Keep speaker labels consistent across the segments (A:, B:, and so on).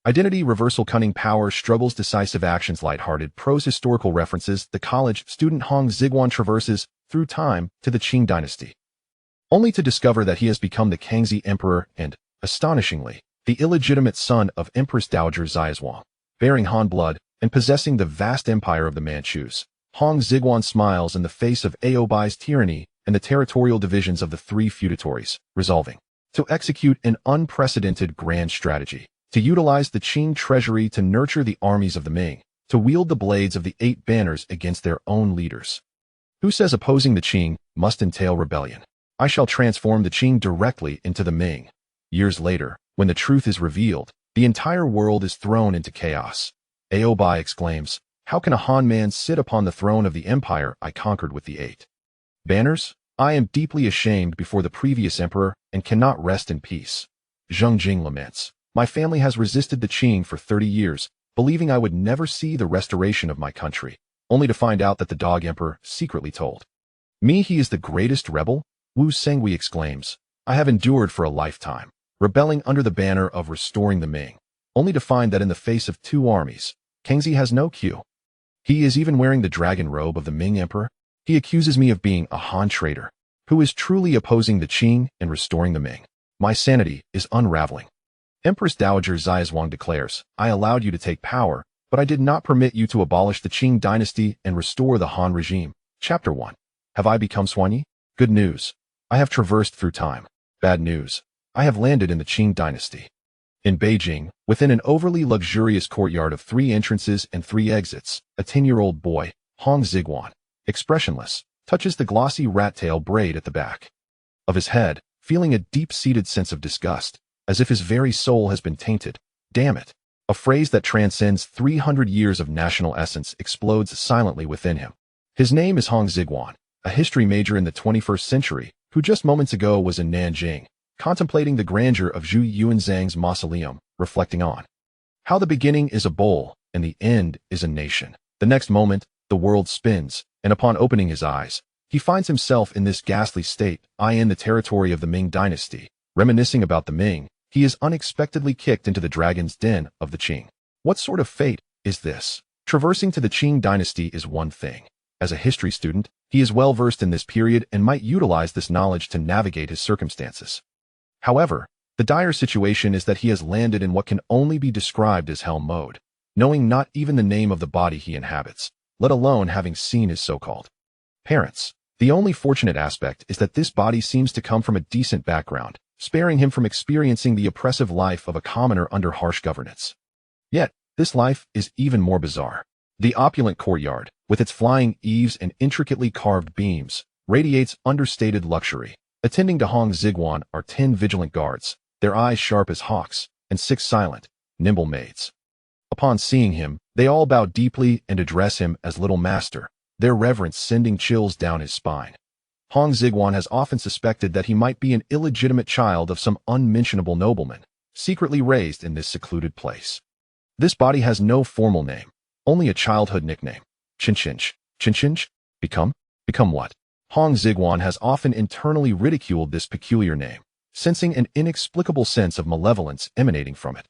A: Identity, reversal, cunning, power, struggles, decisive actions, lighthearted, prose, historical references. The college student Hong Xigong traverses through time to the Qing dynasty, only to discover that he has become the Kangxi Emperor and, astonishingly, the illegitimate son of Empress Dowager Xiaozhuang, bearing Han blood and possessing the vast empire of the Manchus. Hong Xigong smiles in the face of Oboi's tyranny and the territorial divisions of the Three Feudatories, resolving to execute an unprecedented grand strategy, to utilize the Qing treasury to nurture the armies of the Ming, to wield the blades of the 8 banners against their own leaders. Who says opposing the Qing must entail rebellion? I shall transform the Qing directly into the Ming. Years later, when the truth is revealed, the entire world is thrown into chaos. Oboi exclaims, "How can a Han man sit upon the throne of the empire I conquered with the 8 banners? I am deeply ashamed before the previous emperor and cannot rest in peace." Zheng Jing laments, "My family has resisted the Qing for 30 years, believing I would never see the restoration of my country, only to find out that the Dog Emperor secretly told me he is the greatest rebel." Wu Sengui exclaims, "I have endured for a lifetime, rebelling under the banner of restoring the Ming, only to find that in the face of 2 armies, Kangxi has no cue. He is even wearing the dragon robe of the Ming Emperor. He accuses me of being a Han traitor, who is truly opposing the Qing and restoring the Ming. My sanity is unraveling." Empress Dowager Xiaozhuang declares, "I allowed you to take power, but I did not permit you to abolish the Qing dynasty and restore the Han regime." Chapter 1. Have I become Xuanyi? Good news. I have traversed through time. Bad news. I have landed in the Qing dynasty. In Beijing, within an overly luxurious courtyard of 3 entrances and 3 exits, a 10-year-old boy, Hong Xigong, expressionless, touches the glossy rat-tail braid at the back of his head, feeling a deep-seated sense of disgust, as if his very soul has been tainted. Damn it. A phrase that transcends 300 years of national essence explodes silently within him. His name is Hong Xigong, a history major in the 21st century, who just moments ago was in Nanjing, contemplating the grandeur of Zhu Yuanzhang's mausoleum, reflecting on how the beginning is a bowl and the end is a nation. The next moment, the world spins, and upon opening his eyes, he finds himself in this ghastly state, in the territory of the Ming dynasty. Reminiscing about the Ming, he is unexpectedly kicked into the dragon's den of the Qing. What sort of fate is this? Traversing to the Qing dynasty is one thing. As a history student, he is well versed in this period and might utilize this knowledge to navigate his circumstances. However, the dire situation is that he has landed in what can only be described as hell mode, knowing not even the name of the body he inhabits, let alone having seen his so-called parents. The only fortunate aspect is that this body seems to come from a decent background, sparing him from experiencing the oppressive life of a commoner under harsh governance. Yet, this life is even more bizarre. The opulent courtyard, with its flying eaves and intricately carved beams, radiates understated luxury. Attending to Hong Xigong are 10 vigilant guards, their eyes sharp as hawks, and 6 silent, nimble maids. Upon seeing him, they all bow deeply and address him as Little Master, their reverence sending chills down his spine. Hong Xigong has often suspected that he might be an illegitimate child of some unmentionable nobleman, secretly raised in this secluded place. This body has no formal name, only a childhood nickname. Chinchinch. Chinchinch? Become what? Hong Xigong has often internally ridiculed this peculiar name, sensing an inexplicable sense of malevolence emanating from it.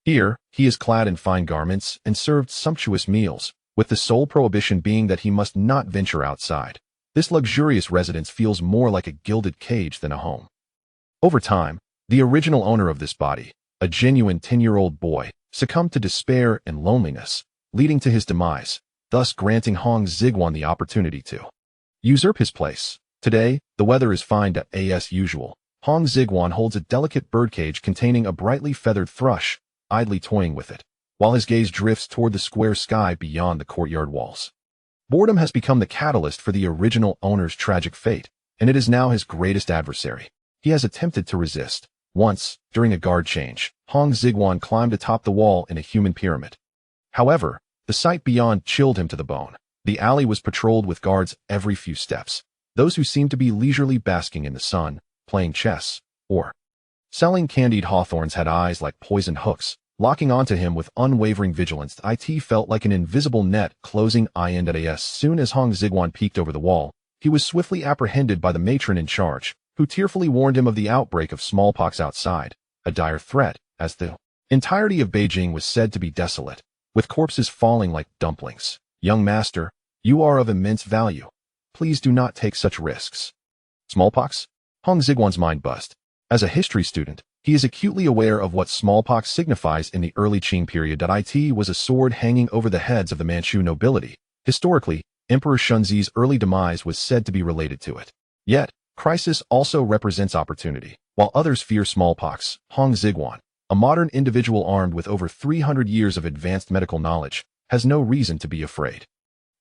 A: Here, he is clad in fine garments and served sumptuous meals, with the sole prohibition being that he must not venture outside. This luxurious residence feels more like a gilded cage than a home. Over time, the original owner of this body, a genuine 10-year-old boy, succumbed to despair and loneliness, leading to his demise, thus granting Hong Xigong the opportunity to usurp his place. Today, the weather is fine as usual. Hong Xigong holds a delicate birdcage containing a brightly feathered thrush, idly toying with it, while his gaze drifts toward the square sky beyond the courtyard walls. Boredom has become the catalyst for the original owner's tragic fate, and it is now his greatest adversary. He has attempted to resist. Once, during a guard change, Hong Xigong climbed atop the wall in a human pyramid. However, the sight beyond chilled him to the bone. The alley was patrolled with guards every few steps, those who seemed to be leisurely basking in the sun, playing chess, or selling candied hawthorns had eyes like poisoned hooks, locking onto him with unwavering vigilance. It felt like an invisible net closing in. As soon as Hong Xigong peeked over the wall, he was swiftly apprehended by the matron in charge, who tearfully warned him of the outbreak of smallpox outside, a dire threat, as the Entirety of Beijing was said to be desolate, with corpses falling like dumplings. Young master, you are of immense value. Please do not take such risks. Smallpox? Hong Xigwan's mind buzzed. As a history student, he is acutely aware of what smallpox signifies in the early Qing period. It was a sword hanging over the heads of the Manchu nobility. Historically, Emperor Shunzi's early demise was said to be related to it. Yet, crisis also represents opportunity. While others fear smallpox, Hong Xigwan, a modern individual armed with over 300 years of advanced medical knowledge, has no reason to be afraid.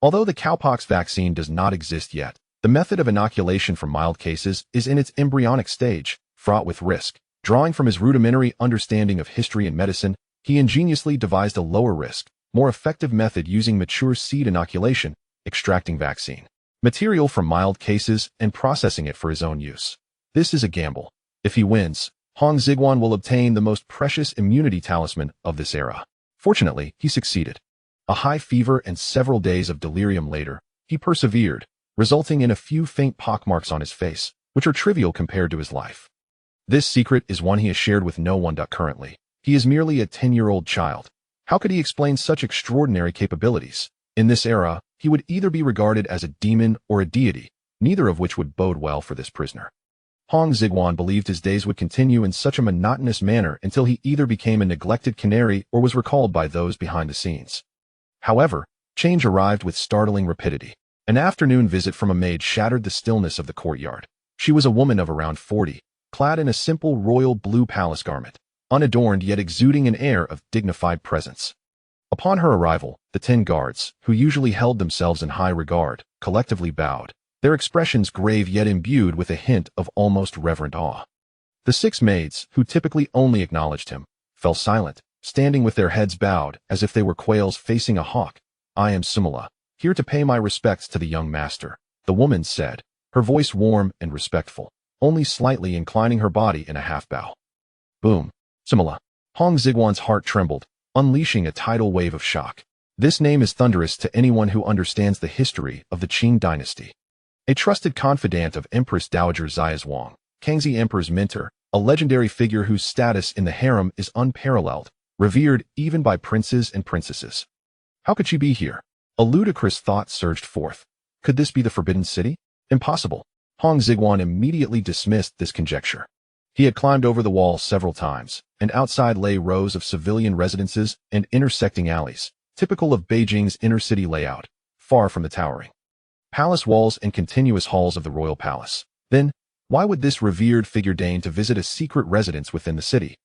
A: Although the cowpox vaccine does not exist yet, the method of inoculation for mild cases is in its embryonic stage, fraught with risk. Drawing from his rudimentary understanding of history and medicine, he ingeniously devised a lower-risk, more effective method using mature seed inoculation, extracting vaccine material from mild cases and processing it for his own use. This is a gamble. If he wins, Hong Xigwan will obtain the most precious immunity talisman of this era. Fortunately, he succeeded. A high fever and several days of delirium later, he persevered, resulting in a few faint pockmarks on his face, which are trivial compared to his life. This secret is one he has shared with no one. Currently, he is merely a 10-year-old child. How could he explain such extraordinary capabilities? In this era, he would either be regarded as a demon or a deity, neither of which would bode well for this prisoner. Hong Xigwan believed his days would continue in such a monotonous manner until he either became a neglected canary or was recalled by those behind the scenes. However, change arrived with startling rapidity. An afternoon visit from a maid shattered the stillness of the courtyard. She was a woman of around 40, clad in a simple royal blue palace garment, unadorned yet exuding an air of dignified presence. Upon her arrival, the 10 guards, who usually held themselves in high regard, collectively bowed, their expressions grave yet imbued with a hint of almost reverent awe. The 6 maids, who typically only acknowledged him, fell silent, standing with their heads bowed as if they were quails facing a hawk. I am Sumala, here to pay my respects to the young master, the woman said, her voice warm and respectful, only slightly inclining her body in a half-bow. Boom. Sumala. Hong Xigwan's heart trembled, unleashing a tidal wave of shock. This name is thunderous to anyone who understands the history of the Qing dynasty. A trusted confidant of Empress Dowager Xiaozhuang, Kangxi Emperor's mentor, a legendary figure whose status in the harem is unparalleled, revered even by princes and princesses. How could she be here? A ludicrous thought surged forth. Could this be the Forbidden City? Impossible. Hong Xigwan immediately dismissed this conjecture. He had climbed over the wall several times, and outside lay rows of civilian residences and intersecting alleys, typical of Beijing's inner-city layout, far from the towering palace walls and continuous halls of the royal palace. Then, why would this revered figure deign to visit a secret residence within the city?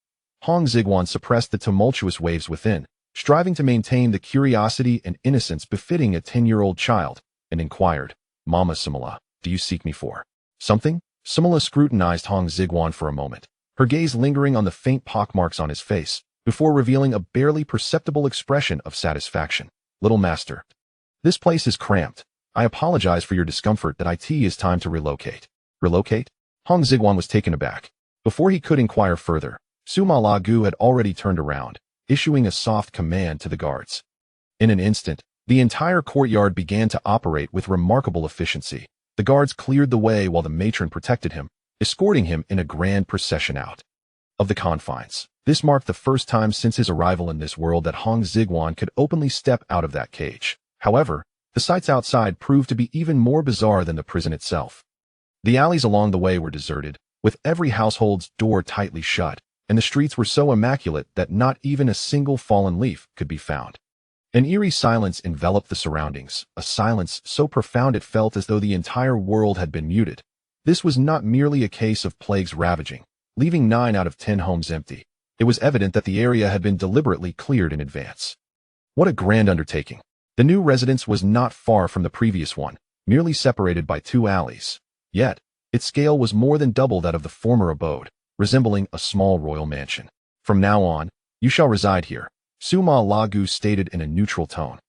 A: Hong Xigwan suppressed the tumultuous waves within, striving to maintain the curiosity and innocence befitting a 10-year-old child, and inquired, Mama Sumala, do you seek me for something? Sumala scrutinized Hong Xigwan for a moment, her gaze lingering on the faint pockmarks on his face, before revealing a barely perceptible expression of satisfaction. Little master, this place is cramped. I apologize for your discomfort. It is time to relocate. Relocate? Hong Xigwan was taken aback. Before he could inquire further, Suma Lagu had already turned around, issuing a soft command to the guards. In an instant, the entire courtyard began to operate with remarkable efficiency. The guards cleared the way while the matron protected him, escorting him in a grand procession out of the confines. This marked the first time since his arrival in this world that Hong Xigwan could openly step out of that cage. However, the sights outside proved to be even more bizarre than the prison itself. The alleys along the way were deserted, with every household's door tightly shut, and the streets were so immaculate that not even a single fallen leaf could be found. An eerie silence enveloped the surroundings, a silence so profound it felt as though the entire world had been muted. This was not merely a case of plagues ravaging, leaving 9 out of 10 homes empty. It was evident that the area had been deliberately cleared in advance. What a grand undertaking. The new residence was not far from the previous one, merely separated by 2 alleys. Yet, its scale was more than double that of the former abode, resembling a small royal mansion. From now on, you shall reside here, Suma Lagu stated in a neutral tone.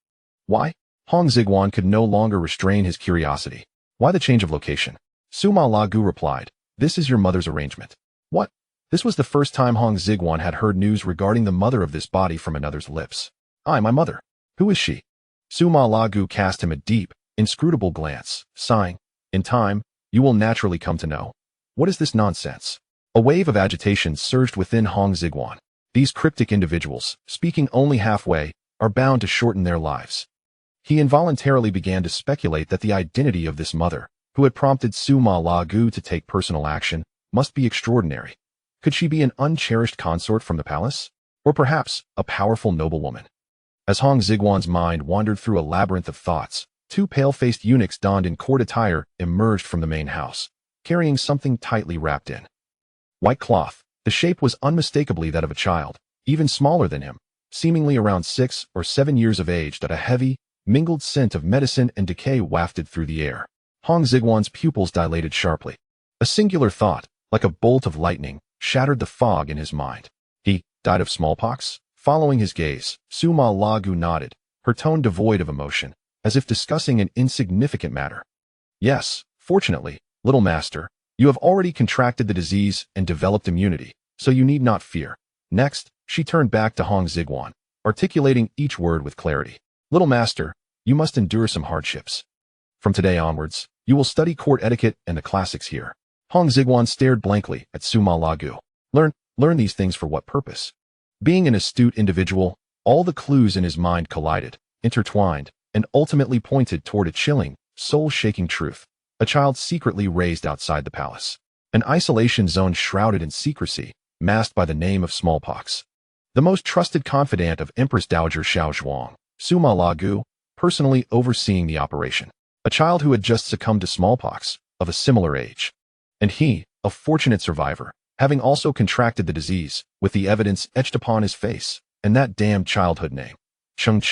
A: Why? Hong Xigwan could no longer restrain his curiosity. Why the change of location? Suma Lagu replied, this is your mother's arrangement. What? This was the first time Hong Xigwan had heard news regarding the mother of this body from another's lips. My mother. Who is she? Suma Lagu cast him a deep, inscrutable glance, sighing, in time, you will naturally come to know. What is this nonsense? A wave of agitation surged within Hong Xigwan. These cryptic individuals, speaking only halfway, are bound to shorten their lives. He involuntarily began to speculate that the identity of this mother, who had prompted Sima Lagu to take personal action, must be extraordinary. Could she be an uncherished consort from the palace? Or perhaps, a powerful noblewoman? As Hong Xigong's mind wandered through a labyrinth of thoughts, two pale-faced eunuchs donned in court attire emerged from the main house, carrying something tightly wrapped in white cloth. The shape was unmistakably that of a child, even smaller than him, seemingly around 6 or 7 years of age. That a heavy, mingled scent of medicine and decay wafted through the air. Hong Xigong's pupils dilated sharply. A singular thought, like a bolt of lightning, shattered the fog in his mind. He died of smallpox? Following his gaze, Sima Lagu nodded, her tone devoid of emotion, as if discussing an insignificant matter. Yes, fortunately, little master, you have already contracted the disease and developed immunity, so you need not fear. Next, she turned back to Hong Xigong, articulating each word with clarity. Little master, you must endure some hardships. From today onwards, you will study court etiquette and the classics here. Hong Xigong stared blankly at Sima Lagu. Learn these things for what purpose? Being an astute individual, all the clues in his mind collided, intertwined, and ultimately pointed toward a chilling, soul-shaking truth. A child secretly raised outside the palace. An isolation zone shrouded in secrecy, masked by the name of smallpox. The most trusted confidant of Empress Dowager Xiaozhuang, Sima Lagu, personally overseeing the operation. A child who had just succumbed to smallpox, of a similar age. And he, a fortunate survivor, having also contracted the disease, with the evidence etched upon his face, and that damned childhood name. Cheng.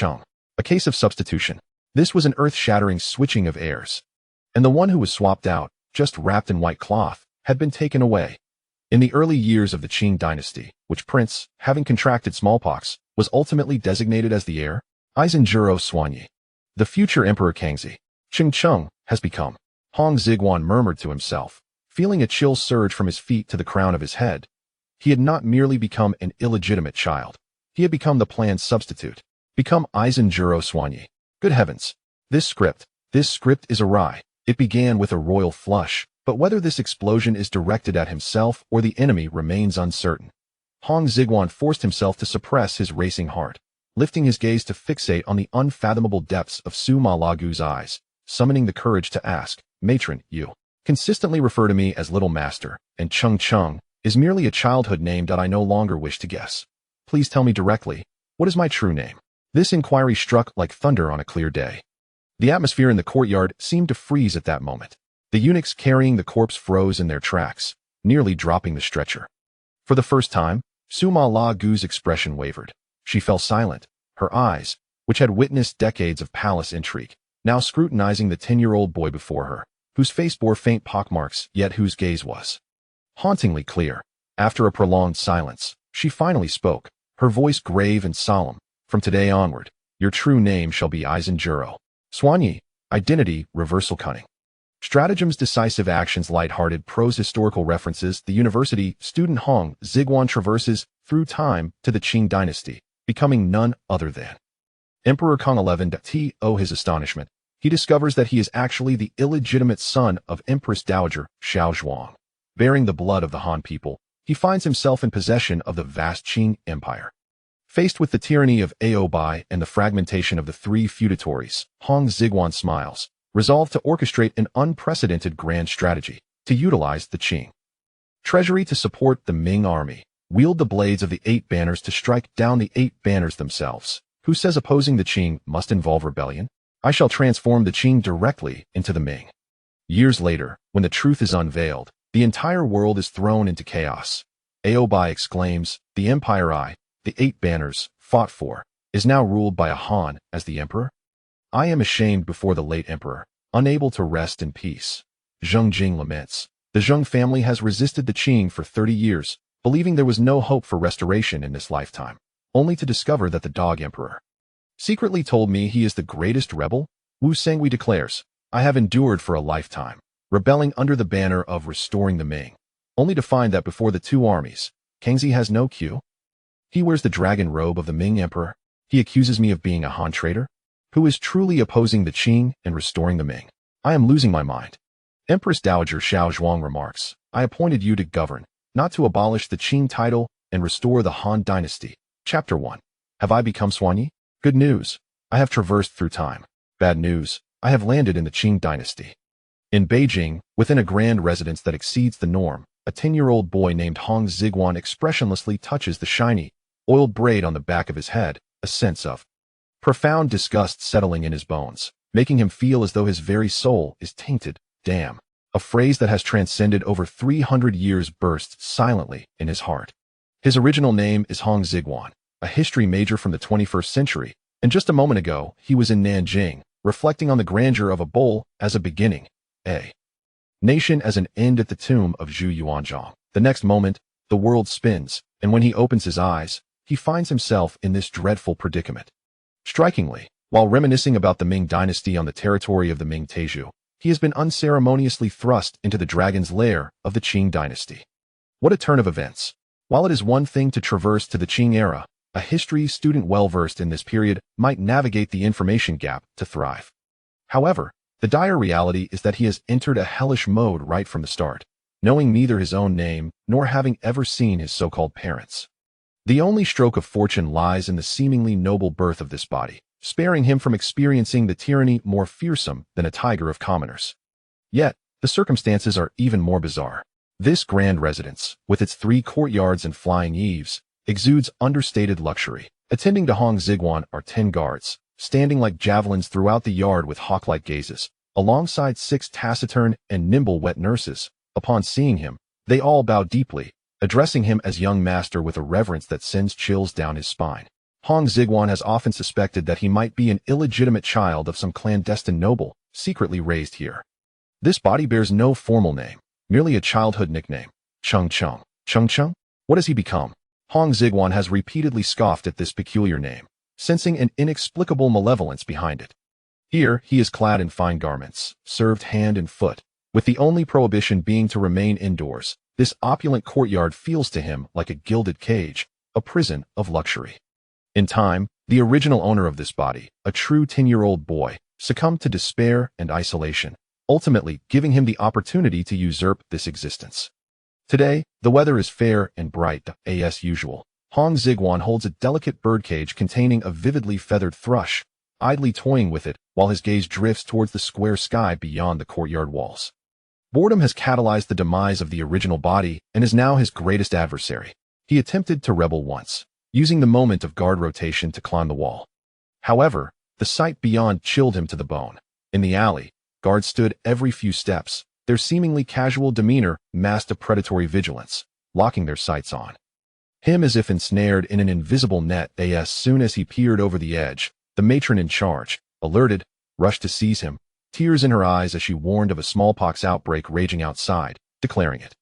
A: A case of substitution. This was an earth-shattering switching of heirs. And the one who was swapped out, just wrapped in white cloth, had been taken away. In the early years of the Qing dynasty, which prince, having contracted smallpox, was ultimately designated as the heir, Zhou Xuanyi. The future Emperor Kangxi Emperor has become. Hong Xigong murmured to himself, feeling a chill surge from his feet to the crown of his head. He had not merely become an illegitimate child. He had become the planned substitute. Become Zhou Xuanyi. Good heavens! This script is awry. It began with a royal flush, but whether this explosion is directed at himself or the enemy remains uncertain. Hong Xigong forced himself to suppress his racing heart, lifting his gaze to fixate on the unfathomable depths of Sima Lagu's eyes, summoning the courage to ask, Matron, you consistently refer to me as Little Master, and Cheng is merely a childhood name that I no longer wish to guess. Please tell me directly, what is my true name? This inquiry struck like thunder on a clear day. The atmosphere in the courtyard seemed to freeze at that moment. The eunuchs carrying the corpse froze in their tracks, nearly dropping the stretcher. For the first time, Sima Lagu's expression wavered. She fell silent, her eyes, which had witnessed decades of palace intrigue, now scrutinizing the 10-year-old boy before her, whose face bore faint pockmarks, yet whose gaze was hauntingly clear. After a prolonged silence, she finally spoke, her voice grave and solemn. From today onward, your true name shall be Zhou Xuanyi. Identity, reversal cunning. Stratagems, decisive actions, light-hearted prose, historical references. The university student Hong Xigong traverses through time to the Qing dynasty, becoming none other than Emperor Kang XI. To his astonishment, he discovers that he is actually the illegitimate son of Empress Dowager Xiaozhuang. Bearing the blood of the Han people, he finds himself in possession of the vast Qing Empire. Faced with the tyranny of Oboi and the fragmentation of the Three Feudatories, Hong Xigong smiles, resolved to orchestrate an unprecedented grand strategy to utilize the Qing treasury to support the Ming army, wield the blades of the 8 banners to strike down the 8 banners themselves. Who says opposing the Qing must involve rebellion? I shall transform the Qing directly into the Ming. Years later, when the truth is unveiled, the entire world is thrown into chaos. Oboi exclaims, the empire the 8 banners fought for, is now ruled by a Han as the emperor? I am ashamed before the late emperor, unable to rest in peace. Zheng Jing laments. The Zheng family has resisted the Qing for 30 years, believing there was no hope for restoration in this lifetime, only to discover that the dog emperor secretly told me he is the greatest rebel. Wu Sengui declares, I have endured for a lifetime, rebelling under the banner of restoring the Ming, only to find that before the 2 armies, Kangxi has no cue. He wears the dragon robe of the Ming emperor. He accuses me of being a Han traitor. Who is truly opposing the Qing and restoring the Ming? I am losing my mind. Empress Dowager Xiaozhuang remarks, I appointed you to govern, not to abolish the Qing title and restore the Han Dynasty. Chapter 1. Have I become Xuanyi? Good news. I have traversed through time. Bad news. I have landed in the Qing Dynasty. In Beijing, within a grand residence that exceeds the norm, a 10-year-old boy named Hong Xigong expressionlessly touches the shiny, oiled braid on the back of his head, a sense of profound disgust settling in his bones, making him feel as though his very soul is tainted. Damn. A phrase that has transcended over 300 years bursts silently in his heart. His original name is Hong Xigong, a history major from the 21st century, and just a moment ago, he was in Nanjing, reflecting on the grandeur of a bowl as a beginning, a nation as an end at the tomb of Zhu Yuanzhang. The next moment, the world spins, and when he opens his eyes, he finds himself in this dreadful predicament. Strikingly, while reminiscing about the Ming dynasty on the territory of the Ming Teju, he has been unceremoniously thrust into the dragon's lair of the Qing dynasty. What a turn of events. While it is one thing to traverse to the Qing era, a history student well-versed in this period might navigate the information gap to thrive. However, the dire reality is that he has entered a hellish mode right from the start, knowing neither his own name nor having ever seen his so-called parents. The only stroke of fortune lies in the seemingly noble birth of this body, sparing him from experiencing the tyranny more fearsome than a tiger of commoners. Yet, the circumstances are even more bizarre. This grand residence, with its 3 courtyards and flying eaves, exudes understated luxury. Attending to Hong Xigong are 10 guards, standing like javelins throughout the yard with hawk-like gazes, alongside 6 taciturn and nimble wet nurses. Upon seeing him, they all bow deeply, addressing him as young master with a reverence that sends chills down his spine. Hong Xigong has often suspected that he might be an illegitimate child of some clandestine noble, secretly raised here. This body bears no formal name, merely a childhood nickname. Chung Chung. Chung Chung? What has he become? Hong Xigong has repeatedly scoffed at this peculiar name, sensing an inexplicable malevolence behind it. Here, he is clad in fine garments, served hand and foot, with the only prohibition being to remain indoors. This opulent courtyard feels to him like a gilded cage, a prison of luxury. In time, the original owner of this body, a true 10-year-old boy, succumbed to despair and isolation, ultimately giving him the opportunity to usurp this existence. Today, the weather is fair and bright as usual. Hong Xigong holds a delicate birdcage containing a vividly feathered thrush, idly toying with it while his gaze drifts towards the square sky beyond the courtyard walls. Boredom has catalyzed the demise of the original body and is now his greatest adversary. He attempted to rebel once, using the moment of guard rotation to climb the wall. However, the sight beyond chilled him to the bone. In the alley, guards stood every few steps, their seemingly casual demeanor masked a predatory vigilance, locking their sights on him as if ensnared in an invisible net. As soon as he peered over the edge, the matron in charge, alerted, rushed to seize him, tears in her eyes as she warned of a smallpox outbreak raging outside, declaring it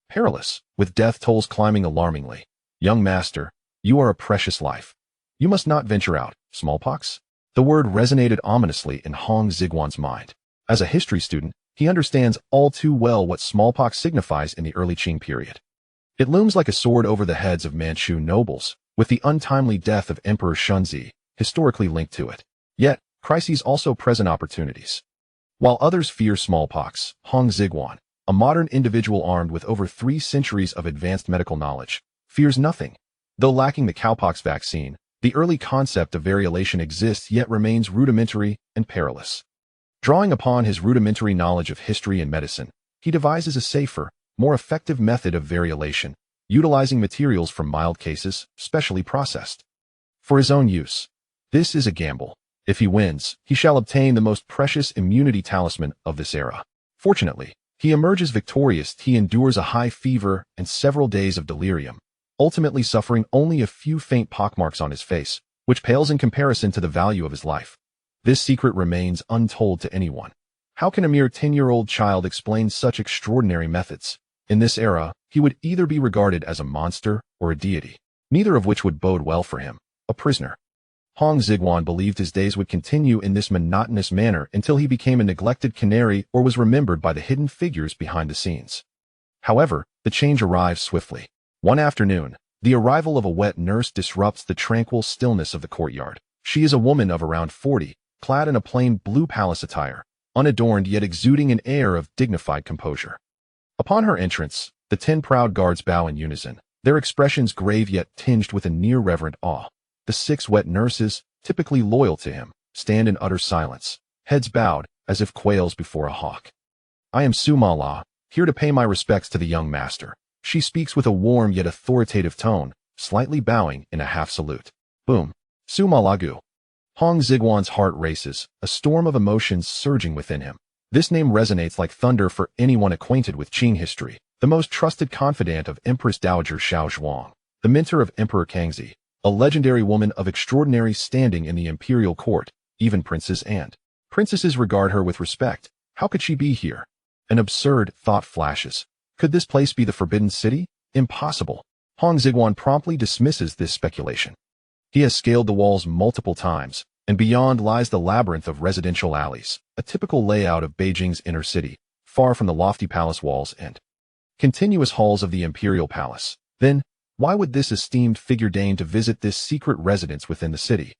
A: perilous, with death tolls climbing alarmingly. Young master, you are a precious life. You must not venture out. Smallpox? The word resonated ominously in Hong Xigong's mind. As a history student, he understands all too well what smallpox signifies in the early Qing period. It looms like a sword over the heads of Manchu nobles, with the untimely death of Emperor Shunzi historically linked to it. Yet, crises also present opportunities. While others fear smallpox, Hong Xigong, a modern individual armed with over 3 centuries of advanced medical knowledge, fears nothing. Though lacking the cowpox vaccine, the early concept of variolation exists yet remains rudimentary and perilous. Drawing upon his rudimentary knowledge of history and medicine, he devises a safer, more effective method of variolation, utilizing materials from mild cases, specially processed for his own use. This is a gamble. If he wins, he shall obtain the most precious immunity talisman of this era. Fortunately, he emerges victorious. He endures a high fever and several days of delirium, ultimately suffering only a few faint pockmarks on his face, which pales in comparison to the value of his life. This secret remains untold to anyone. How can a mere 10-year-old child explain such extraordinary methods? In this era, he would either be regarded as a monster or a deity, neither of which would bode well for him, a prisoner. Hong Xigong believed his days would continue in this monotonous manner until he became a neglected canary or was remembered by the hidden figures behind the scenes. However, the change arrives swiftly. One afternoon, the arrival of a wet nurse disrupts the tranquil stillness of the courtyard. She is a woman of around 40, clad in a plain blue palace attire, unadorned yet exuding an air of dignified composure. Upon her entrance, the 10 proud guards bow in unison, their expressions grave yet tinged with a near-reverent awe. The 6 wet nurses, typically loyal to him, stand in utter silence, heads bowed, as if quails before a hawk. I am Suma La, here to pay my respects to the young master. She speaks with a warm yet authoritative tone, slightly bowing in a half-salute. Boom. Suma La Gu. Hong Xigong's heart races, a storm of emotions surging within him. This name resonates like thunder for anyone acquainted with Qing history. The most trusted confidant of Empress Dowager Xiaozhuang, the mentor of Emperor Kangxi, a legendary woman of extraordinary standing in the imperial court. Even princes and princesses regard her with respect. How could she be here? An absurd thought flashes. Could this place be the Forbidden City? Impossible. Hong Xigong promptly dismisses this speculation. He has scaled the walls multiple times, and beyond lies the labyrinth of residential alleys, a typical layout of Beijing's inner city, far from the lofty palace walls and continuous halls of the imperial palace. Then, why would this esteemed figure deign to visit this secret residence within the city?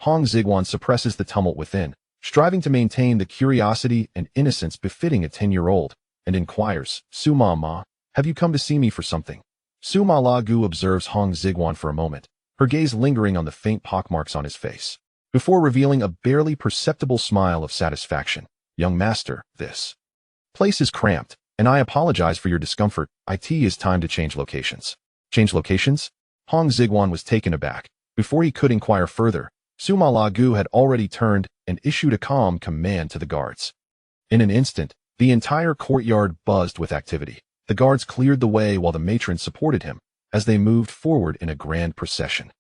A: Hong Xigong suppresses the tumult within, striving to maintain the curiosity and innocence befitting a 10-year-old, and inquires, Suma Ma, have you come to see me for something? Suma La Gu observes Hong Xigong for a moment, her gaze lingering on the faint pockmarks on his face, before revealing a barely perceptible smile of satisfaction. Young master, this place is cramped, and I apologize for your discomfort. It is time to change locations. Change locations? Hong Xigong was taken aback. Before he could inquire further, Suma La Gu had already turned and issued a calm command to the guards. In an instant, the entire courtyard buzzed with activity. The guards cleared the way while the matron supported him, as they moved forward in a grand procession.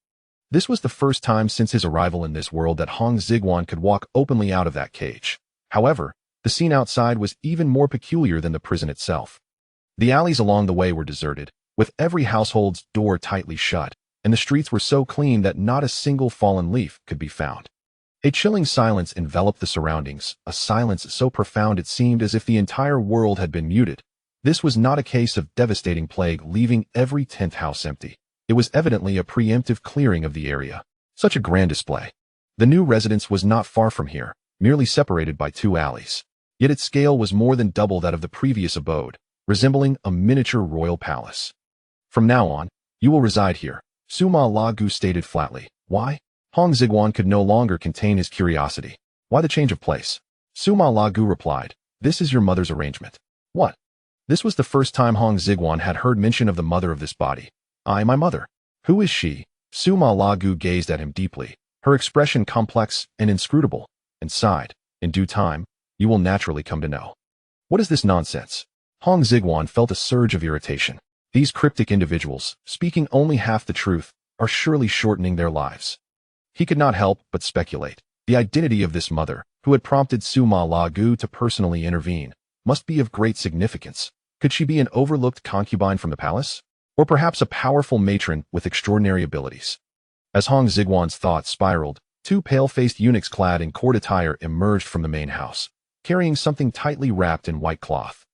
A: This was the first time since his arrival in this world that Hong Xigong could walk openly out of that cage. However, the scene outside was even more peculiar than the prison itself. The alleys along the way were deserted, with every household's door tightly shut, and the streets were so clean that not a single fallen leaf could be found. A chilling silence enveloped the surroundings, a silence so profound it seemed as if the entire world had been muted. This was not a case of devastating plague leaving every 10th house empty. It was evidently a preemptive clearing of the area. Such a grand display. The new residence was not far from here, merely separated by 2 alleys. Yet its scale was more than double that of the previous abode, resembling a miniature royal palace. From now on, you will reside here, Suma La Gu stated flatly. Why? Hong Xigong could no longer contain his curiosity. Why the change of place? Suma La Gu replied, this is your mother's arrangement. What? This was the first time Hong Xigong had heard mention of the mother of this body. My mother. Who is she? Suma La Gu gazed at him deeply, her expression complex and inscrutable, and sighed. In due time, you will naturally come to know. What is this nonsense? Hong Xigong felt a surge of irritation. These cryptic individuals, speaking only half the truth, are surely shortening their lives. He could not help but speculate. The identity of this mother, who had prompted Suma La Gu to personally intervene, must be of great significance. Could she be an overlooked concubine from the palace? Or perhaps a powerful matron with extraordinary abilities? As Hong Xigong's thoughts spiraled, 2 pale-faced eunuchs clad in court attire emerged from the main house, carrying something tightly wrapped in white cloth.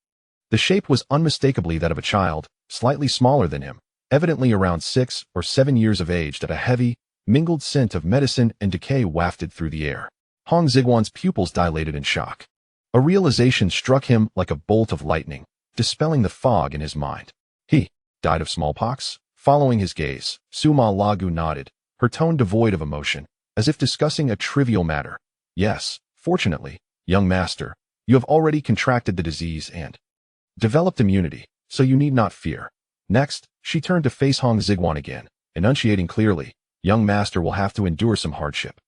A: The shape was unmistakably that of a child, slightly smaller than him, evidently around 6 or 7 years of age. That a heavy, mingled scent of medicine and decay wafted through the air. Hong Xigong's pupils dilated in shock. A realization struck him like a bolt of lightning, dispelling the fog in his mind. He died of smallpox? Following his gaze, Suma La Gu nodded, her tone devoid of emotion, as if discussing a trivial matter. Yes, fortunately, young master, you have already contracted the disease and developed immunity, so you need not fear. Next, she turned to face Hong Xigong again, enunciating clearly, young master will have to endure some hardship.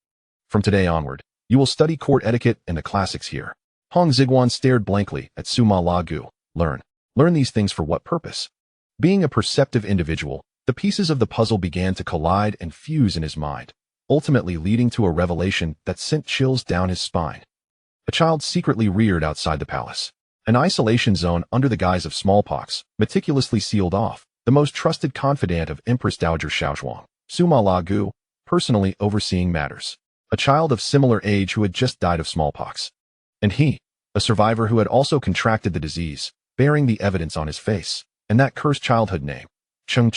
A: From today onward, you will study court etiquette and the classics here. Hong Xigong stared blankly at Suma La Gu. Learn these things for what purpose? Being a perceptive individual, the pieces of the puzzle began to collide and fuse in his mind, ultimately leading to a revelation that sent chills down his spine. A child secretly reared outside the palace. An isolation zone under the guise of smallpox, meticulously sealed off, the most trusted confidant of Empress Dowager Xiaozhuang, Suma La Gu, personally overseeing matters. A child of similar age who had just died of smallpox. And he, a survivor who had also contracted the disease, bearing the evidence on his face, and that cursed childhood name, Cheng.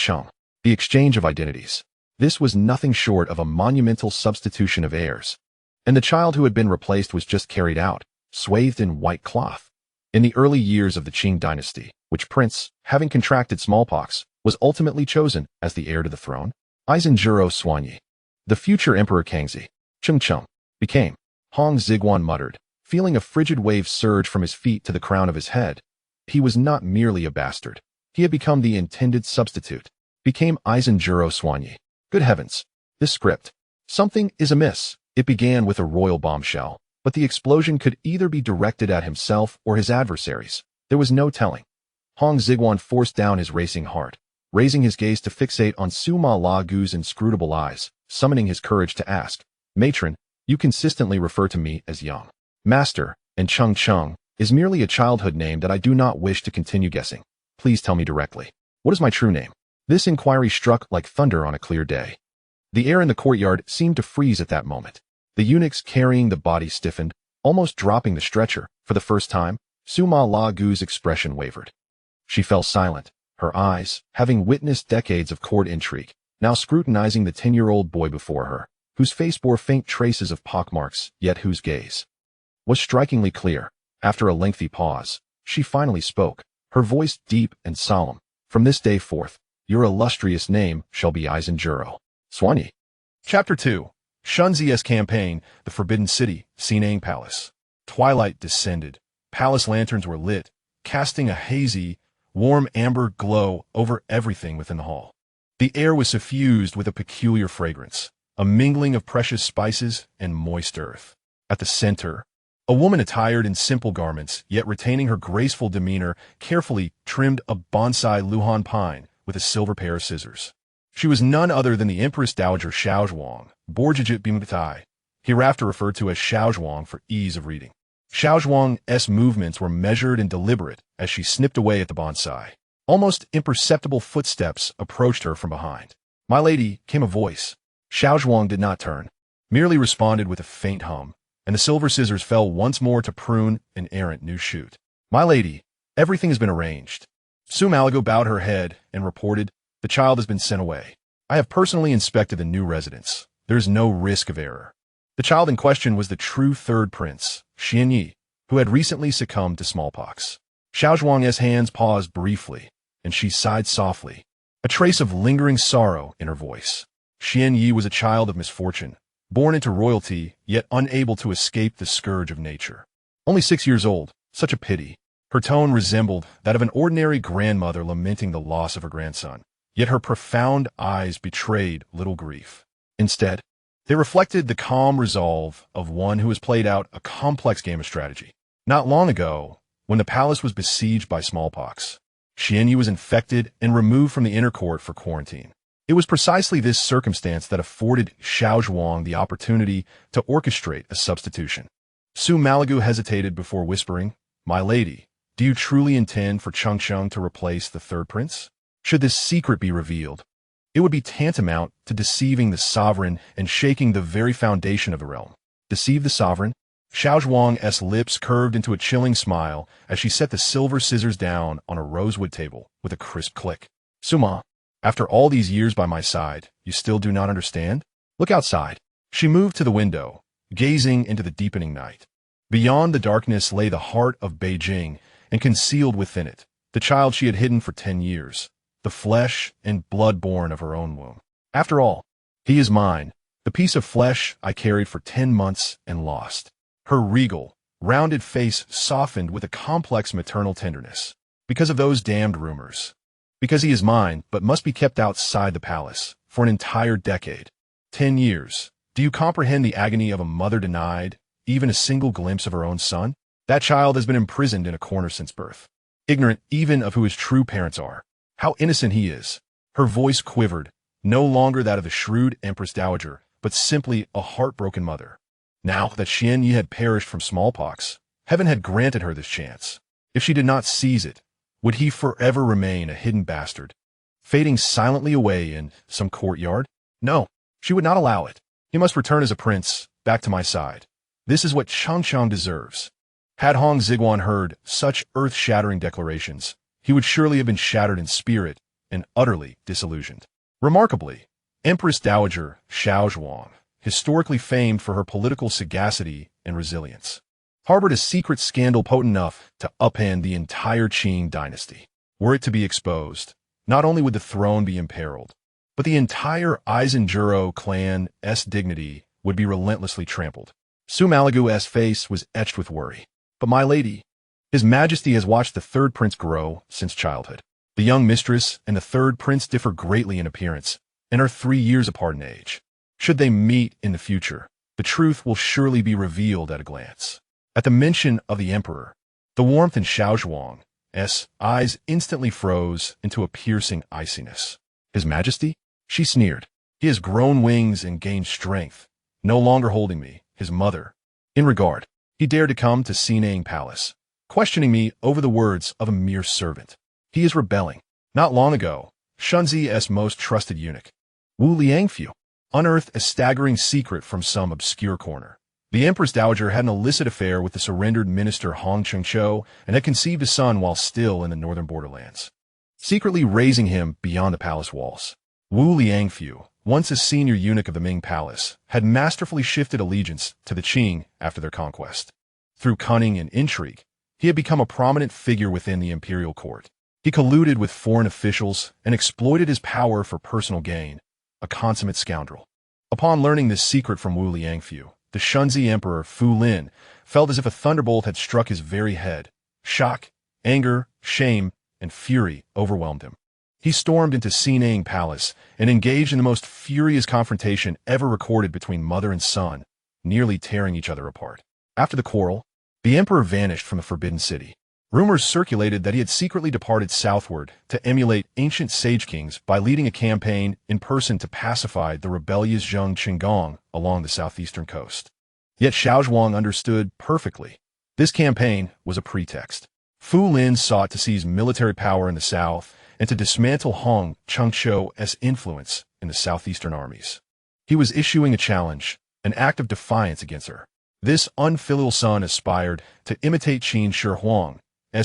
A: The exchange of identities. This was nothing short of a monumental substitution of heirs. And the child who had been replaced was just carried out, swathed in white cloth. In the early years of the Qing dynasty, which prince, having contracted smallpox, was ultimately chosen as the heir to the throne. Zhuo Xuanyi, the future Emperor Kangxi Emperor, became. Hong Xigong muttered, feeling a frigid wave surge from his feet to the crown of his head. He was not merely a bastard. He had become the intended substitute. Became Zhuo Xuanyi. Good heavens. This script. Something is amiss. It began with a royal bombshell, but the explosion could either be directed at himself or his adversaries. There was no telling. Hong Xigong forced down his racing heart, raising his gaze to fixate on Sima Lagu's inscrutable eyes, summoning his courage to ask, "Matron, you consistently refer to me as young master, and Chung is merely a childhood name that I do not wish to continue guessing. Please tell me directly. What is my true name?" This inquiry struck like thunder on a clear day. The air in the courtyard seemed to freeze at that moment. The eunuchs carrying the body stiffened, almost dropping the stretcher. For the first time, Sima Lagu's expression wavered. She fell silent, her eyes, having witnessed decades of court intrigue, now scrutinizing the 10-year-old boy before her, whose face bore faint traces of pockmarks, yet whose gaze was strikingly clear. After a lengthy pause, she finally spoke, her voice deep and solemn. "From this day forth, your illustrious name shall be Zhuo Xuanyi." Chapter 2. Shunzi's Campaign, the Forbidden City, Sinang Palace. Twilight descended. Palace lanterns were lit, casting a hazy, warm amber glow over everything within the hall. The air was suffused with a peculiar fragrance, a mingling of precious spices and moist earth. At the center, a woman attired in simple garments, yet retaining her graceful demeanor, carefully trimmed a bonsai Luhan pine with a silver pair of scissors. She was none other than the Empress Dowager Xiaozhuang, Borjigit Bimtai, hereafter referred to as Xiaozhuang for ease of reading. Xiaozhuang's movements were measured and deliberate as she snipped away at the bonsai. Almost imperceptible footsteps approached her from behind. "My lady," came a voice. Xiaozhuang did not turn, merely responded with a faint hum, and the silver scissors fell once more to prune an errant new shoot. "My lady, everything has been arranged." Su Malago bowed her head and reported, "The child has been sent away. I have personally inspected the new residence. There is no risk of error." The child in question was the true third prince, Xianyi, who had recently succumbed to smallpox. Xiaozhuang's hands paused briefly, and she sighed softly, a trace of lingering sorrow in her voice. Xianyi was a child of misfortune, born into royalty, yet unable to escape the scourge of nature. Only 6 years old, such a pity. Her tone resembled that of an ordinary grandmother lamenting the loss of her grandson, yet her profound eyes betrayed little grief. Instead, they reflected the calm resolve of one who has played out a complex game of strategy. Not long ago, when the palace was besieged by smallpox, Xianyi was infected and removed from the inner court for quarantine. It was precisely this circumstance that afforded Xiaozhuang the opportunity to orchestrate a substitution. Su Malagu hesitated before whispering, "My lady, do you truly intend for Changcheng to replace the third prince? Should this secret be revealed, it would be tantamount to deceiving the sovereign and shaking the very foundation of the realm." Deceive the sovereign? Xiaozhuang's lips curved into a chilling smile as she set the silver scissors down on a rosewood table with a crisp click. "Suma, after all these years by my side, you still do not understand? Look outside." She moved to the window, gazing into the deepening night. Beyond the darkness lay the heart of Beijing, and concealed within it, the child she had hidden for 10 years, the flesh and blood born of her own womb. After all, he is mine, the piece of flesh I carried for 10 months and lost. Her regal, rounded face softened with a complex maternal tenderness. Because of those damned rumors. Because he is mine, but must be kept outside the palace for an entire decade. 10 years. Do you comprehend the agony of a mother denied even a single glimpse of her own son? That child has been imprisoned in a corner since birth, ignorant even of who his true parents are. How innocent he is. Her voice quivered, no longer that of the shrewd Empress Dowager, but simply a heartbroken mother. Now that Xianyi had perished from smallpox, heaven had granted her this chance. If she did not seize it, would he forever remain a hidden bastard, fading silently away in some courtyard? No, she would not allow it. He must return as a prince, back to my side. This is what Changcheng deserves. Had Hong Xigong heard such earth-shattering declarations, he would surely have been shattered in spirit and utterly disillusioned. Remarkably, Empress Dowager Xiaozhuang, historically famed for her political sagacity and resilience, harbored a secret scandal potent enough to upend the entire Qing dynasty. Were it to be exposed, not only would the throne be imperiled, but the entire Eisenjuro clan's dignity would be relentlessly trampled. Su Malagu's face was etched with worry. But my lady, His Majesty has watched the third prince grow since childhood. The young mistress and the third prince differ greatly in appearance and are 3 years apart in age. Should they meet in the future, the truth will surely be revealed at a glance. At the mention of the emperor, the warmth in Xiaozhuang's eyes instantly froze into a piercing iciness. His Majesty? She sneered. He has grown wings and gained strength, no longer holding me, his mother, in regard. He dared to come to Xinang Palace, questioning me over the words of a mere servant. He is rebelling. Not long ago, Shunzi's most trusted eunuch, Wu Liangfu, unearthed a staggering secret from some obscure corner. The Empress Dowager had an illicit affair with the surrendered minister Hong Xigong and had conceived a son while still in the northern borderlands, secretly raising him beyond the palace walls. Wu Liangfu, once a senior eunuch of the Ming palace, had masterfully shifted allegiance to the Qing after their conquest. Through cunning and intrigue, he had become a prominent figure within the imperial court. He colluded with foreign officials and exploited his power for personal gain, a consummate scoundrel. Upon learning this secret from Wu Liangfu, the Kangxi Emperor Fu Lin felt as if a thunderbolt had struck his very head. Shock, anger, shame, and fury overwhelmed him. He stormed into Xinang Palace and engaged in the most furious confrontation ever recorded between mother and son, nearly tearing each other apart. After the quarrel, the emperor vanished from the Forbidden City. Rumors circulated that he had secretly departed southward to emulate ancient sage kings by leading a campaign in person to pacify the rebellious Hong Xigong along the southeastern coast. Yet Xiaozhuang understood perfectly. This campaign was a pretext. Fu Lin sought to seize military power in the south and to dismantle Hong Xigong's influence in the southeastern armies. He was issuing a challenge, an act of defiance against her. This unfilial son aspired to imitate Qin Shi Huang's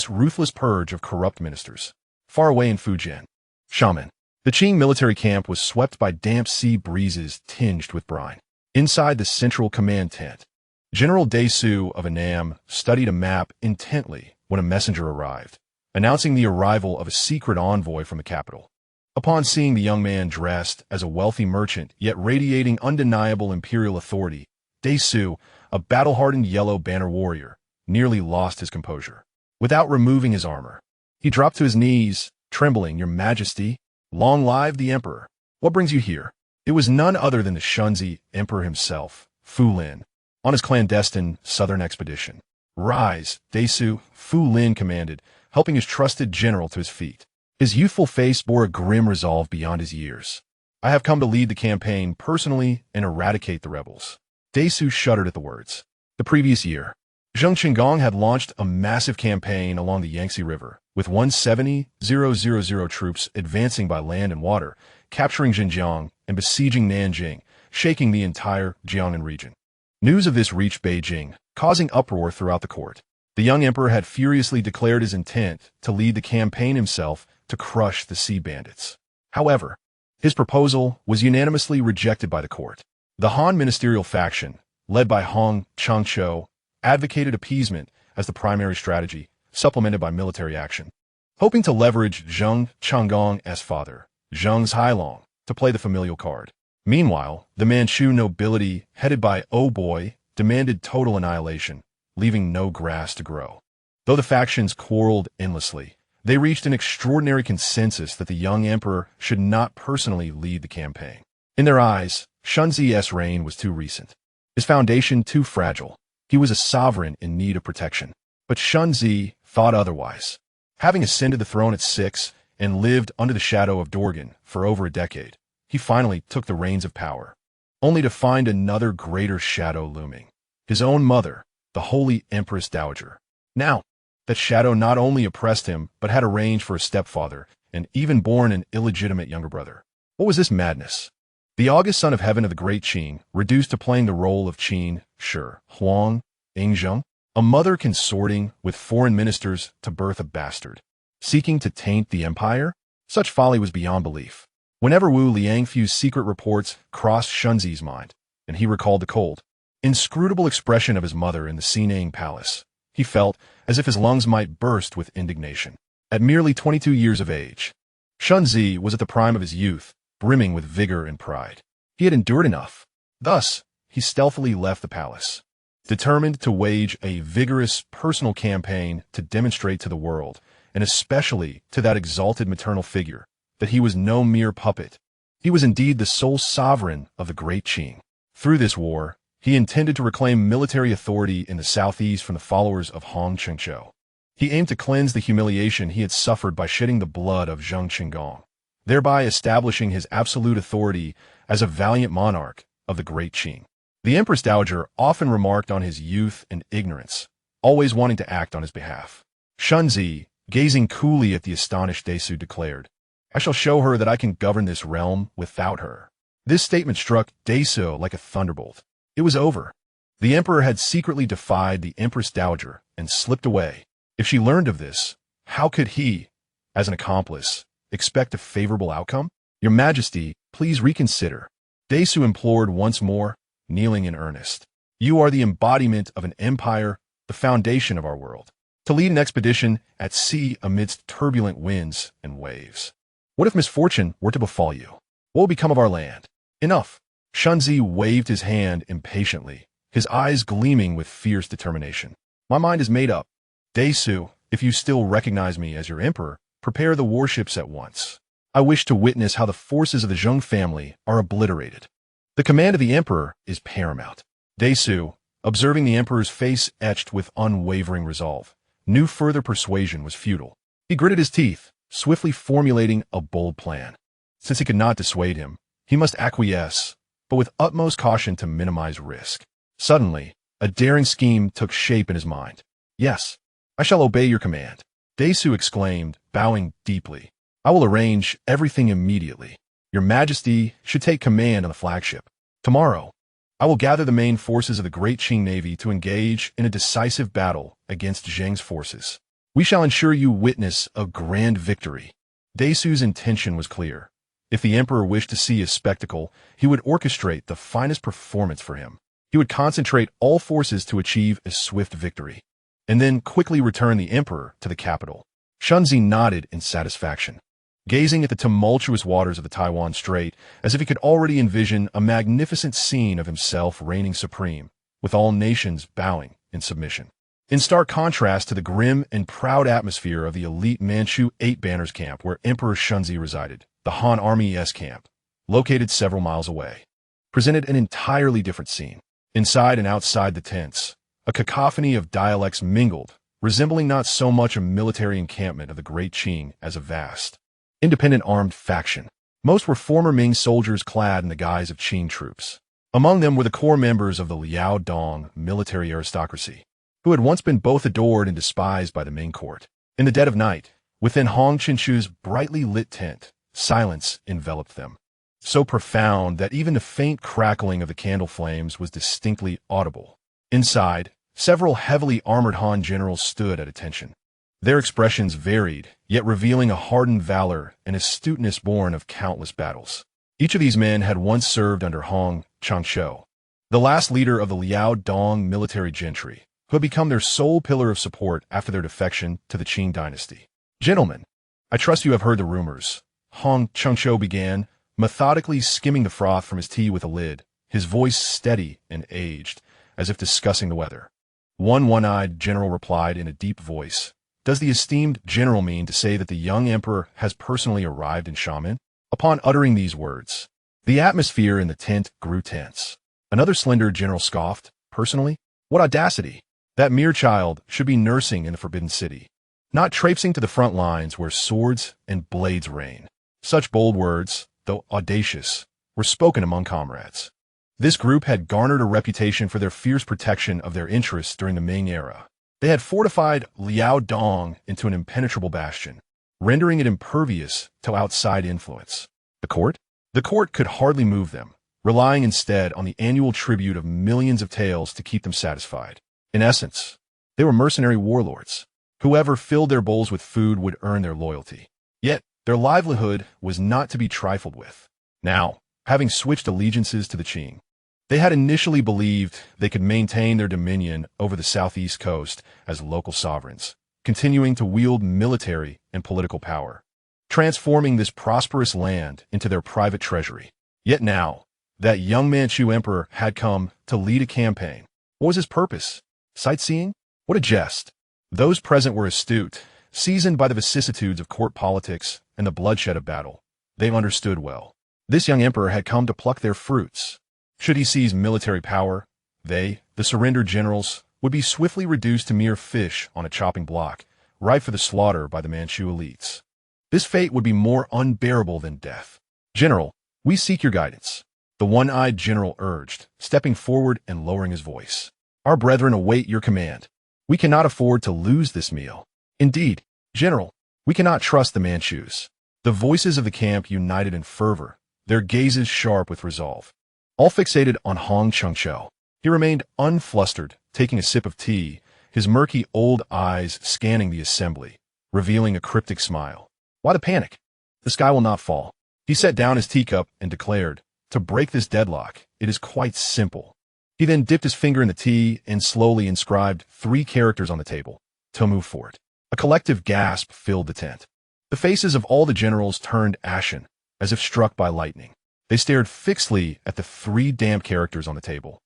A: ruthless purge of corrupt ministers. Far away in Fujian, Xiamen, the Qing military camp was swept by damp sea breezes tinged with brine. Inside the central command tent, General Dai Su of Annam studied a map intently when a messenger arrived, announcing the arrival of a secret envoy from the capital. Upon seeing the young man dressed as a wealthy merchant yet radiating undeniable imperial authority, Dai Su, a battle-hardened yellow banner warrior, nearly lost his composure. Without removing his armor, he dropped to his knees, trembling. "Your Majesty, long live the Emperor. What brings you here?" It was none other than the Kangxi Emperor himself, Fu Lin, on his clandestine southern expedition. "Rise, Dai Su," Fu Lin commanded, helping his trusted general to his feet. His youthful face bore a grim resolve beyond his years. "I have come to lead the campaign personally and eradicate the rebels." Dai Su shuddered at the words. The previous year, Hong Xigong had launched a massive campaign along the Yangtze River, with 170,000 troops advancing by land and water, capturing Xinjiang and besieging Nanjing, shaking the entire Jiangnan region. News of this reached Beijing, causing uproar throughout the court. The young emperor had furiously declared his intent to lead the campaign himself to crush the sea bandits. However, his proposal was unanimously rejected by the court. The Han ministerial faction, led by Hong Xigong, advocated appeasement as the primary strategy, supplemented by military action, hoping to leverage Hong Xigong's father, Hong Xigong, to play the familial card. Meanwhile, the Manchu nobility, headed by Oboi, demanded total annihilation, leaving no grass to grow. Though the factions quarreled endlessly, they reached an extraordinary consensus that the young emperor should not personally lead the campaign. In their eyes, Shunzi's reign was too recent, his foundation too fragile. He was a sovereign in need of protection. But Shunzi thought otherwise. Having ascended the throne at 6 and lived under the shadow of Dorgan for over a decade, he finally took the reins of power, only to find another greater shadow looming. His own mother, the holy Empress Dowager. Now, that shadow not only oppressed him, but had arranged for a stepfather and even born an illegitimate younger brother. What was this madness? The august son of heaven of the great Qing, reduced to playing the role of Qin Shi Huang, a mother consorting with foreign ministers to birth a bastard, seeking to taint the empire? Such folly was beyond belief. Whenever Wu Liangfu's secret reports crossed Shunzi's mind, and he recalled the cold, inscrutable expression of his mother in the Xinang Palace, he felt as if his lungs might burst with indignation. At merely 22 years of age, Shunzi was at the prime of his youth, brimming with vigor and pride. He had endured enough. Thus, he stealthily left the palace, determined to wage a vigorous personal campaign to demonstrate to the world, and especially to that exalted maternal figure, that he was no mere puppet. He was indeed the sole sovereign of the Great Qing. Through this war, he intended to reclaim military authority in the southeast from the followers of Hong Xigong. He aimed to cleanse the humiliation he had suffered by shedding the blood of Hong Xigong, thereby establishing his absolute authority as a valiant monarch of the Great Qing. The Empress Dowager often remarked on his youth and ignorance, always wanting to act on his behalf. Shunzi, gazing coolly at the astonished Daisu, declared, "I shall show her that I can govern this realm without her." This statement struck Daisu like a thunderbolt. It was over. The emperor had secretly defied the Empress Dowager and slipped away. If she learned of this, how could he, as an accomplice, expect a favorable outcome? "Your Majesty, please reconsider," Daisu implored once more, kneeling in earnest. "You are the embodiment of an empire, the foundation of our world. To lead an expedition at sea amidst turbulent winds and waves. What if misfortune were to befall you? What will become of our land?" "Enough." Shunzi waved his hand impatiently, his eyes gleaming with fierce determination. "My mind is made up. Daisu, if you still recognize me as your emperor, prepare the warships at once. I wish to witness how the forces of the Zheng family are obliterated. The command of the emperor is paramount." Daisu, observing the emperor's face etched with unwavering resolve, knew further persuasion was futile. He gritted his teeth, swiftly formulating a bold plan. Since he could not dissuade him, he must acquiesce, but with utmost caution to minimize risk. Suddenly, a daring scheme took shape in his mind. "Yes, I shall obey your command," Daisu exclaimed, bowing deeply. "I will arrange everything immediately. Your Majesty should take command on the flagship. Tomorrow, I will gather the main forces of the Great Qing Navy to engage in a decisive battle against Zheng's forces. We shall ensure you witness a grand victory." Daisu's intention was clear. If the emperor wished to see a spectacle, he would orchestrate the finest performance for him. He would concentrate all forces to achieve a swift victory, and then quickly return the emperor to the capital. Shunzi nodded in satisfaction, gazing at the tumultuous waters of the Taiwan Strait as if he could already envision a magnificent scene of himself reigning supreme, with all nations bowing in submission. In stark contrast to the grim and proud atmosphere of the elite Manchu Eight Banners camp where Emperor Shunzi resided, the Han Army's camp, located several miles away, presented an entirely different scene. Inside and outside the tents, a cacophony of dialects mingled, resembling not so much a military encampment of the Great Qing as a vast, independent armed faction. Most were former Ming soldiers clad in the guise of Qing troops. Among them were the core members of the Liao Dong military aristocracy, who had once been both adored and despised by the Ming court. In the dead of night, within Hong Chinchu's brightly lit tent, silence enveloped them, so profound that even the faint crackling of the candle flames was distinctly audible. Inside, several heavily armored Han generals stood at attention. Their expressions varied, yet revealing a hardened valor and astuteness born of countless battles. Each of these men had once served under Hong Xigong, the last leader of the Liao Dong military gentry, who had become their sole pillar of support after their defection to the Qing dynasty. "Gentlemen, I trust you have heard the rumors," Hong Xigong began, methodically skimming the froth from his tea with a lid, his voice steady and aged, as if discussing the weather. One one-eyed general replied in a deep voice, "Does the esteemed general mean to say that the young emperor has personally arrived in Xiamen?" Upon uttering these words, the atmosphere in the tent grew tense. Another slender general scoffed, "Personally? What audacity! That mere child should be nursing in the Forbidden City, not traipsing to the front lines where swords and blades reign." Such bold words, though audacious, were spoken among comrades. This group had garnered a reputation for their fierce protection of their interests during the Ming era. They had fortified Liao Dong into an impenetrable bastion, rendering it impervious to outside influence. The court? The court could hardly move them, relying instead on the annual tribute of millions of taels to keep them satisfied. In essence, they were mercenary warlords. Whoever filled their bowls with food would earn their loyalty. Yet, their livelihood was not to be trifled with. Now, having switched allegiances to the Qing, they had initially believed they could maintain their dominion over the southeast coast as local sovereigns, continuing to wield military and political power. transforming this prosperous land into their private treasury. Yet now, that young Manchu emperor had come to lead a campaign. What was his purpose? Sightseeing? What a jest! Those present were astute, seasoned by the vicissitudes of court politics and the bloodshed of battle. They understood well. This young emperor had come to pluck their fruits. Should he seize military power, they, the surrendered generals, would be swiftly reduced to mere fish on a chopping block, ripe for the slaughter by the Manchu elites. This fate would be more unbearable than death. "General, we seek your guidance," the one-eyed general urged, stepping forward and lowering his voice. "Our brethren await your command. We cannot afford to lose this meal. Indeed, General, we cannot trust the Manchus." The voices of the camp united in fervor, their gazes sharp with resolve. All fixated on Hong Xigong. He remained unflustered, taking a sip of tea, his murky old eyes scanning the assembly, revealing a cryptic smile. Why the panic? The sky will not fall. He set down his teacup and declared, "To break this deadlock, it is quite simple." He then dipped his finger in the tea and slowly inscribed 3 characters on the table. Tomu Fort. A collective gasp filled the tent. The faces of all the generals turned ashen, as if struck by lightning. They stared fixedly at the 3 damp characters on the table.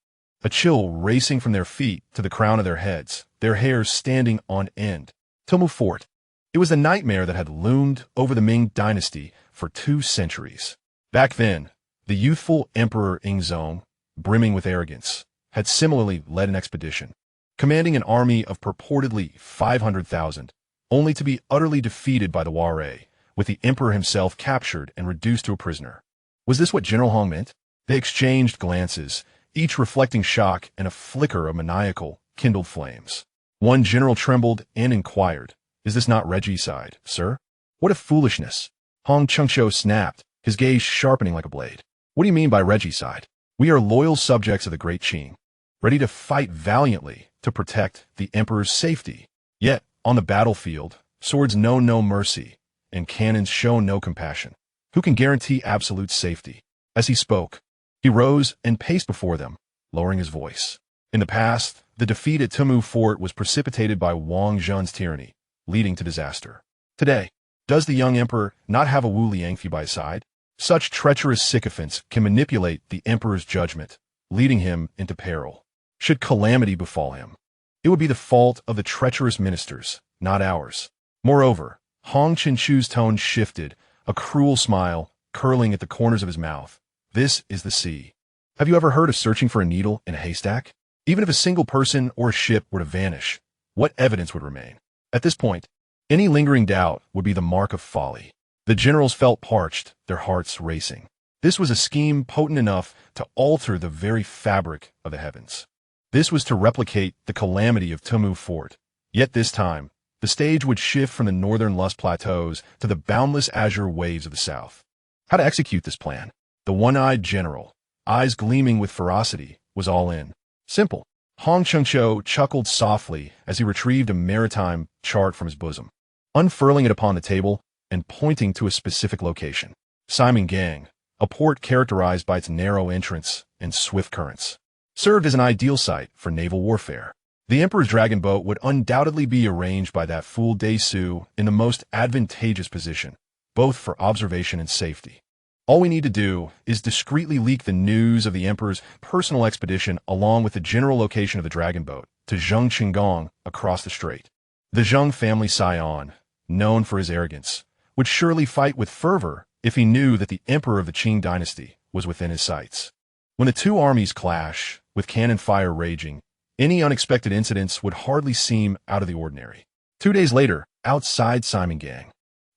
A: A chill racing from their feet to the crown of their heads, their hair standing on end. Tomu Fort. It was the nightmare that had loomed over the Ming dynasty for 2 centuries. Back then, the youthful Emperor Hong Xigong, brimming with arrogance, had similarly led an expedition, commanding an army of purportedly 500,000, only to be utterly defeated by the Waray, with the emperor himself captured and reduced to a prisoner. Was this what General Hong meant? They exchanged glances, each reflecting shock and a flicker of maniacal, kindled flames. One general trembled and inquired, "Is this not regicide, sir?" "What a foolishness!" Hong Xigong snapped, his gaze sharpening like a blade. "What do you mean by regicide? We are loyal subjects of the great Qing, ready to fight valiantly to protect the emperor's safety. Yet, on the battlefield, swords know no mercy, and cannons show no compassion. Who can guarantee absolute safety?" As he spoke, he rose and paced before them, lowering his voice. In the past, the defeat at Tomu Fort was precipitated by Wang Zhen's tyranny, leading to disaster. Today, does the young emperor not have a Wu Liangfu by his side? Such treacherous sycophants can manipulate the emperor's judgment, leading him into peril. Should calamity befall him, it would be the fault of the treacherous ministers, not ours. Moreover, Hong Xigong's tone shifted, a cruel smile curling at the corners of his mouth. "This is the sea. Have you ever heard of searching for a needle in a haystack? Even if a single person or a ship were to vanish, what evidence would remain? At this point, any lingering doubt would be the mark of folly." The generals felt parched, their hearts racing. This was a scheme potent enough to alter the very fabric of the heavens. This was to replicate the calamity of Tomu Fort. Yet this time, the stage would shift from the northern lush plateaus to the boundless azure waves of the south. How to execute this plan? The one-eyed general, eyes gleaming with ferocity, was all in. Simple. Hong Xigong chuckled softly as he retrieved a maritime chart from his bosom, unfurling it upon the table and pointing to a specific location. Ximinggang, a port characterized by its narrow entrance and swift currents, served as an ideal site for naval warfare. The emperor's dragon boat would undoubtedly be arranged by that fool Daisu in the most advantageous position, both for observation and safety. All we need to do is discreetly leak the news of the emperor's personal expedition along with the general location of the dragon boat to Hong Xigong across the strait. The Zheng family scion, known for his arrogance, would surely fight with fervor if he knew that the emperor of the Qing dynasty was within his sights. When the 2 armies clash, with cannon fire raging, any unexpected incidents would hardly seem out of the ordinary. 2 days later, outside Ximinggang,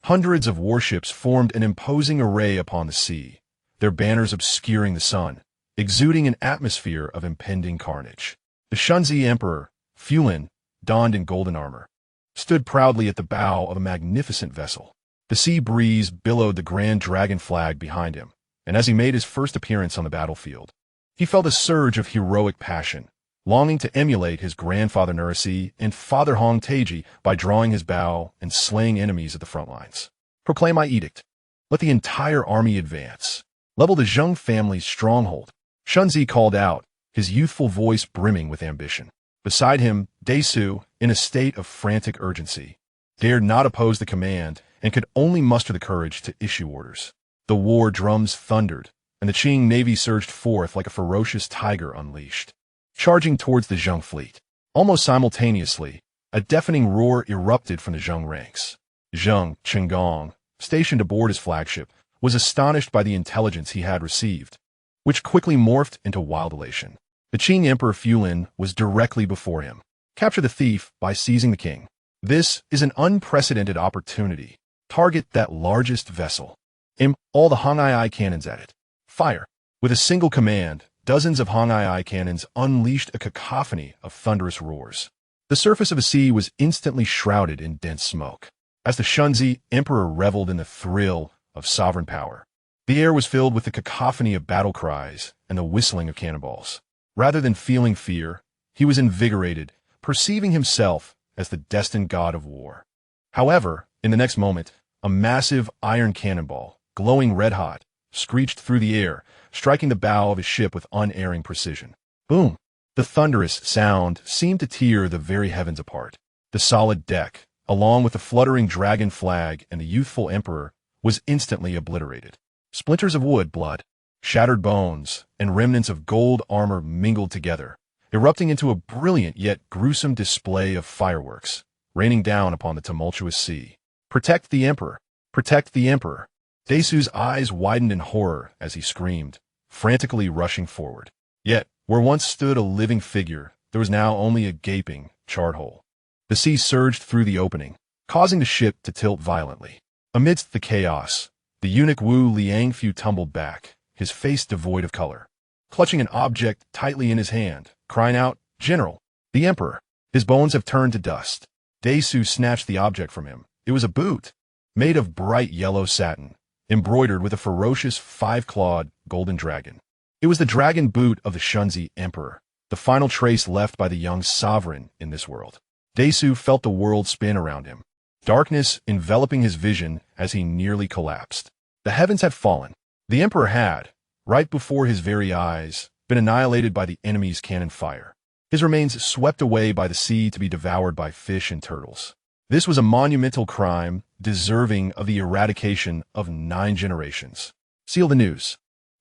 A: hundreds of warships formed an imposing array upon the sea, their banners obscuring the sun, exuding an atmosphere of impending carnage. The Shunzi Emperor, Fulin, donned in golden armor, stood proudly at the bow of a magnificent vessel. The sea breeze billowed the grand dragon flag behind him, and as he made his first appearance on the battlefield, he felt a surge of heroic passion, longing to emulate his grandfather Nurisi and father Hong Taiji by drawing his bow and slaying enemies at the front lines. "Proclaim my edict. Let the entire army advance. Level the Zheng family's stronghold," Shunzi called out, his youthful voice brimming with ambition. Beside him, Daisu, in a state of frantic urgency, dared not oppose the command and could only muster the courage to issue orders. The war drums thundered, and the Qing navy surged forth like a ferocious tiger unleashed, charging towards the Zheng fleet. Almost simultaneously, a deafening roar erupted from the Zheng ranks. Hong Xigong, stationed aboard his flagship, was astonished by the intelligence he had received, which quickly morphed into wild elation. The Qing Emperor Fulin was directly before him. Capture the thief by seizing the king. This is an unprecedented opportunity. Target that largest vessel. Aim all the Hong Ai cannons at it. Fire. With a single command, dozens of Hong Ai cannons unleashed a cacophony of thunderous roars. The surface of the sea was instantly shrouded in dense smoke. As the Kangxi Emperor reveled in the thrill of sovereign power, the air was filled with the cacophony of battle cries and the whistling of cannonballs. Rather than feeling fear, he was invigorated, perceiving himself as the destined god of war. However, in the next moment, a massive iron cannonball, glowing red-hot, screeched through the air, striking the bow of his ship with unerring precision. Boom! The thunderous sound seemed to tear the very heavens apart. The solid deck, along with the fluttering dragon flag and the youthful emperor, was instantly obliterated. Splinters of wood, blood, shattered bones, and remnants of gold armor mingled together, erupting into a brilliant yet gruesome display of fireworks, raining down upon the tumultuous sea. Protect the emperor! Protect the emperor! Daisu's eyes widened in horror as he screamed, frantically rushing forward. Yet, where once stood a living figure, there was now only a gaping, charred hole. The sea surged through the opening, causing the ship to tilt violently. Amidst the chaos, the eunuch Wu Liangfu tumbled back, his face devoid of color, clutching an object tightly in his hand, crying out, "General, the emperor! His bones have turned to dust." Daisu snatched the object from him. It was a boot, made of bright yellow satin, embroidered with a ferocious five-clawed golden dragon. It was the dragon boot of the Kangxi Emperor, the final trace left by the young sovereign in this world. Daisu felt the world spin around him, darkness enveloping his vision as he nearly collapsed. The heavens had fallen. The emperor had, right before his very eyes, been annihilated by the enemy's cannon fire. His remains swept away by the sea to be devoured by fish and turtles. This was a monumental crime, deserving of the eradication of 9 generations. Seal the news.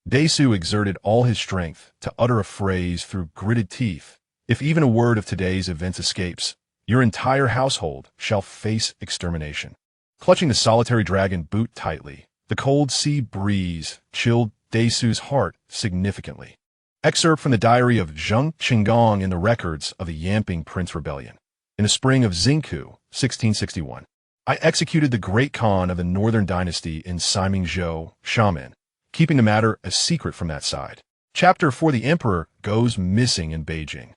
A: Daisu exerted all his strength to utter a phrase through gritted teeth. If even a word of today's events escapes, your entire household shall face extermination. Clutching the solitary dragon boot tightly, the cold sea breeze chilled Daisu's heart significantly. Excerpt from the diary of Hong Xigong in the records of the Yamping Prince Rebellion. In the spring of Xingku, 1661, I executed the great Khan of the Northern Dynasty in Simingzhou, Xiamen, keeping the matter a secret from that side. Chapter 4: The Emperor goes missing in Beijing.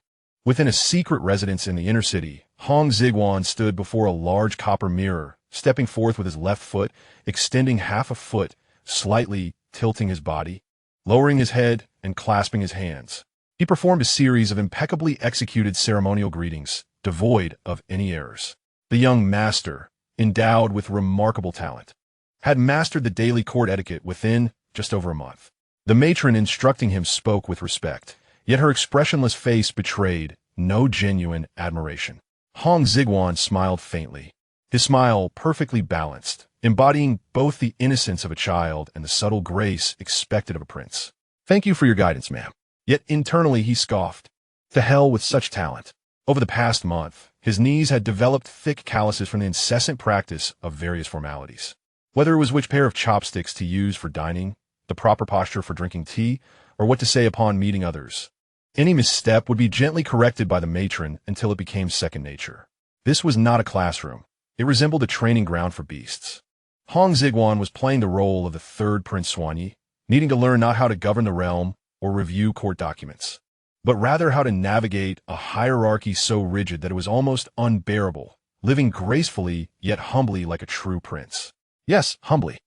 A: Within a secret residence in the inner city, Hong Xigong stood before a large copper mirror, stepping forth with his left foot, extending half a foot, slightly tilting his body, lowering his head, and clasping his hands. He performed a series of impeccably executed ceremonial greetings, devoid of any errors. The young master, endowed with remarkable talent, had mastered the daily court etiquette within just over a month. The matron instructing him spoke with respect, yet her expressionless face betrayed no genuine admiration. Hong Xigong smiled faintly, his smile perfectly balanced, embodying both the innocence of a child and the subtle grace expected of a prince. "Thank you for your guidance, ma'am." Yet internally he scoffed. To hell with such talent. Over the past month, his knees had developed thick calluses from the incessant practice of various formalities. Whether it was which pair of chopsticks to use for dining, the proper posture for drinking tea, or what to say upon meeting others. Any misstep would be gently corrected by the matron until it became second nature. This was not a classroom. It resembled a training ground for beasts. Hong Xigong was playing the role of the third Prince Xuanyi, needing to learn not how to govern the realm or review court documents, but rather how to navigate a hierarchy so rigid that it was almost unbearable, living gracefully yet humbly like a true prince. Yes, humbly.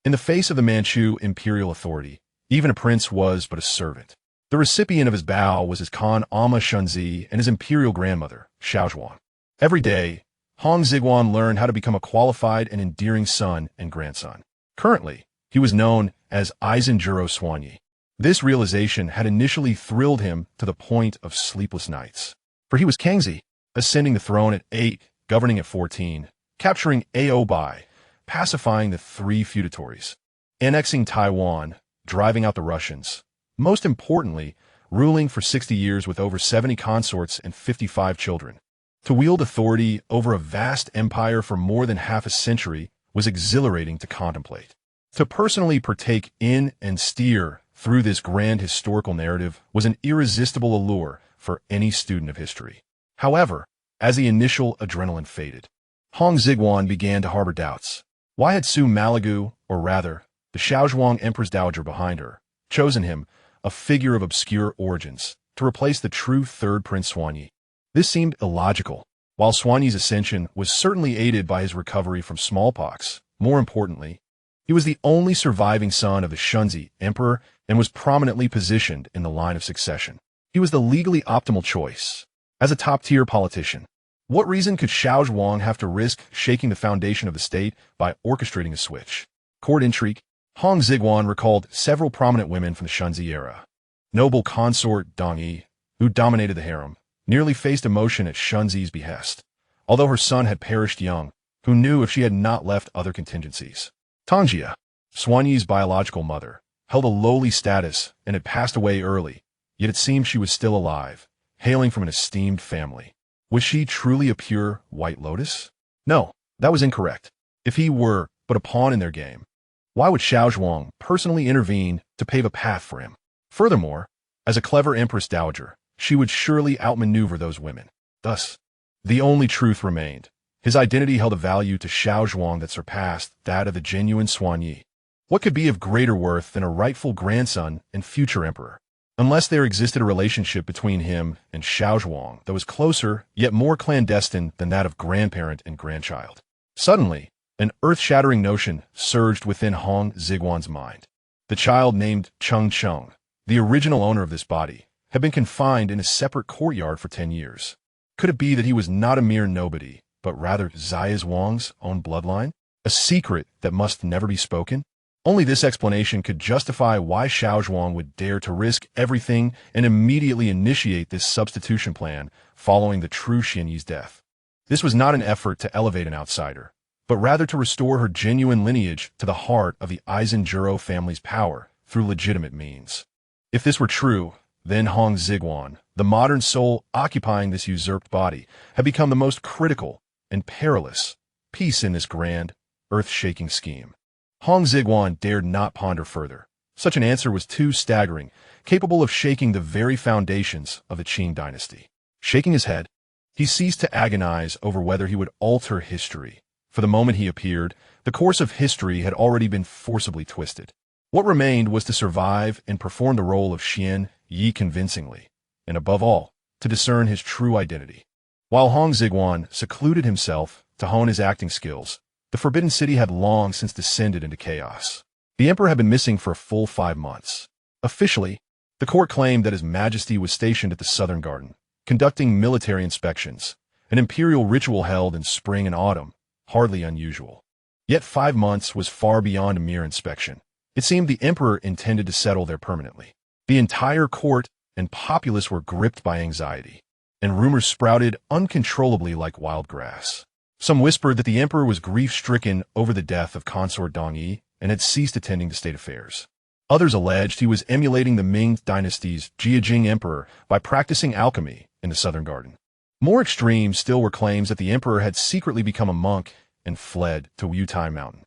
A: In the face of the Manchu imperial authority, even a prince was but a servant. The recipient of his bow was his Khan Ama Shunzi and his imperial grandmother, Xiaozhuang. Every day, Hong Xigong learned how to become a qualified and endearing son and grandson. Currently, he was known as Eisenjuro Xuanyi. This realization had initially thrilled him to the point of sleepless nights. For he was Kangxi, ascending the throne at 8, governing at 14, capturing Oboi, pacifying the Three Feudatories, annexing Taiwan, driving out the Russians. Most importantly, ruling for 60 years with over 70 consorts and 55 children. To wield authority over a vast empire for more than half a century was exhilarating to contemplate. To personally partake in and steer through this grand historical narrative was an irresistible allure for any student of history. However, as the initial adrenaline faded, Hong Xigong began to harbor doubts. Why had Su Malagu, or rather, the Xiaozhuang Empress Dowager behind her, chosen him, a figure of obscure origins, to replace the true third Prince Xuanyi? This seemed illogical. While Xuanyi's ascension was certainly aided by his recovery from smallpox, more importantly, he was the only surviving son of the Kangxi Emperor and was prominently positioned in the line of succession. He was the legally optimal choice. As a top-tier politician, what reason could Xiaozhuang have to risk shaking the foundation of the state by orchestrating a switch? Court intrigue. Hong Xigong recalled several prominent women from the Kangxi era. Noble consort Dong Yi, who dominated the harem, nearly faced emotion at Kangxi's behest, although her son had perished young, who knew if she had not left other contingencies. Tangjia, Xuanyi's biological mother, held a lowly status and had passed away early, yet it seemed she was still alive, hailing from an esteemed family. Was she truly a pure White Lotus? No, that was incorrect. If he were but a pawn in their game, why would Xiaozhuang personally intervene to pave a path for him? Furthermore, as a clever Empress Dowager, she would surely outmaneuver those women. Thus, the only truth remained. His identity held a value to Xiaozhuang that surpassed that of the genuine Xuanyi. What could be of greater worth than a rightful grandson and future emperor? Unless there existed a relationship between him and Xiaozhuang that was closer, yet more clandestine than that of grandparent and grandchild. Suddenly, an earth-shattering notion surged within Hong Xigong's mind. The child named Cheng, the original owner of this body, had been confined in a separate courtyard for 10 years. Could it be that he was not a mere nobody, but rather Zaya Wang's own bloodline? A secret that must never be spoken? Only this explanation could justify why Xiaozhuang would dare to risk everything and immediately initiate this substitution plan following the true Xuanyi's death. This was not an effort to elevate an outsider, but rather to restore her genuine lineage to the heart of the Eisenjuro family's power through legitimate means. If this were true, then Hong Xigong, the modern soul occupying this usurped body, had become the most critical and perilous piece in this grand, earth-shaking scheme. Hong Xigong dared not ponder further. Such an answer was too staggering, capable of shaking the very foundations of the Qing dynasty. Shaking his head, he ceased to agonize over whether he would alter history. For the moment he appeared, the course of history had already been forcibly twisted. What remained was to survive and perform the role of Xian Yi convincingly, and above all, to discern his true identity. While Hong Xigong secluded himself to hone his acting skills, the Forbidden City had long since descended into chaos. The emperor had been missing for a full 5 months. Officially, the court claimed that His Majesty was stationed at the Southern Garden, conducting military inspections, an imperial ritual held in spring and autumn, hardly unusual. Yet 5 months was far beyond a mere inspection. It seemed the emperor intended to settle there permanently. The entire court and populace were gripped by anxiety, and rumors sprouted uncontrollably like wild grass. Some whispered that the emperor was grief-stricken over the death of consort Dong Yi and had ceased attending to state affairs. Others alleged he was emulating the Ming dynasty's Jing Emperor by practicing alchemy in the Southern Garden. More extreme still were claims that the emperor had secretly become a monk and fled to Wutai Mountain.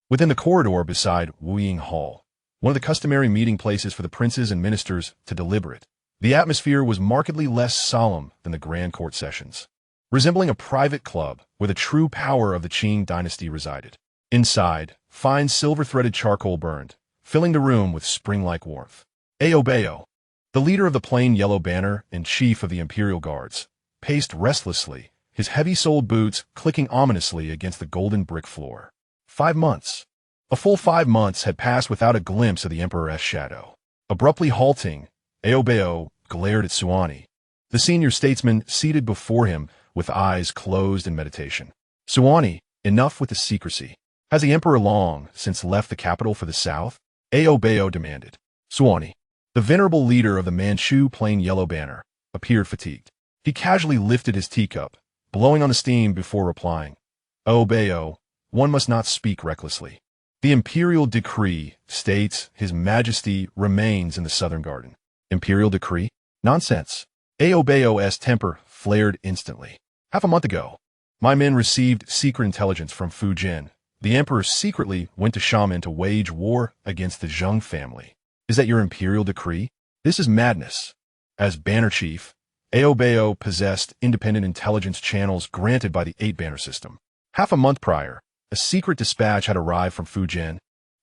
A: Within the corridor beside Wuying Hall, one of the customary meeting places for the princes and ministers to deliberate, the atmosphere was markedly less solemn than the grand court sessions, resembling a private club where the true power of the Qing dynasty resided. Inside, fine silver-threaded charcoal burned, filling the room with spring-like warmth. Oboi, the leader of the plain yellow banner and chief of the imperial guards, paced restlessly, his heavy-soled boots clicking ominously against the golden brick floor. 5 months. A full 5 months had passed without a glimpse of the emperor's shadow. Abruptly halting, Oboi glared at Xuanyi, the senior statesman seated before him with eyes closed in meditation. Xuanyi, enough with the secrecy. Has the emperor long since left the capital for the south? Oboi demanded. Xuanyi, the venerable leader of the Manchu plain yellow banner, appeared fatigued. He casually lifted his teacup, blowing on the steam before replying. Oboi, one must not speak recklessly. The imperial decree states His Majesty remains in the southern garden. Imperial decree? Nonsense. Oboi's temper flared instantly. Half a month ago, my men received secret intelligence from Fujian. The emperor secretly went to Xiamen to wage war against the Zheng family. Is that your imperial decree? This is madness. As banner chief, Oboi possessed independent intelligence channels granted by the 8-banner system. Half a month prior, a secret dispatch had arrived from Fujian,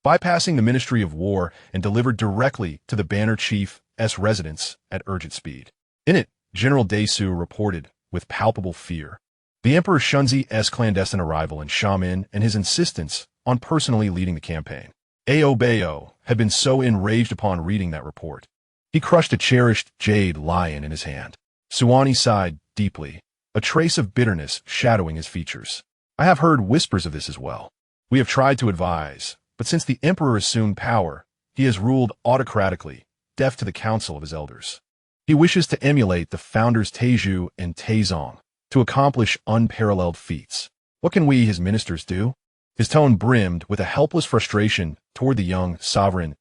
A: bypassing the Ministry of War and delivered directly to the banner chief's residence at urgent speed. In it, General Daisu reported, with palpable fear, the Emperor Shunzi's clandestine arrival in Xiamen and his insistence on personally leading the campaign. Oboi had been so enraged upon reading that report. He crushed a cherished jade lion in his hand. Suwani sighed deeply, a trace of bitterness shadowing his features. I have heard whispers of this as well. We have tried to advise, but since the emperor assumed power, he has ruled autocratically, deaf to the counsel of his elders. He wishes to emulate the founders Taizhu and Taizong, to accomplish unparalleled feats. What can we, his ministers, do? His tone brimmed with a helpless frustration toward the young sovereign's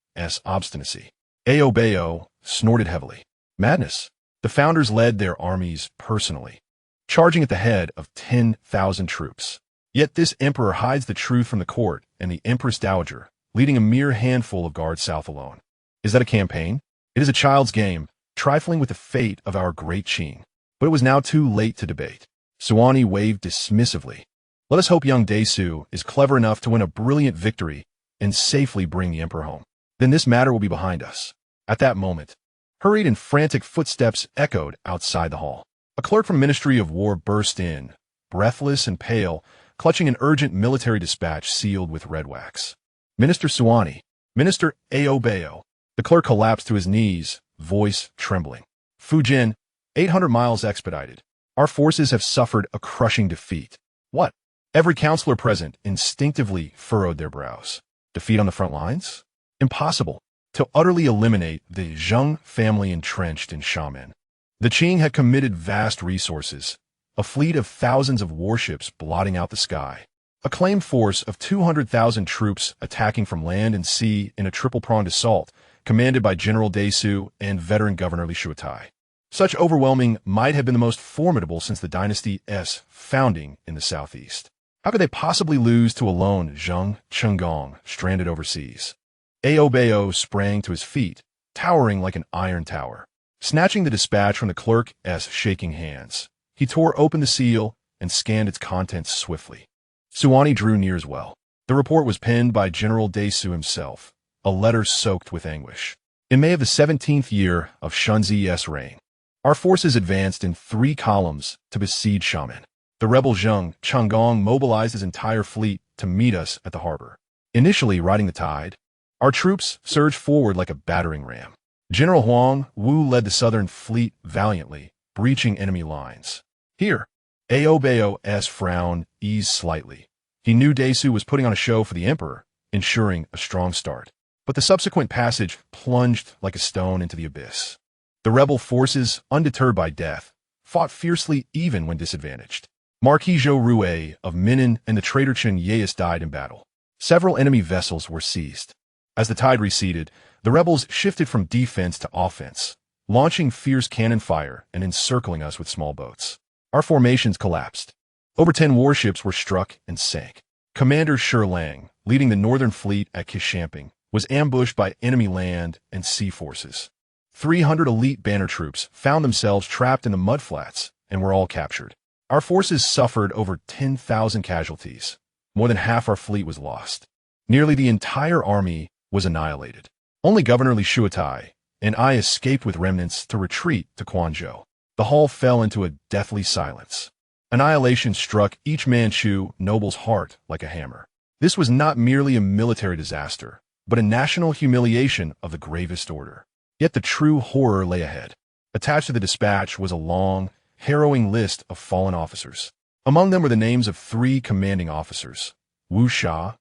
A: obstinacy. Oboi snorted heavily. Madness. The founders led their armies personally, charging at the head of 10,000 troops. Yet this emperor hides the truth from the court and the Empress Dowager, leading a mere handful of guards south alone. Is that a campaign? It is a child's game, trifling with the fate of our great Qing. But it was now too late to debate. Suwani waved dismissively. Let us hope young Daisu is clever enough to win a brilliant victory and safely bring the emperor home. Then this matter will be behind us. At that moment, hurried and frantic footsteps echoed outside the hall. A clerk from Ministry of War burst in, breathless and pale, clutching an urgent military dispatch sealed with red wax. Minister Suwani, Minister Oboi. The clerk collapsed to his knees, voice trembling. Fujian, 800 miles expedited. Our forces have suffered a crushing defeat. What? Every counselor present instinctively furrowed their brows. Defeat on the front lines? Impossible. To utterly eliminate the Zheng family entrenched in Xiamen. The Qing had committed vast resources, a fleet of thousands of warships blotting out the sky, a claimed force of 200,000 troops attacking from land and sea in a triple-pronged assault, commanded by General Daisu and veteran Governor Li Shuatai. Such overwhelming might have been the most formidable since the dynasty's founding in the southeast. How could they possibly lose to a lone Hong Xigong stranded overseas? Oboi sprang to his feet, towering like an iron tower. Snatching the dispatch from the clerk's shaking hands, he tore open the seal and scanned its contents swiftly. Suwani drew near as well. The report was penned by General Daisu himself, a letter soaked with anguish. In May of the 17th year of Shunzi's reign, our forces advanced in 3 columns to besiege Xiamen. The rebel Hong Xigong mobilized his entire fleet to meet us at the harbor. Initially riding the tide, our troops surged forward like a battering ram. General Huang Wu led the southern fleet valiantly, breaching enemy lines. Here, Oboi's frown eased slightly. He knew Daisu was putting on a show for the emperor, ensuring a strong start. But the subsequent passage plunged like a stone into the abyss. The rebel forces, undeterred by death, fought fiercely even when disadvantaged. Marquis Zhou Rue of Minin and the traitor Chen Yais died in battle. Several enemy vessels were seized. As the tide receded, the rebels shifted from defense to offense, launching fierce cannon fire and encircling us with small boats. Our formations collapsed. Over 10 warships were struck and sank. Commander Shi Lang, leading the northern fleet at Kishamping, was ambushed by enemy land and sea forces. 300 elite banner troops found themselves trapped in the mudflats and were all captured. Our forces suffered over 10,000 casualties. More than half our fleet was lost. Nearly the entire army was annihilated. Only Governor Li Shuatai and I escaped with remnants to retreat to Quanzhou. The hall fell into a deathly silence. Annihilation struck each Manchu noble's heart like a hammer. This was not merely a military disaster, but a national humiliation of the gravest order. Yet the true horror lay ahead. Attached to the dispatch was a long, harrowing list of fallen officers. Among them were the names of 3 commanding officers, Wu Sha,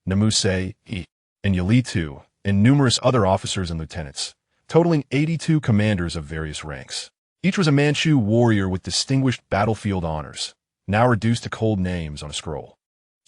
A: Namuse Yi, and Yali Tu, and numerous other officers and lieutenants, totaling 82 commanders of various ranks. Each was a Manchu warrior with distinguished battlefield honors, now reduced to cold names on a scroll.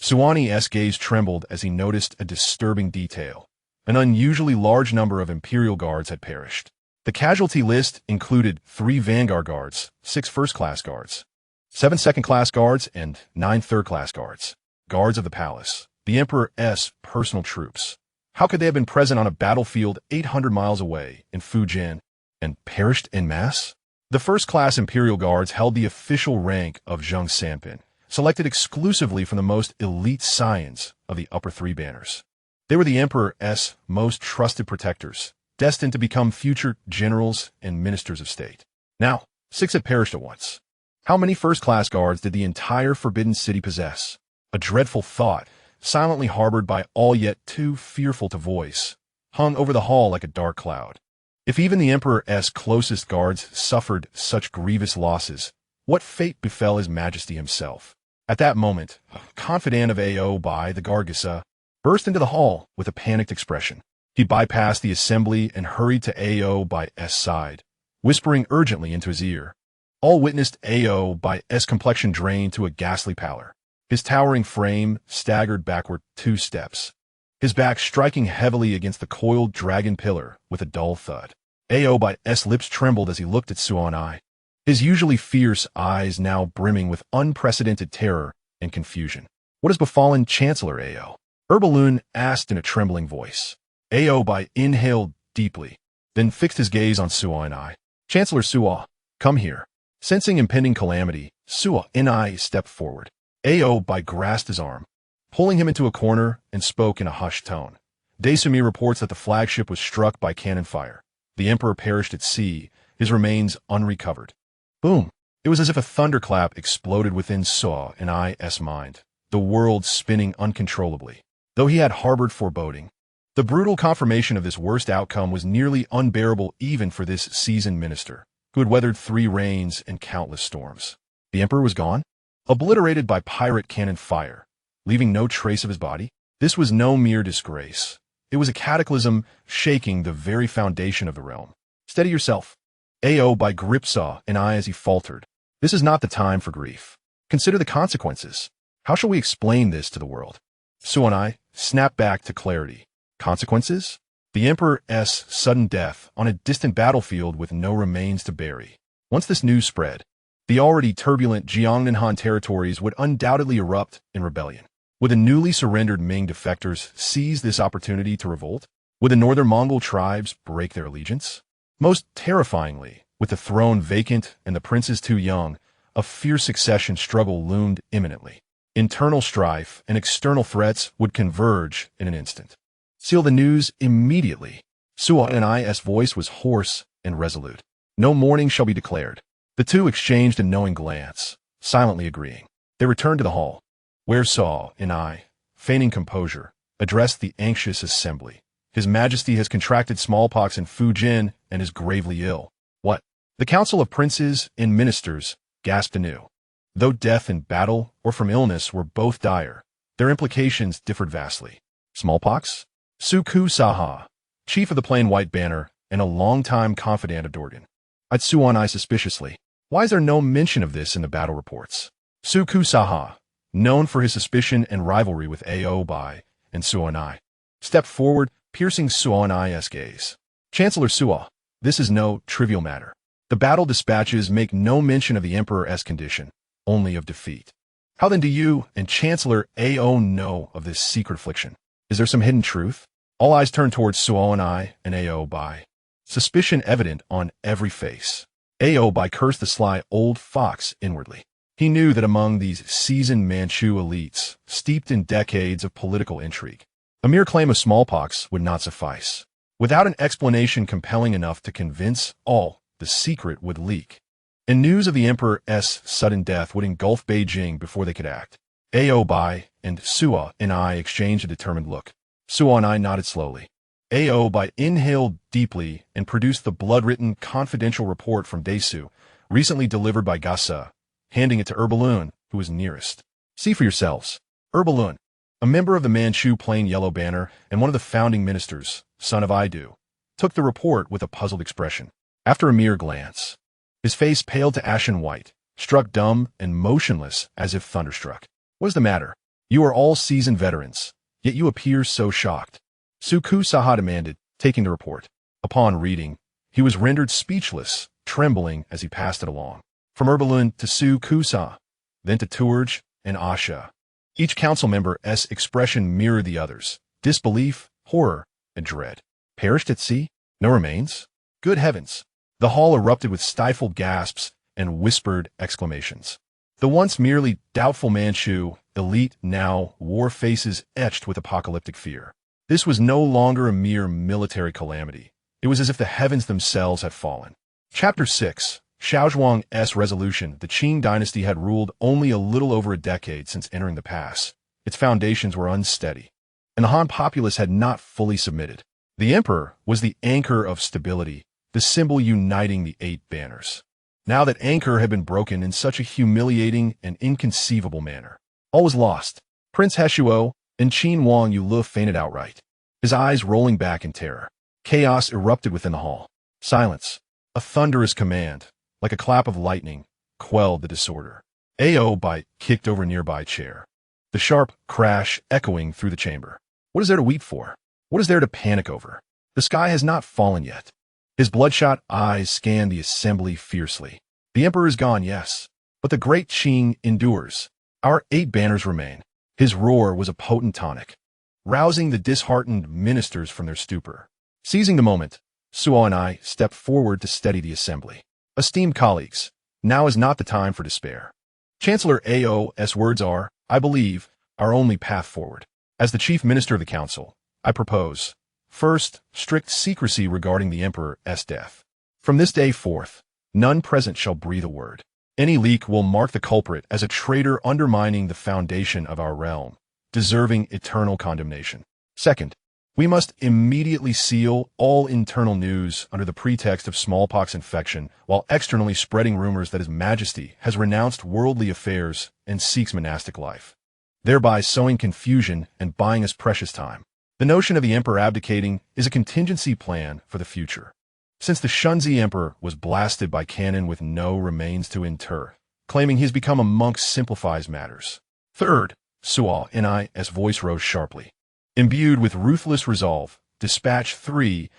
A: Suani's gaze trembled as he noticed a disturbing detail. An unusually large number of imperial guards had perished. The casualty list included 3 vanguard guards, 6 first-class guards, 7 second-class guards, and 9 third-class guards. Guards of the palace, the Emperor's personal troops. How could they have been present on a battlefield 800 miles away in Fujian and perished en masse? The first-class imperial guards held the official rank of Zheng Sanpin, selected exclusively from the most elite scions of the upper 3 banners. They were the Emperor's most trusted protectors, destined to become future generals and ministers of state. Now, 6 had perished at once. How many first-class guards did the entire Forbidden City possess? A dreadful thought, silently harbored by all yet too fearful to voice, hung over the hall like a dark cloud. If even the Emperor's closest guards suffered such grievous losses, what fate befell His Majesty himself? At that moment, a confidant of Oboi, the Gargissa, burst into the hall with a panicked expression. He bypassed the assembly and hurried to Oboi's side, whispering urgently into his ear. All witnessed Oboi's complexion drain to a ghastly pallor. His towering frame staggered backward 2 steps, his back striking heavily against the coiled dragon pillar with a dull thud. Oboi's lips trembled as he looked at Suani, his usually fierce eyes now brimming with unprecedented terror and confusion. What has befallen Chancellor Ao? Erbalun asked in a trembling voice. Oboi inhaled deeply, then fixed his gaze on Suani. Chancellor Sua, come here. Sensing impending calamity, Suani stepped forward. Oboi grasped his arm, pulling him into a corner, and spoke in a hushed tone. Daisumi reports that the flagship was struck by cannon fire. The emperor perished at sea, his remains unrecovered. Boom! It was as if a thunderclap exploded within Suani's mind, the world spinning uncontrollably. Though he had harbored foreboding, the brutal confirmation of this worst outcome was nearly unbearable even for this seasoned minister, who had weathered 3 reigns and countless storms. The emperor was gone? Obliterated by pirate cannon fire, leaving no trace of his body? This was no mere disgrace. It was a cataclysm shaking the very foundation of the realm. Steady yourself. Oboi gripped Suani as he faltered. This is not the time for grief. Consider the consequences. How shall we explain this to the world? Suani snapped back to clarity. Consequences? The emperor's sudden death on a distant battlefield with no remains to bury. Once this news spread, the already turbulent Jiangnan territories would undoubtedly erupt in rebellion. Would the newly surrendered Ming defectors seize this opportunity to revolt? Would the northern Mongol tribes break their allegiance? Most terrifyingly, with the throne vacant and the princes too young, a fierce succession struggle loomed imminently. Internal strife and external threats would converge in an instant. Seal the news immediately. Suani's voice was hoarse and resolute. No mourning shall be declared. The 2 exchanged a knowing glance, silently agreeing. They returned to the hall, where Suani, feigning composure, addressed the anxious assembly. His Majesty has contracted smallpox in Fujian and is gravely ill. What? The Council of Princes and Ministers gasped anew. Though death in battle or from illness were both dire, their implications differed vastly. Smallpox? Suku Saha, chief of the Plain White Banner and a longtime confidant of Dorgan, eyed Suani suspiciously. Why is there no mention of this in the battle reports? Suku Saha, known for his suspicion and rivalry with Oboi and Suani, stepped forward, piercing Suani's gaze. Chancellor Sua, this is no trivial matter. The battle dispatches make no mention of the emperor's condition, only of defeat. How then do you and Chancellor Ao know of this secret affliction? Is there some hidden truth? All eyes turned towards Suani and Oboi, suspicion evident on every face. Oboi cursed the sly old fox inwardly. He knew that among these seasoned Manchu elites, steeped in decades of political intrigue, a mere claim of smallpox would not suffice. Without an explanation compelling enough to convince all, the secret would leak, and news of the emperor's sudden death would engulf Beijing before they could act. Oboi and Suani exchanged a determined look. Suani nodded slowly. Oboi inhaled deeply and produced the blood-written confidential report from Desu, recently delivered by Gasa, handing it to Erbalun, who was nearest. See for yourselves. Erbalun, a member of the Manchu Plain Yellow Banner and one of the founding ministers, son of Idu, took the report with a puzzled expression. After a mere glance, his face paled to ashen white, struck dumb and motionless as if thunderstruck. What is the matter? You are all seasoned veterans, yet you appear so shocked. Su Saha demanded, taking the report. Upon reading, he was rendered speechless, trembling as he passed it along. From Erbalun to Su Sa, then to Tuarj and Asha. Each council member's expression mirrored the others. Disbelief, horror, and dread. Perished at sea? No remains? Good heavens! The hall erupted with stifled gasps and whispered exclamations. The once merely doubtful Manchu elite now wore faces etched with apocalyptic fear. This was no longer a mere military calamity. It was as if the heavens themselves had fallen. Chapter 6. Xiaozhuang's resolution. The Qing dynasty had ruled only a little over a decade since entering the pass. Its foundations were unsteady, and the Han populace had not fully submitted. The emperor was the anchor of stability, the symbol uniting the 8 banners. Now that anchor had been broken in such a humiliating and inconceivable manner, all was lost. Prince Heshuo and Qin Wang Yulu fainted outright, his eyes rolling back in terror. Chaos erupted within the hall. Silence, a thunderous command, like a clap of lightning, quelled the disorder. Oboi kicked over a nearby chair, the sharp crash echoing through the chamber. What is there to weep for? What is there to panic over? The sky has not fallen yet. His bloodshot eyes scanned the assembly fiercely. The emperor is gone, yes, but the great Qing endures. Our 8 banners remain. His roar was a potent tonic, rousing the disheartened ministers from their stupor. Seizing the moment, Suo and I stepped forward to steady the assembly. Esteemed colleagues, now is not the time for despair. Chancellor Ao's words are, I believe, our only path forward. As the chief minister of the council, I propose, first, strict secrecy regarding the emperor's death. From this day forth, none present shall breathe a word. Any leak will mark the culprit as a traitor undermining the foundation of our realm, deserving eternal condemnation. Second, we must immediately seal all internal news under the pretext of smallpox infection, while externally spreading rumors that His Majesty has renounced worldly affairs and seeks monastic life, thereby sowing confusion and buying us precious time. The notion of the emperor abdicating is a contingency plan for the future. Since the Kangxi Emperor was blasted by cannon with no remains to inter, claiming he has become a monk simplifies matters. Third, Suo and I's voice rose sharply. Imbued with ruthless resolve, dispatch 3,000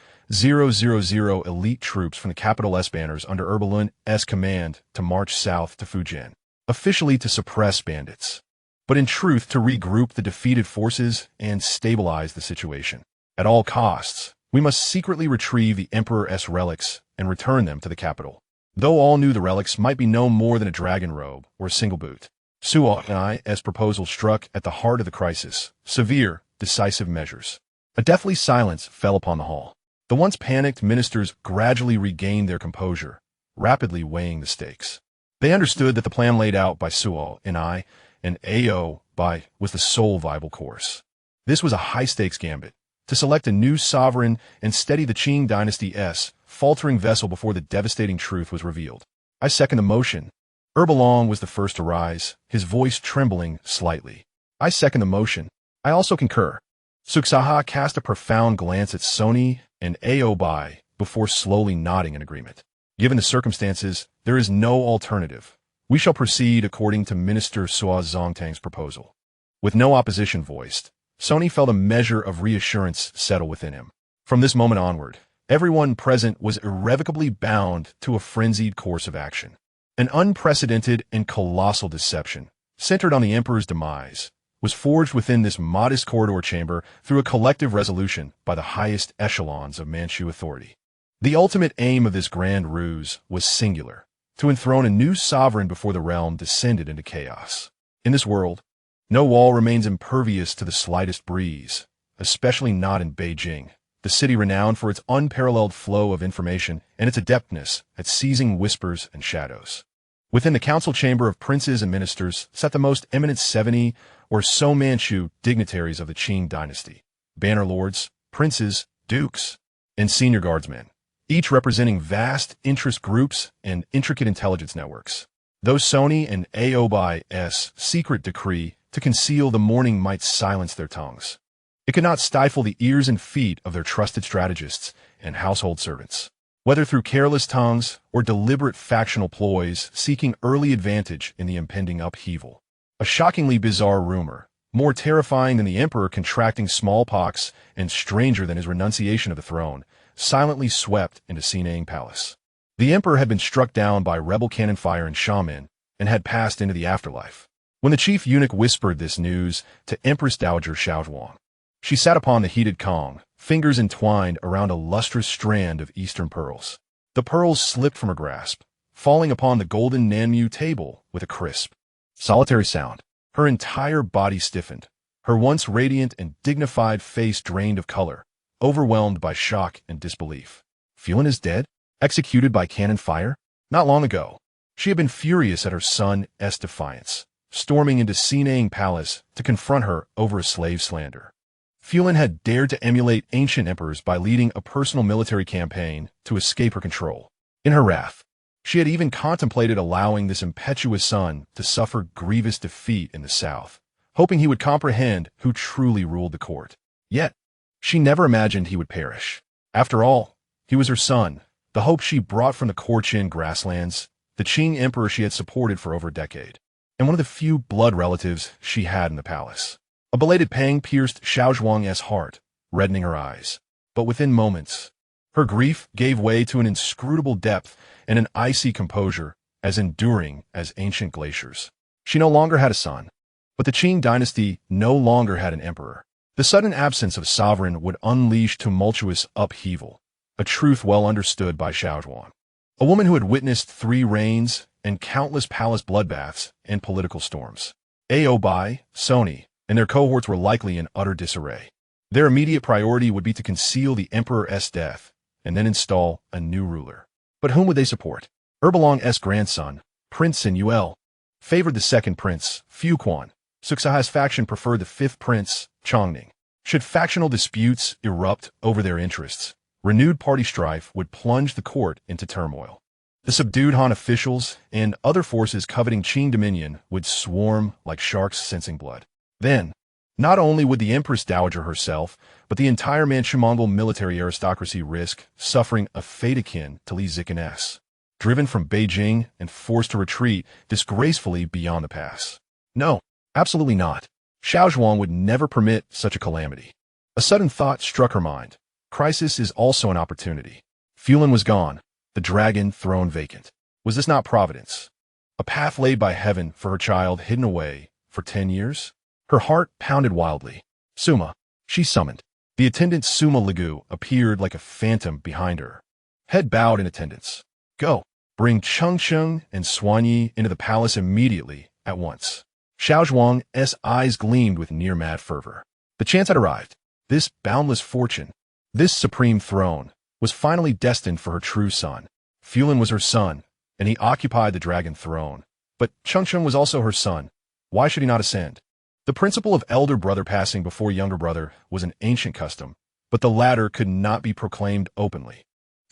A: elite troops from the capital's banners under Erbalun's command to march south to Fujian, officially to suppress bandits, but in truth to regroup the defeated forces and stabilize the situation. At all costs, we must secretly retrieve the emperor's relics and return them to the capital, though all knew the relics might be no more than a dragon robe or a single boot. Suo and I's proposal struck at the heart of the crisis. Severe, decisive measures. A deathly silence fell upon the hall. The once panicked ministers gradually regained their composure, rapidly weighing the stakes. They understood that the plan laid out by Suo and I and Oboi was the sole viable course. This was a high-stakes gambit, to select a new sovereign and steady the Qing dynasty's faltering vessel before the devastating truth was revealed. I second the motion. Erbalong was the first to rise, his voice trembling slightly. I second the motion. I also concur. Suksaha cast a profound glance at Sony and Oboi before slowly nodding in agreement. Given the circumstances, there is no alternative. We shall proceed according to Minister Suo Zongtang's proposal. With no opposition voiced, Sony felt a measure of reassurance settle within him. From this moment onward, everyone present was irrevocably bound to a frenzied course of action. An unprecedented and colossal deception, centered on the emperor's demise, was forged within this modest corridor chamber through a collective resolution by the highest echelons of Manchu authority. The ultimate aim of this grand ruse was singular, to enthrone a new sovereign before the realm descended into chaos. In this world, no wall remains impervious to the slightest breeze, especially not in Beijing, the city renowned for its unparalleled flow of information and its adeptness at seizing whispers and shadows. Within the council chamber of princes and ministers sat the most eminent 70 or so Manchu dignitaries of the Qing dynasty, banner lords, princes, dukes, and senior guardsmen, each representing vast interest groups and intricate intelligence networks. Though Sony and Oboi's secret decree to conceal the morning might silence their tongues, it could not stifle the ears and feet of their trusted strategists and household servants. Whether through careless tongues or deliberate factional ploys seeking early advantage in the impending upheaval. A shockingly bizarre rumor, more terrifying than the emperor contracting smallpox and stranger than his renunciation of the throne, silently swept into Xinang Palace. The emperor had been struck down by rebel cannon fire in Xiamen and had passed into the afterlife. When the chief eunuch whispered this news to Empress Dowager Xiaozhuang, she sat upon the heated Kong, fingers entwined around a lustrous strand of eastern pearls. The pearls slipped from her grasp, falling upon the golden Nanmu table with a crisp, solitary sound. Her entire body stiffened, her once radiant and dignified face drained of color, overwhelmed by shock and disbelief. Fulan is dead? Executed by cannon fire? Not long ago, she had been furious at her son's defiance, storming into Xinang Palace to confront her over a slave slander. Fulan had dared to emulate ancient emperors by leading a personal military campaign to escape her control. In her wrath, she had even contemplated allowing this impetuous son to suffer grievous defeat in the south, hoping he would comprehend who truly ruled the court. Yet, she never imagined he would perish. After all, he was her son, the hope she brought from the Qing grasslands, the Qing emperor she had supported for over a decade, and one of the few blood relatives she had in the palace. A belated pang pierced Xiaozhuang's heart, reddening her eyes. But within moments, her grief gave way to an inscrutable depth and an icy composure as enduring as ancient glaciers. She no longer had a son, but the Qing dynasty no longer had an emperor. The sudden absence of a sovereign would unleash tumultuous upheaval, a truth well understood by Xiaozhuang. A woman who had witnessed 3 reigns and countless palace bloodbaths and political storms. Oboi, Sony, and their cohorts were likely in utter disarray. Their immediate priority would be to conceal the emperor's death and then install a new ruler. But whom would they support? Erbalong's grandson, Prince Sinuel, favored the second prince, Fuquan. Suxaha's faction preferred the fifth prince, Chongning. Should factional disputes erupt over their interests, renewed party strife would plunge the court into turmoil. The subdued Han officials and other forces coveting Qing dominion would swarm like sharks sensing blood. Then, not only would the Empress Dowager herself, but the entire Manchu-Mongol military aristocracy risk suffering a fate akin to Li Ziqin's, driven from Beijing and forced to retreat disgracefully beyond the pass. No, absolutely not. Xiaozhuang would never permit such a calamity. A sudden thought struck her mind. Crisis is also an opportunity. Fulan was gone, the dragon throne vacant. Was this not providence? A path laid by heaven for her child hidden away for 10 years? Her heart pounded wildly. Suma, she summoned. The attendant Suma Ligu appeared like a phantom behind her. Head bowed in attendance. Go. Bring Chengsheng and Suanyi into the palace immediately, at once. Xiaozhuang's eyes gleamed with near-mad fervor. The chance had arrived. This boundless fortune, this supreme throne, was finally destined for her true son. Fulan was her son, and he occupied the dragon throne. But Chengsheng was also her son. Why should he not ascend? The principle of elder brother passing before younger brother was an ancient custom, but the latter could not be proclaimed openly.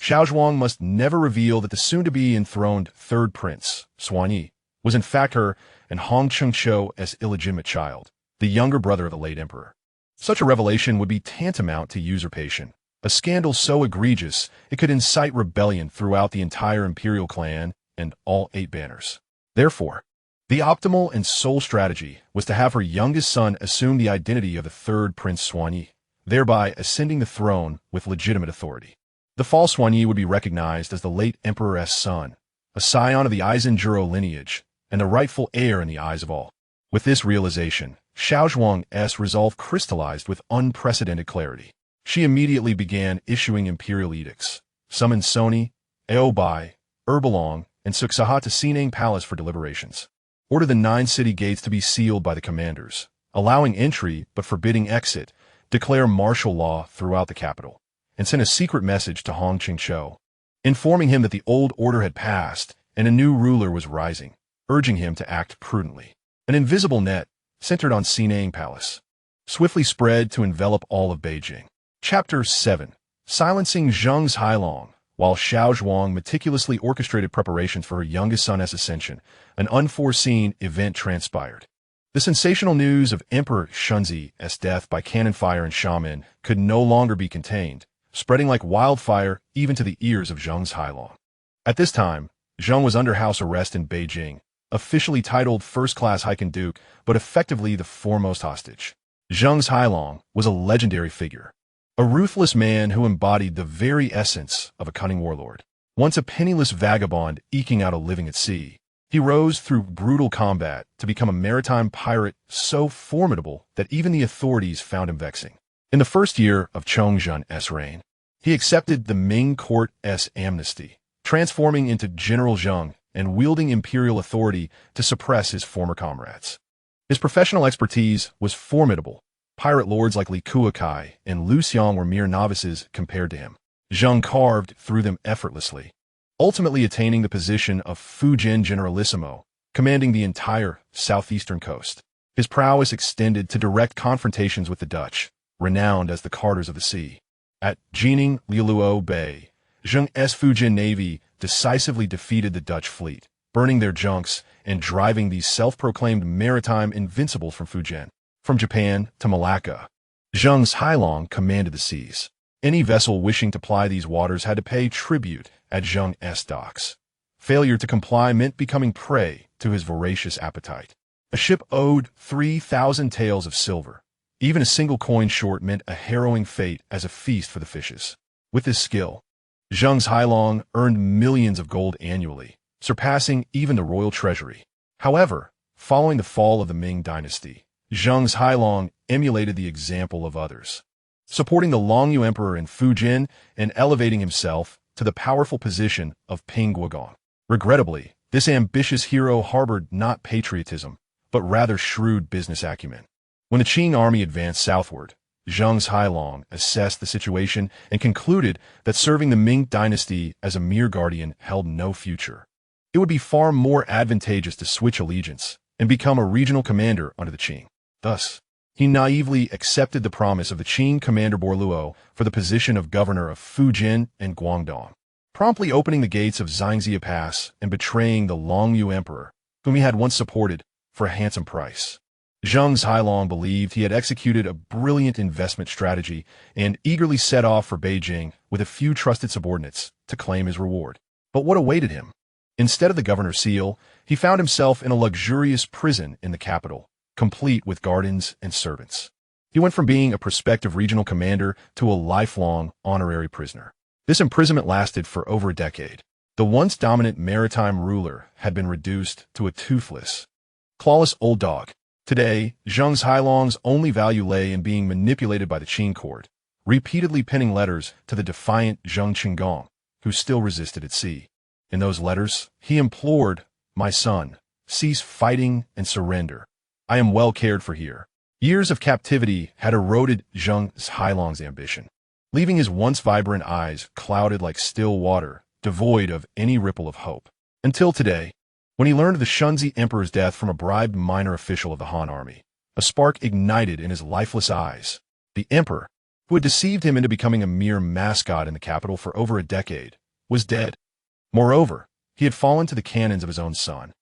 A: Xiaozhuang must never reveal that the soon-to-be enthroned third prince, Suanyi, was in fact her and Hong Xigong's illegitimate child, the younger brother of the late emperor. Such a revelation would be tantamount to usurpation, a scandal so egregious it could incite rebellion throughout the entire imperial clan and all 8 banners. Therefore, the optimal and sole strategy was to have her youngest son assume the identity of the third Prince Suanyi, thereby ascending the throne with legitimate authority. The false Suanyi would be recognized as the late emperor's son, a scion of the Eisenjuro lineage, and the rightful heir in the eyes of all. With this realization, Xiaozhuang's resolve crystallized with unprecedented clarity. She immediately began issuing imperial edicts, summoned Sony, Oboi, Erbalong, and Suxaha to Xinang Palace for deliberations. Ordered the 9 city gates to be sealed by the commanders, allowing entry but forbidding exit, declare martial law throughout the capital, and sent a secret message to Hong Xigong, informing him that the old order had passed and a new ruler was rising, urging him to act prudently. An invisible net, centered on Xinang Palace, swiftly spread to envelop all of Beijing. Chapter 7. Silencing Zheng's Hailong. While Xiaozhuang meticulously orchestrated preparations for her youngest son's ascension, an unforeseen event transpired. The sensational news of Emperor Shunzi's death by cannon fire in Xiamen could no longer be contained, spreading like wildfire even to the ears of Zheng's Hailong. At this time, Zheng was under house arrest in Beijing, officially titled first-class Haikan Duke, but effectively the foremost hostage. Zhang Xilong was a legendary figure, a ruthless man who embodied the very essence of a cunning warlord. Once a penniless vagabond eking out a living at sea, he rose through brutal combat to become a maritime pirate so formidable that even the authorities found him vexing. In the first year of Chongzhen's reign, he accepted the Ming court's amnesty, transforming into General Zheng and wielding imperial authority to suppress his former comrades. His professional expertise was formidable. Pirate lords like Li Kuokai and Lu Xiong were mere novices compared to him. Zheng carved through them effortlessly, ultimately attaining the position of Fujian Generalissimo, commanding the entire southeastern coast. His prowess extended to direct confrontations with the Dutch, renowned as the Carters of the Sea. At Jining Liluo Bay, Zheng's Fujian navy decisively defeated the Dutch fleet, burning their junks and driving these self-proclaimed maritime invincibles from Fujian. From Japan to Malacca, Zhang Xilong commanded the seas. Any vessel wishing to ply these waters had to pay tribute at Zheng's docks. Failure to comply meant becoming prey to his voracious appetite. A ship owed 3,000 taels of silver. Even a single coin short meant a harrowing fate as a feast for the fishes. With his skill, Zhang Xilong earned millions of gold annually, surpassing even the royal treasury. However, following the fall of the Ming dynasty, Zhang Xilong emulated the example of others, supporting the Longyu Emperor in Fujian and elevating himself to the powerful position of Pingguogong. Regrettably, this ambitious hero harbored not patriotism, but rather shrewd business acumen. When the Qing army advanced southward, Zhang Xilong assessed the situation and concluded that serving the Ming dynasty as a mere guardian held no future. It would be far more advantageous to switch allegiance and become a regional commander under the Qing. Thus, he naively accepted the promise of the Qing commander Borluo for the position of governor of Fujian and Guangdong, promptly opening the gates of Xingzhia Pass and betraying the Longyu Emperor, whom he had once supported, for a handsome price. Zhang Xilong believed he had executed a brilliant investment strategy and eagerly set off for Beijing with a few trusted subordinates to claim his reward. But what awaited him? Instead of the governor's seal, he found himself in a luxurious prison in the capital, complete with gardens and servants. He went from being a prospective regional commander to a lifelong honorary prisoner. This imprisonment lasted for over a decade. The once dominant maritime ruler had been reduced to a toothless, clawless old dog. Today, Zhang Xilong's only value lay in being manipulated by the Qing court, repeatedly penning letters to the defiant Hong Xigong, who still resisted at sea. In those letters, he implored, "My son, cease fighting and surrender. I am well cared for here." Years of captivity had eroded Zhang Xilong's ambition, leaving his once vibrant eyes clouded like still water, devoid of any ripple of hope. Until today, when he learned of the Kangxi Emperor's death from a bribed minor official of the Han army, a spark ignited in his lifeless eyes. The emperor, who had deceived him into becoming a mere mascot in the capital for over a decade, was dead. Moreover, he had fallen to the cannons of his own son.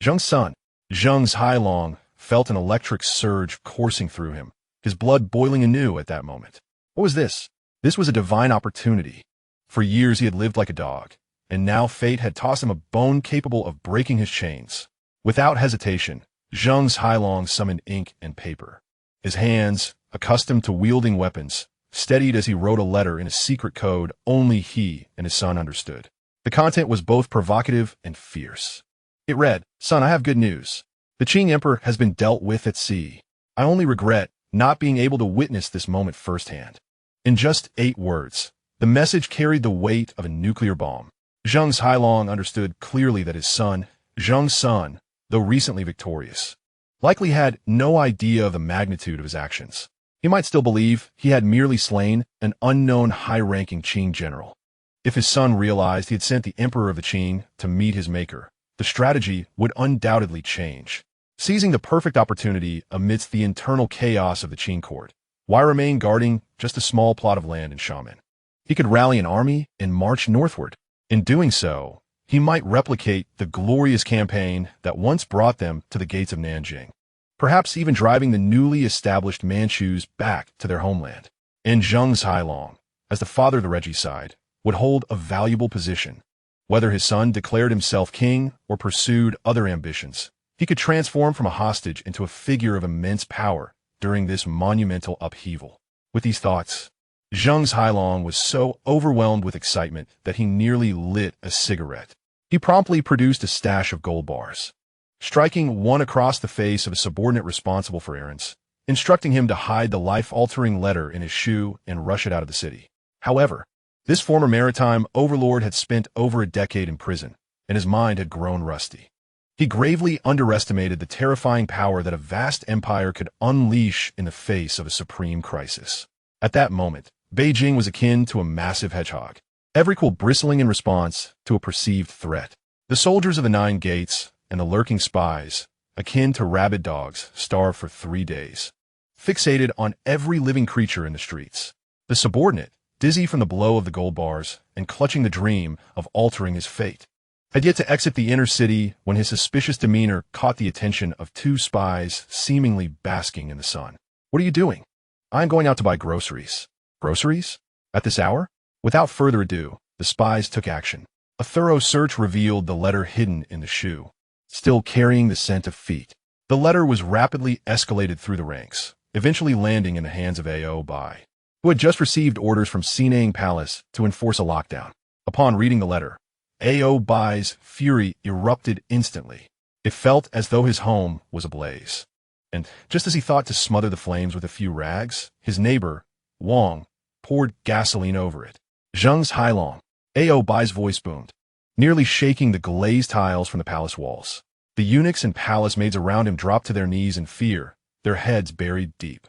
A: Zheng's son, Zhang Xilong, felt an electric surge coursing through him, his blood boiling anew at that moment. What was this? This was a divine opportunity. For years he had lived like a dog, and now fate had tossed him a bone capable of breaking his chains. Without hesitation, Zhang Xilong summoned ink and paper. His hands, accustomed to wielding weapons, steadied as he wrote a letter in a secret code only he and his son understood. The content was both provocative and fierce. It read, "Son, I have good news. The Qing Emperor has been dealt with at sea. I only regret not being able to witness this moment firsthand." In just 8 words, the message carried the weight of a nuclear bomb. Zhang Xilong understood clearly that his son, Zheng's son, though recently victorious, likely had no idea of the magnitude of his actions. He might still believe he had merely slain an unknown high-ranking Qing general. If his son realized he had sent the Emperor of the Qing to meet his maker, the strategy would undoubtedly change. Seizing the perfect opportunity amidst the internal chaos of the Qing court, why remain guarding just a small plot of land in Xiamen? He could rally an army and march northward. In doing so, he might replicate the glorious campaign that once brought them to the gates of Nanjing, perhaps even driving the newly established Manchus back to their homeland. And Zhang Xilong, as the father of the regicide, would hold a valuable position. Whether his son declared himself king or pursued other ambitions, he could transform from a hostage into a figure of immense power during this monumental upheaval. With these thoughts, Zhang Hailong was so overwhelmed with excitement that he nearly lit a cigarette. He promptly produced a stash of gold bars, striking one across the face of a subordinate responsible for errands, instructing him to hide the life-altering letter in his shoe and rush it out of the city. However, this former maritime overlord had spent over a decade in prison, and his mind had grown rusty. He gravely underestimated the terrifying power that a vast empire could unleash in the face of a supreme crisis. At that moment, Beijing was akin to a massive hedgehog, every quill bristling in response to a perceived threat. The soldiers of the Nine Gates and the lurking spies, akin to rabid dogs, starved for 3 days, fixated on every living creature in the streets. The subordinate, dizzy from the blow of the gold bars and clutching the dream of altering his fate, had yet to exit the inner city when his suspicious demeanor caught the attention of 2 spies seemingly basking in the sun. "What are you doing?" "I'm going out to buy groceries." "Groceries? At this hour?" Without further ado, the spies took action. A thorough search revealed the letter hidden in the shoe, still carrying the scent of feet. The letter was rapidly escalated through the ranks, eventually landing in the hands of Oboi, who had just received orders from Xinang Palace to enforce a lockdown. Upon reading the letter, Oboi's fury erupted instantly. It felt as though his home was ablaze. And just as he thought to smother the flames with a few rags, his neighbor, Wang, poured gasoline over it. "Zhang Hailong," Oboi's voice boomed, nearly shaking the glazed tiles from the palace walls. The eunuchs and palace maids around him dropped to their knees in fear, their heads buried deep.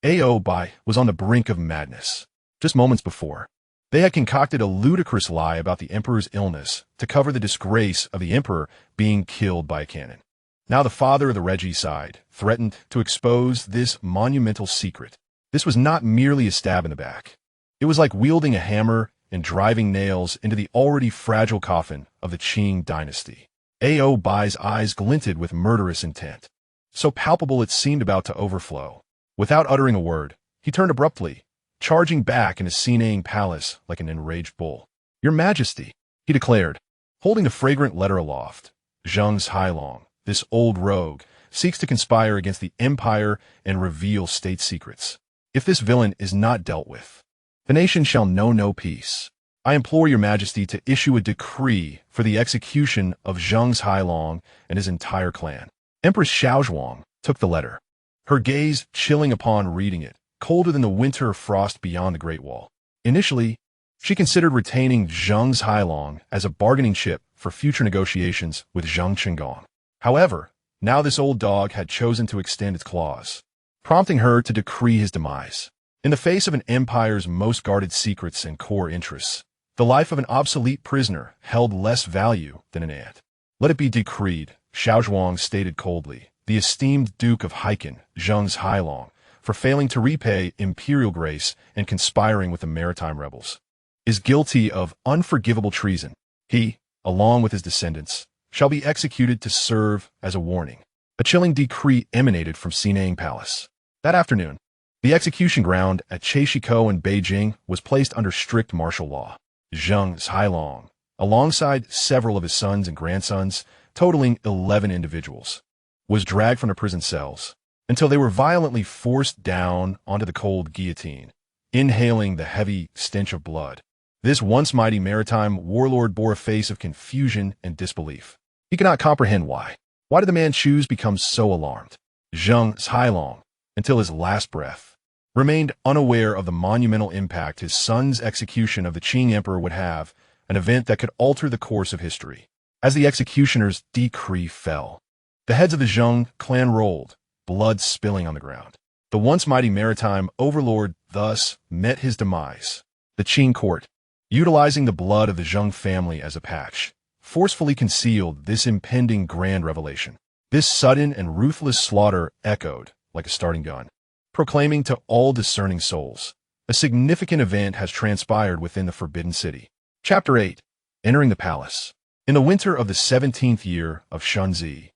A: Oboi was on the brink of madness. Just moments before, they had concocted a ludicrous lie about the emperor's illness to cover the disgrace of the emperor being killed by a cannon. Now the father of the regicide threatened to expose this monumental secret. This was not merely a stab in the back. It was like wielding a hammer and driving nails into the already fragile coffin of the Qing dynasty. Oboi's eyes glinted with murderous intent, so palpable it seemed about to overflow. Without uttering a word, he turned abruptly, charging back into Xinang Palace like an enraged bull. "Your Majesty," he declared, holding the fragrant letter aloft. "Zhang Hailong, this old rogue, seeks to conspire against the empire and reveal state secrets. If this villain is not dealt with, the nation shall know no peace. I implore your Majesty to issue a decree for the execution of Zhang Hailong and his entire clan." Empress Xiaozhuang took the letter, her gaze chilling upon reading it, colder than the winter frost beyond the Great Wall. Initially, she considered retaining Zhang Hailong as a bargaining chip for future negotiations with Hong Xigong. However, now this old dog had chosen to extend its claws, prompting her to decree his demise. In the face of an empire's most guarded secrets and core interests, the life of an obsolete prisoner held less value than an ant. "Let it be decreed," Xiaozhuang stated coldly. "The esteemed Duke of Haikan, Zhang Hailong, for failing to repay imperial grace and conspiring with the maritime rebels, is guilty of unforgivable treason. He, along with his descendants, shall be executed to serve as a warning." A chilling decree emanated from Xinang Palace. That afternoon, the execution ground at Cheishiko in Beijing was placed under strict martial law. Zhang Hailong, alongside several of his sons and grandsons, totaling 11 individuals, was dragged from the prison cells until they were violently forced down onto the cold guillotine, inhaling the heavy stench of blood. This once mighty maritime warlord bore a face of confusion and disbelief. He could not comprehend why. Why did the man choose become so alarmed? Zhang Hailong, until his last breath, remained unaware of the monumental impact his son's execution of the Qing Emperor would have, an event that could alter the course of history. As the executioner's decree fell, the heads of the Zhang clan rolled, blood spilling on the ground. The once mighty maritime overlord thus met his demise. The Qing court, utilizing the blood of the Zhang family as a patch, forcefully concealed this impending grand revelation. This sudden and ruthless slaughter echoed like a starting gun, proclaiming to all discerning souls, a significant event has transpired within the Forbidden City. Chapter 8. Entering the Palace. In the winter of the 17th year of Shunzi,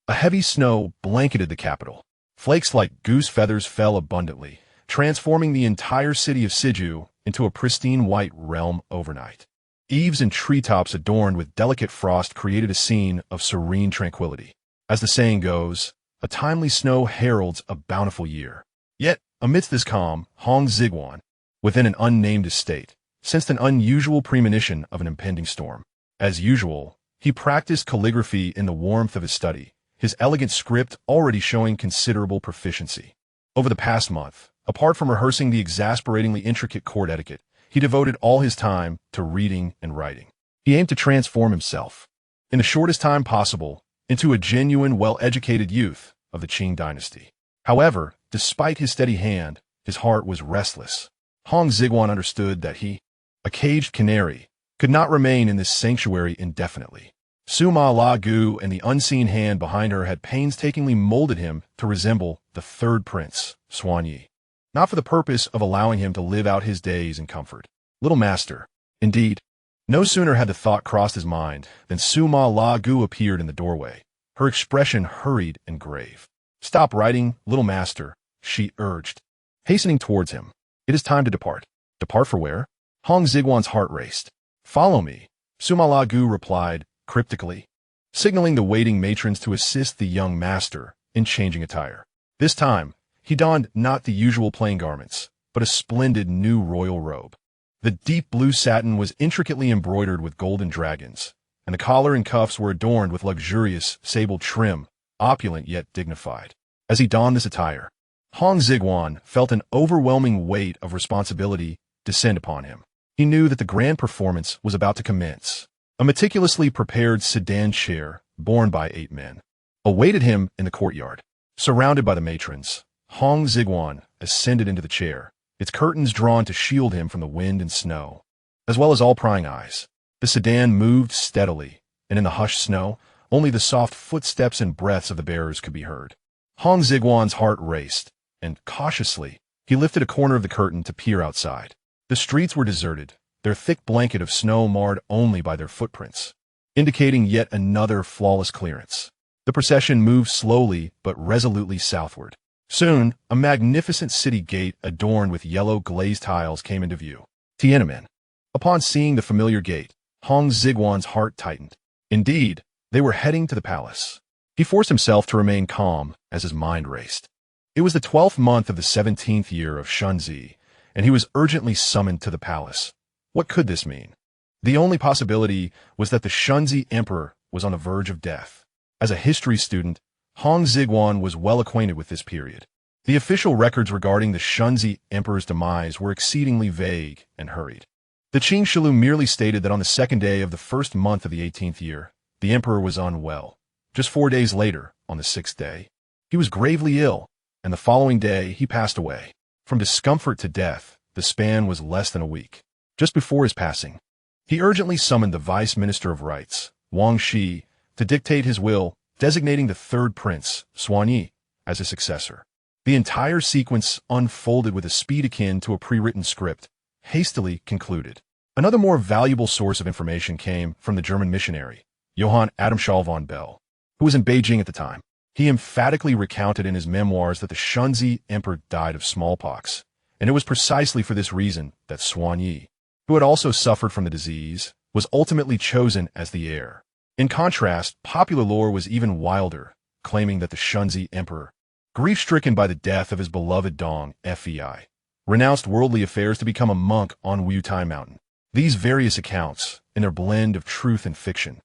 A: a heavy snow blanketed the capital. Flakes like goose feathers fell abundantly, transforming the entire city of Siju into a pristine white realm overnight. Eaves and treetops adorned with delicate frost created a scene of serene tranquility. As the saying goes, a timely snow heralds a bountiful year. Yet, amidst this calm, Hong Xigong, within an unnamed estate, sensed an unusual premonition of an impending storm. As usual, he practiced calligraphy in the warmth of his study, his elegant script already showing considerable proficiency. Over the past month, apart from rehearsing the exasperatingly intricate court etiquette, he devoted all his time to reading and writing. He aimed to transform himself, in the shortest time possible, into a genuine, well-educated youth of the Qing dynasty. However, despite his steady hand, his heart was restless. Hong Xigong understood that he, a caged canary, could not remain in this sanctuary indefinitely. Suma La Gu and the unseen hand behind her had painstakingly molded him to resemble the third prince, Xuanyi, not for the purpose of allowing him to live out his days in comfort. Little master. Indeed, no sooner had the thought crossed his mind than Suma La Gu appeared in the doorway, her expression hurried and grave. "Stop writing, little master," she urged, hastening towards him. "It is time to depart." "Depart for where?" Hong Xigong's heart raced. "Follow me," Suma La Gu replied, cryptically, signaling the waiting matrons to assist the young master in changing attire. This time, he donned not the usual plain garments, but a splendid new royal robe. The deep blue satin was intricately embroidered with golden dragons, and the collar and cuffs were adorned with luxurious sable trim, opulent yet dignified. As he donned this attire, Hong Xigong felt an overwhelming weight of responsibility descend upon him. He knew that the grand performance was about to commence. A meticulously prepared sedan chair, borne by 8 men, awaited him in the courtyard. Surrounded by the matrons, Hong Xigong ascended into the chair, its curtains drawn to shield him from the wind and snow, as well as all prying eyes. The sedan moved steadily, and in the hushed snow, only the soft footsteps and breaths of the bearers could be heard. Hong Xigong's heart raced, and cautiously, he lifted a corner of the curtain to peer outside. The streets were deserted, their thick blanket of snow marred only by their footprints, indicating yet another flawless clearance. The procession moved slowly but resolutely southward. Soon, a magnificent city gate adorned with yellow glazed tiles came into view. Tiananmen. Upon seeing the familiar gate, Hong Xigong's heart tightened. Indeed, they were heading to the palace. He forced himself to remain calm as his mind raced. It was the 12th month of the 17th year of Shunzi, and he was urgently summoned to the palace. What could this mean? The only possibility was that the Kangxi Emperor was on the verge of death. As a history student, Hong Xigong was well acquainted with this period. The official records regarding the Kangxi Emperor's demise were exceedingly vague and hurried. The Qing Shilu merely stated that on the 2nd day of the 1st month of the 18th year, the emperor was unwell. Just 4 days later, on the 6th day, he was gravely ill, and the following day he passed away. From discomfort to death, the span was less than a week. Just before his passing, he urgently summoned the Vice Minister of Rights, Wang Shi, to dictate his will, designating the third prince, Xuanyi, as his successor. The entire sequence unfolded with a speed akin to a pre-written script, hastily concluded. Another more valuable source of information came from the German missionary, Johann Adamschal von Bell, who was in Beijing at the time. He emphatically recounted in his memoirs that the Kangxi Emperor died of smallpox, and it was precisely for this reason that Xuanyi, who had also suffered from the disease, was ultimately chosen as the heir. In contrast, popular lore was even wilder, claiming that the Kangxi Emperor, grief-stricken by the death of his beloved Dong Fei, renounced worldly affairs to become a monk on Wutai Mountain. These various accounts, in their blend of truth and fiction,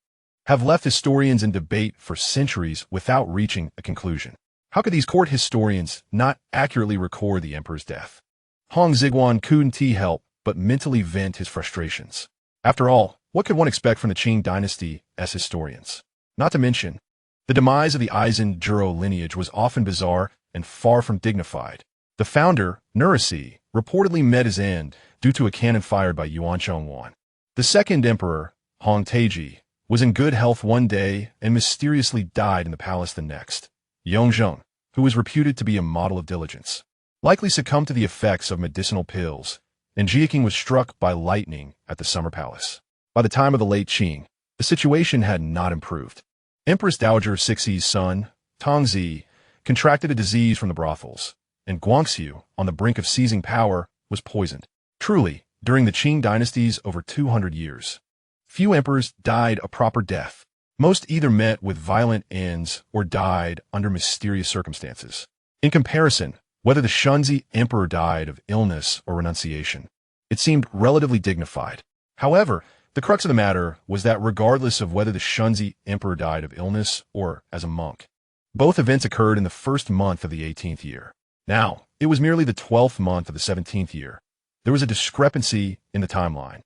A: have left historians in debate for centuries without reaching a conclusion. How could these court historians not accurately record the emperor's death? Hong Xigong couldn't help but mentally vent his frustrations. After all, what could one expect from the Qing dynasty as historians? Not to mention, the demise of the Eisen-Juro lineage was often bizarre and far from dignified. The founder, Nurisi, reportedly met his end due to a cannon fired by Yuan Chongwan. The second emperor, Hong Taiji, was in good health one day and mysteriously died in the palace the next. Yongzheng, who was reputed to be a model of diligence, likely succumbed to the effects of medicinal pills, and Jiaqing was struck by lightning at the summer palace. By the time of the late Qing, the situation had not improved. Empress Dowager Xiaozhuang's son, Tongzi, contracted a disease from the brothels, and Guangxu, on the brink of seizing power, was poisoned. Truly, during the Qing dynasty's over 200 years, Few emperors died a proper death. Most either met with violent ends or died under mysterious circumstances. In comparison, whether the Kangxi Emperor died of illness or renunciation, it seemed relatively dignified. However, the crux of the matter was that regardless of whether the Kangxi Emperor died of illness or as a monk, both events occurred in the first month of the 18th year. Now, it was merely the 12th month of the 17th year. There was a discrepancy in the timeline.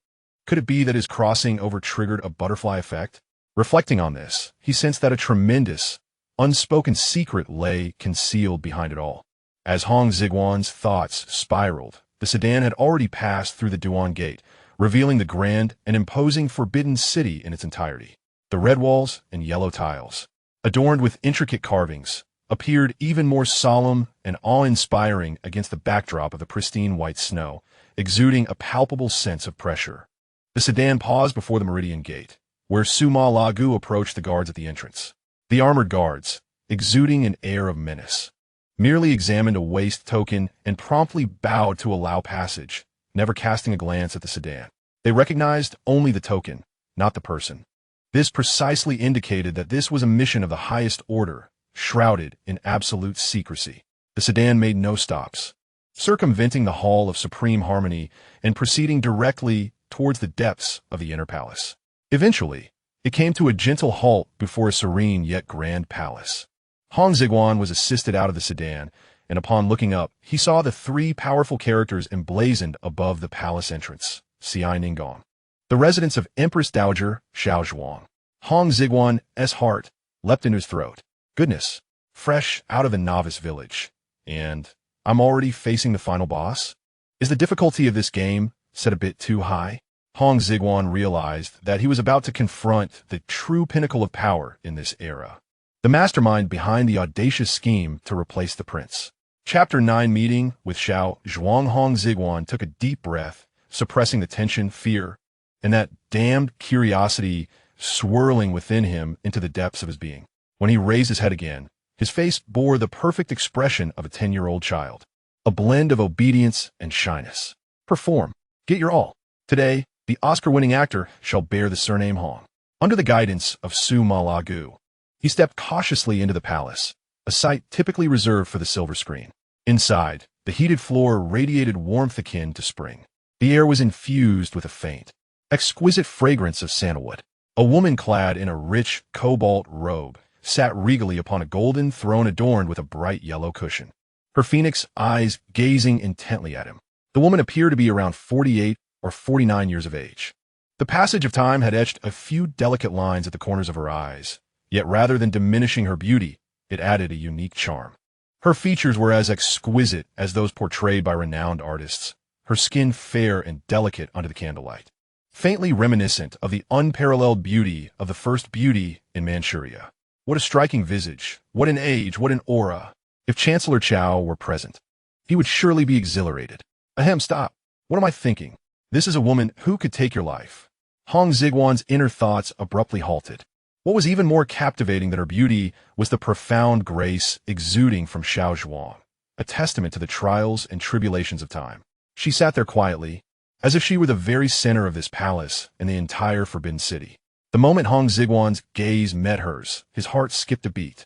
A: Could it be that his crossing over triggered a butterfly effect? Reflecting on this, he sensed that a tremendous, unspoken secret lay concealed behind it all. As Hong Xigong's thoughts spiraled, the sedan had already passed through the Duan Gate, revealing the grand and imposing Forbidden City in its entirety. The red walls and yellow tiles, adorned with intricate carvings, appeared even more solemn and awe-inspiring against the backdrop of the pristine white snow, exuding a palpable sense of pressure. The sedan paused before the Meridian Gate, where Suma Lagu approached the guards at the entrance. The armored guards, exuding an air of menace, merely examined a waist token and promptly bowed to allow passage, never casting a glance at the sedan. They recognized only the token, not the person. This precisely indicated that this was a mission of the highest order, shrouded in absolute secrecy. The sedan made no stops, circumventing the Hall of Supreme Harmony and proceeding directly towards the depths of the inner palace. Eventually, it came to a gentle halt before a serene yet grand palace. Hong Xigong was assisted out of the sedan, and upon looking up, he saw the three powerful characters emblazoned above the palace entrance: Xiai Ninggong, the residence of Empress Dowager Xiaozhuang. Hong Xigong's heart leapt into his throat. Goodness, fresh out of a novice village, and I'm already facing the final boss? Is the difficulty of this game set a bit too high? Hong Xigong realized that he was about to confront the true pinnacle of power in this era, the mastermind behind the audacious scheme to replace the prince. Chapter 9 Meeting with Xiaozhuang. Hong Xigong took a deep breath, suppressing the tension, fear, and that damned curiosity swirling within him into the depths of his being. When he raised his head again, his face bore the perfect expression of a 10-year-old child, a blend of obedience and shyness. Perform. Get your all. Today, the Oscar-winning actor shall bear the surname Hong. Under the guidance of Suma Lagu, he stepped cautiously into the palace, a sight typically reserved for the silver screen. Inside, the heated floor radiated warmth akin to spring. The air was infused with a faint, exquisite fragrance of sandalwood. A woman clad in a rich cobalt robe sat regally upon a golden throne adorned with a bright yellow cushion, her phoenix eyes gazing intently at him. The woman appeared to be around 48 or 49 years of age. The passage of time had etched a few delicate lines at the corners of her eyes, yet rather than diminishing her beauty, it added a unique charm. Her features were as exquisite as those portrayed by renowned artists, her skin fair and delicate under the candlelight, faintly reminiscent of the unparalleled beauty of the first beauty in Manchuria. What a striking visage, what an age, what an aura. If Chancellor Chao were present, he would surely be exhilarated. Ahem, stop. What am I thinking? This is a woman who could take your life. Hong Xigong's inner thoughts abruptly halted. What was even more captivating than her beauty was the profound grace exuding from Xiaozhuang, a testament to the trials and tribulations of time. She sat there quietly, as if she were the very center of this palace and the entire Forbidden City. The moment Hong Xigong's gaze met hers, his heart skipped a beat.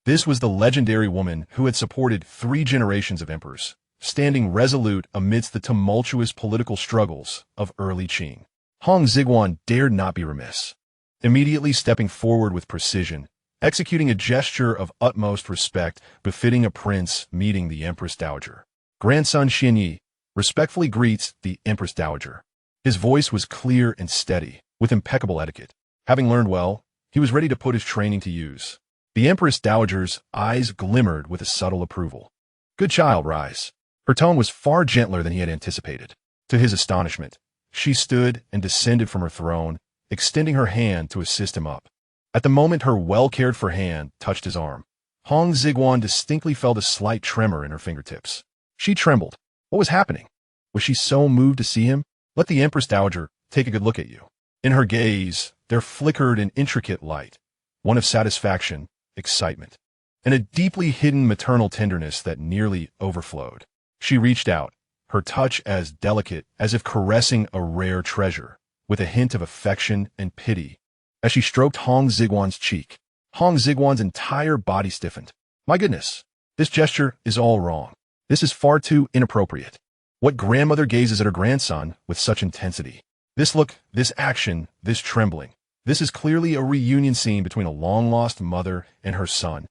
A: This was the legendary woman who had supported 3 generations of emperors, standing resolute amidst the tumultuous political struggles of early Qing. Hong Xigong dared not be remiss. Immediately stepping forward with precision, executing a gesture of utmost respect befitting a prince meeting the Empress Dowager. Grandson Xianyi respectfully greets the Empress Dowager. His voice was clear and steady, with impeccable etiquette. Having learned well, he was ready to put his training to use. The Empress Dowager's eyes glimmered with a subtle approval. Good child, rise. Her tone was far gentler than he had anticipated. To his astonishment, she stood and descended from her throne, extending her hand to assist him up. At the moment her well-cared-for hand touched his arm, Hong Xigong distinctly felt a slight tremor in her fingertips. She trembled. What was happening? Was she so moved to see him? Let the Empress Dowager take a good look at you. In her gaze, there flickered an intricate light, one of satisfaction, excitement, and a deeply hidden maternal tenderness that nearly overflowed. She reached out, her touch as delicate as if caressing a rare treasure, with a hint of affection and pity, as she stroked Hong Xigwan's cheek. Hong Xigwan's entire body stiffened. My goodness, this gesture is all wrong. This is far too inappropriate. What grandmother gazes at her grandson with such intensity? This look, this action, this trembling. This is clearly a reunion scene between a long-lost mother and her son.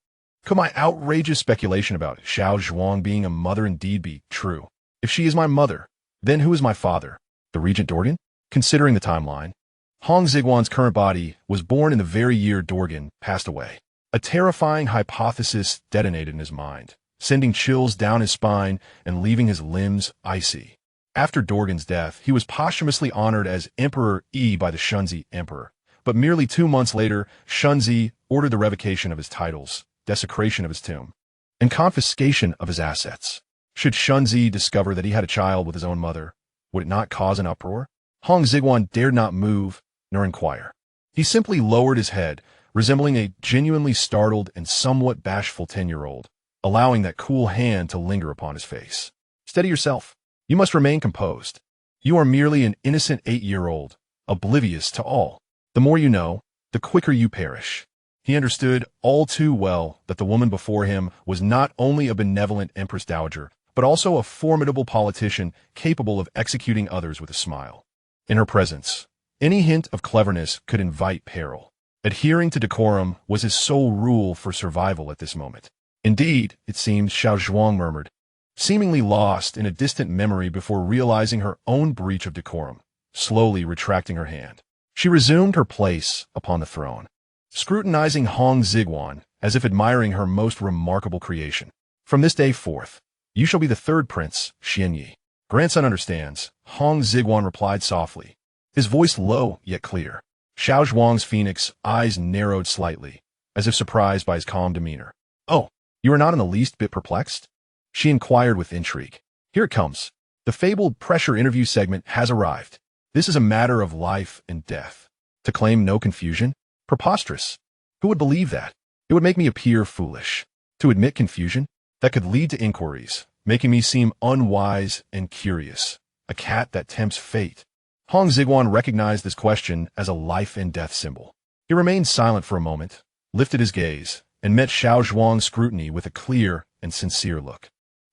A: Could my outrageous speculation about Xiaozhuang being a mother indeed be true? If she is my mother, then who is my father? The Regent Dorgan? Considering the timeline, Hong Xigwan's current body was born in the very year Dorgan passed away. A terrifying hypothesis detonated in his mind, sending chills down his spine and leaving his limbs icy. After Dorgan's death, he was posthumously honored as Emperor by the Kangxi Emperor. But merely 2 months later, Kangxi ordered the revocation of his titles, desecration of his tomb, and confiscation of his assets. Should Kangxi discover that he had a child with his own mother, would it not cause an uproar? Hong Xigwan dared not move nor inquire. He simply lowered his head, resembling a genuinely startled and somewhat bashful 10-year-old, allowing that cool hand to linger upon his face. Steady yourself. You must remain composed. You are merely an innocent 8-year-old, oblivious to all. The more you know, the quicker you perish. He understood all too well that the woman before him was not only a benevolent Empress Dowager, but also a formidable politician capable of executing others with a smile. In her presence, any hint of cleverness could invite peril. Adhering to decorum was his sole rule for survival at this moment. Indeed, it seemed, Xiaozhuang murmured, seemingly lost in a distant memory before realizing her own breach of decorum, slowly retracting her hand. She resumed her place upon the throne, scrutinizing Hong Xigwan as if admiring her most remarkable creation. From this day forth, you shall be the third prince, Xianyi. Grandson understands, Hong Xigwan replied softly, his voice low yet clear. Xiaozhuang's phoenix eyes narrowed slightly, as if surprised by his calm demeanor. Oh, you are not in the least bit perplexed? She inquired with intrigue. Here it comes. The fabled pressure interview segment has arrived. This is a matter of life and death. To claim no confusion? Preposterous. Who would believe that? It would make me appear foolish. To admit confusion? That could lead to inquiries, making me seem unwise and curious. A cat that tempts fate. Hong Xigwan recognized this question as a life and death symbol. He remained silent for a moment, lifted his gaze, and met Xiaozhuang's scrutiny with a clear and sincere look.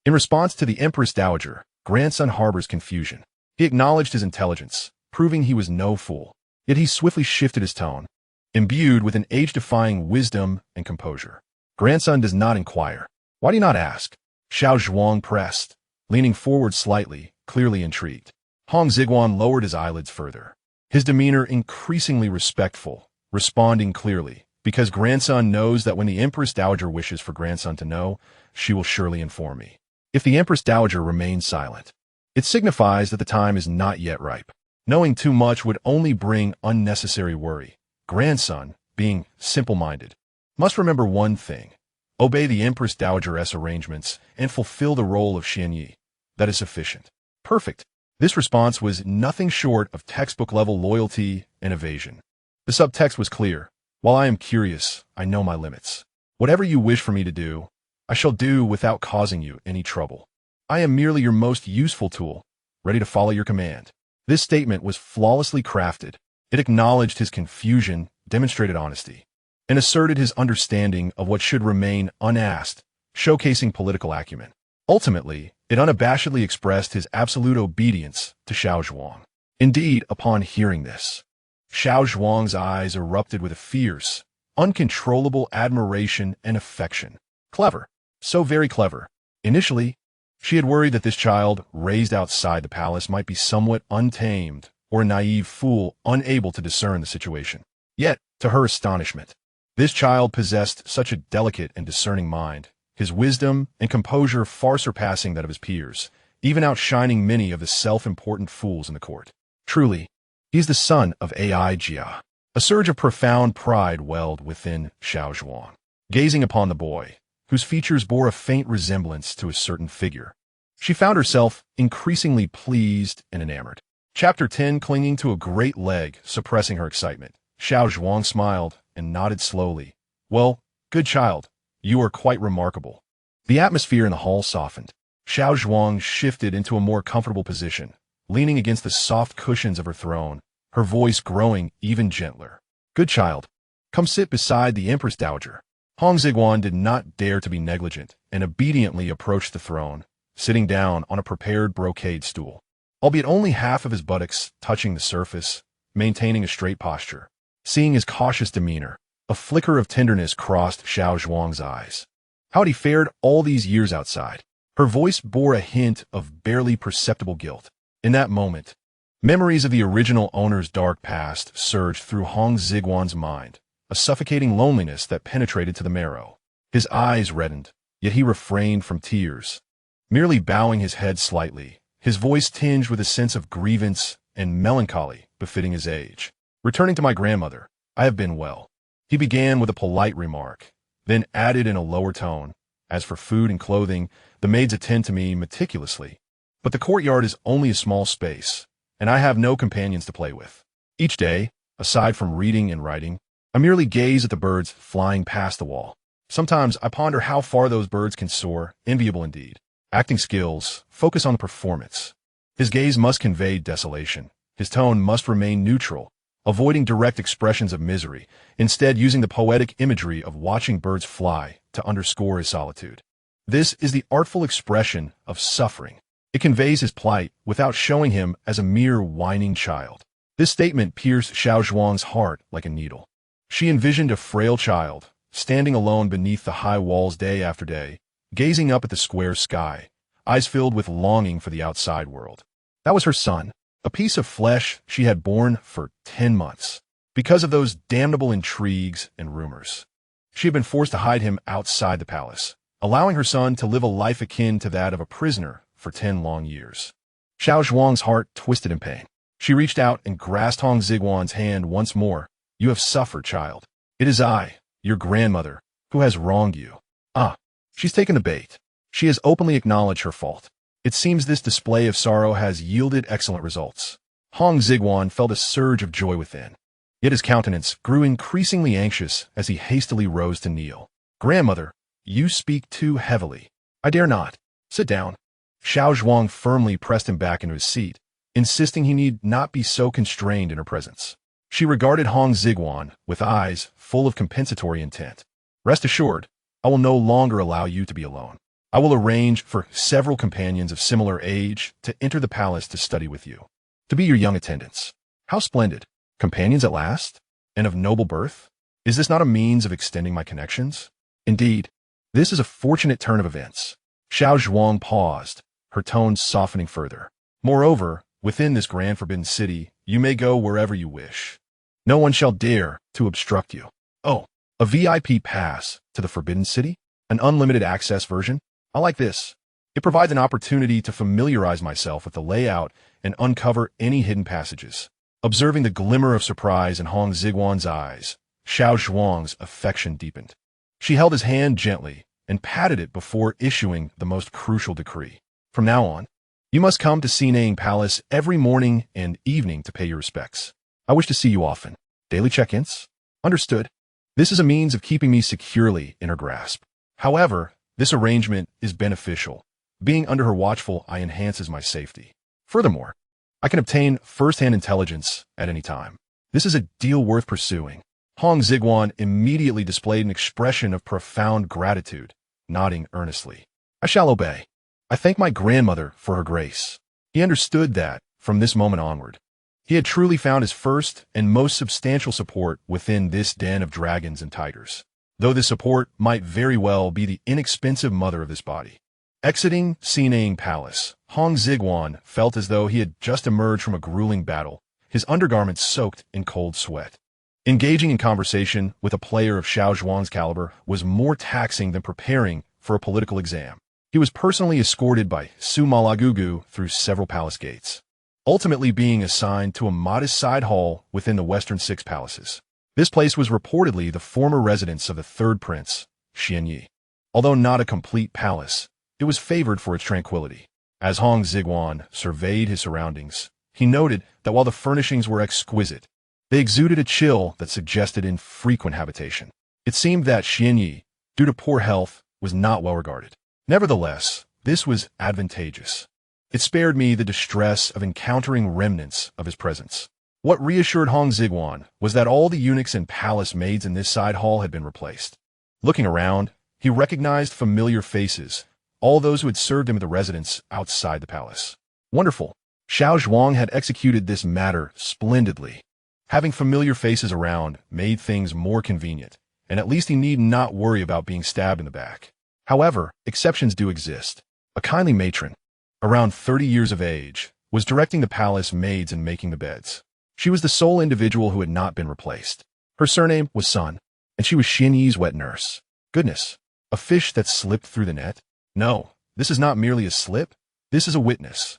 A: In response to the Empress Dowager, grandson harbors confusion. He acknowledged his intelligence, proving he was no fool. Yet he swiftly shifted his tone, imbued with an age-defying wisdom and composure. Grandson does not inquire. Why do you not ask? Xiaozhuang pressed, leaning forward slightly, clearly intrigued. Hong Xigwan lowered his eyelids further, his demeanor increasingly respectful, responding clearly, because grandson knows that when the Empress Dowager wishes for grandson to know, she will surely inform me. If the Empress Dowager remains silent, it signifies that the time is not yet ripe. Knowing too much would only bring unnecessary worry. Grandson, being simple-minded, must remember one thing: obey the Empress Dowager's arrangements and fulfill the role of Xianyi. That is sufficient. Perfect. This response was nothing short of textbook-level loyalty and evasion. The subtext was clear. While I am curious, I know my limits. Whatever you wish for me to do, I shall do without causing you any trouble. I am merely your most useful tool, ready to follow your command. This statement was flawlessly crafted. It acknowledged his confusion, demonstrated honesty, and asserted his understanding of what should remain unasked, showcasing political acumen. Ultimately, it unabashedly expressed his absolute obedience to Xiaozhuang. Indeed, upon hearing this, Xiaozhuang's eyes erupted with a fierce, uncontrollable admiration and affection. Clever. So very clever. Initially, she had worried that this child, raised outside the palace, might be somewhat untamed or a naive fool unable to discern the situation. Yet, to her astonishment, this child possessed such a delicate and discerning mind, his wisdom and composure far surpassing that of his peers, even outshining many of the self-important fools in the court. Truly, he is the son of Ai Jia. A surge of profound pride welled within Xiaozhuang, gazing upon the boy, whose features bore a faint resemblance to a certain figure. She found herself increasingly pleased and enamored. Chapter 10, clinging to a great leg, suppressing her excitement. Xiaozhuang smiled and nodded slowly. Well, good child, you are quite remarkable. The atmosphere in the hall softened. Xiaozhuang shifted into a more comfortable position, leaning against the soft cushions of her throne, her voice growing even gentler. "Good child. Come sit beside the Empress Dowager." Hong Xigong did not dare to be negligent and obediently approached the throne, sitting down on a prepared brocade stool, albeit only half of his buttocks touching the surface, maintaining a straight posture. Seeing his cautious demeanor, a flicker of tenderness crossed Xiaozhuang's eyes. How had he fared all these years outside? Her voice bore a hint of barely perceptible guilt. In that moment, memories of the original owner's dark past surged through Hong Xigong's mind, a suffocating loneliness that penetrated to the marrow. His eyes reddened, yet he refrained from tears, merely bowing his head slightly, his voice tinged with a sense of grievance and melancholy befitting his age. "Returning to my grandmother, I have been well." He began with a polite remark, then added in a lower tone, "As for food and clothing, the maids attend to me meticulously. But the courtyard is only a small space, and I have no companions to play with. Each day, aside from reading and writing, I merely gaze at the birds flying past the wall. Sometimes I ponder how far those birds can soar, enviable indeed. Acting skills, focus on the performance." His gaze must convey desolation. His tone must remain neutral, avoiding direct expressions of misery, instead using the poetic imagery of watching birds fly to underscore his solitude. This is the artful expression of suffering. It conveys his plight without showing him as a mere whining child. This statement pierced Xiaozhuang's heart like a needle. She envisioned a frail child, standing alone beneath the high walls day after day, gazing up at the square sky, eyes filled with longing for the outside world. That was her son, a piece of flesh she had borne for 10 months. Because of those damnable intrigues and rumors, she had been forced to hide him outside the palace, allowing her son to live a life akin to that of a prisoner for 10 long years. Xiaozhuang's heart twisted in pain. She reached out and grasped Hong Xigong's hand once more. "You have suffered, child. It is I, your grandmother, who has wronged you." Ah, she's taken the bait. She has openly acknowledged her fault. It seems this display of sorrow has yielded excellent results. Hong Xigong felt a surge of joy within. Yet his countenance grew increasingly anxious as he hastily rose to kneel. "Grandmother, you speak too heavily. I dare not. Sit down." Xiaozhuang firmly pressed him back into his seat, insisting he need not be so constrained in her presence. She regarded Hong Xigong with eyes full of compensatory intent. "Rest assured, I will no longer allow you to be alone. I will arrange for several companions of similar age to enter the palace to study with you, to be your young attendants." How splendid! Companions at last? And of noble birth? Is this not a means of extending my connections? Indeed, this is a fortunate turn of events. Xiaozhuang paused, her tone softening further. "Moreover, within this grand forbidden city, you may go wherever you wish. No one shall dare to obstruct you." "Oh, a VIP pass to the Forbidden City? An unlimited access version? I like this. It provides an opportunity to familiarize myself with the layout and uncover any hidden passages." Observing the glimmer of surprise in Hong Xigong's eyes, Xiaozhuang's affection deepened. She held his hand gently and patted it before issuing the most crucial decree. "From now on, you must come to Xineng Palace every morning and evening to pay your respects. I wish to see you often. Daily check-ins? Understood." This is a means of keeping me securely in her grasp. However, this arrangement is beneficial. Being under her watchful eye enhances my safety. Furthermore, I can obtain first-hand intelligence at any time. This is a deal worth pursuing. Hong Xigong immediately displayed an expression of profound gratitude, nodding earnestly. "I shall obey. I thank my grandmother for her grace." He understood that, from this moment onward, he had truly found his first and most substantial support within this den of dragons and tigers, though this support might very well be the inexpensive mother of this body. Exiting Xineng Palace, Hong Xigong felt as though he had just emerged from a grueling battle, his undergarments soaked in cold sweat. Engaging in conversation with a player of Xiaozhuang's caliber was more taxing than preparing for a political exam. He was personally escorted by Su Malagugu through several palace gates, ultimately being assigned to a modest side hall within the Western Six Palaces. This place was reportedly the former residence of the third prince, Xianyi. Although not a complete palace, it was favored for its tranquility. As Hong Xigong surveyed his surroundings, he noted that while the furnishings were exquisite, they exuded a chill that suggested infrequent habitation. It seemed that Xianyi, due to poor health, was not well regarded. Nevertheless, this was advantageous. It spared me the distress of encountering remnants of his presence. What reassured Hong Xigong was that all the eunuchs and palace maids in this side hall had been replaced. Looking around, he recognized familiar faces, all those who had served him at the residence outside the palace. Wonderful. Xiaozhuang had executed this matter splendidly. Having familiar faces around made things more convenient, and at least he need not worry about being stabbed in the back. However, exceptions do exist. A kindly matron, around 30 years of age, was directing the palace maids and making the beds. She was the sole individual who had not been replaced. Her surname was Sun, and she was Xin Yi's wet nurse. Goodness, a fish that slipped through the net? No, this is not merely a slip, this is a witness.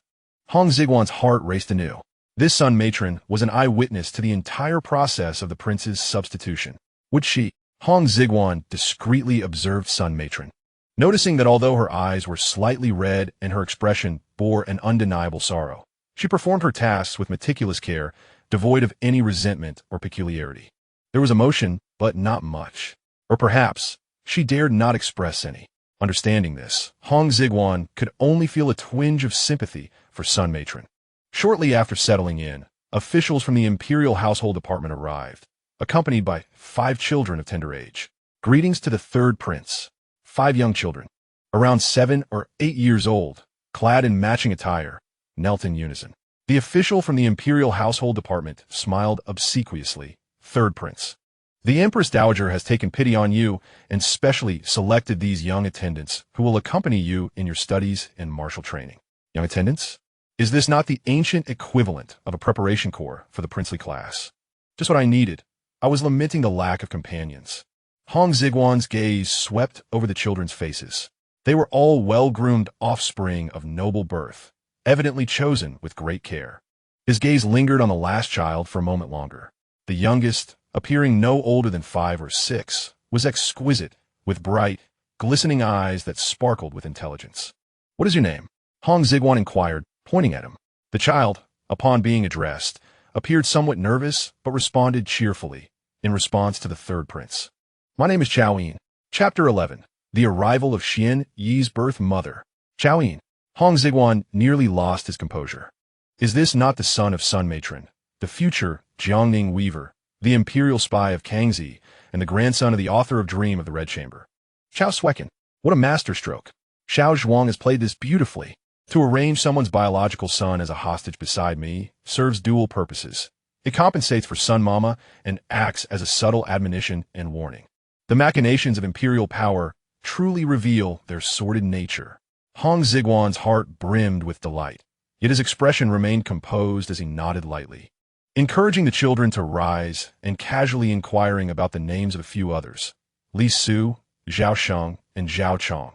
A: Hong Xigong's heart raced anew. This Sun matron was an eyewitness to the entire process of the prince's substitution. Would she? Hong Xigong discreetly observed Sun matron, noticing that although her eyes were slightly red and her expression bore an undeniable sorrow, she performed her tasks with meticulous care, devoid of any resentment or peculiarity. There was emotion, but not much. Or perhaps, she dared not express any. Understanding this, Hong Xigong could only feel a twinge of sympathy for Sun matron. Shortly after settling in, officials from the Imperial Household Department arrived, accompanied by 5 children of tender age. Greetings to the third prince. 5 young children, around 7 or 8 years old, clad in matching attire, knelt in unison. The official from the Imperial Household Department smiled obsequiously. Third prince. The Empress Dowager has taken pity on you and specially selected these young attendants who will accompany you in your studies and martial training. Young attendants? Is this not the ancient equivalent of a preparation corps for the princely class? Just what I needed. I was lamenting the lack of companions. Hong Xigong's gaze swept over the children's faces. They were all well-groomed offspring of noble birth, evidently chosen with great care. His gaze lingered on the last child for a moment longer. The youngest, appearing no older than 5 or 6, was exquisite, with bright, glistening eyes that sparkled with intelligence. What is your name? Hong Xigong inquired, pointing at him. The child, upon being addressed, appeared somewhat nervous, but responded cheerfully, in response to the third prince. My name is Chao Yin. Chapter 11. The Arrival of Xin Yi's Birth Mother. Chao Yin. Hong Xigong nearly lost his composure. Is this not the son of Sun matron, the future Jiangning weaver, the imperial spy of Kangxi, and the grandson of the author of Dream of the Red Chamber? Xiao Suekin. What a masterstroke. Xiaozhuang has played this beautifully. To arrange someone's biological son as a hostage beside me serves dual purposes. It compensates for Sun Mama and acts as a subtle admonition and warning. The machinations of imperial power truly reveal their sordid nature. Hong Xigong's heart brimmed with delight, yet his expression remained composed as he nodded lightly, encouraging the children to rise and casually inquiring about the names of a few others: Li Su, Zhao Sheng, and Zhao Chong,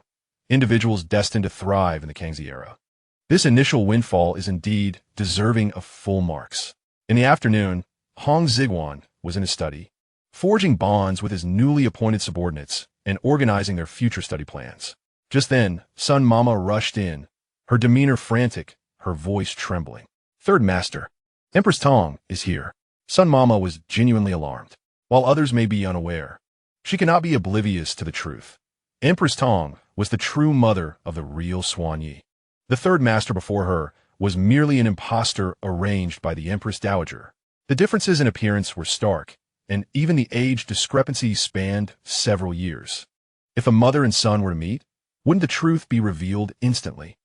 A: individuals destined to thrive in the Kangxi era. This initial windfall is indeed deserving of full marks. In the afternoon, Hong Xigong was in his study, forging bonds with his newly appointed subordinates and organizing their future study plans. Just then, Sun Mama rushed in, her demeanor frantic, her voice trembling. Third Master, Empress Tong is here. Sun Mama was genuinely alarmed. While others may be unaware, she cannot be oblivious to the truth. Empress Tong was the true mother of the real Xuan Yi. The third master before her was merely an impostor arranged by the Empress Dowager. The differences in appearance were stark, and even the age discrepancy spanned several years. If a mother and son were to meet, wouldn't the truth be revealed instantly?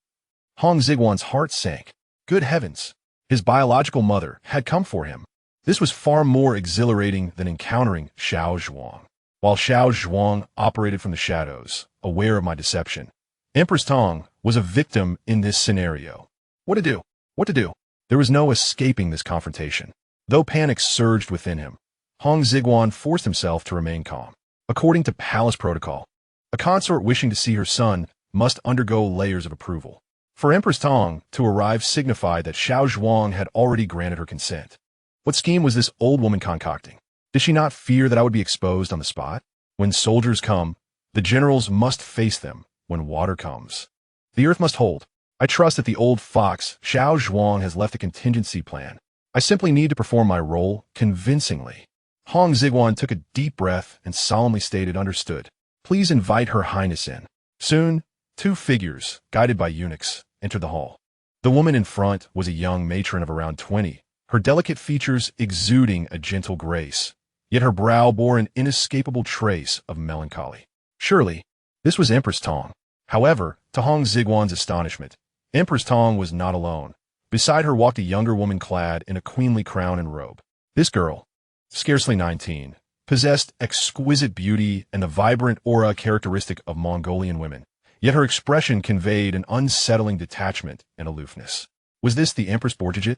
A: Hong Xigong's heart sank. Good heavens! His biological mother had come for him. This was far more exhilarating than encountering Xiaozhuang. While Xiaozhuang operated from the shadows, aware of my deception, Empress Tong was a victim in this scenario. What to do? What to do? There was no escaping this confrontation. Though panic surged within him, Hong Xigong forced himself to remain calm. According to palace protocol, a consort wishing to see her son must undergo layers of approval. For Empress Tong to arrive signified that Xiaozhuang had already granted her consent. What scheme was this old woman concocting? Did she not fear that I would be exposed on the spot? When soldiers come, the generals must face them. When water comes, the earth must hold. I trust that the old fox, Xiaozhuang, has left a contingency plan. I simply need to perform my role convincingly. Hong Xigong took a deep breath and solemnly stated, understood. Please invite Her Highness in. Soon, 2 figures, guided by eunuchs, entered the hall. The woman in front was a young matron of around 20, her delicate features exuding a gentle grace, yet her brow bore an inescapable trace of melancholy. Surely, this was Empress Tong. However, to Hong Xigong's astonishment, Empress Tong was not alone. Beside her walked a younger woman clad in a queenly crown and robe. This girl, scarcely 19, possessed exquisite beauty and the vibrant aura characteristic of Mongolian women, yet her expression conveyed an unsettling detachment and aloofness. Was this the Empress Dowager,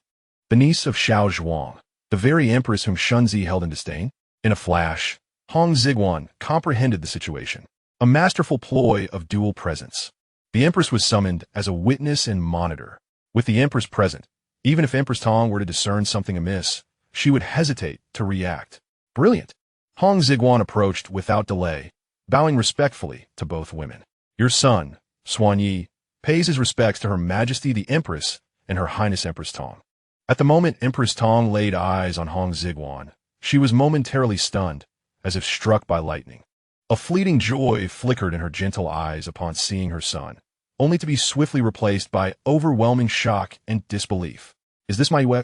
A: the niece of Xiaozhuang, the very empress whom Shunzi held in disdain? In a flash, Hong Xigong comprehended the situation. A masterful ploy of dual presence. The empress was summoned as a witness and monitor. With the empress present, even if Empress Tong were to discern something amiss, she would hesitate to react. Brilliant. Hong Xigong approached without delay, bowing respectfully to both women. Your son, Xuanyi, pays his respects to Her Majesty the Empress and Her Highness Empress Tong. At the moment Empress Tong laid eyes on Hong Xigong, she was momentarily stunned, as if struck by lightning. A fleeting joy flickered in her gentle eyes upon seeing her son, only to be swiftly replaced by overwhelming shock and disbelief. Is this my Yue?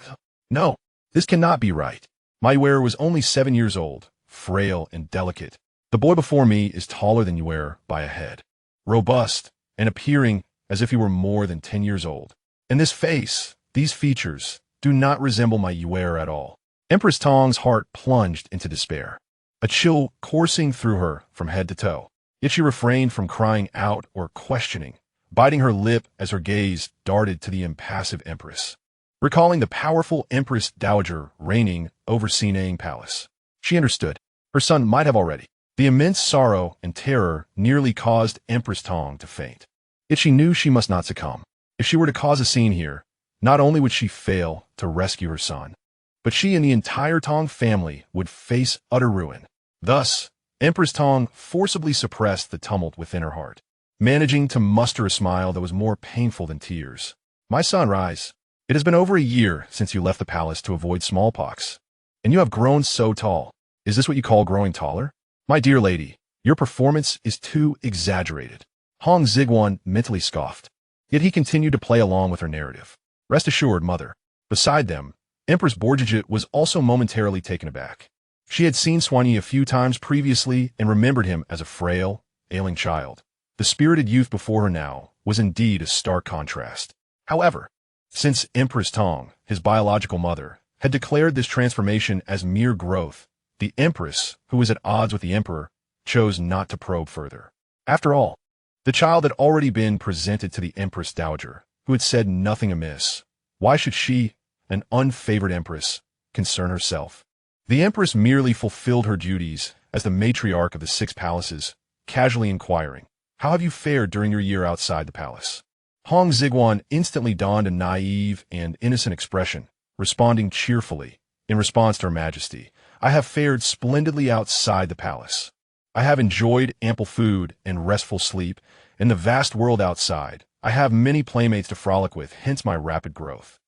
A: No, this cannot be right. My Yue was only 7 years old, frail and delicate. The boy before me is taller than Yue by a head, robust, and appearing as if he were more than 10 years old. And this face, these features, do not resemble my Yue at all. Empress Tong's heart plunged into despair, a chill coursing through her from head to toe. Yet she refrained from crying out or questioning, biting her lip as her gaze darted to the impassive empress. Recalling the powerful Empress Dowager reigning over Xinang Palace, she understood. Her son might have already. The immense sorrow and terror nearly caused Empress Tong to faint. Yet she knew she must not succumb. If she were to cause a scene here, not only would she fail to rescue her son, but she and the entire Tong family would face utter ruin. Thus, Empress Tong forcibly suppressed the tumult within her heart, managing to muster a smile that was more painful than tears. My son, rise. It has been over a year since you left the palace to avoid smallpox, and you have grown so tall. Is this what you call growing taller? My dear lady, your performance is too exaggerated. Hong Xigong mentally scoffed, yet he continued to play along with her narrative. Rest assured, mother. Beside them, Empress Dowager was also momentarily taken aback. She had seen Xuanyi a few times previously and remembered him as a frail, ailing child. The spirited youth before her now was indeed a stark contrast. However, since Empress Tong, his biological mother, had declared this transformation as mere growth, the empress, who was at odds with the emperor, chose not to probe further. After all, the child had already been presented to the Empress Dowager, who had said nothing amiss. Why should she, an unfavored empress, concern herself? The empress merely fulfilled her duties as the matriarch of the 6 palaces, casually inquiring, "How have you fared during your year outside the palace?" Hong Xigong instantly donned a naive and innocent expression, responding cheerfully, in response to Her Majesty, "I have fared splendidly outside the palace. I have enjoyed ample food and restful sleep. In the vast world outside, I have many playmates to frolic with, hence my rapid growth."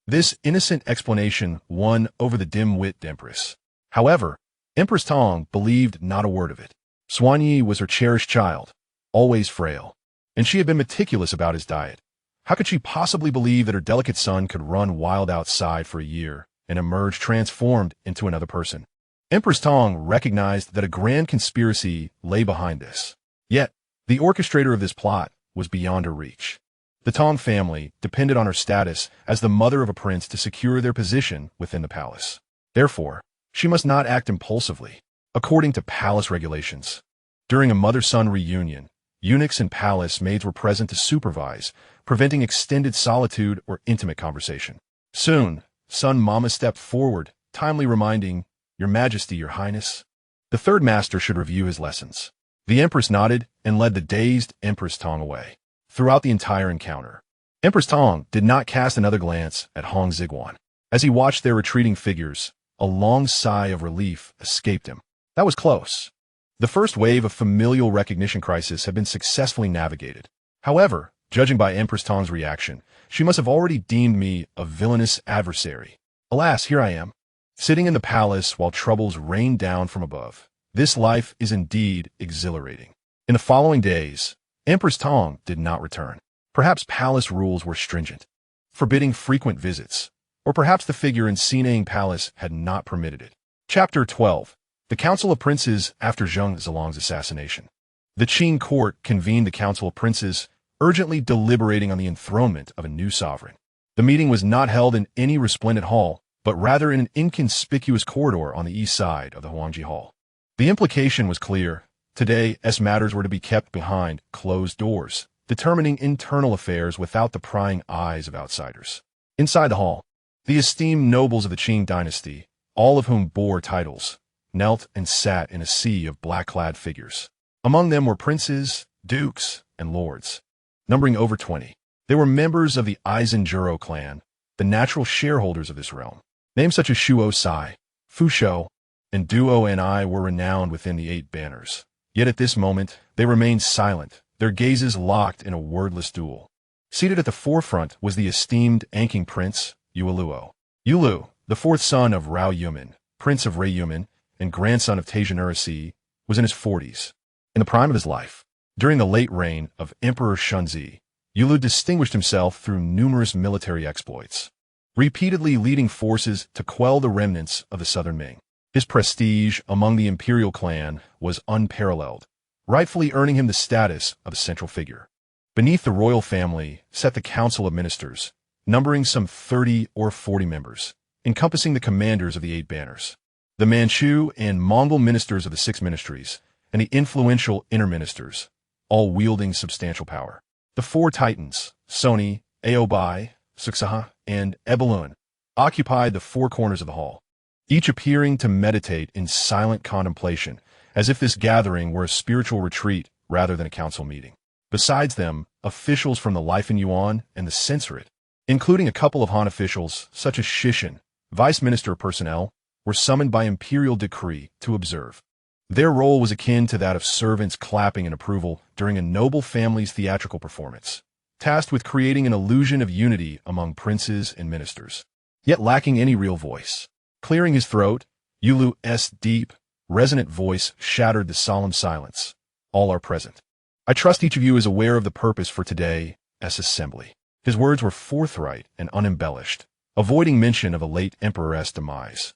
A: This innocent explanation won over the dim-witted empress. However, Empress Tong believed not a word of it. Xuanyi was her cherished child, always frail, and she had been meticulous about his diet. How could she possibly believe that her delicate son could run wild outside for a year and emerge transformed into another person? Empress Tong recognized that a grand conspiracy lay behind this. Yet, the orchestrator of this plot was beyond her reach. The Tong family depended on her status as the mother of a prince to secure their position within the palace. Therefore, she must not act impulsively, according to palace regulations. During a mother-son reunion, eunuchs and palace maids were present to supervise, preventing extended solitude or intimate conversation. Soon, son Mama stepped forward, timely reminding, "Your Majesty, Your Highness." The third master should review his lessons. The empress nodded and led the dazed Empress Tong away. Throughout the entire encounter, Empress Tong did not cast another glance at Hong Xigong. As he watched their retreating figures, a long sigh of relief escaped him. That was close. The first wave of familial recognition crisis had been successfully navigated. However, judging by Empress Tong's reaction, she must have already deemed me a villainous adversary. Alas, here I am, sitting in the palace while troubles rain down from above. This life is indeed exhilarating. In the following days, Empress Tong did not return. Perhaps palace rules were stringent, forbidding frequent visits, Or perhaps the figure in Xinang Palace had not permitted it. Chapter 12. The Council of Princes after Zheng Zilong's assassination. The Qing court convened the Council of Princes, urgently deliberating on the enthronement of a new sovereign. The meeting was not held in any resplendent hall, but rather in an inconspicuous corridor on the east side of the Huangji Hall. The implication was clear. Today, matters were to be kept behind closed doors, determining internal affairs without the prying eyes of outsiders. Inside the hall, the esteemed nobles of the Qing dynasty, all of whom bore titles, knelt and sat in a sea of black-clad figures. Among them were princes, dukes, and lords, numbering over 20. They were members of the Aizenjuro clan, the natural shareholders of this realm. Names such as Shuo Sai, Fu Shou, and Duo Ni were renowned within the Eight Banners. Yet at this moment, they remained silent, their gazes locked in a wordless duel. Seated at the forefront was the esteemed Anqing prince, Yuluo. Yulu, the fourth son of Rao Yumin, prince of Ray Yumin, and grandson of Taizhenurasi, was in his 40s. In the prime of his life, during the late reign of Emperor Shunzi, Yulu distinguished himself through numerous military exploits, repeatedly leading forces to quell the remnants of the southern Ming. His prestige among the imperial clan was unparalleled, rightfully earning him the status of a central figure. Beneath the royal family sat the Council of Ministers, numbering some 30 or 40 members, encompassing the commanders of the Eight Banners, the Manchu and Mongol ministers of the Six Ministries, and the influential inter-ministers, all wielding substantial power. The four titans, Soni, Oboi, Suksaha, and Ebelun, occupied the four corners of the hall, each appearing to meditate in silent contemplation, as if this gathering were a spiritual retreat rather than a council meeting. Besides them, officials from the Life in Yuan and the Censorate, including a couple of Han officials such as Shishin, Vice Minister of Personnel, were summoned by imperial decree to observe. Their role was akin to that of servants clapping in approval during a noble family's theatrical performance, tasked with creating an illusion of unity among princes and ministers, yet lacking any real voice. Clearing his throat, Yulu's deep, resonant voice shattered the solemn silence. All are present. I trust each of you is aware of the purpose for today's assembly. His words were forthright and unembellished, avoiding mention of a late emperor's demise,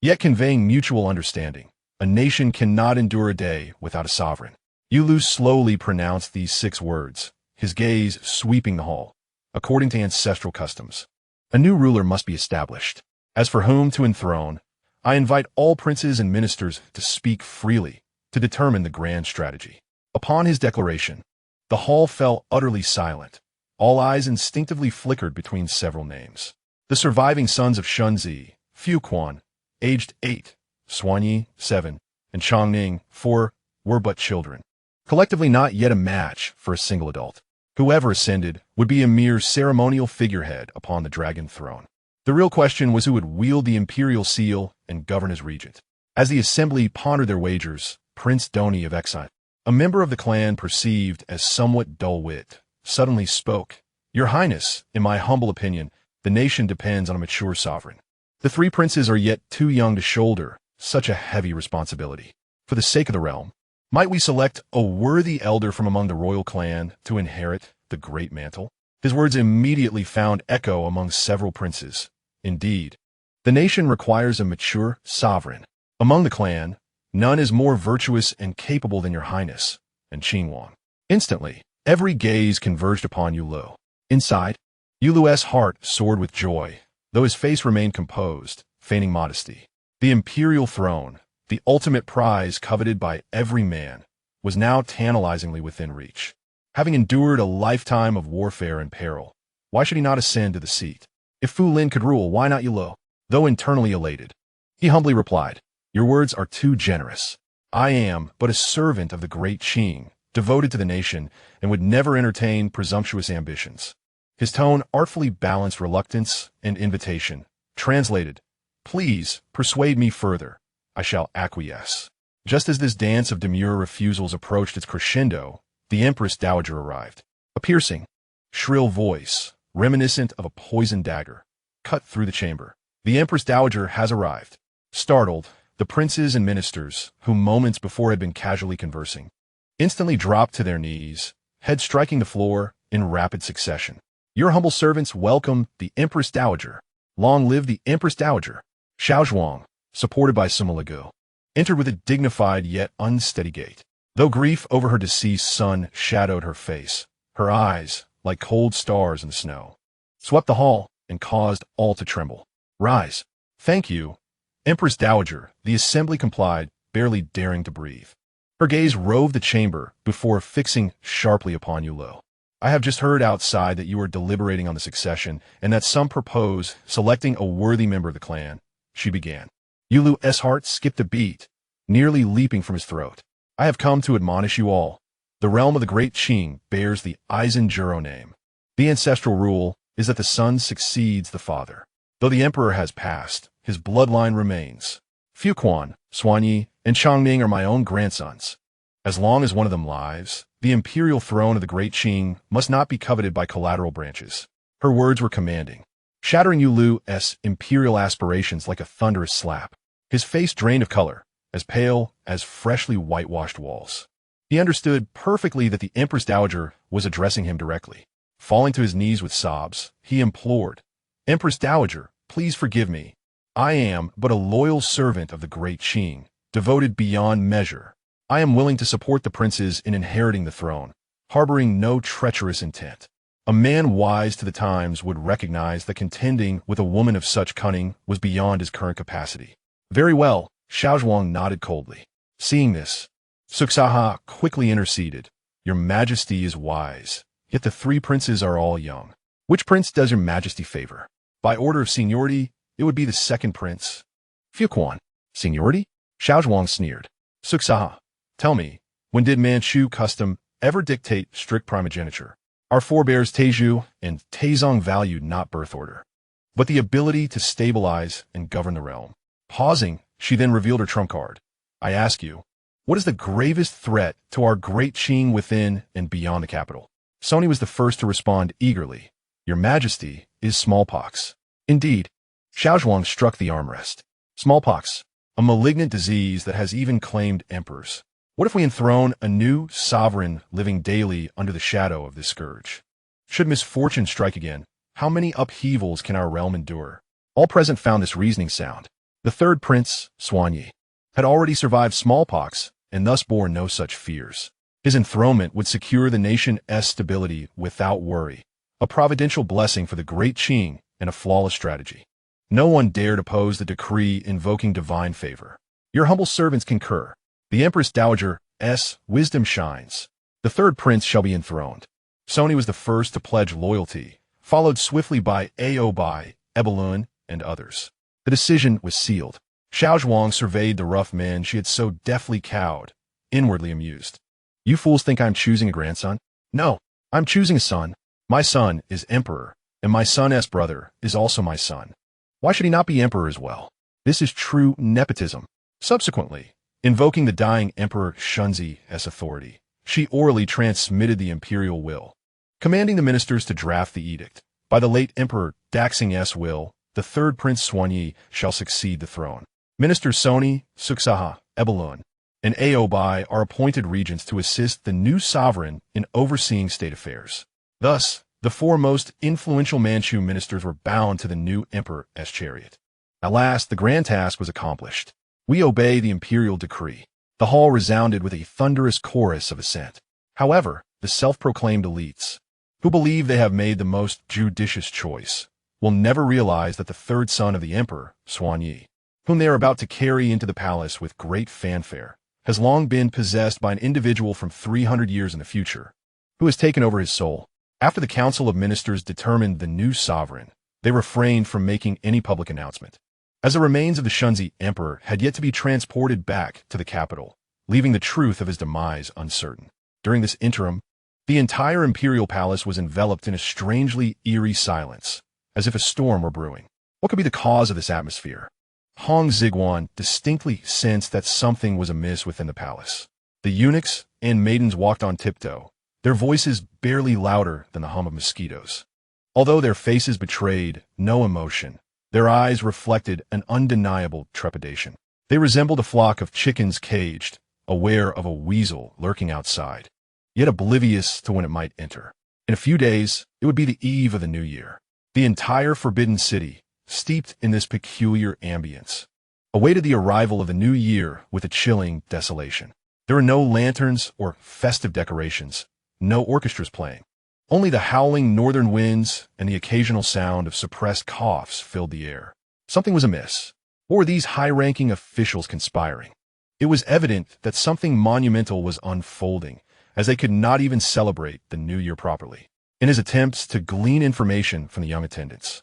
A: yet conveying mutual understanding. A nation cannot endure a day without a sovereign. Yulu slowly pronounced these 6 words, his gaze sweeping the hall. According to ancestral customs, a new ruler must be established. As for whom to enthrone, I invite all princes and ministers to speak freely to determine the grand strategy. Upon his declaration, the hall fell utterly silent. All eyes instinctively flickered between several names. The surviving sons of Shunzi, Fuquan, aged 8, Xuanyi, 7, and Chongning, 4, were but children, collectively not yet a match for a single adult. Whoever ascended would be a mere ceremonial figurehead upon the dragon throne. The real question was who would wield the imperial seal and govern as regent. As the assembly pondered their wagers, Prince Doni of Exile, a member of the clan perceived as somewhat dull-wit, suddenly spoke. Your Highness, in my humble opinion, the nation depends on a mature sovereign. The 3 princes are yet too young to shoulder such a heavy responsibility. For the sake of the realm, might we select a worthy elder from among the royal clan to inherit the great mantle? His words immediately found echo among several princes. Indeed, the nation requires a mature sovereign. Among the clan, none is more virtuous and capable than your Highness, and Qingwang. Instantly, every gaze converged upon Yulu. Inside, Yulu's heart soared with joy, though his face remained composed, feigning modesty. The imperial throne, the ultimate prize coveted by every man, was now tantalizingly within reach. Having endured a lifetime of warfare and peril, why should he not ascend to the seat? If Fu Lin could rule, why not Yulu? Though internally elated, he humbly replied, Your words are too generous. I am but a servant of the great Qing, devoted to the nation, and would never entertain presumptuous ambitions. His tone artfully balanced reluctance and invitation. Translated, Please persuade me further. I shall acquiesce. Just as this dance of demure refusals approached its crescendo, the Empress Dowager arrived. A piercing, shrill voice, reminiscent of a poisoned dagger, cut through the chamber. The Empress Dowager has arrived. Startled, the princes and ministers, who moments before had been casually conversing, instantly dropped to their knees, heads striking the floor in rapid succession. Your humble servants welcome the Empress Dowager. Long live the Empress Dowager Xiaozhuang, supported by Sima entered with a dignified yet unsteady gait. Though grief over her deceased son shadowed her face, her eyes, like cold stars in the snow, swept the hall and caused all to tremble. Rise. Thank you, Empress Dowager. The assembly complied, barely daring to breathe. Her gaze roved the chamber before fixing sharply upon Yulo. I have just heard outside that you are deliberating on the succession and that some propose selecting a worthy member of the clan, she began. Yulu's heart skipped a beat, nearly leaping from his throat. I have come to admonish you all. The realm of the Great Qing bears the Eisenjuro name. The ancestral rule is that the son succeeds the father. Though the emperor has passed, his bloodline remains. Fuquan, Xuanyi, and Changming are my own grandsons. As long as one of them lives, the imperial throne of the Great Qing must not be coveted by collateral branches. Her words were commanding, shattering Yulu's imperial aspirations like a thunderous slap. His face drained of color, as pale as freshly whitewashed walls. He understood perfectly that the Empress Dowager was addressing him directly. Falling to his knees with sobs, he implored, Empress Dowager, please forgive me. I am but a loyal servant of the Great Qing, devoted beyond measure. I am willing to support the princes in inheriting the throne, harboring no treacherous intent. A man wise to the times would recognize that contending with a woman of such cunning was beyond his current capacity. Very well, Xiaozhuang nodded coldly. Seeing this, Suksaha quickly interceded. Your Majesty is wise, yet the three princes are all young. Which prince does your Majesty favor? By order of seniority, it would be the second prince. Fuquan. Seniority? Xiaozhuang sneered. Suksaha, tell me, when did Manchu custom ever dictate strict primogeniture? Our forebears Taizhu and Taizong valued not birth order, but the ability to stabilize and govern the realm. Pausing, she then revealed her trump card. I ask you, what is the gravest threat to our Great Qing within and beyond the capital? Sony was the first to respond eagerly. Your Majesty is smallpox. Indeed, Xiaozhuang struck the armrest. Smallpox, a malignant disease that has even claimed emperors. What if we enthrone a new sovereign living daily under the shadow of this scourge? Should misfortune strike again, how many upheavals can our realm endure? All present found this reasoning sound. The third prince, Xuanyi, had already survived smallpox and thus bore no such fears. His enthronement would secure the nation's stability without worry, a providential blessing for the Great Qing and a flawless strategy. No one dared oppose the decree invoking divine favor. Your humble servants concur. The Empress Dowager's wisdom shines. The third prince shall be enthroned. Sony was the first to pledge loyalty, followed swiftly by Oboi, Ebelun, and others. The decision was sealed. Xiaozhuang surveyed the rough men she had so deftly cowed, inwardly amused. You fools think I'm choosing a grandson? No, I'm choosing a son. My son is emperor, and my son's brother is also my son. Why should he not be emperor as well? This is true nepotism. Subsequently, invoking the dying Emperor Shunzi's authority, she orally transmitted the imperial will, commanding the ministers to draft the edict. By the late Emperor Daxing's will, the third Prince Xuanyi shall succeed the throne. Ministers Sony, Suksaha, Ebelun, and Oboi are appointed regents to assist the new sovereign in overseeing state affairs. Thus, the four most influential Manchu ministers were bound to the new emperor's chariot. At last, the grand task was accomplished. We obey the imperial decree. The hall resounded with a thunderous chorus of assent. However, the self-proclaimed elites, who believe they have made the most judicious choice, will never realize that the third son of the emperor, Xuanyi, whom they are about to carry into the palace with great fanfare, has long been possessed by an individual from 300 years in the future, who has taken over his soul. After the Council of Ministers determined the new sovereign, they refrained from making any public announcement, as the remains of the Shunzi emperor had yet to be transported back to the capital, leaving the truth of his demise uncertain. During this interim, the entire imperial palace was enveloped in a strangely eerie silence, as if a storm were brewing. What could be the cause of this atmosphere? Hong Xigong distinctly sensed that something was amiss within the palace. The eunuchs and maidens walked on tiptoe, their voices barely louder than the hum of mosquitoes. Although their faces betrayed no emotion, their eyes reflected an undeniable trepidation. They resembled a flock of chickens caged, aware of a weasel lurking outside, yet oblivious to when it might enter. In a few days, it would be the eve of the new year. The entire Forbidden City, steeped in this peculiar ambience, awaited the arrival of the new year with a chilling desolation. There were no lanterns or festive decorations, no orchestras playing. Only the howling northern winds and the occasional sound of suppressed coughs filled the air. Something was amiss. Or were these high-ranking officials conspiring? It was evident that something monumental was unfolding, as they could not even celebrate the new year properly. In his attempts to glean information from the young attendants,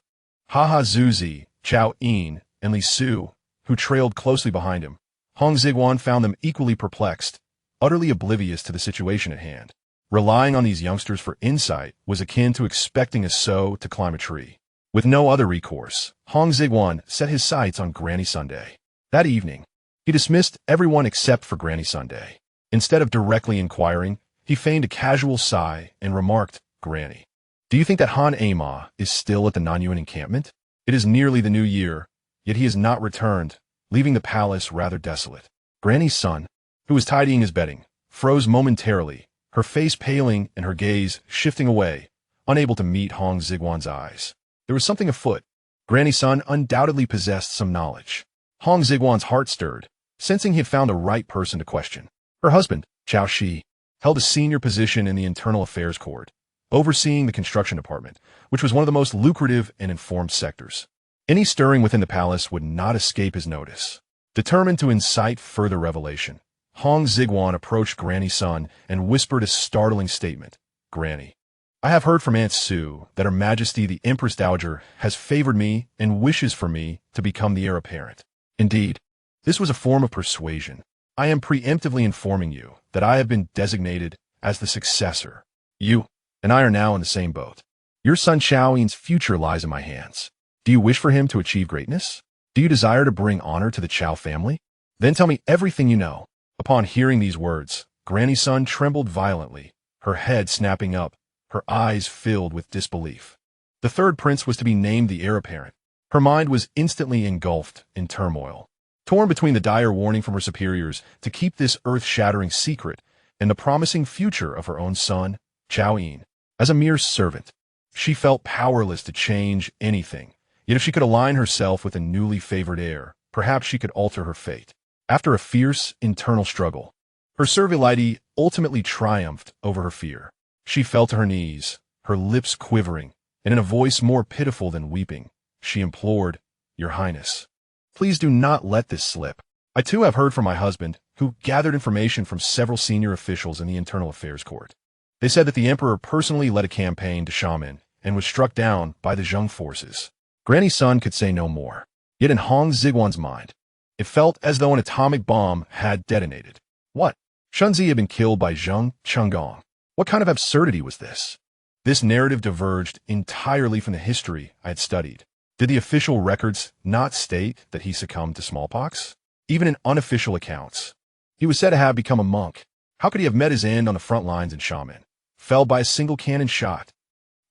A: Zuzi, Chao Yin, and Li Su, who trailed closely behind him, Hong Xigong found them equally perplexed, utterly oblivious to the situation at hand. Relying on these youngsters for insight was akin to expecting a sow to climb a tree. With no other recourse, Hong Xigong set his sights on Granny Sunday. That evening, he dismissed everyone except for Granny Sunday. Instead of directly inquiring, he feigned a casual sigh and remarked, "Granny, do you think that Han Ama is still at the Nanyuan encampment? It is nearly the new year, yet he has not returned, leaving the palace rather desolate." Granny's son, who was tidying his bedding, froze momentarily, her face paling and her gaze shifting away, unable to meet Hong Xigong's eyes. There was something afoot. Granny's son undoubtedly possessed some knowledge. Hong Xigong's heart stirred, sensing he had found the right person to question. Her husband, Chao Shi, held a senior position in the Internal Affairs Court, overseeing the construction department, which was one of the most lucrative and informed sectors. Any stirring within the palace would not escape his notice. Determined to incite further revelation, Hong Xigong approached Granny's son and whispered a startling statement. "Granny, I have heard from Aunt Sue that Her Majesty the Empress Dowager has favored me and wishes for me to become the heir apparent. Indeed, this was a form of persuasion. I am preemptively informing you that I have been designated as the successor. You and I are now in the same boat. Your son Xiaoyin's future lies in my hands. Do you wish for him to achieve greatness? Do you desire to bring honor to the Qiao family? Then tell me everything you know." Upon hearing these words, Granny's son trembled violently, her head snapping up, her eyes filled with disbelief. The third prince was to be named the heir apparent. Her mind was instantly engulfed in turmoil, torn between the dire warning from her superiors to keep this earth-shattering secret and the promising future of her own son, Chao Yin. As a mere servant, she felt powerless to change anything, yet if she could align herself with a newly favored heir, perhaps she could alter her fate. After a fierce internal struggle, her servility ultimately triumphed over her fear. She fell to her knees, her lips quivering, and in a voice more pitiful than weeping, she implored, "Your Highness, please do not let this slip. I too have heard from my husband, who gathered information from several senior officials in the Internal Affairs Court. They said that the Emperor personally led a campaign to Xiamen and was struck down by the Zheng forces." Granny's son could say no more, yet in Hong Xigong's mind, it felt as though an atomic bomb had detonated. What? Shunzi had been killed by Zheng Chenggong. What kind of absurdity was this? This narrative diverged entirely from the history I had studied. Did the official records not state that he succumbed to smallpox? Even in unofficial accounts, he was said to have become a monk. How could he have met his end on the front lines in Xiamen, felled by a single cannon shot?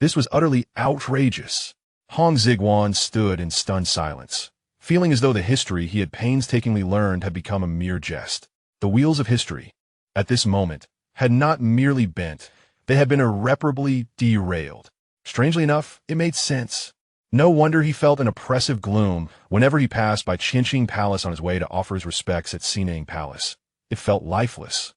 A: This was utterly outrageous. Hong Xigong stood in stunned silence, feeling as though the history he had painstakingly learned had become a mere jest. The wheels of history, at this moment, had not merely bent, they had been irreparably derailed. Strangely enough, it made sense. No wonder he felt an oppressive gloom whenever he passed by Qinqing Palace on his way to offer his respects at Xineng Palace. It felt lifeless,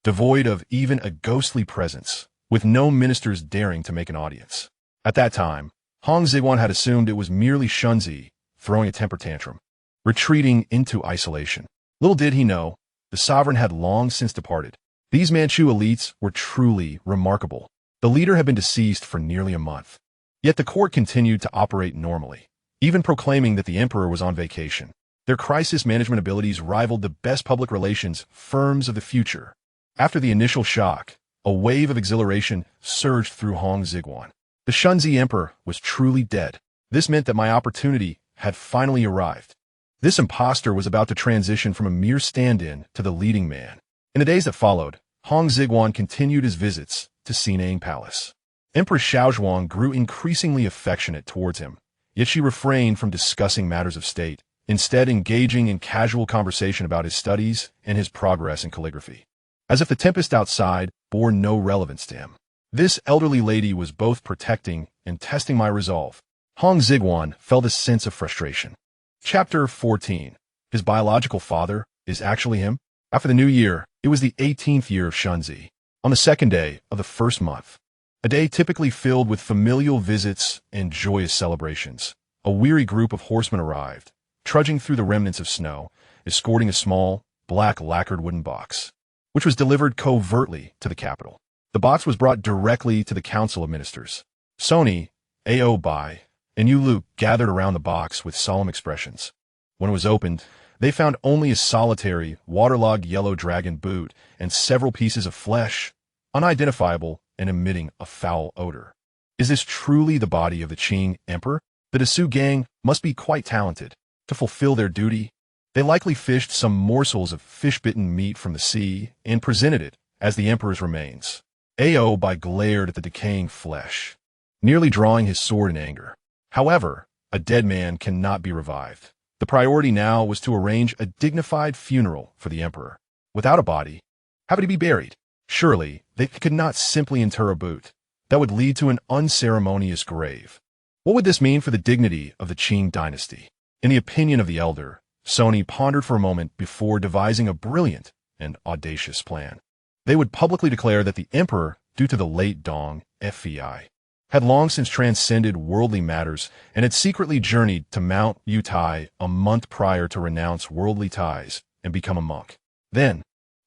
A: devoid of even a ghostly presence, with no ministers daring to make an audience. At that time, Hong Xigong had assumed it was merely Shunzi throwing a temper tantrum, retreating into isolation. Little did he know, the sovereign had long since departed. These Manchu elites were truly remarkable. The leader had been deceased for nearly a month. Yet the court continued to operate normally, even proclaiming that the emperor was on vacation. Their crisis management abilities rivaled the best public relations firms of the future. After the initial shock, a wave of exhilaration surged through Hong Xigong. The Shunzi Emperor was truly dead. This meant that my opportunity had finally arrived. This impostor was about to transition from a mere stand-in to the leading man. In the days that followed, Hong Xigong continued his visits to Xineng Palace. Empress Xiaozhuang grew increasingly affectionate towards him, yet she refrained from discussing matters of state, instead engaging in casual conversation about his studies and his progress in calligraphy, as if the tempest outside bore no relevance to him. This elderly lady was both protecting and testing my resolve. Hong Xigong felt a sense of frustration. Chapter 14. His biological father is actually him? After the new year, it was the 18th year of Shunzi, on the second day of the first month. A day typically filled with familial visits and joyous celebrations. A weary group of horsemen arrived, trudging through the remnants of snow, escorting a small, black lacquered wooden box, which was delivered covertly to the capital. The box was brought directly to the Council of Ministers. Sony, Oboi, and Yulu gathered around the box with solemn expressions. When it was opened, they found only a solitary, waterlogged yellow dragon boot and several pieces of flesh, unidentifiable and emitting a foul odor. Is this truly the body of the Qing Emperor? The Desu gang must be quite talented. To fulfill their duty, they likely fished some morsels of fish-bitten meat from the sea and presented it as the Emperor's remains. Oboi glared at the decaying flesh, nearly drawing his sword in anger. However, a dead man cannot be revived. The priority now was to arrange a dignified funeral for the Emperor. Without a body, how would he be buried? Surely, they could not simply inter a boot. That would lead to an unceremonious grave. What would this mean for the dignity of the Qing dynasty? In the opinion of the elder, Sony pondered for a moment before devising a brilliant and audacious plan. They would publicly declare that the Emperor, due to the late Dong Fei, had long since transcended worldly matters and had secretly journeyed to Mount Yutai a month prior to renounce worldly ties and become a monk. Then,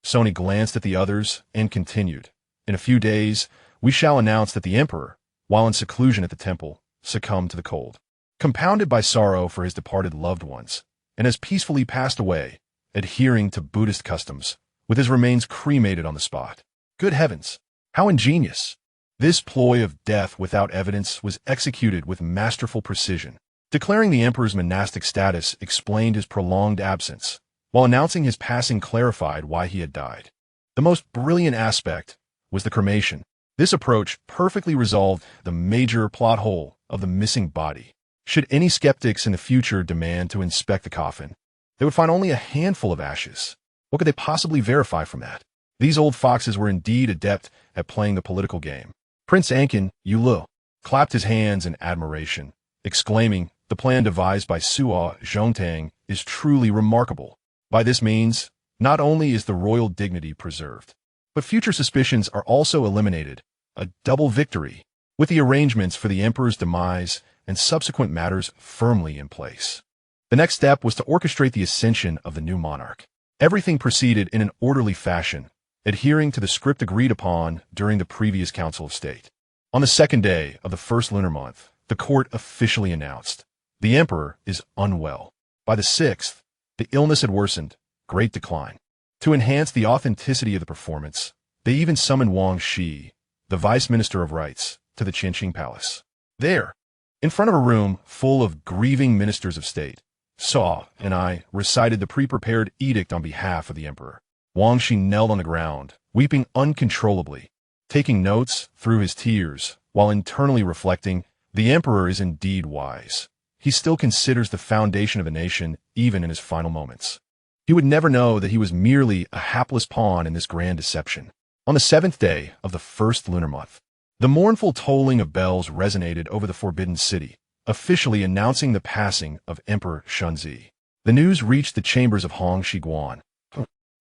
A: Sony glanced at the others and continued, "In a few days, we shall announce that the Emperor, while in seclusion at the temple, succumbed to the cold, compounded by sorrow for his departed loved ones, and has peacefully passed away, adhering to Buddhist customs, with his remains cremated on the spot." Good heavens, how ingenious! This ploy of death without evidence was executed with masterful precision. Declaring the Emperor's monastic status explained his prolonged absence, while announcing his passing clarified why he had died. The most brilliant aspect was the cremation. This approach perfectly resolved the major plot hole of the missing body. Should any skeptics in the future demand to inspect the coffin, they would find only a handful of ashes. What could they possibly verify from that? These old foxes were indeed adept at playing the political game. Prince Ankin, Yulu, clapped his hands in admiration, exclaiming, "The plan devised by Suo Zhongtang is truly remarkable. By this means, not only is the royal dignity preserved, but future suspicions are also eliminated, a double victory, with the arrangements for the Emperor's demise and subsequent matters firmly in place." The next step was to orchestrate the ascension of the new monarch. Everything proceeded in an orderly fashion, adhering to the script agreed upon during the previous Council of State. On the second day of the first lunar month, the court officially announced, "The Emperor is unwell." By the 6th, the illness had worsened, great decline. To enhance the authenticity of the performance, they even summoned Wang Shi, the Vice Minister of Rites, to the Qinqing Palace. There, in front of a room full of grieving ministers of state, Saw and I recited the pre-prepared edict on behalf of the Emperor. Wang Shi knelt on the ground, weeping uncontrollably, taking notes through his tears, while internally reflecting, "The Emperor is indeed wise. He still considers the foundation of a nation even in his final moments." He would never know that he was merely a hapless pawn in this grand deception. On the 7th day of the first lunar month, the mournful tolling of bells resonated over the Forbidden City, officially announcing the passing of Emperor Shunzi. The news reached the chambers of Hong Xigong.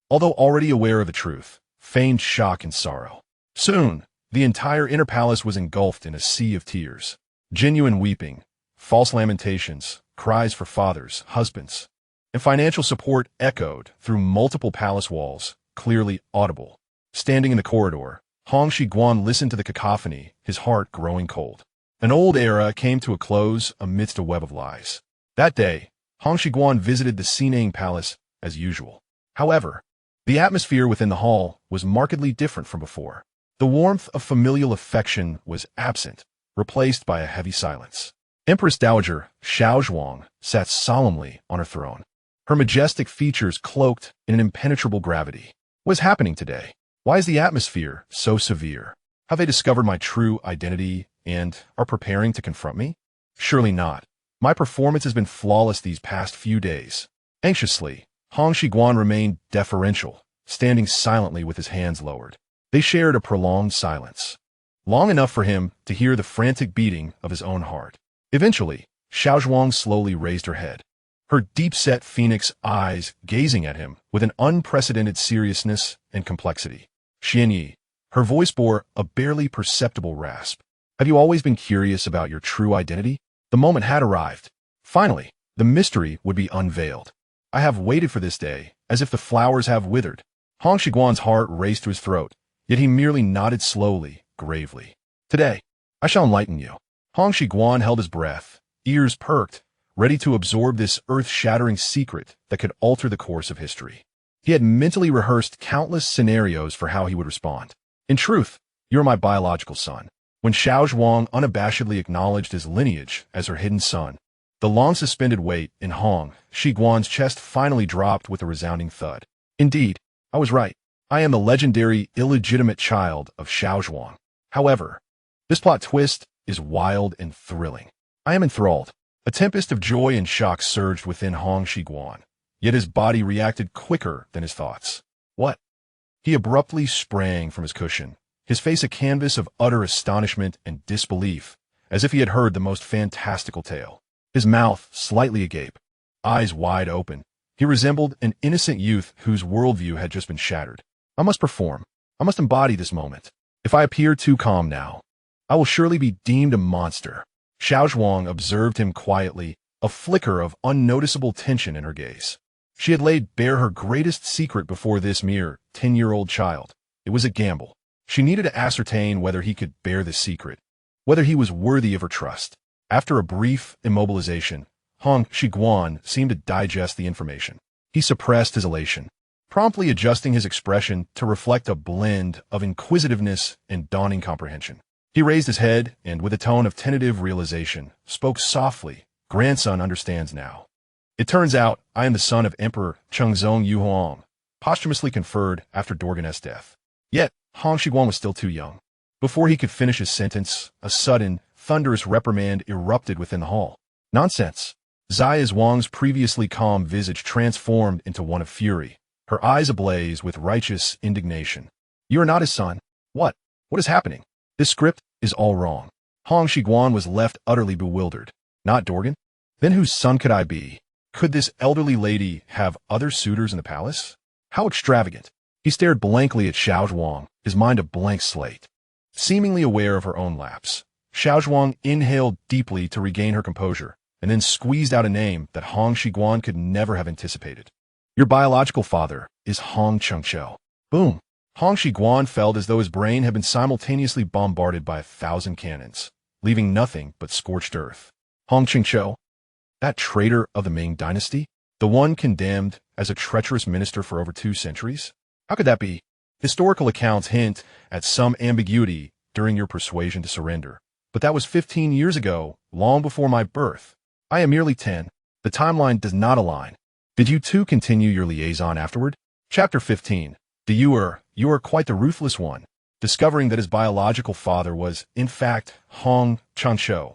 A: Although already aware of the truth, feigned shock and sorrow. Soon, the entire inner palace was engulfed in a sea of tears. Genuine weeping, false lamentations, cries for fathers, husbands, and financial support echoed through multiple palace walls, clearly audible. Standing in the corridor, Hong Xigong listened to the cacophony, his heart growing cold. An old era came to a close amidst a web of lies. That day, Hong Xigong visited the Xinang Palace as usual. However, the atmosphere within the hall was markedly different from before. The warmth of familial affection was absent, replaced by a heavy silence. Empress Dowager Xiaozhuang sat solemnly on her throne, her majestic features cloaked in an impenetrable gravity. What is happening today? Why is the atmosphere so severe? Have they discovered my true identity and are preparing to confront me? Surely not. My performance has been flawless these past few days. Anxiously, Hong Xigong remained deferential, standing silently with his hands lowered. They shared a prolonged silence, long enough for him to hear the frantic beating of his own heart. Eventually, Xiaozhuang slowly raised her head, her deep-set phoenix eyes gazing at him with an unprecedented seriousness and complexity. Xianyi, her voice bore a barely perceptible rasp. Have you always been curious about your true identity? The moment had arrived. Finally, the mystery would be unveiled. I have waited for this day, as if the flowers have withered. Hong Xigong's heart raced to his throat, yet he merely nodded slowly, gravely. Today, I shall enlighten you. Hong Xigong held his breath, ears perked, ready to absorb this earth-shattering secret that could alter the course of history. He had mentally rehearsed countless scenarios for how he would respond. In truth, you're my biological son. When Xiaozhuang unabashedly acknowledged his lineage as her hidden son, the long-suspended weight in Hong Xigong's chest finally dropped with a resounding thud. Indeed, I was right. I am the legendary illegitimate child of Xiaozhuang. However, this plot twist is wild and thrilling. I am enthralled. A tempest of joy and shock surged within Hong Xigong, yet his body reacted quicker than his thoughts. What? He abruptly sprang from his cushion, his face a canvas of utter astonishment and disbelief, as if he had heard the most fantastical tale. His mouth slightly agape, eyes wide open. He resembled an innocent youth whose worldview had just been shattered. I must perform. I must embody this moment. If I appear too calm now, I will surely be deemed a monster. Xiaozhuang observed him quietly, a flicker of unnoticeable tension in her gaze. She had laid bare her greatest secret before this mere 10-year-old child. It was a gamble. She needed to ascertain whether he could bear the secret, whether he was worthy of her trust. After a brief immobilization, Hong Xigong seemed to digest the information. He suppressed his elation, promptly adjusting his expression to reflect a blend of inquisitiveness and dawning comprehension. He raised his head and, with a tone of tentative realization, spoke softly. Grandson understands now. It turns out I am the son of Emperor Kangxi Emperor, posthumously conferred after Dorgan's death. Yet, Hong Xigong was still too young. Before he could finish his sentence, a sudden, thunderous reprimand erupted within the hall. Nonsense. Xia Zhuang's previously calm visage transformed into one of fury, her eyes ablaze with righteous indignation. You are not his son. What? What is happening? This script is all wrong. Hong Xigong was left utterly bewildered. Not Dorgan? Then whose son could I be? Could this elderly lady have other suitors in the palace? How extravagant. He stared blankly at Xiaozhuang, his mind a blank slate. Seemingly aware of her own lapse, Xiaozhuang inhaled deeply to regain her composure, and then squeezed out a name that Hong Xigong could never have anticipated. Your biological father is Hong Chengqiu. Boom. Hong Xigong felt as though his brain had been simultaneously bombarded by 1,000 cannons, leaving nothing but scorched earth. Hong Chengqiu? That traitor of the Ming dynasty? The one condemned as a treacherous minister for over 2 centuries? How could that be? Historical accounts hint at some ambiguity during your persuasion to surrender. But that was 15 years ago, long before my birth. I am merely 10. The timeline does not align. Did you two continue your liaison afterward? Chapter 15. You are quite the ruthless one. Discovering that his biological father was, in fact, Hong Chengqiu.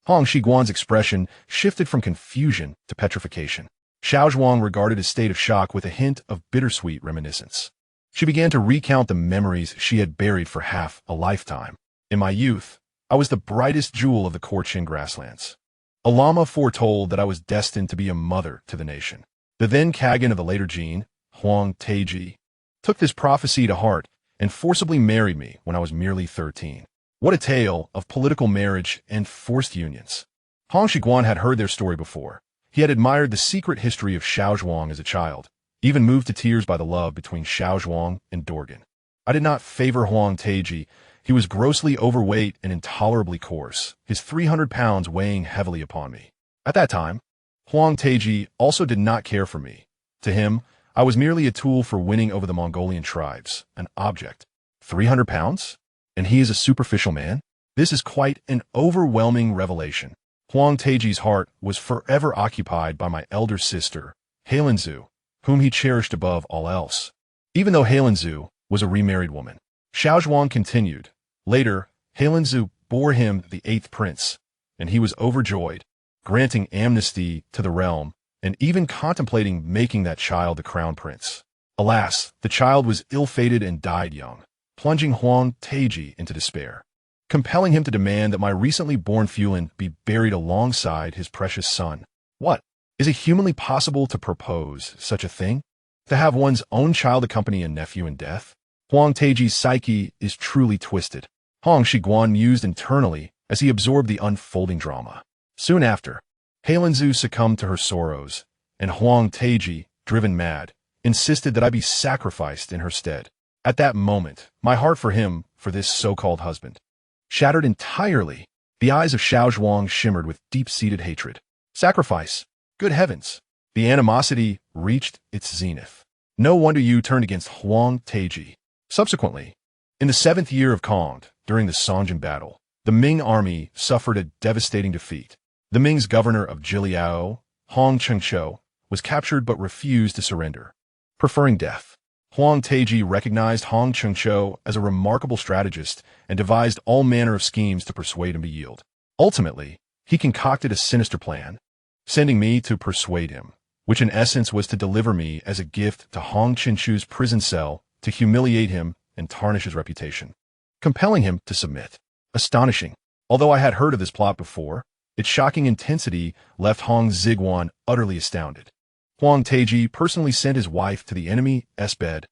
A: Hong Xigong's expression shifted from confusion to petrification. Xiaozhuang regarded his state of shock with a hint of bittersweet reminiscence. She began to recount the memories she had buried for half a lifetime. In my youth, I was the brightest jewel of the Qing grasslands. A lama foretold that I was destined to be a mother to the nation. The then Kagan of the later Jin, Huang Teiji, took this prophecy to heart and forcibly married me when I was merely 13. What a tale of political marriage and forced unions. Hong Xigong had heard their story before. He had admired the secret history of Xiaozhuang as a child, even moved to tears by the love between Xiaozhuang and Dorgan. I did not favor Huang Teiji. He was grossly overweight and intolerably coarse, his 300 pounds weighing heavily upon me. At that time, Huang Teiji also did not care for me. To him, I was merely a tool for winning over the Mongolian tribes, an object. 300 pounds? And he is a superficial man? This is quite an overwhelming revelation. Huang Teiji's heart was forever occupied by my elder sister, Heilanzu, whom he cherished above all else. Even though Heilanzu was a remarried woman. Xiaozhuang continued. Later, Heilanzu bore him the 8th prince, and he was overjoyed, granting amnesty to the realm, and even contemplating making that child the crown prince. Alas, the child was ill-fated and died young, plunging Huang Teiji into despair. compelling him to demand that my recently born Fulin be buried alongside his precious son. What? Is it humanly possible to propose such a thing? To have one's own child accompany a nephew in death? Huang Taiji's psyche is truly twisted. Hong Xigong mused internally as he absorbed the unfolding drama. Soon after, Heilanzu succumbed to her sorrows, and Huang Taiji, driven mad, insisted that I be sacrificed in her stead. At that moment, my heart for him, for this so-called husband, shattered entirely. The eyes of Xiaozhuang shimmered with deep-seated hatred. Sacrifice? Good heavens! The animosity reached its zenith. No wonder you turned against Huang Taiji. Subsequently, in the 7th year of Kong, during the Songjin battle, the Ming army suffered a devastating defeat. The Ming's governor of Jiliao, Hong Xigong, was captured but refused to surrender, preferring death. Huang Taiji recognized Hong Xigong as a remarkable strategist and devised all manner of schemes to persuade him to yield. Ultimately, he concocted a sinister plan, sending me to persuade him, which in essence was to deliver me as a gift to Hong Qinshu's prison cell to humiliate him and tarnish his reputation, compelling him to submit. Astonishing. Although I had heard of this plot before, its shocking intensity left Hong Xigong utterly astounded. Huang Taiji personally sent his wife to the enemy's bed.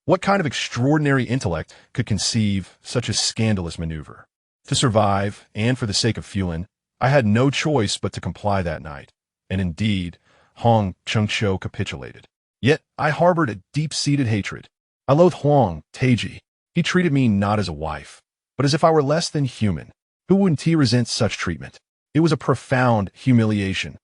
A: What kind of extraordinary intellect could conceive such a scandalous maneuver? To survive, and for the sake of Fulin, I had no choice but to comply that night. And indeed, Hong Xigong capitulated. Yet I harbored a deep-seated hatred. I loathed Huang Taiji. He treated me not as a wife, but as if I were less than human. Who wouldn't he resent such treatment? It was a profound humiliation.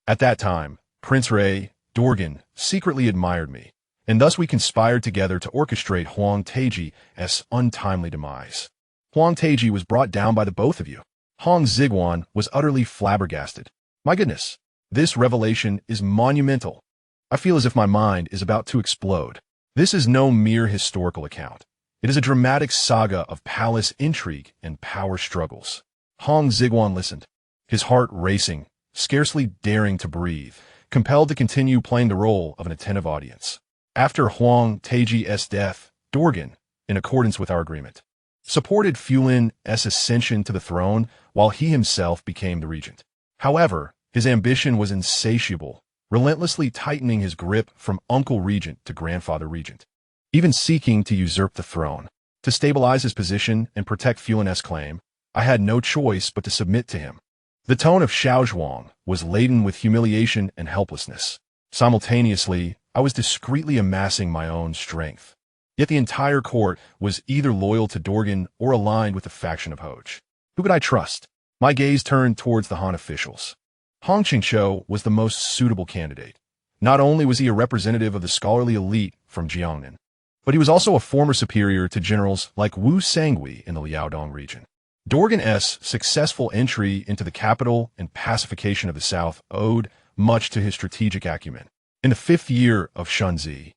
A: At that time, Prince Ray, Dorgan, secretly admired me, and thus we conspired together to orchestrate Huang Taiji's untimely demise. Huang Taiji was brought down by the both of you. Hong Xigong was utterly flabbergasted. My goodness, this revelation is monumental. I feel as if my mind is about to explode. This is no mere historical account. It is a dramatic saga of palace intrigue and power struggles. Hong Xigong listened, his heart racing, scarcely daring to breathe, compelled to continue playing the role of an attentive audience. After Huang Taiji's death, Dorgan, in accordance with our agreement, supported Fulin's ascension to the throne while he himself became the regent. However, his ambition was insatiable, relentlessly tightening his grip from uncle regent to grandfather regent, even seeking to usurp the throne. To stabilize his position and protect Fulin's claim, I had no choice but to submit to him. The tone of Xiaozhuang was laden with humiliation and helplessness. Simultaneously, I was discreetly amassing my own strength. Yet the entire court was either loyal to Dorgan or aligned with the faction of Hoj. Who could I trust? My gaze turned towards the Han officials. Hong Xigong was the most suitable candidate. Not only was he a representative of the scholarly elite from Jiangnan, but he was also a former superior to generals like Wu Sangui in the Liaodong region. Dorgan's successful entry into the capital and pacification of the south owed much to his strategic acumen. In the 5th year of Shunzi,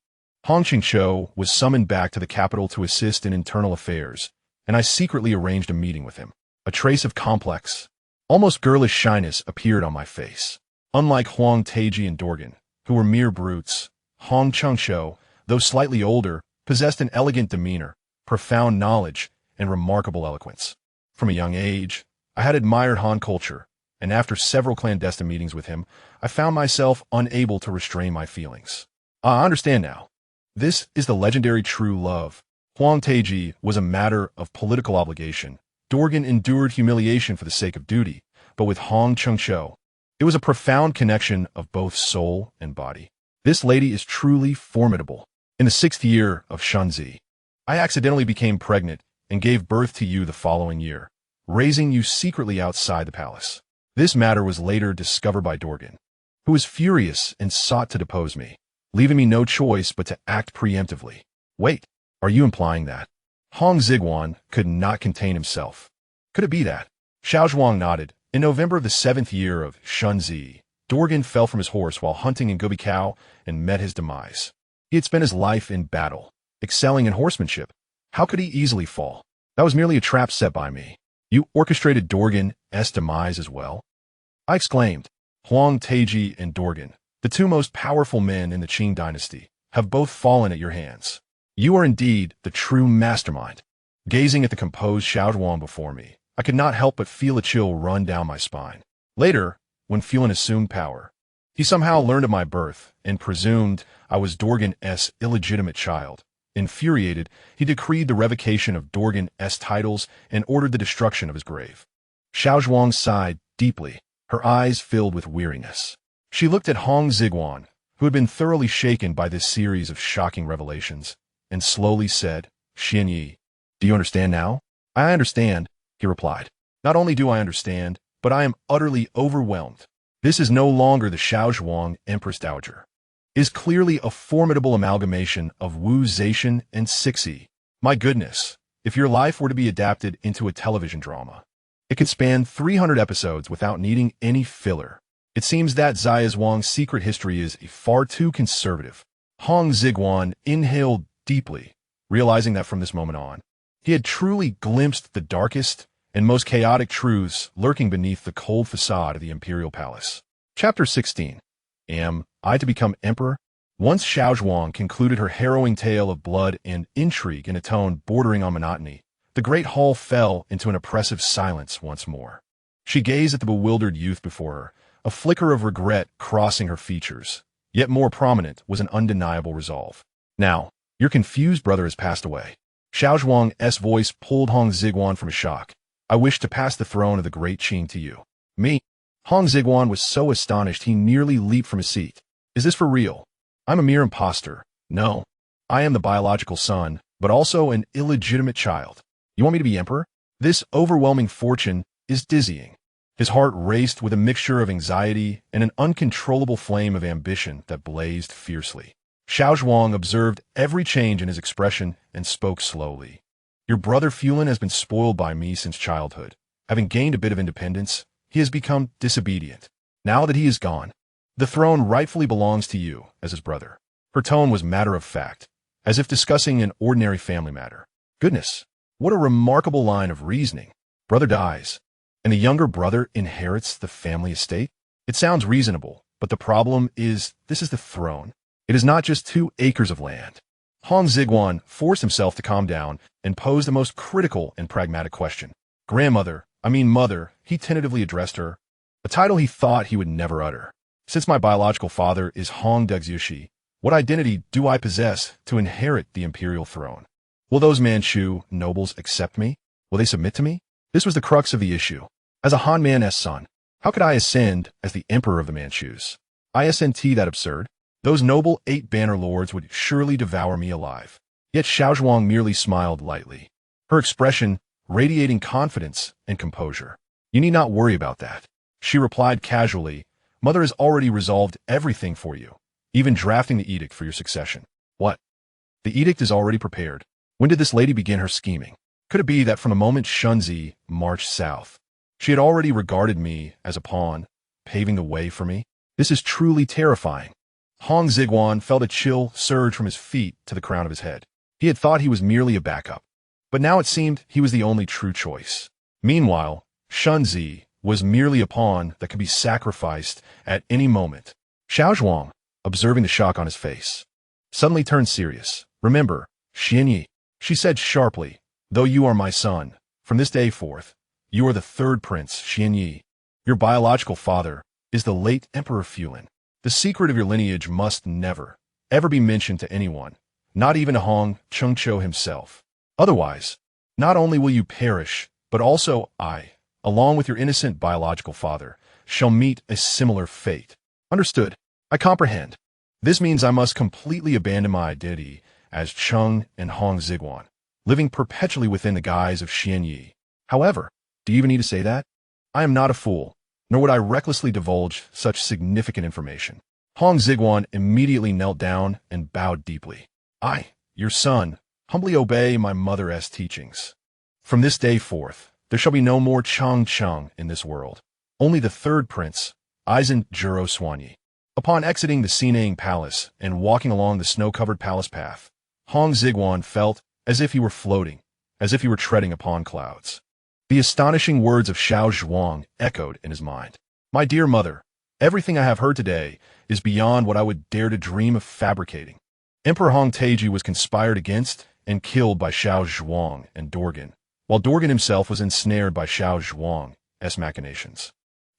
A: Hong Xigong was summoned back to the capital to assist in internal affairs, and I secretly arranged a meeting with him. A trace of complex, almost girlish shyness appeared on my face. Unlike Huang Taiji and Dorgan, who were mere brutes, Hong Xigong, though slightly older, possessed an elegant demeanor, profound knowledge, and remarkable eloquence. From a young age, I had admired Han culture, and after several clandestine meetings with him, I found myself unable to restrain my feelings. I understand now. This is the legendary true love. Huang Taiji was a matter of political obligation. Dorgan endured humiliation for the sake of duty, but with Hong Xigong, it was a profound connection of both soul and body. This lady is truly formidable. In the 6th year of Shunzi, I accidentally became pregnant and gave birth to you the following year, raising you secretly outside the palace. This matter was later discovered by Dorgan, who was furious and sought to depose me, leaving me no choice but to act preemptively. Wait, are you implying that? Hong Xigong could not contain himself. Could it be that? Xiaozhuang nodded. In November of the 7th year of Shunzi, Dorgan fell from his horse while hunting in Gubikao and met his demise. He had spent his life in battle, excelling in horsemanship. How could he easily fall? That was merely a trap set by me. You orchestrated Dorgan's demise as well? I exclaimed. Huang Taiji and Dorgan, the two most powerful men in the Qing dynasty, have both fallen at your hands. You are indeed the true mastermind. Gazing at the composed Xiaozhuang before me, I could not help but feel a chill run down my spine. Later, when Fulan assumed power, he somehow learned of my birth and presumed I was Dorgan's illegitimate child. Infuriated, he decreed the revocation of Dorgan's titles and ordered the destruction of his grave. Xiaozhuang sighed deeply, her eyes filled with weariness. She looked at Hong Xigong, who had been thoroughly shaken by this series of shocking revelations, and slowly said, "Xian Yi, do you understand now?" "I understand," he replied. "Not only do I understand, but I am utterly overwhelmed. This is no longer the Xiaozhuang Empress Dowager. It is clearly a formidable amalgamation of Wu Zetian and Cixi. My goodness, if your life were to be adapted into a television drama, it could span 300 episodes without needing any filler. It seems that Xiaozhuang's secret history is far too conservative." Hong Xigong inhaled deeply, realizing that from this moment on, he had truly glimpsed the darkest and most chaotic truths lurking beneath the cold facade of the imperial palace. Chapter 16. Am I to become emperor? Once Xiaozhuang concluded her harrowing tale of blood and intrigue in a tone bordering on monotony, the great hall fell into an oppressive silence once more. She gazed at the bewildered youth before her, a flicker of regret crossing her features. Yet more prominent was an undeniable resolve. "Now, your confused brother has passed away." Xiaozhuang's voice pulled Hong Xigong from shock. "I wish to pass the throne of the great Qing to you." "Me?" Hong Xigong was so astonished he nearly leaped from his seat. "Is this for real? I'm a mere impostor. No, I am the biological son, but also an illegitimate child. You want me to be emperor? This overwhelming fortune is dizzying." His heart raced with a mixture of anxiety and an uncontrollable flame of ambition that blazed fiercely. Xiaozhuang observed every change in his expression and spoke slowly. "Your brother Fulan has been spoiled by me since childhood. Having gained a bit of independence, he has become disobedient. Now that he is gone, the throne rightfully belongs to you as his brother." Her tone was matter-of-fact, as if discussing an ordinary family matter. Goodness, what a remarkable line of reasoning. Brother dies, and the younger brother inherits the family estate? It sounds reasonable, but the problem is this is the throne. It is not just 2 acres of land. Hong Xigong forced himself to calm down and posed the most critical and pragmatic question. Mother, he tentatively addressed her, a title he thought he would never utter. "Since my biological father is Hong Xigong, what identity do I possess to inherit the imperial throne? Will those Manchu nobles accept me? Will they submit to me?" This was the crux of the issue. As a Han man's son, how could I ascend as the emperor of the Manchus? Isn't that absurd? Those noble 8-banner lords would surely devour me alive. Yet Xiaozhuang merely smiled lightly, her expression radiating confidence and composure. "You need not worry about that," she replied casually. "Mother has already resolved everything for you, even drafting the edict for your succession." "What? The edict is already prepared. When did this lady begin her scheming?" Could it be that from the moment Shunzi marched south, she had already regarded me as a pawn, paving the way for me? This is truly terrifying. Hong Xigong felt a chill surge from his feet to the crown of his head. He had thought he was merely a backup, but now it seemed he was the only true choice. Meanwhile, Shunzi was merely a pawn that could be sacrificed at any moment. Xiaozhuang, observing the shock on his face, suddenly turned serious. "Remember, Xian Yi," she said sharply, "though you are my son, from this day forth, you are the 3rd prince, Xian Yi. Your biological father is the late Emperor Fulan. The secret of your lineage must never, ever be mentioned to anyone, not even to Hong Chengqiu himself. Otherwise, not only will you perish, but also I, along with your innocent biological father, shall meet a similar fate." "Understood. I comprehend. This means I must completely abandon my identity as Cheng and Hong Xigong, living perpetually within the guise of Xian Yi. However, do you even need to say that? I am not a fool, nor would I recklessly divulge such significant information." Hong Xigong immediately knelt down and bowed deeply. "I, your son, humbly obey my mother's teachings. From this day forth, there shall be no more Cheng in this world, only the 3rd prince, Eisen Juro Swanyi." Upon exiting the Sinang Palace and walking along the snow-covered palace path, Hong Xigong felt as if he were floating, as if he were treading upon clouds. The astonishing words of Xiaozhuang echoed in his mind. "My dear mother, everything I have heard today is beyond what I would dare to dream of fabricating. Emperor Hong Taiji was conspired against and killed by Xiaozhuang and Dorgan, while Dorgan himself was ensnared by Xiaozhuang's machinations.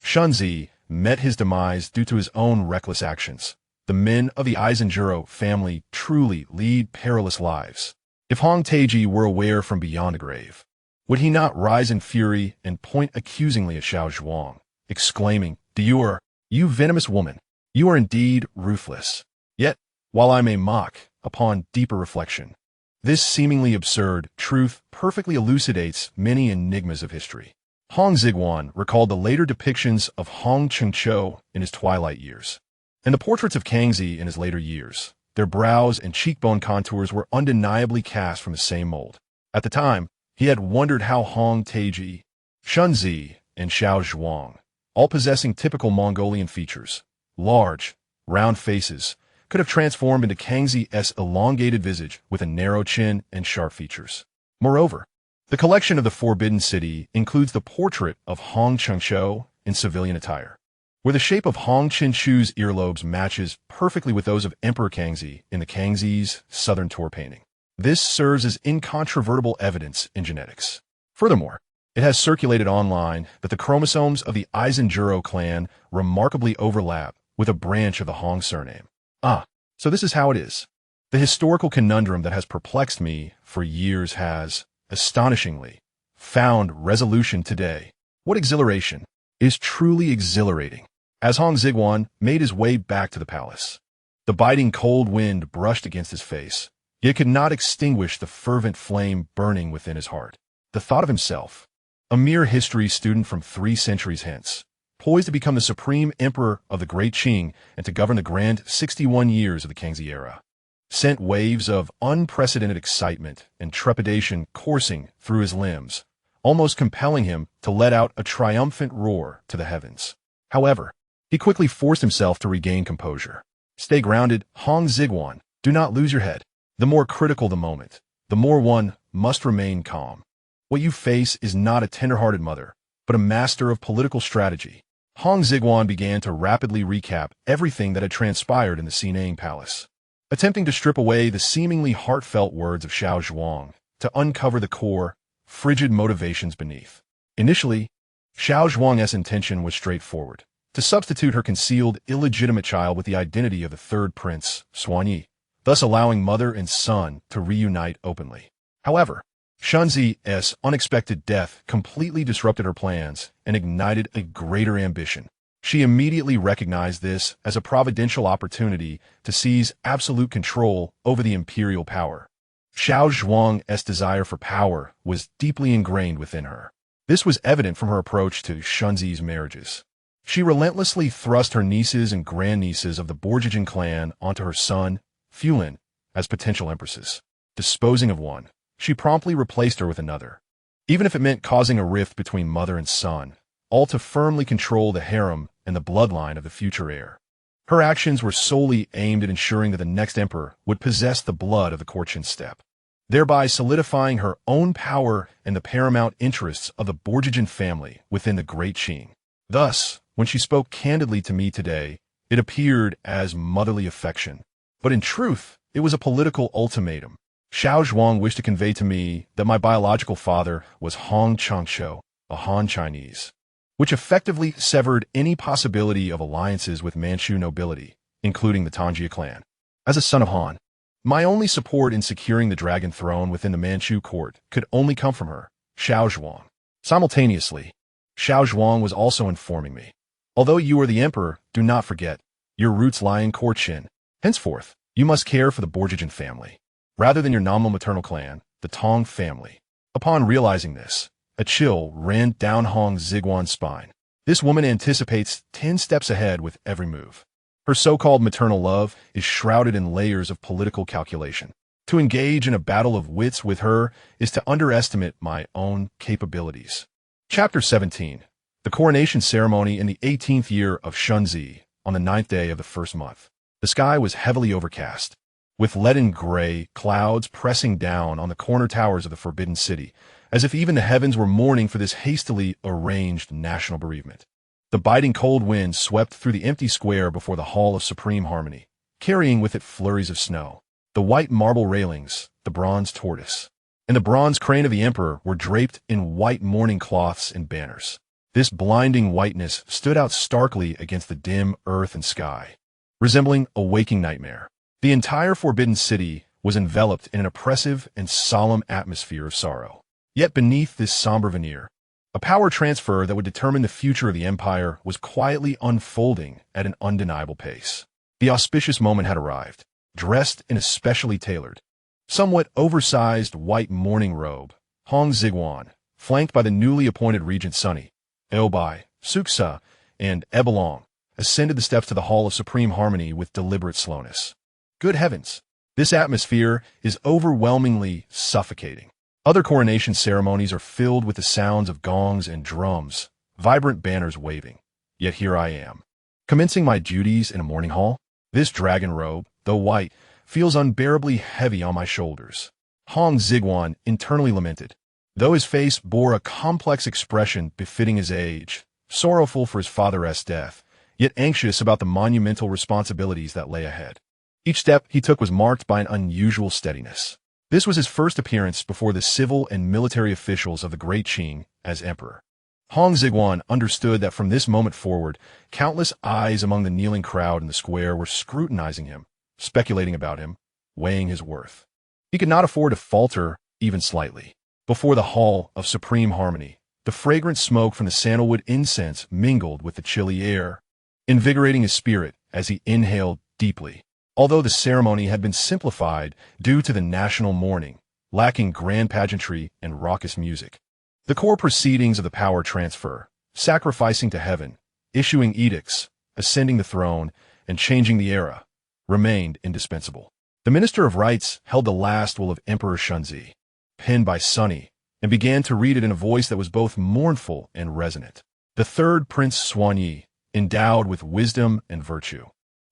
A: Shunzi met his demise due to his own reckless actions. The men of the Eisenjuro family truly lead perilous lives. If Hong Taiji were aware from beyond the grave, would he not rise in fury and point accusingly at Xiaozhuang, exclaiming, You venomous woman, you are indeed ruthless. Yet, while I may mock, upon deeper reflection, this seemingly absurd truth perfectly elucidates many enigmas of history. Hong Xigong recalled the later depictions of Hong Chengqiu in his twilight years, and the portraits of Kangxi in his later years. Their brows and cheekbone contours were undeniably cast from the same mold. At the time, he had wondered how Hong Taiji, Shunzi, and Xiaozhuang, all possessing typical Mongolian features, large, round faces, could have transformed into Kangxi's elongated visage with a narrow chin and sharp features. Moreover, the collection of the Forbidden City includes the portrait of Hong Chengqiu in civilian attire, where the shape of Hong Chengqiu's earlobes matches perfectly with those of Emperor Kangxi in the Kangxi's southern tour painting. This serves as incontrovertible evidence in genetics. Furthermore, it has circulated online that the chromosomes of the Eisenjuro clan remarkably overlap with a branch of the Hong surname. So this is how it is. The historical conundrum that has perplexed me for years has, astonishingly, found resolution today. What exhilaration is truly exhilarating. As Hong Xigong made his way back to the palace, the biting cold wind brushed against his face, yet could not extinguish the fervent flame burning within his heart. The thought of himself, a mere history student from 3 centuries hence, poised to become the supreme emperor of the Great Qing and to govern the grand 61 years of the Kangxi era, sent waves of unprecedented excitement and trepidation coursing through his limbs, almost compelling him to let out a triumphant roar to the heavens. However, he quickly forced himself to regain composure. Stay grounded, Hong Xigong. Do not lose your head. The more critical the moment, the more one must remain calm. What you face is not a tender-hearted mother, but a master of political strategy. Hong Xigong began to rapidly recap everything that had transpired in the Xinang Palace, attempting to strip away the seemingly heartfelt words of Xiaozhuang to uncover the core, frigid motivations beneath. Initially, Xiaozhuang's intention was straightforward: to substitute her concealed illegitimate child with the identity of the third prince, Xuanyi, thus allowing mother and son to reunite openly. However, Shunzi's unexpected death completely disrupted her plans and ignited a greater ambition. She immediately recognized this as a providential opportunity to seize absolute control over the imperial power. Xiaozhuang's desire for power was deeply ingrained within her. This was evident from her approach to Shunzi's marriages. She relentlessly thrust her nieces and grandnieces of the Borjigin clan onto her son, Fulin, as potential empresses. Disposing of one, she promptly replaced her with another, even if it meant causing a rift between mother and son, all to firmly control the harem and the bloodline of the future heir. Her actions were solely aimed at ensuring that the next emperor would possess the blood of the Korchin steppe, thereby solidifying her own power and the paramount interests of the Borjigin family within the Great Qing. Thus, when she spoke candidly to me today, it appeared as motherly affection, but in truth, it was a political ultimatum. Xiaozhuang wished to convey to me that my biological father was Hong Chengqiu, a Han Chinese, which effectively severed any possibility of alliances with Manchu nobility, including the Tanjia clan. As a son of Han, my only support in securing the dragon throne within the Manchu court could only come from her, Xiaozhuang. Simultaneously, Xiaozhuang was also informing me, although you are the emperor, do not forget, your roots lie in Korchin. Henceforth, you must care for the Borjigin family, rather than your nominal maternal clan, the Tong family. Upon realizing this, a chill ran down Hong Xigong's spine. This woman anticipates 10 steps ahead with every move. Her so-called maternal love is shrouded in layers of political calculation. To engage in a battle of wits with her is to underestimate my own capabilities. Chapter 17. The coronation ceremony in the 18th year of Shunzi, on the 9th day of the first month. The sky was heavily overcast, with leaden gray clouds pressing down on the corner towers of the Forbidden City, as if even the heavens were mourning for this hastily arranged national bereavement. The biting cold wind swept through the empty square before the Hall of Supreme Harmony, carrying with it flurries of snow. The white marble railings, the bronze tortoise, and the bronze crane of the emperor were draped in white mourning cloths and banners. This blinding whiteness stood out starkly against the dim earth and sky, resembling a waking nightmare. The entire Forbidden City was enveloped in an oppressive and solemn atmosphere of sorrow. Yet beneath this somber veneer, a power transfer that would determine the future of the empire was quietly unfolding at an undeniable pace. The auspicious moment had arrived. Dressed in a specially tailored, somewhat oversized white mourning robe, Hong Xigong, flanked by the newly appointed regent Sunny, Oboi, Suksa, and Ebelong, ascended the steps to the Hall of Supreme Harmony with deliberate slowness. Good heavens! This atmosphere is overwhelmingly suffocating. Other coronation ceremonies are filled with the sounds of gongs and drums, vibrant banners waving. Yet here I am, commencing my duties in a mourning hall. This dragon robe, though white, feels unbearably heavy on my shoulders. Hong Xigong internally lamented, though his face bore a complex expression befitting his age, sorrowful for his father's death, yet anxious about the monumental responsibilities that lay ahead. Each step he took was marked by an unusual steadiness. This was his first appearance before the civil and military officials of the Great Qing as emperor. Hong Xigong understood that from this moment forward, countless eyes among the kneeling crowd in the square were scrutinizing him, speculating about him, weighing his worth. He could not afford to falter even slightly. Before the Hall of Supreme Harmony, the fragrant smoke from the sandalwood incense mingled with the chilly air, invigorating his spirit as he inhaled deeply. Although the ceremony had been simplified due to the national mourning, lacking grand pageantry and raucous music, the core proceedings of the power transfer, sacrificing to heaven, issuing edicts, ascending the throne, and changing the era, remained indispensable. The Minister of Rites held the last will of Emperor Shunzi, penned by Sunny, and began to read it in a voice that was both mournful and resonant. The third Prince Xuanyi, endowed with wisdom and virtue,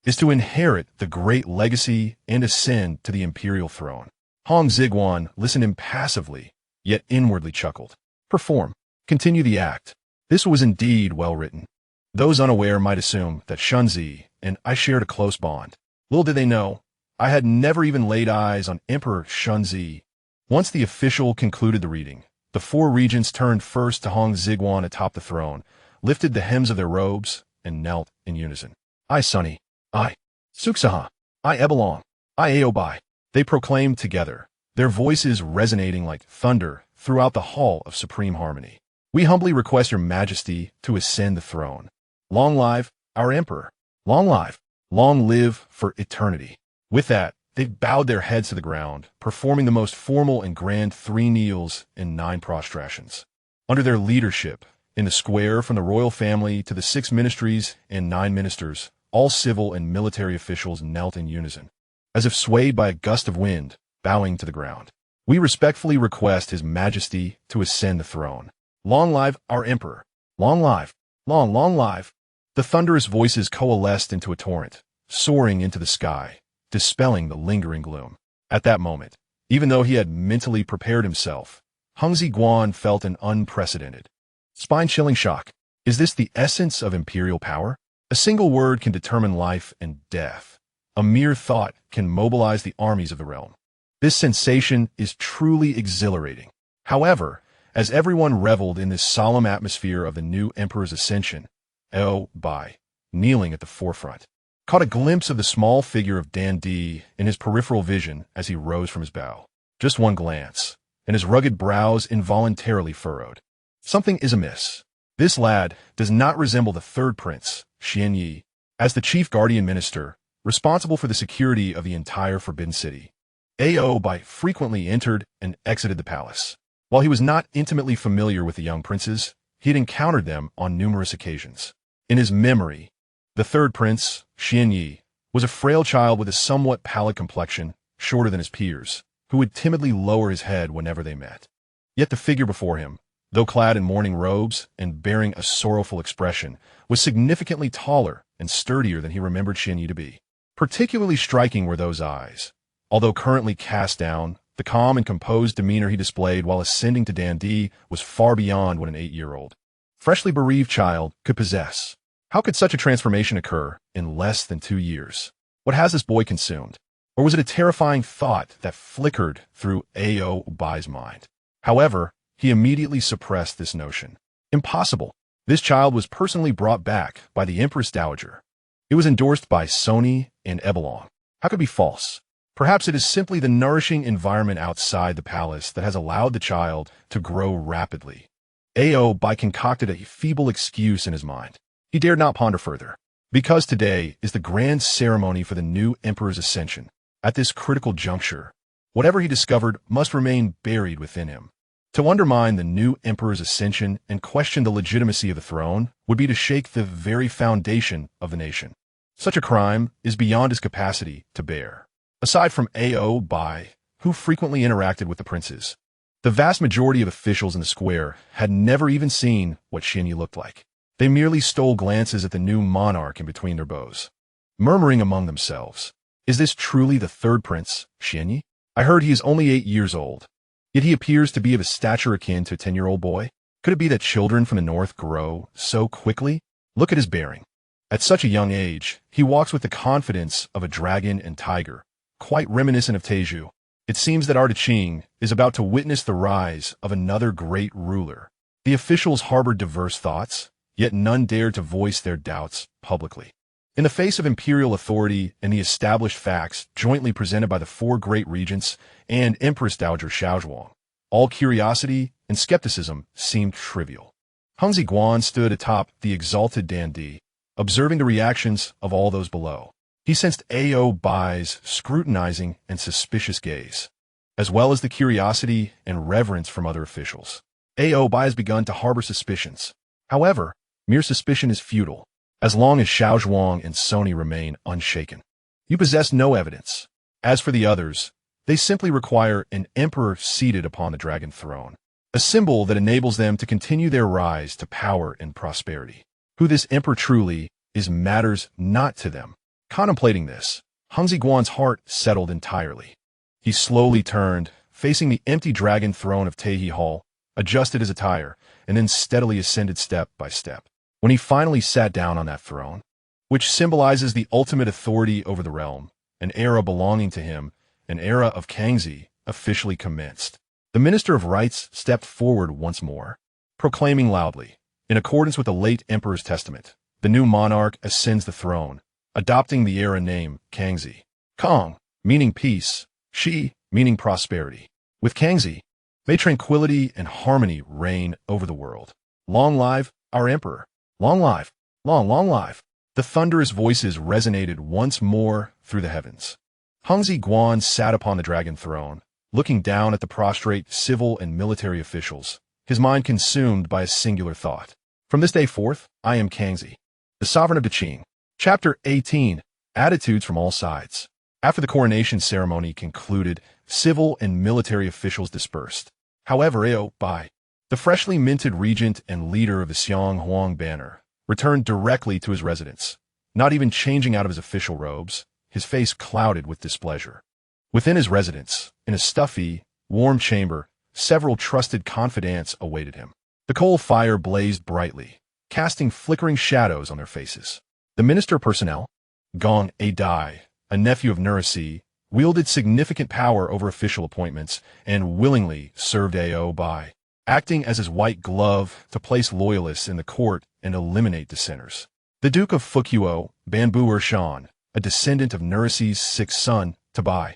A: is to inherit the great legacy and ascend to the imperial throne. Hong Xigong listened impassively, yet inwardly chuckled. Perform. Continue the act. This was indeed well written. Those unaware might assume that Shunzi and I shared a close bond. Little did they know, I had never even laid eyes on Emperor Shunzi. Once the official concluded the reading, the four regents turned first to Hong Xigong atop the throne, lifted the hems of their robes, and knelt in unison. I, Sunny. I, Suksaha. I, Ebelong. I, Aobai. They proclaimed together, their voices resonating like thunder throughout the Hall of Supreme Harmony. We humbly request your majesty to ascend the throne. Long live our emperor. Long live. Long live for eternity. With that, they bowed their heads to the ground, performing the most formal and grand 3 kneels and 9 prostrations. Under their leadership, in the square from the royal family to the 6 ministries and 9 ministers, all civil and military officials knelt in unison, as if swayed by a gust of wind, bowing to the ground. We respectfully request His Majesty to ascend the throne. Long live our emperor. Long live. Long live. The thunderous voices coalesced into a torrent, soaring into the sky, dispelling the lingering gloom. At that moment, even though he had mentally prepared himself, Hong Xigong felt an unprecedented, spine-chilling shock. Is this the essence of imperial power? A single word can determine life and death. A mere thought can mobilize the armies of the realm. This sensation is truly exhilarating. However, as everyone reveled in this solemn atmosphere of the new emperor's ascension, Oboi, kneeling at the forefront, caught a glimpse of the small figure of Dan Di in his peripheral vision as he rose from his bow. Just one glance, and his rugged brows involuntarily furrowed. Something is amiss. This lad does not resemble the third prince, Xian Yi, as the chief guardian minister, responsible for the security of the entire Forbidden City. Oboi frequently entered and exited the palace. While he was not intimately familiar with the young princes, he had encountered them on numerous occasions. In his memory, the third prince, Xian Yi, was a frail child with a somewhat pallid complexion, shorter than his peers, who would timidly lower his head whenever they met. Yet the figure before him, though clad in mourning robes and bearing a sorrowful expression, was significantly taller and sturdier than he remembered Xian Yi to be. Particularly striking were those eyes. Although currently cast down, the calm and composed demeanor he displayed while ascending to Dan Di was far beyond what an 8-year-old, freshly bereaved child could possess. How could such a transformation occur in less than 2 years? What has this boy consumed? Or was it a terrifying thought that flickered through Obai's mind? However, he immediately suppressed this notion. Impossible. This child was personally brought back by the Empress Dowager. It was endorsed by Sony and Ebelong. How could it be false? Perhaps it is simply the nourishing environment outside the palace that has allowed the child to grow rapidly. Obai concocted a feeble excuse in his mind. He dared not ponder further. Because today is the grand ceremony for the new emperor's ascension. At this critical juncture, whatever he discovered must remain buried within him. To undermine the new emperor's ascension and question the legitimacy of the throne would be to shake the very foundation of the nation. Such a crime is beyond his capacity to bear. Aside from Obai, who frequently interacted with the princes, the vast majority of officials in the square had never even seen what Xinyi looked like. They merely stole glances at the new monarch in between their bows, murmuring among themselves, "Is this truly the third prince, Xinyi? I heard he is only 8 years old. Yet he appears to be of a stature akin to a 10-year-old boy. Could it be that children from the north grow so quickly? Look at his bearing. At such a young age, he walks with the confidence of a dragon and tiger, quite reminiscent of Teju. It seems that Qing is about to witness the rise of another great ruler." The officials harbored diverse thoughts, yet none dared to voice their doubts publicly. In the face of imperial authority and the established facts jointly presented by the 4 great regents and Empress Dowager Xiaozhuang, all curiosity and skepticism seemed trivial. Hong Xigong stood atop the exalted dandy, observing the reactions of all those below. He sensed Obai's scrutinizing and suspicious gaze, as well as the curiosity and reverence from other officials. Obai has begun to harbor suspicions. However, mere suspicion is futile, as long as Xiaozhuang and Sony remain unshaken. You possess no evidence. As for the others, they simply require an emperor seated upon the dragon throne, a symbol that enables them to continue their rise to power and prosperity. Who this emperor truly is matters not to them. Contemplating this, Hong Xigong's heart settled entirely. He slowly turned, facing the empty dragon throne of Taiji Hall, adjusted his attire, and then steadily ascended step by step. When he finally sat down on that throne, which symbolizes the ultimate authority over the realm, an era belonging to him, an era of Kangxi, officially commenced. The Minister of Rites stepped forward once more, proclaiming loudly, in accordance with the late emperor's testament, the new monarch ascends the throne, adopting the era name Kangxi. Kang, meaning peace, Shi, meaning prosperity. With Kangxi, may tranquility and harmony reign over the world. Long live our emperor. Long live, long live. The thunderous voices resonated once more through the heavens. Hong Xigong sat upon the dragon throne, looking down at the prostrate civil and military officials, his mind consumed by a singular thought. From this day forth, I am Kangxi, the sovereign of the Qing. Chapter 18. Attitudes from all sides. After the coronation ceremony concluded, civil and military officials dispersed. However, Obai, the freshly minted regent and leader of the Xianghong banner, returned directly to his residence, not even changing out of his official robes, his face clouded with displeasure. Within his residence, in a stuffy, warm chamber, several trusted confidants awaited him. The coal fire blazed brightly, casting flickering shadows on their faces. The Minister of Personnel, Gong Adai, a nephew of Nurisi, wielded significant power over official appointments and willingly served Obai, acting as his white glove to place loyalists in the court and eliminate dissenters. The Duke of Fukuo, Banbu Ershan, a descendant of Nurisi's sixth son, Tabai,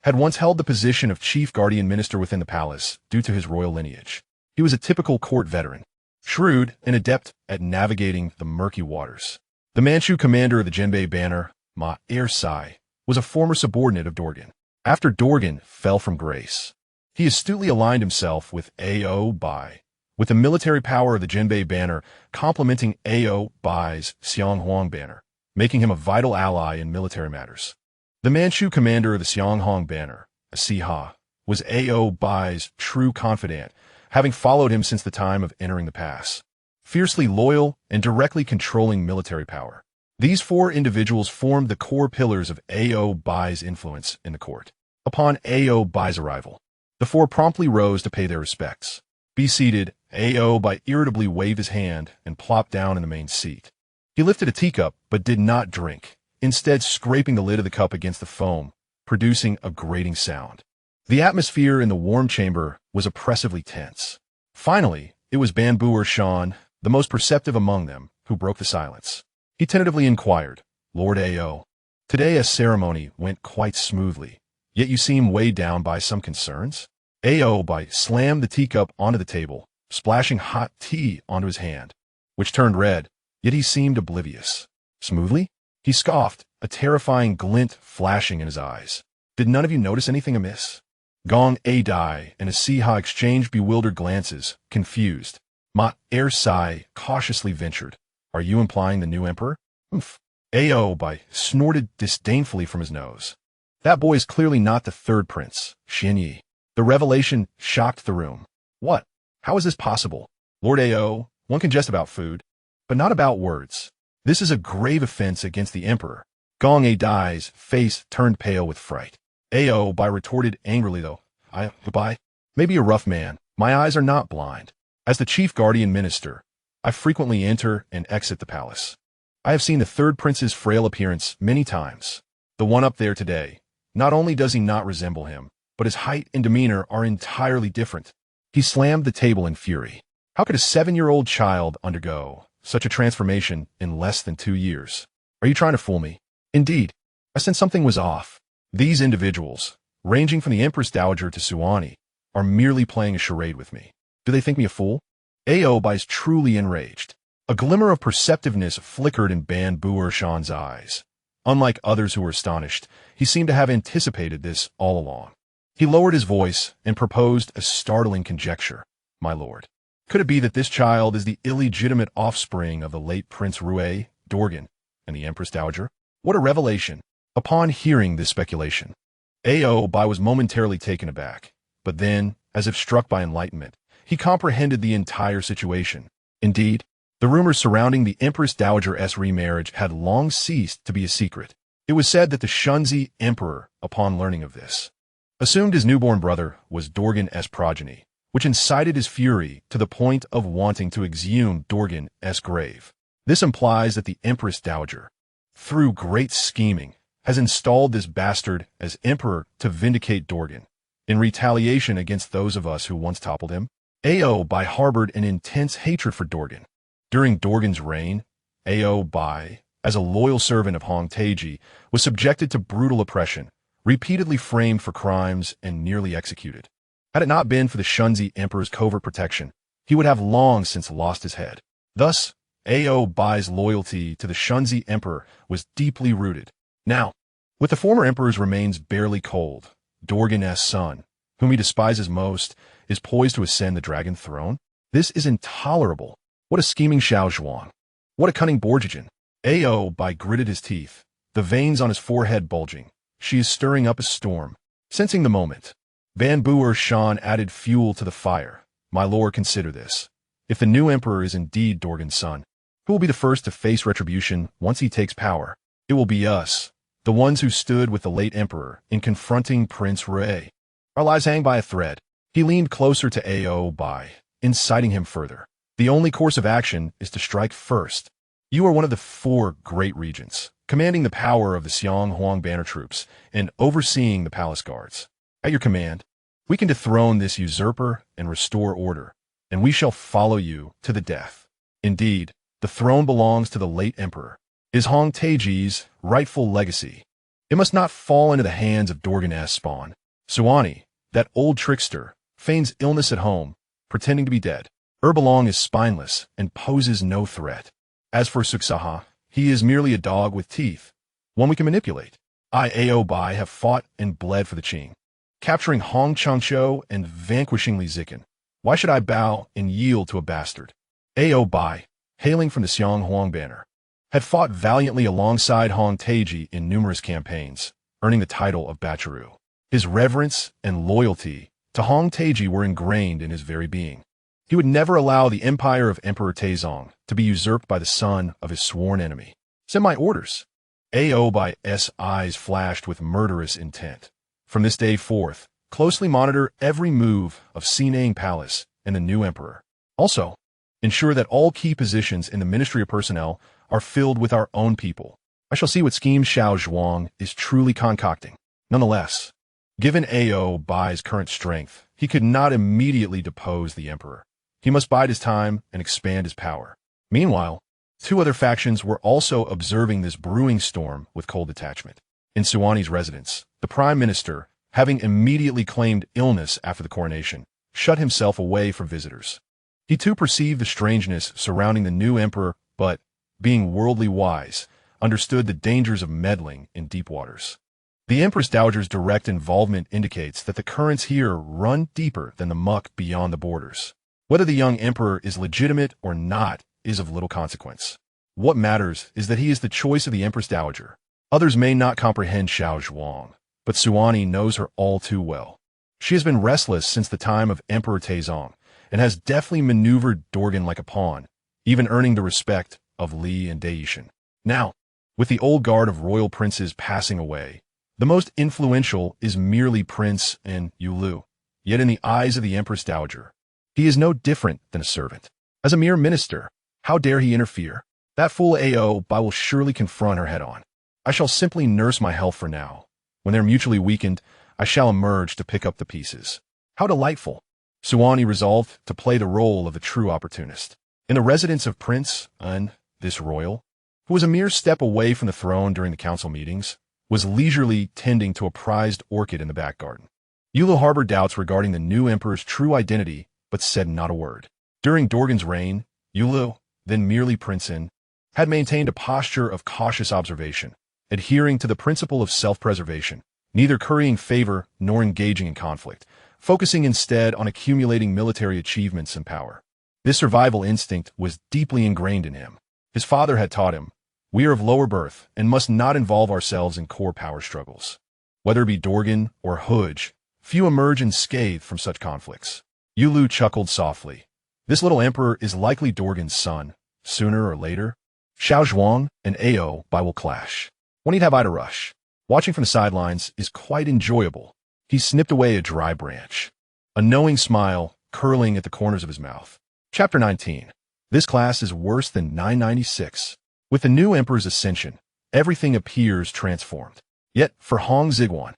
A: had once held the position of chief guardian minister within the palace due to his royal lineage. He was a typical court veteran, shrewd and adept at navigating the murky waters. The Manchu commander of the Jinbei banner, Ma Ersai, was a former subordinate of Dorgan. After Dorgan fell from grace, he astutely aligned himself with Obai, with the military power of the Jinbei banner complementing Obai's Xianghong banner, making him a vital ally in military matters. The Manchu commander of the Xianghong banner, Siha, was Obai's true confidant, having followed him since the time of entering the pass. Fiercely loyal and directly controlling military power. These 4 individuals formed the core pillars of Obai's influence in the court. Upon Obai's arrival, the 4 promptly rose to pay their respects. Be seated, Obai irritably waved his hand and plopped down in the main seat. He lifted a teacup but did not drink, instead scraping the lid of the cup against the foam, producing a grating sound. The atmosphere in the warm chamber was oppressively tense. Finally, it was Banbuer Shan, the most perceptive among them, who broke the silence. He tentatively inquired, "Lord Ao, today's ceremony went quite smoothly, yet you seem weighed down by some concerns?" Oboi slammed the teacup onto the table, splashing hot tea onto his hand, which turned red, yet he seemed oblivious. "Smoothly?" He scoffed, a terrifying glint flashing in his eyes. "Did none of you notice anything amiss?" Gong Adai and Asiha exchanged bewildered glances, confused. Ma Er Sai cautiously ventured, "Are you implying the new emperor?" "Oomph." Oboi snorted disdainfully from his nose. "That boy is clearly not the third prince, Xian Yi." The revelation shocked the room. "What? How is this possible? Lord Ao, one can jest about food, but not about words. This is a grave offense against the emperor." Gong Adai's face turned pale with fright. Oboi retorted angrily, though, "I may be a rough man. My eyes are not blind. As the chief guardian minister, I frequently enter and exit the palace. I have seen the third prince's frail appearance many times. The one up there today, not only does he not resemble him, but his height and demeanor are entirely different." He slammed the table in fury. How could a 7-year-old child undergo such a transformation in less than 2 years? Are you trying to fool me? Indeed, I sensed something was off. These individuals, ranging from the Empress Dowager to Suani, are merely playing a charade with me. Do they think me a fool? Oboi is truly enraged. A glimmer of perceptiveness flickered in Banbuer Shan's eyes. Unlike others who were astonished, he seemed to have anticipated this all along. He lowered his voice and proposed a startling conjecture. "My lord, could it be that this child is the illegitimate offspring of the late Prince Rue, Dorgan, and the Empress Dowager?" What a revelation! Upon hearing this speculation, Oboi was momentarily taken aback, but then, as if struck by enlightenment, he comprehended the entire situation. Indeed, the rumors surrounding the Empress Dowager's remarriage had long ceased to be a secret. It was said that the Kangxi Emperor, upon learning of this, assumed his newborn brother was Dorgan's progeny, which incited his fury to the point of wanting to exhume Dorgan's grave. This implies that the Empress Dowager, through great scheming, has installed this bastard as emperor to vindicate Dorgan, in retaliation against those of us who once toppled him. Oboi harbored an intense hatred for Dorgan. During Dorgan's reign, Oboi, as a loyal servant of Hong Taiji, was subjected to brutal oppression, repeatedly framed for crimes and nearly executed. Had it not been for the Kangxi Emperor's covert protection, he would have long since lost his head. Thus, Oboi's loyalty to the Kangxi Emperor was deeply rooted. Now, with the former emperor's remains barely cold, Dorgan's son, whom he despises most, is poised to ascend the dragon throne. This is intolerable. What a scheming Xiaozhuang. What a cunning Borjigin. Oboi gritted his teeth, the veins on his forehead bulging. She is stirring up a storm. Sensing the moment, Banbuer Shan added fuel to the fire. "My lord, consider this. If the new emperor is indeed Dorgan's son, who will be the first to face retribution once he takes power? It will be us, the ones who stood with the late emperor in confronting Prince Rue. Our lives hang by a thread." He leaned closer to Oboi, inciting him further. "The only course of action is to strike first. You are one of the 4 great regents, commanding the power of the Xiong Huang banner troops and overseeing the palace guards. At your command, we can dethrone this usurper and restore order, and we shall follow you to the death. Indeed, the throne belongs to the late emperor. It is Hong Taiji's rightful legacy. It must not fall into the hands of Dorgan's spawn. Suani, that old trickster, feigns illness at home, pretending to be dead. Erbalong is spineless and poses no threat. As for Suksaha, he is merely a dog with teeth, one we can manipulate. I, Oboi, have fought and bled for the Qing, capturing Hong Changshou and vanquishing Li Zikin. Why should I bow and yield to a bastard?" Oboi, hailing from the Xiong Huang banner, had fought valiantly alongside Hong Taiji in numerous campaigns, earning the title of Bachiru. His reverence and loyalty to Hong Taiji were ingrained in his very being. He would never allow the empire of Emperor Taizong to be usurped by the son of his sworn enemy. "Send my orders." Oboi's eyes flashed with murderous intent. From this day forth, closely monitor every move of Sinang Palace and the new emperor. Also, ensure that all key positions in the Ministry of Personnel are filled with our own people. I shall see what scheme Xiaozhuang is truly concocting. Nonetheless, given Obei's current strength, he could not immediately depose the emperor. He must bide his time and expand his power. Meanwhile, two other factions were also observing this brewing storm with cold detachment. In Suwani's residence, the prime minister, having immediately claimed illness after the coronation, shut himself away from visitors. He too perceived the strangeness surrounding the new emperor, but, being worldly wise, understood the dangers of meddling in deep waters. The Empress Dowager's direct involvement indicates that the currents here run deeper than the muck beyond the borders. Whether the young emperor is legitimate or not is of little consequence. What matters is that he is the choice of the Empress Dowager. Others may not comprehend Xiaozhuang, but Suwani knows her all too well. She has been restless since the time of Emperor Taizong, and has deftly maneuvered Dorgan like a pawn, even earning the respect of Li and Daishin. Now, with the old guard of royal princes passing away, the most influential is merely Prince and Yulu. Yet in the eyes of the Empress Dowager, he is no different than a servant. As a mere minister, how dare he interfere? That fool Obei will surely confront her head-on. I shall simply nurse my health for now. When they're mutually weakened, I shall emerge to pick up the pieces. How delightful! Suwani resolved to play the role of the true opportunist. In the residence of Prince Un, this royal, who was a mere step away from the throne during the council meetings, was leisurely tending to a prized orchid in the back garden. Yulu harbored doubts regarding the new emperor's true identity, but said not a word. During Dorgan's reign, Yulu, then merely Prince Un, had maintained a posture of cautious observation, adhering to the principle of self-preservation, neither currying favor nor engaging in conflict, focusing instead on accumulating military achievements and power. This survival instinct was deeply ingrained in him. His father had taught him, "We are of lower birth and must not involve ourselves in core power struggles." Whether it be Dorgan or Huj, few emerge unscathed from such conflicts. Yulu chuckled softly. This little emperor is likely Dorgan's son. Sooner or later, Xiaozhuang and Obei will clash. When he'd have I to rush. Watching from the sidelines is quite enjoyable. He snipped away a dry branch, a knowing smile curling at the corners of his mouth. Chapter 19. This class is worse than 996. With the new emperor's ascension, everything appears transformed. Yet, for Hong Xigong,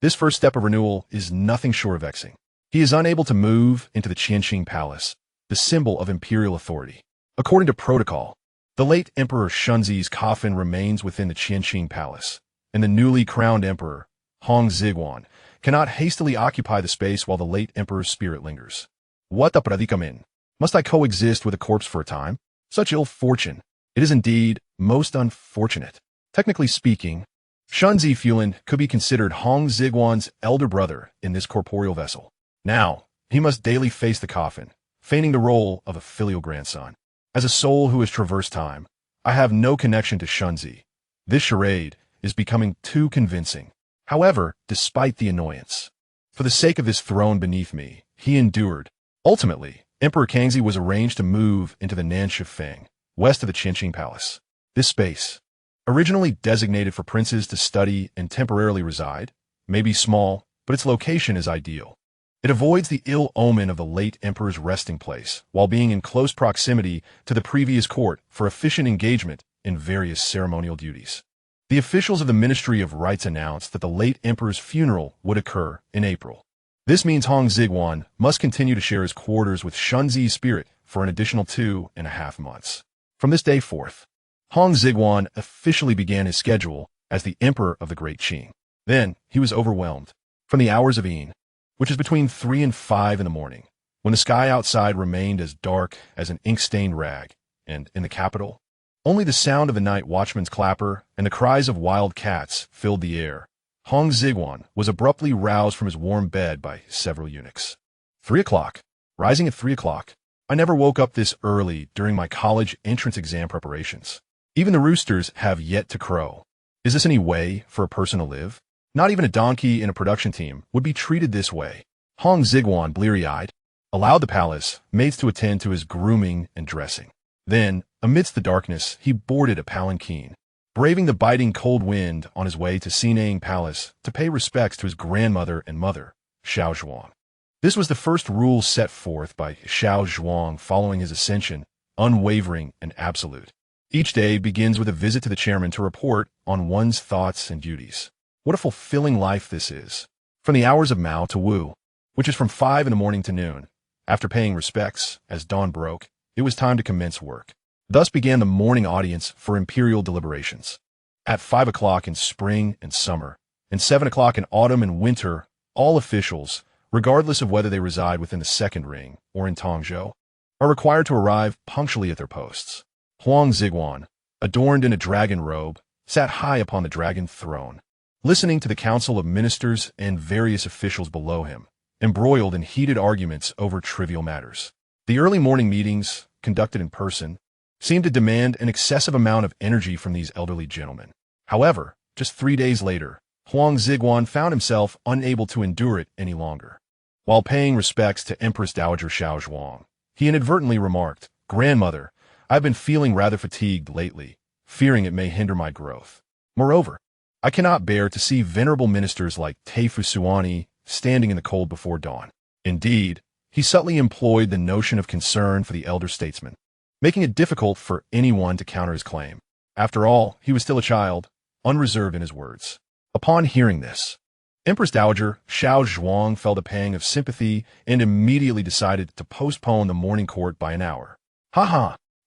A: this first step of renewal is nothing short of vexing. He is unable to move into the Qianqing Palace, the symbol of imperial authority. According to protocol, the late Emperor Shunzi's coffin remains within the Qianqing Palace, and the newly crowned emperor, Hong Xigong, cannot hastily occupy the space while the late emperor's spirit lingers. What the predicament? Must I coexist with a corpse for a time? Such ill fortune. It is indeed most unfortunate. Technically speaking, Shunzi Fulan could be considered Hong Xigong's elder brother in this corporeal vessel. Now, he must daily face the coffin, feigning the role of a filial grandson. As a soul who has traversed time, I have no connection to Shunzi. This charade is becoming too convincing. However, despite the annoyance, for the sake of this throne beneath me, he endured. Ultimately, Emperor Kangxi was arranged to move into the Nansha Feng, west of the Qianqing Palace. This space, originally designated for princes to study and temporarily reside, may be small, but its location is ideal. It avoids the ill omen of the late emperor's resting place, while being in close proximity to the previous court for efficient engagement in various ceremonial duties. The officials of the Ministry of Rites announced that the late emperor's funeral would occur in April. This means Hong Xigong must continue to share his quarters with Shunzi's spirit for an additional 2.5 months. From this day forth, Hong Xigong officially began his schedule as the emperor of the Great Qing. Then, he was overwhelmed. From the hours of Yin, which is between 3 and 5 in the morning, when the sky outside remained as dark as an ink-stained rag, and in the capital, only the sound of the night watchman's clapper and the cries of wild cats filled the air, Hong Xigong was abruptly roused from his warm bed by several eunuchs. 3 o'clock. Rising at 3 o'clock. I never woke up this early during my college entrance exam preparations. Even the roosters have yet to crow. Is this any way for a person to live? Not even a donkey in a production team would be treated this way. Hong Xigong, bleary-eyed, allowed the palace maids to attend to his grooming and dressing. Then, amidst the darkness, he boarded a palanquin, braving the biting cold wind on his way to Sinang Palace to pay respects to his grandmother and mother, Xiaozhuang. This was the first rule set forth by Xiaozhuang following his ascension, unwavering and absolute. Each day begins with a visit to the chairman to report on one's thoughts and duties. What a fulfilling life this is. From the hours of Mao to Wu, which is from 5 in the morning to noon, after paying respects, as dawn broke, it was time to commence work. Thus began the morning audience for imperial deliberations. At 5 o'clock in spring and summer, and 7 o'clock in autumn and winter, all officials, regardless of whether they reside within the Second Ring or in Tongzhou, are required to arrive punctually at their posts. Hong Xigong, adorned in a dragon robe, sat high upon the dragon throne, listening to the council of ministers and various officials below him, embroiled in heated arguments over trivial matters. The early morning meetings, conducted in person, seemed to demand an excessive amount of energy from these elderly gentlemen. However, just 3 days later, Hong Xigong found himself unable to endure it any longer. While paying respects to Empress Dowager Xiaozhuang, he inadvertently remarked, "Grandmother, I've been feeling rather fatigued lately, fearing it may hinder my growth. Moreover, I cannot bear to see venerable ministers like Teifu Suani standing in the cold before dawn." Indeed, he subtly employed the notion of concern for the elder statesman, making it difficult for anyone to counter his claim. After all, he was still a child, unreserved in his words. Upon hearing this, Empress Dowager Xiaozhuang felt a pang of sympathy and immediately decided to postpone the morning court by an hour.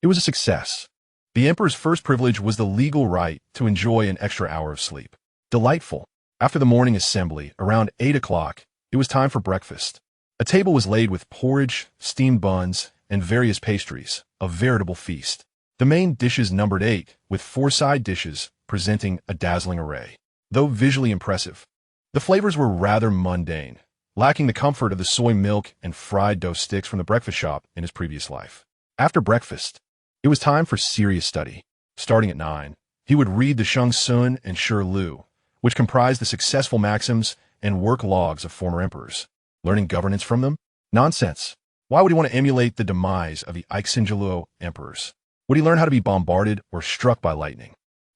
A: It was a success. The emperor's first privilege was the legal right to enjoy an extra hour of sleep. Delightful. After the morning assembly, around 8 o'clock, it was time for breakfast. A table was laid with porridge, steamed buns, and various pastries, a veritable feast. The main dishes numbered 8, with 4 side dishes presenting a dazzling array. Though visually impressive, the flavors were rather mundane, lacking the comfort of the soy milk and fried dough sticks from the breakfast shop in his previous life. After breakfast, it was time for serious study. Starting at 9, he would read the Sheng Sun and Shi Lu, which comprised the successful maxims and work logs of former emperors. Learning governance from them? Nonsense. Why would he want to emulate the demise of the Kangxi emperors? Would he learn how to be bombarded or struck by lightning?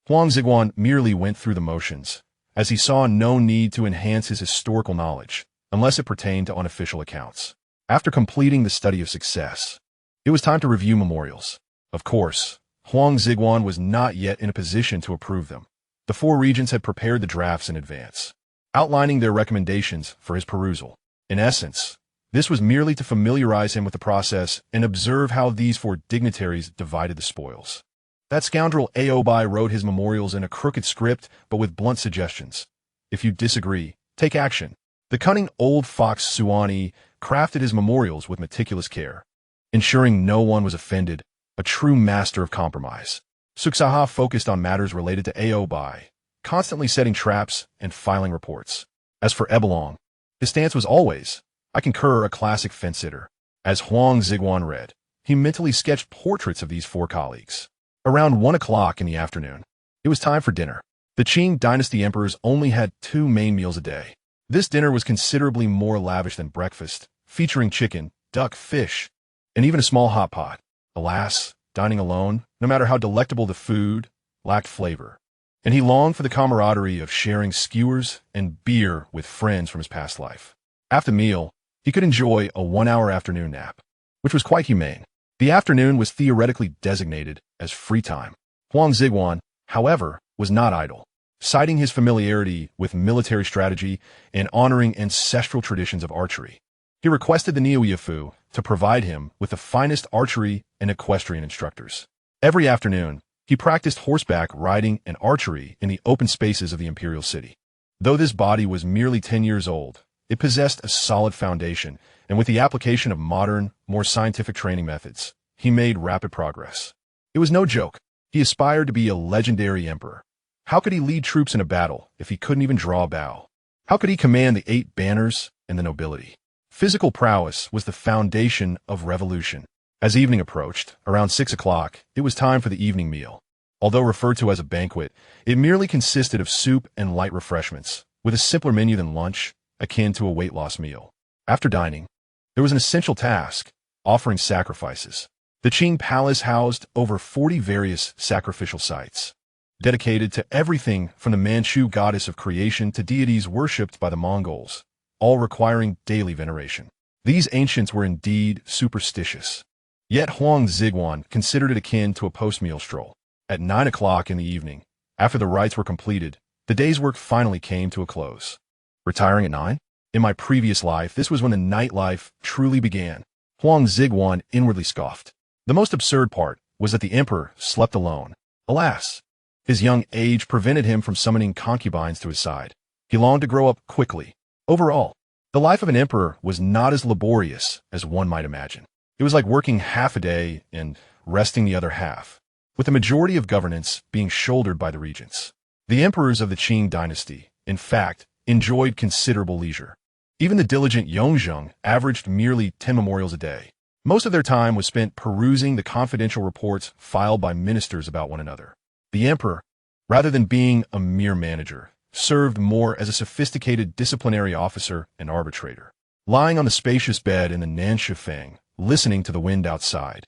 A: Hong Xigong merely went through the motions, as he saw no need to enhance his historical knowledge, unless it pertained to unofficial accounts. After completing the study of success, it was time to review memorials. Of course, Hong Xigong was not yet in a position to approve them. The 4 regents had prepared the drafts in advance, outlining their recommendations for his perusal. In essence, this was merely to familiarize him with the process and observe how these 4 dignitaries divided the spoils. That scoundrel Oboi wrote his memorials in a crooked script, but with blunt suggestions. If you disagree, take action. The cunning old fox Suani crafted his memorials with meticulous care, ensuring no one was offended, a true master of compromise. Suksaha focused on matters related to Oboi, constantly setting traps and filing reports. As for Ebelong, his stance was always, "I concur, a classic fence-sitter." As Hong Xigong read, he mentally sketched portraits of these 4 colleagues. Around 1 o'clock in the afternoon, it was time for dinner. The Qing dynasty emperors only had 2 main meals a day. This dinner was considerably more lavish than breakfast, featuring chicken, duck, fish, and even a small hot pot. Alas, dining alone, no matter how delectable the food, lacked flavor, and he longed for the camaraderie of sharing skewers and beer with friends from his past life. After the meal, he could enjoy a 1-hour afternoon nap, which was quite humane. The afternoon was theoretically designated as free time. Hong Xigong, however, was not idle. Citing his familiarity with military strategy and honoring ancestral traditions of archery, he requested the Neo-Yafu to provide him with the finest archery and equestrian instructors. Every afternoon, he practiced horseback riding and archery in the open spaces of the imperial city. Though this body was merely 10 years old, it possessed a solid foundation, and with the application of modern, more scientific training methods, he made rapid progress. It was no joke. He aspired to be a legendary emperor. How could he lead troops in a battle if he couldn't even draw a bow? How could he command the 8 banners and the nobility? Physical prowess was the foundation of revolution. As evening approached, around 6 o'clock, it was time for the evening meal. Although referred to as a banquet, it merely consisted of soup and light refreshments, with a simpler menu than lunch, akin to a weight loss meal. After dining, there was an essential task, offering sacrifices. The Qing palace housed over 40 various sacrificial sites, dedicated to everything from the Manchu goddess of creation to deities worshipped by the Mongols, all requiring daily veneration. These ancients were indeed superstitious. Yet Hong Xigong considered it akin to a post-meal stroll. At 9 o'clock in the evening, after the rites were completed, the day's work finally came to a close. Retiring at 9? In my previous life, this was when the nightlife truly began. Hong Xigong inwardly scoffed. The most absurd part was that the emperor slept alone. Alas, his young age prevented him from summoning concubines to his side. He longed to grow up quickly. Overall, the life of an emperor was not as laborious as one might imagine. It was like working half a day and resting the other half, with the majority of governance being shouldered by the regents. The emperors of the Qing dynasty, in fact, enjoyed considerable leisure. Even the diligent Yongzheng averaged merely 10 memorials a day. Most of their time was spent perusing the confidential reports filed by ministers about one another. The emperor, rather than being a mere manager, served more as a sophisticated disciplinary officer and arbitrator. Lying on the spacious bed in the Nanshifeng, listening to the wind outside,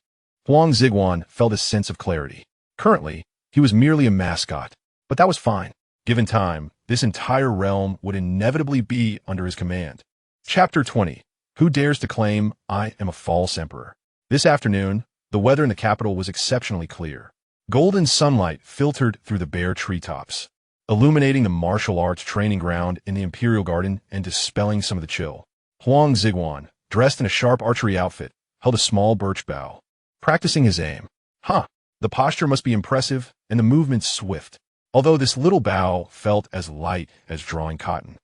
A: Hong Xigong felt a sense of clarity. Currently, he was merely a mascot, but that was fine. Given time, this entire realm would inevitably be under his command. Chapter 20. Who dares to claim I am a false emperor? This afternoon, the weather in the capital was exceptionally clear. Golden sunlight filtered through the bare treetops, illuminating the martial arts training ground in the Imperial Garden and dispelling some of the chill. Hong Xigong, dressed in a sharp archery outfit, held a small birch bough, practicing his aim. The posture must be impressive and the movements swift, although this little bough felt as light as drawing cotton.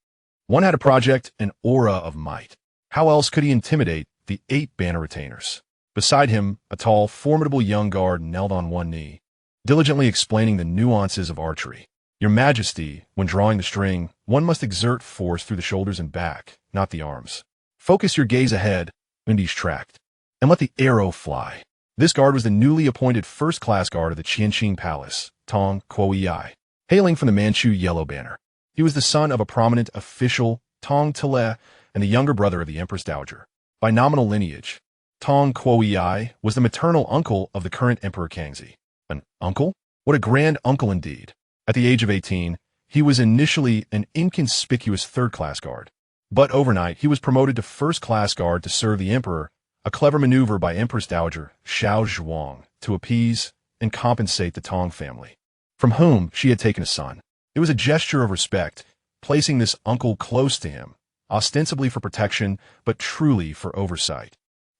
A: One had a project, an aura of might. How else could he intimidate the 8 banner retainers? Beside him, a tall, formidable young guard knelt on one knee, diligently explaining the nuances of archery. Your Majesty, when drawing the string, one must exert force through the shoulders and back, not the arms. Focus your gaze ahead, Windy's tracked, and let the arrow fly. This guard was the newly appointed first-class guard of the Qianqing Palace, Tong Kuo-Yi, hailing from the Manchu Yellow Banner. He was the son of a prominent official, Tong Tile, and the younger brother of the Empress Dowager. By nominal lineage, Tong Kuo-Yi was the maternal uncle of the current Emperor Kangxi. An uncle? What a grand uncle indeed. At the age of 18, he was initially an inconspicuous third-class guard. But overnight, he was promoted to first-class guard to serve the emperor, a clever maneuver by Empress Dowager Xiaozhuang to appease and compensate the Tong family, from whom she had taken a son. It was a gesture of respect, placing this uncle close to him, ostensibly for protection, but truly for oversight.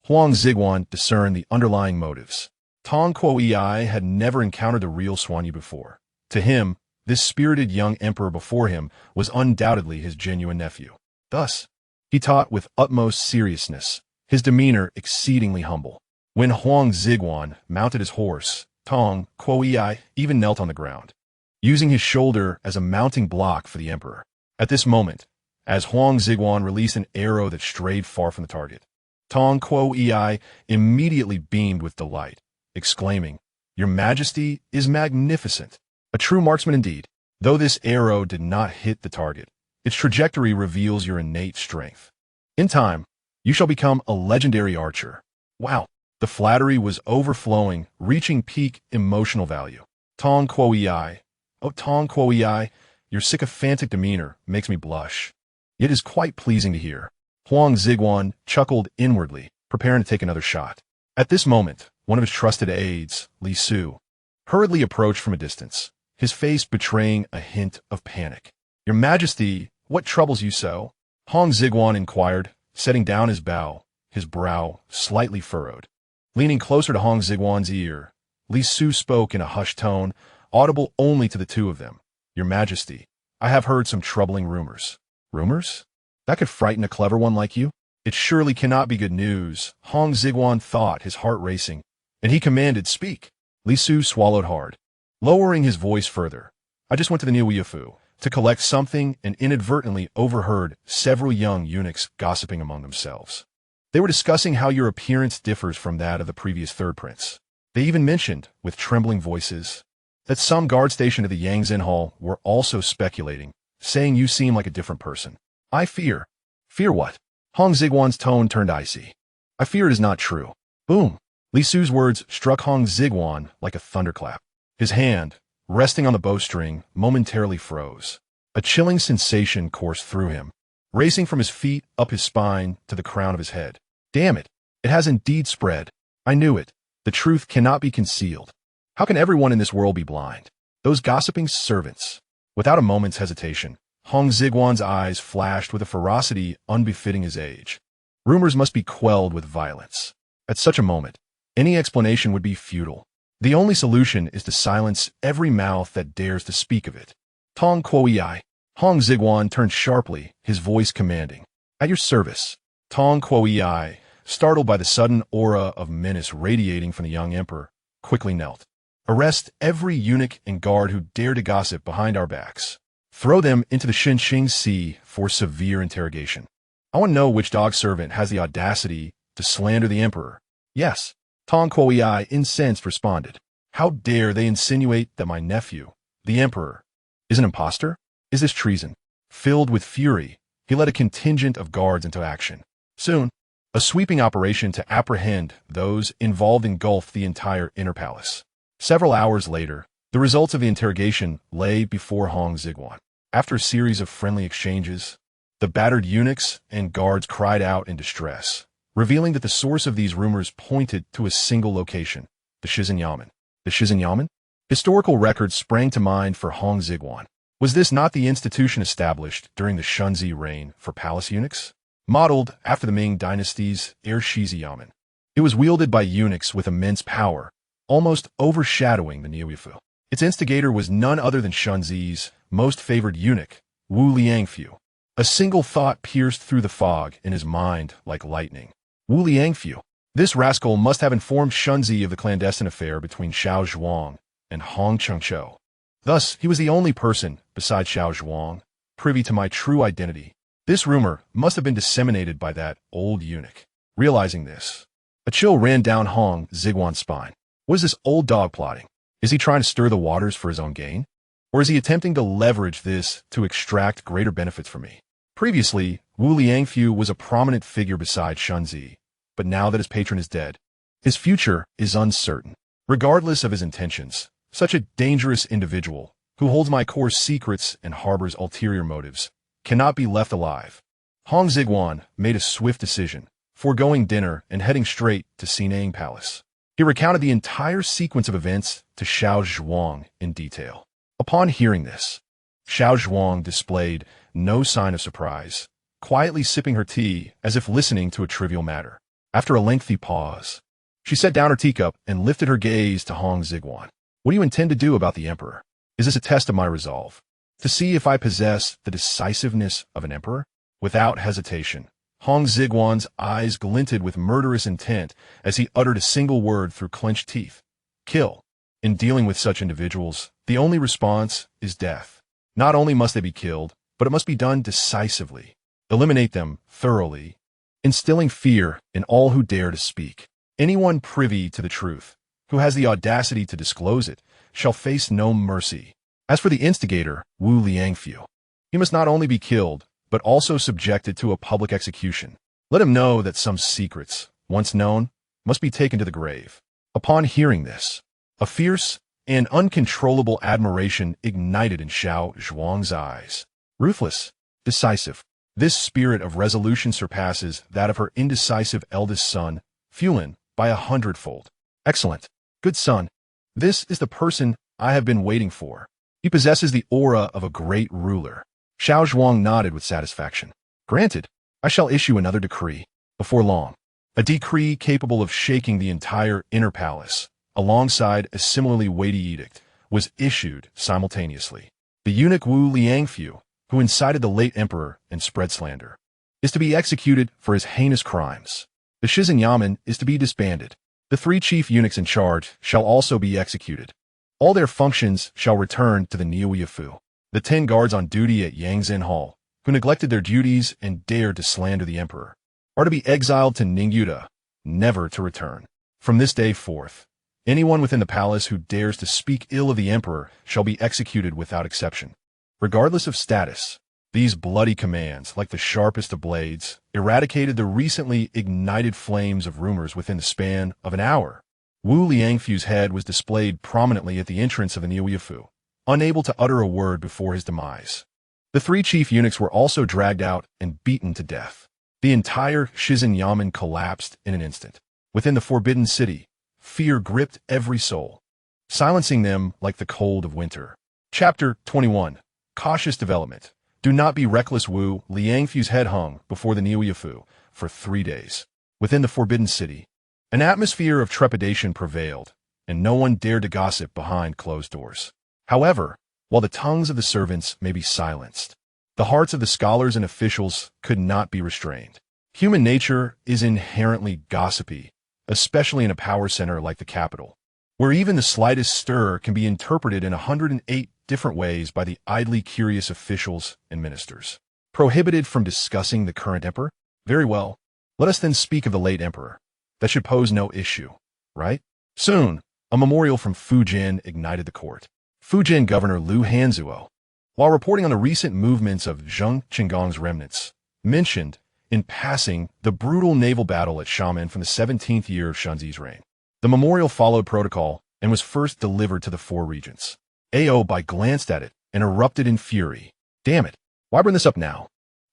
A: Hong Xigong discerned the underlying motives. Tong Kuo-Yi had never encountered the real Xuanyu before. To him, this spirited young emperor before him was undoubtedly his genuine nephew. Thus, he taught with utmost seriousness, his demeanor exceedingly humble. When Hong Xigong mounted his horse, Tong Kuo-Yi even knelt on the ground, using his shoulder as a mounting block for the emperor. At this moment, as Hong Xigong released an arrow that strayed far from the target, Tong Kuo-Yi immediately beamed with delight, exclaiming, "Your Majesty is magnificent." A true marksman indeed. Though this arrow did not hit the target, its trajectory reveals your innate strength. In time, you shall become a legendary archer. Wow, the flattery was overflowing, reaching peak emotional value. Tong Kuo-Yi, oh Tong Kuo-Yi, your sycophantic demeanor makes me blush. It is quite pleasing to hear. Hong Xigong chuckled inwardly, preparing to take another shot. At this moment, one of his trusted aides, Li Su, hurriedly approached from a distance, his face betraying a hint of panic. "Your Majesty, what troubles you so?" Hong Xigong inquired, setting down his bow, his brow slightly furrowed. Leaning closer to Hong Xigong's ear, Li Su spoke in a hushed tone, audible only to the two of them. "Your Majesty, I have heard some troubling rumors." "Rumors? That could frighten a clever one like you? It surely cannot be good news," Hong Xigong thought, his heart racing, and he commanded, "Speak." Li Su swallowed hard, lowering his voice further. "I just went to the Niuyafu to collect something and inadvertently overheard several young eunuchs gossiping among themselves. They were discussing how your appearance differs from that of the previous third prince. They even mentioned, with trembling voices, that some guard stationed at the Yangzhen Hall were also speculating, saying you seem like a different person. I fear." "Fear what?" Hong Xigong's tone turned icy. "I fear it is not true." Boom! Li Su's words struck Hong Xigong like a thunderclap. His hand, resting on the bowstring, momentarily froze. A chilling sensation coursed through him, racing from his feet up his spine to the crown of his head. Damn it! It has indeed spread. I knew it. The truth cannot be concealed. How can everyone in this world be blind? Those gossiping servants. Without a moment's hesitation, Hong Xigong's eyes flashed with a ferocity unbefitting his age. Rumors must be quelled with violence. At such a moment, any explanation would be futile. The only solution is to silence every mouth that dares to speak of it. Tong Kuo-yi. Hong Xigong turned sharply, his voice commanding. At your service. Tong Kuo-yi, startled by the sudden aura of menace radiating from the young emperor, quickly knelt. Arrest every eunuch and guard who dare to gossip behind our backs. Throw them into the Xinqing Sea for severe interrogation. I want to know which dog servant has the audacity to slander the emperor. Yes, Tong Kuo-yi, incensed, responded. How dare they insinuate that my nephew, the emperor, is an impostor? Is this treason? Filled with fury, he led a contingent of guards into action. Soon, a sweeping operation to apprehend those involved engulfed the entire inner palace. Several hours later, the results of the interrogation lay before Hong Xigong. After a series of friendly exchanges, the battered eunuchs and guards cried out in distress, revealing that the source of these rumors pointed to a single location, the Shizinyamen. The Shizinyamen? Historical records sprang to mind for Hong Xigong. Was this not the institution established during the Shunzi reign for palace eunuchs? Modeled after the Ming dynasty's Shizinyamen. It was wielded by eunuchs with immense power, almost overshadowing the Niuefu. Its instigator was none other than Shunzi's most favored eunuch, Wu Liangfu. A single thought pierced through the fog in his mind like lightning. Wu Liangfu. This rascal must have informed Shunzi of the clandestine affair between Xiaozhuang and Hong Chengshou. Thus, he was the only person, besides Xiaozhuang, privy to my true identity. This rumor must have been disseminated by that old eunuch. Realizing this, a chill ran down Hong Xigong's spine. What is this old dog plotting? Is he trying to stir the waters for his own gain? Or is he attempting to leverage this to extract greater benefits from me? Previously, Wu Liangfu was a prominent figure beside Shunzi, but now that his patron is dead, his future is uncertain. Regardless of his intentions, such a dangerous individual, who holds my core secrets and harbors ulterior motives, cannot be left alive. Hong Xigong made a swift decision, foregoing dinner and heading straight to Xinang Palace. He recounted the entire sequence of events to Xiaozhuang in detail. Upon hearing this, Xiaozhuang displayed no sign of surprise, quietly sipping her tea as if listening to a trivial matter. After a lengthy pause, she set down her teacup and lifted her gaze to Hong Xigong. What do you intend to do about the emperor? Is this a test of my resolve? To see if I possess the decisiveness of an emperor? Without hesitation, Hong Xigong's eyes glinted with murderous intent as he uttered a single word through clenched teeth. Kill. In dealing with such individuals, the only response is death. Not only must they be killed, but it must be done decisively. Eliminate them thoroughly, instilling fear in all who dare to speak. Anyone privy to the truth, who has the audacity to disclose it, shall face no mercy. As for the instigator, Wu Liangfu, he must not only be killed, but also subjected to a public execution. Let him know that some secrets, once known, must be taken to the grave. Upon hearing this, a fierce and uncontrollable admiration ignited in Xiaozhuang's eyes. Ruthless, decisive, this spirit of resolution surpasses that of her indecisive eldest son, Fulin, by 100-fold. Excellent. Good son. This is the person I have been waiting for. He possesses the aura of a great ruler. Xiaozhuang nodded with satisfaction. Granted, I shall issue another decree. Before long, a decree capable of shaking the entire inner palace, alongside a similarly weighty edict, was issued simultaneously. The eunuch Wu Liangfu, who incited the late emperor and spread slander, is to be executed for his heinous crimes. The Shizinyamen is to be disbanded. The 3 chief eunuchs in charge shall also be executed. All their functions shall return to the Niuefu. The 10 guards on duty at Yangzhen Hall, who neglected their duties and dared to slander the emperor, are to be exiled to Ningyuda, never to return. From this day forth, anyone within the palace who dares to speak ill of the emperor shall be executed without exception. Regardless of status, these bloody commands, like the sharpest of blades, eradicated the recently ignited flames of rumors within the span of an hour. Wu Liangfu's head was displayed prominently at the entrance of the Niuefu, unable to utter a word before his demise. The 3 chief eunuchs were also dragged out and beaten to death. The entire Shizinyamen collapsed in an instant. Within the forbidden city, fear gripped every soul, silencing them like the cold of winter. Chapter 21. Cautious development. Do not be reckless. Wu Liangfu's head hung before the Niuyafu for 3 days. Within the Forbidden City, an atmosphere of trepidation prevailed, and no one dared to gossip behind closed doors. However, while the tongues of the servants may be silenced, the hearts of the scholars and officials could not be restrained. Human nature is inherently gossipy, especially in a power center like the capital, where even the slightest stir can be interpreted in 108 different ways by the idly curious officials and ministers. Prohibited from discussing the current emperor? Very well. Let us then speak of the late emperor. That should pose no issue, right? Soon, a memorial from Fujian ignited the court. Fujian Governor Lu Hanzuo, while reporting on the recent movements of Hong Xigong's remnants, mentioned, in passing, the brutal naval battle at Xiamen from the 17th year of Shunzi's reign. The memorial followed protocol and was first delivered to the four regents. Oboi glanced at it and erupted in fury. Damn it, why bring this up now?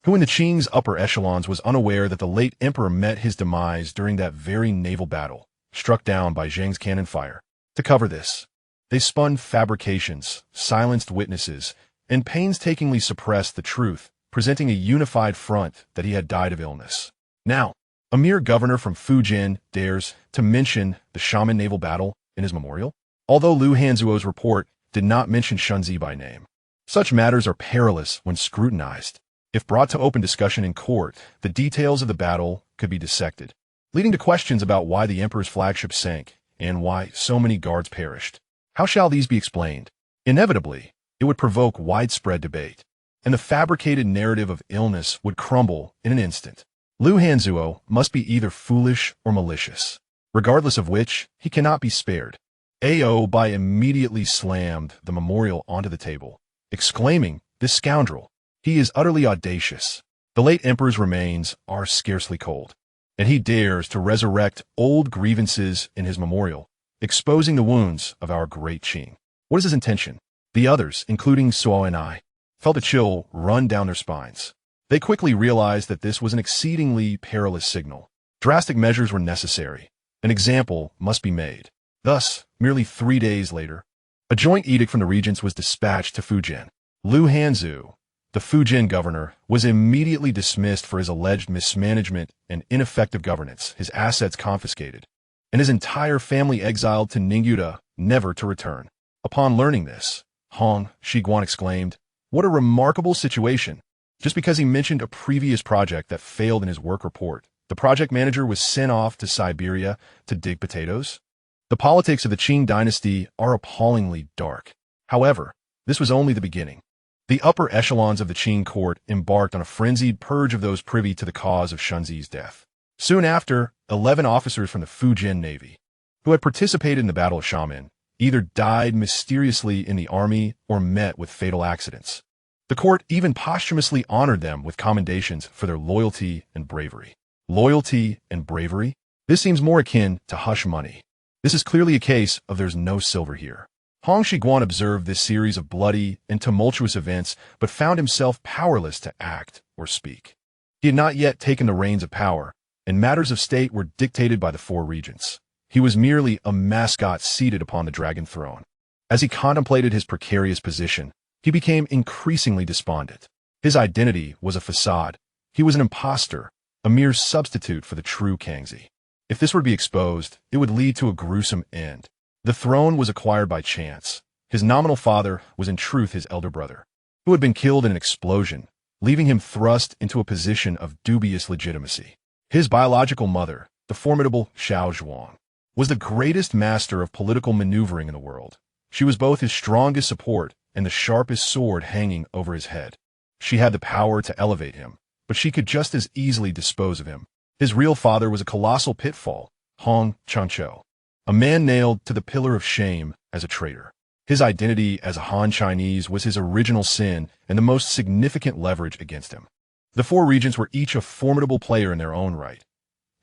A: Who in the Qing's upper echelons was unaware that the late emperor met his demise during that very naval battle, struck down by Zheng's cannon fire? To cover this, they spun fabrications, silenced witnesses, and painstakingly suppressed the truth, presenting a unified front that he had died of illness. Now, a mere governor from Fujian dares to mention the Xiamen naval battle in his memorial? Although Lu Hanzuo's report did not mention Shunzi by name, such matters are perilous when scrutinized. If brought to open discussion in court, the details of the battle could be dissected, leading to questions about why the emperor's flagship sank and why so many guards perished. How shall these be explained? Inevitably, it would provoke widespread debate, and the fabricated narrative of illness would crumble in an instant. Lu Hanzuo must be either foolish or malicious, regardless of which, he cannot be spared. Oboi immediately slammed the memorial onto the table, exclaiming, "This scoundrel! He is utterly audacious. The late emperor's remains are scarcely cold, and he dares to resurrect old grievances in his memorial, exposing the wounds of our great Qing. What is his intention?" The others, including Suo and I, felt a chill run down their spines. They quickly realized that this was an exceedingly perilous signal. Drastic measures were necessary. An example must be made. Thus, merely 3 days later, a joint edict from the regents was dispatched to Fujian. Lu Hanzu, the Fujian governor, was immediately dismissed for his alleged mismanagement and ineffective governance, his assets confiscated, and his entire family exiled to Ningguta, never to return. Upon learning this, Hong Xigong exclaimed, "What a remarkable situation!" Just because he mentioned a previous project that failed in his work report, the project manager was sent off to Siberia to dig potatoes? The politics of the Qing dynasty are appallingly dark. However, this was only the beginning. The upper echelons of the Qing court embarked on a frenzied purge of those privy to the cause of Shunzi's death. Soon after, 11 officers from the Fujian Navy, who had participated in the Battle of Xiamen, either died mysteriously in the army or met with fatal accidents. The court even posthumously honored them with commendations for their loyalty and bravery. Loyalty and bravery? This seems more akin to hush money. This is clearly a case of there's no silver here. Hong Xigong observed this series of bloody and tumultuous events, but found himself powerless to act or speak. He had not yet taken the reins of power, and matters of state were dictated by the four regents. He was merely a mascot seated upon the dragon throne. As he contemplated his precarious position, he became increasingly despondent. His identity was a facade. He was an impostor, a mere substitute for the true Kangxi. If this were to be exposed, it would lead to a gruesome end. The throne was acquired by chance. His nominal father was in truth his elder brother, who had been killed in an explosion, leaving him thrust into a position of dubious legitimacy. His biological mother, the formidable Xiaozhuang, was the greatest master of political maneuvering in the world. She was both his strongest support and the sharpest sword hanging over his head. She had the power to elevate him, but she could just as easily dispose of him. His real father was a colossal pitfall, Hong Xigong, a man nailed to the pillar of shame as a traitor. His identity as a Han Chinese was his original sin and the most significant leverage against him. The four regents were each a formidable player in their own right.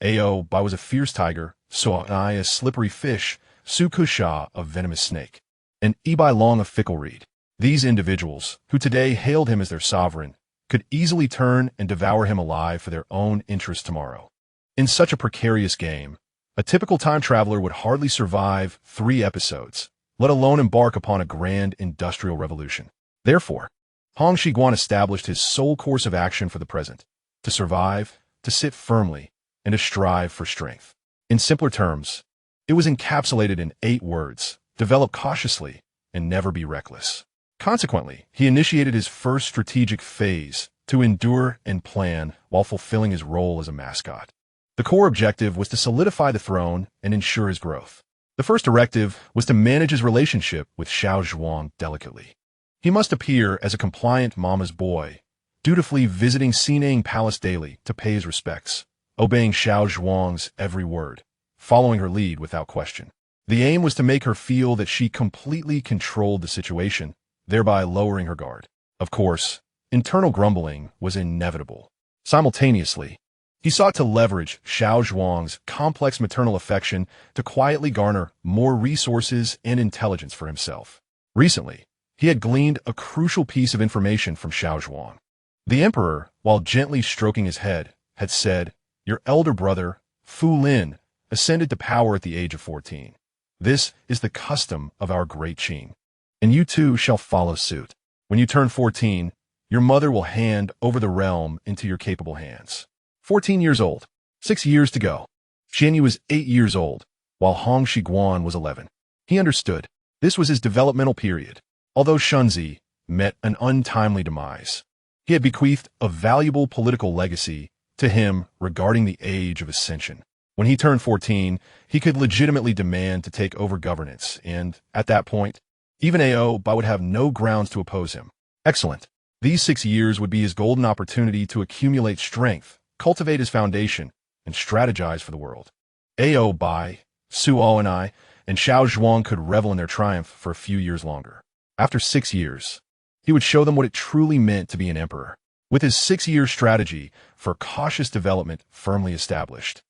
A: Oboi was a fierce tiger, Suo a slippery fish, Su Kusha a venomous snake, and Ibai Long a fickle reed. These individuals, who today hailed him as their sovereign, could easily turn and devour him alive for their own interests tomorrow. In such a precarious game, a typical time traveler would hardly survive 3 episodes, let alone embark upon a grand industrial revolution. Therefore, Hong Xigong established his sole course of action for the present: to survive, to sit firmly, and to strive for strength. In simpler terms, it was encapsulated in 8 words: develop cautiously and never be reckless. Consequently, he initiated his first strategic phase: to endure and plan while fulfilling his role as a mascot. The core objective was to solidify the throne and ensure his growth. The first directive was to manage his relationship with Xiaozhuang delicately. He must appear as a compliant mama's boy, dutifully visiting Xinang Palace daily to pay his respects, obeying Xiaozhuang's every word, following her lead without question. The aim was to make her feel that she completely controlled the situation, thereby lowering her guard. Of course, internal grumbling was inevitable. Simultaneously, he sought to leverage Xiaozhuang's complex maternal affection to quietly garner more resources and intelligence for himself. Recently, he had gleaned a crucial piece of information from Xiaozhuang. The emperor, while gently stroking his head, had said, "Your elder brother, Fu Lin, ascended to power at the age of 14. This is the custom of our great Qing, and you too shall follow suit. When you turn 14, your mother will hand over the realm into your capable hands." 14 years old. 6 years to go. Xianyu was 8 years old, while Hong Xigong was 11. He understood. This was his developmental period. Although Shunzi met an untimely demise, he had bequeathed a valuable political legacy to him regarding the age of ascension. When he turned 14, he could legitimately demand to take over governance, and, at that point, even Oboi would have no grounds to oppose him. Excellent. These 6 years would be his golden opportunity to accumulate strength, cultivate his foundation, and strategize for the world. Oboi, Suo and Xiaozhuang could revel in their triumph for a few years longer. After 6 years, he would show them what it truly meant to be an emperor. With his 6-year strategy for cautious development firmly established,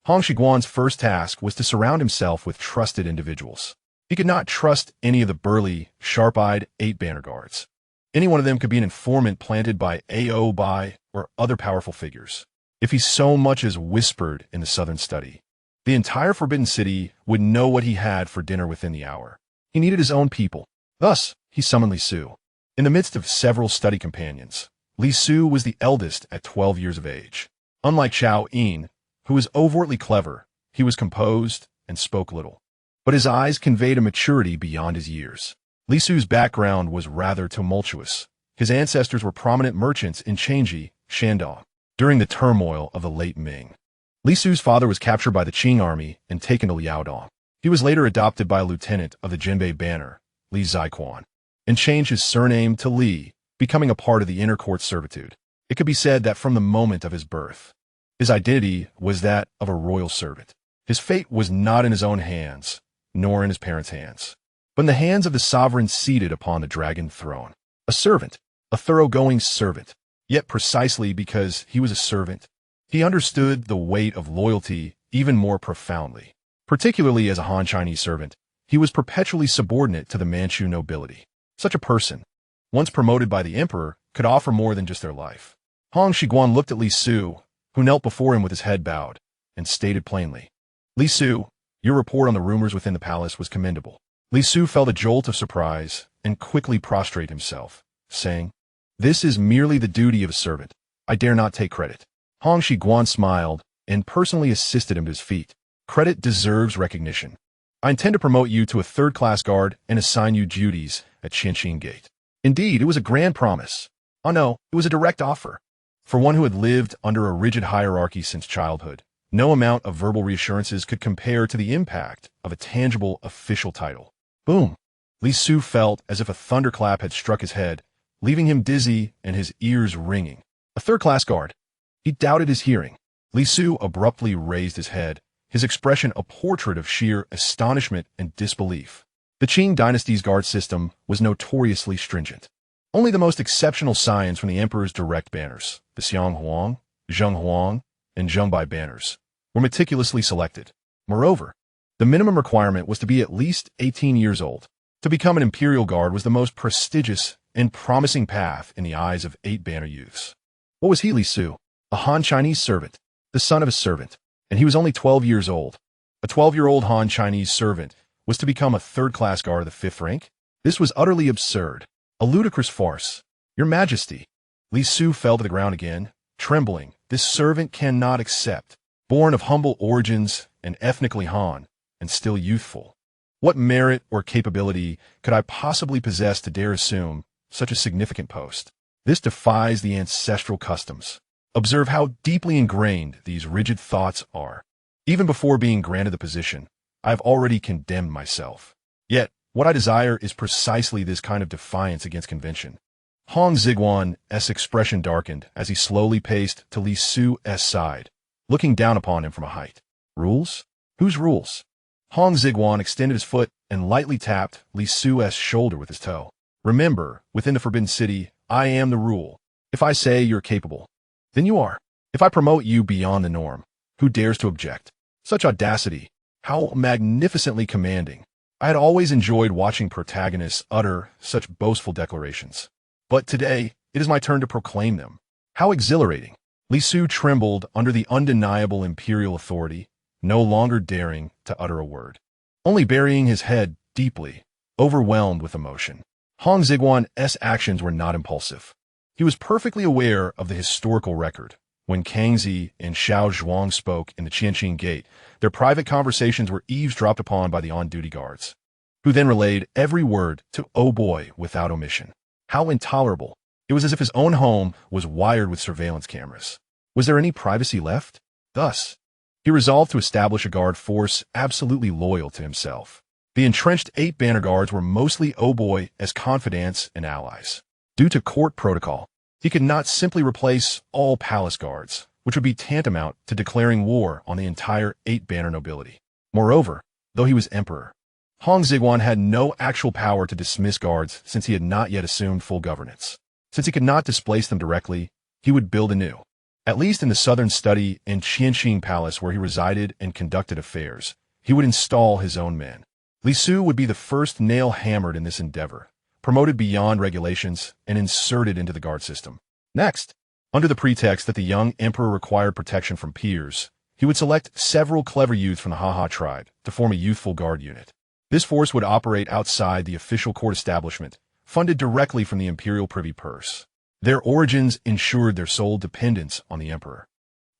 A: Hong Xigong's first task was to surround himself with trusted individuals. He could not trust any of the burly, sharp-eyed 8 banner guards. Any one of them could be an informant planted by Oboi or other powerful figures. If he so much as whispered in the southern study, the entire Forbidden City would know what he had for dinner within the hour. He needed his own people. Thus, he summoned Li Su. In the midst of several study companions, Li Su was the eldest at 12 years of age. Unlike Xiao Yin, who was overtly clever, he was composed and spoke little. But his eyes conveyed a maturity beyond his years. Li Su's background was rather tumultuous. His ancestors were prominent merchants in Changji, Shandong, during the turmoil of the late Ming. Li Su's father was captured by the Qing army and taken to Liaodong. He was later adopted by a lieutenant of the Jinbei banner, Li Ziquan, and changed his surname to Li, becoming a part of the inner court servitude. It could be said that from the moment of his birth, his identity was that of a royal servant. His fate was not in his own hands, nor in his parents' hands, but in the hands of the sovereign seated upon the dragon throne. A servant, a thoroughgoing servant. Yet precisely because he was a servant, he understood the weight of loyalty even more profoundly. Particularly as a Han Chinese servant, he was perpetually subordinate to the Manchu nobility. Such a person, once promoted by the emperor, could offer more than just their life. Hong Xigong looked at Li Su, who knelt before him with his head bowed, and stated plainly, "Li Su, your report on the rumors within the palace was commendable." Li Su felt a jolt of surprise and quickly prostrated himself, saying, "This is merely the duty of a servant. I dare not take credit." Hong Xigong smiled and personally assisted him to his feet. "Credit deserves recognition. I intend to promote you to a third-class guard and assign you duties at Qianqing Gate." Indeed, it was a grand promise. Oh no, it was a direct offer. For one who had lived under a rigid hierarchy since childhood, no amount of verbal reassurances could compare to the impact of a tangible official title. Boom! Li Su felt as if a thunderclap had struck his head, leaving him dizzy and his ears ringing. A third-class guard. He doubted his hearing. Li Su abruptly raised his head, his expression a portrait of sheer astonishment and disbelief. The Qing dynasty's guard system was notoriously stringent. Only the most exceptional scions from the emperor's direct banners, the Xianghuang, Zhenghuang, and Zhengbai banners, were meticulously selected. Moreover, the minimum requirement was to be at least 18 years old. To become an imperial guard was the most prestigious and promising path in the eyes of 8 banner youths. What was he, Li Su? A Han Chinese servant, the son of a servant, and he was only 12 years old. A 12-year-old Han Chinese servant was to become a third-class guard of the 5th rank? This was utterly absurd, a ludicrous farce. Your Majesty. Li Su fell to the ground again, trembling. This servant cannot accept. Born of humble origins and ethnically Han, and still youthful. What merit or capability could I possibly possess to dare assume such a significant post? This defies the ancestral customs. Observe how deeply ingrained these rigid thoughts are. Even before being granted the position, I have already condemned myself. Yet, what I desire is precisely this kind of defiance against convention. Hong Xigong's expression darkened as he slowly paced to Li Su's side, looking down upon him from a height. Rules? Whose rules? Hong Xigong extended his foot and lightly tapped Li Su's shoulder with his toe. Remember, within the Forbidden City, I am the rule. If I say you're capable, then you are. If I promote you beyond the norm, who dares to object? Such audacity, how magnificently commanding. I had always enjoyed watching protagonists utter such boastful declarations. But today, it is my turn to proclaim them. How exhilarating. Li Su trembled under the undeniable imperial authority, no longer daring to utter a word. Only burying his head deeply, overwhelmed with emotion. Hong Xigong's actions were not impulsive. He was perfectly aware of the historical record. When Kangxi and Xiaozhuang spoke in the Qianqing Gate, their private conversations were eavesdropped upon by the on-duty guards, who then relayed every word to Oboi without omission. How intolerable. It was as if his own home was wired with surveillance cameras. Was there any privacy left? Thus, he resolved to establish a guard force absolutely loyal to himself. The entrenched 8 banner guards were mostly Oboi's confidants and allies. Due to court protocol, he could not simply replace all palace guards, which would be tantamount to declaring war on the entire 8 banner nobility. Moreover, though he was emperor, Hong Xigong had no actual power to dismiss guards since he had not yet assumed full governance. Since he could not displace them directly, he would build anew. At least in the southern study and Qianqing Palace where he resided and conducted affairs, he would install his own men. Li Su would be the first nail hammered in this endeavor, promoted beyond regulations and inserted into the guard system. Next, under the pretext that the young emperor required protection from peers, he would select several clever youths from the Ha tribe to form a youthful guard unit. This force would operate outside the official court establishment, funded directly from the imperial privy purse. Their origins ensured their sole dependence on the emperor,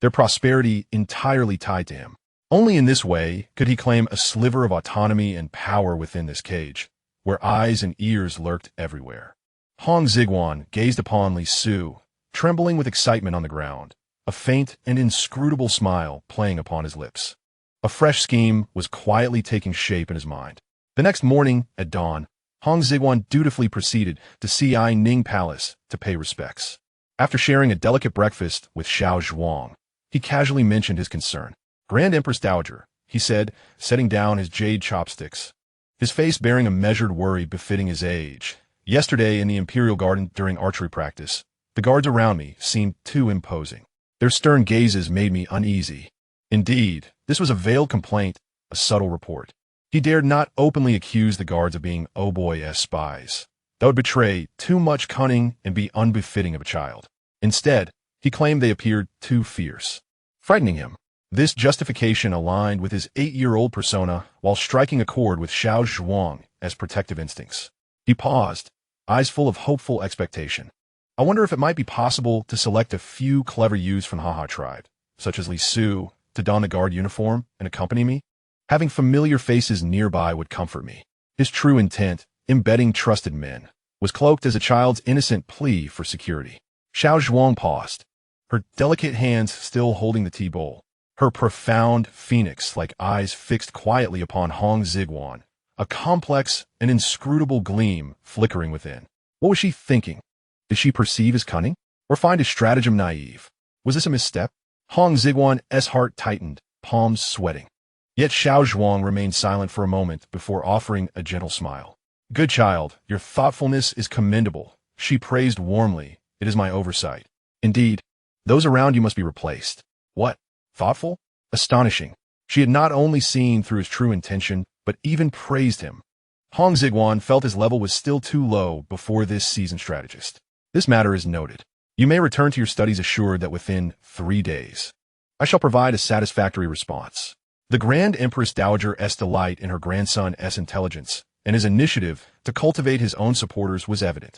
A: their prosperity entirely tied to him. Only in this way could he claim a sliver of autonomy and power within this cage, where eyes and ears lurked everywhere. Hong Xigong gazed upon Li Su, trembling with excitement on the ground, a faint and inscrutable smile playing upon his lips. A fresh scheme was quietly taking shape in his mind. The next morning, at dawn, Hong Xigong dutifully proceeded to Xiaoning Palace to pay respects. After sharing a delicate breakfast with Xiaozhuang, he casually mentioned his concern. Grand Empress Dowager, he said, setting down his jade chopsticks, his face bearing a measured worry befitting his age. Yesterday in the Imperial Garden during archery practice, the guards around me seemed too imposing. Their stern gazes made me uneasy. Indeed, this was a veiled complaint, a subtle report. He dared not openly accuse the guards of being Oboi's spies. That would betray too much cunning and be unbefitting of a child. Instead, he claimed they appeared too fierce, frightening him. This justification aligned with his 8-year-old persona while striking a chord with Xiaozhuang's protective instincts. He paused, eyes full of hopeful expectation. I wonder if it might be possible to select a few clever youths from the Ha tribe, such as Li Su, to don the guard uniform and accompany me? Having familiar faces nearby would comfort me. His true intent, embedding trusted men, was cloaked as a child's innocent plea for security. Xiaozhuang paused, her delicate hands still holding the tea bowl, her profound phoenix-like eyes fixed quietly upon Hong Xigong, a complex and inscrutable gleam flickering within. What was she thinking? Did she perceive his cunning, or find his stratagem naive? Was this a misstep? Hong Xigong's heart tightened, palms sweating. Yet Xiaozhuang remained silent for a moment before offering a gentle smile. Good child, your thoughtfulness is commendable, she praised warmly. It is my oversight. Indeed, those around you must be replaced. What? Thoughtful? Astonishing. She had not only seen through his true intention, but even praised him. Hong Xigong felt his level was still too low before this seasoned strategist. This matter is noted. You may return to your studies assured that within 3 days, I shall provide a satisfactory response. The Grand Empress Dowager's delight in her grandson's intelligence and his initiative to cultivate his own supporters was evident.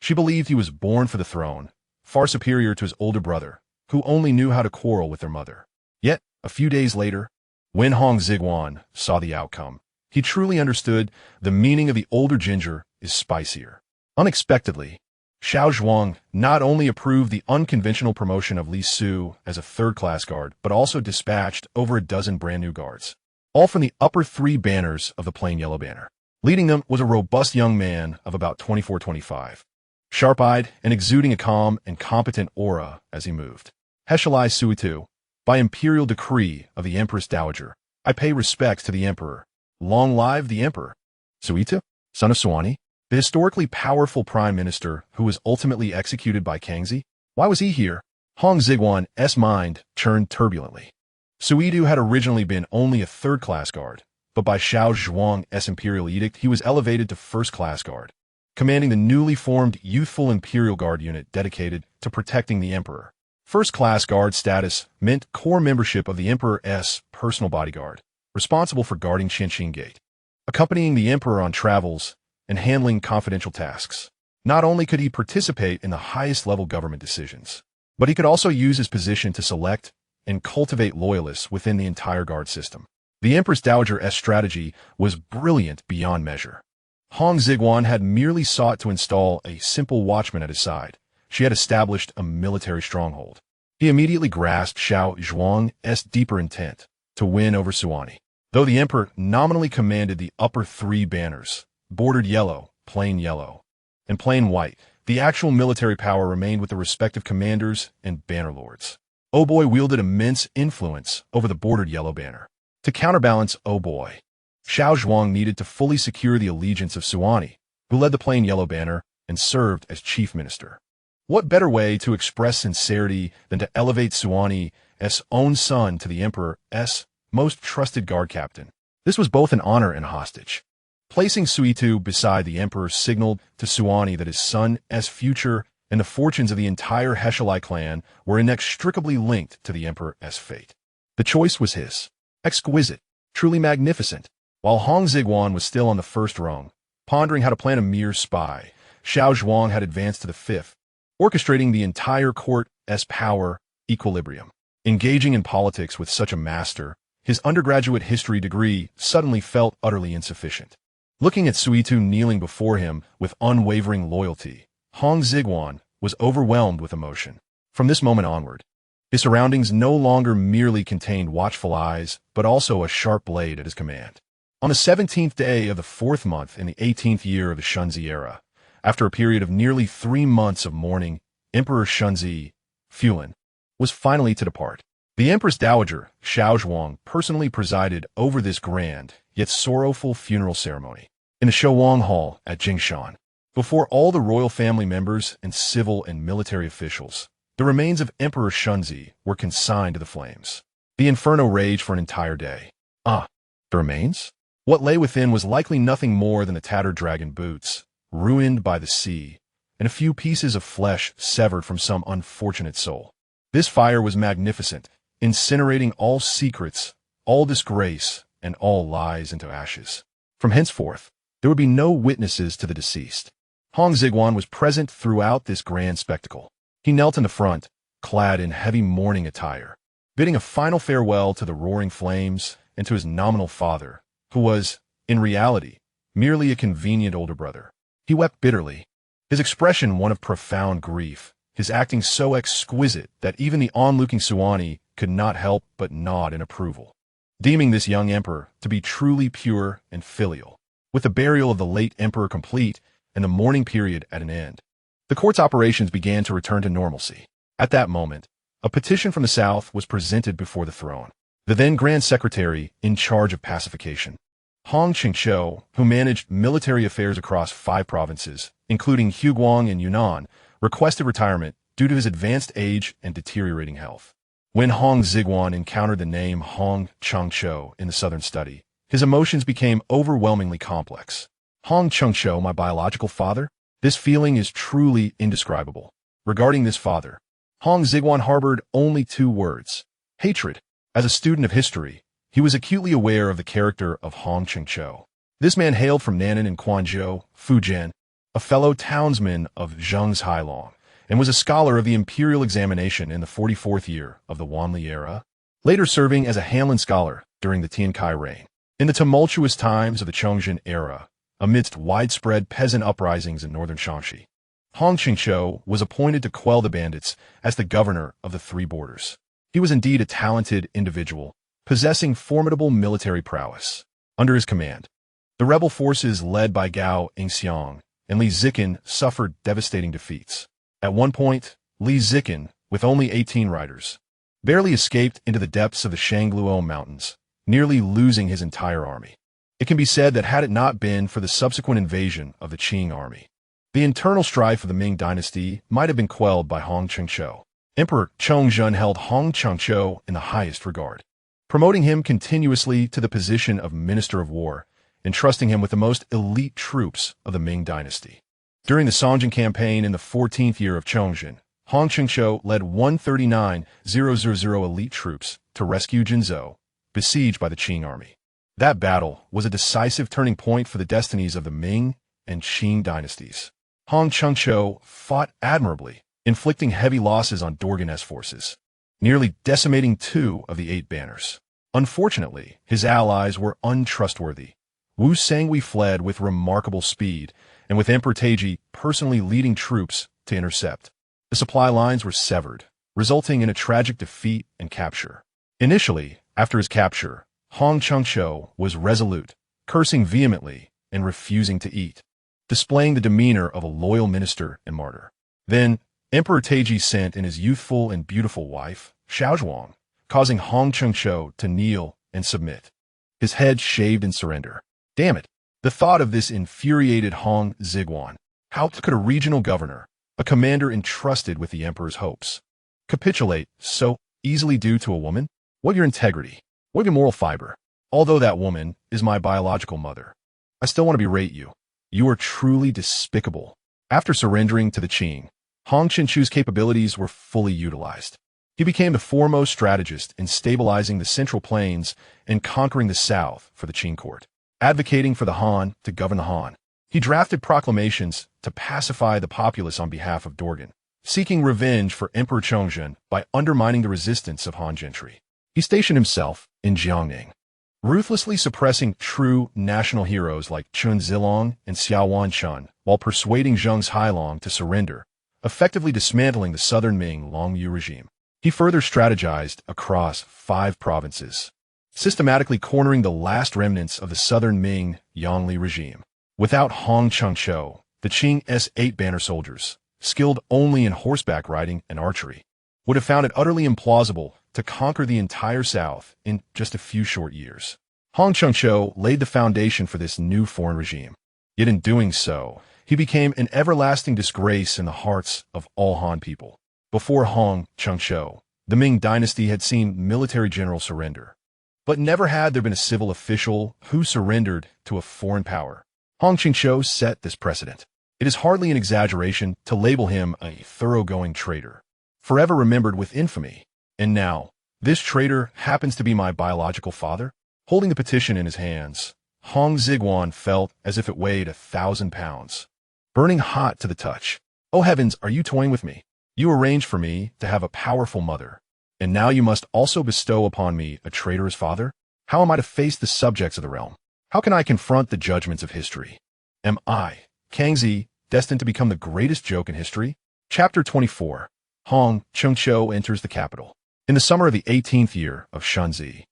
A: She believed he was born for the throne, far superior to his older brother, who only knew how to quarrel with their mother. Yet, a few days later, when Hong Xigong saw the outcome, he truly understood the meaning of the older ginger is spicier. Unexpectedly, Xiaozhuang not only approved the unconventional promotion of Li Su as a third-class guard, but also dispatched over a dozen brand-new guards, all from the upper three banners of the plain yellow banner. Leading them was a robust young man of about 24-25, sharp-eyed and exuding a calm and competent aura as he moved. Heshelai Suitu, by imperial decree of the Empress Dowager, I pay respects to the emperor. Long live the emperor. Suitu, son of Suani, the historically powerful prime minister who was ultimately executed by Kangxi. Why was he here? Hong Xigong's mind churned turbulently. Suitu had originally been only a third-class guard, but by Xiaozhuang's imperial edict he was elevated to first-class guard, commanding the newly formed youthful imperial guard unit dedicated to protecting the emperor. First-class guard status meant core membership of the emperor's personal bodyguard, responsible for guarding Qianqing Gate, accompanying the emperor on travels, and handling confidential tasks. Not only could he participate in the highest-level government decisions, but he could also use his position to select and cultivate loyalists within the entire guard system. The Empress Dowager's strategy was brilliant beyond measure. Hong Xigong had merely sought to install a simple watchman at his side. She had established a military stronghold. He immediately grasped Xiaozhuang's deeper intent to win over Suani. Though the emperor nominally commanded the upper three banners, bordered yellow, plain yellow, and plain white, the actual military power remained with the respective commanders and bannerlords. Oboi wielded immense influence over the bordered yellow banner. To counterbalance Oboi, Xiaozhuang needed to fully secure the allegiance of Suani, who led the plain yellow banner and served as chief minister. What better way to express sincerity than to elevate Suani's own son to the emperor's most trusted guard captain? This was both an honor and a hostage. Placing Suitu beside the emperor signaled to Suani that his son's future and the fortunes of the entire Heshelai clan were inextricably linked to the emperor's fate. The choice was his. Exquisite, truly magnificent. While Hong Xigong was still on the first rung, pondering how to plant a mere spy, Xiaozhuang had advanced to the fifth, orchestrating the entire court's power equilibrium. Engaging in politics with such a master, his undergraduate history degree suddenly felt utterly insufficient. Looking at Suitu kneeling before him with unwavering loyalty, Hong Xigong was overwhelmed with emotion. From this moment onward, his surroundings no longer merely contained watchful eyes, but also a sharp blade at his command. On the 17th day of the 4th month in the 18th year of the Shunzi era, after a period of nearly 3 months of mourning, Emperor Shunzi, Fulan, was finally to depart. The Empress Dowager Xiaozhuang personally presided over this grand, yet sorrowful funeral ceremony in the Shouwang Hall at Jingshan. Before all the royal family members and civil and military officials, the remains of Emperor Shunzi were consigned to the flames. The inferno raged for an entire day. The remains? What lay within was likely nothing more than the tattered dragon boots, ruined by the sea, and a few pieces of flesh severed from some unfortunate soul. This fire was magnificent, incinerating all secrets, all disgrace, and all lies into ashes. From henceforth, there would be no witnesses to the deceased. Hong Xigong was present throughout this grand spectacle. He knelt in the front, clad in heavy mourning attire, bidding a final farewell to the roaring flames and to his nominal father, who was, in reality, merely a convenient older brother. He wept bitterly, his expression one of profound grief, his acting so exquisite that even the onlooking Suani could not help but nod in approval, deeming this young emperor to be truly pure and filial. With the burial of the late emperor complete and the mourning period at an end, the court's operations began to return to normalcy. At that moment, a petition from the south was presented before the throne. The then Grand Secretary in charge of pacification, Hong Xigong, who managed military affairs across 5 provinces, including Huguang and Yunnan, requested retirement due to his advanced age and deteriorating health. When Hong Xigong encountered the name Hong Changshou in the Southern Study, his emotions became overwhelmingly complex. Hong Changshou, my biological father? This feeling is truly indescribable. Regarding this father, Hong Xigong harbored only 2 words: hatred. As a student of history, he was acutely aware of the character of Hong Changshou. This man hailed from Nanning and Quanzhou, Fujian, a fellow townsman of Hong Xigong, and was a scholar of the imperial examination in the 44th year of the Wanli era, later serving as a Hanlin scholar during the Tian Kai reign. In the tumultuous times of the Chongzhen era, amidst widespread peasant uprisings in northern Shaanxi, Hong Xigong was appointed to quell the bandits as the governor of the three borders. He was indeed a talented individual, possessing formidable military prowess. Under his command, the rebel forces led by Gao Yingxiang and Li Ziqin suffered devastating defeats. At one point, Li Ziqin, with only 18 riders, barely escaped into the depths of the Shangluo Mountains, nearly losing his entire army. It can be said that had it not been for the subsequent invasion of the Qing army, the internal strife of the Ming dynasty might have been quelled by Hong Xigong. Emperor Chongzhen held Hong Xigong in the highest regard, promoting him continuously to the position of Minister of War, entrusting him with the most elite troops of the Ming dynasty. During the Songjin campaign in the 14th year of Chongzhen, Hong Xigong led 139,000 elite troops to rescue Jinzhou, besieged by the Qing army. That battle was a decisive turning point for the destinies of the Ming and Qing dynasties. Hong Xigong fought admirably, inflicting heavy losses on Dorgan's forces, nearly decimating 2 of the 8 banners. Unfortunately, his allies were untrustworthy. Wu Sangui fled with remarkable speed, and with Emperor Taiji personally leading troops to intercept. The supply lines were severed, resulting in a tragic defeat and capture. Initially, after his capture, Hong Xigong was resolute, cursing vehemently and refusing to eat, displaying the demeanor of a loyal minister and martyr. Then, Emperor Taiji sent in his youthful and beautiful wife, Xiaozhuang, causing Hong Xigong to kneel and submit, his head shaved in surrender. Damn it! The thought of this infuriated Hong Xigong. How could a regional governor, a commander entrusted with the emperor's hopes, capitulate so easily due to a woman? What of your integrity? What of your moral fiber? Although that woman is my biological mother, I still want to berate you. You are truly despicable. After surrendering to the Qing, Hong Xigong's capabilities were fully utilized. He became the foremost strategist in stabilizing the Central Plains and conquering the South for the Qing court. Advocating for the Han to govern the Han, he drafted proclamations to pacify the populace on behalf of Dorgan, seeking revenge for Emperor Chongzhen by undermining the resistance of Han gentry. He stationed himself in Jiangning, ruthlessly suppressing true national heroes like Chun Zilong and Xiao Wanchun while persuading Zheng Hailong to surrender, effectively dismantling the southern Ming Longyu regime. He further strategized across 5 provinces, systematically cornering the last remnants of the southern Ming Yongli regime. Without Hong Xigong, the Qing's 8 banner soldiers, skilled only in horseback riding and archery, would have found it utterly implausible to conquer the entire South in just a few short years. Hong Xigong laid the foundation for this new foreign regime. Yet in doing so, he became an everlasting disgrace in the hearts of all Han people. Before Hong Xigong, the Ming dynasty had seen military generals surrender, but never had there been a civil official who surrendered to a foreign power. Hong Xigong set this precedent. It is hardly an exaggeration to label him a thoroughgoing traitor, forever remembered with infamy. And now, this traitor happens to be my biological father? Holding the petition in his hands, Hong Xigong felt as if it weighed 1,000 pounds, burning hot to the touch. Oh heavens, are you toying with me? You arranged for me to have a powerful mother, and now you must also bestow upon me a traitorous father? How am I to face the subjects of the realm? How can I confront the judgments of history? Am I, Kangxi, destined to become the greatest joke in history? Chapter 24. Hong Xigong enters the capital. In the summer of the 18th year of Shanzi,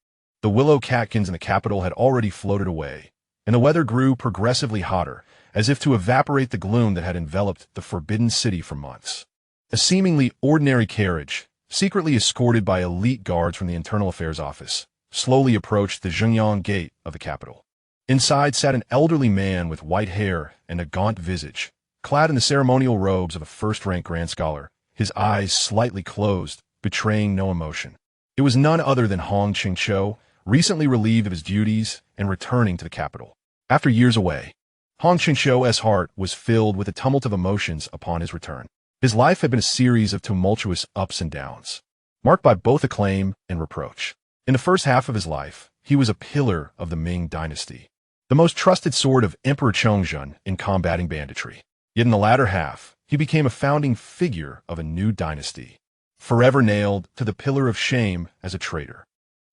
A: the willow catkins in the capital had already floated away, and the weather grew progressively hotter, as if to evaporate the gloom that had enveloped the forbidden city for months. A seemingly ordinary carriage, secretly escorted by elite guards from the Internal Affairs Office, slowly approached the Zhengyang gate of the capital. Inside sat an elderly man with white hair and a gaunt visage, clad in the ceremonial robes of a first-rank grand scholar, his eyes slightly closed, betraying no emotion. It was none other than Hong Xigong, recently relieved of his duties and returning to the capital. After years away, Hong Xigong's heart was filled with a tumult of emotions upon his return. His life had been a series of tumultuous ups and downs, marked by both acclaim and reproach. In the first half of his life, he was a pillar of the Ming dynasty, the most trusted sword of Emperor Chongzhen in combating banditry. Yet in the latter half, he became a founding figure of a new dynasty, forever nailed to the pillar of shame as a traitor.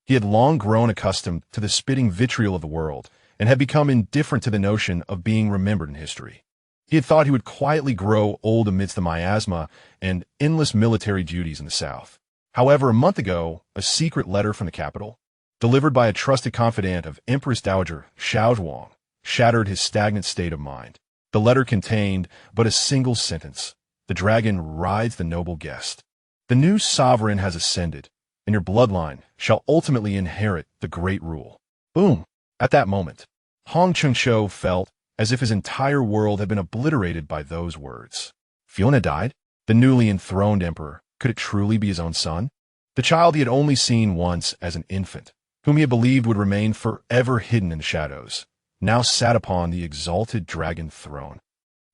A: He had long grown accustomed to the spitting vitriol of the world and had become indifferent to the notion of being remembered in history. He had thought he would quietly grow old amidst the miasma and endless military duties in the south. However, a month ago, a secret letter from the capital, delivered by a trusted confidant of Empress Dowager Xiaozhuang, shattered his stagnant state of mind. The letter contained but a single sentence: "The dragon rides the noble guest. The new sovereign has ascended, and your bloodline shall ultimately inherit the great rule." Boom! At that moment, Hong Xigong felt as if his entire world had been obliterated by those words. Fiona died? The newly enthroned emperor, could it truly be his own son? The child he had only seen once as an infant, whom he had believed would remain forever hidden in the shadows, now sat upon the exalted dragon throne.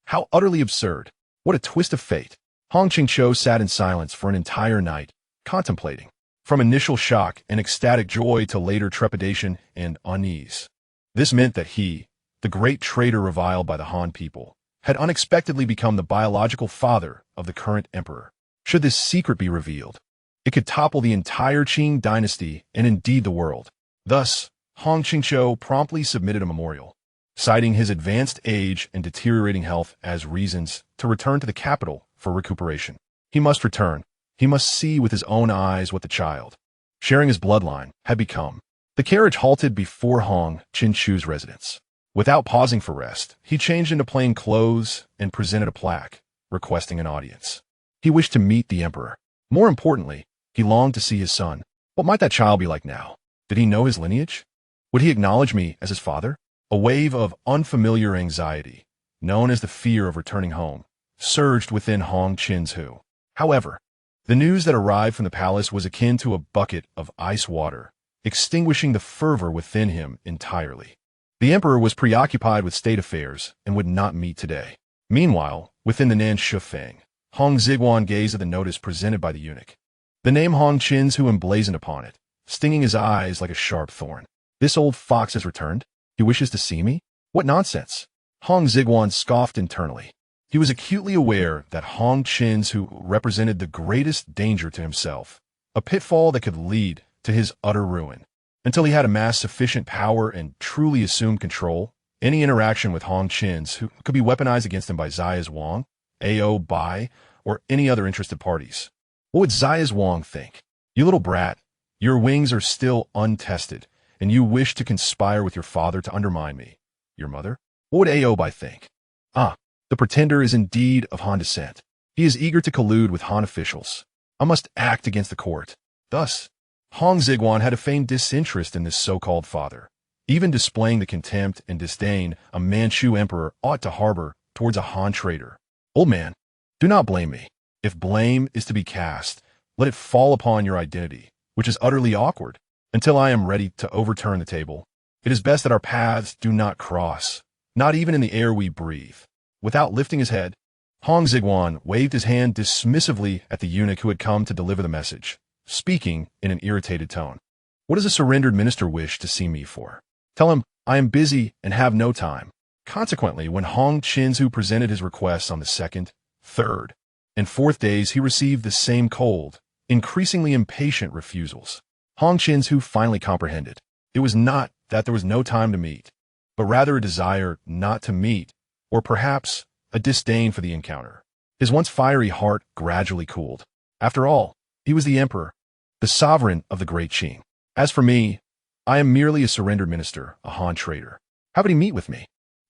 A: How utterly absurd! What a twist of fate! Hong Xigong sat in silence for an entire night, contemplating, from initial shock and ecstatic joy to later trepidation and unease. This meant that he, the great traitor reviled by the Han people, had unexpectedly become the biological father of the current emperor. Should this secret be revealed, it could topple the entire Qing dynasty and indeed the world. Thus, Hong Xigong promptly submitted a memorial, citing his advanced age and deteriorating health as reasons to return to the capital for recuperation. He must return. He must see with his own eyes what the child, sharing his bloodline, had become. The carriage halted before Hong Xigong's residence. Without pausing for rest, he changed into plain clothes and presented a plaque, requesting an audience. He wished to meet the emperor. More importantly, he longed to see his son. What might that child be like now? Did he know his lineage? Would he acknowledge me as his father? A wave of unfamiliar anxiety, known as the fear of returning home, surged within Hong Xigong. However, the news that arrived from the palace was akin to a bucket of ice water, extinguishing the fervor within him entirely. The emperor was preoccupied with state affairs and would not meet today. Meanwhile, within the Manchu Qing, Hong Xigong gazed at the notice presented by the eunuch. The name Hong Xigong emblazoned upon it, stinging his eyes like a sharp thorn. This old fox has returned? He wishes to see me? What nonsense! Hong Xigong scoffed internally. He was acutely aware that Hong Xigong represented the greatest danger to himself, a pitfall that could lead to his utter ruin. Until he had amassed sufficient power and truly assumed control, any interaction with Hong Xigong could be weaponized against him by Xiaozhuang, Oboi, or any other interested parties. What would Xiaozhuang think? You little brat, your wings are still untested, and you wish to conspire with your father to undermine me. Your mother? What would Oboi think? Ah, the pretender is indeed of Han descent. He is eager to collude with Han officials. I must act against the court. Thus, Hong Xigong had a feigned disinterest in this so-called father, even displaying the contempt and disdain a Manchu emperor ought to harbor towards a Han traitor. Old man, do not blame me. If blame is to be cast, let it fall upon your identity, which is utterly awkward. Until I am ready to overturn the table, it is best that our paths do not cross, not even in the air we breathe. Without lifting his head, Hong Xigong waved his hand dismissively at the eunuch who had come to deliver the message, speaking in an irritated tone. What does a surrendered minister wish to see me for? Tell him I am busy and have no time. Consequently, when Hong Xigong presented his requests on the second, third, and fourth days, he received the same cold, increasingly impatient refusals. Hong Xigong finally comprehended. It was not that there was no time to meet, but rather a desire not to meet, or perhaps a disdain for the encounter. His once fiery heart gradually cooled. After all, he was the emperor, the sovereign of the great Qing. As for me, I am merely a surrendered minister, a Han traitor. How would he meet with me?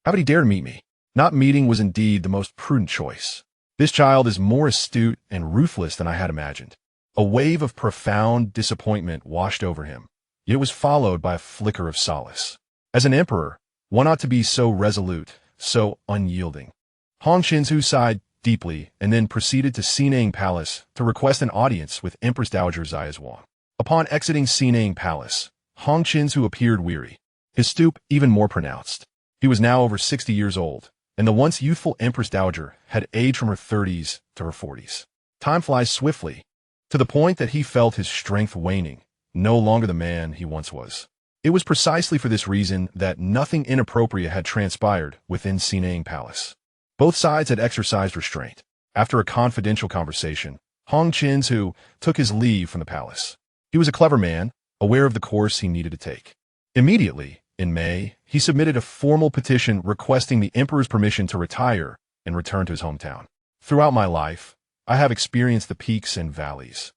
A: How would he dare to meet me? Not meeting was indeed the most prudent choice. This child is more astute and ruthless than I had imagined. A wave of profound disappointment washed over him, yet it was followed by a flicker of solace. As an emperor, one ought to be so resolute, so unyielding. Hong Xigong sighed deeply and then proceeded to Xinang Palace to request an audience with Empress Dowager Xiaozhuang. Upon exiting Xinang Palace, Hong Xigong appeared weary, his stoop even more pronounced. He was now over 60 years old, and the once youthful Empress Dowager had aged from her 30s to her 40s. Time flies swiftly, to the point that he felt his strength waning, no longer the man he once was. It was precisely for this reason that nothing inappropriate had transpired within Xinang Palace. Both sides had exercised restraint. After a confidential conversation, Hong Xigong took his leave from the palace. He was a clever man, aware of the course he needed to take. Immediately, in May, he submitted a formal petition requesting the emperor's permission to retire and return to his hometown. Throughout my life, I have experienced the peaks and valleys,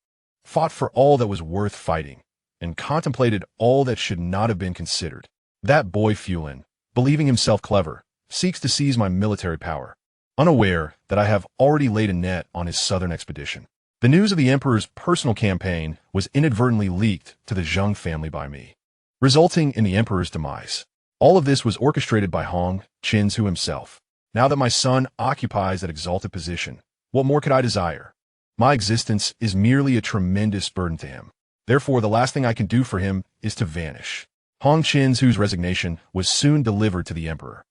A: fought for all that was worth fighting, and contemplated all that should not have been considered. That boy Fulin, believing himself clever, seeks to seize my military power, unaware that I have already laid a net on his southern expedition. The news of the emperor's personal campaign was inadvertently leaked to the Zheng family by me, resulting in the emperor's demise. All of this was orchestrated by Hong Xigong himself. Now that my son occupies that exalted position, what more could I desire? My existence is merely a tremendous burden to him. Therefore, the last thing I can do for him is to vanish. Hong Xigong's resignation was soon delivered to the emperor.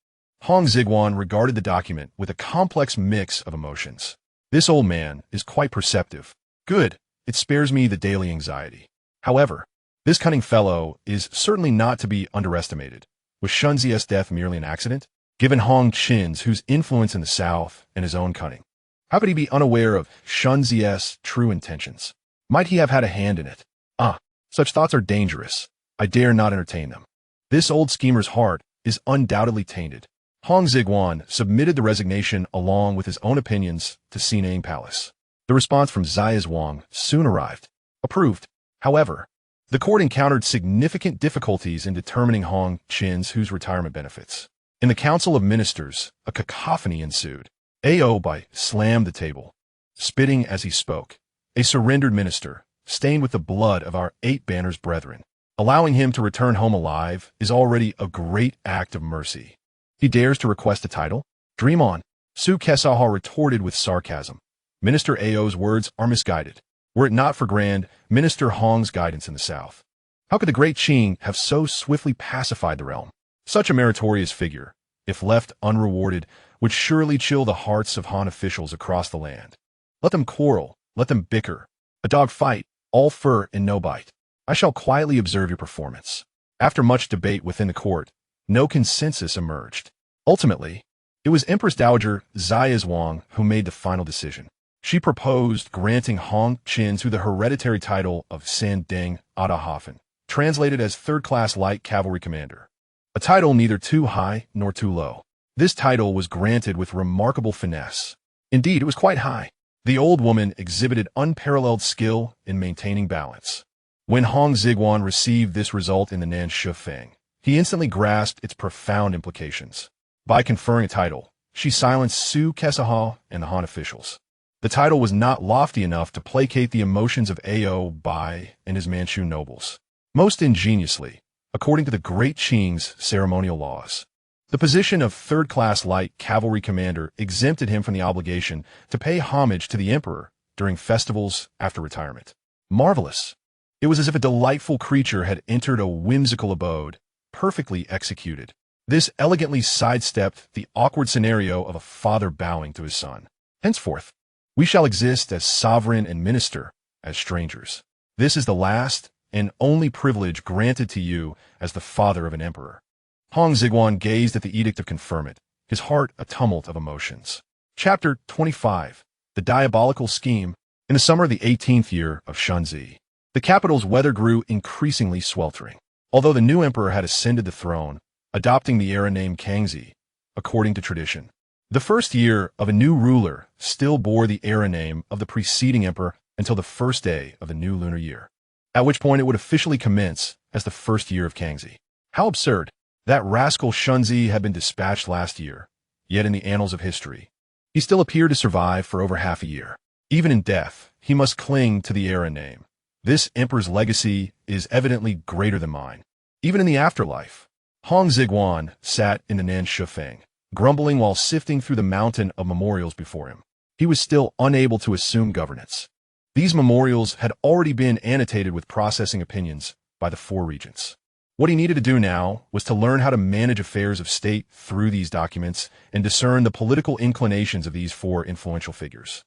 A: Hong Xigong regarded the document with a complex mix of emotions. This old man is quite perceptive. Good, it spares me the daily anxiety. However, this cunning fellow is certainly not to be underestimated. Was Shunzi's death merely an accident? Given Hong Xigong's influence in the south and his own cunning, how could he be unaware of Shunzi's true intentions? Might he have had a hand in it? Such thoughts are dangerous. I dare not entertain them. This old schemer's heart is undoubtedly tainted. Hong Xigong submitted the resignation along with his own opinions to Sinang Palace. The response from Xiaozhuang soon arrived. Approved. However, the court encountered significant difficulties in determining Hong Xigong's retirement benefits. In the Council of Ministers, a cacophony ensued. Oboi slammed the table, spitting as he spoke. A surrendered minister, stained with the blood of our 8 banners brethren. Allowing him to return home alive is already a great act of mercy. He dares to request a title? Dream on. Su Kesaha retorted with sarcasm. Minister Ao's words are misguided. Were it not for Grand Minister Hong's guidance in the south, how could the great Qing have so swiftly pacified the realm? Such a meritorious figure, if left unrewarded, would surely chill the hearts of Han officials across the land. Let them quarrel, let them bicker. A dog fight, all fur and no bite. I shall quietly observe your performance. After much debate within the court, no consensus emerged. Ultimately, it was Empress Dowager Xiaozhuang who made the final decision. She proposed granting Hong Xigong the hereditary title of Sandeng Adahafen, translated as third-class light cavalry commander. A title neither too high nor too low. This title was granted with remarkable finesse. Indeed, it was quite high. The old woman exhibited unparalleled skill in maintaining balance. When Hong Xigong received this result in the Nanshu Feng, he instantly grasped its profound implications. By conferring a title, she silenced Su Kesaha and the Han officials. The title was not lofty enough to placate the emotions of Oboi and his Manchu nobles. Most ingeniously, according to the Great Qing's ceremonial laws, the position of third-class light cavalry commander exempted him from the obligation to pay homage to the emperor during festivals after retirement. Marvelous! It was as if a delightful creature had entered a whimsical abode, perfectly executed. This elegantly sidestepped the awkward scenario of a father bowing to his son. Henceforth, we shall exist as sovereign and minister, as strangers. This is the last and only privilege granted to you as the father of an emperor. Hong Xigong gazed at the edict of conferment, his heart a tumult of emotions. Chapter 25. The Diabolical Scheme. In the summer of the 18th year of Shunzi, the capital's weather grew increasingly sweltering. Although the new emperor had ascended the throne, adopting the era name Kangxi, according to tradition, the first year of a new ruler still bore the era name of the preceding emperor until the first day of the new lunar year, at which point it would officially commence as the first year of Kangxi. How absurd! That rascal Shunzi had been dispatched last year, yet in the annals of history, he still appeared to survive for over half a year. Even in death, he must cling to the era name. This emperor's legacy is evidently greater than mine. Even in the afterlife, Hong Xigong sat in the Nanshu Feng, grumbling while sifting through the mountain of memorials before him. He was still unable to assume governance. These memorials had already been annotated with processing opinions by the 4 regents. What he needed to do now was to learn how to manage affairs of state through these documents and discern the political inclinations of these 4 influential figures.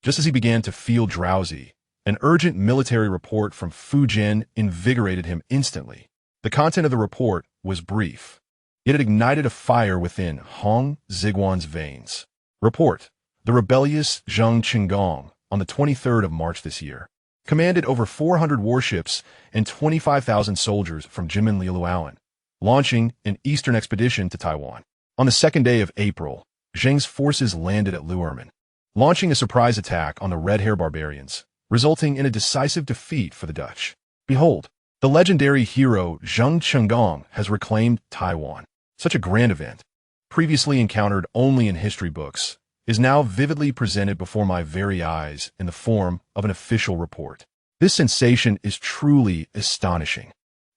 A: Just as he began to feel drowsy, an urgent military report from Fujian invigorated him instantly. The content of the report was brief, yet it ignited a fire within Hong Xigong's veins. Report: the rebellious Hong Xigong, on the 23rd of March this year, commanded over 400 warships and 25,000 soldiers from Jimin Liluoan, launching an eastern expedition to Taiwan. On the second day of April, Zheng's forces landed at Luerman, launching a surprise attack on the red-hair barbarians, resulting in a decisive defeat for the Dutch. Behold, the legendary hero Hong Xigong has reclaimed Taiwan. Such a grand event, previously encountered only in history books, is now vividly presented before my very eyes in the form of an official report. This sensation is truly astonishing.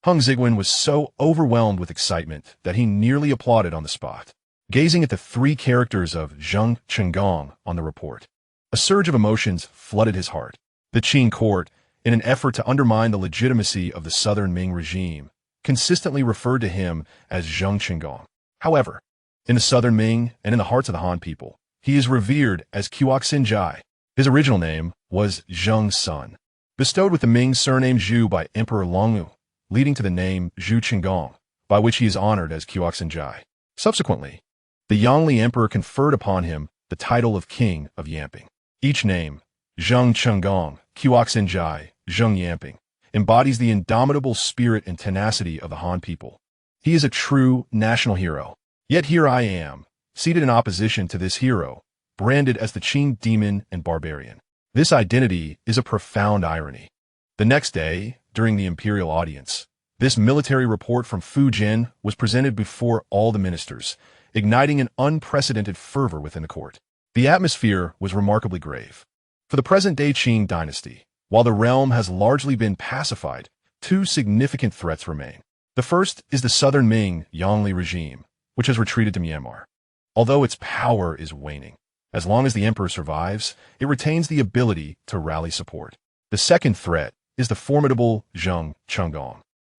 A: Hong Xigong was so overwhelmed with excitement that he nearly applauded on the spot, gazing at the three characters of Hong Xigong on the report. A surge of emotions flooded his heart. The Qing court, in an effort to undermine the legitimacy of the southern Ming regime, consistently referred to him as Hong Xigong. However, in the southern Ming and in the hearts of the Han people, he is revered as Kangxi. His original name was Zheng's son, bestowed with the Ming surname Zhu by Emperor Longwu, leading to the name Zhu Qinggong, by which he is honored as Kangxi. Subsequently, the Yangli Emperor conferred upon him the title of King of Yamping. Each name, Zheng Qinggong, Kangxi, Zheng Yamping, embodies the indomitable spirit and tenacity of the Han people. He is a true national hero. Yet here I am, seated in opposition to this hero, branded as the Qing demon and barbarian. This identity is a profound irony. The next day, during the imperial audience, this military report from Fujian was presented before all the ministers, igniting an unprecedented fervor within the court. The atmosphere was remarkably grave. For the present-day Qing dynasty, while the realm has largely been pacified, two significant threats remain. The first is the southern Ming Yangli regime, which has retreated to Myanmar. Although its power is waning, as long as the emperor survives, it retains the ability to rally support. The second threat is the formidable Hong Xigong,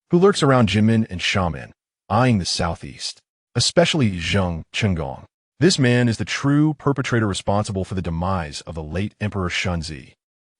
A: who lurks around Jimin and Xiamen, eyeing the southeast, especially Hong Xigong. This man is the true perpetrator responsible for the demise of the late Emperor Shunzi.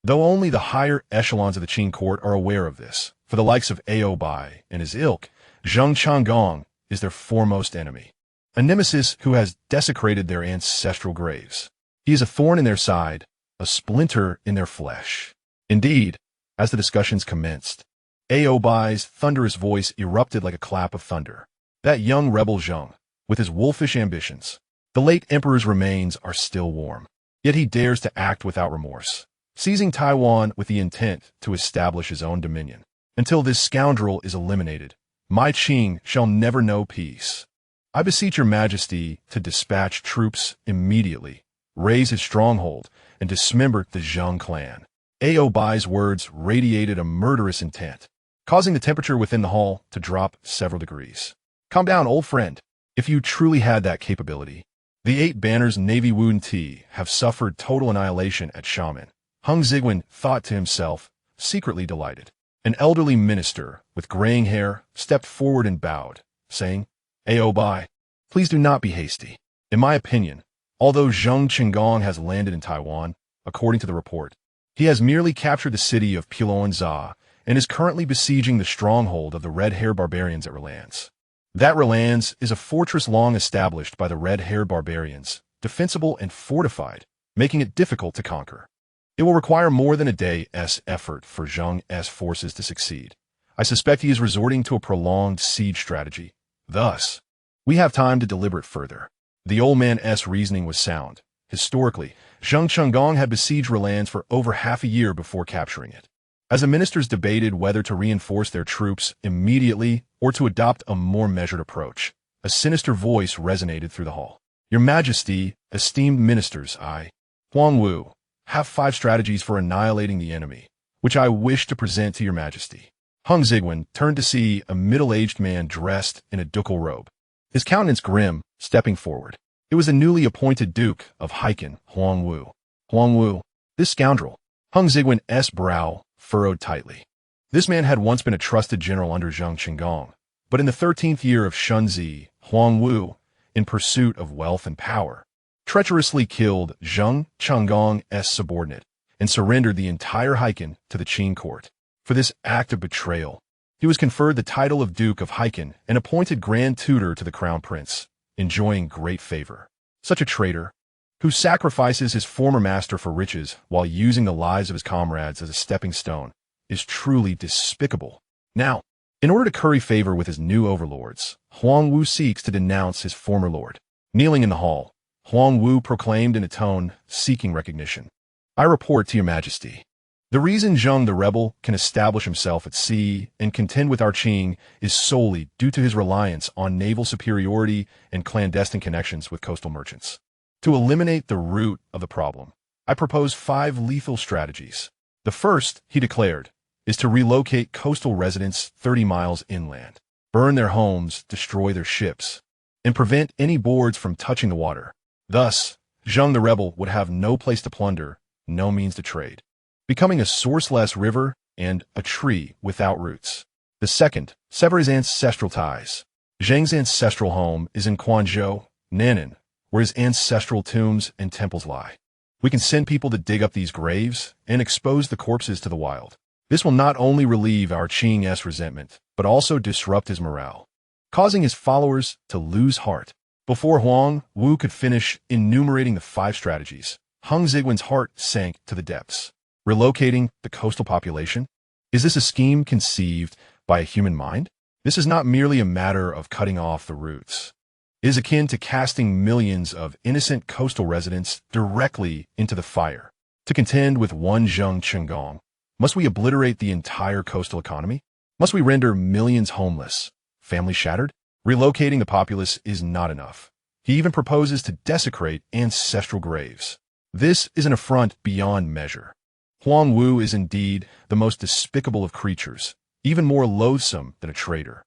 A: Though only the higher echelons of the Qing court are aware of this, for the likes of Oboi and his ilk, Hong Xigong is their foremost enemy, a nemesis who has desecrated their ancestral graves. He is a thorn in their side, a splinter in their flesh. Indeed, as the discussions commenced, Oboi's thunderous voice erupted like a clap of thunder. That young rebel Zheng, with his wolfish ambitions. The late emperor's remains are still warm, yet he dares to act without remorse, seizing Taiwan with the intent to establish his own dominion. Until this scoundrel is eliminated, my Qing shall never know peace. I beseech your majesty to dispatch troops immediately, raise his stronghold, and dismember the Zheng clan. Oboi's words radiated a murderous intent, causing the temperature within the hall to drop several degrees. Calm down, old friend. If you truly had that capability, the 8 banners Navy Wound T have suffered total annihilation at Xiamen. Hong Xigong thought to himself, secretly delighted. An elderly minister with graying hair stepped forward and bowed, saying, Oboi, please do not be hasty. In my opinion, although Hong Xigong has landed in Taiwan, according to the report, he has merely captured the city of Piloanza and is currently besieging the stronghold of the red-haired barbarians at Relans. That Relans is a fortress long established by the red-haired barbarians, defensible and fortified, making it difficult to conquer. It will require more than a day's effort for Zheng's forces to succeed. I suspect he is resorting to a prolonged siege strategy. Thus, we have time to deliberate further. The old man's reasoning was sound. Historically, Hong Xigong had besieged Relans for over half a year before capturing it. As the ministers debated whether to reinforce their troops immediately or to adopt a more measured approach, a sinister voice resonated through the hall. Your Majesty, esteemed ministers, I, Huang Wu, have 5 strategies for annihilating the enemy, which I wish to present to your Majesty. Hong Xigong turned to see a middle-aged man dressed in a ducal robe, his countenance grim, stepping forward. It was the newly appointed Duke of Haikan, Huang Wu. Huang Wu, this scoundrel. Hong Xigong's brow furrowed tightly. This man had once been a trusted general under Hong Xigong, but in the 13th year of Shunzi, Huang Wu, in pursuit of wealth and power, treacherously killed Hong Xigong's subordinate and surrendered the entire Haikan to the Qing court. For this act of betrayal, he was conferred the title of Duke of Haikan and appointed Grand Tutor to the Crown Prince, enjoying great favor. Such a traitor who sacrifices his former master for riches while using the lives of his comrades as a stepping stone, is truly despicable. Now, in order to curry favor with his new overlords, Huang Wu seeks to denounce his former lord. Kneeling in the hall, Huang Wu proclaimed in a tone seeking recognition, "I report to your majesty. The reason Zheng the rebel can establish himself at sea and contend with our Qing is solely due to his reliance on naval superiority and clandestine connections with coastal merchants. To eliminate the root of the problem, I propose 5 lethal strategies. The first, he declared, is to relocate coastal residents 30 miles inland, burn their homes, destroy their ships, and prevent any boards from touching the water. Thus, Zheng the rebel would have no place to plunder, no means to trade, becoming a sourceless river and a tree without roots. The second, sever his ancestral ties. Zheng's ancestral home is in Quanzhou, Nannan, where his ancestral tombs and temples lie. We can send people to dig up these graves and expose the corpses to the wild. This will not only relieve our Qing's resentment, but also disrupt his morale, causing his followers to lose heart." Before Huang Wu could finish enumerating the 5 strategies, Hong Xigong's heart sank to the depths. Relocating the coastal population? Is this a scheme conceived by a human mind? This is not merely a matter of cutting off the roots. It is akin to casting millions of innocent coastal residents directly into the fire. To contend with one Hong Xigong, must we obliterate the entire coastal economy? Must we render millions homeless, families shattered? Relocating the populace is not enough. He even proposes to desecrate ancestral graves. This is an affront beyond measure. Huang Wu is indeed the most despicable of creatures, even more loathsome than a traitor.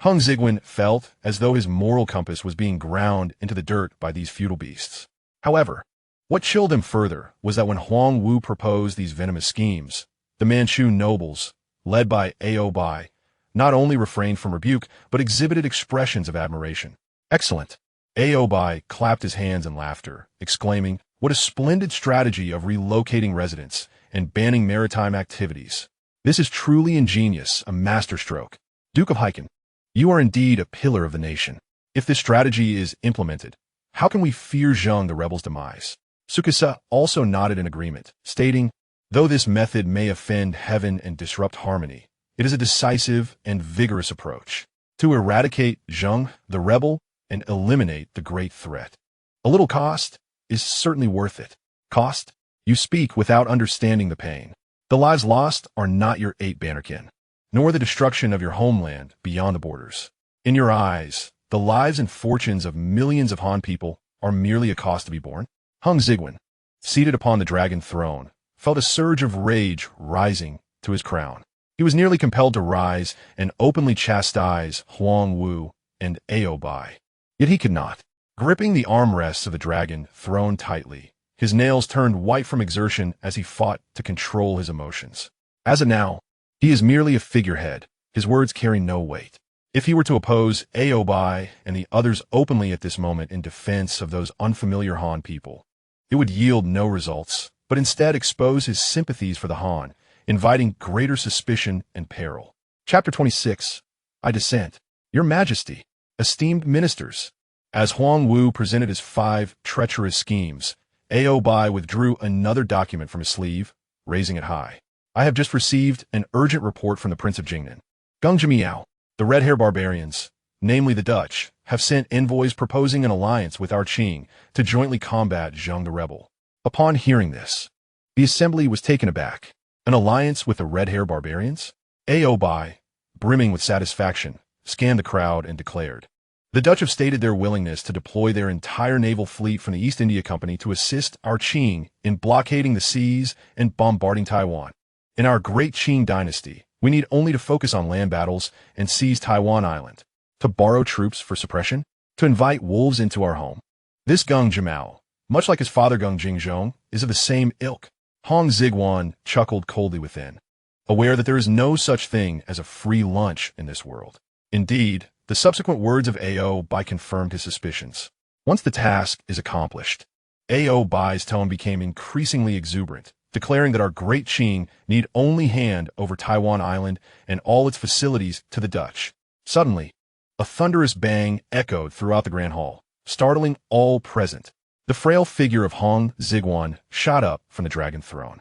A: Hong Xigong felt as though his moral compass was being ground into the dirt by these feudal beasts. However, what chilled him further was that when Huang Wu proposed these venomous schemes, the Manchu nobles, led by Oboi, not only refrained from rebuke, but exhibited expressions of admiration. "Excellent." Oboi clapped his hands in laughter, exclaiming, "What a splendid strategy of relocating residents and banning maritime activities. This is truly ingenious, a masterstroke. Duke of Heiken, you are indeed a pillar of the nation. If this strategy is implemented, how can we fear Zheng the rebel's demise?" Tsukasa also nodded in agreement, stating, "Though this method may offend heaven and disrupt harmony, it is a decisive and vigorous approach to eradicate Zheng the rebel and eliminate the great threat. A little cost is certainly worth it." "Cost? You speak without understanding the pain. The lives lost are not your 8 bannerkin, nor the destruction of your homeland beyond the borders. In your eyes, the lives and fortunes of millions of Han people are merely a cost to be borne." Hong Xigong, seated upon the dragon throne, felt a surge of rage rising to his crown. He was nearly compelled to rise and openly chastise Huang Wu and Oboi. Yet he could not. Gripping the armrests of the dragon throne tightly, his nails turned white from exertion as he fought to control his emotions. As of now, he is merely a figurehead. His words carry no weight. If he were to oppose Oboi and the others openly at this moment in defense of those unfamiliar Han people, it would yield no results, but instead expose his sympathies for the Han, inviting greater suspicion and peril. Chapter 26. I dissent. Your Majesty, esteemed ministers. As Huang Wu presented his 5 treacherous schemes, Oboi withdrew another document from his sleeve, raising it high. "I have just received an urgent report from the Prince of Jingnan. Gengzhimiao, the red-hair barbarians, namely the Dutch, have sent envoys proposing an alliance with our Qing to jointly combat Zheng the rebel." Upon hearing this, the assembly was taken aback. An alliance with the red-hair barbarians? Oboi, brimming with satisfaction, scanned the crowd and declared, "The Dutch have stated their willingness to deploy their entire naval fleet from the East India Company to assist our Qing in blockading the seas and bombarding Taiwan. In our great Qing dynasty, we need only to focus on land battles and seize Taiwan Island, to borrow troops for suppression, to invite wolves into our home. This Geng Jimao, much like his father Geng Jingzhong, is of the same ilk." Hong Xigong chuckled coldly within, aware that there is no such thing as a free lunch in this world. Indeed, the subsequent words of Oboi confirmed his suspicions. Once the task is accomplished, Oboi's tone became increasingly exuberant, declaring that our great Qing need only hand over Taiwan Island and all its facilities to the Dutch. Suddenly, a thunderous bang echoed throughout the Grand Hall, startling all present. The frail figure of Hong Xigong shot up from the dragon throne,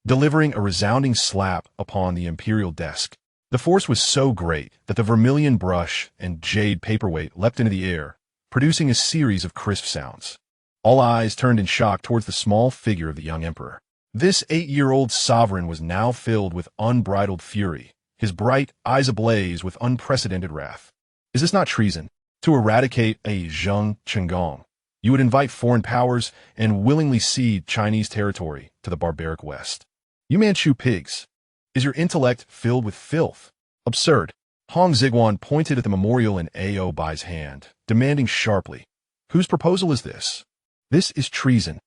A: delivering a resounding slap upon the imperial desk. The force was so great that the vermilion brush and jade paperweight leapt into the air, producing a series of crisp sounds. All eyes turned in shock towards the small figure of the young emperor. This 8-year-old sovereign was now filled with unbridled fury, his bright eyes ablaze with unprecedented wrath. Is this not treason? To eradicate a Hong Xigong, you would invite foreign powers and willingly cede Chinese territory to the barbaric West. You Manchu pigs! Is your intellect filled with filth? Absurd. Hong Xigong pointed at the memorial in Obai's hand, demanding sharply, "Whose proposal is this? This is treason.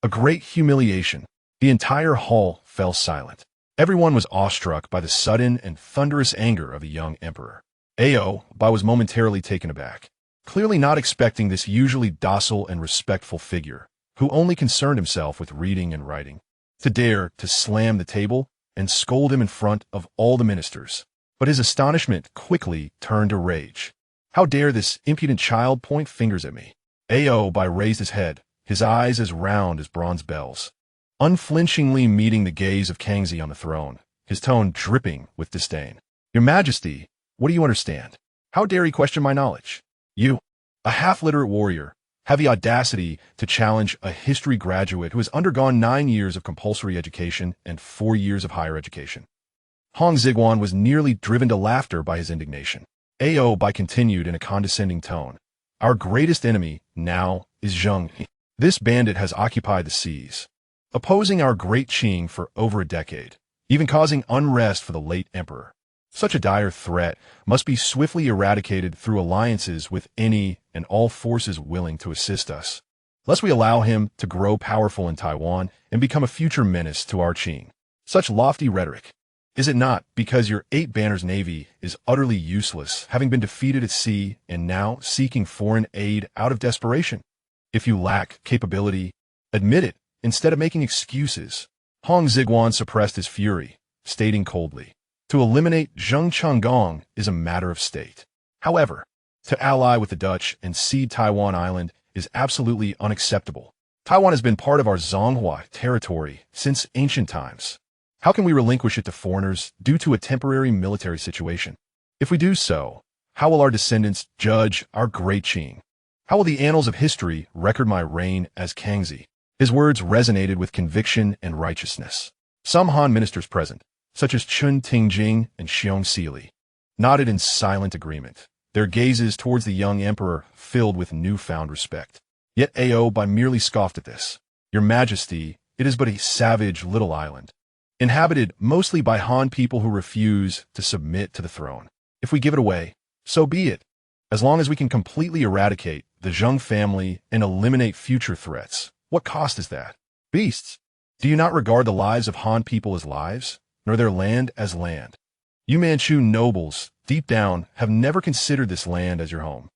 A: A great humiliation." The entire hall fell silent. Everyone was awestruck by the sudden and thunderous anger of the young emperor. Oboi was momentarily taken aback, clearly not expecting this usually docile and respectful figure, who only concerned himself with reading and writing, to dare to slam the table and scold him in front of all the ministers. But his astonishment quickly turned to rage. How dare this impudent child point fingers at me? Oboi raised his head, his eyes as round as bronze bells, unflinchingly meeting the gaze of Kangxi on the throne, his tone dripping with disdain. "Your Majesty, what do you understand? How dare he question my knowledge? You, a half-literate warrior, have the audacity to challenge a history graduate who has undergone 9 years of compulsory education and 4 years of higher education." Hong Xigong was nearly driven to laughter by his indignation. Oboi continued in a condescending tone, "Our greatest enemy now is Zheng. This bandit has occupied the seas, opposing our great Qing for over a decade, even causing unrest for the late emperor. Such a dire threat must be swiftly eradicated through alliances with any and all forces willing to assist us, lest we allow him to grow powerful in Taiwan and become a future menace to our Qing. Such lofty rhetoric. Is it not because your 8 banners navy is utterly useless, having been defeated at sea and now seeking foreign aid out of desperation? If you lack capability, admit it instead of making excuses." Hong Xigong suppressed his fury, stating coldly, "To eliminate Zheng Changong is a matter of state. However, to ally with the Dutch and cede Taiwan Island is absolutely unacceptable. Taiwan has been part of our Zonghua territory since ancient times. How can we relinquish it to foreigners due to a temporary military situation? If we do so, how will our descendants judge our great Qing? How will the annals of history record my reign as Kangxi?" His words resonated with conviction and righteousness. Some Han ministers present, such as Chun Tingjing and Xiong Sili, nodded in silent agreement, their gazes towards the young emperor filled with newfound respect. Yet Oboi merely scoffed at this. "Your Majesty, it is but a savage little island, inhabited mostly by Han people who refuse to submit to the throne. If we give it away, so be it. As long as we can completely eradicate the Zheng family and eliminate future threats, what cost is that? Beasts, do you not regard the lives of Han people as lives, nor their land as land? You Manchu nobles, deep down, have never considered this land as your home.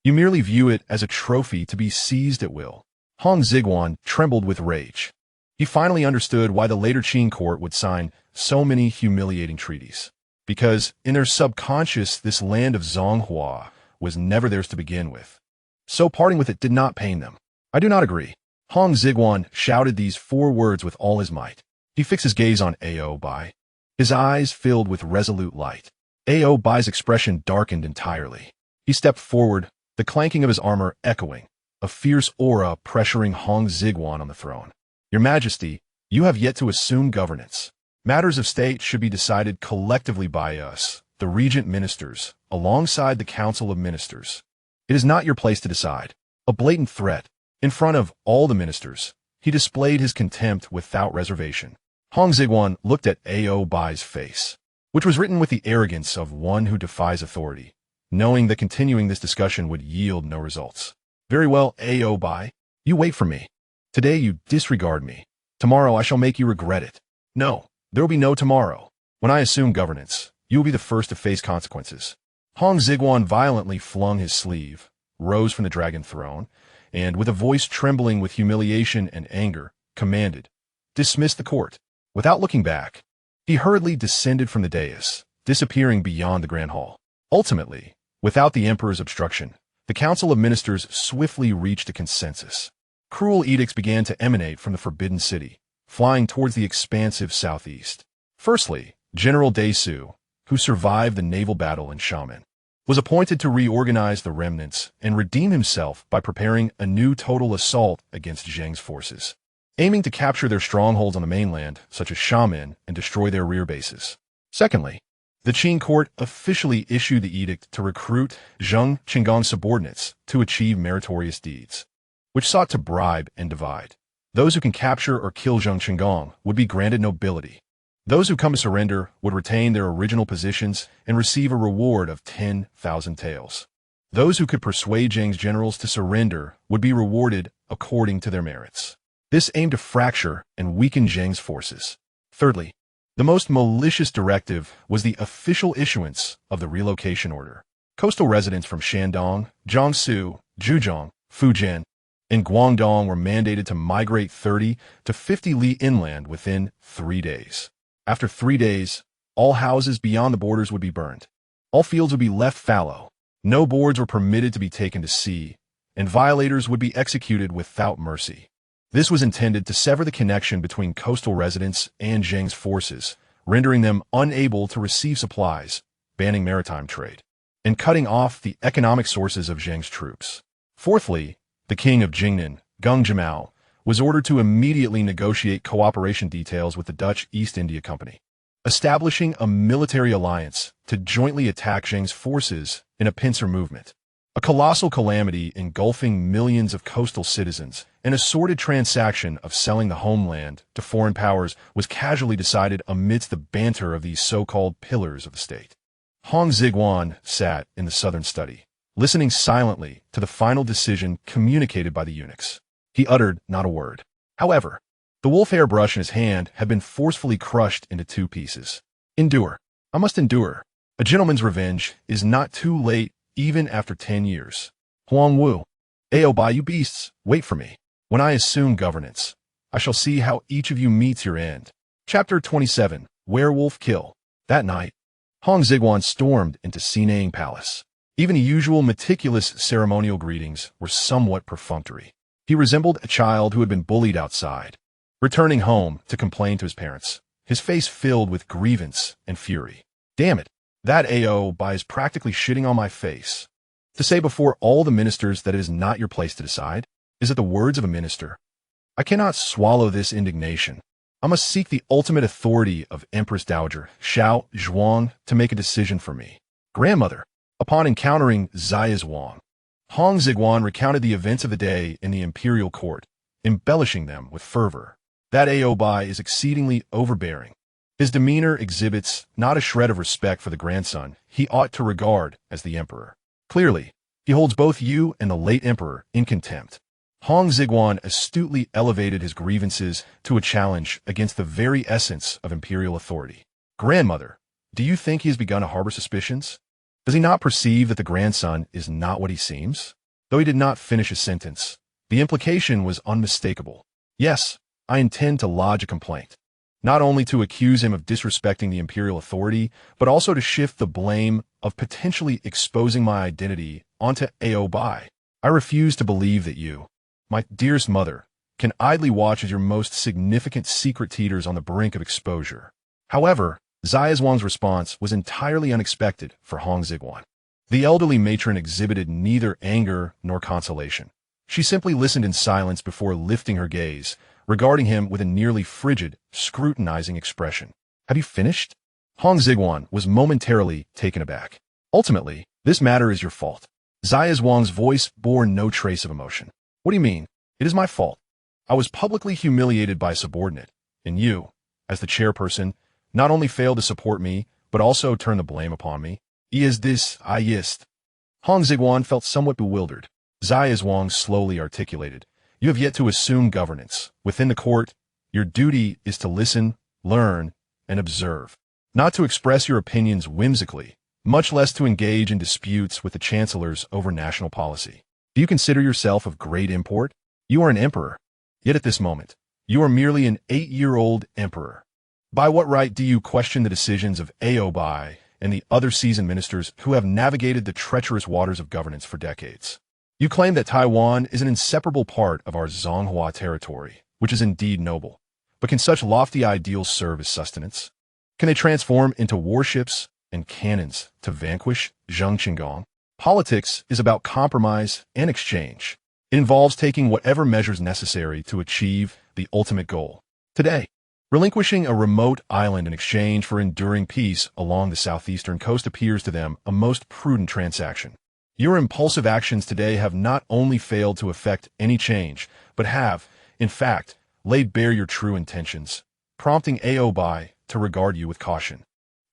A: You merely view it as a trophy to be seized at will." Hong Xigong trembled with rage. He finally understood why the later Qing court would sign so many humiliating treaties. Because in their subconscious, this land of Zonghua was never theirs to begin with. So parting with it did not pain them. "I do not agree." Hong Xigong shouted these 4 words with all his might. He fixed his gaze on Oboi, his eyes filled with resolute light. Oboi's expression darkened entirely. He stepped forward, the clanking of his armor echoing, a fierce aura pressuring Hong Xigong on the throne. "Your Majesty, you have yet to assume governance. Matters of state should be decided collectively by us, the regent ministers, alongside the Council of Ministers. It is not your place to decide." A blatant threat. In front of all the ministers, he displayed his contempt without reservation. Hong Xigong looked at Oboi's face, which was written with the arrogance of one who defies authority, knowing that continuing this discussion would yield no results. "Very well, Oboi, you wait for me. Today you disregard me. Tomorrow I shall make you regret it. No, there will be no tomorrow. When I assume governance, you will be the first to face consequences." Hong Xigong violently flung his sleeve, rose from the dragon throne, and with a voice trembling with humiliation and anger, commanded, "Dismiss the court." Without looking back, he hurriedly descended from the dais, disappearing beyond the grand hall. Ultimately, without the emperor's obstruction, the Council of Ministers swiftly reached a consensus. Cruel edicts began to emanate from the Forbidden City, flying towards the expansive southeast. Firstly, General Su, who survived the naval battle in Xiamen, was appointed to reorganize the remnants and redeem himself by preparing a new total assault against Zheng's forces, aiming to capture their strongholds on the mainland, such as Xiamen, and destroy their rear bases. Secondly, the Qing court officially issued the edict to recruit Hong Xigong subordinates to achieve meritorious deeds, which sought to bribe and divide. Those who can capture or kill Hong Xigong would be granted nobility. Those who come to surrender would retain their original positions and receive a reward of 10,000 taels. Those who could persuade Zheng's generals to surrender would be rewarded according to their merits. This aimed to fracture and weaken Zheng's forces. Thirdly, the most malicious directive was the official issuance of the relocation order. Coastal residents from Shandong, Jiangsu, Zhejiang, Fujian, and Guangdong were mandated to migrate 30 to 50 li inland within 3 days. After 3 days, all houses beyond the borders would be burned. All fields would be left fallow. No boards were permitted to be taken to sea, and violators would be executed without mercy. This was intended to sever the connection between coastal residents and Zheng's forces, rendering them unable to receive supplies, banning maritime trade, and cutting off the economic sources of Zheng's troops. Fourthly, the king of Jingnan, Geng Jimao, was ordered to immediately negotiate cooperation details with the Dutch East India Company, establishing a military alliance to jointly attack Zheng's forces in a pincer movement. A colossal calamity engulfing millions of coastal citizens, and a sordid transaction of selling the homeland to foreign powers was casually decided amidst the banter of these so-called pillars of the state. Hong Xigong sat in the southern study, listening silently to the final decision communicated by the eunuchs. He uttered not a word. However, the wolf hair brush in his hand had been forcefully crushed into 2 pieces. Endure. I must endure. A gentleman's revenge is not too late even after 10 years. Huang Wu. Oboi, you beasts, wait for me. When I assume governance, I shall see how each of you meets your end. Chapter 27, Werewolf Kill. That night, Hong Xigong stormed into Xinang Palace. Even the usual meticulous ceremonial greetings were somewhat perfunctory. He resembled a child who had been bullied outside, returning home to complain to his parents, his face filled with grievance and fury. Damn it, that Oboi is practically shitting on my face. To say before all the ministers that it is not your place to decide? Is it the words of a minister? I cannot swallow this indignation. I must seek the ultimate authority of Empress Dowager Xiaozhuang to make a decision for me. Grandmother. Upon encountering Xiaozhuang, Hong Xigong recounted the events of the day in the imperial court, embellishing them with fervor. That Oboi is exceedingly overbearing. His demeanor exhibits not a shred of respect for the grandson he ought to regard as the emperor. Clearly, he holds both you and the late emperor in contempt. Hong Xigong astutely elevated his grievances to a challenge against the very essence of imperial authority. Grandmother, do you think he has begun to harbor suspicions? Does he not perceive that the grandson is not what he seems? Though he did not finish his sentence, the implication was unmistakable. Yes, I intend to lodge a complaint, not only to accuse him of disrespecting the imperial authority, but also to shift the blame of potentially exposing my identity onto Oboi. I refuse to believe that you, my dearest mother, can idly watch as your most significant secret teeters on the brink of exposure. However, Xiaozhuang's response was entirely unexpected for Hong Xigong. The elderly matron exhibited neither anger nor consolation. She simply listened in silence before lifting her gaze, regarding him with a nearly frigid, scrutinizing expression. Have you finished? Hong Xigong was momentarily taken aback. Ultimately, this matter is your fault. Xiaozhuang's voice bore no trace of emotion. What do you mean? It is my fault. I was publicly humiliated by a subordinate, and you, as the chairperson, not only failed to support me, but also turned the blame upon me. Is this I ist? Hong Xigong felt somewhat bewildered. Xiaozhuang slowly articulated. You have yet to assume governance. Within the court, your duty is to listen, learn, and observe. Not to express your opinions whimsically, much less to engage in disputes with the chancellors over national policy. Do you consider yourself of great import? You are an emperor. Yet at this moment, you are merely an 8-year-old emperor. By what right do you question the decisions of Oboi and the other seasoned ministers who have navigated the treacherous waters of governance for decades? You claim that Taiwan is an inseparable part of our Zonghua territory, which is indeed noble. But can such lofty ideals serve as sustenance? Can they transform into warships and cannons to vanquish Hong Xigong? Politics is about compromise and exchange. It involves taking whatever measures necessary to achieve the ultimate goal. Today, relinquishing a remote island in exchange for enduring peace along the southeastern coast appears to them a most prudent transaction. Your impulsive actions today have not only failed to effect any change, but have, in fact, laid bare your true intentions, prompting Oboi to regard you with caution.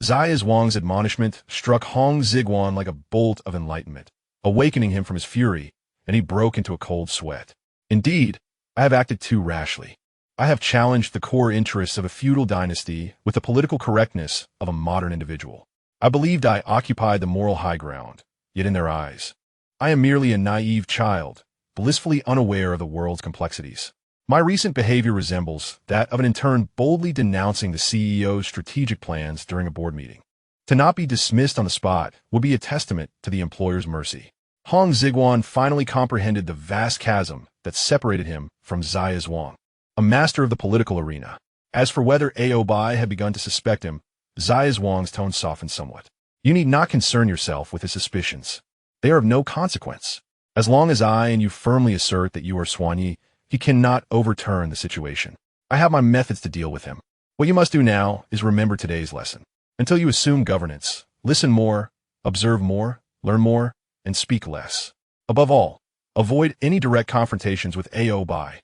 A: Xiaozhuang's admonishment struck Hong Xigong like a bolt of enlightenment, awakening him from his fury, and he broke into a cold sweat. Indeed, I have acted too rashly. I have challenged the core interests of a feudal dynasty with the political correctness of a modern individual. I believed I occupied the moral high ground, yet in their eyes, I am merely a naive child, blissfully unaware of the world's complexities. My recent behavior resembles that of an intern boldly denouncing the CEO's strategic plans during a board meeting. To not be dismissed on the spot would be a testament to the employer's mercy. Hong Xigong finally comprehended the vast chasm that separated him from Xiaozhuang, a master of the political arena. As for whether Oboi had begun to suspect him, Xiaozhuang's tone softened somewhat. You need not concern yourself with his suspicions. They are of no consequence. As long as I and you firmly assert that you are Soigny, he cannot overturn the situation. I have my methods to deal with him. What you must do now is remember today's lesson. Until you assume governance, listen more, observe more, learn more, and speak less. Above all, avoid any direct confrontations with Oboi.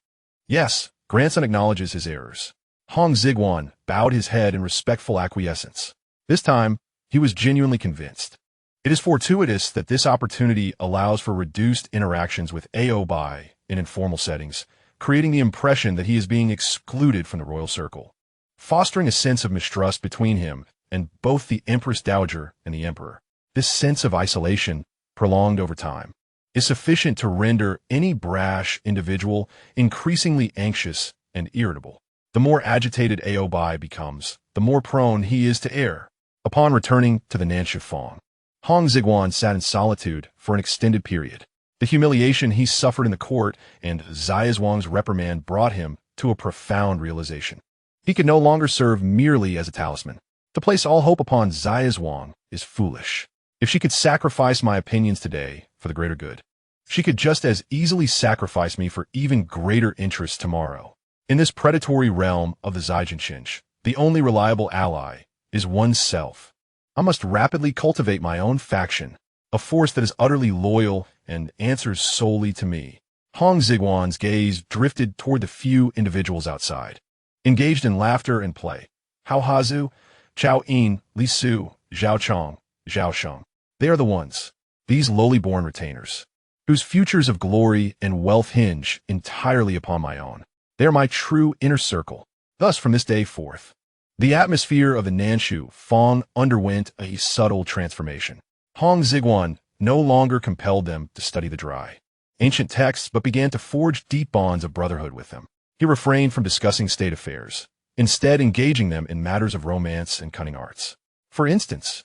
A: Yes, grandson acknowledges his errors. Hong Xigong bowed his head in respectful acquiescence. This time, he was genuinely convinced. It is fortuitous that this opportunity allows for reduced interactions with Oboi in informal settings, creating the impression that he is being excluded from the royal circle, fostering a sense of mistrust between him and both the Empress Dowager and the Emperor. This sense of isolation, prolonged over time, is sufficient to render any brash individual increasingly anxious and irritable. The more agitated Oboi becomes, the more prone he is to err. Upon returning to the Manchu Qing, Hong Xigong sat in solitude for an extended period. The humiliation he suffered in the court and Xiaozhuang's reprimand brought him to a profound realization. He could no longer serve merely as a talisman. To place all hope upon Xiaozhuang is foolish. If she could sacrifice my opinions today for the greater good, she could just as easily sacrifice me for even greater interests tomorrow. In this predatory realm of the Zaijinshinch, the only reliable ally is oneself. I must rapidly cultivate my own faction, a force that is utterly loyal and answers solely to me. Hong Xigong's gaze drifted toward the few individuals outside, engaged in laughter and play. Hao Hazu, Chao Yin, Li Su, Zhao Chong, Zhao Sheng. They are the ones, these lowly-born retainers, whose futures of glory and wealth hinge entirely upon my own. They are my true inner circle. Thus, from this day forth, the atmosphere of the Manchu Qing underwent a subtle transformation. Hong Xigong no longer compelled them to study the dry, ancient texts, but began to forge deep bonds of brotherhood with them. He refrained from discussing state affairs, instead engaging them in matters of romance and cunning arts. For instance,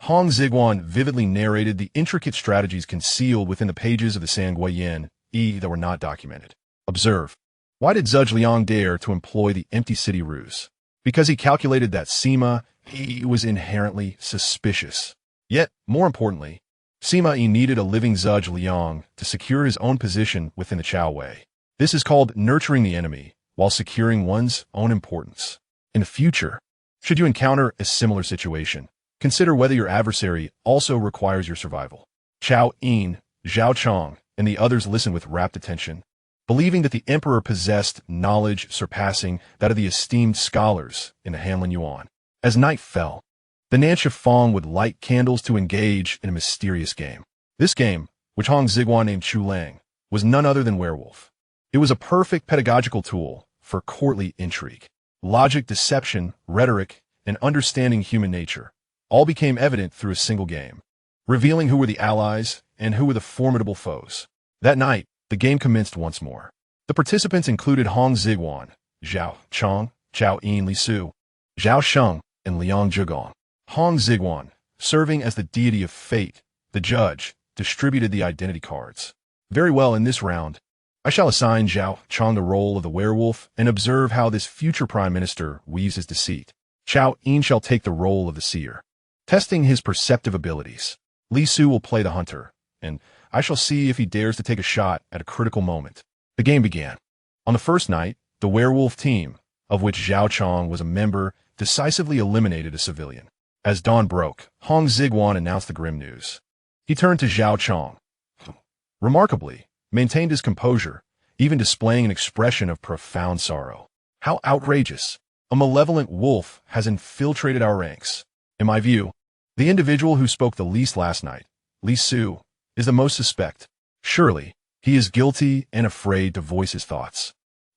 A: Hong Xigong vividly narrated the intricate strategies concealed within the pages of the Sanguiyan that were not documented. Observe, why did Zhuge Liang dare to employ the empty city ruse? Because he calculated that Sima Yi was inherently suspicious. Yet, more importantly, Sima Yi needed a living Zhuge Liang to secure his own position within the Chao Wei. This is called nurturing the enemy while securing one's own importance. In the future, should you encounter a similar situation, consider whether your adversary also requires your survival. Chao Yin, Zhao Chong, and the others listened with rapt attention, believing that the emperor possessed knowledge surpassing that of the esteemed scholars in the Hanlin Yuan. As night fell, the Manchu Qing would light candles to engage in a mysterious game. This game, which Hong Xigong named Chu Lang, was none other than Werewolf. It was a perfect pedagogical tool for courtly intrigue. Logic, deception, rhetoric, and understanding human nature all became evident through a single game, revealing who were the allies and who were the formidable foes. That night, the game commenced once more. The participants included Hong Xigong, Zhao Chong, Chao Yin Li Su, Zhao Sheng, and Liang Zhigong. Hong Xigong, serving as the deity of fate, the judge, distributed the identity cards. Very well, in this round, I shall assign Zhao Chong the role of the werewolf and observe how this future prime minister weaves his deceit. Xiao Yin shall take the role of the seer, testing his perceptive abilities. Li Su will play the hunter, and I shall see if he dares to take a shot at a critical moment. The game began. On the first night, the werewolf team, of which Zhao Chong was a member, decisively eliminated a civilian. As dawn broke, Hong Xigong announced the grim news. He turned to Zhao Chong, who, remarkably, maintained his composure, even displaying an expression of profound sorrow. How outrageous! A malevolent wolf has infiltrated our ranks. In my view, the individual who spoke the least last night, Li Su, is the most suspect. Surely, he is guilty and afraid to voice his thoughts.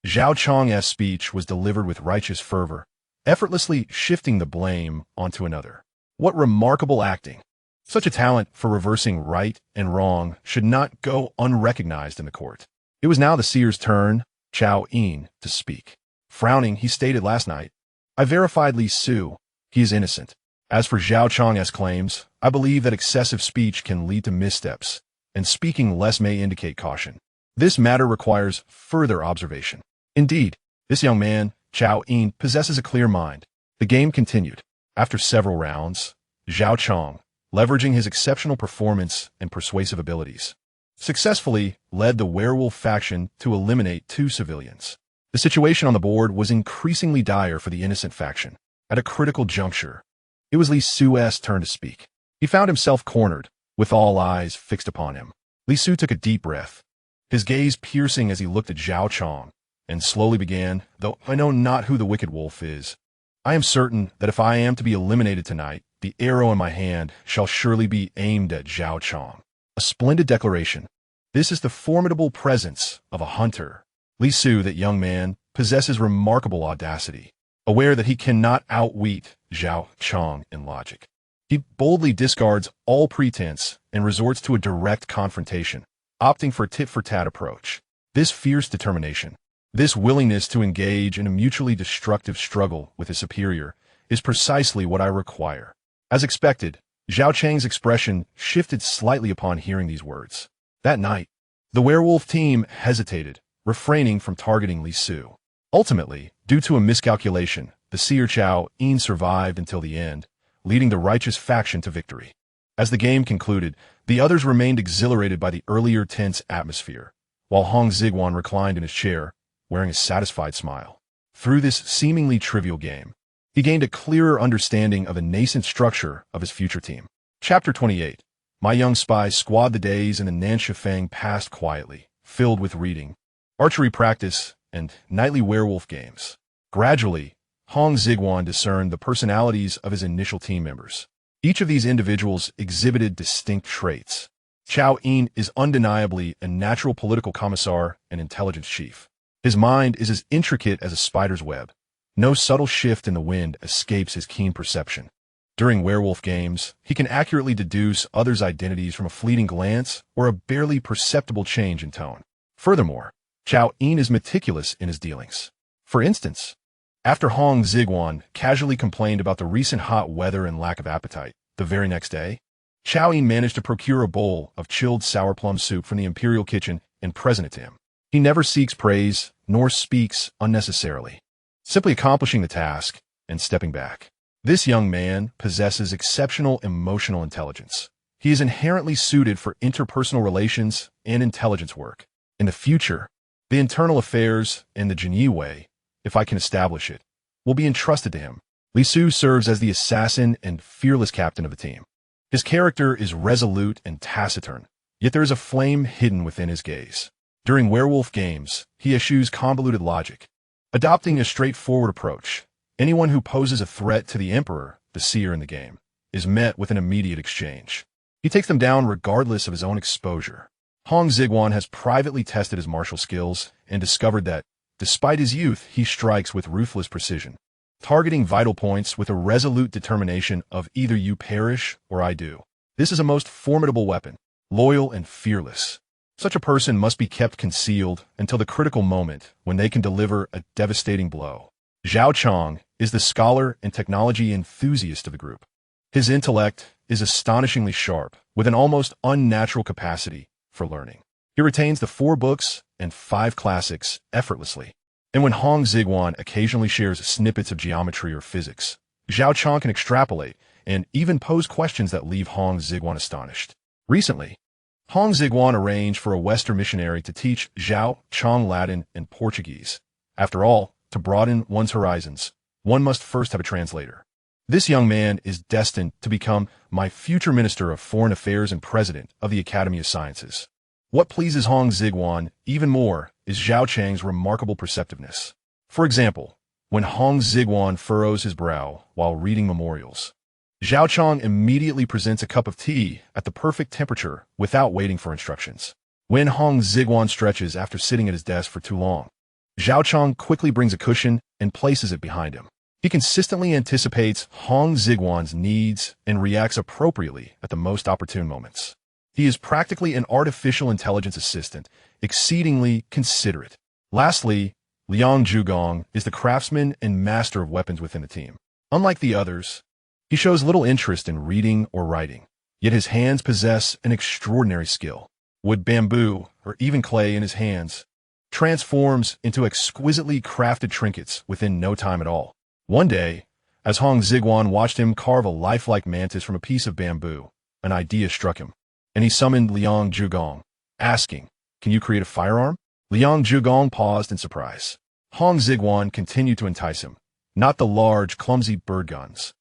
A: Zhao Chong's speech was delivered with righteous fervor, effortlessly shifting the blame onto another. What remarkable acting! Such a talent for reversing right and wrong should not go unrecognized in the court. It was now the seer's turn, Xiao Yin, to speak. Frowning, he stated last night, I verified Li Su. He is innocent. As for Zhao Chong's claims, I believe that excessive speech can lead to missteps, and speaking less may indicate caution. This matter requires further observation. Indeed, this young man, Xiao Yin, possesses a clear mind. The game continued. After several rounds, Zhao Chong, leveraging his exceptional performance and persuasive abilities, successfully led the werewolf faction to eliminate 2 civilians. The situation on the board was increasingly dire for the innocent faction. At a critical juncture, it was Li Su's turn to speak. He found himself cornered, with all eyes fixed upon him. Li Su took a deep breath, his gaze piercing as he looked at Zhao Chong, and slowly began, though I know not who the wicked wolf is. I am certain that if I am to be eliminated tonight, the arrow in my hand shall surely be aimed at Zhao Chong. A splendid declaration. This is the formidable presence of a hunter. Li Su, that young man, possesses remarkable audacity. Aware that he cannot outwit Zhao Chong in logic, he boldly discards all pretense and resorts to a direct confrontation, opting for a tit-for-tat approach. This fierce determination, this willingness to engage in a mutually destructive struggle with his superior, is precisely what I require. As expected, Zhao Chang's expression shifted slightly upon hearing these words. That night, the werewolf team hesitated, refraining from targeting Li Su. Ultimately, due to a miscalculation, the seer Xiao Yin survived until the end, leading the righteous faction to victory. As the game concluded, the others remained exhilarated by the earlier tense atmosphere, while Hong Xigong reclined in his chair, wearing a satisfied smile. Through this seemingly trivial game, he gained a clearer understanding of the nascent structure of his future team. Chapter 28. My young spy squad. The days in the Nanshifeng passed quietly, filled with reading, archery practice, and nightly werewolf games. Gradually, Hong Xigong discerned the personalities of his initial team members. Each of these individuals exhibited distinct traits. Xiao Yin is undeniably a natural political commissar and intelligence chief. His mind is as intricate as a spider's web. No subtle shift in the wind escapes his keen perception. During werewolf games, he can accurately deduce others' identities from a fleeting glance or a barely perceptible change in tone. Furthermore, Xiao Yin is meticulous in his dealings. For instance, after Hong Xigong casually complained about the recent hot weather and lack of appetite, the very next day, Xiao Yin managed to procure a bowl of chilled sour plum soup from the imperial kitchen and present it to him. He never seeks praise, nor speaks unnecessarily, simply accomplishing the task and stepping back. This young man possesses exceptional emotional intelligence. He is inherently suited for interpersonal relations and intelligence work. In the future, the internal affairs and the Jinyi way, if I can establish it, will be entrusted to him. Li Su serves as the assassin and fearless captain of the team. His character is resolute and taciturn, yet there is a flame hidden within his gaze. During werewolf games, he eschews convoluted logic. Adopting a straightforward approach, anyone who poses a threat to the Emperor, the seer in the game, is met with an immediate exchange. He takes them down regardless of his own exposure. Hong Xigong has privately tested his martial skills and discovered that, despite his youth, he strikes with ruthless precision, targeting vital points with a resolute determination of either you perish or I do. This is a most formidable weapon, loyal and fearless. Such a person must be kept concealed until the critical moment when they can deliver a devastating blow. Zhao Chong is the scholar and technology enthusiast of the group. His intellect is astonishingly sharp, with an almost unnatural capacity for learning. He retains the 4 books and 5 classics effortlessly. And when Hong Xigong occasionally shares snippets of geometry or physics, Zhao Chang can extrapolate and even pose questions that leave Hong Xigong astonished. Recently, Hong Xigong arranged for a Western missionary to teach Zhao Chang Latin and Portuguese. After all, to broaden one's horizons, one must first have a translator. This young man is destined to become my future Minister of Foreign Affairs and President of the Academy of Sciences. What pleases Hong Xigong even more is Zhao Chang's remarkable perceptiveness. For example, when Hong Xigong furrows his brow while reading memorials, Zhao Chang immediately presents a cup of tea at the perfect temperature without waiting for instructions. When Hong Xigong stretches after sitting at his desk for too long, Zhao Chang quickly brings a cushion and places it behind him. He consistently anticipates Hong Xigong's needs and reacts appropriately at the most opportune moments. He is practically an artificial intelligence assistant, exceedingly considerate. Lastly, Liang Zhugong is the craftsman and master of weapons within the team. Unlike the others, he shows little interest in reading or writing, yet his hands possess an extraordinary skill. Wood, bamboo, or even clay in his hands transforms into exquisitely crafted trinkets within no time at all. One day, as Hong Xigong watched him carve a lifelike mantis from a piece of bamboo, an idea struck him, and he summoned Liang Zhugong, asking, "Can you create a firearm?" Liang Zhugong paused in surprise. Hong Xigong continued to entice him, not the large, clumsy bird guns,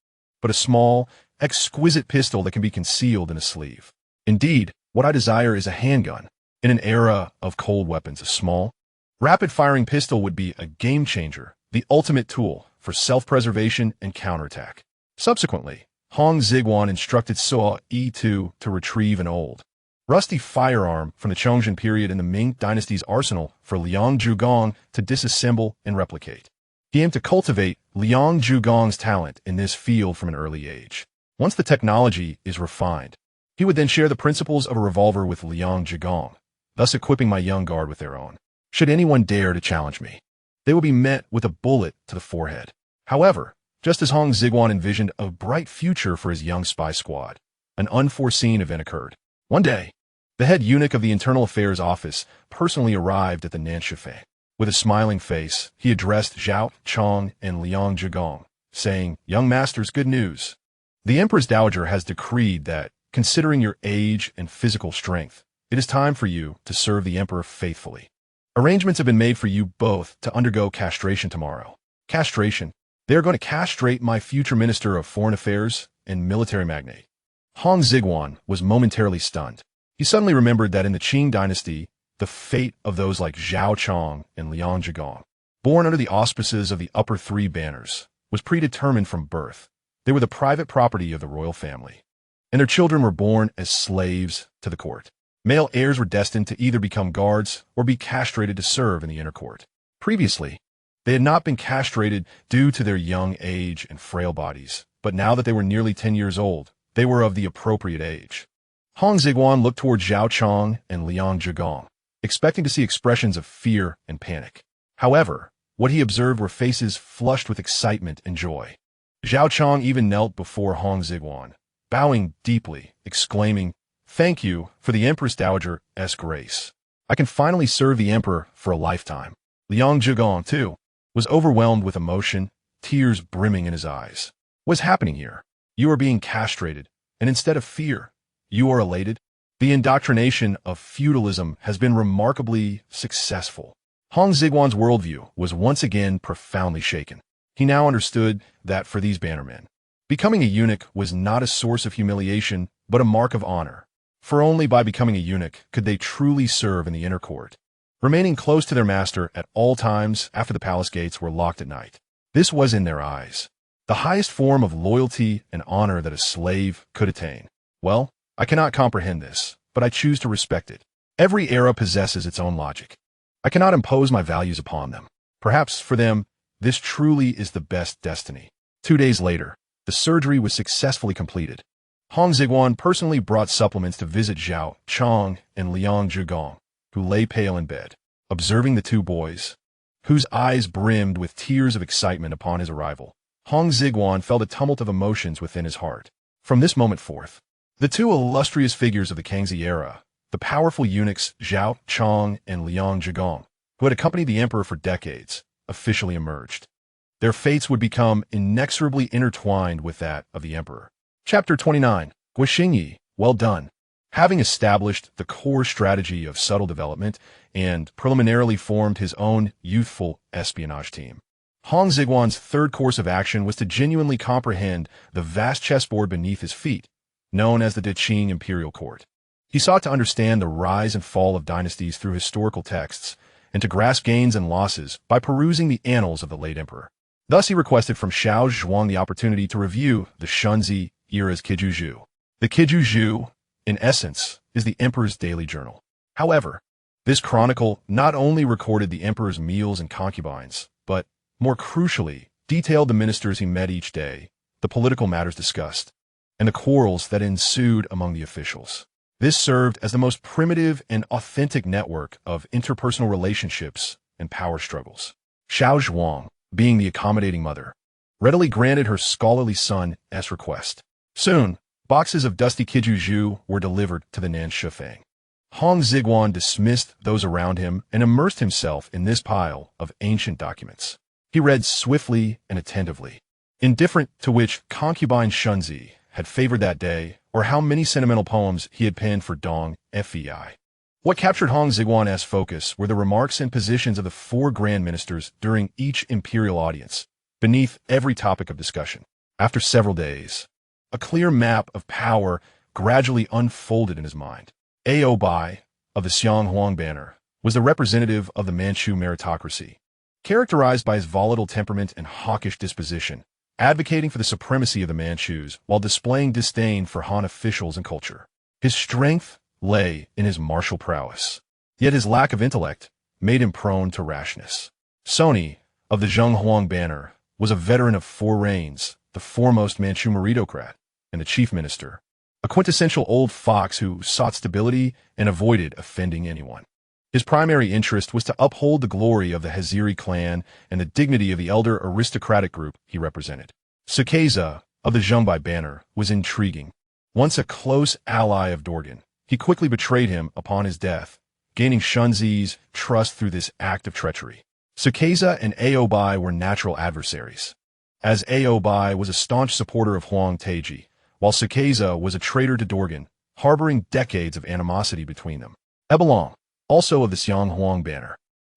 A: but a small, exquisite pistol that can be concealed in a sleeve. Indeed, what I desire is a handgun. In an era of cold weapons, a small, rapid-firing pistol would be a game-changer, the ultimate tool for self-preservation and counterattack. Subsequently, Hong Xigong instructed Suo Yi-tu to retrieve an old, rusty firearm from the Chongzhen period in the Ming dynasty's arsenal for Liang Zhugong to disassemble and replicate. He aimed to cultivate Liang Zhugong's talent in this field from an early age. Once the technology is refined, he would then share the principles of a revolver with Liang Zhugong, thus equipping my young guard with their own. Should anyone dare to challenge me, they will be met with a bullet to the forehead. However, just as Hong Xigong envisioned a bright future for his young spy squad, an unforeseen event occurred. One day, the head eunuch of the Internal Affairs Office personally arrived at the Nanshifei. With a smiling face, he addressed Zhao Chang and Liang Zhugong, saying, "Young masters, good news. The Empress Dowager has decreed that, considering your age and physical strength, it is time for you to serve the Emperor faithfully. Arrangements have been made for you both to undergo castration tomorrow." Castration? They are going to castrate my future Minister of Foreign Affairs and military magnate. Hong Xigong was momentarily stunned. He suddenly remembered that in the Qing dynasty, the fate of those like Zhao Chang and Liang Zhugong, born under the auspices of the upper 3 banners, was predetermined from birth. They were the private property of the royal family, and their children were born as slaves to the court. Male heirs were destined to either become guards or be castrated to serve in the inner court. Previously, they had not been castrated due to their young age and frail bodies, but now that they were nearly 10 years old, they were of the appropriate age. Hong Xigong looked toward Zhao Chang and Liang Zhugong, expecting to see expressions of fear and panic. However, what he observed were faces flushed with excitement and joy. Zhao Chang even knelt before Hong Xigong, bowing deeply, exclaiming, "Thank you for the Empress Dowager's grace. I can finally serve the Emperor for a lifetime." Liang Zhugong, too, was overwhelmed with emotion, tears brimming in his eyes. "What's happening here? You are being castrated, and instead of fear, you are elated? The indoctrination of feudalism has been remarkably successful." Hong Xigong's worldview was once again profoundly shaken. He now understood that for these bannermen, becoming a eunuch was not a source of humiliation, but a mark of honor. For only by becoming a eunuch could they truly serve in the inner court, remaining close to their master at all times after the palace gates were locked at night. This was, in their eyes, the highest form of loyalty and honor that a slave could attain. Well, I cannot comprehend this, but I choose to respect it. Every era possesses its own logic. I cannot impose my values upon them. Perhaps, for them, this truly is the best destiny. 2 days later, the surgery was successfully completed. Hong Xigong personally brought supplements to visit Zhao Chang and Liang Zhugong, who lay pale in bed. Observing the 2 boys, whose eyes brimmed with tears of excitement upon his arrival, Hong Xigong felt a tumult of emotions within his heart. From this moment forth, the 2 illustrious figures of the Kangxi era the powerful eunuchs Zhao Chong and Hong Xigong, who had accompanied the emperor for decades, officially emerged. Their fates would become inexorably intertwined with that of the emperor. Chapter 29. Guoxingyi, well done. Having established the core strategy of subtle development and preliminarily formed his own youthful espionage team, Hong Xigong's third course of action was to genuinely comprehend the vast chessboard beneath his feet, known as the Qing imperial court. He sought to understand the rise and fall of dynasties through historical texts, and to grasp gains and losses by perusing the annals of the late emperor. Thus he requested from Xiaozhuang the opportunity to review the Shunzi era's Qijuju. The Qijuju, in essence, is the emperor's daily journal. However, this chronicle not only recorded the emperor's meals and concubines, but, more crucially, detailed the ministers he met each day, the political matters discussed, and the quarrels that ensued among the officials. This served as the most primitive and authentic network of interpersonal relationships and power struggles. Xiaozhuang, being the accommodating mother, readily granted her scholarly son's request. Soon, boxes of dusty Qijuju were delivered to the Nanshifeng. Hong Xigong dismissed those around him and immersed himself in this pile of ancient documents. He read swiftly and attentively, indifferent to which concubine Shunzi had favored that day or how many sentimental poems he had penned for Dong Fei. What captured Hong Xigong's focus were the remarks and positions of the four grand ministers during each imperial audience, beneath every topic of discussion. After several days, a clear map of power gradually unfolded in his mind. Oboi, of the Xionghuang banner, was the representative of the Manchu meritocracy, characterized by his volatile temperament and hawkish disposition, advocating for the supremacy of the Manchus while displaying disdain for Han officials and culture. His strength lay in his martial prowess, yet his lack of intellect made him prone to rashness. Sony, of the Zhenghuang banner, was a veteran of 4 reigns, the foremost Manchu meritocrat, and the chief minister, a quintessential old fox who sought stability and avoided offending anyone. His primary interest was to uphold the glory of the Haziri clan and the dignity of the elder aristocratic group he represented. Sukeza, of the Zhengbai banner, was intriguing. Once a close ally of Dorgan, he quickly betrayed him upon his death, gaining Shunzi's trust through this act of treachery. Sukeza and Oboi were natural adversaries, as Oboi was a staunch supporter of Huang Teji, while Sukeza was a traitor to Dorgan, harboring decades of animosity between them. Ebelong, also of the Xionghuang banner,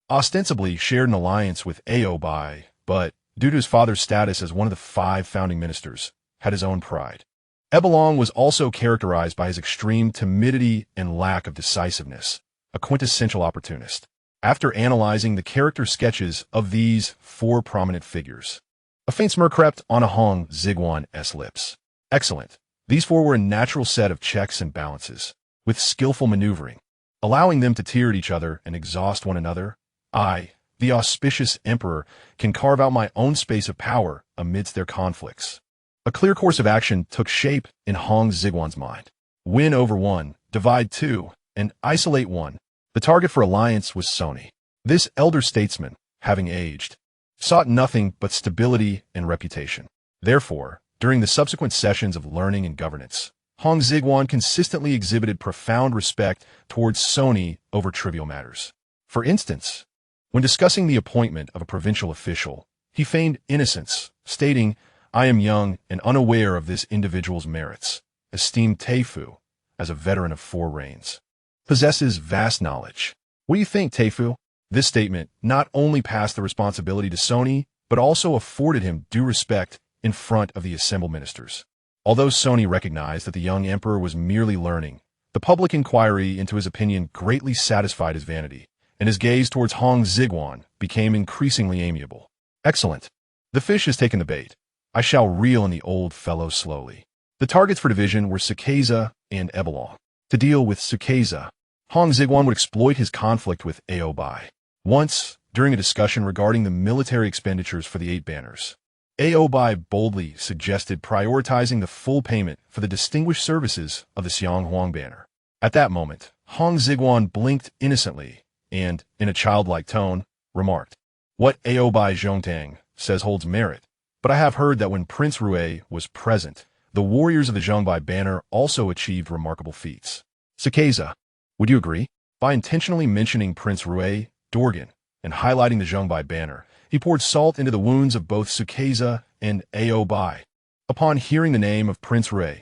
A: ostensibly shared an alliance with Oboi, but, due to his father's status as one of the 5 founding ministers, had his own pride. Ebelong was also characterized by his extreme timidity and lack of decisiveness, a quintessential opportunist. After analyzing the character sketches of these 4 prominent figures, a faint smirk crept on Hong Xigong's lips. Excellent. These 4 were a natural set of checks and balances, with skillful maneuvering, allowing them to tear at each other and exhaust one another. I, the auspicious emperor, can carve out my own space of power amidst their conflicts. A clear course of action took shape in Hong Xigong's mind. Win over 1, divide 2, and isolate 1. The target for alliance was Sony. This elder statesman, having aged, sought nothing but stability and reputation. Therefore, during the subsequent sessions of learning and governance, Hong Xigong consistently exhibited profound respect towards Sony over trivial matters. For instance, when discussing the appointment of a provincial official, he feigned innocence, stating, "I am young and unaware of this individual's merits, esteemed Teifu, as a veteran of 4 reigns, possesses vast knowledge. What do you think, Teifu?" This statement not only passed the responsibility to Sony, but also afforded him due respect in front of the assembled ministers. Although Sony recognized that the young emperor was merely learning, the public inquiry into his opinion greatly satisfied his vanity, and his gaze towards Hong Xigong became increasingly amiable. Excellent. The fish has taken the bait. I shall reel in the old fellow slowly. The targets for division were Sukeza and Ebelong. To deal with Sukeza, Hong Xigong would exploit his conflict with Oboi. Once, during a discussion regarding the military expenditures for the 8 banners, Oboi boldly suggested prioritizing the full payment for the distinguished services of the Xionghuang banner. At that moment, Hong Xigong blinked innocently and, in a childlike tone, remarked, "What Oboi Zhongtang says holds merit, but I have heard that when Prince Rui was present, the warriors of the Zhengbai banner also achieved remarkable feats." Sukeza, Would you agree? By intentionally mentioning Prince Rui, Dorgan, and highlighting the Zhongbai banner, he poured salt into the wounds of both Sukeza and Oboi. Upon hearing the name of Prince Rui,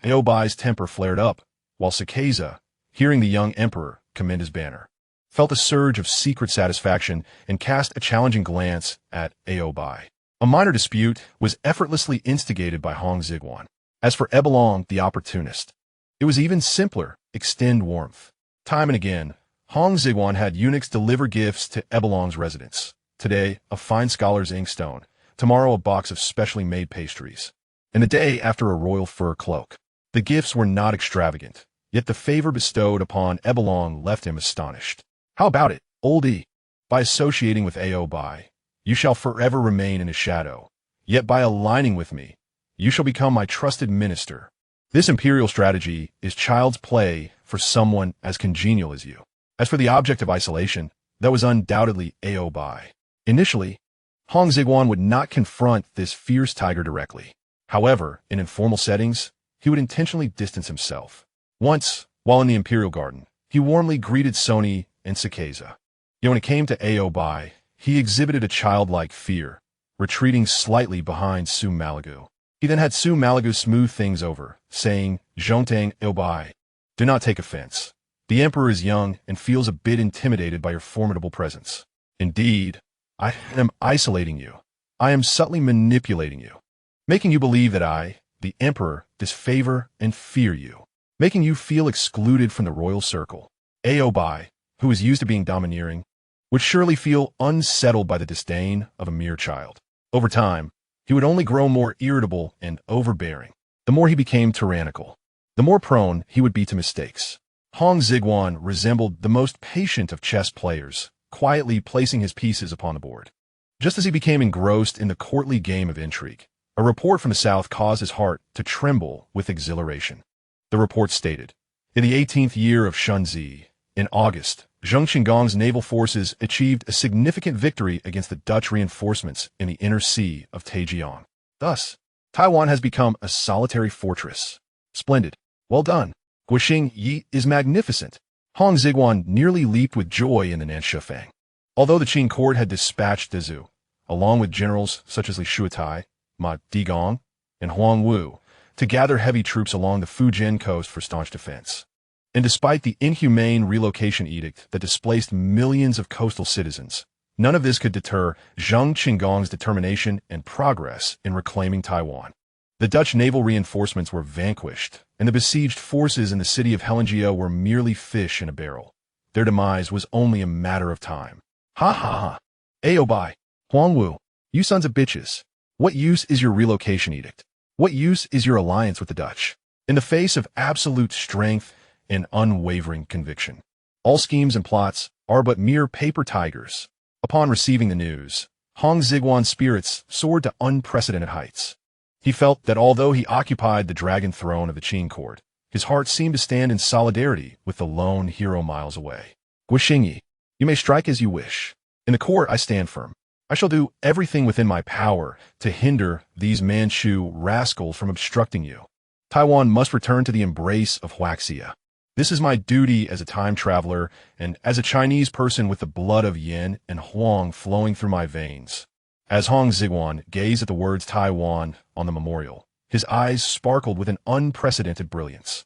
A: Obai's temper flared up, while Sukeza, hearing the young emperor commend his banner, felt a surge of secret satisfaction and cast a challenging glance at Oboi. A minor dispute was effortlessly instigated by Hong Xigong. As for Ebelong, the opportunist, it was even simpler: extend warmth. Time and again, Hong Xigong had eunuchs deliver gifts to Ebelong's residence. Today, a fine scholar's inkstone. Tomorrow, a box of specially made pastries. And the day after, a royal fur cloak. The gifts were not extravagant, yet the favor bestowed upon Ebelong left him astonished. How about it, oldie? By associating with Oboi, you shall forever remain in his shadow. Yet by aligning with me, you shall become my trusted minister. This imperial strategy is child's play for someone as congenial as you. As for the object of isolation, that was undoubtedly Oboi. Initially, Hong Xigong would not confront this fierce tiger directly. However, in informal settings, he would intentionally distance himself. Once, while in the imperial garden, he warmly greeted Sony and Sukeza. Yet when it came to Oboi, he exhibited a childlike fear, retreating slightly behind Su Malagu. He then had Su Malagu smooth things over, saying, "Zhongtang Oboi, do not take offense. The emperor is young and feels a bit intimidated by your formidable presence. Indeed, I am isolating you. I am subtly manipulating you, making you believe that I, the emperor, disfavor and fear you, making you feel excluded from the royal circle." Oboi, who is used to being domineering, would surely feel unsettled by the disdain of a mere child. Over time, he would only grow more irritable and overbearing. The more he became tyrannical, the more prone he would be to mistakes. Hong Xigong resembled the most patient of chess players, quietly placing his pieces upon the board. Just as he became engrossed in the courtly game of intrigue, a report from the south caused his heart to tremble with exhilaration. The report stated, in the 18th year of Shunzi, in August, Hong Xigong's naval forces achieved a significant victory against the Dutch reinforcements in the inner sea of Taijiang. Thus, Taiwan has become a solitary fortress. Splendid. Well done. Guixing Yi is magnificent. Hong Xigong nearly leaped with joy in the Nanshufang. Although the Qing court had dispatched Dezu, along with generals such as Li Shuatai, Ma Digong, and Huang Wu, to gather heavy troops along the Fujian coast for staunch defense. And despite the inhumane relocation edict that displaced millions of coastal citizens, none of this could deter Hong Xigong's determination and progress in reclaiming Taiwan. The Dutch naval reinforcements were vanquished, and the besieged forces in the city of Helengeo were merely fish in a barrel. Their demise was only a matter of time. Ha ha ha. Oboi, Huang Wu, you sons of bitches. What use is your relocation edict? What use is your alliance with the Dutch? In the face of absolute strength and unwavering conviction, all schemes and plots are but mere paper tigers. Upon receiving the news, Hong Xigong's spirits soared to unprecedented heights. He felt that although he occupied the dragon throne of the Qing court, his heart seemed to stand in solidarity with the lone hero miles away. Guixingyi, you may strike as you wish. In the court I stand firm. I shall do everything within my power to hinder these Manchu rascals from obstructing you. Taiwan must return to the embrace of Huaxia. This is my duty as a time traveler and as a Chinese person with the blood of Yin and Huang flowing through my veins. As Hong Xigong gazed at the words Taiwan on the memorial, his eyes sparkled with an unprecedented brilliance.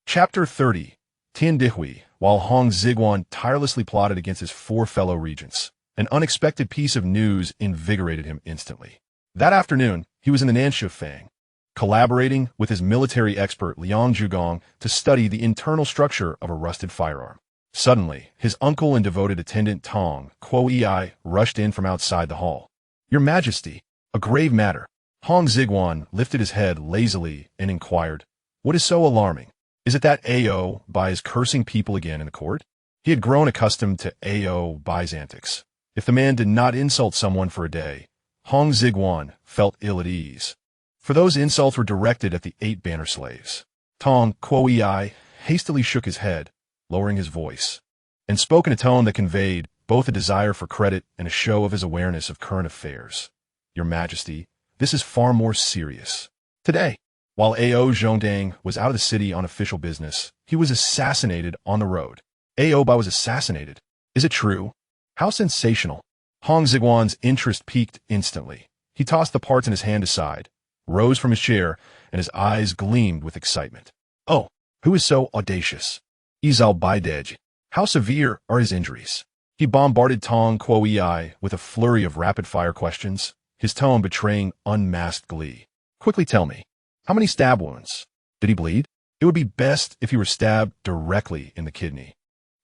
A: Chapter 30. Tian Dihui. While Hong Xigong tirelessly plotted against his four fellow regents, an unexpected piece of news invigorated him instantly. That afternoon, he was in the Nanshufang, collaborating with his military expert Liang Zhugong to study the internal structure of a rusted firearm. Suddenly, his uncle and devoted attendant Tong Kuo-ei rushed in from outside the hall. Your Majesty, a grave matter. Hong Xigong lifted his head lazily and inquired, what is so alarming? Is it that Oboi is cursing people again in the court? He had grown accustomed to Oboi's antics. If the man did not insult someone for a day, Hong Xigong felt ill at ease. For those insults were directed at the 8 banner slaves. Tong Kuo-ei hastily shook his head, lowering his voice, and spoke in a tone that conveyed both a desire for credit and a show of his awareness of current affairs. Your Majesty, this is far more serious. Today, while Zhongdang was out of the city on official business, he was assassinated on the road. Oboi was assassinated. Is it true? How sensational. Hong Xigong's interest peaked instantly. He tossed the parts in his hand aside, rose from his chair, and his eyes gleamed with excitement. Oh, who is so audacious? Izal Baidej. How severe are his injuries? He bombarded Tong Kuo-ei with a flurry of rapid-fire questions, his tone betraying unmasked glee. Quickly tell me, how many stab wounds? Did he bleed? It would be best if he were stabbed directly in the kidney.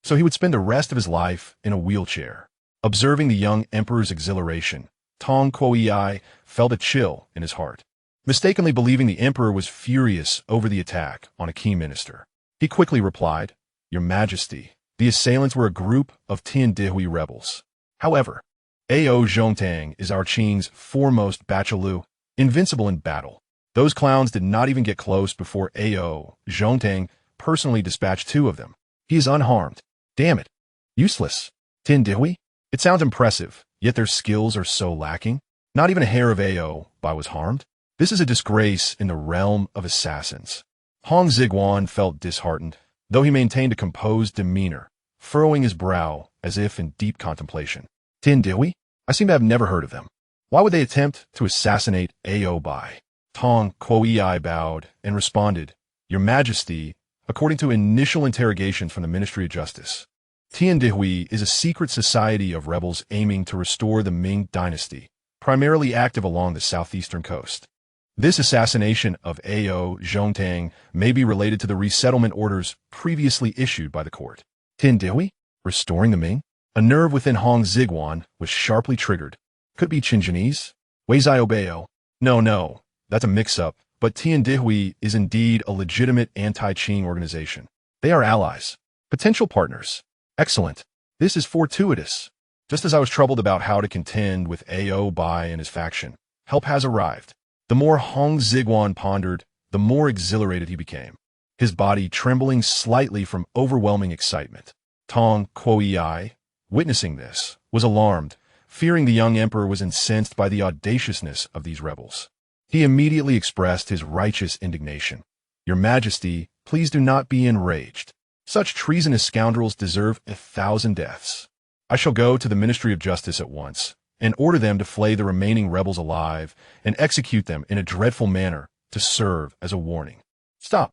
A: So he would spend the rest of his life in a wheelchair. Observing the young emperor's exhilaration, Tong Kuo-ei felt a chill in his heart, mistakenly believing the emperor was furious over the attack on a key minister. He quickly replied, Your Majesty, the assailants were a group of Tiandihui rebels. However, Ao Zhongtang is our Qing's foremost bachelor, invincible in battle. Those clowns did not even get close before Ao Zhongtang personally dispatched 2 of them. He is unharmed. Damn it. Useless. Tiandihui? It sounds impressive, yet their skills are so lacking. Not even a hair of Oboi was harmed. This is a disgrace in the realm of assassins. Hong Xigong felt disheartened, though he maintained a composed demeanor, furrowing his brow as if in deep contemplation. Tiandihui? I seem to have never heard of them. Why would they attempt to assassinate Oboi? Tong Kuo-ei bowed and responded, Your Majesty, according to initial interrogations from the Ministry of Justice, Tiandihui is a secret society of rebels aiming to restore the Ming dynasty, primarily active along the southeastern coast. This assassination of Ao Zhongtang may be related to the resettlement orders previously issued by the court. Tiandihui? Restoring the Ming? A nerve within Hong Xigong was sharply triggered. Could be Qingjanese? Weizai Obeo? No, that's a mix-up, but Tiandihui is indeed a legitimate anti-Qing organization. They are allies, potential partners. Excellent. This is fortuitous. Just as I was troubled about how to contend with Oboi and his faction, help has arrived. The more Hong Xigong pondered, the more exhilarated he became, his body trembling slightly from overwhelming excitement. Tong Kuo-ei, witnessing this, was alarmed, fearing the young emperor was incensed by the audaciousness of these rebels. He immediately expressed his righteous indignation. Your Majesty, please do not be enraged. Such treasonous scoundrels deserve 1,000 deaths. I shall go to the Ministry of Justice at once and order them to flay the remaining rebels alive and execute them in a dreadful manner to serve as a warning. Stop,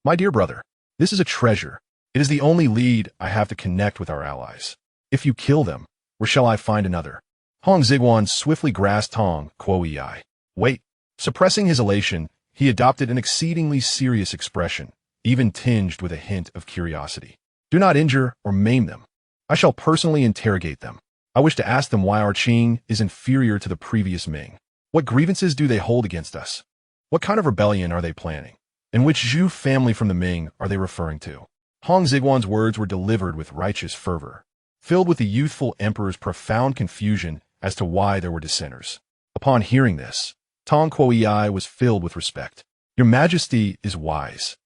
A: my dear brother. This is a treasure. It is the only lead I have to connect with our allies. If you kill them, where shall I find another? Hong Xigong swiftly grasped Tong Kuo-ei. Wait. Suppressing his elation, he adopted an exceedingly serious expression, even tinged with a hint of curiosity. Do not injure or maim them. I shall personally interrogate them. I wish to ask them why our Qing is inferior to the previous Ming. What grievances do they hold against us? What kind of rebellion are they planning? And which Zhu family from the Ming are they referring to? Hong Xigong's words were delivered with righteous fervor, filled with the youthful emperor's profound confusion as to why there were dissenters. Upon hearing this, Tong Kuo-ei was filled with respect. Your Majesty is wise.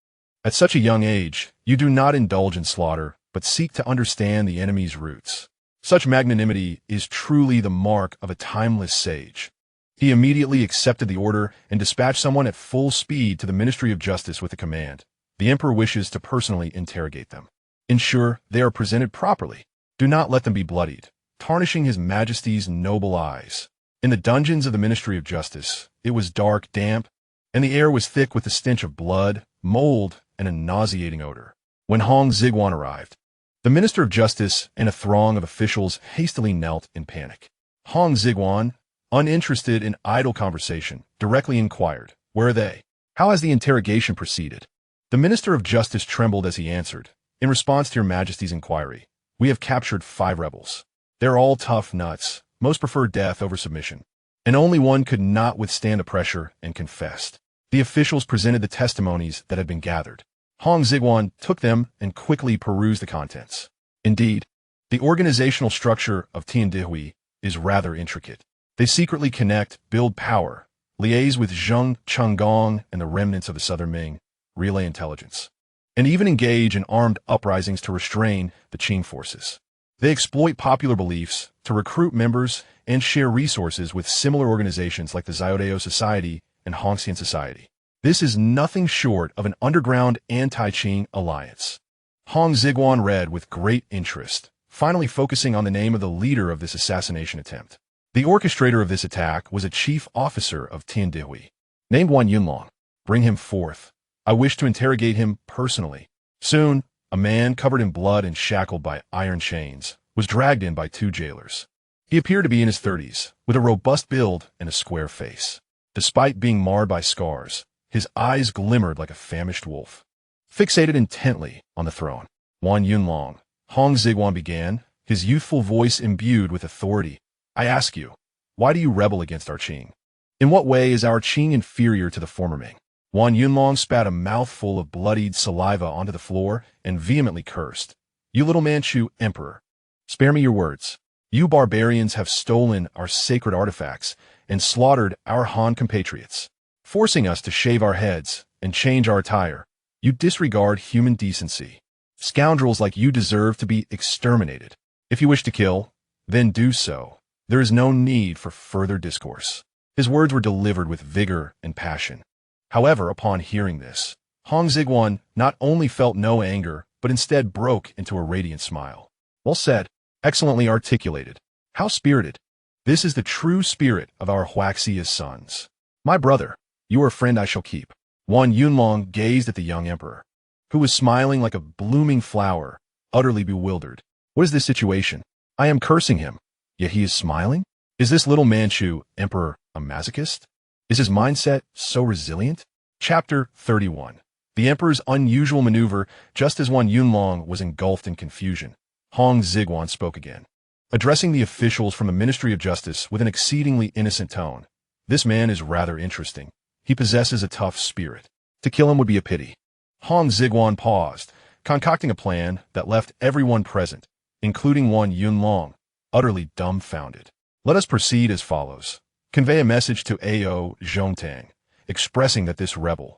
A: At such a young age, you do not indulge in slaughter, but seek to understand the enemy's roots. Such magnanimity is truly the mark of a timeless sage. He immediately accepted the order and dispatched someone at full speed to the Ministry of Justice with the command. The emperor wishes to personally interrogate them. Ensure they are presented properly. Do not let them be bloodied, tarnishing His Majesty's noble eyes. In the dungeons of the Ministry of Justice, it was dark, damp, and the air was thick with the stench of blood, mold, and a nauseating odor. When Hong Xigong arrived, the Minister of Justice and a throng of officials hastily knelt in panic. Hong Xigong, uninterested in idle conversation, directly inquired, Where are they? How has the interrogation proceeded? The Minister of Justice trembled as he answered, In response to Your Majesty's inquiry, we have captured 5 rebels. They're all tough nuts. Most prefer death over submission. And only one could not withstand the pressure and confessed. The officials presented the testimonies that had been gathered. Hong Xigong took them and quickly perused the contents. Indeed, the organizational structure of Tiandihui is rather intricate. They secretly connect, build power, liaise with Zheng Chenggong and the remnants of the Southern Ming, relay intelligence, and even engage in armed uprisings to restrain the Qing forces. They exploit popular beliefs to recruit members and share resources with similar organizations like the Xiaodao Society and Hongxian Society. This is nothing short of an underground anti-Qing alliance. Hong Xigong read with great interest, finally focusing on the name of the leader of this assassination attempt. The orchestrator of this attack was a chief officer of Tiandihui, named Wan Yunlong. Bring him forth. I wish to interrogate him personally. Soon, a man covered in blood and shackled by iron chains was dragged in by two jailers. He appeared to be in his 30s, with a robust build and a square face. Despite being marred by scars, his eyes glimmered like a famished wolf. Fixated intently on the throne, Wan Yunlong, Hong Xigong began, his youthful voice imbued with authority. I ask you, why do you rebel against our Qing? In what way is our Qing inferior to the former Ming? Wan Yunlong spat a mouthful of bloodied saliva onto the floor and vehemently cursed. You little Manchu Emperor, spare me your words. You barbarians have stolen our sacred artifacts and slaughtered our Han compatriots, forcing us to shave our heads and change our attire. You disregard human decency. Scoundrels like you deserve to be exterminated. If you wish to kill, then do so. There is no need for further discourse. His words were delivered with vigor and passion. However, upon hearing this, Hong Xigong not only felt no anger, but instead broke into a radiant smile. Well said. Excellently articulated. How spirited. This is the true spirit of our Huaxia's sons. My brother, you are a friend I shall keep. Wan Yunlong gazed at the young emperor, who was smiling like a blooming flower, utterly bewildered. What is this situation? I am cursing him, yet he is smiling? Is this little Manchu emperor a masochist? Is his mindset so resilient? Chapter 31. The emperor's unusual maneuver. Just as Wan Yunlong was engulfed in confusion, Hong Xigong spoke again, addressing the officials from the Ministry of Justice with an exceedingly innocent tone. This man is rather interesting. He possesses a tough spirit. To kill him would be a pity. Hong Xigong paused, concocting a plan that left everyone present, including Wan Yunlong, utterly dumbfounded. Let us proceed as follows. Convey a message to Ao Zhongtang, expressing that this rebel,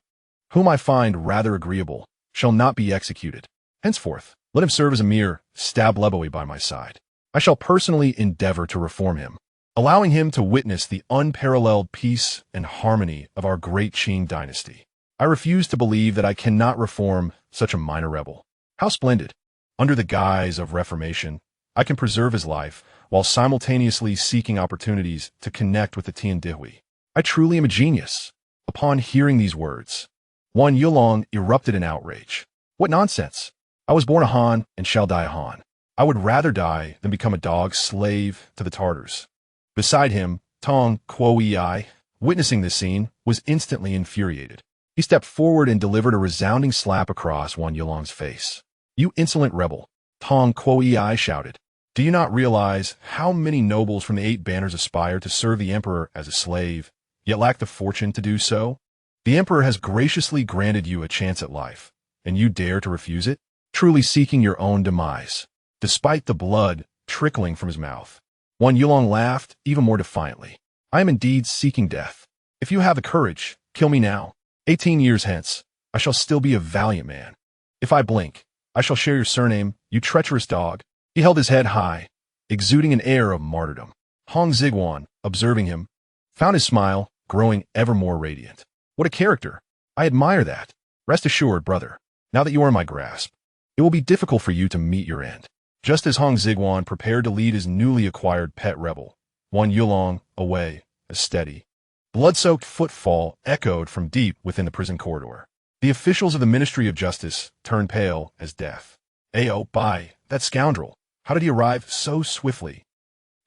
A: whom I find rather agreeable, shall not be executed. Henceforth, let him serve as a mere stab-leboy by my side. I shall personally endeavor to reform him, allowing him to witness the unparalleled peace and harmony of our great Qing dynasty. I refuse to believe that I cannot reform such a minor rebel. How splendid! Under the guise of reformation, I can preserve his life while simultaneously seeking opportunities to connect with the Tiandihui. I truly am a genius. Upon hearing these words, Wan Yunlong erupted in outrage. What nonsense! I was born a Han and shall die a Han. I would rather die than become a dog's slave to the Tartars. Beside him, Tong Kuo-Yi, witnessing this scene, was instantly infuriated. He stepped forward and delivered a resounding slap across Wan Yunlong's face. You insolent rebel, Tong Kuo-Yi shouted. Do you not realize how many nobles from the 8 banners aspire to serve the emperor as a slave, yet lack the fortune to do so? The emperor has graciously granted you a chance at life, and you dare to refuse it? Truly seeking your own demise. Despite the blood trickling from his mouth, Wan Yunlong laughed even more defiantly. I am indeed seeking death. If you have the courage, kill me now. 18 years hence, I shall still be a valiant man. If I blink, I shall share your surname, you treacherous dog. He held his head high, exuding an air of martyrdom. Hong Xigong, observing him, found his smile growing ever more radiant. What a character! I admire that. Rest assured, brother, now that you are in my grasp, it will be difficult for you to meet your end. Just as Hong Xigong prepared to lead his newly acquired pet rebel, Wan Yunlong, away, a steady, blood-soaked footfall echoed from deep within the prison corridor. The officials of the Ministry of Justice turned pale as death. Oboi, that scoundrel, how did he arrive so swiftly?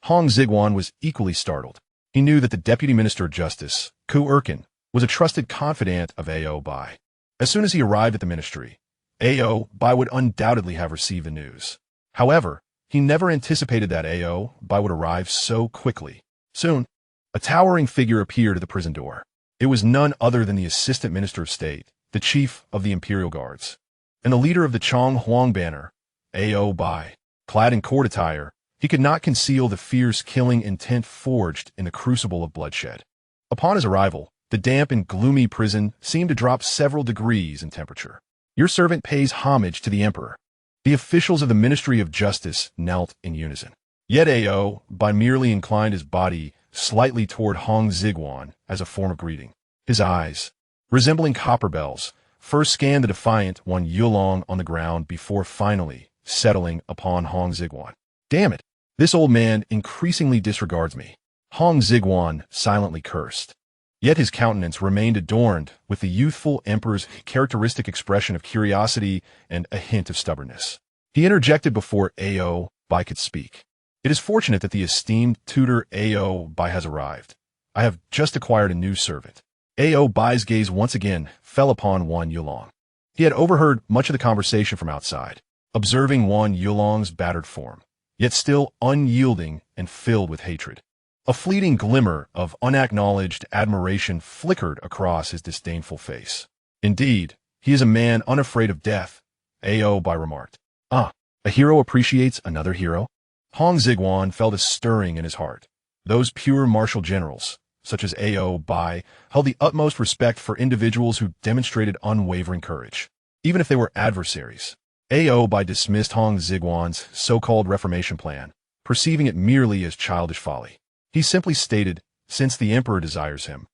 A: Hong Xigong was equally startled. He knew that the Deputy Minister of Justice, Ku Erkin, was a trusted confidant of Oboi. As soon as he arrived at the ministry, Oboi would undoubtedly have received the news. However, he never anticipated that Oboi would arrive so quickly. Soon, a towering figure appeared at the prison door. It was none other than the Assistant Minister of State, the Chief of the Imperial Guards, and the leader of the Chonghuang banner, Oboi. Clad in court attire, he could not conceal the fierce killing intent forged in the crucible of bloodshed. Upon his arrival, the damp and gloomy prison seemed to drop several degrees in temperature. Your servant pays homage to the emperor. The officials of the Ministry of Justice knelt in unison. Yet Oboi merely inclined his body slightly toward Hong Xigong as a form of greeting. His eyes, resembling copper bells, first scanned the defiant Wan Yulong on the ground before finally settling upon Hong Xigong. Damn it! This old man increasingly disregards me. Hong Xigong silently cursed. Yet his countenance remained adorned with the youthful emperor's characteristic expression of curiosity and a hint of stubbornness. He interjected before Oboi could speak. It is fortunate that the esteemed tutor Oboi has arrived. I have just acquired a new servant. Oboi's gaze once again fell upon Wan Yulong. He had overheard much of the conversation from outside, observing Wan Yulong's battered form, yet still unyielding and filled with hatred. A fleeting glimmer of unacknowledged admiration flickered across his disdainful face. Indeed, he is a man unafraid of death, Oboi remarked. Ah, a hero appreciates another hero? Hong Xigong felt a stirring in his heart. Those pure martial generals, such as Oboi, held the utmost respect for individuals who demonstrated unwavering courage, even if they were adversaries. Oboi dismissed Hong Xigong's so-called reformation plan, perceiving it merely as childish folly. He simply stated, since the emperor desires him,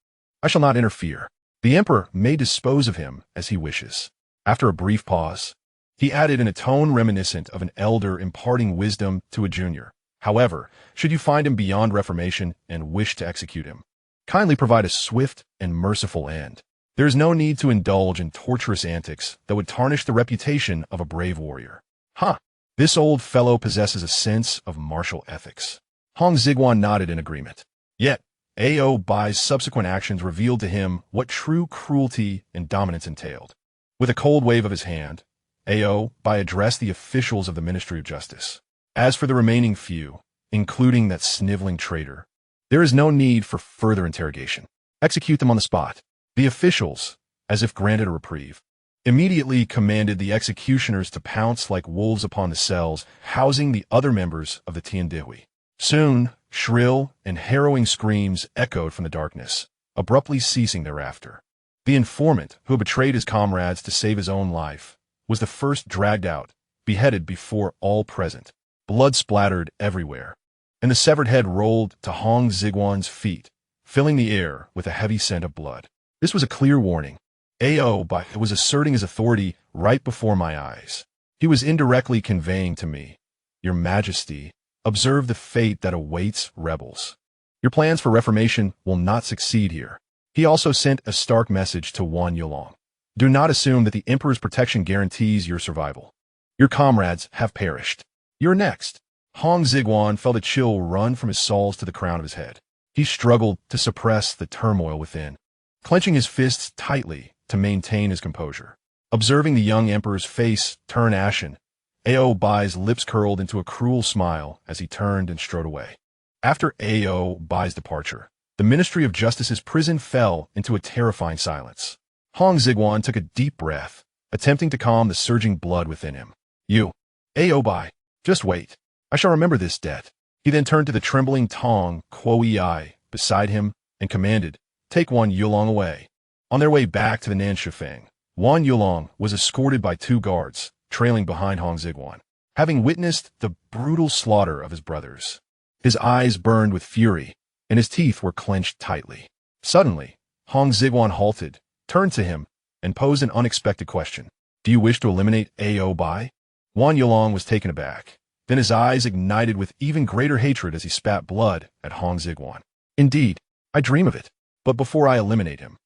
A: I shall not interfere. The emperor may dispose of him as he wishes. After a brief pause, he added in a tone reminiscent of an elder imparting wisdom to a junior. However, should you find him beyond reformation and wish to execute him, kindly provide a swift and merciful end. There is no need to indulge in torturous antics that would tarnish the reputation of a brave warrior. This old fellow possesses a sense of martial ethics. Hong Xigong nodded in agreement. Yet, Oboi's subsequent actions revealed to him what true cruelty and dominance entailed. With a cold wave of his hand, Oboi addressed the officials of the Ministry of Justice. As for the remaining few, including that sniveling traitor, there is no need for further interrogation. Execute them on the spot. The officials, as if granted a reprieve, immediately commanded the executioners to pounce like wolves upon the cells housing the other members of the Tiandihui. Soon, shrill and harrowing screams echoed from the darkness, abruptly ceasing thereafter. The informant, who betrayed his comrades to save his own life, was the first dragged out, beheaded before all present. Blood splattered everywhere, and the severed head rolled to Hong Xigong's feet, filling the air with a heavy scent of blood. This was a clear warning. Oboi was asserting his authority right before my eyes. He was indirectly conveying to me, Your Majesty, observe the fate that awaits rebels. Your plans for reformation will not succeed here. He also sent a stark message to Wan Yulong. Do not assume that the emperor's protection guarantees your survival. Your comrades have perished. You're next. Hong Xigong felt a chill run from his soles to the crown of his head. He struggled to suppress the turmoil within, clenching his fists tightly to maintain his composure. Observing the young emperor's face turn ashen, Oboi's lips curled into a cruel smile as he turned and strode away. After Oboi's departure, the Ministry of Justice's prison fell into a terrifying silence. Hong Xigong took a deep breath, attempting to calm the surging blood within him. You, Oboi, just wait. I shall remember this debt. He then turned to the trembling Tong Quoei beside him and commanded, Take Wan Yulong away. On their way back to the Nanshifeng, Wan Yulong was escorted by 2 guards, trailing behind Hong Xigong. Having witnessed the brutal slaughter of his brothers, his eyes burned with fury, and his teeth were clenched tightly. Suddenly, Hong Xigong halted, turned to him, and posed an unexpected question. Do you wish to eliminate Oboi? Wan Yulong was taken aback. Then his eyes ignited with even greater hatred as he spat blood at Hong Xigong. Indeed, I dream of it. But before I eliminate him,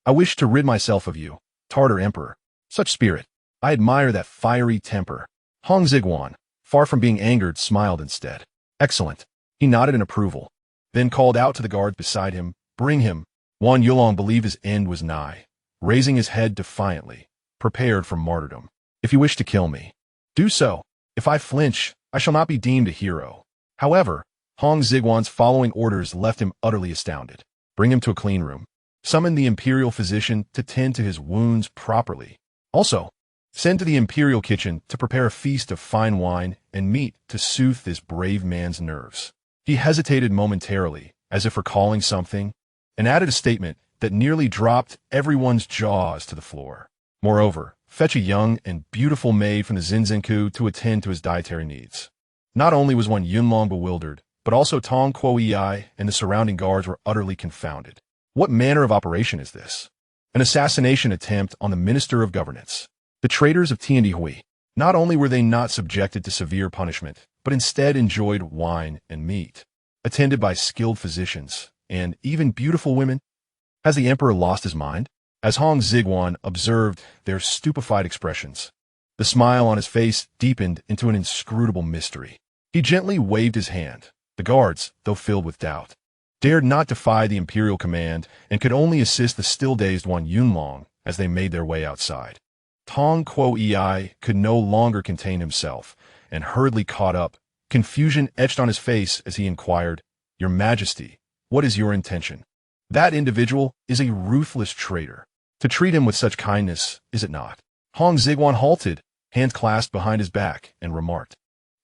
A: I wish to rid myself of you, Tartar Emperor. Such spirit. I admire that fiery temper. Hong Xigong, far from being angered, smiled instead. Excellent. He nodded in approval, then called out to the guards beside him, Bring him. Wan Yulong believed his end was nigh, raising his head defiantly, prepared for martyrdom. If you wish to kill me, do so. If I flinch, I shall not be deemed a hero. However, Hong Xigong's following orders left him utterly astounded. Bring him to a clean room. Summon the imperial physician to tend to his wounds properly. Also, send to the imperial kitchen to prepare a feast of fine wine and meat to soothe this brave man's nerves. He hesitated momentarily, as if recalling something, and added a statement that nearly dropped everyone's jaws to the floor. Moreover, fetch a young and beautiful maid from the Zinzenku to attend to his dietary needs. Not only was Wan Yulong bewildered, but also Tong Quoei and the surrounding guards were utterly confounded. What manner of operation is this? an assassination attempt on the Minister of Governance. The traitors of Tiandihui. Not only were they not subjected to severe punishment, but instead enjoyed wine and meat, attended by skilled physicians, and even beautiful women. Has the emperor lost his mind? As Hong Xigong observed their stupefied expressions, the smile on his face deepened into an inscrutable mystery. He gently waved his hand. The guards, though filled with doubt, dared not defy the imperial command and could only assist the still-dazed Wan Yunlong as they made their way outside. Tong Kuo-ei could no longer contain himself and hurriedly caught up. Confusion etched on his face as he inquired, "Your Majesty, what is your intention?" That individual is a ruthless traitor. To treat him with such kindness, is it not? Hong Xigong halted, hands clasped behind his back, and remarked,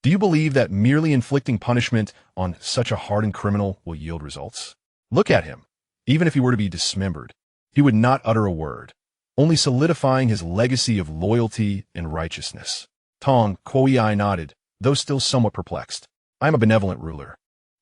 A: "Do you believe that merely inflicting punishment on such a hardened criminal will yield results? Look at him. Even if he were to be dismembered, he would not utter a word, only solidifying his legacy of loyalty and righteousness." Tong Kuo-ei nodded, though still somewhat perplexed. "I am a benevolent ruler.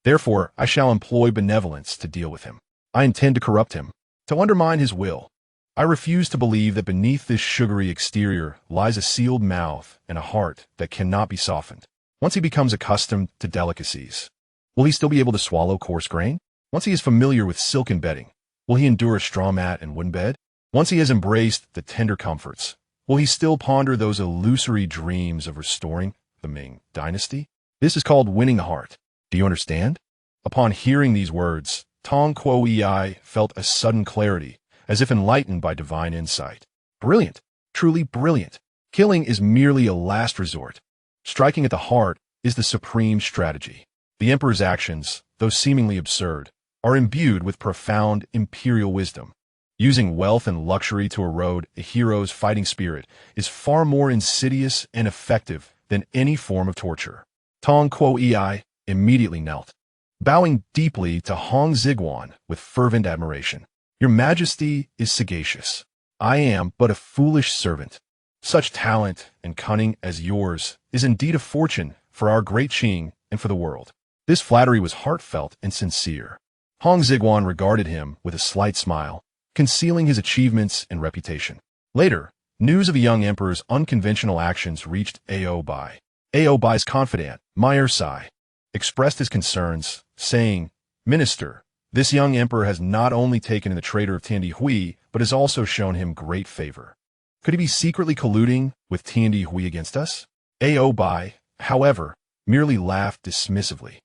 A: Therefore, I shall employ benevolence to deal with him. I intend to corrupt him, to undermine his will. I refuse to believe that beneath this sugary exterior lies a sealed mouth and a heart that cannot be softened. Once he becomes accustomed to delicacies, will he still be able to swallow coarse grain? Once he is familiar with silken bedding, will he endure a straw mat and wooden bed? Once he has embraced the tender comforts, will he still ponder those illusory dreams of restoring the Ming dynasty? This is called winning the heart. Do you understand?" Upon hearing these words, Tong Kuo-ei felt a sudden clarity, as if enlightened by divine insight. Brilliant, truly brilliant. Killing is merely a last resort. Striking at the heart is the supreme strategy. The emperor's actions, though seemingly absurd, are imbued with profound imperial wisdom. Using wealth and luxury to erode a hero's fighting spirit is far more insidious and effective than any form of torture. Tong Kuo-ei immediately knelt, bowing deeply to Hong Xigong with fervent admiration. "Your Majesty is sagacious. I am but a foolish servant. Such talent and cunning as yours is indeed a fortune for our great Qing and for the world." This flattery was heartfelt and sincere. Hong Xigong regarded him with a slight smile, concealing his achievements and reputation. Later, news of the young emperor's unconventional actions reached Oboi. Obai's confidant, Meyer Sai, expressed his concerns, saying, "Minister, this young emperor has not only taken in the traitor of Tiandihui, but has also shown him great favor. Could he be secretly colluding with Tiandihui against us?" Oboi, however, merely laughed dismissively.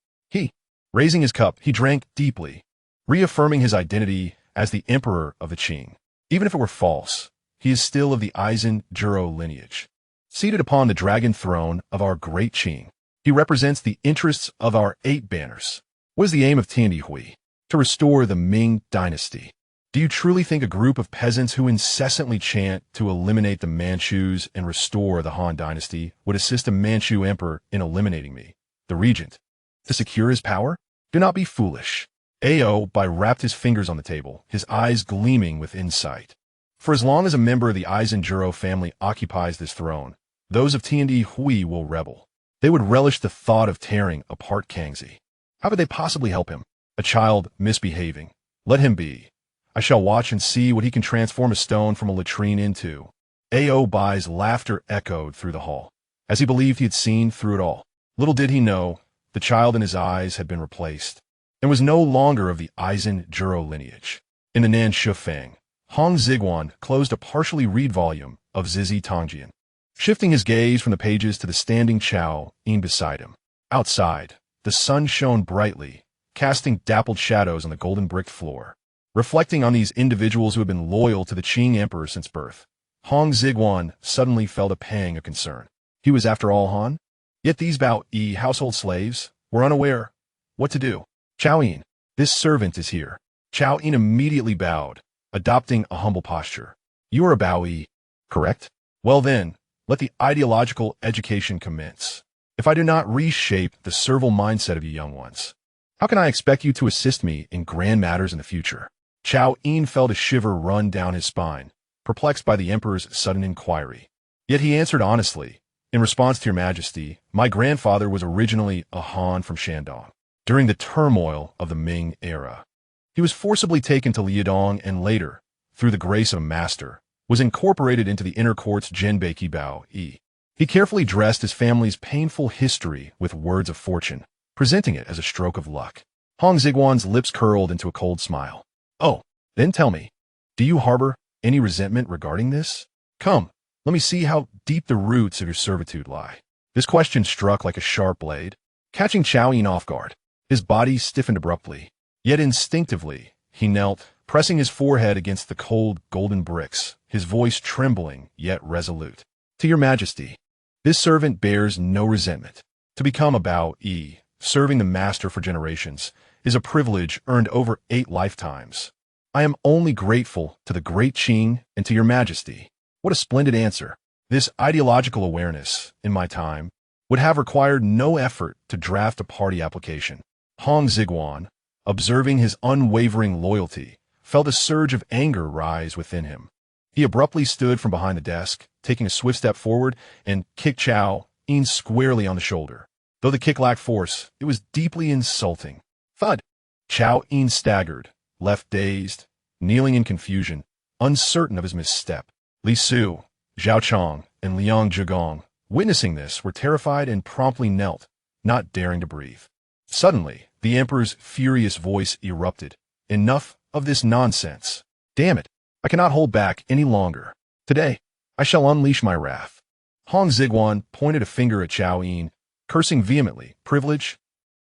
A: Raising his cup, he drank deeply, reaffirming his identity as the emperor of the Qing. Even if it were false, he is still of the Eisen Juro lineage. Seated upon the dragon throne of our great Qing, he represents the interests of our 8 banners. What is the aim of Tiandihui? To restore the Ming dynasty. Do you truly think a group of peasants who incessantly chant to eliminate the Manchus and restore the Han dynasty would assist a Manchu emperor in eliminating me, the regent, to secure his power? Do not be foolish. Oboi wrapped his fingers on the table, his eyes gleaming with insight. For as long as a member of the Eisen Juro family occupies this throne, those of Tiandihui will rebel. They would relish the thought of tearing apart Kangxi. How could they possibly help him? A child misbehaving. Let him be. I shall watch and see what he can transform a stone from a latrine into. Oboi's laughter echoed through the hall, as he believed he had seen through it all. Little did he know, the child in his eyes had been replaced, and was no longer of the Eisen Juro lineage. In the Nan Shufang, Hong Xigong closed a partially read volume of Zizi Tongjian, shifting his gaze from the pages to the standing Chao In beside him. Outside, the sun shone brightly, casting dappled shadows on the golden bricked floor. Reflecting on these individuals who had been loyal to the Qing emperor since birth, Hong Xigong suddenly felt a pang of concern. He was after all Han? Yet these Bao-yi household slaves were unaware what to do. "Chao In, this servant is here." Chao In immediately bowed, adopting a humble posture. "You are a Bao-yi, correct? Well then, let the ideological education commence. If I do not reshape the servile mindset of you young ones, how can I expect you to assist me in grand matters in the future?" Chao In felt a shiver run down his spine, perplexed by the emperor's sudden inquiry. Yet he answered honestly, "In response to your Majesty, my grandfather was originally a Han from Shandong. During the turmoil of the Ming era, he was forcibly taken to Liudong and later, through the grace of a master, was incorporated into the inner court's Zhenbeiki Bao Yi. He carefully dressed his family's painful history with words of fortune, presenting it as a stroke of luck. Hong Xigwan's lips curled into a cold smile. Oh, then tell me, do you harbor any resentment regarding this? Come, let me see how deep the roots of your servitude lie. This question struck like a sharp blade, catching Chao Yin off guard. His body stiffened abruptly, yet instinctively, he knelt, pressing his forehead against the cold, golden bricks, his voice trembling, yet resolute. To your majesty, this servant bears no resentment. To become a Bao Yi, serving the master for generations, is a privilege earned over 8 lifetimes. I am only grateful to the great Qing and to your majesty. What a splendid answer. This ideological awareness, in my time, would have required no effort to draft a party application. Hong Xigong, observing his unwavering loyalty, felt a surge of anger rise within him. He abruptly stood from behind the desk, taking a swift step forward, and kicked Chao Yin squarely on the shoulder. Though the kick lacked force, it was deeply insulting. Thud! Chao Yin staggered, left dazed, kneeling in confusion, uncertain of his misstep. Li Su, Zhao Chong, and Liang Zhigong, witnessing this, were terrified and promptly knelt, not daring to breathe. Suddenly, the emperor's furious voice erupted. Enough of this nonsense. Damn it, I cannot hold back any longer. Today, I shall unleash my wrath. Hong Xigong pointed a finger at Chao Yin, cursing vehemently. Privilege?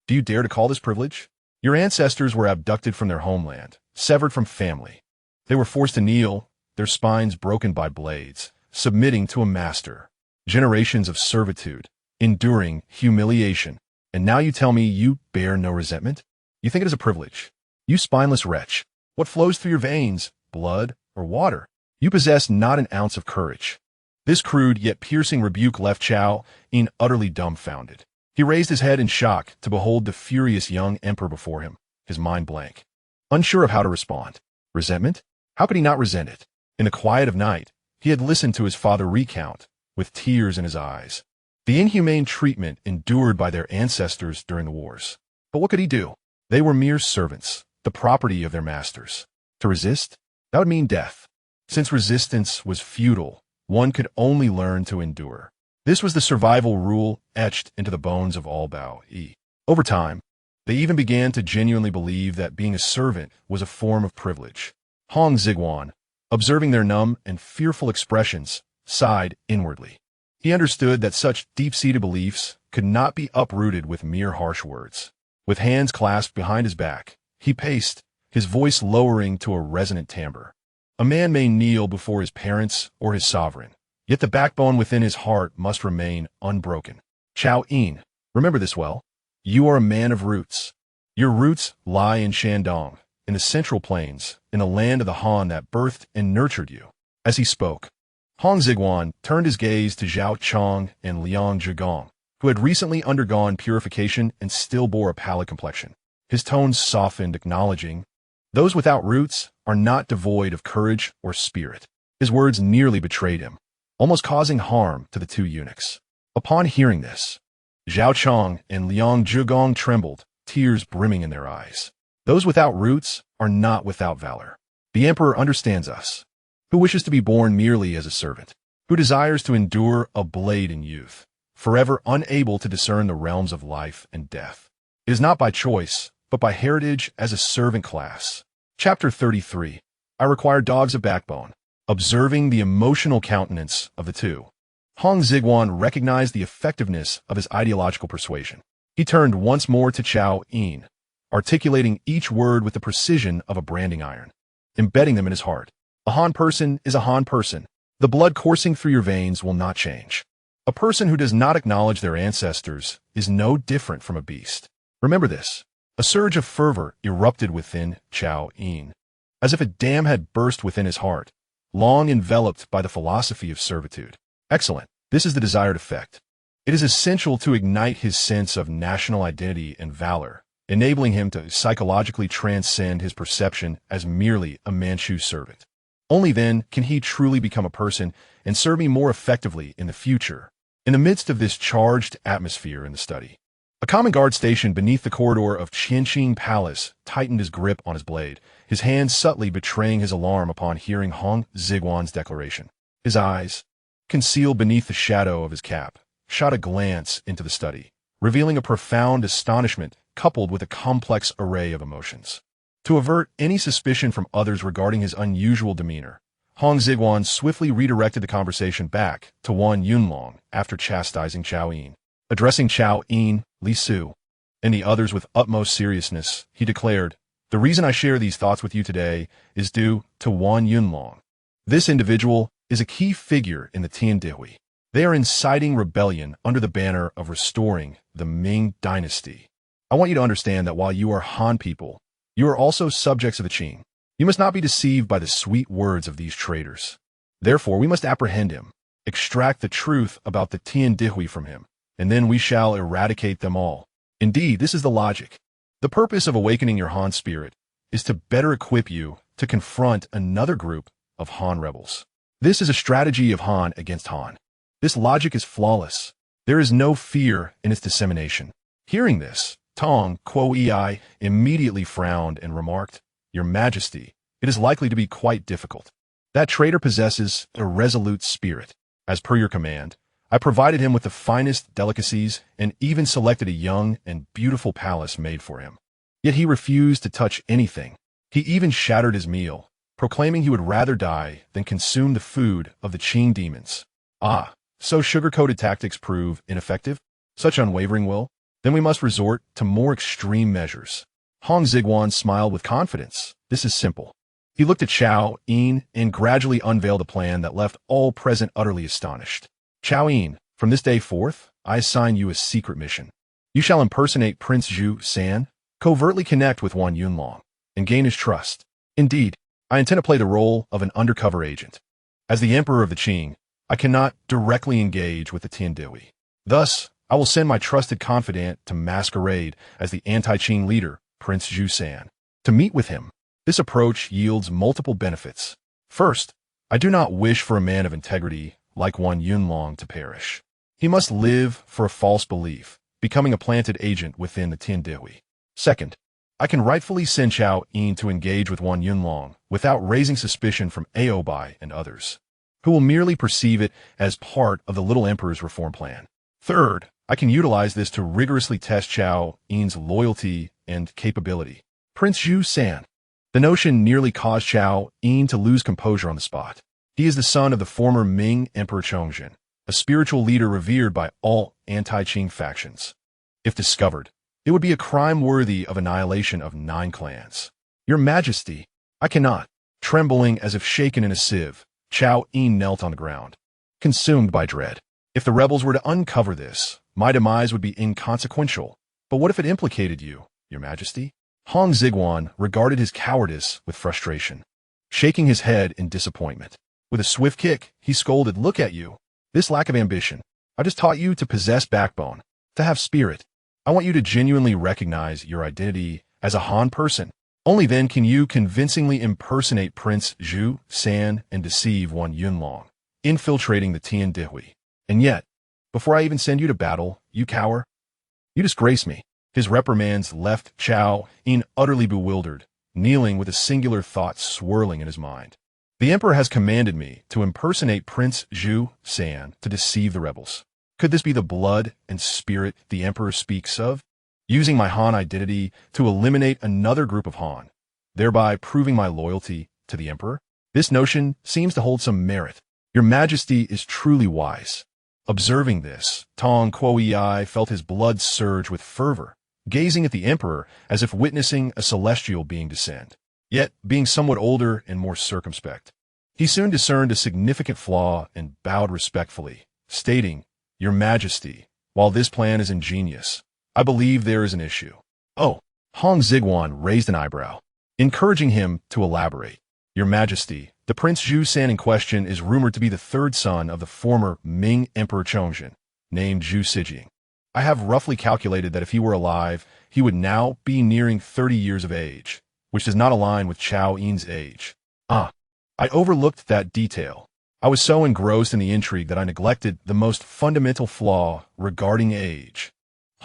A: Do you dare to call this privilege? Your ancestors were abducted from their homeland, severed from family. They were forced to kneel, their spines broken by blades, submitting to a master. Generations of servitude, enduring humiliation. And now you tell me you bear no resentment? You think it is a privilege? You spineless wretch. What flows through your veins, blood or water? You possess not an ounce of courage. This crude yet piercing rebuke left Chao Yin utterly dumbfounded. He raised his head in shock to behold the furious young emperor before him, his mind blank. Unsure of how to respond. Resentment? How could he not resent it? In the quiet of night, he had listened to his father recount, with tears in his eyes, the inhumane treatment endured by their ancestors during the wars. But what could he do? They were mere servants, the property of their masters. To resist? That would mean death. Since resistance was futile, one could only learn to endure. This was the survival rule etched into the bones of all Bao Yi. Over time, they even began to genuinely believe that being a servant was a form of privilege. Hong Xigong, observing their numb and fearful expressions, sighed inwardly. He understood that such deep-seated beliefs could not be uprooted with mere harsh words. With hands clasped behind his back, he paced, his voice lowering to a resonant timbre. A man may kneel before his parents or his sovereign, yet the backbone within his heart must remain unbroken. Chao Yin, remember this well. You are a man of roots. Your roots lie in Shandong, in the Central Plains, in the land of the Han that birthed and nurtured you. As he spoke, Hong Xigong turned his gaze to Zhao Chong and Liang Zhigong, who had recently undergone purification and still bore a pallid complexion. His tones softened, acknowledging, those without roots are not devoid of courage or spirit. His words nearly betrayed him, almost causing harm to the 2 eunuchs. Upon hearing this, Zhao Chong and Liang Zhigong trembled, tears brimming in their eyes. Those without roots are not without valor. The emperor understands us, who wishes to be born merely as a servant, who desires to endure a blade in youth, forever unable to discern the realms of life and death. It is not by choice, but by heritage as a servant class. Chapter 33. I require dogs of backbone. Observing the emotional countenance of the 2, Hong Xigong recognized the effectiveness of his ideological persuasion. He turned once more to Chao Yin, articulating each word with the precision of a branding iron, embedding them in his heart. A Han person is a Han person. The blood coursing through your veins will not change. A person who does not acknowledge their ancestors is no different from a beast. Remember this. A surge of fervor erupted within Chao Yin, as if a dam had burst within his heart, long enveloped by the philosophy of servitude. Excellent. This is the desired effect. It is essential to ignite his sense of national identity and valor, enabling him to psychologically transcend his perception as merely a Manchu servant. Only then can he truly become a person and serve me more effectively in the future. In the midst of this charged atmosphere in the study, A common guard stationed beneath the corridor of Qianqing Palace tightened his grip on his blade, his hands subtly betraying his alarm upon hearing Hong Xigong's declaration. His eyes, concealed beneath the shadow of his cap, shot a glance into the study, revealing a profound astonishment coupled with a complex array of emotions. To avert any suspicion from others regarding his unusual demeanor, Hong Xigong swiftly redirected the conversation back to Wan Yunlong after chastising Chao Yin. Addressing Chao Yin, Li Su, and the others with utmost seriousness, he declared, "The reason I share these thoughts with you today is due to Wan Yunlong. This individual is a key figure in the Tiandihui. They are inciting rebellion under the banner of restoring the Ming dynasty. I want you to understand that while you are Han people, you are also subjects of the Qing. You must not be deceived by the sweet words of these traitors. Therefore, we must apprehend him, extract the truth about the Tiandihui from him, and then we shall eradicate them all. Indeed, this is the logic. The purpose of awakening your Han spirit is to better equip you to confront another group of Han rebels. This is a strategy of Han against Han. This logic is flawless. There is no fear in its dissemination." Hearing this, Tong Kuo-ei immediately frowned and remarked, "Your Majesty, it is likely to be quite difficult. That traitor possesses a resolute spirit. As per your command, I provided him with the finest delicacies and even selected a young and beautiful palace made for him. Yet he refused to touch anything. He even shattered his meal, proclaiming he would rather die than consume the food of the Qing demons. Ah, so sugar-coated tactics prove ineffective? Such unwavering will? Then we must resort to more extreme measures." Hong Xigong smiled with confidence. "This is simple." He looked at Chao Yin and gradually unveiled a plan that left all present utterly astonished. "Chao Yin, from this day forth, I assign you a secret mission. You shall impersonate Prince Zhu San, covertly connect with Wan Yunlong, and gain his trust. Indeed, I intend to play the role of an undercover agent. As the Emperor of the Qing, I cannot directly engage with the Tiandihui. Thus, I will send my trusted confidant to masquerade as the anti-Qing leader, Prince Zhu San, to meet with him. This approach yields multiple benefits. First, I do not wish for a man of integrity like Wan Yunlong to perish. He must live for a false belief, becoming a planted agent within the Tiandihui. Second, I can rightfully send Chao Yin to engage with Wan Yunlong without raising suspicion from Oboi and others, who will merely perceive it as part of the little emperor's reform plan. Third, I can utilize this to rigorously test Chao Yin's loyalty and capability. Prince Zhu San. The notion nearly caused Chao Yin to lose composure on the spot. He is the son of the former Ming Emperor Chongzhen, a spiritual leader revered by all anti-Qing factions. If discovered, it would be a crime worthy of annihilation of 9 clans. Your Majesty, I cannot. Trembling as if shaken in a sieve, Chao Yin knelt on the ground, consumed by dread. If the rebels were to uncover this, my demise would be inconsequential. But what if it implicated you, Your Majesty? Hong Xigong regarded his cowardice with frustration, shaking his head in disappointment. With a swift kick, he scolded, "Look at you. This lack of ambition. I just taught you to possess backbone, to have spirit. I want you to genuinely recognize your identity as a Han person. Only then can you convincingly impersonate Prince Zhu San and deceive Wan Yunlong, infiltrating the Tiandihui. And yet, before I even send you to battle, you cower. You disgrace me." His reprimands left Chao Yin utterly bewildered, kneeling with a singular thought swirling in his mind. The Emperor has commanded me to impersonate Prince Zhu San to deceive the rebels. Could this be the blood and spirit the Emperor speaks of? Using my Han identity to eliminate another group of Han, thereby proving my loyalty to the Emperor? This notion seems to hold some merit. Your Majesty is truly wise. Observing this, Tong Kuo-ei felt his blood surge with fervor, gazing at the Emperor as if witnessing a celestial being descend. Yet, being somewhat older and more circumspect, he soon discerned a significant flaw and bowed respectfully, stating, "Your Majesty, while this plan is ingenious, I believe there is an issue." "Oh," Hong Xigong raised an eyebrow, encouraging him to elaborate. "Your Majesty, the Prince Zhu San in question is rumored to be the 3rd son of the former Ming Emperor Chongzhen, named Zhu Xijing. I have roughly calculated that if he were alive, he would now be nearing 30 years of age, which does not align with Chao Yin's age." "Ah, I overlooked that detail. I was so engrossed in the intrigue that I neglected the most fundamental flaw regarding age."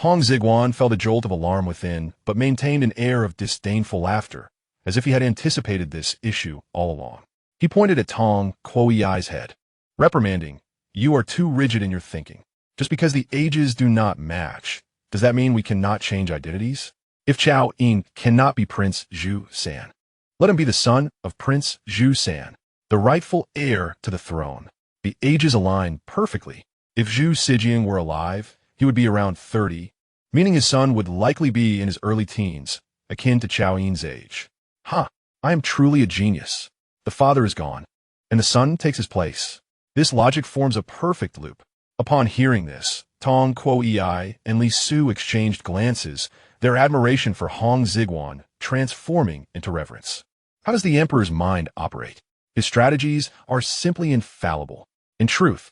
A: Hong Xigong felt a jolt of alarm within, but maintained an air of disdainful laughter, as if he had anticipated this issue all along. He pointed at Tong Quoyi's head, reprimanding, "You are too rigid in your thinking. Just because the ages do not match, does that mean we cannot change identities? If Chao Yin cannot be Prince Zhu San, let him be the son of Prince Zhu San, the rightful heir to the throne. The ages align perfectly. If Zhu Xijing were alive, he would be around 30, meaning his son would likely be in his early teens, akin to Chao Yin's age. I am truly a genius. The father is gone, and the son takes his place. This logic forms a perfect loop." Upon hearing this, Tong Quoyi and Li Su exchanged glances, their admiration for Hong Xigong transforming into reverence. How does the emperor's mind operate? His strategies are simply infallible. In truth,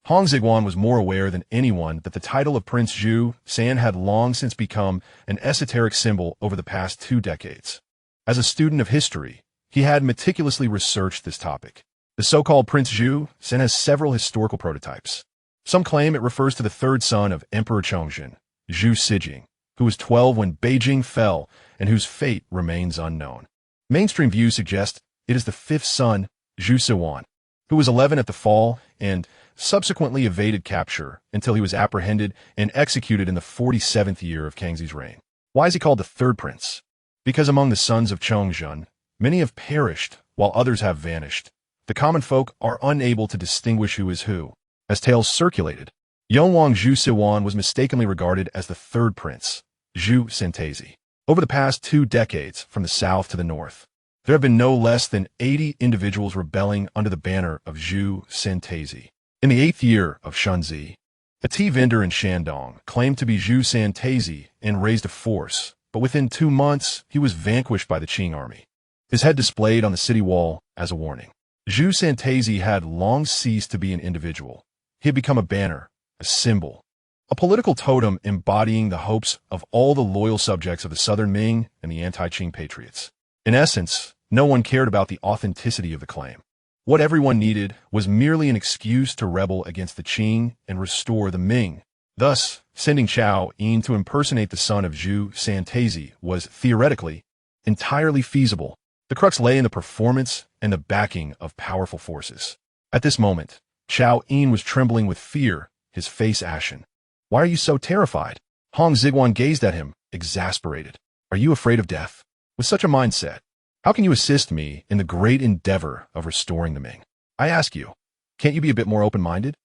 A: Hong Xigong was more aware than anyone that the title of Prince Zhu San had long since become an esoteric symbol over the past 2 decades. As a student of history, he had meticulously researched this topic. The so-called Prince Zhu San has several historical prototypes. Some claim it refers to the third son of Emperor Chongzhen, Zhu Xijing, who was 12 when Beijing fell and whose fate remains unknown. Mainstream views suggest it is the fifth son, Zhu Siwan, who was 11 at the fall and subsequently evaded capture until he was apprehended and executed in the 47th year of Kangxi's reign. Why is he called the third prince? Because among the sons of Chongzhen, many have perished while others have vanished. The common folk are unable to distinguish who is who. As tales circulated, Yonwang Zhu Siwan was mistakenly regarded as the third prince, Zhu Santezi. Over the past 2 decades, from the south to the north, there have been no less than 80 individuals rebelling under the banner of Zhu Santezi. In the 8th year of Shunzi, a tea vendor in Shandong claimed to be Zhu Santezi and raised a force, but within 2 months, he was vanquished by the Qing army, his head displayed on the city wall as a warning. Zhu Santezi had long ceased to be an individual. He had become a banner, a symbol, a political totem embodying the hopes of all the loyal subjects of the Southern Ming and the anti-Qing patriots. In essence, no one cared about the authenticity of the claim. What everyone needed was merely an excuse to rebel against the Qing and restore the Ming. Thus, sending Chao Yin to impersonate the son of Zhu Santezi was, theoretically, entirely feasible. The crux lay in the performance and the backing of powerful forces. At this moment, Chao Yin was trembling with fear, his face ashen. "Why are you so terrified?" Hong Xigong gazed at him, exasperated. "Are you afraid of death? With such a mindset, how can you assist me in the great endeavor of restoring the Ming? I ask you, can't you be a bit more open-minded?"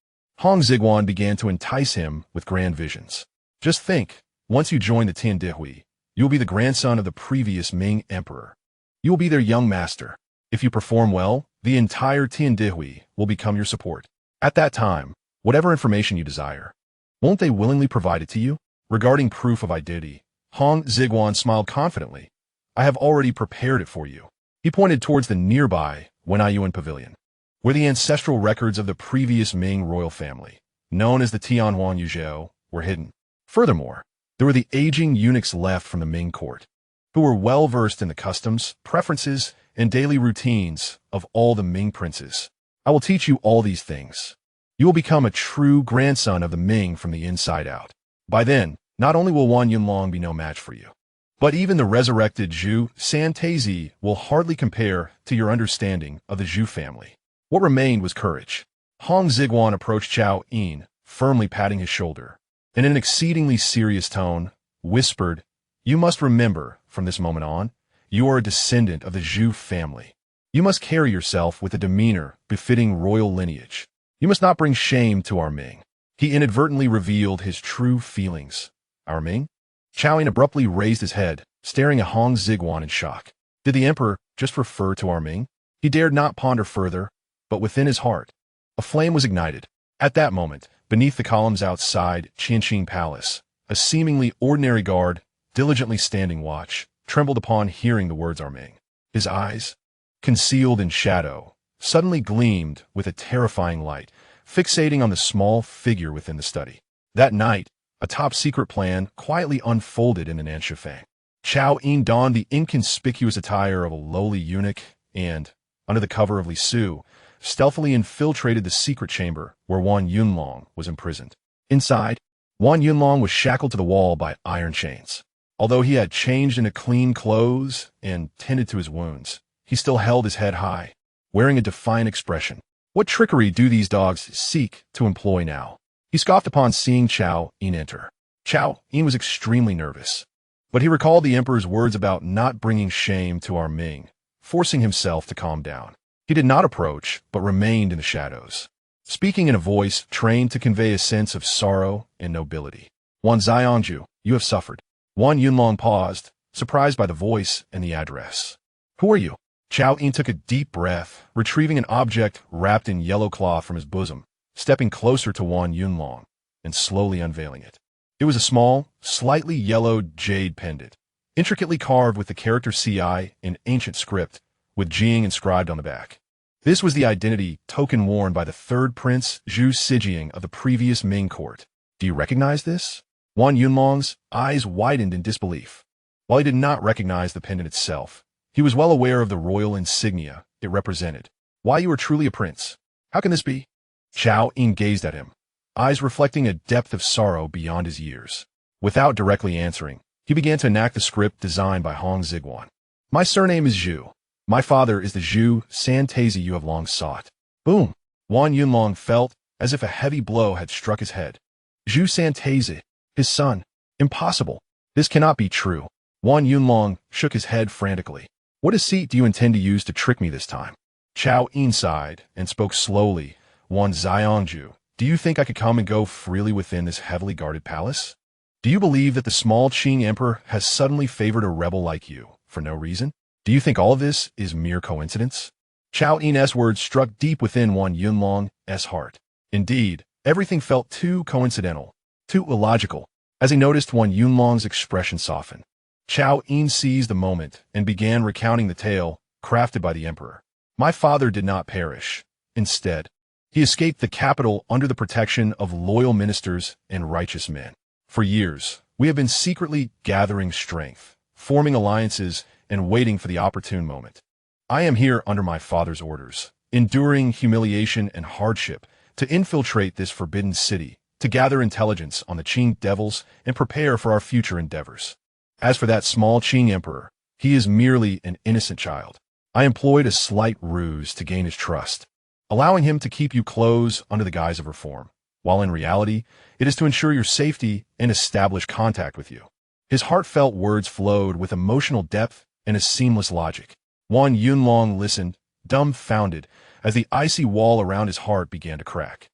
A: Hong Xigong began to entice him with grand visions. "Just think, once you join the Tiandihui, you will be the grandson of the previous Ming Emperor. You will be their young master. If you perform well, the entire Tiandihui will become your support. At that time, whatever information you desire, won't they willingly provide it to you?" Regarding proof of identity, Hong Xigong smiled confidently. "I have already prepared it for you." He pointed towards the nearby Wenyuan Pavilion, where the ancestral records of the previous Ming royal family, known as the Tianhuan Yuzhou, were hidden. Furthermore, there were the aging eunuchs left from the Ming court, who were well versed in the customs, preferences, and daily routines of all the Ming princes. "I will teach you all these things. You will become a true grandson of the Ming from the inside out. By then, not only will Wan Yunlong be no match for you, but even the resurrected Zhu Santezi will hardly compare to your understanding of the Zhu family." What remained was courage. Hong Xigong approached Chao Yin, firmly patting his shoulder, and in an exceedingly serious tone, whispered, "You must remember, from this moment on, you are a descendant of the Zhu family. You must carry yourself with a demeanor befitting royal lineage. You must not bring shame to our Ming." He inadvertently revealed his true feelings. "Our Ming?" Chao Yin abruptly raised his head, staring at Hong Xigong in shock. Did the emperor just refer to our Ming? He dared not ponder further, but within his heart, a flame was ignited. At that moment, beneath the columns outside Qianqing Palace, a seemingly ordinary guard, diligently standing watch, trembled upon hearing the words "our Ming." His eyes, concealed in shadow, suddenly gleamed with a terrifying light, fixating on the small figure within the study. That night, a top-secret plan quietly unfolded in the Nanshifeng. Chao Yin donned the inconspicuous attire of a lowly eunuch and, under the cover of Li Su, stealthily infiltrated the secret chamber where Wan Yunlong was imprisoned. Inside, Wan Yunlong was shackled to the wall by iron chains. Although he had changed into clean clothes and tended to his wounds, he still held his head high, wearing a defiant expression. What trickery do these dogs seek to employ now? He scoffed upon seeing Chao Yin enter. Chao Yin was extremely nervous, but he recalled the emperor's words about not bringing shame to our Ming, forcing himself to calm down. He did not approach, but remained in the shadows, speaking in a voice trained to convey a sense of sorrow and nobility. Wan Xiangju, you have suffered. Wan Yunlong paused, surprised by the voice and the address. Who are you? Chao Yin took a deep breath, retrieving an object wrapped in yellow cloth from his bosom, stepping closer to Wan Yunlong, and slowly unveiling it. It was a small, slightly yellowed jade pendant, intricately carved with the character CI in ancient script, with Jing inscribed on the back. This was the identity token worn by the third prince Zhu Xigong of the previous Ming court. Do you recognize this? Wan Yunlong's eyes widened in disbelief. While he did not recognize the pendant itself, he was well aware of the royal insignia it represented. Why, you are truly a prince. How can this be? Chao Yin gazed at him, eyes reflecting a depth of sorrow beyond his years. Without directly answering, he began to enact the script designed by Hong Xigong. My surname is Zhu. My father is the Zhu Santezi you have long sought. Boom! Wan Yunlong felt as if a heavy blow had struck his head. Zhu Santezi, his son. Impossible. This cannot be true. Wan Yunlong shook his head frantically. What deceit do you intend to use to trick me this time? Chao Yin sighed and spoke slowly. Wan Xiangju, do you think I could come and go freely within this heavily guarded palace? Do you believe that the small Qing emperor has suddenly favored a rebel like you for no reason? Do you think all of this is mere coincidence? Chao Yin's words struck deep within Wan Yunlong's heart. Indeed, everything felt too coincidental, too illogical. As he noticed Wan Yunlong's expression soften, Chao Yin seized the moment and began recounting the tale crafted by the emperor. My father did not perish. Instead, he escaped the capital under the protection of loyal ministers and righteous men. For years, we have been secretly gathering strength, forming alliances, and waiting for the opportune moment. I am here under my father's orders, enduring humiliation and hardship to infiltrate this forbidden city, to gather intelligence on the Qing devils and prepare for our future endeavors. As for that small Qing emperor, he is merely an innocent child. I employed a slight ruse to gain his trust, allowing him to keep you close under the guise of reform, while in reality, it is to ensure your safety and establish contact with you. His heartfelt words flowed with emotional depth and a seamless logic. Wan Yunlong listened, dumbfounded, as the icy wall around his heart began to crack.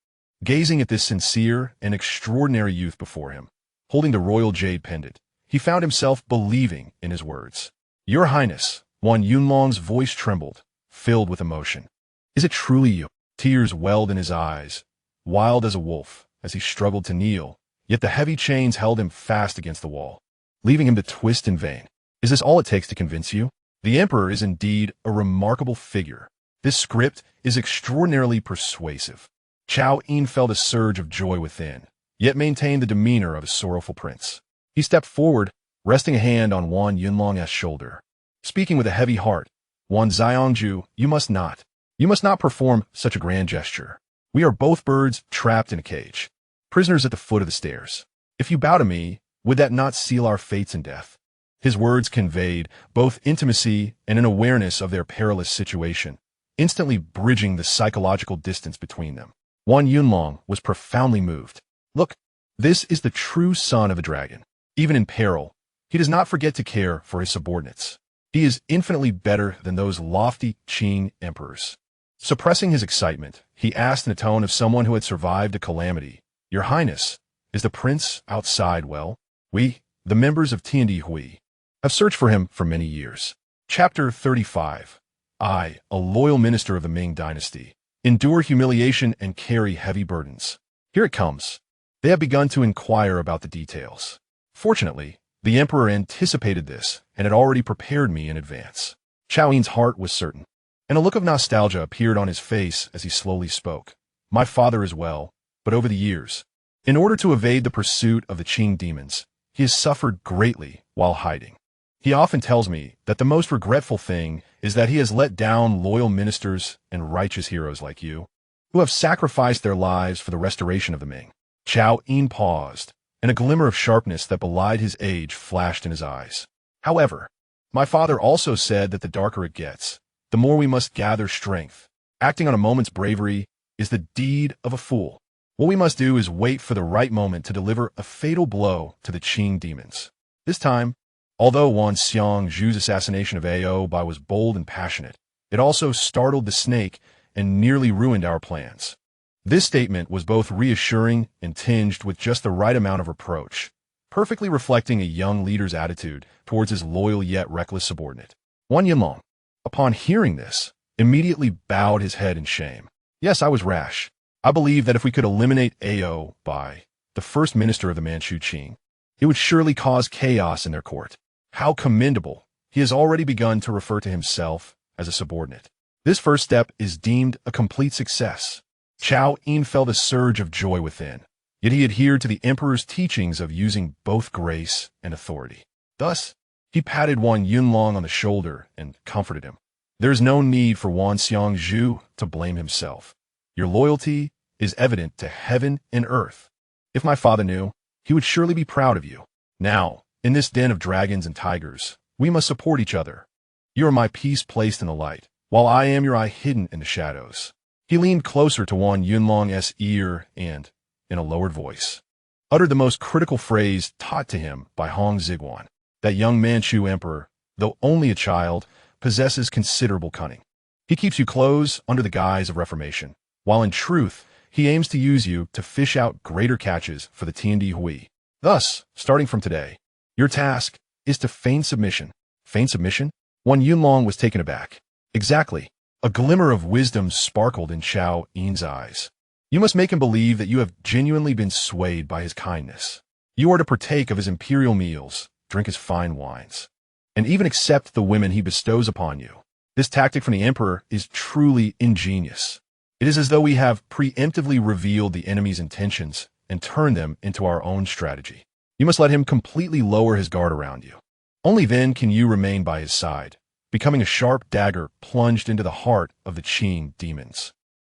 A: Gazing at this sincere and extraordinary youth before him, holding the royal jade pendant, he found himself believing in his words. Your Highness, Wan Yunlong's voice trembled, filled with emotion. Is it truly you? Tears welled in his eyes, wild as a wolf, as he struggled to kneel, yet the heavy chains held him fast against the wall, leaving him to twist in vain. Is this all it takes to convince you? The emperor is indeed a remarkable figure. This script is extraordinarily persuasive. Chao Yin felt a surge of joy within, yet maintained the demeanor of a sorrowful prince. He stepped forward, resting a hand on Wan Yunlong's shoulder. Speaking with a heavy heart, Wan Xiangju, you must not perform such a grand gesture. We are both birds trapped in a cage, prisoners at the foot of the stairs. If you bow to me, would that not seal our fates in death? His words conveyed both intimacy and an awareness of their perilous situation, instantly bridging the psychological distance between them. Wan Yunlong was profoundly moved. Look, this is the true son of a dragon. Even in peril, he does not forget to care for his subordinates. He is infinitely better than those lofty Qing emperors. Suppressing his excitement, he asked in a tone of someone who had survived a calamity, Your Highness, is the prince outside well? We, the members of Tiandi Hui, have searched for him for many years. Chapter 35. I, a loyal minister of the Ming dynasty, endure humiliation and carry heavy burdens. Here it comes. They have begun to inquire about the details. Fortunately, the emperor anticipated this and had already prepared me in advance. Chao Yin's heart was certain, and a look of nostalgia appeared on his face as he slowly spoke. My father is well, but over the years, in order to evade the pursuit of the Qing demons, he has suffered greatly while hiding. He often tells me that the most regretful thing is that he has let down loyal ministers and righteous heroes like you, who have sacrificed their lives for the restoration of the Ming. Chao Yin paused, and a glimmer of sharpness that belied his age flashed in his eyes. However, my father also said that the darker it gets, the more we must gather strength. Acting on a moment's bravery is the deed of a fool. What we must do is wait for the right moment to deliver a fatal blow to the Qing demons. This time, although Wan Xiongju's assassination of Aobai was bold and passionate, it also startled the snake and nearly ruined our plans. This statement was both reassuring and tinged with just the right amount of reproach, perfectly reflecting a young leader's attitude towards his loyal yet reckless subordinate. Wan Yinlong, upon hearing this, immediately bowed his head in shame. Yes, I was rash. I believe that if we could eliminate Aobai, the first minister of the Manchu Qing, it would surely cause chaos in their court. How commendable. He has already begun to refer to himself as a subordinate. This first step is deemed a complete success. Xiao Yin felt a surge of joy within, yet he adhered to the emperor's teachings of using both grace and authority. Thus, he patted Wan Yunlong on the shoulder and comforted him. There is no need for Wan Xiongju to blame himself. Your loyalty is evident to heaven and earth. If my father knew, he would surely be proud of you. Now, in this den of dragons and tigers, we must support each other. You are my peace placed in the light, while I am your eye hidden in the shadows. He leaned closer to Wan Yunlong's ear and, in a lowered voice, uttered the most critical phrase taught to him by Hong Xigong. That young Manchu emperor, though only a child, possesses considerable cunning. He keeps you close under the guise of reformation, while in truth, he aims to use you to fish out greater catches for the Tiandi Hui. Thus, starting from today, your task is to feign submission. Feign submission? Wan Yunlong was taken aback. Exactly. A glimmer of wisdom sparkled in Xiao Yin's eyes. You must make him believe that you have genuinely been swayed by his kindness. You are to partake of his imperial meals, drink his fine wines, and even accept the women he bestows upon you. This tactic from the emperor is truly ingenious. It is as though we have preemptively revealed the enemy's intentions and turned them into our own strategy. You must let him completely lower his guard around you. Only then can you remain by his side, becoming a sharp dagger plunged into the heart of the Qing demons.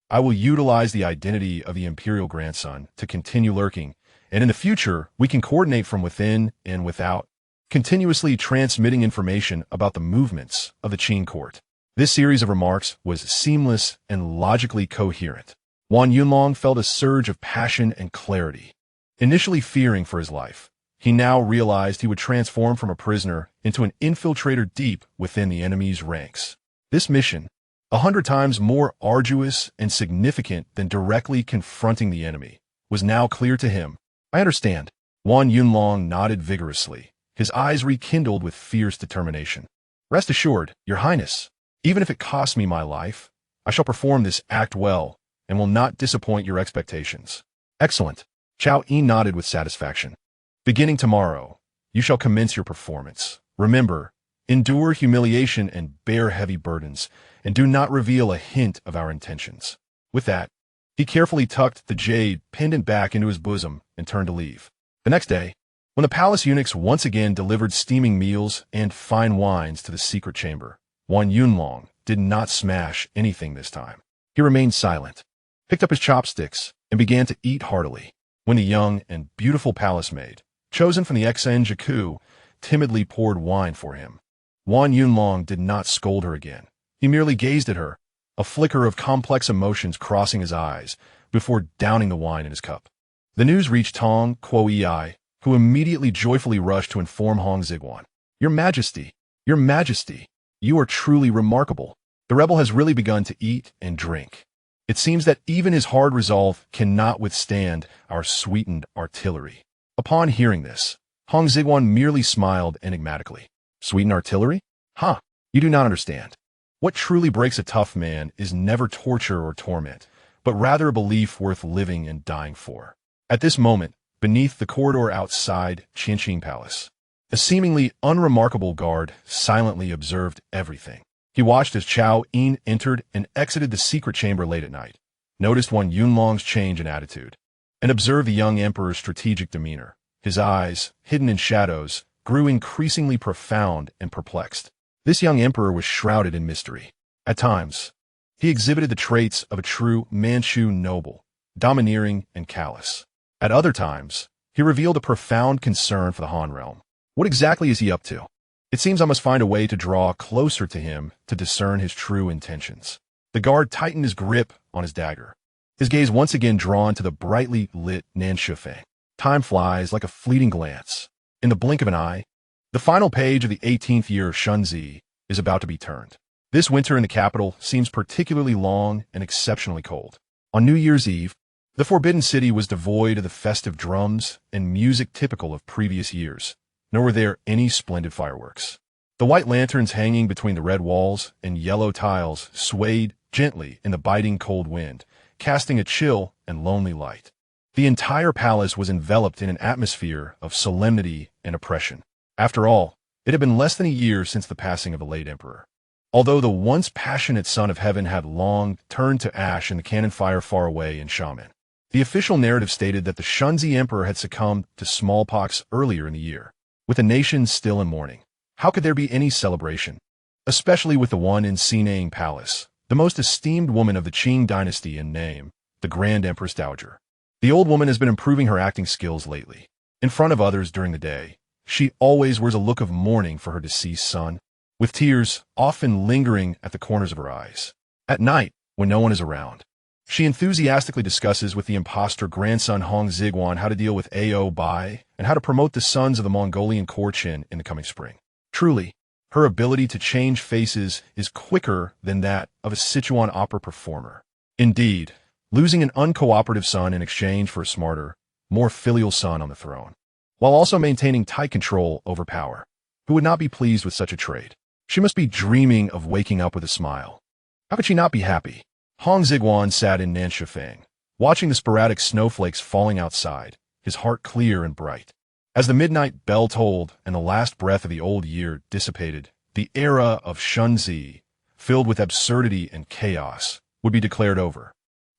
A: I will utilize the identity of the imperial grandson to continue lurking, and in the future, we can coordinate from within and without, continuously transmitting information about the movements of the Qing court. This series of remarks was seamless and logically coherent. Wan Yunlong felt a surge of passion and clarity. Initially fearing for his life, he now realized he would transform from a prisoner into an infiltrator deep within the enemy's ranks. This mission, 100 times more arduous and significant than directly confronting the enemy, was now clear to him. I understand. Wan Yunlong nodded vigorously, his eyes rekindled with fierce determination. Rest assured, Your Highness, even if it costs me my life, I shall perform this act well and will not disappoint your expectations. Excellent. Xiao Yin nodded with satisfaction. Beginning tomorrow, you shall commence your performance. Remember, endure humiliation and bear heavy burdens, and do not reveal a hint of our intentions. With that, he carefully tucked the jade pendant back into his bosom and turned to leave. The next day, when the palace eunuchs once again delivered steaming meals and fine wines to the secret chamber, Wan Yunlong did not smash anything this time. He remained silent, picked up his chopsticks, and began to eat heartily. When the young and beautiful palace maid, chosen from the Xenjaku, timidly poured wine for him, Wan Yunlong did not scold her again. He merely gazed at her, a flicker of complex emotions crossing his eyes, before downing the wine in his cup. The news reached Tong Kuo-Yi, who immediately joyfully rushed to inform Hong Xigong. Your Majesty, Your Majesty, you are truly remarkable. The rebel has really begun to eat and drink. It seems that even his hard resolve cannot withstand our sweetened artillery. Upon hearing this, Hong Xigong merely smiled enigmatically. Sweetened artillery? Huh, you do not understand. What truly breaks a tough man is never torture or torment, but rather a belief worth living and dying for. At this moment, beneath the corridor outside Qianqing Palace, a seemingly unremarkable guard silently observed everything. He watched as Xiao Yin entered and exited the secret chamber late at night, noticed Wan Yunlong's change in attitude, and observed the young emperor's strategic demeanor. His eyes, hidden in shadows, grew increasingly profound and perplexed. This young emperor was shrouded in mystery. At times, he exhibited the traits of a true Manchu noble, domineering and callous. At other times, he revealed a profound concern for the Han realm. What exactly is he up to? It seems I must find a way to draw closer to him to discern his true intentions. The guard tightened his grip on his dagger, his gaze once again drawn to the brightly lit Nanshufeng. Time flies like a fleeting glance. In the blink of an eye, the final page of the 18th year of Shunzi is about to be turned. This winter in the capital seems particularly long and exceptionally cold. On New Year's Eve, the Forbidden City was devoid of the festive drums and music typical of previous years, nor were there any splendid fireworks. The white lanterns hanging between the red walls and yellow tiles swayed gently in the biting cold wind, casting a chill and lonely light. The entire palace was enveloped in an atmosphere of solemnity and oppression. After all, it had been less than a year since the passing of the late emperor. Although the once passionate son of heaven had long turned to ash in the cannon fire far away in Xiamen, the official narrative stated that the Shunzi emperor had succumbed to smallpox earlier in the year. With the nation still in mourning, how could there be any celebration? Especially with the one in Xinang Palace, the most esteemed woman of the Qing dynasty in name, the Grand Empress Dowager. The old woman has been improving her acting skills lately. In front of others during the day, she always wears a look of mourning for her deceased son, with tears often lingering at the corners of her eyes. At night, when no one is around, she enthusiastically discusses with the impostor grandson Hong Xigong how to deal with Oboi and how to promote the sons of the Mongolian Korchin in the coming spring. Truly, her ability to change faces is quicker than that of a Sichuan opera performer. Indeed, losing an uncooperative son in exchange for a smarter, more filial son on the throne, while also maintaining tight control over power. Who would not be pleased with such a trade? She must be dreaming of waking up with a smile. How could she not be happy? Hong Xigong sat in Nanshufeng, watching the sporadic snowflakes falling outside, his heart clear and bright. As the midnight bell tolled and the last breath of the old year dissipated, the era of Shunzi, filled with absurdity and chaos, would be declared over.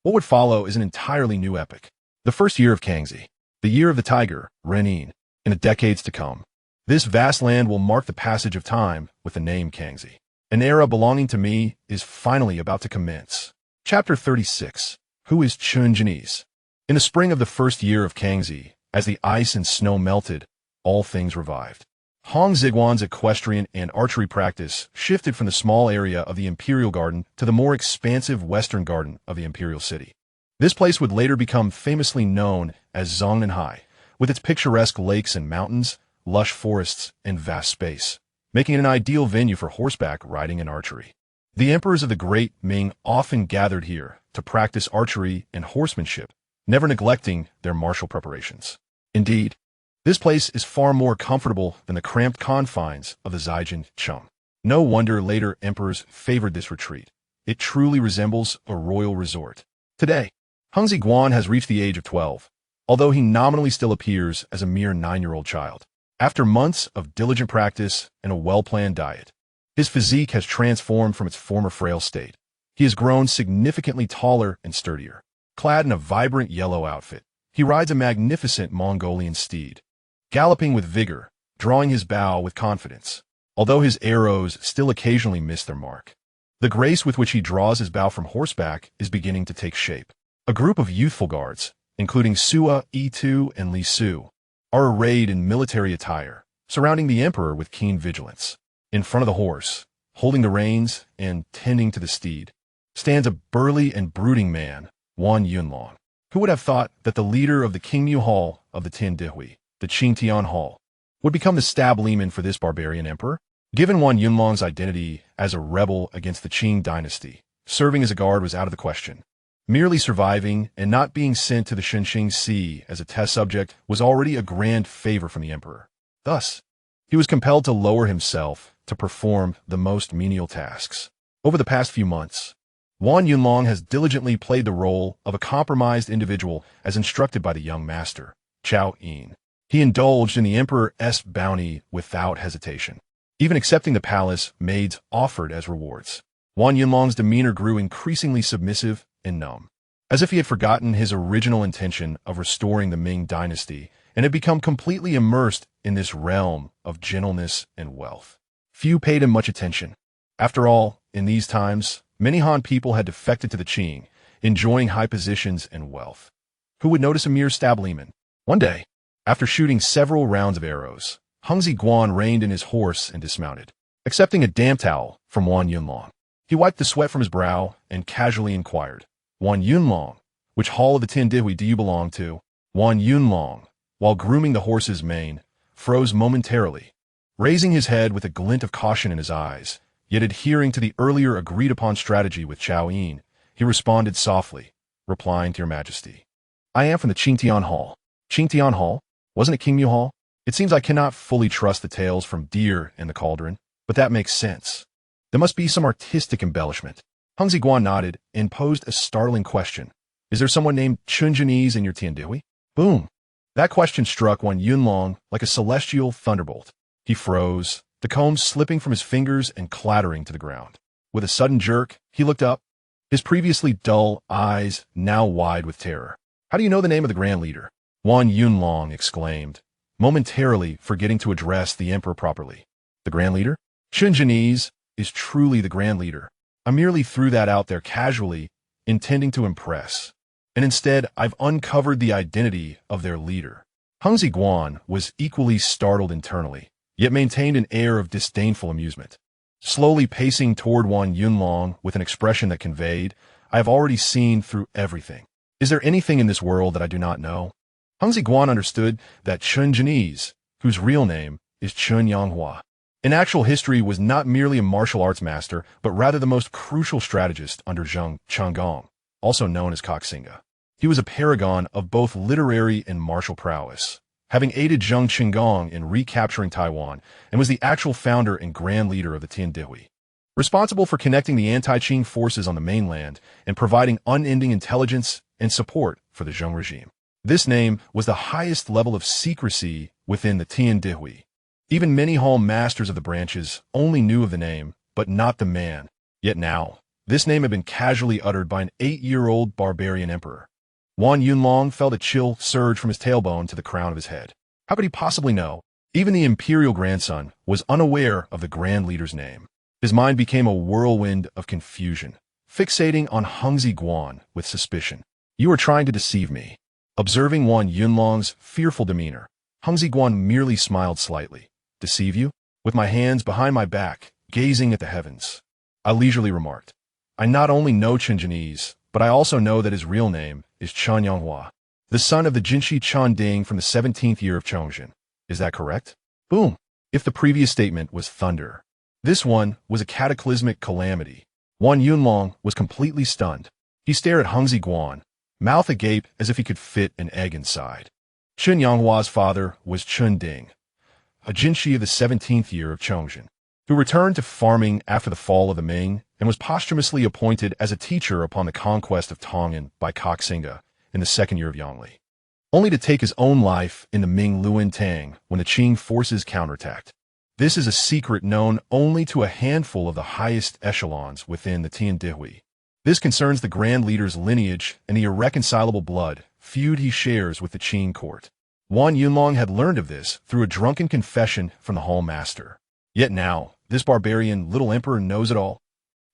A: What would follow is an entirely new epic. The first year of Kangxi, the year of the tiger, Renin, in the decades to come. This vast land will mark the passage of time with the name Kangxi. An era belonging to me is finally about to commence. Chapter 36. Who is Chunjinis? In the spring of the first year of Kangxi, as the ice and snow melted, all things revived. Hong Xigong's equestrian and archery practice shifted from the small area of the Imperial Garden to the more expansive western garden of the Imperial City. This place would later become famously known as Zongnanhai, with its picturesque lakes and mountains, lush forests, and vast space, making it an ideal venue for horseback riding and archery. The emperors of the great Ming often gathered here to practice archery and horsemanship, never neglecting their martial preparations. Indeed, this place is far more comfortable than the cramped confines of the Zhejiang Cheng. No wonder later emperors favored this retreat. It truly resembles a royal resort. Today, Hong Xigong has reached the age of 12, although he nominally still appears as a mere 9-year-old child. After months of diligent practice and a well-planned diet, his physique has transformed from its former frail state. He has grown significantly taller and sturdier. Clad in a vibrant yellow outfit, he rides a magnificent Mongolian steed, galloping with vigor, drawing his bow with confidence, although his arrows still occasionally miss their mark. The grace with which he draws his bow from horseback is beginning to take shape. A group of youthful guards, including Sua, Yi-Tu, and Li Su, are arrayed in military attire, surrounding the emperor with keen vigilance. In front of the horse, holding the reins and tending to the steed, stands a burly and brooding man, Wan Yunlong. Who would have thought that the leader of the Qingmu Hall of the Tindihui, the Qingtian Hall, would become the stab leman for this barbarian emperor? Given Wan Yunlong's identity as a rebel against the Qing dynasty, serving as a guard was out of the question. Merely surviving and not being sent to the Shenxing Sea as a test subject was already a grand favor from the emperor. Thus, he was compelled to lower himself to perform the most menial tasks. Over the past few months, Wan Yunlong has diligently played the role of a compromised individual as instructed by the young master, Chao Yin. He indulged in the emperor's bounty without hesitation, even accepting the palace maids offered as rewards. Wan Yunlong's demeanor grew increasingly submissive and numb, as if he had forgotten his original intention of restoring the Ming dynasty and had become completely immersed in this realm of gentleness and wealth. Few paid him much attention. After all, in these times, many Han people had defected to the Qing, enjoying high positions and wealth. Who would notice a mere stab leman? One day, After shooting several rounds of arrows, Hong Xigong reined in his horse and dismounted, accepting a damp towel from Wan Yunlong. He wiped the sweat from his brow and casually inquired, "Wan Yunlong, which hall of the Tiandihui do you belong to?" Wan Yunlong, while grooming the horse's mane, froze momentarily, raising his head with a glint of caution in his eyes, yet adhering to the earlier agreed-upon strategy with Chao Yin, he responded softly, replying to your majesty. "I am from the Qingtian Hall." Qingtian Hall? Wasn't it Qingmu Hall? It seems I cannot fully trust the tales from Deer in the Cauldron, but that makes sense. There must be some artistic embellishment. Hong Xigong nodded and posed a startling question. "Is there someone named Chunjanese in your Tiandihui?" Boom! That question struck Wan Yunlong like a celestial thunderbolt. He froze, the comb slipping from his fingers and clattering to the ground. With a sudden jerk, he looked up, his previously dull eyes now wide with terror. "How do you know the name of the Grand Leader?" Wan Yunlong exclaimed, momentarily forgetting to address the emperor properly. "The Grand Leader? Chunjanese is truly the Grand Leader. I merely threw that out there casually, intending to impress. And instead, I've uncovered the identity of their leader." Hong Xigong was equally startled internally, yet maintained an air of disdainful amusement. Slowly pacing toward Wan Yunlong with an expression that conveyed, "I have already seen through everything. Is there anything in this world that I do not know?" Hong Xigong understood that Chunjanese, whose real name is Chun Yanghua, in actual history was not merely a martial arts master, but rather the most crucial strategist under Zheng Chenggong, also known as Kangxi. He was a paragon of both literary and martial prowess, having aided Zheng Chenggong in recapturing Taiwan, and was the actual founder and grand leader of the Tiandihui, responsible for connecting the anti-Qing forces on the mainland and providing unending intelligence and support for the Zheng regime. This name was the highest level of secrecy within the Tiandihui. Even many hall masters of the branches only knew of the name, but not the man. Yet now, this name had been casually uttered by an 8-year-old barbarian emperor. Wan Yunlong felt a chill surge from his tailbone to the crown of his head. How could he possibly know? Even the imperial grandson was unaware of the grand leader's name. His mind became a whirlwind of confusion, fixating on Hong Xigong with suspicion. "You are trying to deceive me." Observing Wan Yunlong's fearful demeanor, Hong Xigong merely smiled slightly. "Deceive you?" With my hands behind my back, gazing at the heavens, I leisurely remarked, "I not only know Chunjanese, but I also know that his real name is Chun Yanghua, the son of the Jinshi Chanding from the 17th year of Chongzhen. Is that correct?" Boom! If the previous statement was thunder, this one was a cataclysmic calamity. Wan Yunlong was completely stunned. He stared at Hong Xigong, mouth agape as if he could fit an egg inside. Chun Yanghua's father was Chun Ding, a Jinshi of the 17th year of Chongzhen, who returned to farming after the fall of the Ming and was posthumously appointed as a teacher upon the conquest of Tongan by Kangxi in the 2nd year of Yongli, only to take his own life in the Ming Luan Tang when the Qing forces counterattacked. This is a secret known only to a handful of the highest echelons within the Tiandihui. This concerns the grand leader's lineage and the irreconcilable blood feud he shares with the Qing court. Wan Yunlong had learned of this through a drunken confession from the hall master. Yet now, this barbarian little emperor knows it all.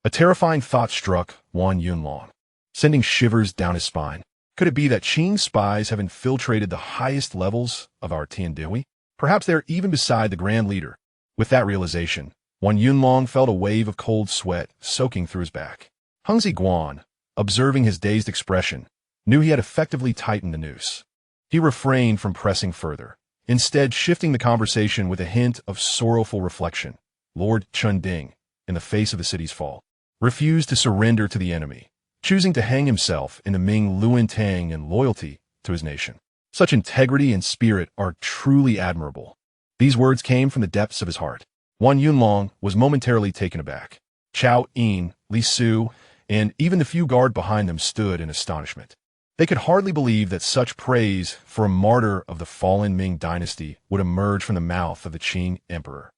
A: A terrifying thought struck Wan Yunlong, sending shivers down his spine. Could it be that Qing spies have infiltrated the highest levels of our Tiandihui? Perhaps they're even beside the grand leader. With that realization, Wan Yunlong felt a wave of cold sweat soaking through his back. Hong Xigong, observing his dazed expression, knew he had effectively tightened the noose. He refrained from pressing further, instead shifting the conversation with a hint of sorrowful reflection. Lord Chun Ding, in the face of the city's fall, refused to surrender to the enemy, choosing to hang himself in the Ming Luan Tang in loyalty to his nation. Such integrity and spirit are truly admirable. These words came from the depths of his heart. Wan Yunlong was momentarily taken aback. Chao Yin, Li Su, and even the few guard behind them stood in astonishment. They could hardly believe that such praise for a martyr of the fallen Ming dynasty would emerge from the mouth of the Qing Emperor.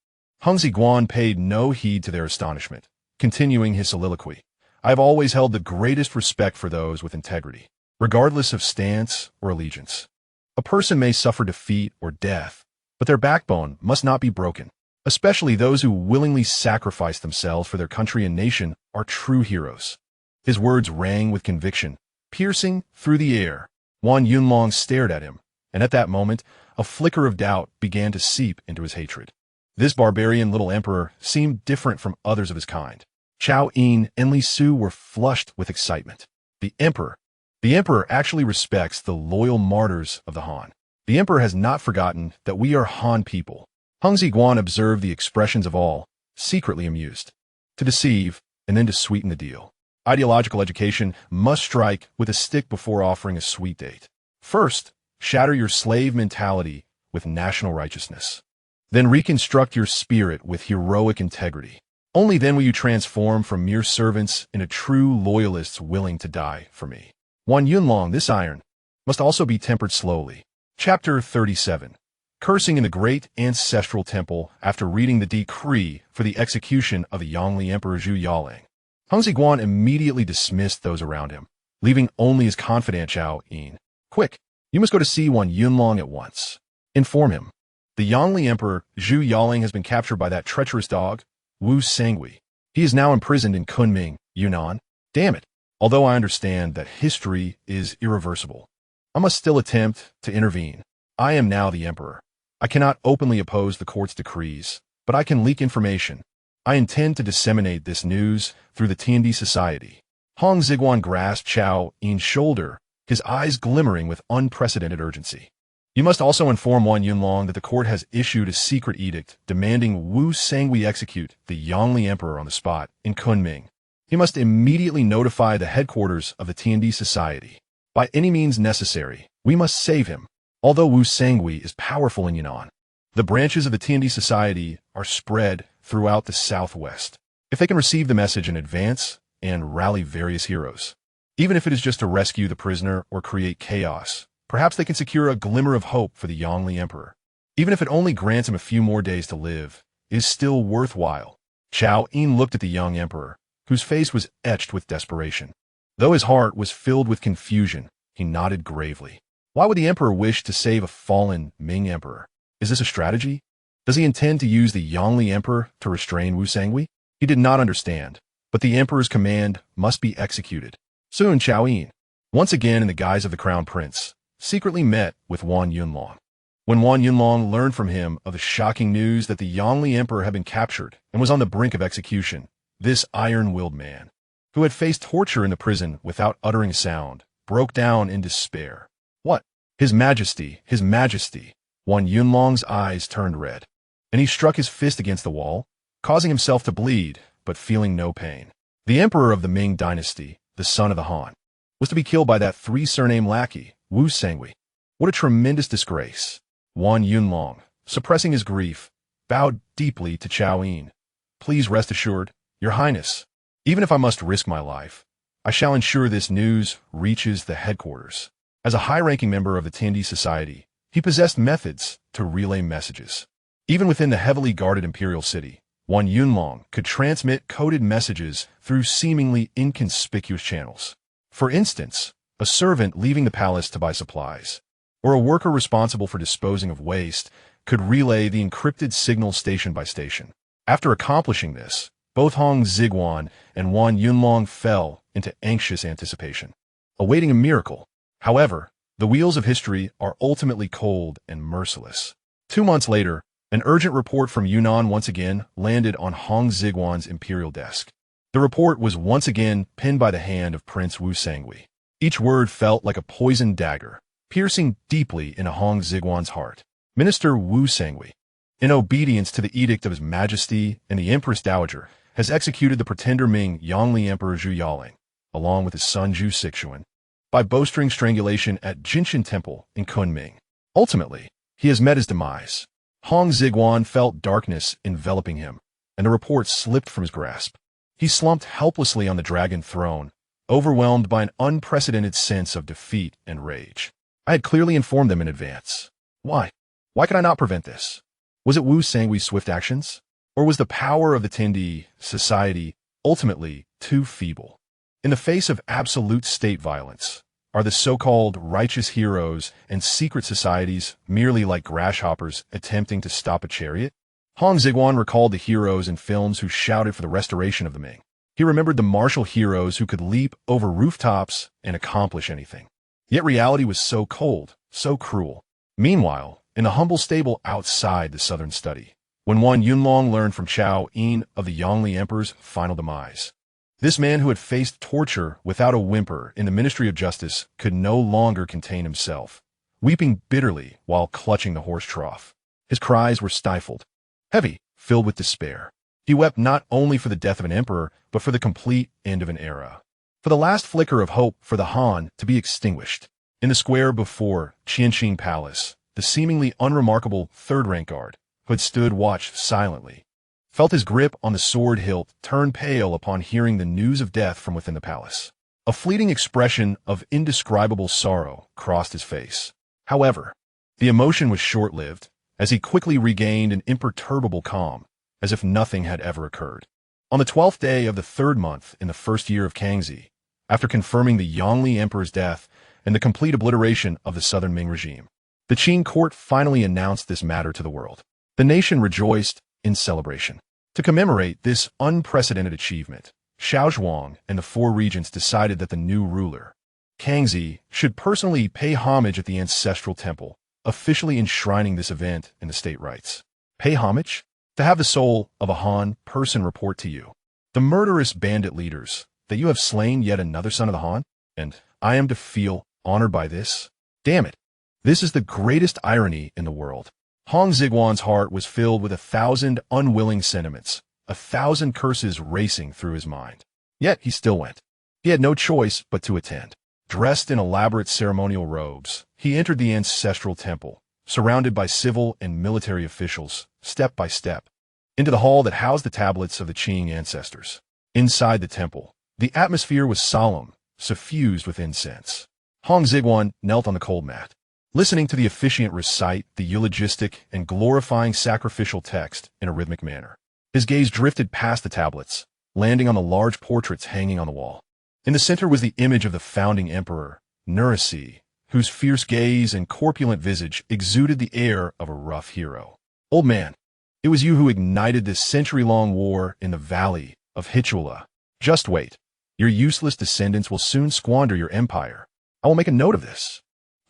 A: Hong Xigong paid no heed to their astonishment, continuing his soliloquy. "I have always held the greatest respect for those with integrity, regardless of stance or allegiance. A person may suffer defeat or death, but their backbone must not be broken. Especially those who willingly sacrifice themselves for their country and nation are true heroes." His words rang with conviction, piercing through the air. Wan Yunlong stared at him, And at that moment, a flicker of doubt began to seep into his hatred. This barbarian little emperor seemed different from others of his kind. Chao Yin and Li Su were flushed with excitement. The emperor actually respects the loyal martyrs of the Han. The emperor has not forgotten that we are Han people. Hong Xigong observed the expressions of all, secretly amused. To deceive, and then to sweeten the deal. Ideological education must strike with a stick before offering a sweet date. First, shatter your slave mentality with national righteousness. Then reconstruct your spirit with heroic integrity. Only then will you transform from mere servants into true loyalists willing to die for me. Wan Yunlong, this iron, must also be tempered slowly. Chapter 37. Cursing in the great ancestral temple after reading the decree for the execution of the Yangli Emperor Zhu Yaoling. Hong Xigong immediately dismissed those around him, leaving only his confidant Chao Yin. Quick, you must go to see Wan Yunlong at once. Inform him. The Yangli Emperor Zhu Yaoling has been captured by that treacherous dog, Wu Sangui. He is now imprisoned in Kunming, Yunnan. Damn it. Although I understand that history is irreversible, I must still attempt to intervene. I am now the emperor. I cannot openly oppose the court's decrees, but I can leak information. I intend to disseminate this news through the Tiandi society. Hong Xigong grasped Chao Yin's shoulder, his eyes glimmering with unprecedented urgency. You must also inform Wan Yunlong that the court has issued a secret edict demanding Wu Sangui execute the Yangli Emperor on the spot in Kunming. He must immediately notify the headquarters of the Tiandi society. By any means necessary, we must save him. Although Wu Sangui is powerful in Yunnan, the branches of the Tiandi society are spread throughout the southwest. If they can receive the message in advance and rally various heroes, even if it is just to rescue the prisoner or create chaos, perhaps they can secure a glimmer of hope for the Yangli Emperor. Even if it only grants him a few more days to live, it is still worthwhile. Chao Yin looked at the young emperor, whose face was etched with desperation. Though his heart was filled with confusion, he nodded gravely. Why would the emperor wish to save a fallen Ming emperor? Is this a strategy? Does he intend to use the Yangli Emperor to restrain Wu Sangui? He did not understand, but the emperor's command must be executed. Soon Chao Yin, once again in the guise of the crown prince, secretly met with Wan Yunlong. When Wan Yunlong learned from him of the shocking news that the Yangli Emperor had been captured and was on the brink of execution, this iron-willed man, who had faced torture in the prison without uttering a sound, broke down in despair. What? His Majesty, His Majesty! Wan Yunlong's eyes turned red, and he struck his fist against the wall, causing himself to bleed, but feeling no pain. The emperor of the Ming dynasty, the son of the Han, was to be killed by that three-surname lackey, Wu Sangui. What a tremendous disgrace. Wan Yunlong, suppressing his grief, bowed deeply to Chao Yin. Please rest assured, Your Highness, even if I must risk my life, I shall ensure this news reaches the headquarters. As a high-ranking member of the Tiandi society, he possessed methods to relay messages. Even within the heavily guarded imperial city, Wan Yunlong could transmit coded messages through seemingly inconspicuous channels. For instance, a servant leaving the palace to buy supplies, or a worker responsible for disposing of waste, could relay the encrypted signal station by station. After accomplishing this, both Hong Xigong and Wan Yunlong fell into anxious anticipation, awaiting a miracle. However, the wheels of history are ultimately cold and merciless. 2 months later, an urgent report from Yunnan once again landed on Hong Xigong's imperial desk. The report was once again penned by the hand of Prince Wu Sangui. Each word felt like a poisoned dagger, piercing deeply into Hong Xigong's heart. Minister Wu Sangui, in obedience to the edict of His Majesty and the Empress Dowager, has executed the pretender Ming Yangli Emperor Zhu Yaoling, along with his son Zhu Xixuan, by bowstring strangulation at Jinshan Temple in Kunming. Ultimately, he has met his demise. Hong Xigong felt darkness enveloping him, and the report slipped from his grasp. He slumped helplessly on the dragon throne, overwhelmed by an unprecedented sense of defeat and rage. I had clearly informed them in advance. Why? Why could I not prevent this? Was it Wu Sangui's swift actions? Or was the power of the Tiandi society ultimately too feeble? In the face of absolute state violence, are the so-called righteous heroes and secret societies merely like grasshoppers attempting to stop a chariot? Hong Xigong recalled the heroes in films who shouted for the restoration of the Ming. He remembered the martial heroes who could leap over rooftops and accomplish anything. Yet reality was so cold, so cruel. Meanwhile, in the humble stable outside the southern study, when one Yunlong learned from Chao Yin of the Yongli Emperor's final demise. This man who had faced torture without a whimper in the Ministry of Justice could no longer contain himself, weeping bitterly while clutching the horse trough. His cries were stifled, heavy, filled with despair. He wept not only for the death of an emperor, but for the complete end of an era. For the last flicker of hope for the Han to be extinguished. In the square before Qianxing Palace, the seemingly unremarkable third-rank guard, who had stood watch silently, felt his grip on the sword hilt turn pale upon hearing the news of death from within the palace. A fleeting expression of indescribable sorrow crossed his face. However, the emotion was short-lived, as he quickly regained an imperturbable calm, as if nothing had ever occurred. On the 12th day of the 3rd month in the 1st year of Kangxi, after confirming the Yongli Emperor's death and the complete obliteration of the southern Ming regime, the Qing court finally announced this matter to the world. The nation rejoiced in celebration. To commemorate this unprecedented achievement, Xiaozhuang and the 4 regents decided that the new ruler, Kangxi, should personally pay homage at the ancestral temple, officially enshrining this event in the state rites. Pay homage? To have the soul of a Han person report to you, the murderous bandit leaders, that you have slain yet another son of the Han? And I am to feel honored by this? Damn it. This is the greatest irony in the world. Hong Xigong's heart was filled with 1,000 unwilling sentiments, 1,000 curses racing through his mind. Yet he still went. He had no choice but to attend. Dressed in elaborate ceremonial robes, he entered the ancestral temple, surrounded by civil and military officials, step by step, into the hall that housed the tablets of the Qing ancestors. Inside the temple, the atmosphere was solemn, suffused with incense. Hong Xigong knelt on the cold mat, listening to the officiant recite the eulogistic and glorifying sacrificial text in a rhythmic manner. His gaze drifted past the tablets, landing on the large portraits hanging on the wall. In the center was the image of the founding emperor, Nurisi, whose fierce gaze and corpulent visage exuded the air of a rough hero. Old man, it was you who ignited this century-long war in the valley of Hichula. Just wait. Your useless descendants will soon squander your empire. I will make a note of this.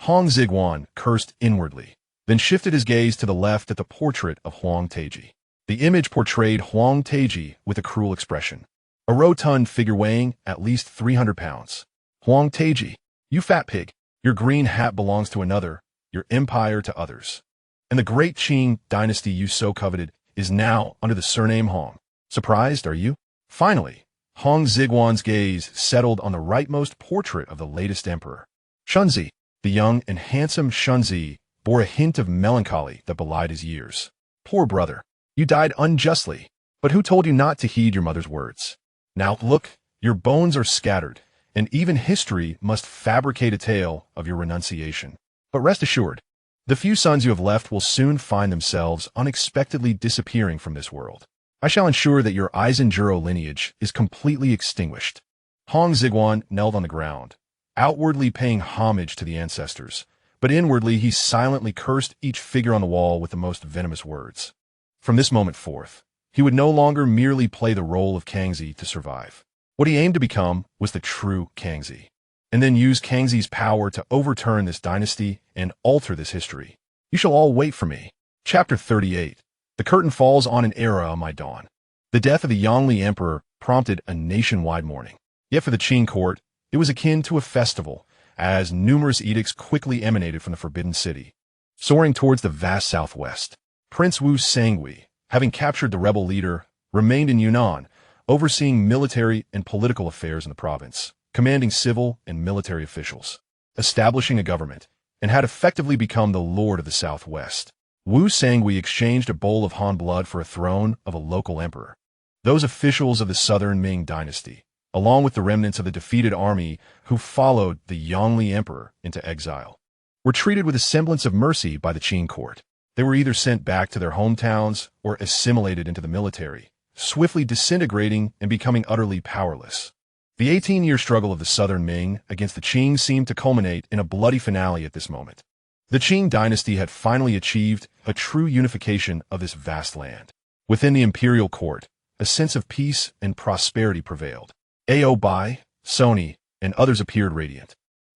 A: Hong Xigong cursed inwardly, then shifted his gaze to the left at the portrait of Huang Teji. The image portrayed Huang Teji with a cruel expression, a rotund figure weighing at least 300 pounds. Huang Teji, you fat pig, your green hat belongs to another, your empire to others. And the great Qing dynasty you so coveted is now under the surname Hong. Surprised, are you? Finally, Hong Xigong's gaze settled on the rightmost portrait of the latest emperor. Shunzi, the young and handsome Shunzi, bore a hint of melancholy that belied his years. Poor brother, you died unjustly, but who told you not to heed your mother's words? Now look, your bones are scattered, and even history must fabricate a tale of your renunciation. But rest assured, the few sons you have left will soon find themselves unexpectedly disappearing from this world. I shall ensure that your Eisenjuro lineage is completely extinguished. Hong Xigong knelt on the ground, outwardly paying homage to the ancestors, but inwardly he silently cursed each figure on the wall with the most venomous words. From this moment forth, he would no longer merely play the role of Kangxi to survive. What he aimed to become was the true Kangxi, and then use Kangxi's power to overturn this dynasty and alter this history. You shall all wait for me. Chapter 38. The curtain falls on an era on my dawn. The death of the Yongli Emperor prompted a nationwide mourning. Yet for the Qing court, it was akin to a festival, as numerous edicts quickly emanated from the Forbidden City. Soaring towards the vast southwest, Prince Wu Sangui, having captured the rebel leader, remained in Yunnan, overseeing military and political affairs in the province, commanding civil and military officials, establishing a government, and had effectively become the lord of the southwest. Wu Sangui exchanged a bowl of Han blood for a throne of a local emperor. Those officials of the southern Ming dynasty, along with the remnants of the defeated army who followed the Yongli Emperor into exile, were treated with a semblance of mercy by the Qing court. They were either sent back to their hometowns or assimilated into the military, swiftly disintegrating and becoming utterly powerless. The 18-year struggle of the southern Ming against the Qing seemed to culminate in a bloody finale at this moment. The Qing dynasty had finally achieved a true unification of this vast land. Within the imperial court, a sense of peace and prosperity prevailed. Oboi, Sony, and others appeared radiant.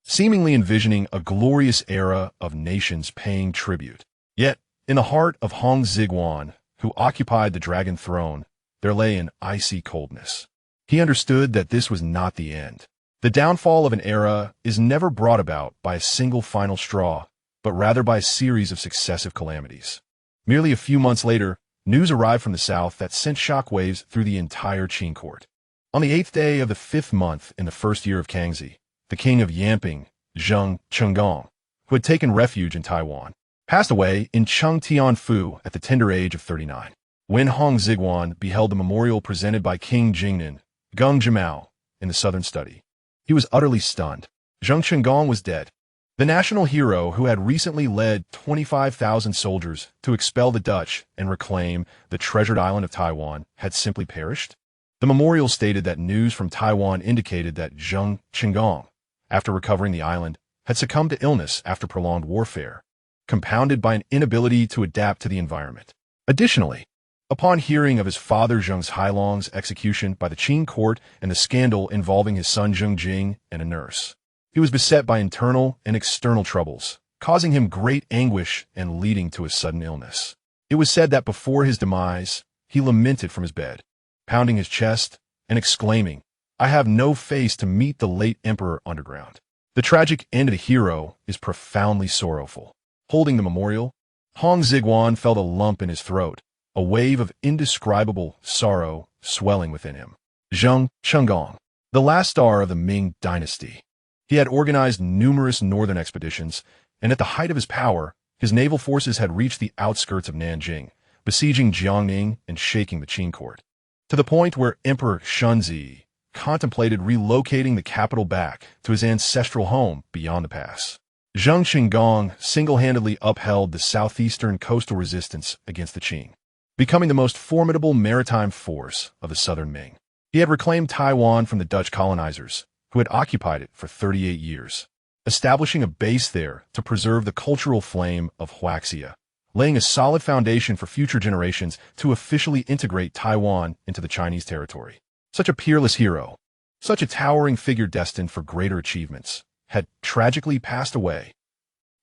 A: seemingly envisioning a glorious era of nations paying tribute. Yet, in the heart of Hong Xigong, who occupied the dragon throne, there lay an icy coldness. He understood that this was not the end. The downfall of an era is never brought about by a single final straw, but rather by a series of successive calamities. Merely a few months later, news arrived from the south that sent shockwaves through the entire Qing court. On the 8th day of the 5th month in the first year of Kangxi, the king of Yamping, Hong Xigong, who had taken refuge in Taiwan, passed away in Chengtianfu at the tender age of 39. When Hong Xigong beheld the memorial presented by King Jingnan, Gung Jimao, in the southern study, he was utterly stunned. Hong Xigong was dead. The national hero who had recently led 25,000 soldiers to expel the Dutch and reclaim the treasured island of Taiwan had simply perished. The memorial stated that news from Taiwan indicated that Hong Xigong, after recovering the island, had succumbed to illness after prolonged warfare, compounded by an inability to adapt to the environment. Additionally, upon hearing of his father Zheng Hailong's execution by the Qing court and the scandal involving his son Zheng Jing and a nurse, he was beset by internal and external troubles, causing him great anguish and leading to his sudden illness. It was said that before his demise, he lamented from his bed, pounding his chest and exclaiming, "I have no face to meet the late emperor underground." The tragic end of the hero is profoundly sorrowful. Holding the memorial, Hong Xigong felt a lump in his throat, a wave of indescribable sorrow swelling within him. Hong Xigong, the last star of the Ming dynasty. He had organized numerous northern expeditions, and at the height of his power, his naval forces had reached the outskirts of Nanjing, besieging Jiangning and shaking the Qing court, to the point where Emperor Shunzi contemplated relocating the capital back to his ancestral home beyond the pass. Hong Xigong single-handedly upheld the southeastern coastal resistance against the Qing, becoming the most formidable maritime force of the southern Ming. He had reclaimed Taiwan from the Dutch colonizers, who had occupied it for 38 years, establishing a base there to preserve the cultural flame of Huaxia, laying a solid foundation for future generations to officially integrate Taiwan into the Chinese territory. Such a peerless hero, such a towering figure destined for greater achievements, had tragically passed away.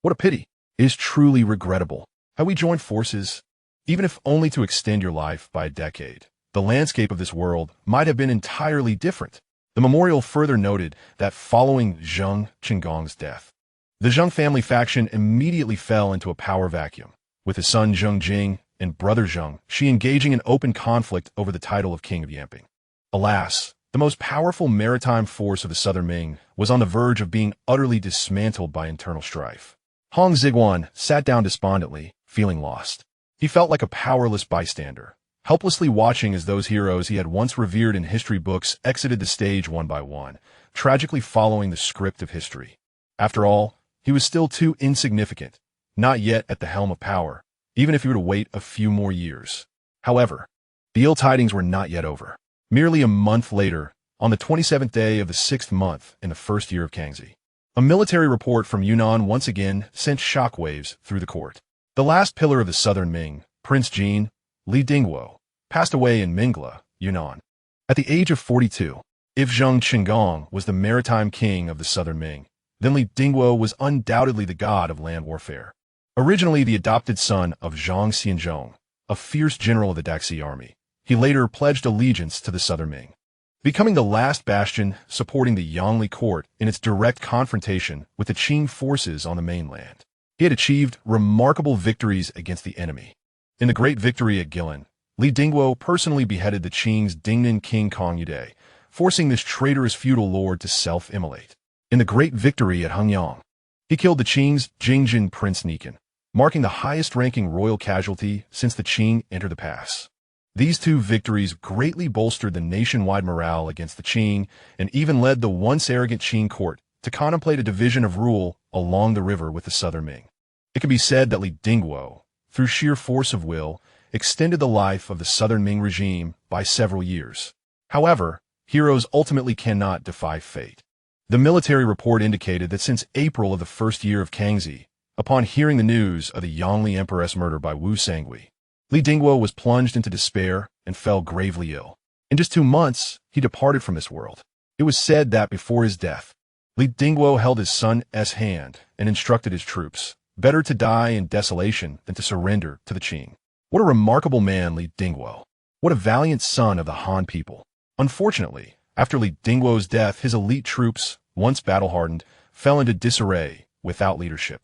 A: What a pity. It is truly regrettable. Had we joined forces, even if only to extend your life by a decade, the landscape of this world might have been entirely different. The memorial further noted that following Hong Xigong's death, the Zheng family faction immediately fell into a power vacuum, with his son Zheng Jing and brother Zheng Shi engaging in open conflict over the title of King of Yamping. Alas, the most powerful maritime force of the southern Ming was on the verge of being utterly dismantled by internal strife. Hong Xigong sat down despondently, feeling lost. He felt like a powerless bystander, helplessly watching as those heroes he had once revered in history books exited the stage one by one, tragically following the script of history. After all, he was still too insignificant, not yet at the helm of power, even if he were to wait a few more years. However, the ill tidings were not yet over. Merely a month later, on the 27th day of the 6th month in the first year of Kangxi, a military report from Yunnan once again sent shockwaves through the court. The last pillar of the southern Ming, Prince Jin, Li Dingguo, passed away in Mingla, Yunnan, at the age of 42. If Hong Xigong was the maritime king of the southern Ming, then Li Dingguo was undoubtedly the god of land warfare. Originally the adopted son of Zhang Xianzhong, a fierce general of the Daxi army, he later pledged allegiance to the southern Ming, becoming the last bastion supporting the Yangli court in its direct confrontation with the Qing forces on the mainland. He had achieved remarkable victories against the enemy. In the great victory at Guilin, Li Dingguo personally beheaded the Qing's Dingnan king Kongyude, forcing this traitorous feudal lord to self-immolate. In the great victory at Hengyang, he killed the Qing's Jingjin Prince Nikan, marking the highest-ranking royal casualty since the Qing entered the pass. These two victories greatly bolstered the nationwide morale against the Qing and even led the once arrogant Qing court to contemplate a division of rule along the river with the southern Ming. It can be said that Li Dingguo, through sheer force of will, extended the life of the southern Ming regime by several years. However, heroes ultimately cannot defy fate. The military report indicated that since April of the first year of Kangxi, upon hearing the news of the Yangli Empress murder by Wu Sangui, Li Dingguo was plunged into despair and fell gravely ill. In just 2 months, he departed from this world. It was said that before his death, Li Dingguo held his son's hand and instructed his troops, better to die in desolation than to surrender to the Qing. What a remarkable man Li Dingguo. What a valiant son of the Han people. Unfortunately, after Li Dingguo's death, his elite troops, once battle-hardened, fell into disarray without leadership,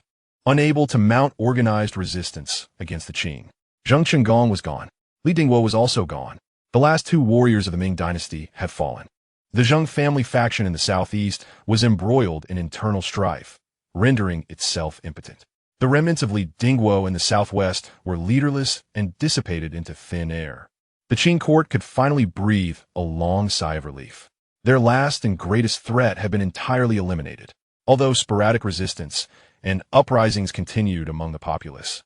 A: unable to mount organized resistance against the Qing. Hong Xigong was gone. Li Dingguo was also gone. The last two warriors of the Ming dynasty had fallen. The Zheng family faction in the southeast was embroiled in internal strife, rendering itself impotent. The remnants of Li Dingguo in the southwest were leaderless and dissipated into thin air. The Qing court could finally breathe a long sigh of relief. Their last and greatest threat had been entirely eliminated, although sporadic resistance and uprisings continued among the populace.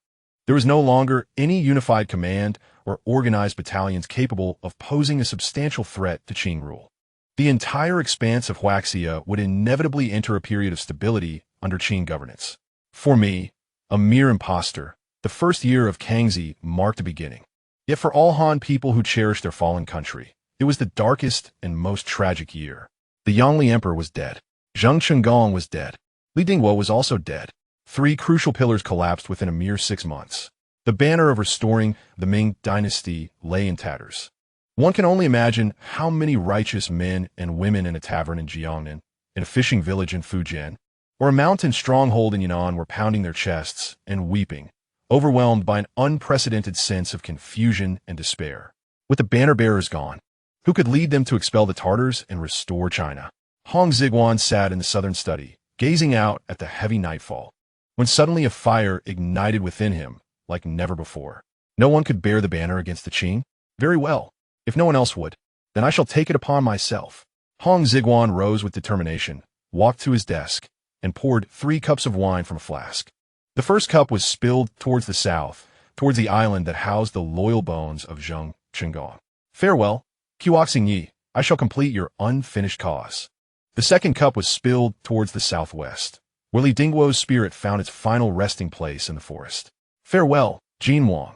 A: There was no longer any unified command or organized battalions capable of posing a substantial threat to Qing rule. The entire expanse of Huaxia would inevitably enter a period of stability under Qing governance. For me, a mere impostor, the first year of Kangxi marked a beginning. Yet for all Han people who cherished their fallen country, it was the darkest and most tragic year. The Yangli Emperor was dead. Hong Xigong was dead. Li Dingguo was also dead. Three crucial pillars collapsed within a mere 6 months. The banner of restoring the Ming dynasty lay in tatters. One can only imagine how many righteous men and women in a tavern in Jiangnan, in a fishing village in Fujian, or a mountain stronghold in Yunnan were pounding their chests and weeping, overwhelmed by an unprecedented sense of confusion and despair. With the banner-bearers gone, who could lead them to expel the Tartars and restore China? Hong Xigong sat in the southern study, gazing out at the heavy nightfall, when suddenly a fire ignited within him like never before. No one could bear the banner against the Qing? Very well. If no one else would, then I shall take it upon myself. Hong Xigong rose with determination, walked to his desk, and poured 3 cups of wine from a flask. The first cup was spilled towards the south, towards the island that housed the loyal bones of Hong Xigong. Farewell, Qixing, I shall complete your unfinished cause. The second cup was spilled towards the southwest, where Li Dingguo's spirit found its final resting place in the forest. Farewell, Jin Wang.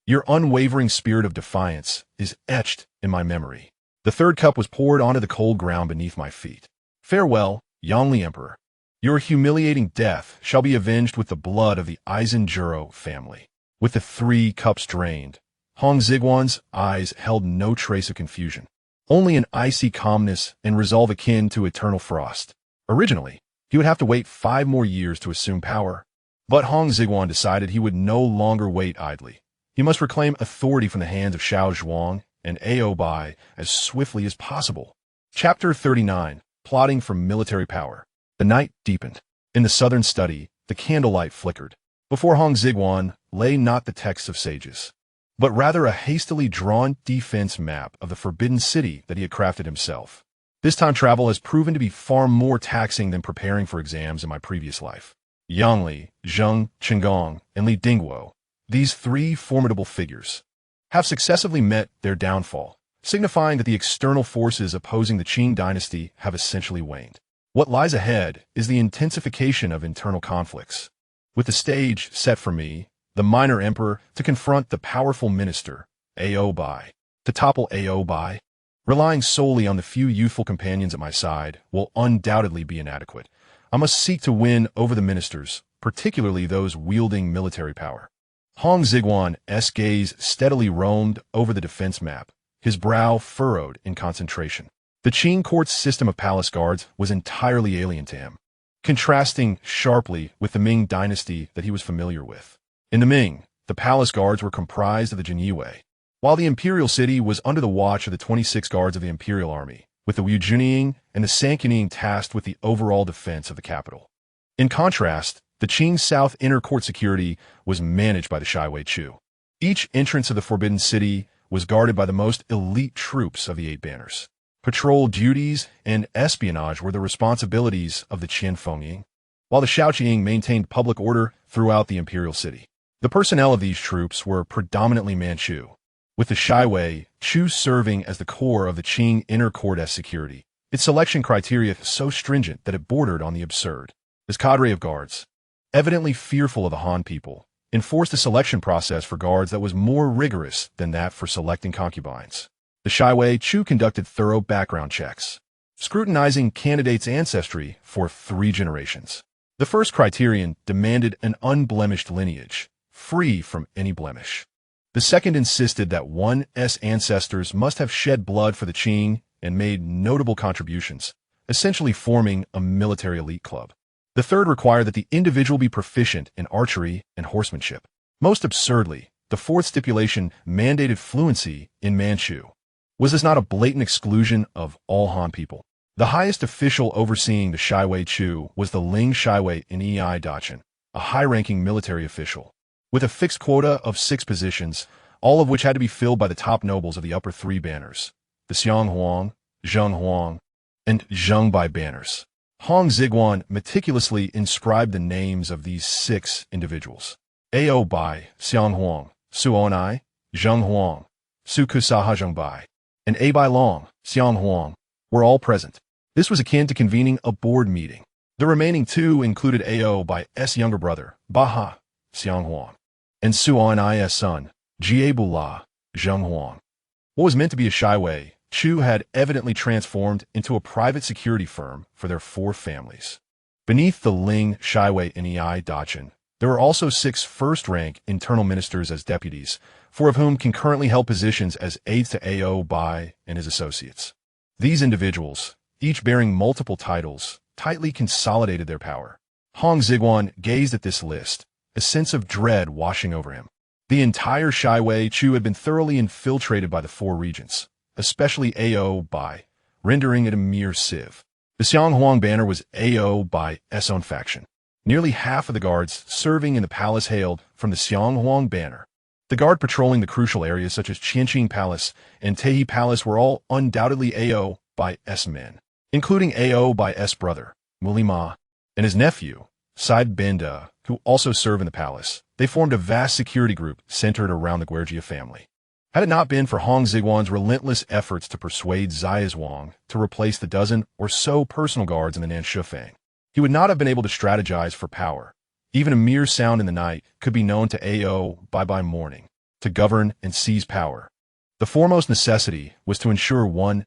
A: Your unwavering spirit of defiance is etched in my memory. The third cup was poured onto the cold ground beneath my feet. Farewell, Yangli Emperor. Your humiliating death shall be avenged with the blood of the Eisenjuro family. With the 3 cups drained, Hong Xigong's eyes held no trace of confusion, only an icy calmness and resolve akin to eternal frost. Originally, he would have to wait 5 more years to assume power, but Hong Xigong decided he would no longer wait idly. He must reclaim authority from the hands of Xiaozhuang and Oboi as swiftly as possible. Chapter 39, Plotting for Military Power. The night deepened. In the southern study, the candlelight flickered. Before Hong Xigong lay not the texts of sages, but rather a hastily drawn defense map of the forbidden city that he had crafted himself. This time travel has proven to be far more taxing than preparing for exams in my previous life. Yangli, Hong Xigong, and Li Dingguo, these 3 formidable figures, have successively met their downfall, signifying that the external forces opposing the Qing dynasty have essentially waned. What lies ahead is the intensification of internal conflicts, with the stage set for me, the minor emperor, to confront the powerful minister, Oboi. To topple Oboi, relying solely on the few youthful companions at my side, will undoubtedly be inadequate. I must seek to win over the ministers, particularly those wielding military power. Hong Xigong's gaze steadily roamed over the defense map, his brow furrowed in concentration. The Qing court's system of palace guards was entirely alien to him, contrasting sharply with the Ming dynasty that he was familiar with. In the Ming, the palace guards were comprised of the Jinyiwei, while the imperial city was under the watch of the 26 guards of the imperial army, with the Wujuning and the Sankuning tasked with the overall defense of the capital. In contrast, the Qing South inner court security was managed by the Shiwei Chu. Each entrance of the Forbidden City was guarded by the most elite troops of the 8 banners. Patrol duties and espionage were the responsibilities of the Qian Fengying, while the Shaoqing maintained public order throughout the imperial city. The personnel of these troops were predominantly Manchu, with the Shiwei Chu serving as the core of the Qing inner court security, its selection criteria so stringent that it bordered on the absurd. This cadre of guards, evidently fearful of the Han people, enforced a selection process for guards that was more rigorous than that for selecting concubines. The Shiwei Chu conducted thorough background checks, scrutinizing candidates' ancestry for 3 generations. The first criterion demanded an unblemished lineage, free from any blemish. The second insisted that one's ancestors must have shed blood for the Qing and made notable contributions, essentially forming a military elite club. The third required that the individual be proficient in archery and horsemanship. Most absurdly, the fourth stipulation mandated fluency in Manchu. Was this not a blatant exclusion of all Han people? The highest official overseeing the Shiwei Chu was the Ling Shiwei Nei Dachin, a high-ranking military official. With a fixed quota of 6 positions, all of which had to be filled by the top nobles of the upper 3 banners, the Xiang Huang, Zheng Huang, and Zheng Bai banners. Hong Xigong meticulously inscribed the names of these 6 individuals. Ao Bai, Xiang Huang, Suonai, Zheng Huang, Su Kusaha Zheng Bai, and A Bai Long, Xiang Huang, were all present. This was akin to convening a board meeting. The remaining 2 included Ao Bai's younger brother, Baha, Xiang Huang, and Suonai's son, Jiebula, Zheng Huang. What was meant to be a Shiwei Chu had evidently transformed into a private security firm for their 4 families. Beneath the Ling Shiwei Nei Dachin, there were also 6 first-rank internal ministers as deputies, 4 of whom concurrently held positions as aides to Ao Bai and his associates. These individuals, each bearing multiple titles, tightly consolidated their power. Hong Xigong gazed at this list, a sense of dread washing over him. The entire Shiwei Chu had been thoroughly infiltrated by the 4 regents, especially Ao Bai, rendering it a mere sieve. The Xiang Huang banner was Ao Bai's own faction. Nearly half of the guards serving in the palace hailed from the Xiang Huang banner. The guard patrolling the crucial areas such as Qianqing Palace and Tehe Palace were all undoubtedly Ao Bai's men, including Ao Bai's brother, Mulima, and his nephew, Said Benda, who also served in the palace. They formed a vast security group centered around the Guerjia family. Had it not been for Hong Xigong's relentless efforts to persuade Zhuang to replace the dozen or so personal guards in the Nanshufang, he would not have been able to strategize for power. Even a mere sound in the night could be known to Ao Bai by morning, to govern and seize power. The foremost necessity was to ensure one's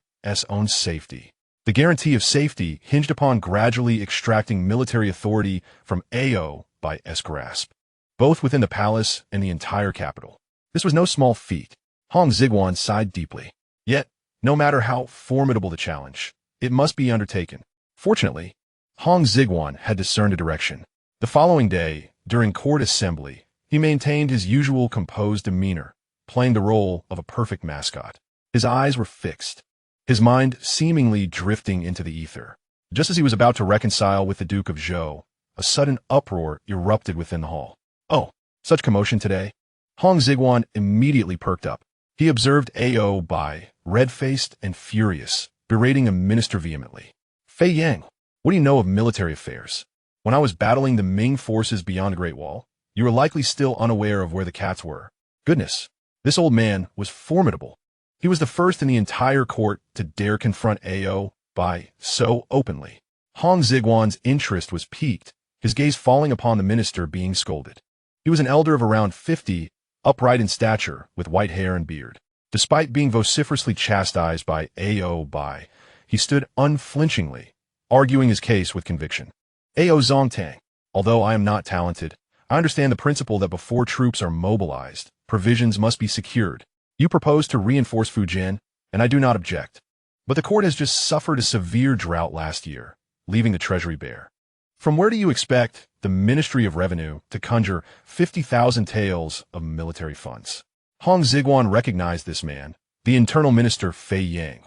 A: own safety. The guarantee of safety hinged upon gradually extracting military authority from Ao Bai's grasp, both within the palace and the entire capital. This was no small feat. Hong Xigong sighed deeply. Yet, no matter how formidable the challenge, it must be undertaken. Fortunately, Hong Xigong had discerned a direction. The following day, during court assembly, he maintained his usual composed demeanor, playing the role of a perfect mascot. His eyes were fixed, his mind seemingly drifting into the ether. Just as he was about to reconcile with the Duke of Zhou, a sudden uproar erupted within the hall. Oh, such commotion today? Hong Xigong immediately perked up. He observed Ao Bai, red-faced and furious, berating a minister vehemently. Fei Yang, what do you know of military affairs? When I was battling the Ming forces beyond the Great Wall, you were likely still unaware of where the cats were. Goodness, this old man was formidable. He was the first in the entire court to dare confront Ao Bai so openly. Hong Xigong's interest was piqued, his gaze falling upon the minister being scolded. He was an elder of around 50, upright in stature, with white hair and beard. Despite being vociferously chastised by Ao Bai, he stood unflinchingly, arguing his case with conviction. Ao Zongtang, although I am not talented, I understand the principle that before troops are mobilized, provisions must be secured. You propose to reinforce Fujian, and I do not object. But the court has just suffered a severe drought last year, leaving the treasury bare. From where do you expect the Ministry of Revenue to conjure 50,000 taels of military funds? Hong Xigong recognized this man, the internal minister Fei Yang,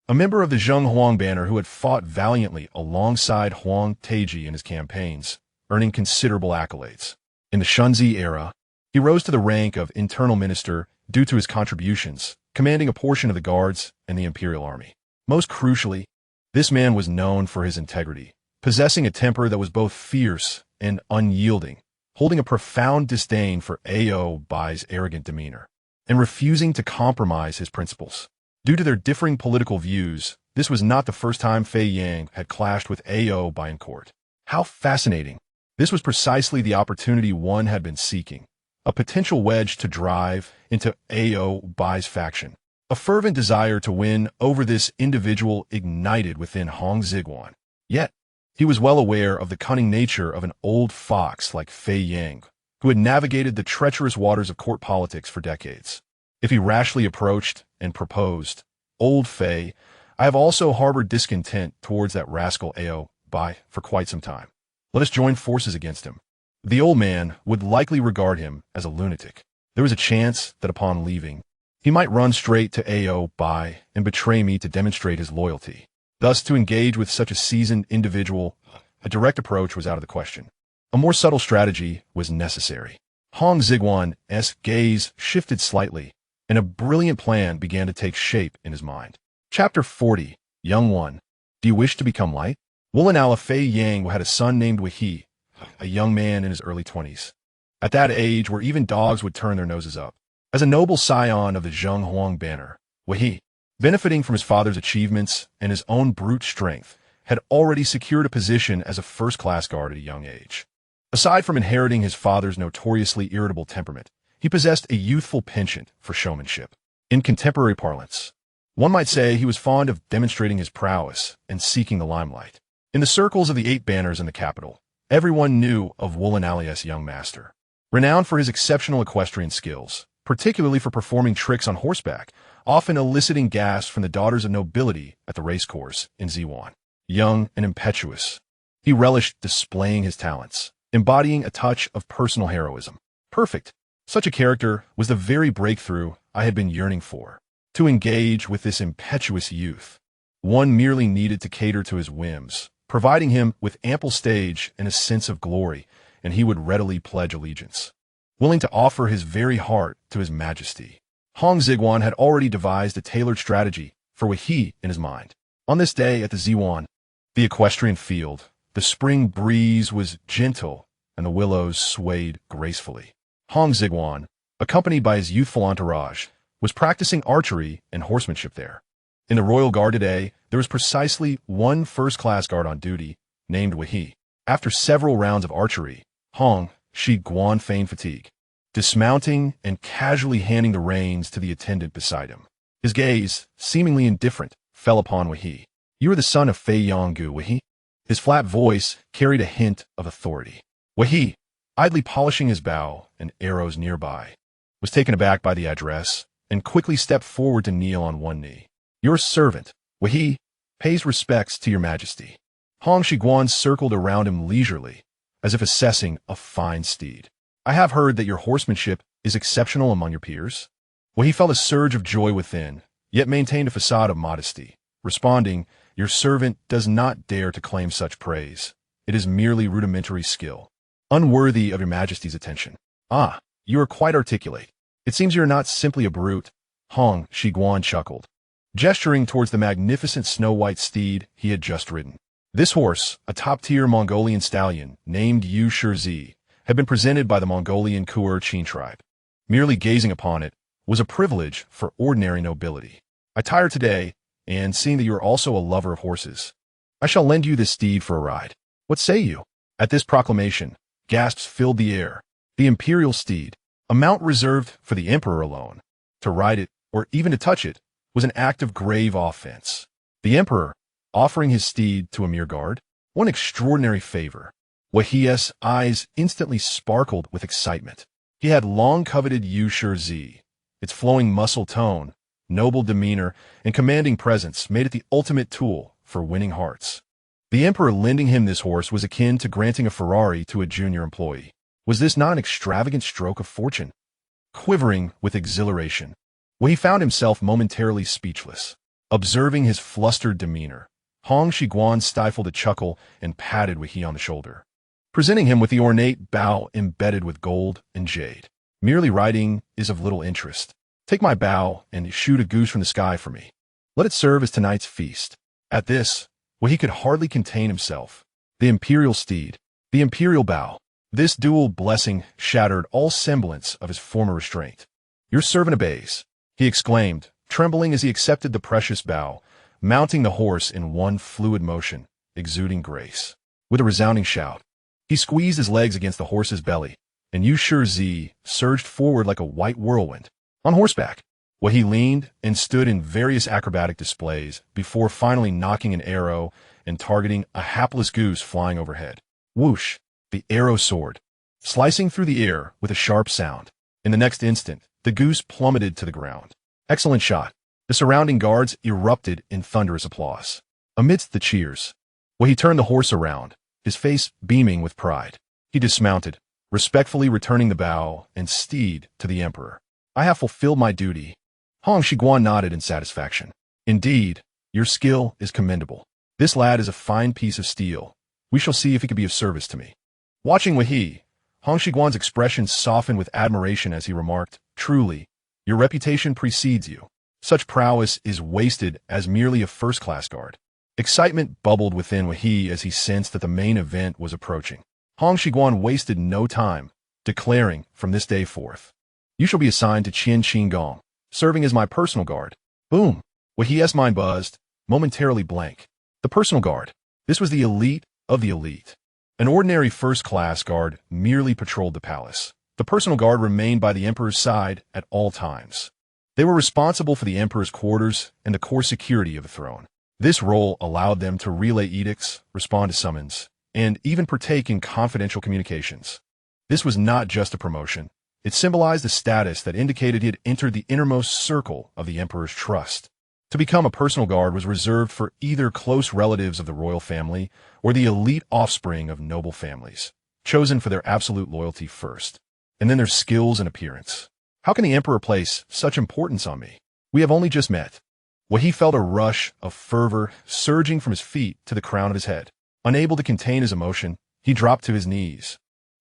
A: a member of the Zheng Huang banner who had fought valiantly alongside Huang Teji in his campaigns, earning considerable accolades. In the Shunzi era, he rose to the rank of internal minister due to his contributions, commanding a portion of the guards and the imperial army. Most crucially, this man was known for his integrity, possessing a temper that was both fierce and unyielding, holding a profound disdain for Ao Bai's arrogant demeanor, and refusing to compromise his principles. Due to their differing political views, this was not the first time Fei Yang had clashed with Ao Bai in court. How fascinating! This was precisely the opportunity one had been seeking, a potential wedge to drive into Ao Bai's faction. A fervent desire to win over this individual ignited within Hong Xigong. Yet, he was well aware of the cunning nature of an old fox like Fei Yang, who had navigated the treacherous waters of court politics for decades. If he rashly approached and proposed, "Old Fei, I have also harbored discontent towards that rascal Oboi for quite some time. Let us join forces against him." The old man would likely regard him as a lunatic. There was a chance that upon leaving, he might run straight to Oboi and betray me to demonstrate his loyalty. Thus, to engage with such a seasoned individual, a direct approach was out of the question. A more subtle strategy was necessary. Hong Xigong's gaze shifted slightly, and a brilliant plan began to take shape in his mind. Chapter 40. Young One. Do you wish to become light? Wulanala Fei Yang had a son named Wei, a young man in his early 20s. At that age where even dogs would turn their noses up. As a noble scion of the Zhenghuang banner, Wei, benefiting from his father's achievements and his own brute strength, had already secured a position as a first-class guard at a young age. Aside from inheriting his father's notoriously irritable temperament, he possessed a youthful penchant for showmanship. In contemporary parlance, one might say he was fond of demonstrating his prowess and seeking the limelight. In the circles of the 8 banners in the capital, everyone knew of Wulanali's young master. Renowned for his exceptional equestrian skills, particularly for performing tricks on horseback, often eliciting gasps from the daughters of nobility at the racecourse in Ziwan. Young and impetuous, he relished displaying his talents, embodying a touch of personal heroism. Perfect. Such a character was the very breakthrough I had been yearning for. To engage with this impetuous youth, one merely needed to cater to his whims, providing him with ample stage and a sense of glory, and he would readily pledge allegiance. Willing to offer his very heart to his majesty, Hong Xigong had already devised a tailored strategy for Wei in his mind. On this day at the Ziwan, the equestrian field, the spring breeze was gentle and the willows swayed gracefully. Hong Xigong, accompanied by his youthful entourage, was practicing archery and horsemanship there. In the royal guard today, there was precisely one first-class guard on duty, named Wei. After several rounds of archery, Hong Xigong feigned fatigue, dismounting and casually handing the reins to the attendant beside him. His gaze, seemingly indifferent, fell upon Wei. "You are the son of Fei Yanggu, Wei?" His flat voice carried a hint of authority. Wei, idly polishing his bow and arrows nearby, was taken aback by the address and quickly stepped forward to kneel on one knee. "Your servant, Wei, pays respects to your majesty." Hong Xigong circled around him leisurely, as if assessing a fine steed. "I have heard that your horsemanship is exceptional among your peers." Wei felt a surge of joy within, yet maintained a facade of modesty, responding, "Your servant does not dare to claim such praise. It is merely rudimentary skill, unworthy of your majesty's attention." "Ah, you are quite articulate. It seems you are not simply a brute." Hong Xigong chuckled, gesturing towards the magnificent snow-white steed he had just ridden. This horse, a top-tier Mongolian stallion named Yu Shizi, had been presented by the Mongolian Qing tribe. Merely gazing upon it was a privilege for ordinary nobility. "I tire today, and seeing that you are also a lover of horses, I shall lend you this steed for a ride. What say you?" At this proclamation, gasps filled the air. The imperial steed, a mount reserved for the emperor alone. To ride it, or even to touch it, was an act of grave offense. The emperor, offering his steed to a mere guard? One extraordinary favor. Wei's eyes instantly sparkled with excitement. He had long coveted Yu Shizi. Its flowing muscle tone, noble demeanor, and commanding presence made it the ultimate tool for winning hearts. The emperor lending him this horse was akin to granting a Ferrari to a junior employee. Was this not an extravagant stroke of fortune? Quivering with exhilaration, Wei found himself momentarily speechless. Observing his flustered demeanor, Hong Xigong stifled a chuckle and patted Wei on the shoulder, presenting him with the ornate bow embedded with gold and jade. "Merely riding is of little interest. Take my bow and shoot a goose from the sky for me. Let it serve as tonight's feast." At this, Wei could hardly contain himself. The imperial steed, the imperial bow, this dual blessing shattered all semblance of his former restraint. "Your servant obeys," he exclaimed, trembling as he accepted the precious bow, mounting the horse in one fluid motion, exuding grace. With a resounding shout, he squeezed his legs against the horse's belly, and Yu Shizi surged forward like a white whirlwind. On horseback, where he leaned and stood in various acrobatic displays before finally nocking an arrow and targeting a hapless goose flying overhead. Whoosh! The arrow soared, slicing through the air with a sharp sound. In the next instant, the goose plummeted to the ground. Excellent shot. The surrounding guards erupted in thunderous applause. Amidst the cheers, where he turned the horse around, his face beaming with pride. He dismounted, respectfully returning the bow and steed to the emperor. I have fulfilled my duty. Hong Xigong nodded in satisfaction. Indeed, your skill is commendable. This lad is a fine piece of steel. We shall see if he can be of service to me. Watching Wei, Hong Xigong's expression softened with admiration as he remarked, Truly, your reputation precedes you. Such prowess is wasted as merely a first-class guard. Excitement bubbled within Wei as he sensed that the main event was approaching. Hong Xigong wasted no time, declaring from this day forth, You shall be assigned to Qingong, serving as my personal guard. Boom! Wei's mind buzzed, momentarily blank. The personal guard. This was the elite of the elite. An ordinary first-class guard merely patrolled the palace. The personal guard remained by the emperor's side at all times. They were responsible for the emperor's quarters and the core security of the throne. This role allowed them to relay edicts, respond to summons, and even partake in confidential communications. This was not just a promotion. It symbolized a status that indicated he had entered the innermost circle of the emperor's trust. To become a personal guard was reserved for either close relatives of the royal family or the elite offspring of noble families, chosen for their absolute loyalty first, and then their skills and appearance. How can the emperor place such importance on me? We have only just met. Wei felt a rush of fervor surging from his feet to the crown of his head. Unable to contain his emotion, he dropped to his knees,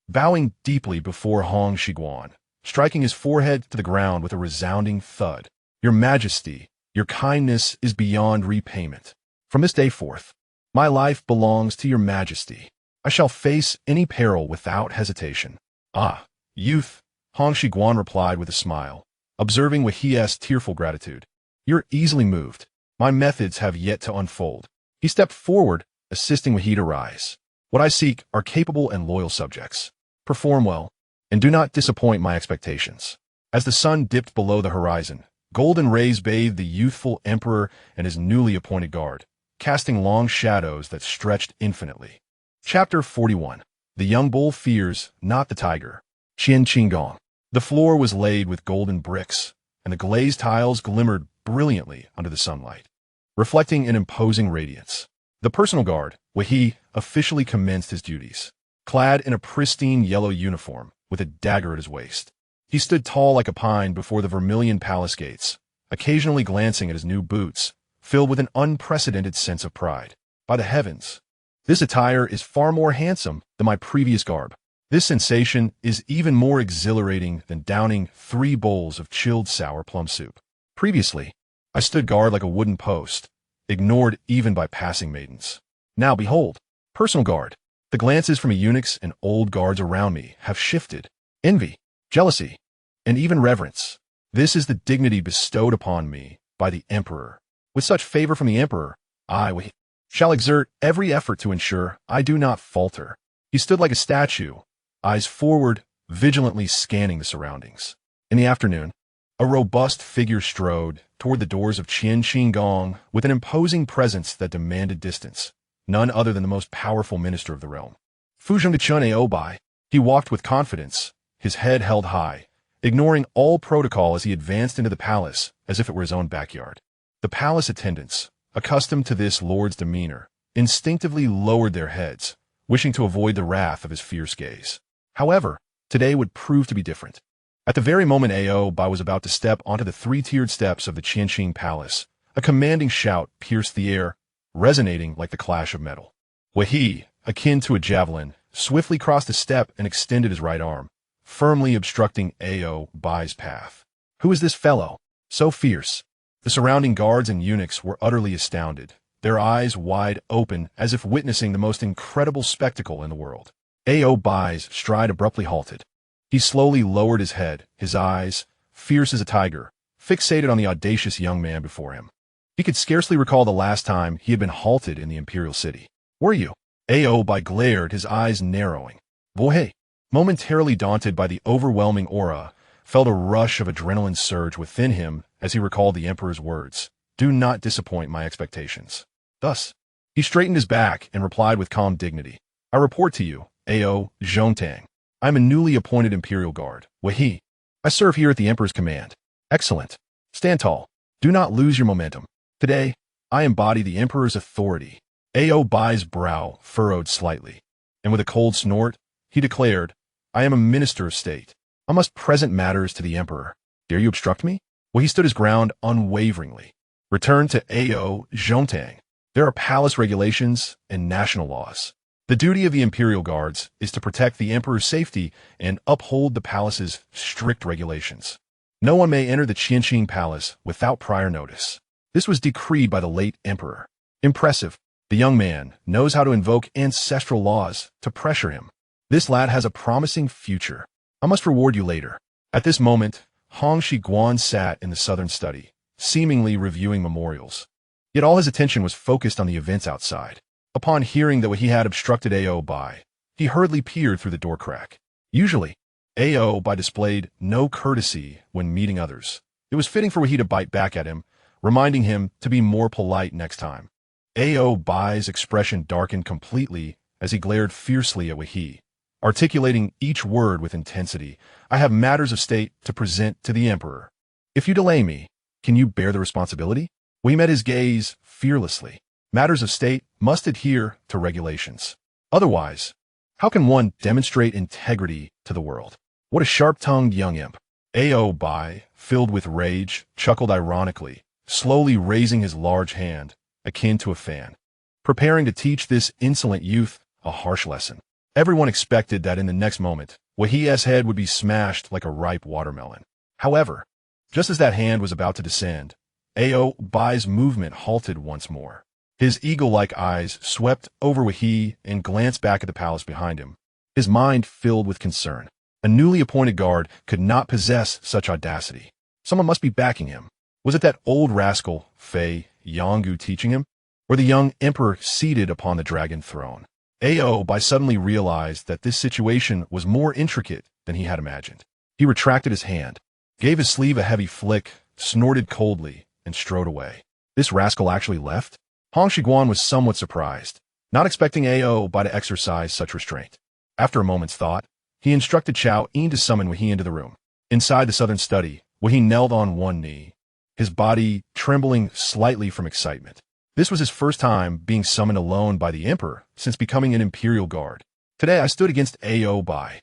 A: bowing deeply before Hong Xigong, striking his forehead to the ground with a resounding thud. Your Majesty, your kindness is beyond repayment. From this day forth, my life belongs to your Majesty. I shall face any peril without hesitation. Ah, youth, Hong Xigong replied with a smile, observing Wei's tearful gratitude. You're easily moved. My methods have yet to unfold. He stepped forward, assisting Wei to rise. What I seek are capable and loyal subjects. Perform well, and do not disappoint my expectations. As the sun dipped below the horizon, golden rays bathed the youthful emperor and his newly appointed guard, casting long shadows that stretched infinitely. Chapter 41. The young bull fears not the tiger. Qingong. The floor was laid with golden bricks, and the glazed tiles glimmered brilliantly under the sunlight, reflecting an imposing radiance. The personal guard, Wei, officially commenced his duties. Clad in a pristine yellow uniform, with a dagger at his waist, he stood tall like a pine before the vermilion palace gates, occasionally glancing at his new boots, filled with an unprecedented sense of pride. By the heavens, this attire is far more handsome than my previous garb. This sensation is even more exhilarating than downing 3 bowls of chilled sour plum soup. Previously, I stood guard like a wooden post, ignored even by passing maidens. Now behold, personal guard. The glances from eunuchs and old guards around me have shifted. Envy, jealousy, and even reverence. This is the dignity bestowed upon me by the emperor. With such favor from the emperor, I shall exert every effort to ensure I do not falter. He stood like a statue, eyes forward, vigilantly scanning the surroundings. In the afternoon, a robust figure strode toward the doors of Qingong with an imposing presence that demanded distance. None other than the most powerful minister of the realm. Oboi. He walked with confidence, his head held high, ignoring all protocol as he advanced into the palace as if it were his own backyard. The palace attendants, accustomed to this lord's demeanor, instinctively lowered their heads, wishing to avoid the wrath of his fierce gaze. However, today would prove to be different. At the very moment Oboi was about to step onto the 3-tiered steps of the Qingong Palace, a commanding shout pierced the air, resonating like the clash of metal. Wei, akin to a javelin, swiftly crossed a step and extended his right arm, firmly obstructing Oboi's path. Who is this fellow? So fierce. The surrounding guards and eunuchs were utterly astounded, their eyes wide open as if witnessing the most incredible spectacle in the world. Oboi's stride abruptly halted. He slowly lowered his head, his eyes, fierce as a tiger, fixated on the audacious young man before him. He could scarcely recall the last time he had been halted in the imperial city. Were you? Oboi glared, his eyes narrowing. Boy, momentarily daunted by the overwhelming aura, felt a rush of adrenaline surge within him as he recalled the emperor's words. Do not disappoint my expectations. Thus, he straightened his back and replied with calm dignity. I report to you, Ao Zhongtang. I am a newly appointed imperial guard. Wahi. I serve here at the emperor's command. Excellent. Stand tall. Do not lose your momentum. Today, I embody the emperor's authority. Ao Bai's brow furrowed slightly, and with a cold snort, he declared, I am a minister of state. I must present matters to the emperor. Dare you obstruct me? Well, he stood his ground unwaveringly. Return to Ao Zhongtang. There are palace regulations and national laws. The duty of the imperial guards is to protect the emperor's safety and uphold the palace's strict regulations. No one may enter the Qianqing palace without prior notice. This was decreed by the late emperor. Impressive. The young man knows how to invoke ancestral laws to pressure him. This lad has a promising future. I must reward you later. At this moment, Hong Xigong sat in the southern study, seemingly reviewing memorials. Yet all his attention was focused on the events outside. Upon hearing that he had obstructed Ao Bai, he hurriedly peered through the door crack. Usually, Ao Bai displayed no courtesy when meeting others. It was fitting for Wahi to bite back at him, reminding him to be more polite next time. Ao Bai's expression darkened completely as he glared fiercely at Wahi, articulating each word with intensity. I have matters of state to present to the emperor. If you delay me, can you bear the responsibility? We met his gaze fearlessly. Matters of state must adhere to regulations. Otherwise, how can one demonstrate integrity to the world? What a sharp-tongued young imp. Ao Bai, filled with rage, chuckled ironically, slowly raising his large hand, akin to a fan, preparing to teach this insolent youth a harsh lesson. Everyone expected that in the next moment, Wahi's head would be smashed like a ripe watermelon. However, just as that hand was about to descend, Ao Bai's movement halted once more. His eagle-like eyes swept over Wahi and glanced back at the palace behind him, his mind filled with concern. A newly appointed guard could not possess such audacity. Someone must be backing him. Was it that old rascal, Fei Yonggu, teaching him? Or the young emperor seated upon the dragon throne? Ao Bai suddenly realized that this situation was more intricate than he had imagined. He retracted his hand, gave his sleeve a heavy flick, snorted coldly, and strode away. This rascal actually left? Hong Xigong was somewhat surprised, not expecting Ao Bai to exercise such restraint. After a moment's thought, he instructed Xiao Yin to summon Wahi into the room. Inside the southern study, Wahi knelt on one knee, his body trembling slightly from excitement. This was his first time being summoned alone by the emperor since becoming an imperial guard. Today I stood against Ao Bai.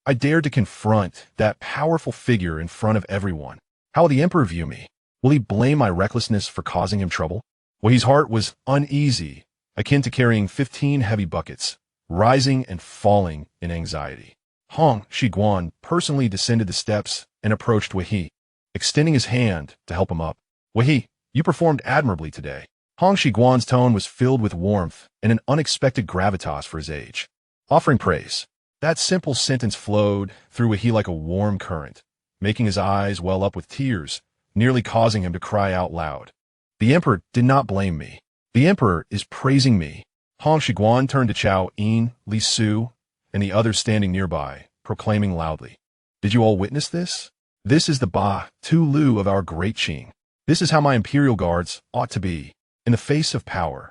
A: I dared to confront that powerful figure in front of everyone. How will the emperor view me? Will he blame my recklessness for causing him trouble? Wahi's heart was uneasy, akin to carrying 15 heavy buckets, rising and falling in anxiety. Hong Xigong personally descended the steps and approached Wahi, extending his hand to help him up. Wahi, you performed admirably today. Hong Xigong's tone was filled with warmth and an unexpected gravitas for his age. Offering praise. That simple sentence flowed through Wahi like a warm current, making his eyes well up with tears, nearly causing him to cry out loud. The emperor did not blame me. The emperor is praising me. Hong Xigong turned to Xiao Yin, Li Su, and the others standing nearby, proclaiming loudly. Did you all witness this? This is the Ba Tu Lu of our great Qing. This is how my imperial guards ought to be, in the face of power.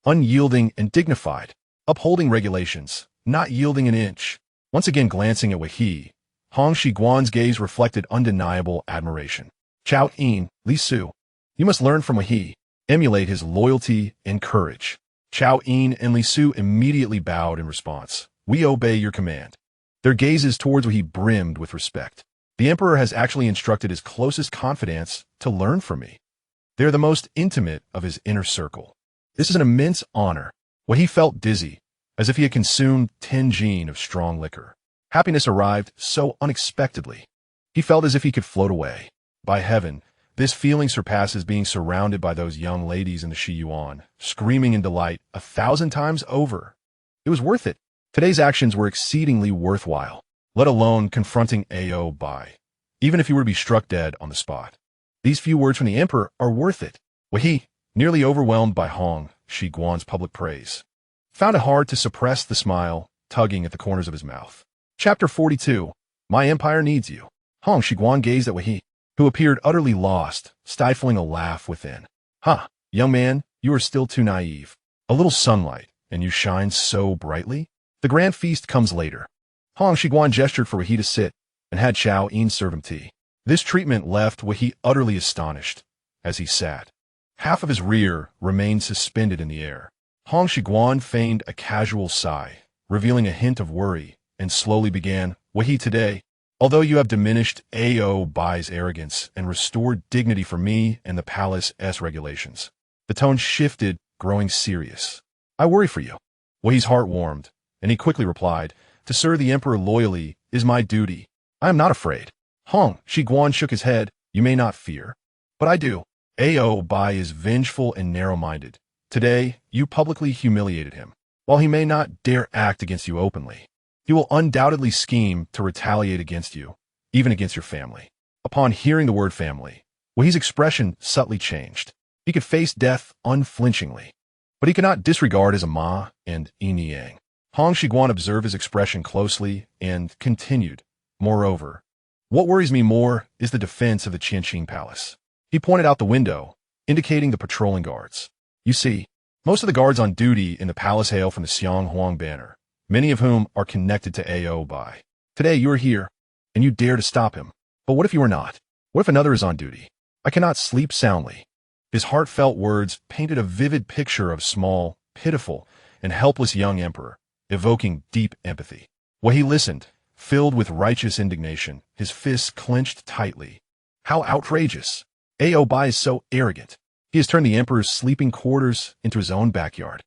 A: Unyielding and dignified, upholding regulations, not yielding an inch. Once again glancing at Wahi, Hong Xigong's gaze reflected undeniable admiration. Xiao Yin, Li Su, you must learn from Wahi, emulate his loyalty and courage. Xiao Yin and Li Su immediately bowed in response. We obey your command. Their gazes towards Wahi brimmed with respect. The emperor has actually instructed his closest confidants to learn from me. They are the most intimate of his inner circle. This is an immense honor. Wahi felt dizzy, as if he had consumed 10 jin of strong liquor. Happiness arrived so unexpectedly. He felt as if he could float away. By heaven, this feeling surpasses being surrounded by those young ladies in the Shi Yuan, screaming in delight 1,000 times over. It was worth it. Today's actions were exceedingly worthwhile, let alone confronting Ao Bai, even if he were to be struck dead on the spot. These few words from the emperor are worth it. Wahi, nearly overwhelmed by Hong Xigong's public praise, found it hard to suppress the smile tugging at the corners of his mouth. Chapter 42. My empire needs you. Hong Xigong gazed at Wahi, who appeared utterly lost, stifling a laugh within. "Ha, young man, you are still too naive. A little sunlight, and you shine so brightly? The grand feast comes later." Hong Xigong gestured for Wei to sit, and had Xiao Yin serve him tea. This treatment left Wei utterly astonished. As he sat, half of his rear remained suspended in the air. Hong Xigong feigned a casual sigh, revealing a hint of worry, and slowly began, "Wei, today, although you have diminished Obai's arrogance and restored dignity for me and the palace's regulations," the tone shifted, growing serious. "I worry for you." Wei's heart warmed, and he quickly replied, "To serve the emperor loyally is my duty. I am not afraid." Hong Xigong shook his head. "You may not fear, but I do. Obai is vengeful and narrow-minded. Today, you publicly humiliated him. While he may not dare act against you openly, he will undoubtedly scheme to retaliate against you, even against your family." Upon hearing the word family, Wei's expression subtly changed. He could face death unflinchingly, but he could not disregard his Ma and Yin Yang. Hong Xigong observed his expression closely and continued, "Moreover, what worries me more is the defense of the Qianqing Palace." He pointed out the window, indicating the patrolling guards. "You see, most of the guards on duty in the palace hail from the Xionghuang banner, many of whom are connected to Obei. Today you are here, and you dare to stop him. But what if you are not? What if another is on duty? I cannot sleep soundly." His heartfelt words painted a vivid picture of small, pitiful, and helpless young emperor, evoking deep empathy. While he listened, filled with righteous indignation, his fists clenched tightly. How outrageous! Obei is so arrogant. He has turned the emperor's sleeping quarters into his own backyard.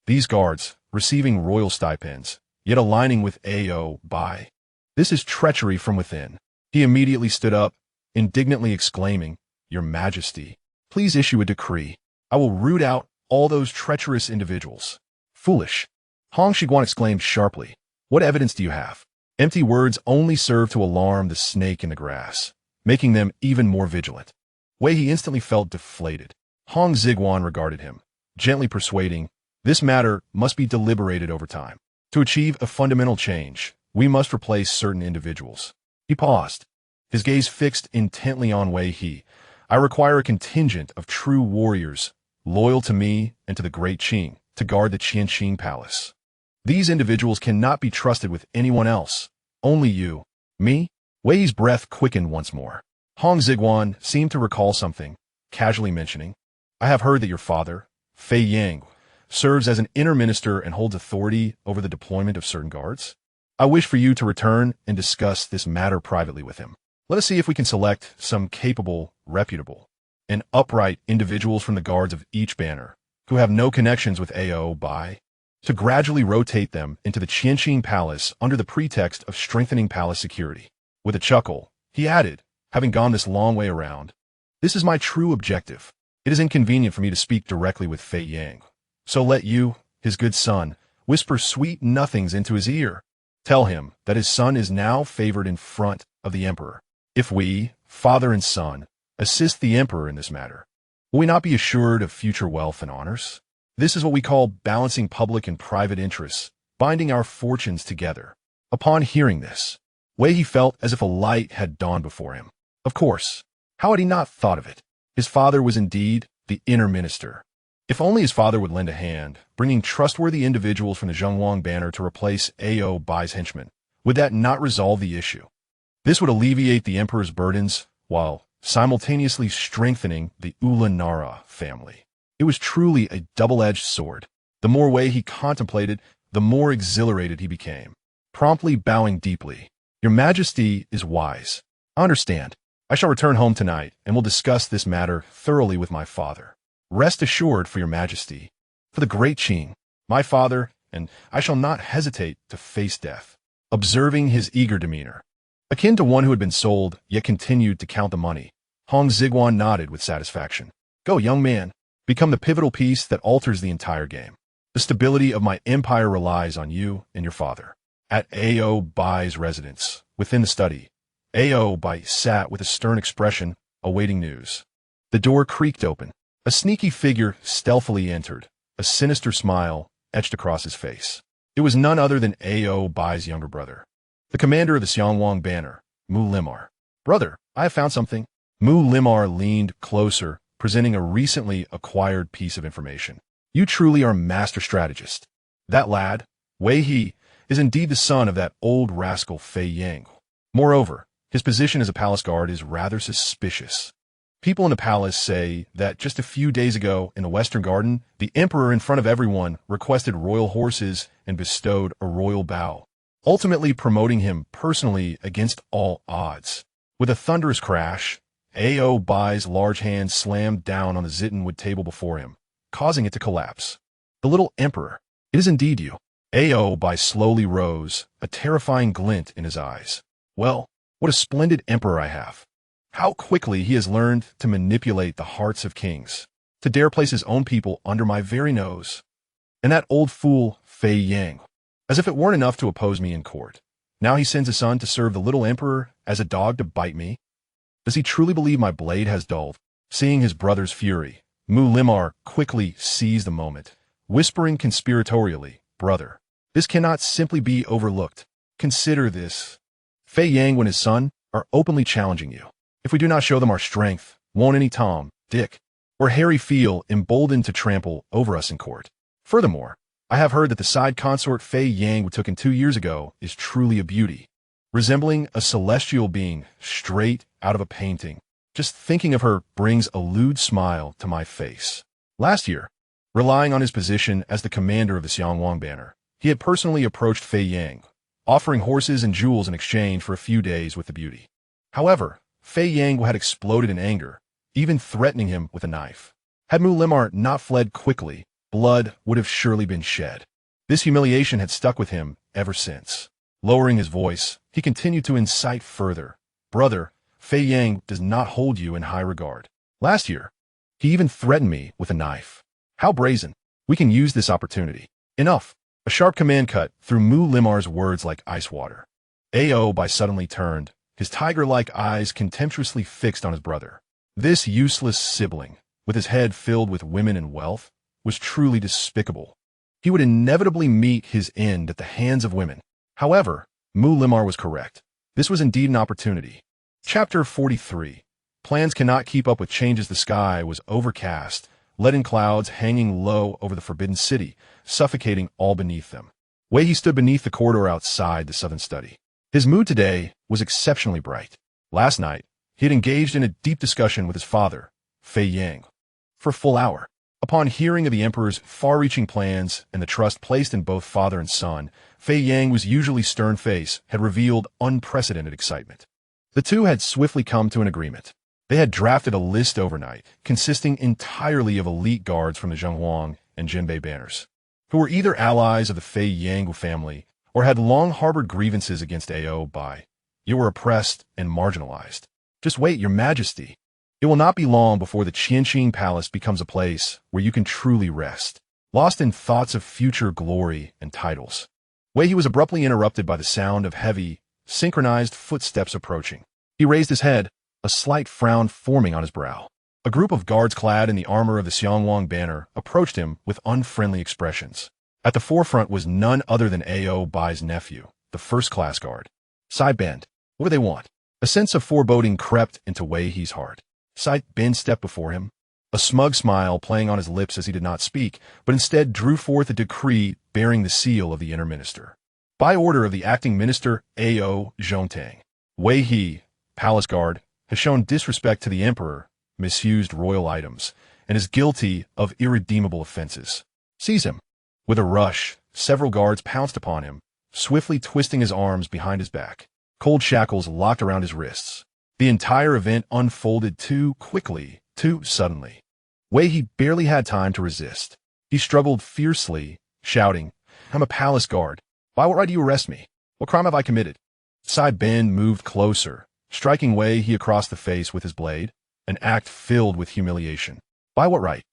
A: These guards, receiving royal stipends, yet aligning with Obei. This is treachery from within. He immediately stood up, indignantly exclaiming, "Your Majesty, please issue a decree. I will root out all those treacherous individuals." "Foolish!" Hong Xigong exclaimed sharply. "What evidence do you have?" Empty words only serve to alarm the snake in the grass, making them even more vigilant. Wei instantly felt deflated. Hong Xigong regarded him, gently persuading, "This matter must be deliberated over time. To achieve a fundamental change, we must replace certain individuals." He paused, his gaze fixed intently on Wei. "I require a contingent of true warriors, loyal to me and to the great Qing, to guard the Qianqing Palace. These individuals cannot be trusted with anyone else. Only you." "Me?" Wei's breath quickened once more. Hong Xigong seemed to recall something, casually mentioning, "I have heard that your father, Fei Yang, serves as an inner minister and holds authority over the deployment of certain guards. I wish for you to return and discuss this matter privately with him. Let us see if we can select some capable, reputable, and upright individuals from the guards of each banner, who have no connections with Obei, to gradually rotate them into the Qianqing Palace under the pretext of strengthening palace security." With a chuckle, he added, having gone this long way around, "This is my true objective. It is inconvenient for me to speak directly with Fei Yang, so let you, his good son, whisper sweet nothings into his ear. Tell him that his son is now favored in front of the emperor. If we, father and son, assist the emperor in this matter, will we not be assured of future wealth and honors? This is what we call balancing public and private interests, binding our fortunes together." Upon hearing this, Wei felt as if a light had dawned before him. Of course, how had he not thought of it? His father was indeed the inner minister. If only his father would lend a hand, bringing trustworthy individuals from the Xionghuang banner to replace Obei's henchmen, would that not resolve the issue? This would alleviate the emperor's burdens, while simultaneously strengthening the Ulanara family. It was truly a double-edged sword. The more Wei contemplated, the more exhilarated he became. Promptly bowing deeply, "Your Majesty is wise. I understand. I shall return home tonight and will discuss this matter thoroughly with my father. Rest assured, for your Majesty, for the great Qing, my father, and I shall not hesitate to face death." Observing his eager demeanor, akin to one who had been sold yet continued to count the money, Hong Xigong nodded with satisfaction. "Go, young man. Become the pivotal piece that alters the entire game. The stability of my empire relies on you and your father." At Obei's residence, within the study, Obei sat with a stern expression, awaiting news. The door creaked open. A sneaky figure stealthily entered, a sinister smile etched across his face. It was none other than Obei's younger brother, the commander of the Xionghuang banner, Mu Limar. "Brother, I have found something." Mu Limar leaned closer, presenting a recently acquired piece of information. You truly are a master strategist. That lad, Wei He, is indeed the son of that old rascal Fei Yang. Moreover, his position as a palace guard is rather suspicious. People in the palace say that just a few days ago in the Western Garden, the emperor in front of everyone requested royal horses and bestowed a royal bow, ultimately promoting him personally against all odds. With a thunderous crash, Obai's large hand slammed down on the zittonwood table before him, causing it to collapse. The little emperor, it is indeed you. Obai slowly rose, a terrifying glint in his eyes. Well, what a splendid emperor I have. How quickly he has learned to manipulate the hearts of kings, to dare place his own people under my very nose. And that old fool, Fei Yang, as if it weren't enough to oppose me in court. Now he sends his son to serve the little emperor as a dog to bite me. Does he truly believe my blade has dulled? Seeing his brother's fury, Mu Limar quickly seized the moment, whispering conspiratorially, "Brother, this cannot simply be overlooked. Consider this. Fei Yang and his son are openly challenging you. If we do not show them our strength, won't any Tom, Dick, or Harry feel emboldened to trample over us in court? Furthermore, I have heard that the side consort Fei Yang we took in 2 years ago is truly a beauty, resembling a celestial being straight out of a painting. Just thinking of her brings a lewd smile to my face." Last year, relying on his position as the commander of the Xiaozhuang banner, he had personally approached Fei Yang, offering horses and jewels in exchange for a few days with the beauty. However, Fei Yang had exploded in anger, even threatening him with a knife. Had Mu Limar not fled quickly, blood would have surely been shed. This humiliation had stuck with him ever since. Lowering his voice, he continued to incite further. "Brother, Fei Yang does not hold you in high regard. Last year, he even threatened me with a knife. How brazen. We can use this opportunity." Enough. A sharp command cut through Mu Limar's words like ice water. Oboi suddenly turned, his tiger-like eyes contemptuously fixed on his brother. This useless sibling, with his head filled with women and wealth, was truly despicable. He would inevitably meet his end at the hands of women. However, Mu Limar was correct. This was indeed an opportunity. Chapter 43. Plans cannot keep up with changes. The sky was overcast, leaden clouds hanging low over the forbidden city, suffocating all beneath them. Wei He stood beneath the corridor outside the southern study. His mood today was exceptionally bright. Last night, he had engaged in a deep discussion with his father, Fei Yang, for a full hour. Upon hearing of the emperor's far-reaching plans and the trust placed in both father and son, Fei Yang, whose usually stern face, had revealed unprecedented excitement. The two had swiftly come to an agreement. They had drafted a list overnight, consisting entirely of elite guards from the Zhonghuang and Jinbei banners, who were either allies of the Fei Yang family or had long harbored grievances against Oboi. You were oppressed and marginalized. Just wait, your majesty. It will not be long before the Qianqing Palace becomes a place where you can truly rest, lost in thoughts of future glory and titles. Wei He was abruptly interrupted by the sound of heavy, synchronized footsteps approaching. He raised his head, a slight frown forming on his brow. A group of guards clad in the armor of the Xiaozhuang banner approached him with unfriendly expressions. At the forefront was none other than Obai's nephew, the first-class guard. Side Bend, what do they want? A sense of foreboding crept into Wei He's heart. Side Bend stepped before him, a smug smile playing on his lips as he did not speak, but instead drew forth a decree bearing the seal of the inner minister. By order of the acting minister Zhongtang, Wei He, palace guard, has shown disrespect to the emperor, misused royal items, and is guilty of irredeemable offenses. Seize him. With a rush, several guards pounced upon him, swiftly twisting his arms behind his back. Cold shackles locked around his wrists. The entire event unfolded too quickly, too suddenly. Wei He barely had time to resist. He struggled fiercely, shouting, "I'm a palace guard. By what right do you arrest me? What crime have I committed?" Side Ben moved closer, striking Wei He across the face with his blade, an act filled with humiliation. By what right?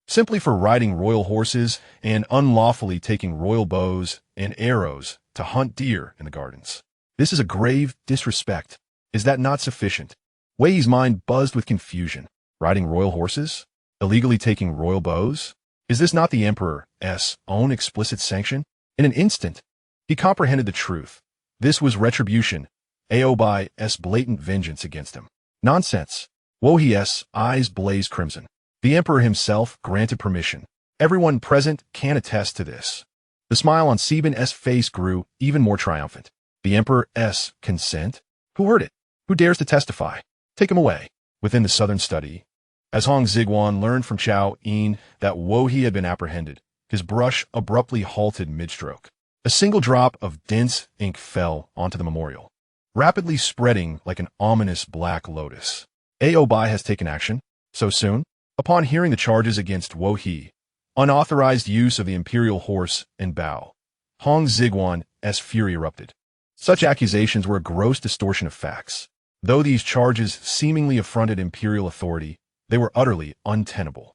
A: Simply for riding royal horses and unlawfully taking royal bows and arrows to hunt deer in the gardens. This is a grave disrespect. Is that not sufficient? Wei He's mind buzzed with confusion. Riding royal horses? Illegally taking royal bows? Is this not the emperor's own explicit sanction? In an instant, he comprehended the truth. This was retribution, Oboi's blatant vengeance against him. Nonsense. Wu He's eyes blazed crimson. The emperor himself granted permission. Everyone present can attest to this. The smile on Siban's face grew even more triumphant. The emperor's consent? Who heard it? Who dares to testify? Take him away. Within the southern study, as Hong Xigong learned from Chao Yin that Wu He had been apprehended, his brush abruptly halted mid-stroke. A single drop of dense ink fell onto the memorial, rapidly spreading like an ominous black lotus. Oboi has taken action. So soon? Upon hearing the charges against Wu He, unauthorized use of the imperial horse and bow, Hong Xigong's fury erupted. Such accusations were a gross distortion of facts. Though these charges seemingly affronted imperial authority, they were utterly untenable.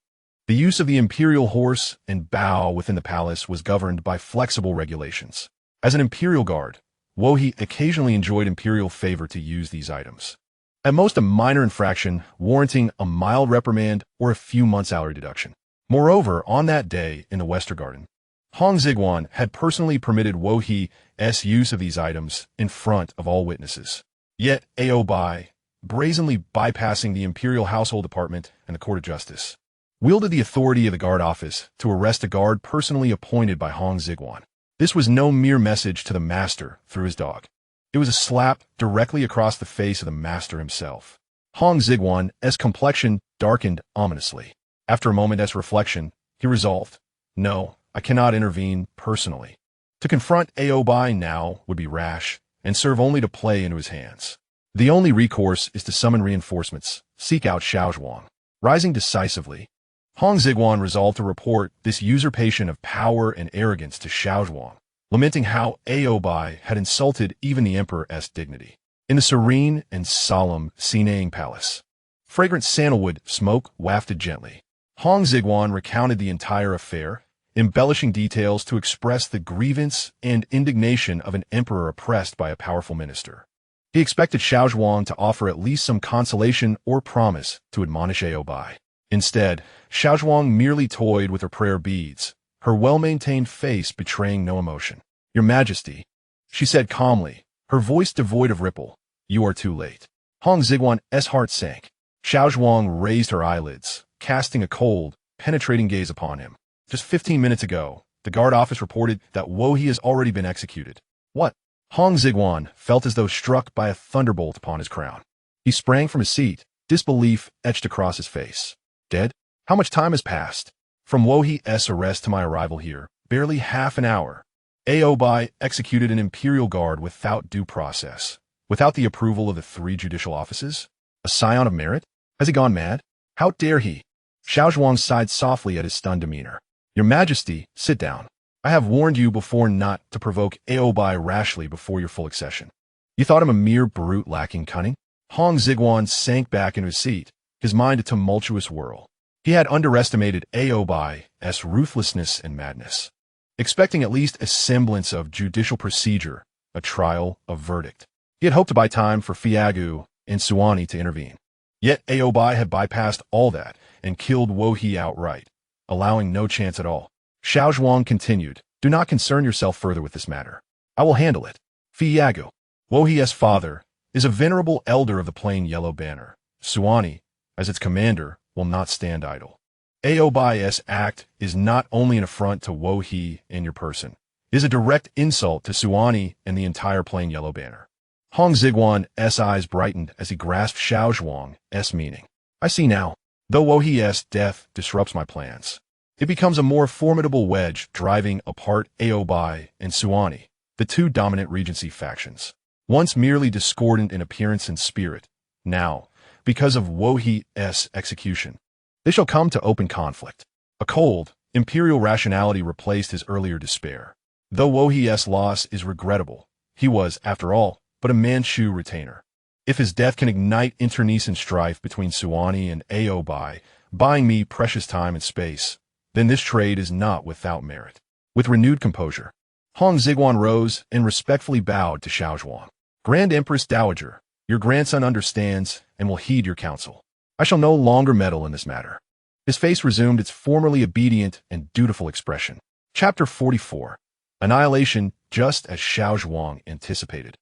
A: The use of the imperial horse and bow within the palace was governed by flexible regulations. As an imperial guard, Wu He occasionally enjoyed imperial favor to use these items. At most a minor infraction, warranting a mild reprimand or a few months' salary deduction. Moreover, on that day in the Western Garden, Hong Xigong had personally permitted Wu He's use of these items in front of all witnesses. Yet Oboi, brazenly bypassing the imperial household department and the court of justice, wielded the authority of the guard office to arrest a guard personally appointed by Hong Xigong. This was no mere message to the master through his dog. It was a slap directly across the face of the master himself. Hong Xigong's complexion darkened ominously. After a moment's reflection, he resolved, "No, I cannot intervene personally. To confront Oboi now would be rash and serve only to play into his hands. The only recourse is to summon reinforcements, seek out Xiaozhuang." Rising decisively, Hong Xigong resolved to report this usurpation of power and arrogance to Xiaozhuang, lamenting how Oboi had insulted even the emperor's dignity. In the serene and solemn Xinang palace, fragrant sandalwood smoke wafted gently. Hong Xigong recounted the entire affair, embellishing details to express the grievance and indignation of an emperor oppressed by a powerful minister. He expected Xiaozhuang to offer at least some consolation or promise to admonish Oboi. Instead, Xiaozhuang merely toyed with her prayer beads, her well-maintained face betraying no emotion. "Your Majesty," she said calmly, her voice devoid of ripple, "you are too late." Hong Xigong's heart sank. Xiaozhuang raised her eyelids, casting a cold, penetrating gaze upon him. "Just 15 minutes ago, the guard office reported that Wu He has already been executed." "What?" Hong Xigong felt as though struck by a thunderbolt upon his crown. He sprang from his seat, disbelief etched across his face. "Dead? How much time has passed?" "From Wu He's arrest to my arrival here, barely half an hour. Oboi executed an imperial guard without due process, without the approval of the 3 judicial offices. A scion of merit? Has he gone mad? How dare he?" Xiaozhuang sighed softly at his stunned demeanor. "Your Majesty, sit down. I have warned you before not to provoke Oboi rashly before your full accession. You thought him a mere brute lacking cunning?" Hong Xigong sank back into his seat, his mind a tumultuous whirl. He had underestimated Oboi's ruthlessness and madness, expecting at least a semblance of judicial procedure, a trial, a verdict. He had hoped to buy time for Fiagu and Suani to intervene. Yet Oboi had bypassed all that and killed Wu He outright, allowing no chance at all. Xiaozhuang continued, "Do not concern yourself further with this matter. I will handle it. Fiagu, Wu He's father, is a venerable elder of the plain yellow banner. Suani, as its commander, will not stand idle. Oboi's act is not only an affront to Wu He and your person, it is a direct insult to Suani and the entire plain yellow banner." Hong Xigong's eyes brightened as he grasped Xiaozhuang's meaning. "I see now. Though Wu He's death disrupts my plans, it becomes a more formidable wedge driving apart Oboi and Suani, the 2 dominant regency factions. Once merely discordant in appearance and spirit, now, because of Wu He's execution, they shall come to open conflict." A cold, imperial rationality replaced his earlier despair. Though Wu He's loss is regrettable, he was, after all, but a Manchu retainer. If his death can ignite internecine strife between Suani and Oboi, buying me precious time and space, then this trade is not without merit. With renewed composure, Hong Xigong rose and respectfully bowed to Xiaozhuang. "Grand Empress Dowager, your grandson understands and will heed your counsel. I shall no longer meddle in this matter." His face resumed its formerly obedient and dutiful expression. Chapter 44. Annihilation, just as Xiaozhuang anticipated.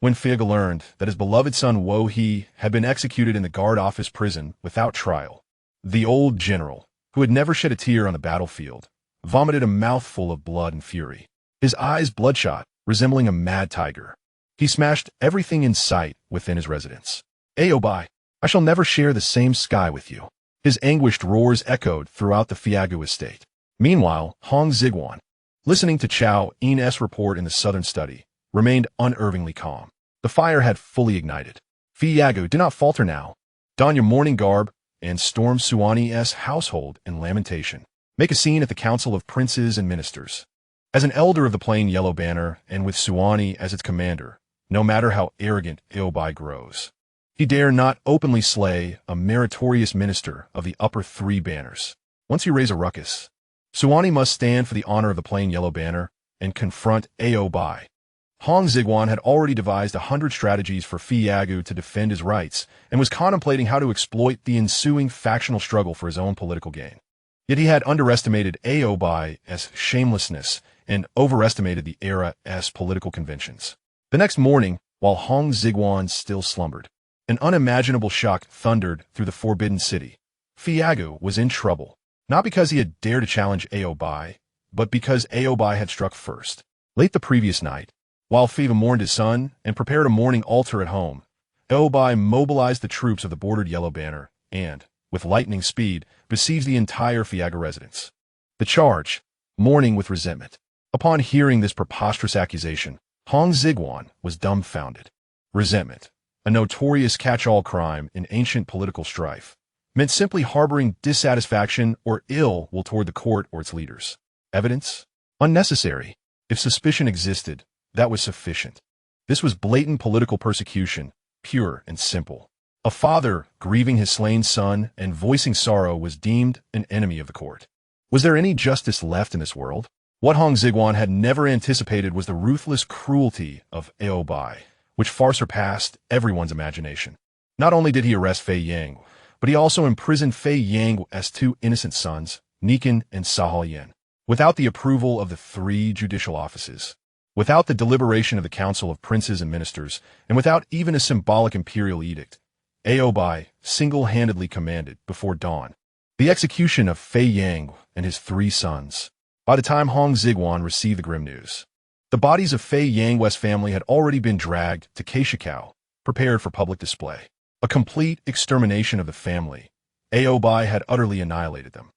A: When Fiaga learned that his beloved son Wo He had been executed in the guard office prison without trial, the old general, who had never shed a tear on the battlefield, vomited a mouthful of blood and fury, his eyes bloodshot, resembling a mad tiger. He smashed everything in sight within his residence. Oboi, I shall never share the same sky with you. His anguished roars echoed throughout the Fiagu estate. Meanwhile, Hong Xigong, listening to Chao En's report in the southern study, remained unervingly calm. The fire had fully ignited. Fiagu did not falter now. Don your mourning garb and storm Suani's household in lamentation. Make a scene at the council of princes and ministers. As an elder of the plain yellow banner and with Suani as its commander, no matter how arrogant Oboi grows, he dare not openly slay a meritorious minister of the upper three banners. Once you raise a ruckus, Suani must stand for the honor of the plain yellow banner and confront Oboi. Hong Xigong had already devised 100 strategies for Fiagu to defend his rights and was contemplating how to exploit the ensuing factional struggle for his own political gain. Yet he had underestimated Oboi's shamelessness and overestimated the era's political conventions. The next morning, while Hong Xigong still slumbered, an unimaginable shock thundered through the forbidden city. Fiagu was in trouble, not because he had dared to challenge Oboi, but because Oboi had struck first. Late the previous night, while Fiagu mourned his son and prepared a mourning altar at home, Oboi mobilized the troops of the bordered yellow banner and, with lightning speed, besieged the entire Fiagu residence. The charge, mourning with resentment. Upon hearing this preposterous accusation, Hong Xigong was dumbfounded. Resentment, a notorious catch-all crime in ancient political strife, meant simply harboring dissatisfaction or ill will toward the court or its leaders. Evidence? Unnecessary. If suspicion existed, that was sufficient. This was blatant political persecution, pure and simple. A father grieving his slain son and voicing sorrow was deemed an enemy of the court. Was there any justice left in this world? What Hong Xigong had never anticipated was the ruthless cruelty of Oboi, which far surpassed everyone's imagination. Not only did he arrest Fei Yang, but he also imprisoned Fei Yang's two innocent sons, Nikan and Sahal Yin, without the approval of the three judicial offices, without the deliberation of the council of princes and ministers, and without even a symbolic imperial edict. Oboi single-handedly commanded, before dawn, the execution of Fei Yang and his three sons. By the time Hong Xigong received the grim news, the bodies of Fei Yang's family had already been dragged to Keishikao, prepared for public display. A complete extermination of the family. Oboi had utterly annihilated them.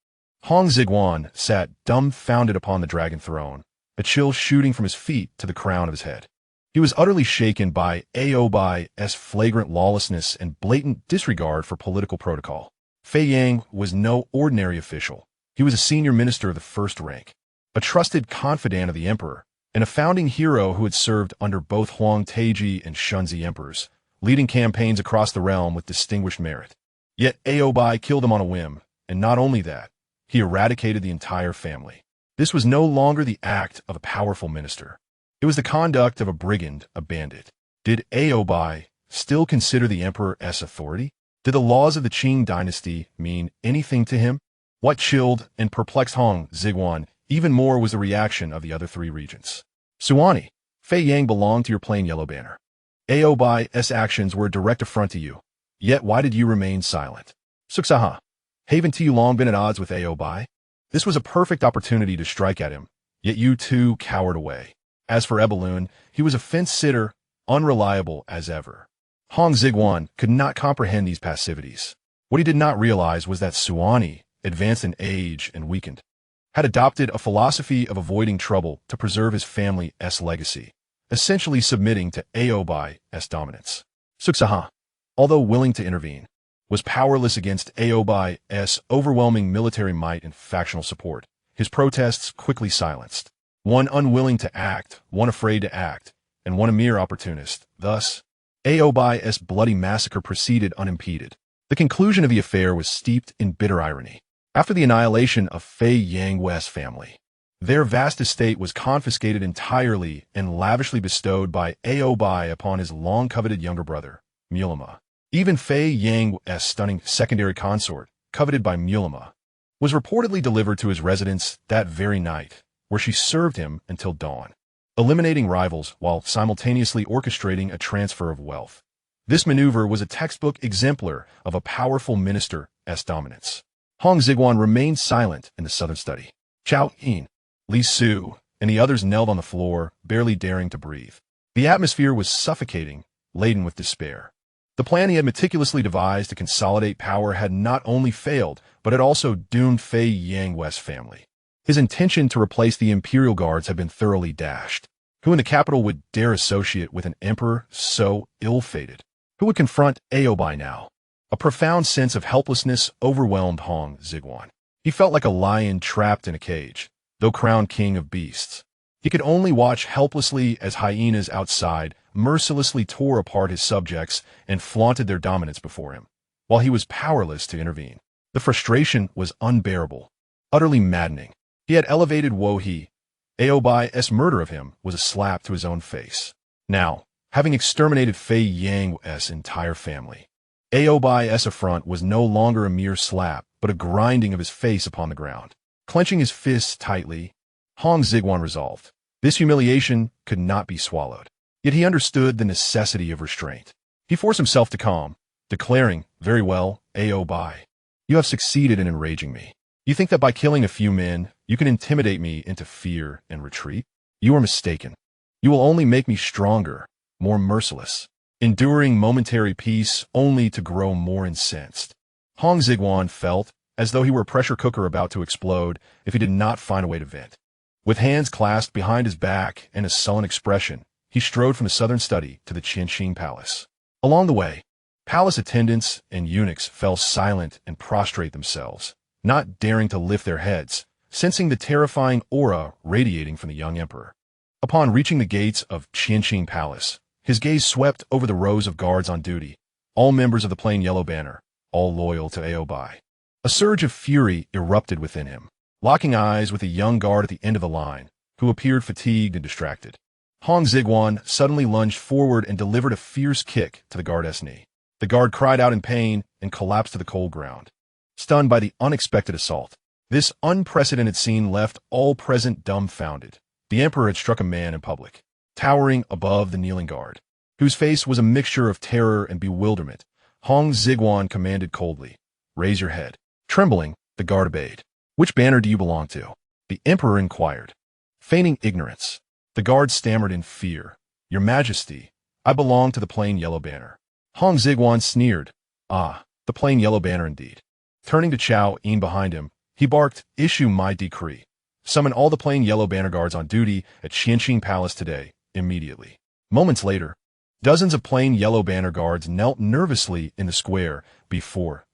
A: Hong Xigong sat dumbfounded upon the dragon throne, a chill shooting from his feet to the crown of his head. He was utterly shaken by Oboi's flagrant lawlessness and blatant disregard for political protocol. Fei Yang was no ordinary official. He was a senior minister of the first rank, a trusted confidant of the emperor, and a founding hero who had served under both Huang Taiji and Shunzi emperors, leading campaigns across the realm with distinguished merit. Yet Oboi killed him on a whim, and not only that, he eradicated the entire family. This was no longer the act of a powerful minister. It was the conduct of a brigand, a bandit. Did Oboi still consider the emperor's authority? Did the laws of the Qing dynasty mean anything to him? What chilled and perplexed Hong Xigong even more was the reaction of the other three regents. Suani, Fei Yang belonged to your plain yellow banner. Oboi's actions were a direct affront to you. Yet why did you remain silent? Suksaha, haven't you long been at odds with Oboi? This was a perfect opportunity to strike at him, yet you too cowered away. As for Ebaloon, he was a fence-sitter, unreliable as ever. Hong Xigong could not comprehend these passivities. What he did not realize was that Suani, advanced in age and weakened, had adopted a philosophy of avoiding trouble to preserve his family's legacy, essentially submitting to Oboi's dominance. Suksaha, although willing to intervene, was powerless against Oboi's overwhelming military might and factional support, his protests quickly silenced. One unwilling to act, one afraid to act, and one a mere opportunist. Thus, Oboi's bloody massacre proceeded unimpeded. The conclusion of the affair was steeped in bitter irony. After the annihilation of Fei Yang's family, their vast estate was confiscated entirely and lavishly bestowed by Oboi upon his long-coveted younger brother, Mulema. Even Fei Yang's stunning secondary consort, coveted by Mulema, was reportedly delivered to his residence that very night, where she served him until dawn. eliminating rivals while simultaneously orchestrating a transfer of wealth. This maneuver was a textbook exemplar of a powerful minister's dominance. Hong Xigong remained silent in the southern study. Chao Yin, Li Su, and the others knelt on the floor, barely daring to breathe. The atmosphere was suffocating, laden with despair. The plan he had meticulously devised to consolidate power had not only failed, but had also doomed Fei Yang's family. His intention to replace the imperial guards had been thoroughly dashed. Who in the capital would dare associate with an emperor so ill-fated? Who would confront Oboi now? A profound sense of helplessness overwhelmed Hong Xigong. He felt like a lion trapped in a cage, though crowned king of beasts. He could only watch helplessly as hyenas outside mercilessly tore apart his subjects and flaunted their dominance before him, while he was powerless to intervene. The frustration was unbearable, utterly maddening. He had elevated Wohi. Oboi's murder of him was a slap to his own face. Now, having exterminated Fei Yang's entire family, Oboi's affront was no longer a mere slap, but a grinding of his face upon the ground. Clenching his fists tightly, Hong Xigong resolved. This humiliation could not be swallowed. Yet he understood the necessity of restraint. He forced himself to calm, declaring, "Very well, Oboi. You have succeeded in enraging me. You think that by killing a few men, you can intimidate me into fear and retreat? You are mistaken. You will only make me stronger, more merciless, enduring momentary peace only to grow more incensed." Hong Xigong felt as though he were a pressure cooker about to explode if he did not find a way to vent. With hands clasped behind his back and a sullen expression, he strode from the southern study to the Qianqing palace. Along the way, palace attendants and eunuchs fell silent and prostrate themselves, not daring to lift their heads, sensing the terrifying aura radiating from the young emperor. Upon reaching the gates of Qianqing Palace, his gaze swept over the rows of guards on duty, all members of the plain yellow banner, all loyal to Oboi. A surge of fury erupted within him, locking eyes with a young guard at the end of the line, who appeared fatigued and distracted. Hong Xigong suddenly lunged forward and delivered a fierce kick to the guard's knee. The guard cried out in pain and collapsed to the cold ground, stunned by the unexpected assault. This unprecedented scene left all present dumbfounded. The emperor had struck a man in public, towering above the kneeling guard, whose face was a mixture of terror and bewilderment. Hong Xigong commanded coldly, "Raise your head." Trembling, the guard obeyed. "Which banner do you belong to?" the emperor inquired. Feigning ignorance, the guard stammered in fear, "Your Majesty, I belong to the plain yellow banner." Hong Xigong sneered, "Ah, the plain yellow banner indeed." Turning to Chao Yin behind him, he barked, "Issue my decree. Summon all the plain yellow banner guards on duty at Qianqing Palace today, immediately." Moments later, dozens of plain yellow banner guards knelt nervously in the square before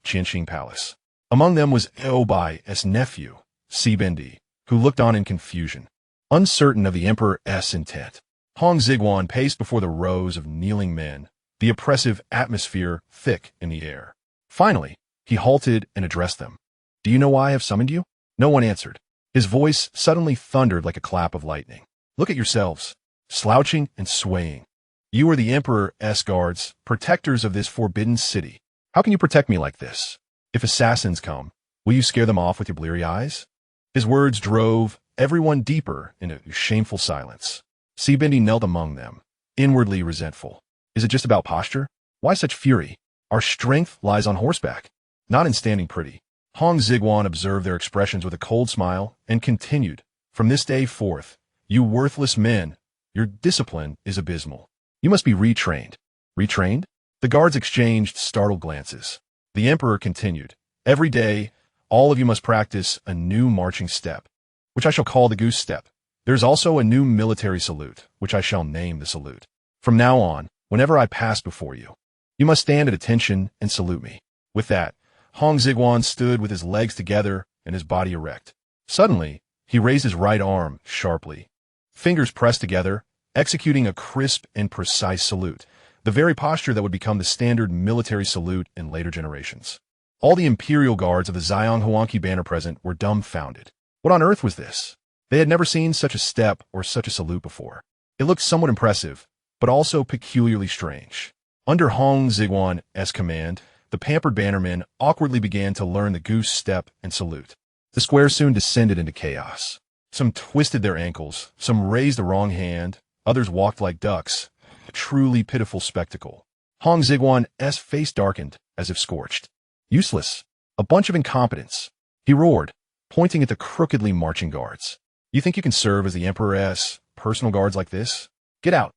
A: Palace. Among them was Oboi's nephew, Sibendi, who looked on in confusion, uncertain of the emperor's intent. Hong Xigong paced before the rows of kneeling men, the oppressive atmosphere thick in the air. Finally, he halted and addressed them. "Do you know why I have summoned you?" No one answered. His voice suddenly thundered like a clap of lightning. "Look at yourselves, slouching and swaying. You are the emperor's guards, protectors of this forbidden city. How can you protect me like this? If assassins come, will you scare them off with your bleary eyes?" His words drove everyone deeper into shameful silence. Sibendi knelt among them, inwardly resentful. "Is it just about posture? Why such fury? Our strength lies on horseback, not in standing pretty." Hong Xigong observed their expressions with a cold smile and continued, "From this day forth, you worthless men, your discipline is abysmal. You must be retrained." "Retrained?" The guards exchanged startled glances. The emperor continued, "Every day, all of you must practice a new marching step, which I shall call the goose step. There is also a new military salute, which I shall name the salute. From now on, whenever I pass before you, you must stand at attention and salute me." With that, Hong Xigong stood with his legs together and his body erect. Suddenly, he raised his right arm sharply, fingers pressed together, executing a crisp and precise salute, the very posture that would become the standard military salute in later generations. All the imperial guards of the Zhang banner present were dumbfounded. What on earth was this? They had never seen such a step or such a salute before. It looked somewhat impressive, but also peculiarly strange. Under Hong Xigong's command, the pampered bannermen awkwardly began to learn the goose step and salute. The square soon descended into chaos. Some twisted their ankles, some raised the wrong hand, others walked like ducks. A truly pitiful spectacle. Hong Xigong's face darkened, as if scorched. Useless. A bunch of incompetents. He roared, pointing at the crookedly marching guards. You think you can serve as the Emperor's personal guards like this? Get out.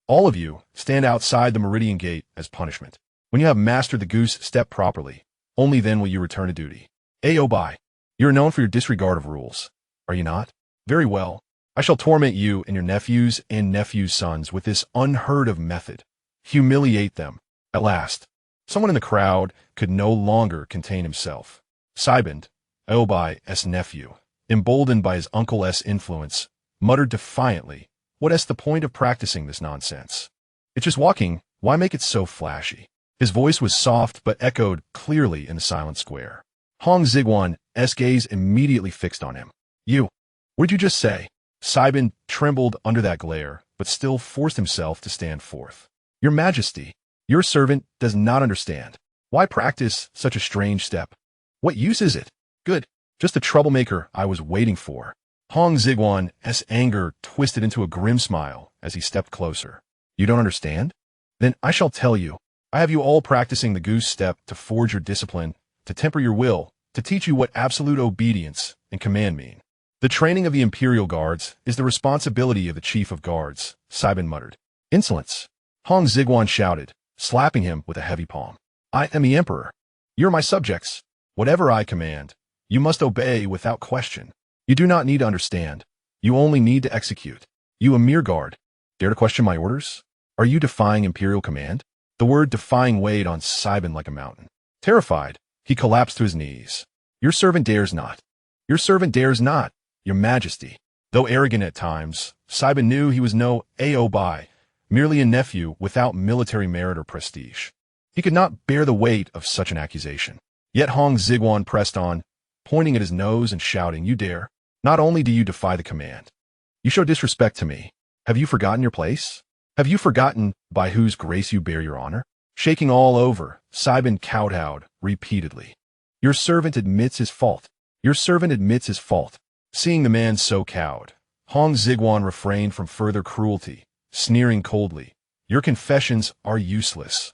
A: All of you stand outside the Meridian Gate as punishment. When you have mastered the goose step properly, only then will you return to duty. Oboi, you are known for your disregard of rules, are you not? Very well. I shall torment you and your nephews and nephews' sons with this unheard-of method. Humiliate them. At last, someone in the crowd could no longer contain himself. Siband, Oboi's nephew, emboldened by his uncle's influence, muttered defiantly, "What is the point of practicing this nonsense? It's just walking, why make it so flashy?" His voice was soft but echoed clearly in the silent square. Hong Xigong's gaze immediately fixed on him. "You, what did you just say?" Siband trembled under that glare, but still forced himself to stand forth. "Your Majesty, your servant does not understand. Why practice such a strange step? What use is it? Good, just the troublemaker I was waiting for." Hong Xigong's anger twisted into a grim smile as he stepped closer. "You don't understand? Then I shall tell you. I have you all practicing the goose step to forge your discipline, to temper your will, to teach you what absolute obedience and command mean. The training of the Imperial Guards is the responsibility of the Chief of Guards," Siband muttered. "Insolence!" Hong Xigong shouted, slapping him with a heavy palm. "I am the Emperor. You're my subjects. Whatever I command, you must obey without question. You do not need to understand. You only need to execute. You, a mere guard, dare to question my orders? Are you defying Imperial command?" The word defying weighed on Siband like a mountain. Terrified, he collapsed to his knees. "Your servant dares not. Your servant dares not, Your Majesty." Though arrogant at times, Siband knew he was no Oboi, merely a nephew without military merit or prestige. He could not bear the weight of such an accusation. Yet Hong Xigong pressed on, pointing at his nose and shouting, "You dare. Not only do you defy the command, you show disrespect to me. Have you forgotten your place? Have you forgotten by whose grace you bear your honor?" Shaking all over, Siband kowtowed repeatedly. "Your servant admits his fault. Your servant admits his fault." Seeing the man so cowed, Hong Xigong refrained from further cruelty, sneering coldly, "Your confessions are useless.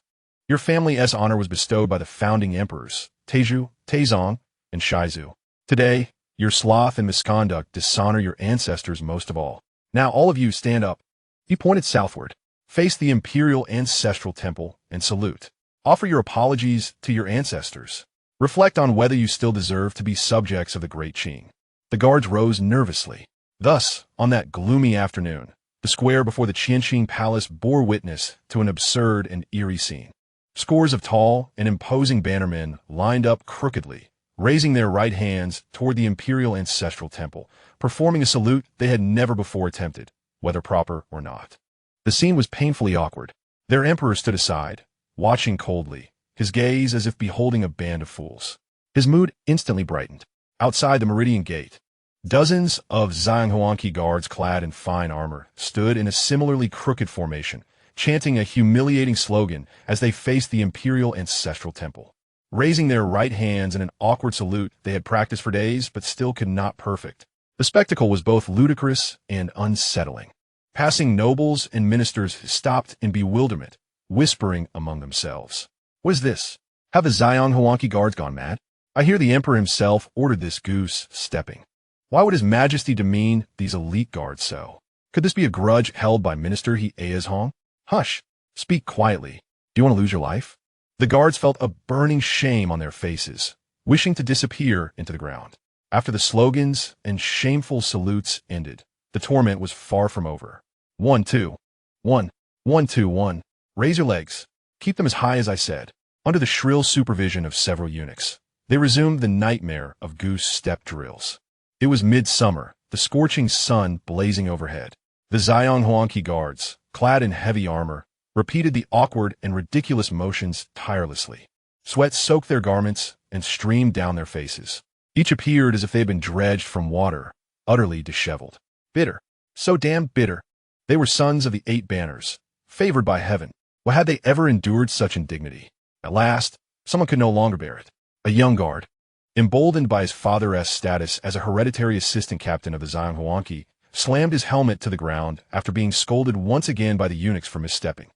A: Your family's honor was bestowed by the founding emperors, Taizhu, Taizong, and Shizu. Today, your sloth and misconduct dishonor your ancestors most of all. Now all of you stand up." He pointed southward. "Face the imperial ancestral temple and salute. Offer your apologies to your ancestors. Reflect on whether you still deserve to be subjects of the great Qing." The guards rose nervously. Thus, on that gloomy afternoon, the square before the Qianqing Palace bore witness to an absurd and eerie scene. Scores of tall and imposing bannermen lined up crookedly, raising their right hands toward the imperial ancestral temple, performing a salute they had never before attempted, whether proper or not. The scene was painfully awkward. Their emperor stood aside, watching coldly, his gaze as if beholding a band of fools. His mood instantly brightened. Outside the Meridian Gate, dozens of Zhanghuangqi guards clad in fine armor stood in a similarly crooked formation, chanting a humiliating slogan as they faced the imperial ancestral temple. Raising their right hands in an awkward salute they had practiced for days but still could not perfect. The spectacle was both ludicrous and unsettling. Passing nobles and ministers stopped in bewilderment, whispering among themselves, "What is this? Have the Zhanghuangqi guards gone mad? I hear the emperor himself ordered this goose stepping. Why would his majesty demean these elite guards so? Could this be a grudge held by Minister He A's Hong? Hush! Speak quietly. Do you want to lose your life?" The guards felt a burning shame on their faces, wishing to disappear into the ground. After the slogans and shameful salutes ended, the torment was far from over. "1, 2. 1, 1, 2, 1. Raise your legs. Keep them as high as I said." Under the shrill supervision of several eunuchs, they resumed the nightmare of goose step drills. It was midsummer, the scorching sun blazing overhead. The Zhanghuangqi guards, clad in heavy armor, repeated the awkward and ridiculous motions tirelessly. Sweat soaked their garments and streamed down their faces. Each appeared as if they had been dredged from water, utterly disheveled. Bitter, so damned bitter. They were sons of the 8 banners, favored by heaven. Why had they ever endured such indignity? At last, someone could no longer bear it. A young guard, emboldened by his father's status as a hereditary assistant captain of the Xiaozhuang, slammed his helmet to the ground after being scolded once again by the eunuchs for misstepping.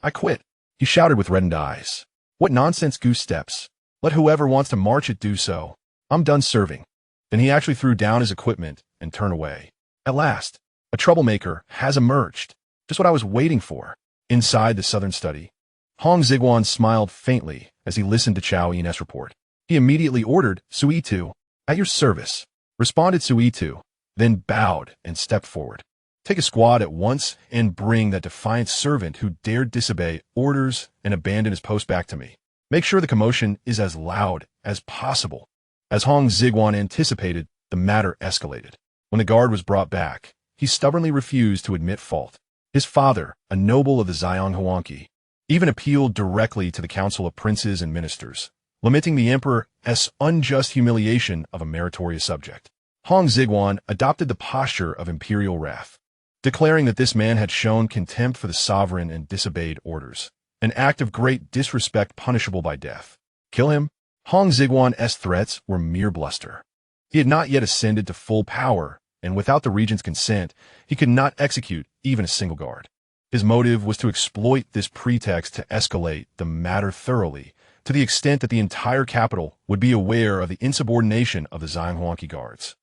A: "I quit," he shouted with reddened eyes. "What nonsense goose steps? Let whoever wants to march it do so. I'm done serving." Then he actually threw down his equipment and turned away. At last, a troublemaker has emerged. Just what I was waiting for. Inside the southern study, Hong Xigong smiled faintly as he listened to Chao Yin's report. He immediately ordered Sui Tu, "At your service," responded Sui Tu, then bowed and stepped forward. "Take a squad at once and bring that defiant servant who dared disobey orders and abandon his post back to me. Make sure the commotion is as loud as possible." As Hong Xigong anticipated, the matter escalated. When the guard was brought back, he stubbornly refused to admit fault. His father, a noble of the Xiaozhuang, even appealed directly to the Council of Princes and Ministers, lamenting the Emperor's unjust humiliation of a meritorious subject. Hong Xigong adopted the posture of imperial wrath, declaring that this man had shown contempt for the sovereign and disobeyed orders, an act of great disrespect punishable by death. Kill him? Hong Xigong's threats were mere bluster. He had not yet ascended to full power, and without the regent's consent, he could not execute even a single guard. His motive was to exploit this pretext to escalate the matter thoroughly, to the extent that the entire capital would be aware of the insubordination of the Xiaozhuang guards.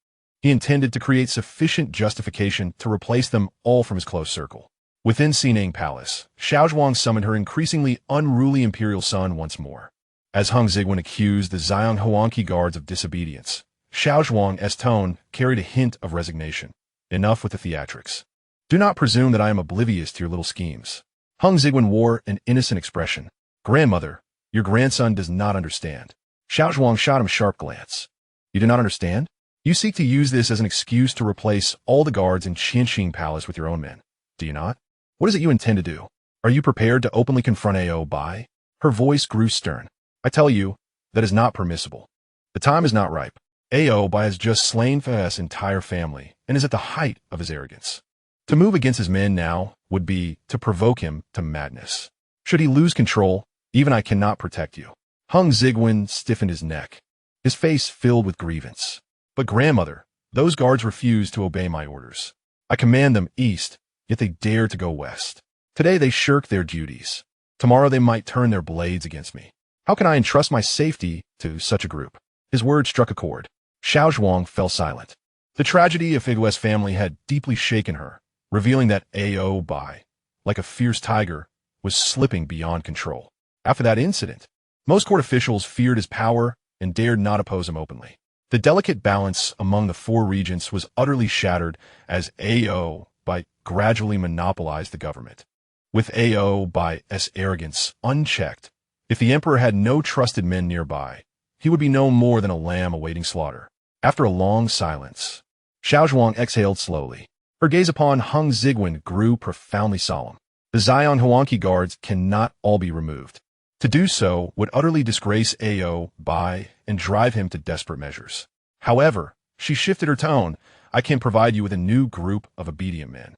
A: He intended to create sufficient justification to replace them all from his close circle. Within Xineng Palace, Xiaozhuang summoned her increasingly unruly imperial son once more. As Hong Xigong accused the Xiaozhuang guards of disobedience, Xiaozhuang's tone carried a hint of resignation. "Enough with the theatrics. Do not presume that I am oblivious to your little schemes." Hong Xigong wore an innocent expression. "Grandmother, your grandson does not understand." Xiaozhuang shot him a sharp glance. "You do not understand? You seek to use this as an excuse to replace all the guards in Qingxi Palace with your own men, do you not? What is it you intend to do? Are you prepared to openly confront Oboi?" Her voice grew stern. "I tell you, that is not permissible. The time is not ripe. Oboi has just slain his entire family and is at the height of his arrogance. To move against his men now would be to provoke him to madness. Should he lose control, even I cannot protect you." Hong Xigong stiffened his neck, his face filled with grievance. "But grandmother, those guards refuse to obey my orders. I command them east, yet they dare to go west. Today they shirk their duties. Tomorrow they might turn their blades against me. How can I entrust my safety to such a group?" His words struck a chord. Xiaozhuang fell silent. The tragedy of Figu's family had deeply shaken her, revealing that Oboi, like a fierce tiger, was slipping beyond control. After that incident, most court officials feared his power and dared not oppose him openly. The delicate balance among the four regents was utterly shattered as Oboi gradually monopolized the government. With Oboi's arrogance unchecked, if the emperor had no trusted men nearby, he would be no more than a lamb awaiting slaughter. After a long silence, Xiaozhuang exhaled slowly. Her gaze upon Hong Xigong grew profoundly solemn. The Xiaozhuang guards cannot all be removed. To do so would utterly disgrace Oboi and drive him to desperate measures. However, she shifted her tone, "I can provide you with a new group of obedient men.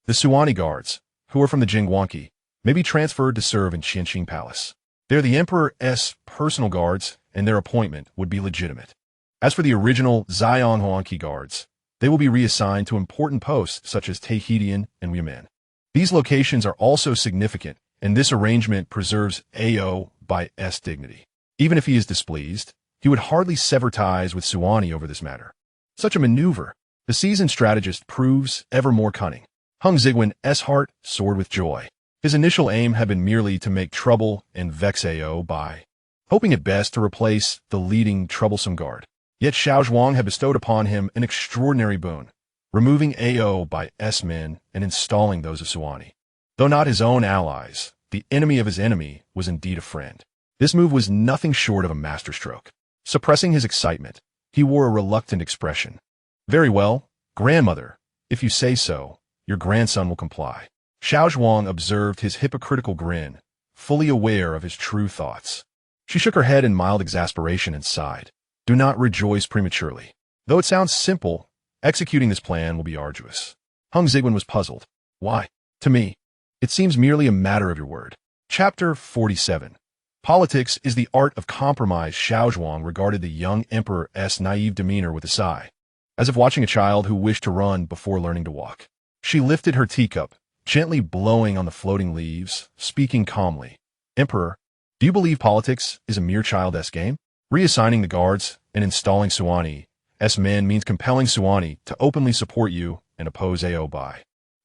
A: The Suani guards, who are from the Jingguanqi, may be transferred to serve in Qingxi Palace. They're the emperor's personal guards, and their appointment would be legitimate. As for the original Xiaozhuang guards, they will be reassigned to important posts such as Tahidian and Yumen. These locations are also significant, and this arrangement preserves Oboi's dignity. Even if he is displeased, he would hardly sever ties with Suani over this matter." Such a maneuver, the seasoned strategist proves ever more cunning. Hong Xigong's heart soared with joy. His initial aim had been merely to make trouble and vex Oboi, hoping at best to replace the leading troublesome guard. Yet Xiaozhuang had bestowed upon him an extraordinary boon, removing Oboi's men and installing those of Suani. Though not his own allies, the enemy of his enemy was indeed a friend. This move was nothing short of a masterstroke. Suppressing his excitement, he wore a reluctant expression. "Very well, grandmother, if you say so, your grandson will comply." Xiaozhuang observed his hypocritical grin, fully aware of his true thoughts. She shook her head in mild exasperation and sighed. "Do not rejoice prematurely. Though it sounds simple, executing this plan will be arduous." Hong Xigong was puzzled. "Why? To me, it seems merely a matter of your word." Chapter 47. Politics is the art of compromise. Xiaozhuang regarded the young emperor's naive demeanor with a sigh, as if watching a child who wished to run before learning to walk. She lifted her teacup, gently blowing on the floating leaves, speaking calmly. Emperor, do you believe politics is a mere childish game? Reassigning the guards and installing Suani's men means compelling Suani to openly support you and oppose Oboi.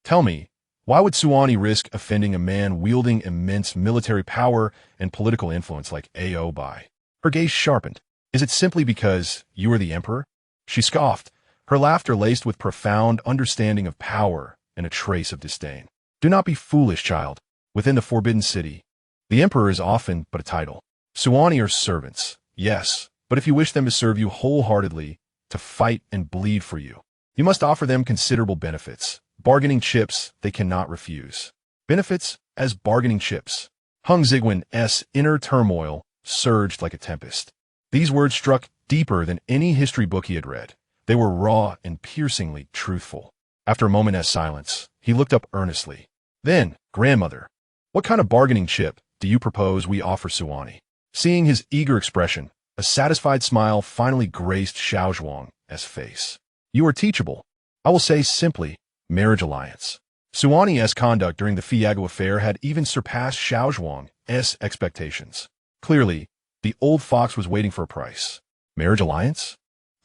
A: Tell me, why would Suani risk offending a man wielding immense military power and political influence like Oboi? Her gaze sharpened. Is it simply because you are the emperor? She scoffed, her laughter laced with profound understanding of power and a trace of disdain. Do not be foolish, child. Within the Forbidden City, the emperor is often but a title. Suani are servants, yes, but if you wish them to serve you wholeheartedly, to fight and bleed for you, you must offer them considerable benefits, bargaining chips they cannot refuse. Benefits as bargaining chips. Hong Xigong's inner turmoil surged like a tempest. These words struck deeper than any history book he had read. They were raw and piercingly truthful. After a moment's silence, he looked up earnestly. Then, grandmother, what kind of bargaining chip do you propose we offer Suani? Seeing his eager expression, a satisfied smile finally graced Xiaozhuang's face. You are teachable. I will say simply, marriage alliance. Suani's conduct during the Fiago affair had even surpassed Xiaozhuang's expectations. Clearly, the old fox was waiting for a price. Marriage alliance?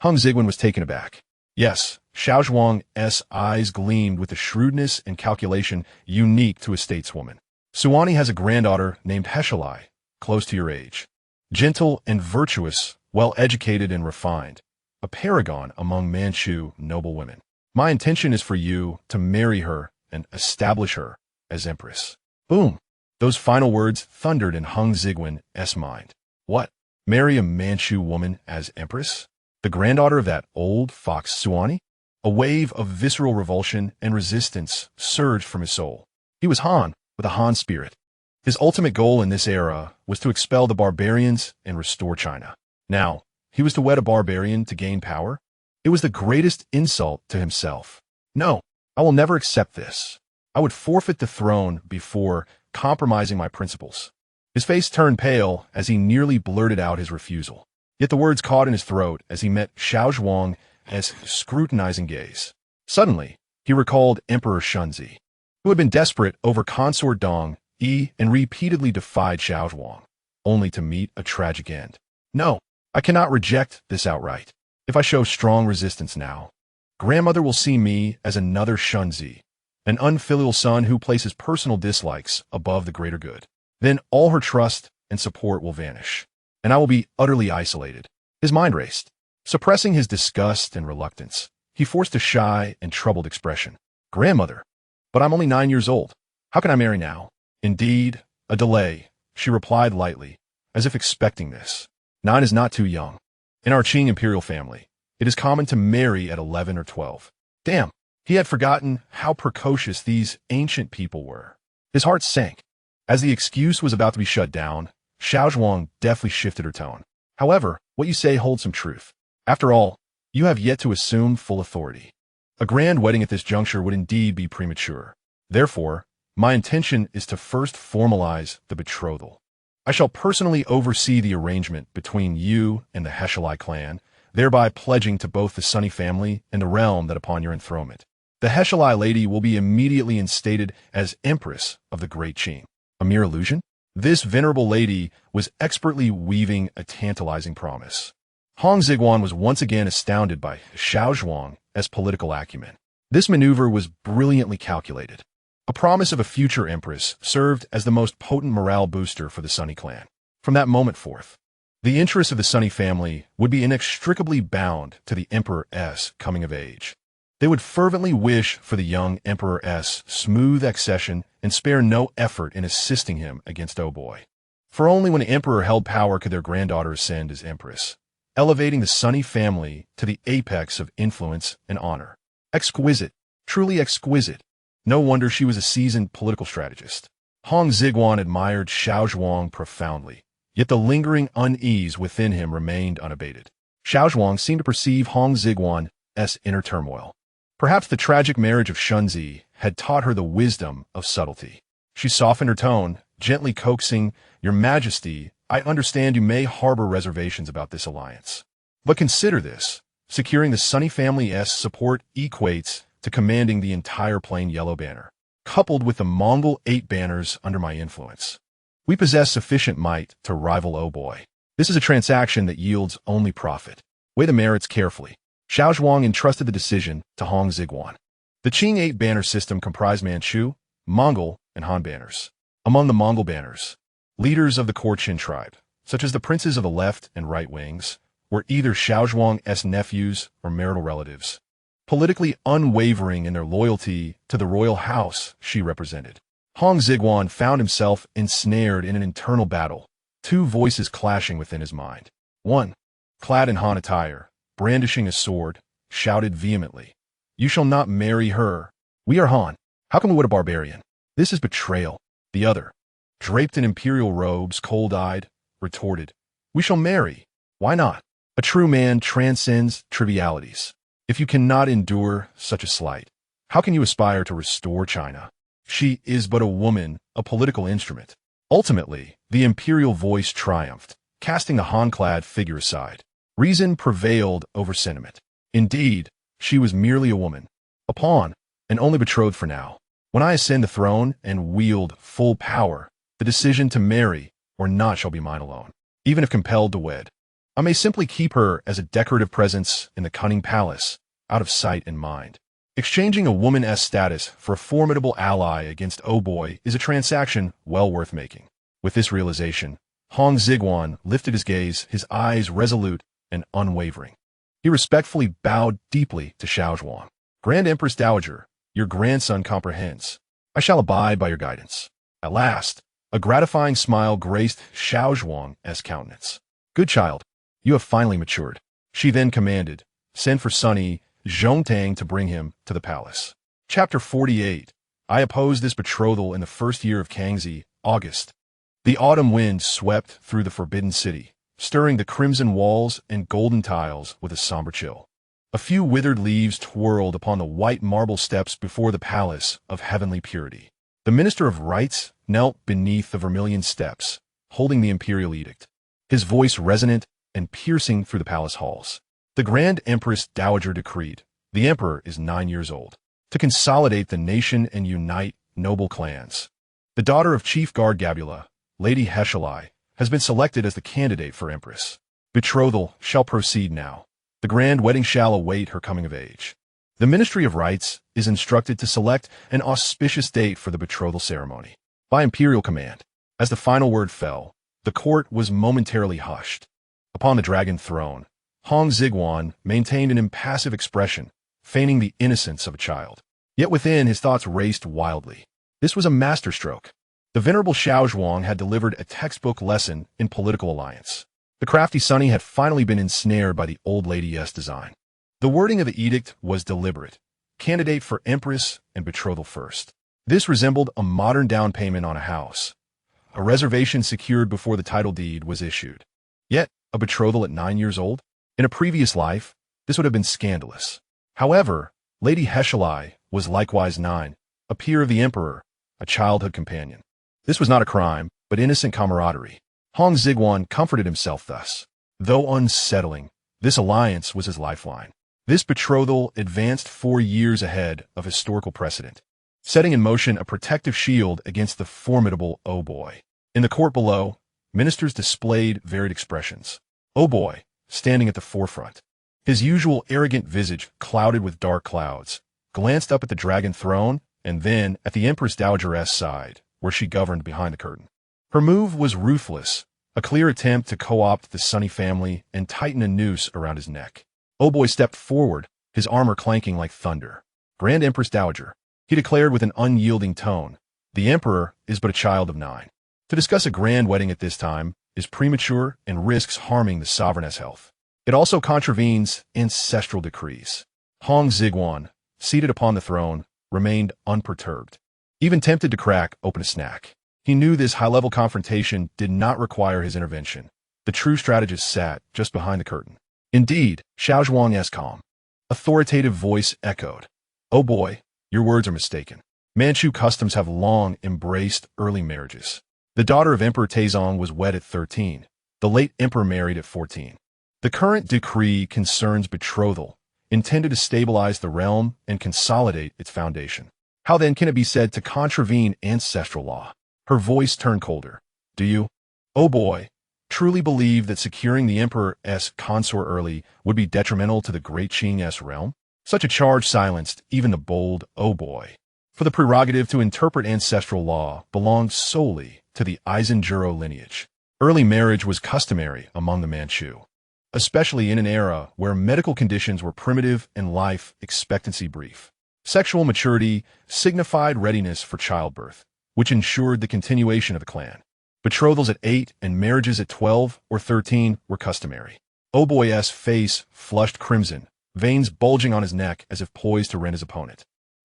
A: Hong Xigong was taken aback. Yes, Xiaozhuang's eyes gleamed with the shrewdness and calculation unique to a stateswoman. Suani has a granddaughter named Heshalai, close to your age. Gentle and virtuous, well-educated and refined, a paragon among Manchu noblewomen. My intention is for you to marry her and establish her as empress. Boom! Those final words thundered in Hong Xigong's mind. What? Marry a Manchu woman as empress? The granddaughter of that old fox Suani? A wave of visceral revulsion and resistance surged from his soul. He was Han, with a Han spirit. His ultimate goal in this era was to expel the barbarians and restore China. Now, he was to wed a barbarian to gain power? It was the greatest insult to himself. No, I will never accept this. I would forfeit the throne before compromising my principles. His face turned pale as he nearly blurted out his refusal. Yet the words caught in his throat as he met Xiaozhuang's scrutinizing gaze. Suddenly, he recalled Emperor Shunzi, who had been desperate over consort Dong and repeatedly defied Xiaozhuang, only to meet a tragic end. No, I cannot reject this outright. If I show strong resistance now, grandmother will see me as another Shunzi, an unfilial son who places personal dislikes above the greater good. Then all her trust and support will vanish, and I will be utterly isolated. His mind raced. Suppressing his disgust and reluctance, he forced a shy and troubled expression. Grandmother, but I'm only 9 years old. How can I marry now? Indeed, a delay, she replied lightly, as if expecting this. 9 is not too young. In our Qing imperial family, it is common to marry at 11 or 12. Damn, he had forgotten how precocious these ancient people were. His heart sank. As the excuse was about to be shut down, Xiaozhuang deftly shifted her tone. However, what you say holds some truth. After all, you have yet to assume full authority. A grand wedding at this juncture would indeed be premature. Therefore, my intention is to first formalize the betrothal. I shall personally oversee the arrangement between you and the Heshalai clan, thereby pledging to both the Sunny family and the realm that upon your enthronement, the Heshalai lady will be immediately instated as Empress of the Great Qing. A mere illusion? This venerable lady was expertly weaving a tantalizing promise. Hong Xigong was once again astounded by Xiaozhuang's political acumen. This maneuver was brilliantly calculated. A promise of a future empress served as the most potent morale booster for the Sunny clan. From that moment forth, the interests of the Sunny family would be inextricably bound to the emperor's coming of age. They would fervently wish for the young emperor's smooth accession and spare no effort in assisting him against Oboi. For only when the emperor held power could their granddaughter ascend as empress, elevating the Sunny family to the apex of influence and honor. Exquisite, truly exquisite. No wonder she was a seasoned political strategist. Hong Xigong admired Xiaozhuang profoundly, yet the lingering unease within him remained unabated. Xiaozhuang seemed to perceive Hong Xigong's inner turmoil. Perhaps the tragic marriage of Shunzi had taught her the wisdom of subtlety. She softened her tone, gently coaxing, "Your Majesty, I understand you may harbor reservations about this alliance. But consider this. Securing the Sunny family's support equates to commanding the entire plain yellow banner, coupled with the Mongol 8 banners under my influence. We possess sufficient might to rival Oboi. This is a transaction that yields only profit. Weigh the merits carefully. Xiaozhuang entrusted the decision to Hong Xigong. The Qing 8 banner system comprised Manchu, Mongol, and Han banners. Among the Mongol banners, leaders of the core Qin tribe, such as the princes of the left and right wings, were either Xiaozhuang's nephews or marital relatives, politically unwavering in their loyalty to the royal house she represented. Hong Xigong found himself ensnared in an internal battle, two voices clashing within his mind. One, clad in Han attire, brandishing a sword, shouted vehemently, "You shall not marry her. We are Han. How can we wed a barbarian? This is betrayal." The other, draped in imperial robes, cold-eyed, retorted, "We shall marry. Why not? A true man transcends trivialities. If you cannot endure such a slight, how can you aspire to restore China? She is but a woman, a political instrument." Ultimately, the imperial voice triumphed, casting the Han-clad figure aside. Reason prevailed over sentiment. Indeed, she was merely a woman, a pawn, and only betrothed for now. When I ascend the throne and wield full power, the decision to marry or not shall be mine alone, even if compelled to wed. I may simply keep her as a decorative presence in the cunning palace, out of sight and mind. Exchanging a woman's status for a formidable ally against Oboi is a transaction well worth making. With this realization, Hong Xigong lifted his gaze, his eyes resolute and unwavering. He respectfully bowed deeply to Xiaozhuang. "Grand Empress Dowager, your grandson comprehends. I shall abide by your guidance." At last, a gratifying smile graced Xiaozhuang's countenance. "Good child, you have finally matured." She then commanded, "Send for Sunny Zhongtang to bring him to the palace." Chapter 48. I opposed this betrothal in the first year of Kangxi, August. The autumn wind swept through the forbidden city, stirring the crimson walls and golden tiles with a somber chill. A few withered leaves twirled upon the white marble steps before the palace of heavenly purity. The Minister of Rites knelt beneath the vermilion steps, holding the imperial edict, his voice resonant and piercing through the palace halls. The Grand Empress Dowager decreed, "The Emperor is 9 years old, to consolidate the nation and unite noble clans. The daughter of Chief Guard Gabula, Lady Heshelai, has been selected as the candidate for Empress. Betrothal shall proceed now. The grand wedding shall await her coming of age. The Ministry of Rites is instructed to select an auspicious date for the betrothal ceremony. By imperial command." As the final word fell, the court was momentarily hushed. Upon the dragon throne, Hong Xigong maintained an impassive expression, feigning the innocence of a child. Yet within, his thoughts raced wildly. This was a masterstroke. The venerable Xiaozhuang had delivered a textbook lesson in political alliance. The crafty Sunny had finally been ensnared by the old lady's design. The wording of the edict was deliberate. Candidate for Empress and betrothal first. This resembled a modern down payment on a house, a reservation secured before the title deed was issued. Yet, a betrothal at 9 years old? In a previous life, this would have been scandalous. However, Lady Heshelai was likewise 9, a peer of the Emperor, a childhood companion. This was not a crime, but innocent camaraderie. Hong Xigong comforted himself thus. Though unsettling, this alliance was his lifeline. This betrothal advanced 4 years ahead of historical precedent, setting in motion a protective shield against the formidable Oboi. In the court below, ministers displayed varied expressions. Oboi, standing at the forefront, his usual arrogant visage clouded with dark clouds, glanced up at the dragon throne and then at the Empress Dowager's side, where she governed behind the curtain. Her move was ruthless, a clear attempt to co-opt the Sunny family and tighten a noose around his neck. Oboi stepped forward, his armor clanking like thunder. "Grand Empress Dowager," he declared with an unyielding tone, "the Emperor is but a child of 9. To discuss a grand wedding at this time is premature and risks harming the sovereign's health. It also contravenes ancestral decrees." Hong Xigong, seated upon the throne, remained unperturbed, even tempted to crack open a snack. He knew this high-level confrontation did not require his intervention. The true strategist sat just behind the curtain. Indeed, Xiaozhuang's calm, authoritative voice echoed, "Oh boy, your words are mistaken. Manchu customs have long embraced early marriages. The daughter of Emperor Taizong was wed at 13. The late emperor married at 14. The current decree concerns betrothal, intended to stabilize the realm and consolidate its foundation. How then can it be said to contravene ancestral law? Her voice turned colder. Do you, Oboi, truly believe that securing the emperor's consort early would be detrimental to the great Qing's realm? Such a charge silenced even the bold Oboi. For the prerogative to interpret ancestral law belonged solely to the Eisenjuro lineage. Early marriage was customary among the Manchu, especially in an era where medical conditions were primitive and life expectancy brief. Sexual maturity signified readiness for childbirth, which ensured the continuation of the clan. Betrothals at 8 and marriages at 12 or 13 were customary. Oboi's face flushed crimson, veins bulging on his neck as if poised to rend his opponent.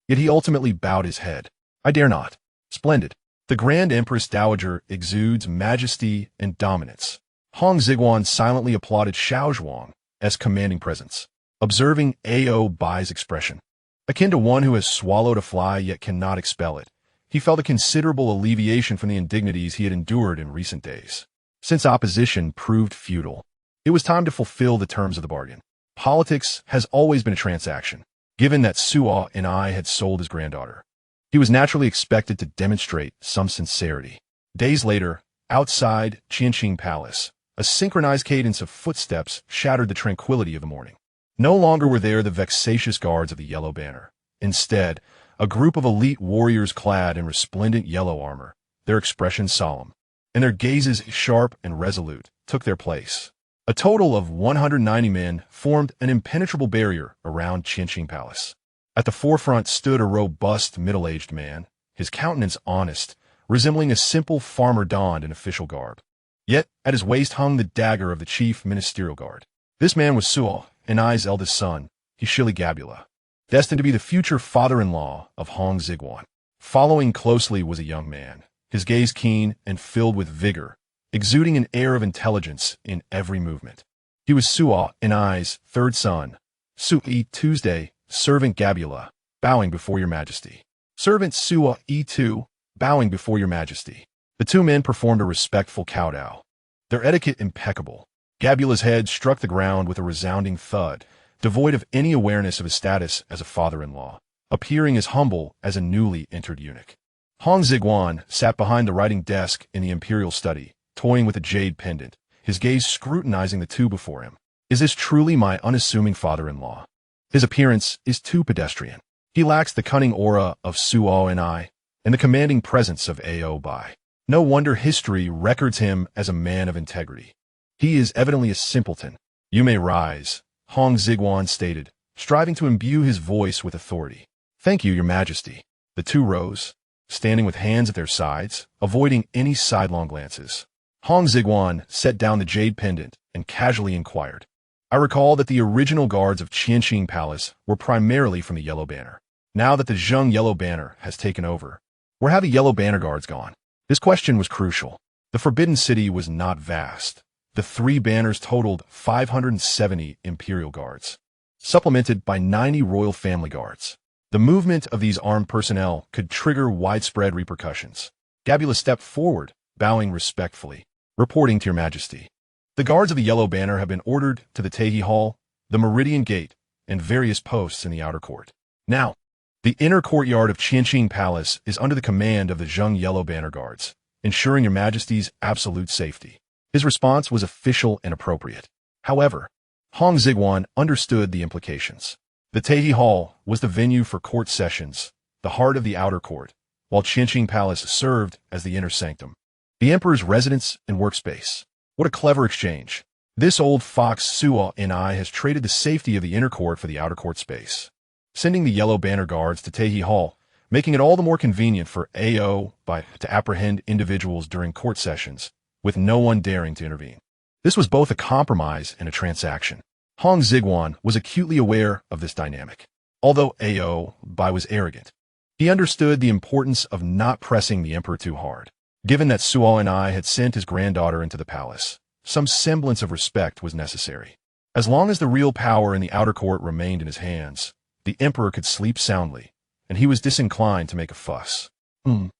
A: Yet he ultimately bowed his head. I dare not. Splendid. The Grand Empress Dowager exudes majesty and dominance. Hong Xigong silently applauded Xiaozhuang as commanding presence, observing Obei's expression. Akin to one who has swallowed a fly yet cannot expel it, he felt a considerable alleviation from the indignities he had endured in recent days. Since opposition proved futile, it was time to fulfill the terms of the bargain. Politics has always been a transaction. Given that Suo and I had sold his granddaughter, he was naturally expected to demonstrate some sincerity. Days later, outside Qianqing Palace, a synchronized cadence of footsteps shattered the tranquility of the morning. No longer were there the vexatious guards of the Yellow Banner. Instead, a group of elite warriors clad in resplendent yellow armor, their expressions solemn, and their gazes sharp and resolute, took their place. A total of 190 men formed an impenetrable barrier around Qianqing Palace. At the forefront stood a robust, middle-aged man, his countenance honest, resembling a simple farmer donned in official garb. Yet at his waist hung the dagger of the chief ministerial guard. This man was Suo and I's eldest son, Gabula, destined to be the future father-in-law of Hong Xigong. Following closely was a young man, his gaze keen and filled with vigor, exuding an air of intelligence in every movement. He was Suo and I's third son, Sui Tuesday, Servant Gabula, bowing before your majesty. Servant Suo E2, bowing before your majesty. The two men performed a respectful kowtow, their etiquette impeccable. Gabula's head struck the ground with a resounding thud, devoid of any awareness of his status as a father-in-law, appearing as humble as a newly entered eunuch. Hong Xigong sat behind the writing desk in the imperial study, toying with a jade pendant, his gaze scrutinizing the two before him. Is this truly my unassuming father-in-law? His appearance is too pedestrian. He lacks the cunning aura of Suo and I, and the commanding presence of Obei. No wonder history records him as a man of integrity. He is evidently a simpleton. You may rise, Hong Xigong stated, striving to imbue his voice with authority. Thank you, your majesty. The two rose, standing with hands at their sides, avoiding any sidelong glances. Hong Xigong set down the jade pendant and casually inquired. I recall that the original guards of Qianqing Palace were primarily from the Yellow Banner. Now that the Zheng Yellow Banner has taken over, where have the Yellow Banner guards gone? This question was crucial. The Forbidden City was not vast. The three banners totaled 570 imperial guards, supplemented by 90 royal family guards. The movement of these armed personnel could trigger widespread repercussions. Gabula stepped forward, bowing respectfully, reporting to your majesty. The guards of the Yellow Banner have been ordered to the Taiji Hall, the Meridian Gate, and various posts in the outer court. Now, the inner courtyard of Qianqing Palace is under the command of the Zheng Yellow Banner guards, ensuring your majesty's absolute safety. His response was official and appropriate. However, Hong Xigong understood the implications. The Taiji Hall was the venue for court sessions, the heart of the outer court, while Qianqing Palace served as the inner sanctum, the emperor's residence and workspace. What a clever exchange. This old fox Suo and I has traded the safety of the inner court for the outer court space, sending the Yellow Banner guards to Taiji Hall, making it all the more convenient for Obei to apprehend individuals during court sessions, with no one daring to intervene. This was both a compromise and a transaction. Hong Xigong was acutely aware of this dynamic. Although Obei was arrogant, he understood the importance of not pressing the emperor too hard. Given that Suo and I had sent his granddaughter into the palace, some semblance of respect was necessary. As long as the real power in the outer court remained in his hands, the emperor could sleep soundly, and he was disinclined to make a fuss. Hong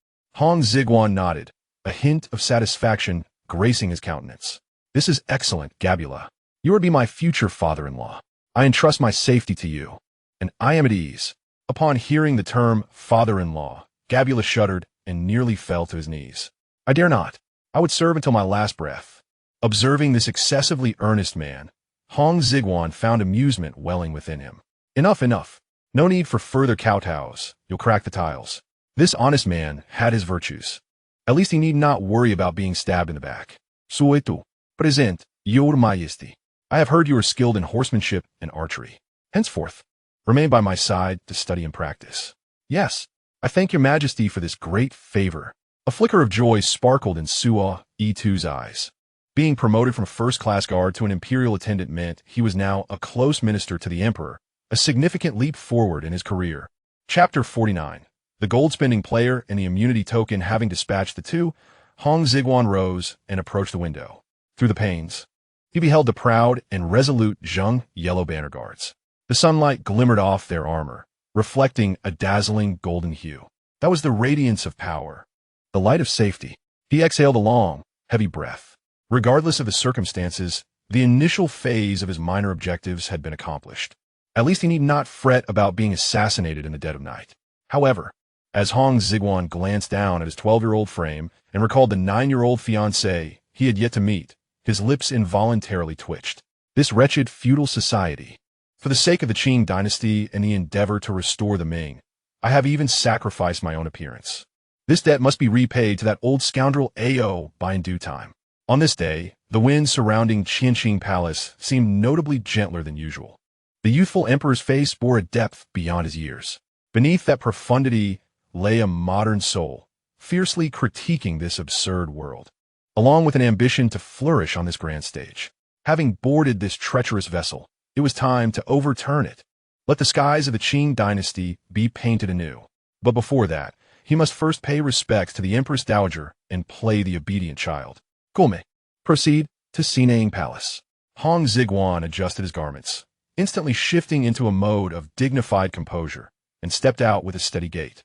A: Xigong nodded, a hint of satisfaction gracing his countenance. "This is excellent, Gabula. You are to be my future father-in-law. I entrust my safety to you, and I am at ease." Upon hearing the term father-in-law, Gabula shuddered and nearly fell to his knees. "I dare not. I would serve until my last breath." Observing this excessively earnest man, Hong Xigong found amusement welling within him. "Enough, enough. No need for further kowtows. You'll crack the tiles." This honest man had his virtues. At least he need not worry about being stabbed in the back. "Suetu, present, your majesty. I have heard you are skilled in horsemanship and archery. Henceforth, remain by my side to study and practice." "Yes, I thank your majesty for this great favor." A flicker of joy sparkled in Suo E2's eyes. Being promoted from first-class guard to an imperial attendant meant he was now a close minister to the emperor, a significant leap forward in his career. Chapter 49. The gold-spending player and the immunity token having dispatched the two, Hong Xigong rose and approached the window. Through the panes, he beheld the proud and resolute Zheng Yellow Banner Guards. The sunlight glimmered off their armor, reflecting a dazzling golden hue. That was the radiance of power, the light of safety. He exhaled a long, heavy breath. Regardless of the circumstances, the initial phase of his minor objectives had been accomplished. At least he need not fret about being assassinated in the dead of night. However, as Hong Xigong glanced down at his 12-year-old frame and recalled the 9-year-old fiancée he had yet to meet, his lips involuntarily twitched. This wretched feudal society. For the sake of the Qing dynasty and the endeavor to restore the Ming, I have even sacrificed my own appearance. This debt must be repaid to that old scoundrel Ao by in due time. On this day, the wind surrounding Qianqing Palace seemed notably gentler than usual. The youthful emperor's face bore a depth beyond his years. Beneath that profundity lay a modern soul, fiercely critiquing this absurd world, along with an ambition to flourish on this grand stage. Having boarded this treacherous vessel, it was time to overturn it. Let the skies of the Qing dynasty be painted anew. But before that, he must first pay respects to the Empress Dowager and play the obedient child. "Gome, proceed to Sinang Palace." Hong Xigong adjusted his garments, instantly shifting into a mode of dignified composure, and stepped out with a steady gait.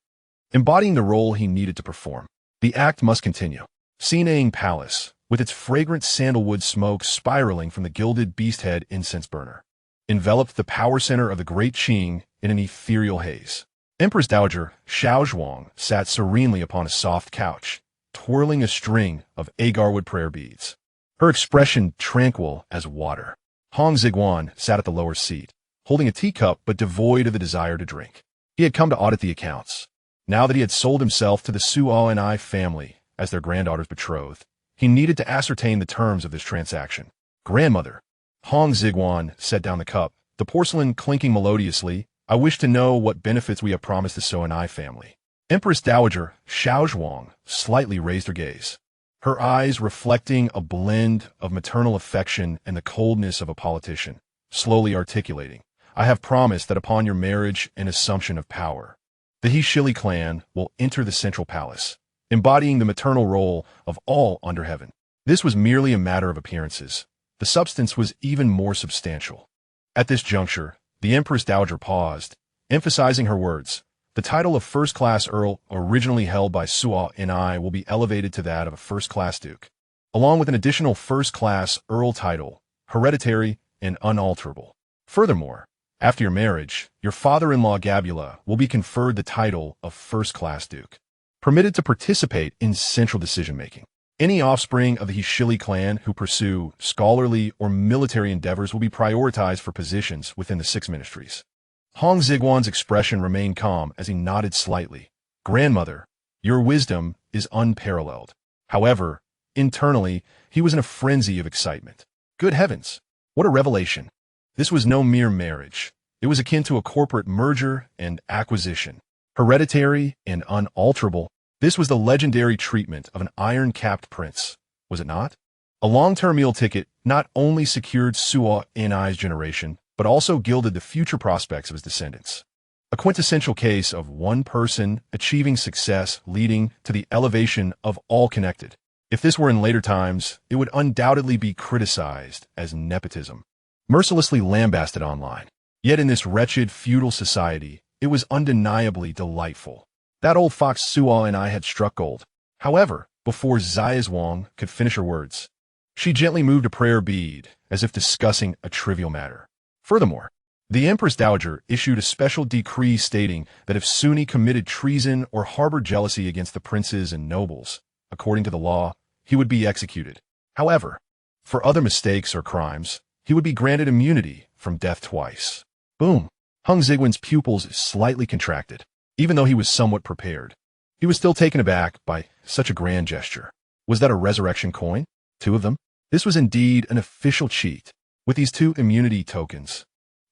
A: Embodying the role he needed to perform, the act must continue. Sinang Palace, with its fragrant sandalwood smoke spiraling from the gilded beast-head incense burner, enveloped the power center of the Great Qing in an ethereal haze. Empress Dowager Xiaozhuang sat serenely upon a soft couch, twirling a string of agarwood prayer beads, her expression tranquil as water. Hong Xigong sat at the lower seat, holding a teacup but devoid of the desire to drink. He had come to audit the accounts. Now that he had sold himself to the Suo and I family as their granddaughter's betrothed, he needed to ascertain the terms of this transaction. "Grandmother," Hong Xigong set down the cup, the porcelain clinking melodiously, "I wish to know what benefits we have promised the Suo and I family." Empress Dowager Xiaozhuang slightly raised her gaze, her eyes reflecting a blend of maternal affection and the coldness of a politician, slowly articulating, "I have promised that upon your marriage and assumption of power, the He Shili clan will enter the central palace, embodying the maternal role of all under heaven." This was merely a matter of appearances. The substance was even more substantial. At this juncture, the Empress Dowager paused, emphasizing her words. "The title of first-class earl, originally held by Suo and I, will be elevated to that of a first-class duke, along with an additional first-class earl title, hereditary and unalterable. Furthermore, after your marriage, your father-in-law Gabula will be conferred the title of first-class duke, permitted to participate in central decision-making. Any offspring of the He Shili clan who pursue scholarly or military endeavors will be prioritized for positions within the 6 ministries." Hong Xigong's expression remained calm as he nodded slightly. "Grandmother, your wisdom is unparalleled." However, internally, he was in a frenzy of excitement. Good heavens, what a revelation! This was no mere marriage. It was akin to a corporate merger and acquisition. Hereditary and unalterable, this was the legendary treatment of an iron-capped prince, was it not? A long-term meal ticket not only secured Suo and I's generation, but also gilded the future prospects of his descendants. A quintessential case of one person achieving success leading to the elevation of all connected. If this were in later times, it would undoubtedly be criticized as nepotism, mercilessly lambasted online. Yet in this wretched feudal society, it was undeniably delightful. That old fox Suo and I had struck gold. However, Before Xiaozhuang could finish her words, she gently moved a prayer bead, as if discussing a trivial matter. Furthermore, the Empress Dowager issued a special decree stating that if Suni committed treason or harbored jealousy against the princes and nobles, according to the law, he would be executed. However, for other mistakes or crimes, he would be granted immunity from death twice. Boom! Hong Xigwen's pupils slightly contracted. Even though he was somewhat prepared, he was still taken aback by such a grand gesture. Was that a resurrection coin? 2 of them? This was indeed an official cheat. With these 2 immunity tokens,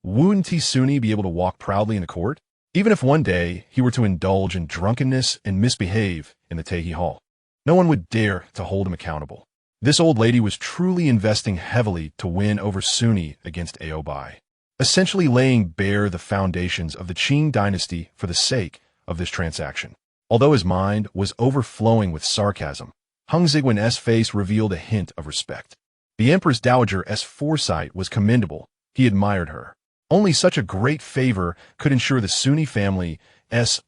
A: wouldn't Suni be able to walk proudly in the court? Even if one day he were to indulge in drunkenness and misbehave in the Taiji Hall, no one would dare to hold him accountable. This old lady was truly investing heavily to win over Suni against Oboi, essentially laying bare the foundations of the Qing dynasty for the sake of this transaction. Although his mind was overflowing with sarcasm, Hong Xigwen's face revealed a hint of respect. The Empress Dowager's foresight was commendable. He admired her. Only such a great favor could ensure the Suni family's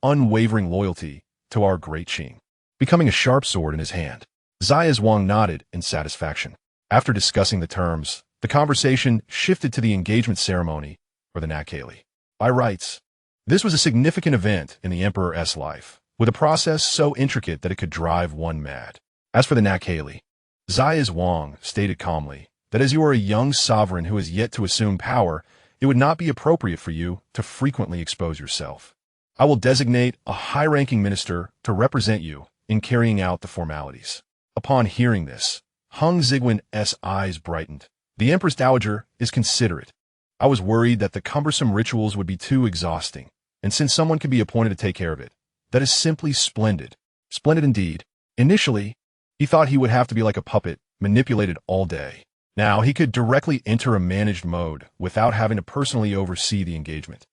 A: unwavering loyalty to our great Qing. Becoming a sharp sword in his hand, Xiaozhuang nodded in satisfaction. After discussing the terms, the conversation shifted to the engagement ceremony, or the nakali. By rights, this was a significant event in the emperor's life, with a process so intricate that it could drive one mad. As for the nakali, Xiaozhuang stated calmly that as you are a young sovereign who has yet to assume power, it would not be appropriate for you to frequently expose yourself. I will designate a high-ranking minister to represent you in carrying out the formalities. Upon hearing this, Hong Xigwen's eyes brightened. The Empress Dowager is considerate. I was worried that the cumbersome rituals would be too exhausting, and since someone could be appointed to take care of it, that is simply splendid. Splendid indeed. Initially, he thought he would have to be like a puppet, manipulated all day. Now he could directly enter a managed mode without having to personally oversee the engagement.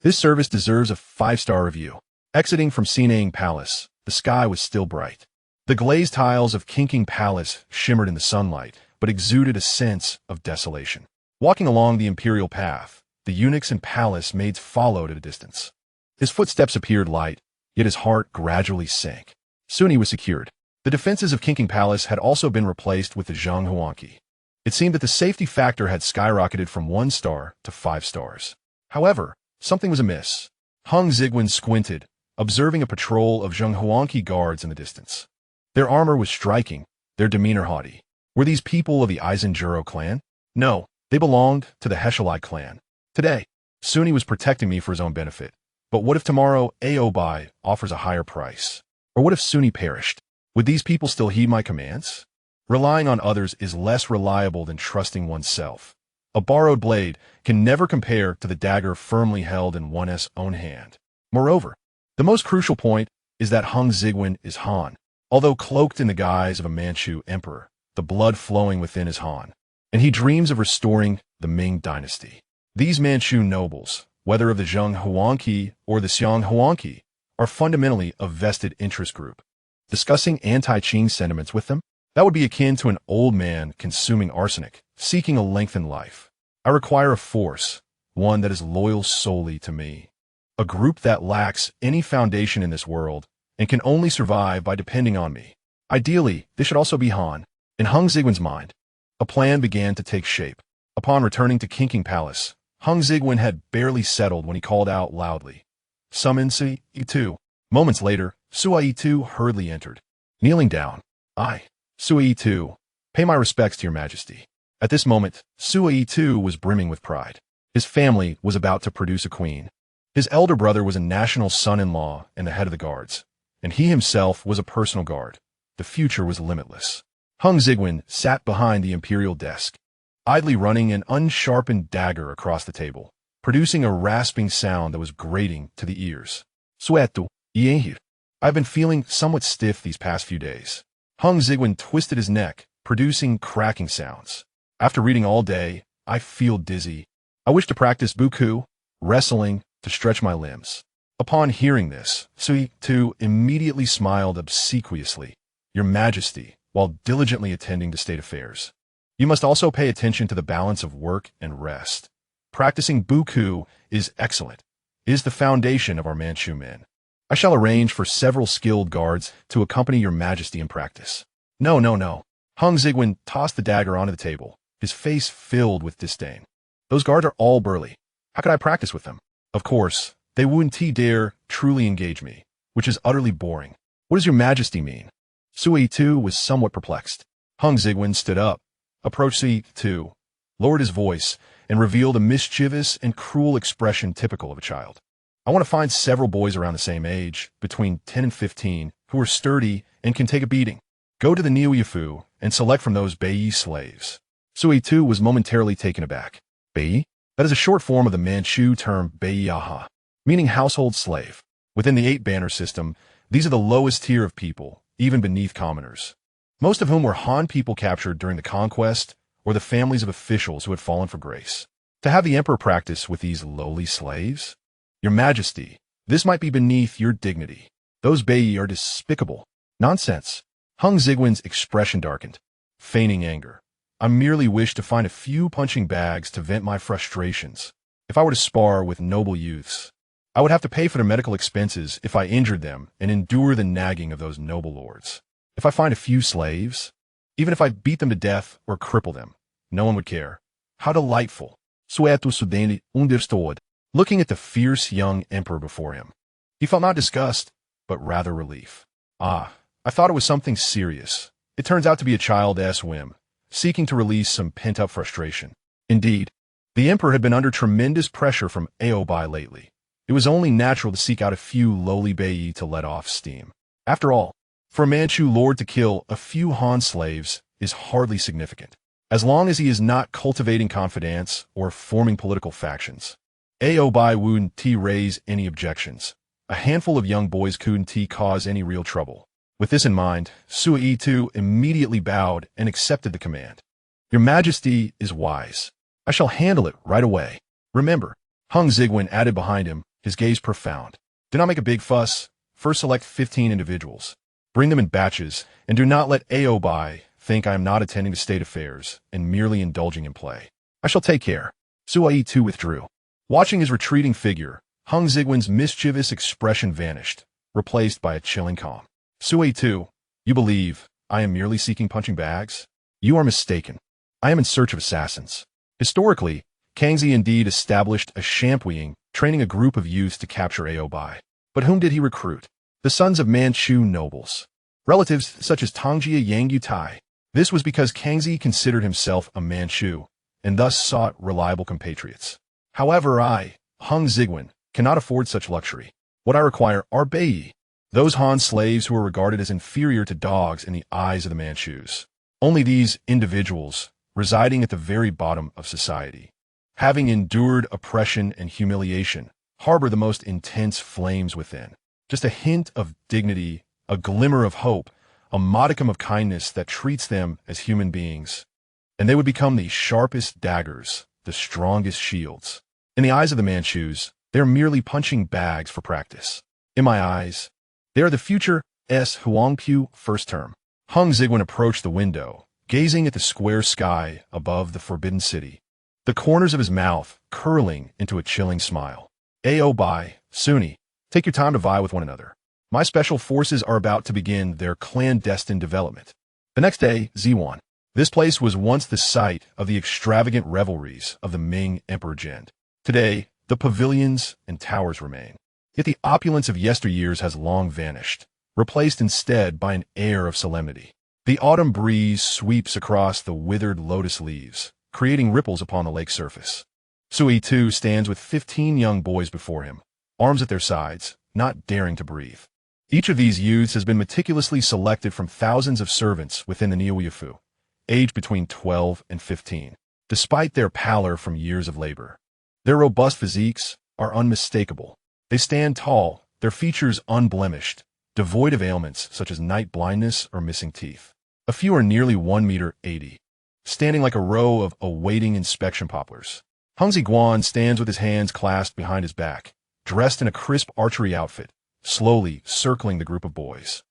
A: This service deserves a 5-star review. Exiting from Sinang Palace, the sky was still bright. The glazed tiles of Kangxi Palace shimmered in the sunlight, but exuded a sense of desolation. Walking along the imperial path, the eunuchs and palace maids followed at a distance. His footsteps appeared light, yet his heart gradually sank. Soon he was secured. The defenses of Kangxi Palace had also been replaced with the Zhanghuangqi. It seemed that the safety factor had skyrocketed from 1 star to 5 stars. However, something was amiss. Hong Xigwen squinted, observing a patrol of Zhanghuangqi guards in the distance. Their armor was striking, their demeanor haughty. Were these people of the Eisenjuro clan? No, they belonged to the Heshelai clan. Today, Suni was protecting me for his own benefit. But what if tomorrow Oboi offers a higher price? Or what if Suni perished? Would these people still heed my commands? Relying on others is less reliable than trusting oneself. A borrowed blade can never compare to the dagger firmly held in one's own hand. Moreover, the most crucial point is that Hong Xigwen is Han. Although cloaked in the guise of a Manchu emperor, the blood flowing within is Han, and he dreams of restoring the Ming dynasty. These Manchu nobles, whether of the Zhanghuangqi or the Xianghuangqi, are fundamentally a vested interest group. Discussing anti-Qing sentiments with them? That would be akin to an old man consuming arsenic, seeking a lengthened life. I require a force, one that is loyal solely to me. A group that lacks any foundation in this world and can only survive by depending on me. Ideally, this should also be Han. In Hong Xigwen's mind, a plan began to take shape. Upon returning to Kangxi Palace, Hong Xigwen had barely settled when he called out loudly, "Summon Sui Yi-Tu." Moments later, Sui Yi-Tu hurriedly entered. Kneeling down, "I, Sui Yi-Tu, pay my respects to your majesty." At this moment, Sui Yi-Tu was brimming with pride. His family was about to produce a queen. His elder brother was a national son-in-law and the head of the guards, and he himself was a personal guard. The future was limitless. Hong Xigwen sat behind the imperial desk, idly running an unsharpened dagger across the table, producing a rasping sound that was grating to the ears. "Suetu, Yehir. I've been feeling somewhat stiff these past few days." Hong Xigwen twisted his neck, producing cracking sounds. "After reading all day, I feel dizzy. I wish to practice buku, wrestling, to stretch my limbs." Upon hearing this, Sui Tu immediately smiled obsequiously. "Your Majesty, while diligently attending to state affairs, you must also pay attention to the balance of work and rest. Practicing buku is excellent. It is the foundation of our Manchu men. I shall arrange for several skilled guards to accompany your majesty in practice. No, no, no. Hong Xigong tossed the dagger onto the table, his face filled with disdain. Those guards are all burly. How could I practice with them? Of course, they wouldn't dare truly engage me, which is utterly boring. What does your majesty mean? Sui Tu was somewhat perplexed. Hong Xigong stood up, approached Sui Tu, lowered his voice, and revealed a mischievous and cruel expression typical of a child. I want to find several boys around the same age, between 10 and 15, who are sturdy and can take a beating. Go to the Niuyafu and select from those Bai slaves. Sui Tu was momentarily taken aback. Bai? That is a short form of the Manchu term Baiyaha, meaning household slave. Within the 8-banner system, these are the lowest tier of people, even beneath commoners, most of whom were Han people captured during the conquest or the families of officials who had fallen for grace. To have the emperor practice with these lowly slaves? Your majesty, this might be beneath your dignity. Those Bai are despicable. Nonsense. Hong Xigong's expression darkened, feigning anger. I merely wish to find a few punching bags to vent my frustrations. If I were to spar with noble youths, I would have to pay for their medical expenses if I injured them and endure the nagging of those noble lords. If I find a few slaves, even if I beat them to death or cripple them, no one would care. How delightful. Sueto Sudani understood, looking at the fierce young emperor before him. He felt not disgust, but rather relief. Ah, I thought it was something serious. It turns out to be a child's whim, seeking to release some pent-up frustration. Indeed, the emperor had been under tremendous pressure from Oboi lately. It was only natural to seek out a few lowly Bai to let off steam. After all, for a Manchu lord to kill a few Han slaves is hardly significant, as long as he is not cultivating confidence or forming political factions. Oboi wouldn't raise any objections. A handful of young boys couldn't cause any real trouble. With this in mind, Sui Tu immediately bowed and accepted the command. Your majesty is wise. I shall handle it right away. Remember, Hong Xigong added behind him, his gaze profound. Do not make a big fuss. First select 15 individuals. Bring them in batches, and do not let Oboi think I am not attending to state affairs and merely indulging in play. I shall take care. Sui Tu withdrew. Watching his retreating figure, Hong Xigong's mischievous expression vanished, replaced by a chilling calm. Sui Tu, you believe I am merely seeking punching bags? You are mistaken. I am in search of assassins. Historically, Kangxi indeed established a shampooing, training a group of youths to capture Oboi. But whom did he recruit? The sons of Manchu nobles, relatives such as Tongji Yangyutai. This was because Kangxi considered himself a Manchu, and thus sought reliable compatriots. However, I, Hong Xigong, cannot afford such luxury. What I require are Bai, those Han slaves who are regarded as inferior to dogs in the eyes of the Manchus. Only these individuals, residing at the very bottom of society, having endured oppression and humiliation, harbor the most intense flames within. Just a hint of dignity, a glimmer of hope, a modicum of kindness that treats them as human beings, and they would become the sharpest daggers, the strongest shields. In the eyes of the Manchus, they are merely punching bags for practice. In my eyes, they are the future Huangpu first term. Hong Xigong approached the window, gazing at the square sky above the forbidden city, the corners of his mouth curling into a chilling smile. Oboi, Sunni, take your time to vie with one another. My special forces are about to begin their clandestine development. The next day, Ziwan. This place was once the site of the extravagant revelries of the Ming Emperor Jin. Today, the pavilions and towers remain. Yet the opulence of yesteryears has long vanished, replaced instead by an air of solemnity. The autumn breeze sweeps across the withered lotus leaves, creating ripples upon the lake surface. Sui Tu stands with 15 young boys before him, arms at their sides, not daring to breathe. Each of these youths has been meticulously selected from thousands of servants within the Niuyafu, aged between 12 and 15, despite their pallor from years of labor. Their robust physiques are unmistakable. They stand tall, their features unblemished, devoid of ailments such as night blindness or missing teeth. A few are nearly 1.80 meters, standing like a row of awaiting inspection poplars. Hong Xigong stands with his hands clasped behind his back, dressed in a crisp archery outfit, slowly circling the group of boys.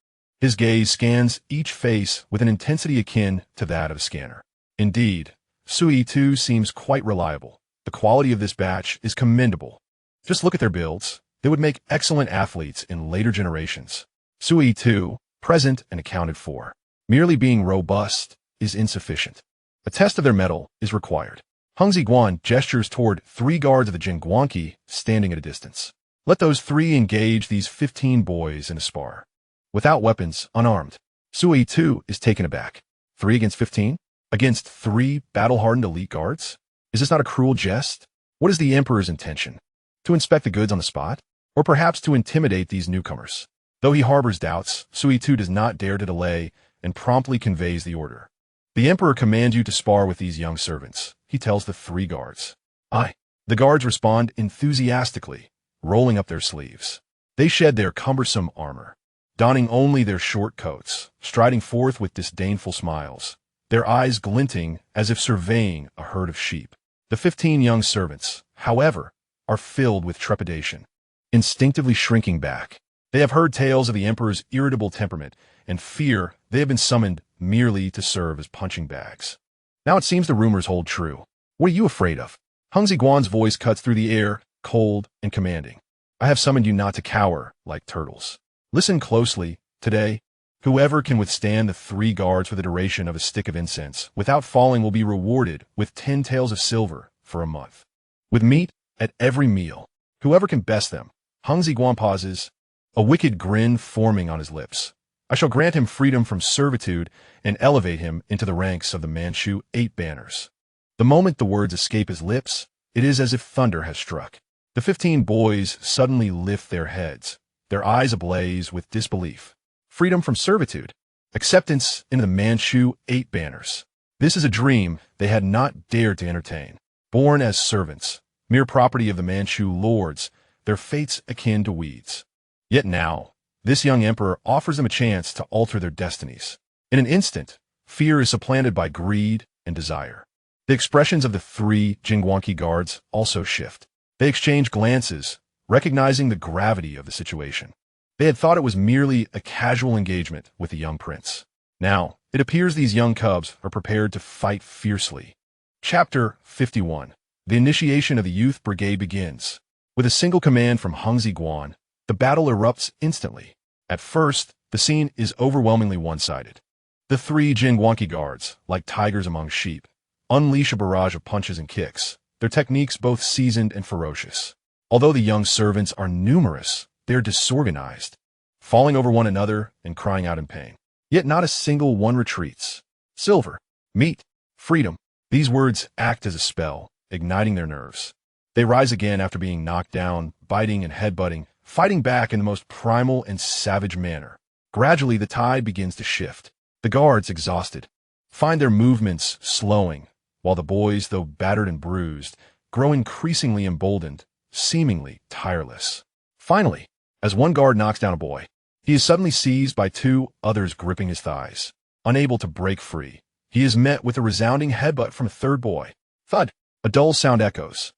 A: His gaze scans each face with an intensity akin to that of a scanner. Indeed, Sui Tu seems quite reliable. The quality of this batch is commendable. Just look at their builds. They would make excellent athletes in later generations. Sui, too, present and accounted for. Merely being robust is insufficient. A test of their mettle is required. Hong Xigong gestures toward 3 guards of the Jingguangqi standing at a distance. Let those 3 engage these 15 boys in a spar. Without weapons, unarmed. Sui, too, is taken aback. 3 against 15? Against 3 battle-hardened elite guards? Is this not a cruel jest? What is the Emperor's intention? To inspect the goods on the spot? Or perhaps to intimidate these newcomers? Though he harbors doubts, Sui, too, does not dare to delay and promptly conveys the order. The Emperor commands you to spar with these young servants, he tells the 3 guards. Aye. The guards respond enthusiastically, rolling up their sleeves. They shed their cumbersome armor, donning only their short coats, striding forth with disdainful smiles, their eyes glinting as if surveying a herd of sheep. The 15 young servants, however, are filled with trepidation, instinctively shrinking back. They have heard tales of the Emperor's irritable temperament and fear they have been summoned merely to serve as punching bags. Now it seems the rumors hold true. What are you afraid of? Hong Xigong's voice cuts through the air, cold and commanding. I have summoned you not to cower like turtles. Listen closely. Today, whoever can withstand the 3 guards for the duration of a stick of incense without falling will be rewarded with 10 taels of silver for a month. With meat at every meal. Whoever can best them. Hong Xigong pauses, a wicked grin forming on his lips. I shall grant him freedom from servitude and elevate him into the ranks of the Manchu 8 banners. The moment the words escape his lips, it is as if thunder has struck. The 15 boys suddenly lift their heads, their eyes ablaze with disbelief. Freedom from servitude. Acceptance into the Manchu 8 banners. This is a dream they had not dared to entertain. Born as servants, mere property of the Manchu lords, their fates akin to weeds. Yet now, this young emperor offers them a chance to alter their destinies. In an instant, fear is supplanted by greed and desire. The expressions of the 3 Jingguangqi guards also shift. They exchange glances, recognizing the gravity of the situation. They had thought it was merely a casual engagement with the young prince. Now, it appears these young cubs are prepared to fight fiercely. Chapter 51. The initiation of the youth brigade begins. With a single command from Hong Xigong, the battle erupts instantly. At first, the scene is overwhelmingly one-sided. The 3 Jingguangqi guards, like tigers among sheep, unleash a barrage of punches and kicks, their techniques both seasoned and ferocious. Although the young servants are numerous, they are disorganized, falling over one another and crying out in pain. Yet not a single one retreats. Silver, meat, freedom. These words act as a spell, igniting their nerves. They rise again after being knocked down, biting and headbutting, fighting back in the most primal and savage manner. Gradually, the tide begins to shift. The guards, exhausted, find their movements slowing, while the boys, though battered and bruised, grow increasingly emboldened, seemingly tireless. Finally, as one guard knocks down a boy, he is suddenly seized by 2 others gripping his thighs. Unable to break free, he is met with a resounding headbutt from a 3rd boy. Thud! A dull sound echoes.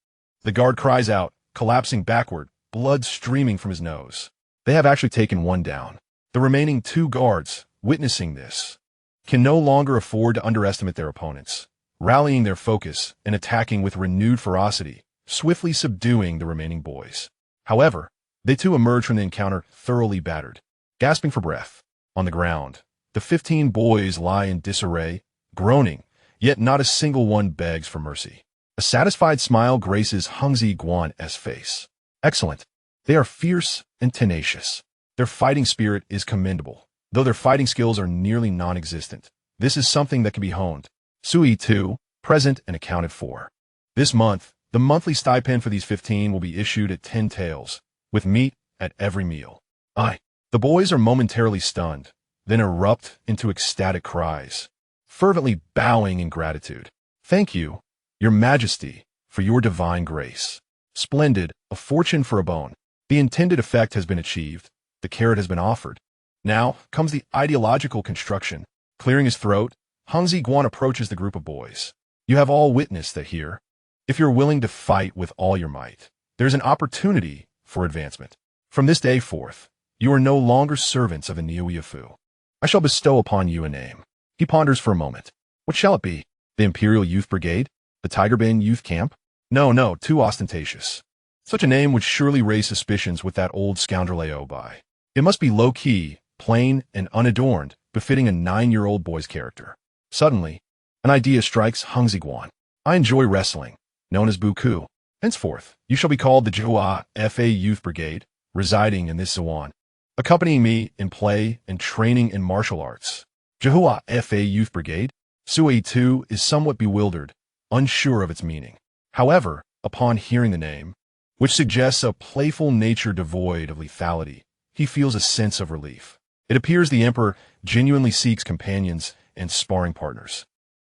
A: The guard cries out, collapsing backward, blood streaming from his nose. They have actually taken one down. The remaining 2 guards, witnessing this, can no longer afford to underestimate their opponents, rallying their focus and attacking with renewed ferocity, swiftly subduing the remaining boys. However, they too emerge from the encounter thoroughly battered. Gasping for breath, on the ground, the 15 boys lie in disarray, groaning, yet not a single one begs for mercy. A satisfied smile graces Hong Xigong's face. Excellent. They are fierce and tenacious. Their fighting spirit is commendable, though their fighting skills are nearly non-existent. This is something that can be honed. Sui, too, present and accounted for. This month, the monthly stipend for these 15 will be issued at 10 taels, with meat at every meal. Aye. The boys are momentarily stunned, then erupt into ecstatic cries, fervently bowing in gratitude. Thank you, Your Majesty, for your divine grace. Splendid, a fortune for a bone. The intended effect has been achieved. The carrot has been offered. Now comes the ideological construction. Clearing his throat, Hong Xigong approaches the group of boys. You have all witnessed that here. If you're willing to fight with all your might, there's an opportunity for advancement. From this day forth, you are no longer servants of the Niuyafu. I shall bestow upon you a name. He ponders for a moment. What shall it be? The Imperial Youth Brigade? The Tiger Bin Youth Camp? No, too ostentatious. Such a name would surely raise suspicions with that old scoundrel Oboi. It must be low-key, plain, and unadorned, befitting a 9-year-old boy's character. Suddenly, an idea strikes Hong Xigong. I enjoy wrestling, known as Buku. Henceforth, you shall be called the Jihua Fa Youth Brigade, residing in this Zhuan, accompanying me in play and training in martial arts. Jihua Fa Youth Brigade? Sui Tu is somewhat bewildered, unsure of its meaning. However, upon hearing the name, which suggests a playful nature devoid of lethality, he feels a sense of relief. It appears the Emperor genuinely seeks companions and sparring partners.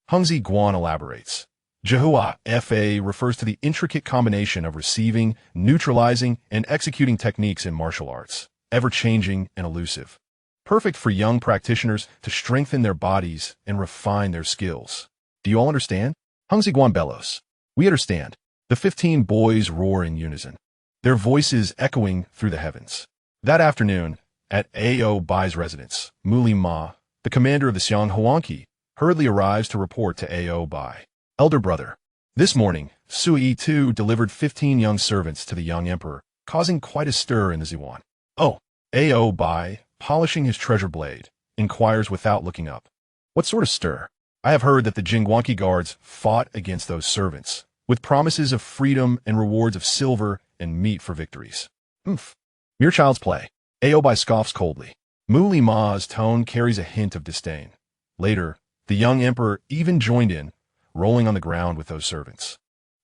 A: Hong Xigong elaborates. Jihua Fa refers to the intricate combination of receiving, neutralizing, and executing techniques in martial arts, ever-changing and elusive. Perfect for young practitioners to strengthen their bodies and refine their skills. Do you all understand? Hong Xigong bellows. We understand. The 15 boys roar in unison, their voices echoing through the heavens. That afternoon, at Obai's residence, Muli Ma, the commander of the Xiang Huangqi, hurriedly arrives to report to Obai. Elder brother. This morning, Sui Tu delivered 15 young servants to the young emperor, causing quite a stir in the Zhuan. Oh, Obai, polishing his treasure blade, inquires without looking up. What sort of stir? I have heard that the Jingguanqi guards fought against those servants, with promises of freedom and rewards of silver and meat for victories. Mere child's play. Obai scoffs coldly. Muli Ma's tone carries a hint of disdain. Later, the young emperor even joined in, rolling on the ground with those servants,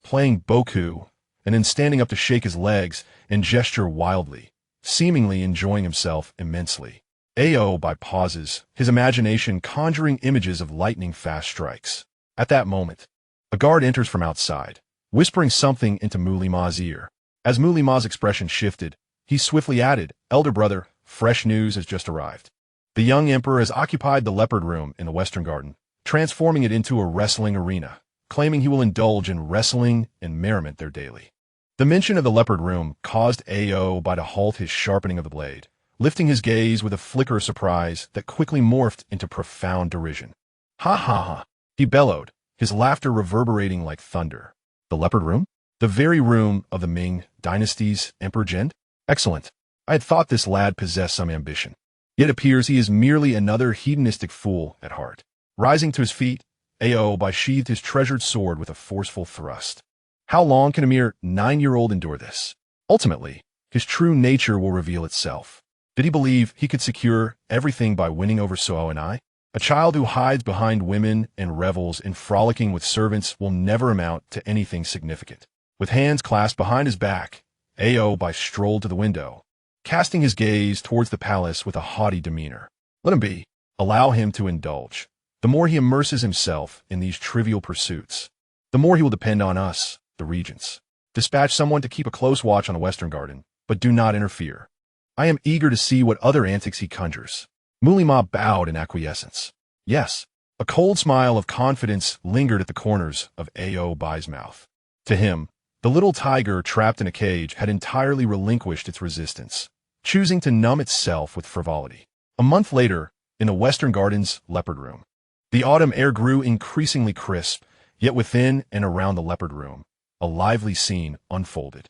A: playing boku, and then standing up to shake his legs and gesture wildly, seemingly enjoying himself immensely. Obai pauses, his imagination conjuring images of lightning-fast strikes. At that moment, a guard enters from outside, whispering something into Muli Ma's ear. As Muli Ma's expression shifted, he swiftly added, "Elder brother, fresh news has just arrived. The young emperor has occupied the leopard room in the Western Garden, transforming it into a wrestling arena, claiming he will indulge in wrestling and merriment there daily." The mention of the leopard room caused Obai to halt his sharpening of the blade, lifting his gaze with a flicker of surprise that quickly morphed into profound derision. "Ha ha ha!" he bellowed, his laughter reverberating like thunder. The leopard room? The very room of the Ming dynasty's Emperor Zheng? Excellent. I had thought this lad possessed some ambition. Yet it appears he is merely another hedonistic fool at heart. Rising to his feet, Obai sheathed his treasured sword with a forceful thrust. How long can a mere 9-year-old endure this? Ultimately, his true nature will reveal itself. Did he believe he could secure everything by winning over Suo and I? A child who hides behind women and revels in frolicking with servants will never amount to anything significant. With hands clasped behind his back, Obai strolled to the window, casting his gaze towards the palace with a haughty demeanor. Let him be. Allow him to indulge. The more he immerses himself in these trivial pursuits, the more he will depend on us, the regents. Dispatch someone to keep a close watch on the Western Garden, but do not interfere. I am eager to see what other antics he conjures. Muli Ma bowed in acquiescence. Yes, a cold smile of confidence lingered at the corners of Obai's mouth. To him, the little tiger trapped in a cage had entirely relinquished its resistance, choosing to numb itself with frivolity. A month later, in the Western Garden's leopard room, the autumn air grew increasingly crisp, yet within and around the leopard room, a lively scene unfolded.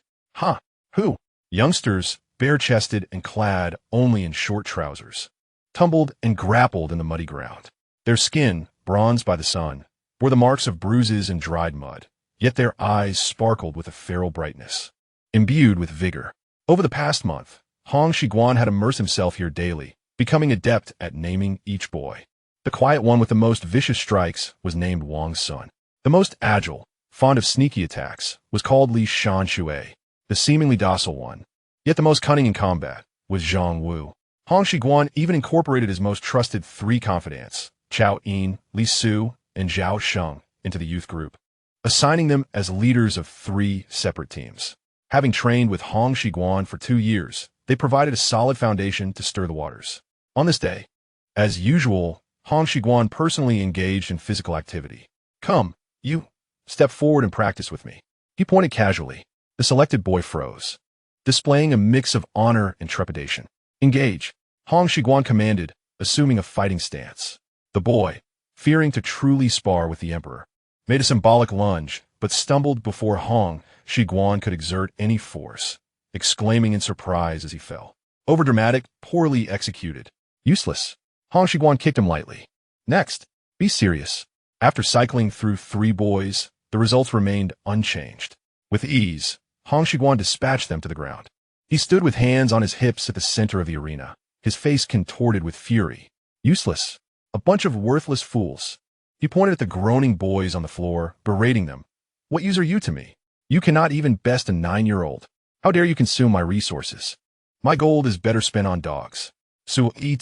A: Who? Youngsters, bare-chested and clad only in short trousers, tumbled and grappled in the muddy ground. Their skin, bronzed by the sun, bore the marks of bruises and dried mud, yet their eyes sparkled with a feral brightness, imbued with vigor. Over the past month, Hong Xigong had immersed himself here daily, becoming adept at naming each boy. The quiet one with the most vicious strikes was named Wang's son. The most agile, fond of sneaky attacks, was called Li Shanshui, the seemingly docile one. Yet the most cunning in combat was Zhang Wu. Hong Xigong even incorporated his most trusted 3 confidants, Chao Yin, Li Su, and Zhao Sheng, into the youth group, assigning them as leaders of 3 separate teams. Having trained with Hong Xigong for 2 years, they provided a solid foundation to stir the waters. On this day, as usual, Hong Xigong personally engaged in physical activity. "Come, you, step forward and practice with me." He pointed casually. The selected boy froze, displaying a mix of honor and trepidation. "Engage," Hong Xigong commanded, assuming a fighting stance. The boy, fearing to truly spar with the emperor, made a symbolic lunge, but stumbled before Hong Xigong could exert any force, exclaiming in surprise as he fell. Overdramatic, poorly executed. Useless. Hong Xigong kicked him lightly. Next, be serious. After cycling through 3 boys, the results remained unchanged. With ease, Hong Xigong dispatched them to the ground. He stood with hands on his hips at the center of the arena, his face contorted with fury. Useless. A bunch of worthless fools. He pointed at the groaning boys on the floor, berating them. What use are you to me? You cannot even best a 9-year-old. How dare you consume my resources? My gold is better spent on dogs. Su Yi,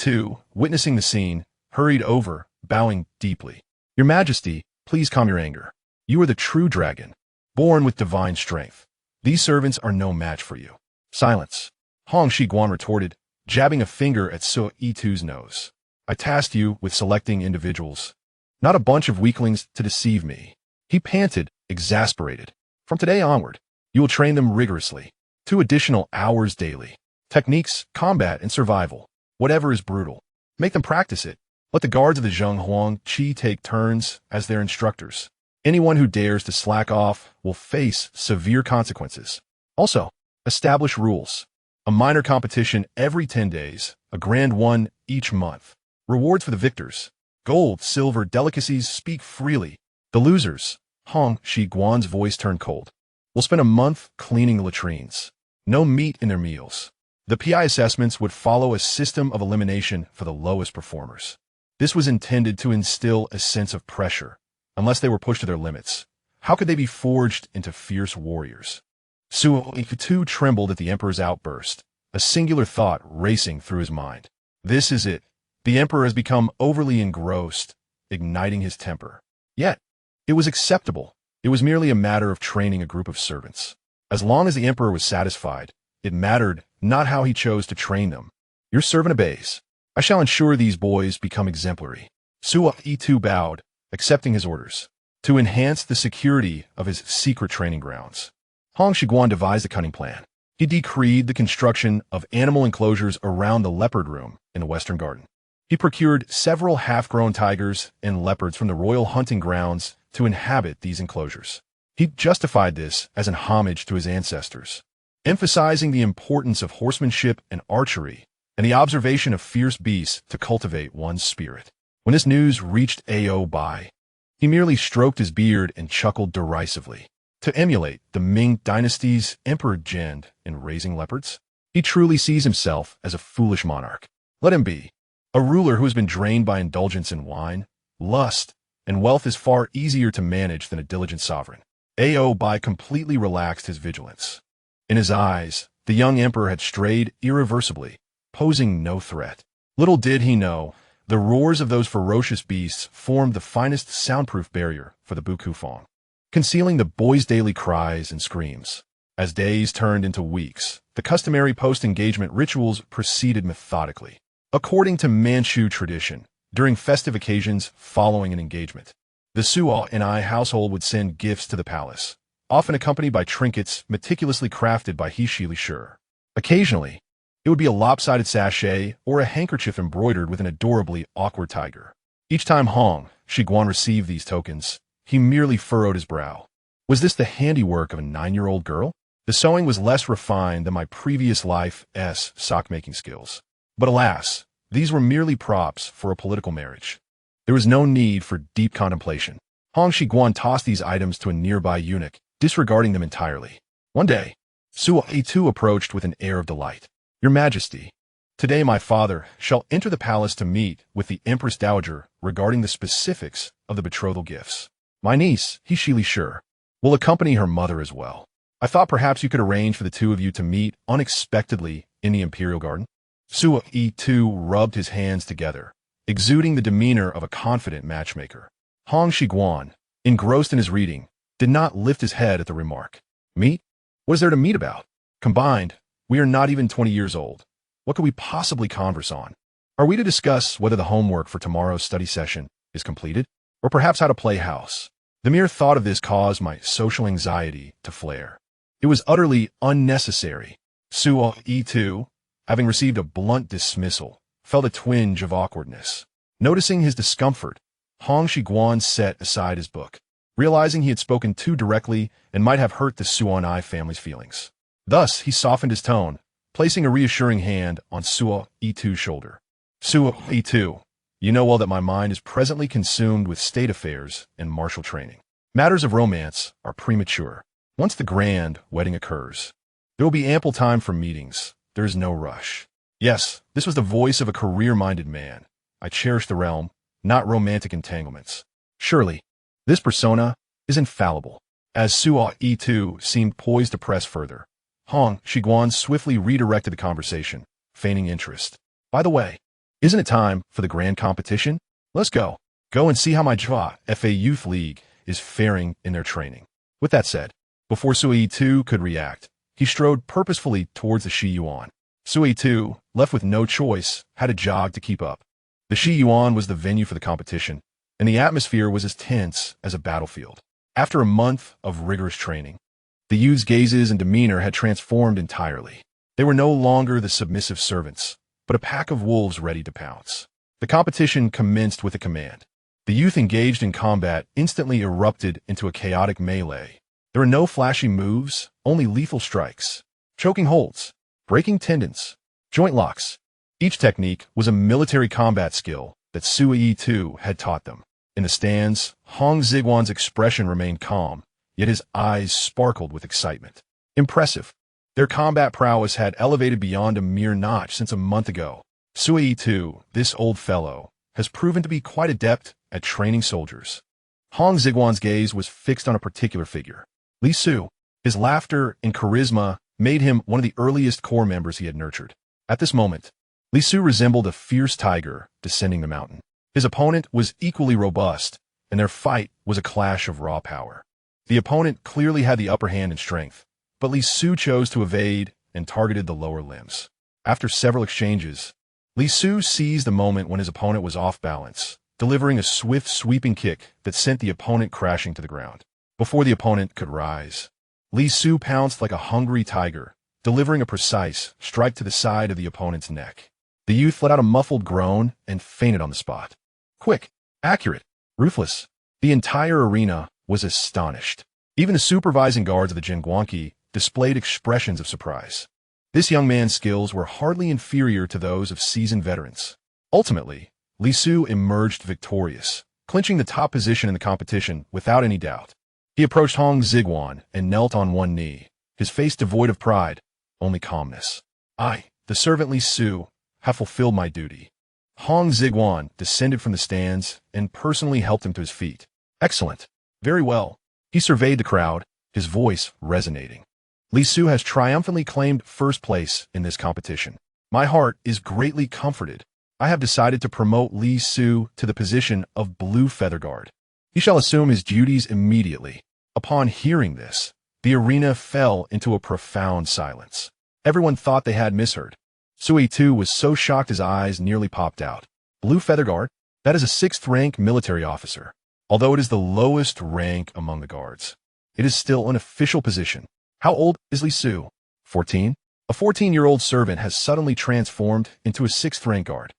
A: witnessing the scene, hurried over, bowing deeply. Your Majesty, please calm your anger. You are the true dragon, born with divine strength. These servants are no match for you. Silence. Hong Xigong retorted, jabbing a finger at Su Yi's nose. I tasked you with selecting individuals, not a bunch of weaklings to deceive me. He panted, exasperated. From today onward, you will train them rigorously. 2 additional hours daily. Techniques, combat, and survival. Whatever is brutal. Make them practice it. Let the guards of the Zhenghuang Qi take turns as their instructors. Anyone who dares to slack off will face severe consequences. Also, establish rules. A minor competition every 10 days, a grand one each month. Rewards for the victors. Gold, silver, delicacies, speak freely. The losers. Hong Xigong's voice turned cold. Will spend a month cleaning the latrines. No meat in their meals. The PI assessments would follow a system of elimination for the lowest performers. This was intended to instill a sense of pressure. Unless they were pushed to their limits, how could they be forged into fierce warriors? Su Yi trembled at the emperor's outburst, a singular thought racing through his mind. This is it. The emperor has become overly engrossed, igniting his temper. Yet, it was acceptable. It was merely a matter of training a group of servants. As long as the emperor was satisfied, it mattered not how he chose to train them. Your servant obeys. I shall ensure these boys become exemplary. Su Yi bowed, accepting his orders. To enhance the security of his secret training grounds, Hong Xigong devised a cunning plan. He decreed the construction of animal enclosures around the leopard room in the Western Garden. He procured several half-grown tigers and leopards from the royal hunting grounds to inhabit these enclosures. He justified this as an homage to his ancestors, emphasizing the importance of horsemanship and archery and the observation of fierce beasts to cultivate one's spirit. When this news reached Oboi, he merely stroked his beard and chuckled derisively. To emulate the Ming dynasty's Emperor Zheng in raising leopards, he truly sees himself as a foolish monarch. Let him be. A ruler who has been drained by indulgence in wine, lust, and wealth is far easier to manage than a diligent sovereign. Oboi completely relaxed his vigilance. In his eyes, the young emperor had strayed irreversibly, posing no threat. Little did he know, the roars of those ferocious beasts formed the finest soundproof barrier for the Bukufeng, concealing the boys' daily cries and screams. As days turned into weeks, the customary post-engagement rituals proceeded methodically. According to Manchu tradition, during festive occasions following an engagement, the Suo-ni household would send gifts to the palace, often accompanied by trinkets meticulously crafted by He Shi Shi. Occasionally, it would be a lopsided sachet or a handkerchief embroidered with an adorably awkward tiger. Each time Hong Xigong received these tokens, he merely furrowed his brow. Was this the handiwork of a 9-year-old girl? The sewing was less refined than my previous life's sock-making skills. But alas, these were merely props for a political marriage. There was no need for deep contemplation. Hong Xigong tossed these items to a nearby eunuch, disregarding them entirely. One day, Su Yi approached with an air of delight. Your Majesty, today my father shall enter the palace to meet with the Empress Dowager regarding the specifics of the betrothal gifts. My niece, He Shi Shi, will accompany her mother as well. I thought perhaps you could arrange for the two of you to meet unexpectedly in the Imperial Garden. Su Yi rubbed his hands together, exuding the demeanor of a confident matchmaker. Hong Xigong, engrossed in his reading, did not lift his head at the remark. Meet? What is there to meet about? Combined, we are not even 20 years old. What could we possibly converse on? Are we to discuss whether the homework for tomorrow's study session is completed? Or perhaps how to play house? The mere thought of this caused my social anxiety to flare. It was utterly unnecessary. Su Yi, having received a blunt dismissal, felt a twinge of awkwardness. Noticing his discomfort, Hong Xigong set aside his book. realizing he had spoken too directly and might have hurt the Suonai family's feelings. Thus, he softened his tone, placing a reassuring hand on Suo Yi2's shoulder. Suo Yi2, you know well that my mind is presently consumed with state affairs and martial training. Matters of romance are premature. Once the grand wedding occurs, there will be ample time for meetings. There is no rush. Yes, this was the voice of a career-minded man. I cherish the realm, not romantic entanglements. Surely, this persona is infallible. As Suo Yi2 seemed poised to press further, Hong Xigong swiftly redirected the conversation, feigning interest. By the way, isn't it time for the grand competition? Let's go. Go and see how my Jua FA Youth League is faring in their training. With that said, before Suo Yi2 could react, he strode purposefully towards the Shi Yuan. Suo Yi2, left with no choice, had to jog to keep up. The Shi Yuan was the venue for the competition, and the atmosphere was as tense as a battlefield. After a month of rigorous training, the youth's gazes and demeanor had transformed entirely. They were no longer the submissive servants, but a pack of wolves ready to pounce. The competition commenced with a command. The youth engaged in combat instantly erupted into a chaotic melee. There were no flashy moves, only lethal strikes, choking holds, breaking tendons, joint locks. Each technique was a military combat skill that Suo Yi2 had taught them. In the stands, Hong Xigong's expression remained calm, yet his eyes sparkled with excitement. Impressive. Their combat prowess had elevated beyond a mere notch since a month ago. Suo Yi2, this old fellow, has proven to be quite adept at training soldiers. Hong Xigong's gaze was fixed on a particular figure. Li Su. His laughter and charisma made him one of the earliest corps members he had nurtured. At this moment, Li Su resembled a fierce tiger descending the mountain. His opponent was equally robust, and their fight was a clash of raw power. The opponent clearly had the upper hand in strength, but Li Su chose to evade and targeted the lower limbs. After several exchanges, Li Su seized the moment when his opponent was off balance, delivering a swift, sweeping kick that sent the opponent crashing to the ground. Before the opponent could rise, Li Su pounced like a hungry tiger, delivering a precise strike to the side of the opponent's neck. The youth let out a muffled groan and fainted on the spot. Quick, accurate, ruthless. The entire arena was astonished. Even the supervising guards of the Jingguangqi displayed expressions of surprise. This young man's skills were hardly inferior to those of seasoned veterans. Ultimately, Li Su emerged victorious, clinching the top position in the competition without any doubt. He approached Hong Xigong and knelt on one knee, his face devoid of pride, only calmness. I, the servant Li Su, have fulfilled my duty. Hong Xigong descended from the stands and personally helped him to his feet. Excellent. Very well. He surveyed the crowd, his voice resonating. Li Su has triumphantly claimed first place in this competition. My heart is greatly comforted. I have decided to promote Li Su to the position of Blue Feather Guard. He shall assume his duties immediately. Upon hearing this, the arena fell into a profound silence. Everyone thought they had misheard. Suo Yi2 was so shocked his eyes nearly popped out. Blue Feather Guard? That is a 6th-rank military officer. Although it is the lowest rank among the guards, it is still an official position. How old is Li Su? 14? A 14-year-old servant has suddenly transformed into a 6th-rank guard.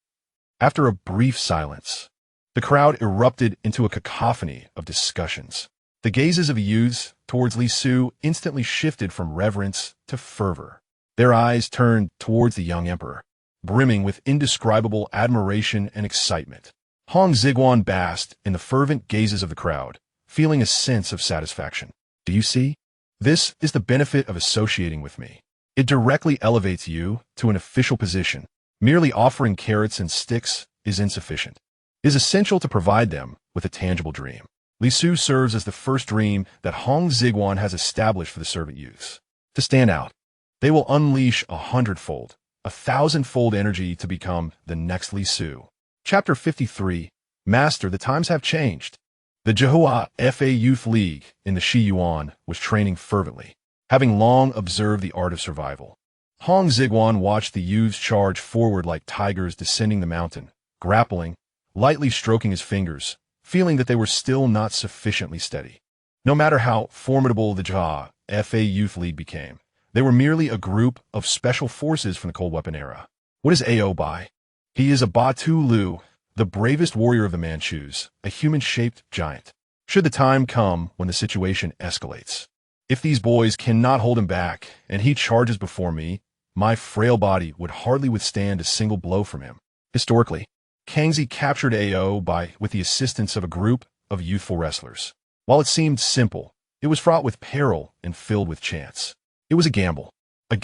A: After a brief silence, the crowd erupted into a cacophony of discussions. The gazes of the youths towards Li Su instantly shifted from reverence to fervor. Their eyes turned towards the young emperor, brimming with indescribable admiration and excitement. Hong Xigong basked in the fervent gazes of the crowd, feeling a sense of satisfaction. Do you see? This is the benefit of associating with me. It directly elevates you to an official position. Merely offering carrots and sticks is insufficient. It is essential to provide them with a tangible dream. Li Su serves as the first dream that Hong Xigong has established for the servant youths. To stand out, they will unleash 100-fold, 1,000-fold energy to become the next Li Su. Chapter 53. Master, the times have changed. The Jihua FA Youth League in the Shi Yuan was training fervently, having long observed the art of survival. Hong Xigong watched the youths charge forward like tigers descending the mountain, grappling, lightly stroking his fingers, feeling that they were still not sufficiently steady. No matter how formidable the Jihua FA Youth League became, they were merely a group of special forces from the cold weapon era. What is Oboi? He is a Batu Lu, the bravest warrior of the Manchus, a human-shaped giant. should the time come when the situation escalates. If these boys cannot hold him back and he charges before me, my frail body would hardly withstand a single blow from him. Historically, Kangxi captured Oboi with the assistance of a group of youthful wrestlers. While it seemed simple, it was fraught with peril and filled with chance. It was a gamble that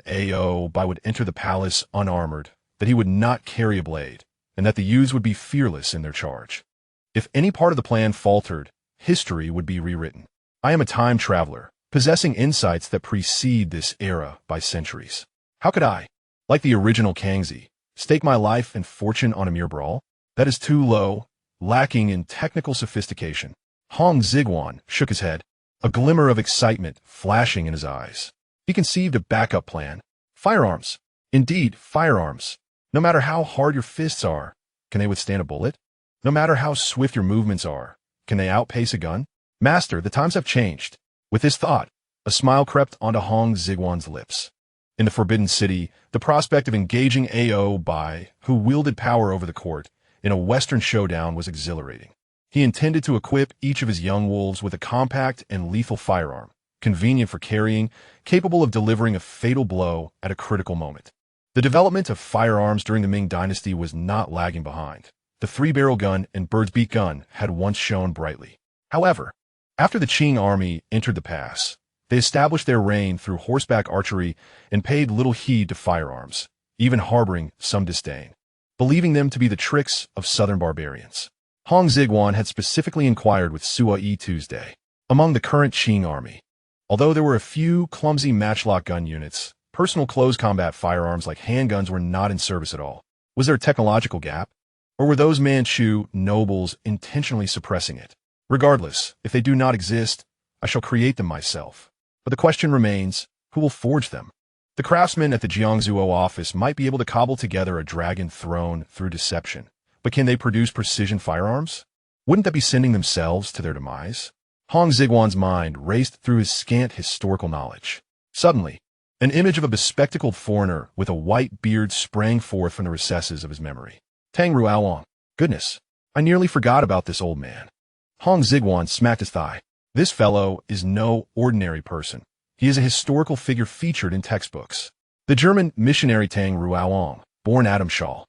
A: Oboi would enter the palace unarmored, that he would not carry a blade, and that the youths would be fearless in their charge. If any part of the plan faltered, history would be rewritten. I am a time traveler, possessing insights that precede this era by centuries. How could I, like the original Kangxi, stake my life and fortune on a mere brawl? That is too low, lacking in technical sophistication. Hong Xigong shook his head, a glimmer of excitement flashing in his eyes. He conceived a backup plan. Firearms. Indeed, firearms. No matter how hard your fists are, can they withstand a bullet? No matter how swift your movements are, can they outpace a gun? Master, the times have changed. With this thought, a smile crept onto Hong Xigong's lips. In the Forbidden City, the prospect of engaging Oboi, who wielded power over the court, in a Western showdown was exhilarating. He intended to equip each of his young wolves with a compact and lethal firearm, convenient for carrying, capable of delivering a fatal blow at a critical moment. The development of firearms during the Ming dynasty was not lagging behind. The three-barrel gun and bird's beak gun had once shone brightly. However, after the Qing army entered the pass, they established their reign through horseback archery and paid little heed to firearms, even harboring some disdain, believing them to be the tricks of southern barbarians. Hong Xigong had specifically inquired with Sua-yi Tuesday. Among the current Qing army, although there were a few clumsy matchlock gun units, personal close combat firearms like handguns were not in service at all. Was there a technological gap? Or were those Manchu nobles intentionally suppressing it? Regardless, if they do not exist, I shall create them myself. But the question remains, who will forge them? The craftsmen at the Jiangzuo office might be able to cobble together a dragon throne through deception, but can they produce precision firearms? Wouldn't that be sending themselves to their demise? Hong Xigong's mind raced through his scant historical knowledge. Suddenly, an image of a bespectacled foreigner with a white beard sprang forth from the recesses of his memory. Tang Ruaowang. Goodness, I nearly forgot about this old man. Hong Xigong smacked his thigh. This fellow is no ordinary person. He is a historical figure featured in textbooks. The German missionary Tang Ruaowang, born Adam Shaw,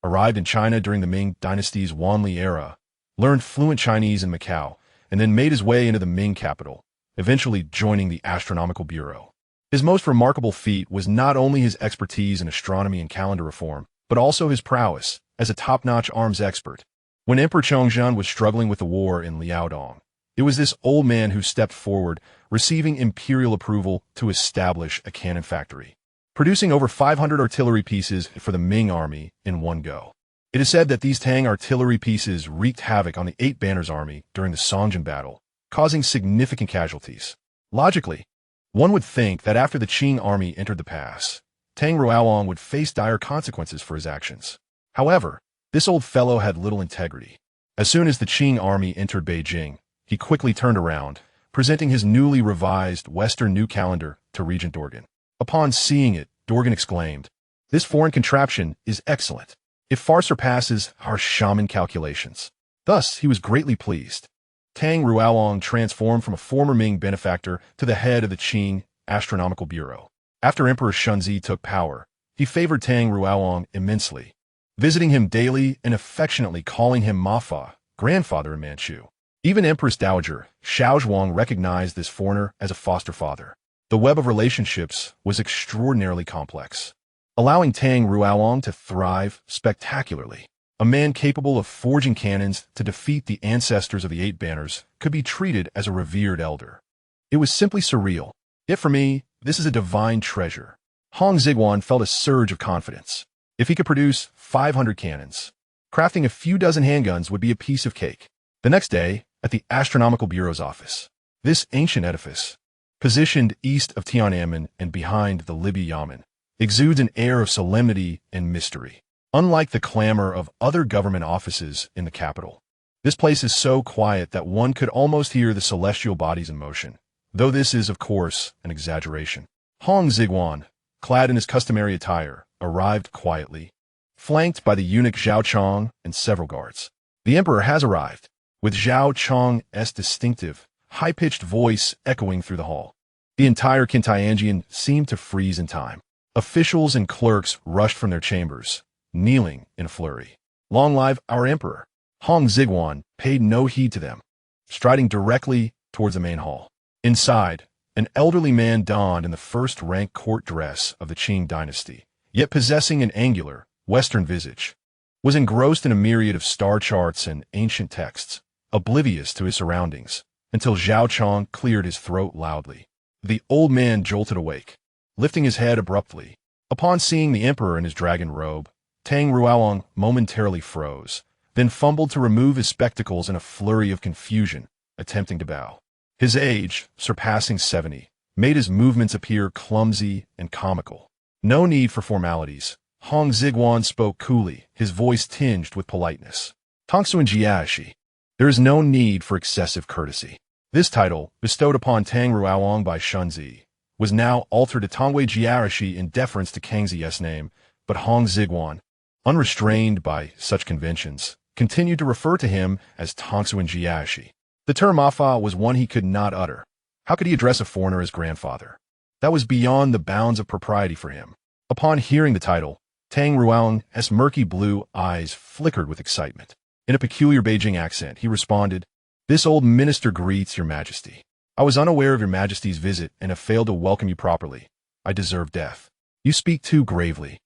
A: arrived in China during the Ming dynasty's Wanli era, learned fluent Chinese in Macau, and then made his way into the Ming capital, eventually joining the Astronomical Bureau. His most remarkable feat was not only his expertise in astronomy and calendar reform, but also his prowess as a top-notch arms expert. When Emperor Chongzhen was struggling with the war in Liaodong, it was this old man who stepped forward, receiving imperial approval to establish a cannon factory, producing over 500 artillery pieces for the Ming army in one go. It is said that these Tang artillery pieces wreaked havoc on the Eight Banners army during the Songjin battle, causing significant casualties. Logically, one would think that after the Qing army entered the pass, Tang Ruaowang would face dire consequences for his actions. However, this old fellow had little integrity. As soon as the Qing army entered Beijing, he quickly turned around, presenting his newly revised Western New Calendar to Regent Dorgan. Upon seeing it, Dorgan exclaimed, "This foreign contraption is excellent. It far surpasses our shaman calculations." Thus, he was greatly pleased. Tang Ruaowang transformed from a former Ming benefactor to the head of the Qing Astronomical Bureau. After Emperor Shunzi took power, he favored Tang Ruaowang immensely, visiting him daily and affectionately calling him Mafa, grandfather in Manchu. Even Empress Dowager Xiaozhuang recognized this foreigner as a foster father. The web of relationships was extraordinarily complex, allowing Tang Ruaowang to thrive spectacularly. A man capable of forging cannons to defeat the ancestors of the Eight Banners could be treated as a revered elder. It was simply surreal. Yet for me, this is a divine treasure. Hong Xigong felt a surge of confidence. If he could produce 500 cannons, crafting a few dozen handguns would be a piece of cake. The next day, at the Astronomical Bureau's office, this ancient edifice, positioned east of Tiananmen and behind the Libya Yamen, exudes an air of solemnity and mystery. Unlike the clamor of other government offices in the capital, this place is so quiet that one could almost hear the celestial bodies in motion, though this is, of course, an exaggeration. Hong Xigong, clad in his customary attire, arrived quietly, flanked by the eunuch Zhao Chong and several guards. "The emperor has arrived," with Zhao Chang's distinctive, high-pitched voice echoing through the hall. The entire Quintiangian seemed to freeze in time. Officials and clerks rushed from their chambers, kneeling in a flurry. "Long live our emperor!" Hong Xigong paid no heed to them, striding directly towards the main hall. Inside, an elderly man donned in the first-rank court dress of the Qing dynasty, yet possessing an angular, Western visage, was engrossed in a myriad of star charts and ancient texts, oblivious to his surroundings, until Zhao Chang cleared his throat loudly. The old man jolted awake, lifting his head abruptly. Upon seeing the emperor in his dragon robe, Tang Ruaong momentarily froze, then fumbled to remove his spectacles in a flurry of confusion, attempting to bow. His age, surpassing 70, made his movements appear clumsy and comical. "No need for formalities." Hong Xigong spoke coolly, his voice tinged with politeness. "Kangxi Emperor, there is no need for excessive courtesy." This title, bestowed upon Tang Ruaong by Shunzi, was now altered to Tongwei Jiarashi in deference to Kangxi's name, but Hong Xigong, unrestrained by such conventions, continued to refer to him as Kangxi Emperor. The term Afa was one he could not utter. How could he address a foreigner as grandfather? That was beyond the bounds of propriety for him. Upon hearing the title, Tang Ruaong's murky blue eyes flickered with excitement. In a peculiar Beijing accent, he responded, "This old minister greets your majesty. I was unaware of your majesty's visit and have failed to welcome you properly. I deserve death. You speak too gravely,"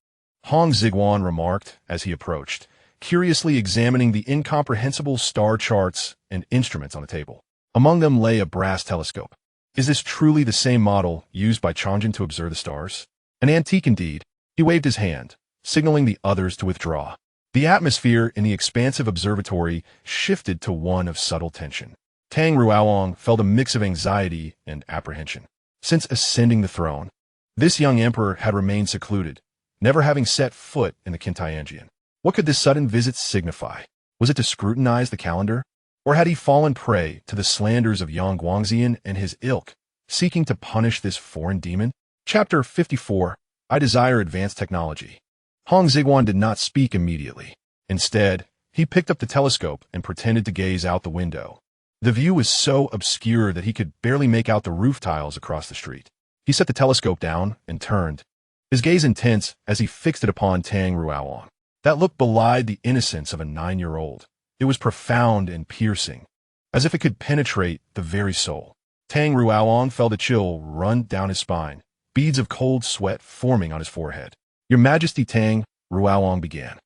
A: Hong Xigong remarked as he approached, curiously examining the incomprehensible star charts and instruments on the table. Among them lay a brass telescope. Is this truly the same model used by Chang'an to observe the stars? An antique indeed. He waved his hand, signaling the others to withdraw. The atmosphere in the expansive observatory shifted to one of subtle tension. Tang Ruaong felt a mix of anxiety and apprehension. Since ascending the throne, this young emperor had remained secluded, never having set foot in the Quintiangian. What could this sudden visit signify? Was it to scrutinize the calendar? Or had he fallen prey to the slanders of Yang Guangxian and his ilk, seeking to punish this foreign demon? Chapter 54. I desire advanced technology. Hong Xigong did not speak immediately. Instead, he picked up the telescope and pretended to gaze out the window. The view was so obscure that he could barely make out the roof tiles across the street. He set the telescope down and turned, his gaze intense as he fixed it upon Tang Ruaong. That look belied the innocence of a 9-year-old. It was profound and piercing, as if it could penetrate the very soul. Tang Ruaong felt a chill run down his spine, beads of cold sweat forming on his forehead. "Your Majesty," Tang Ruaong began.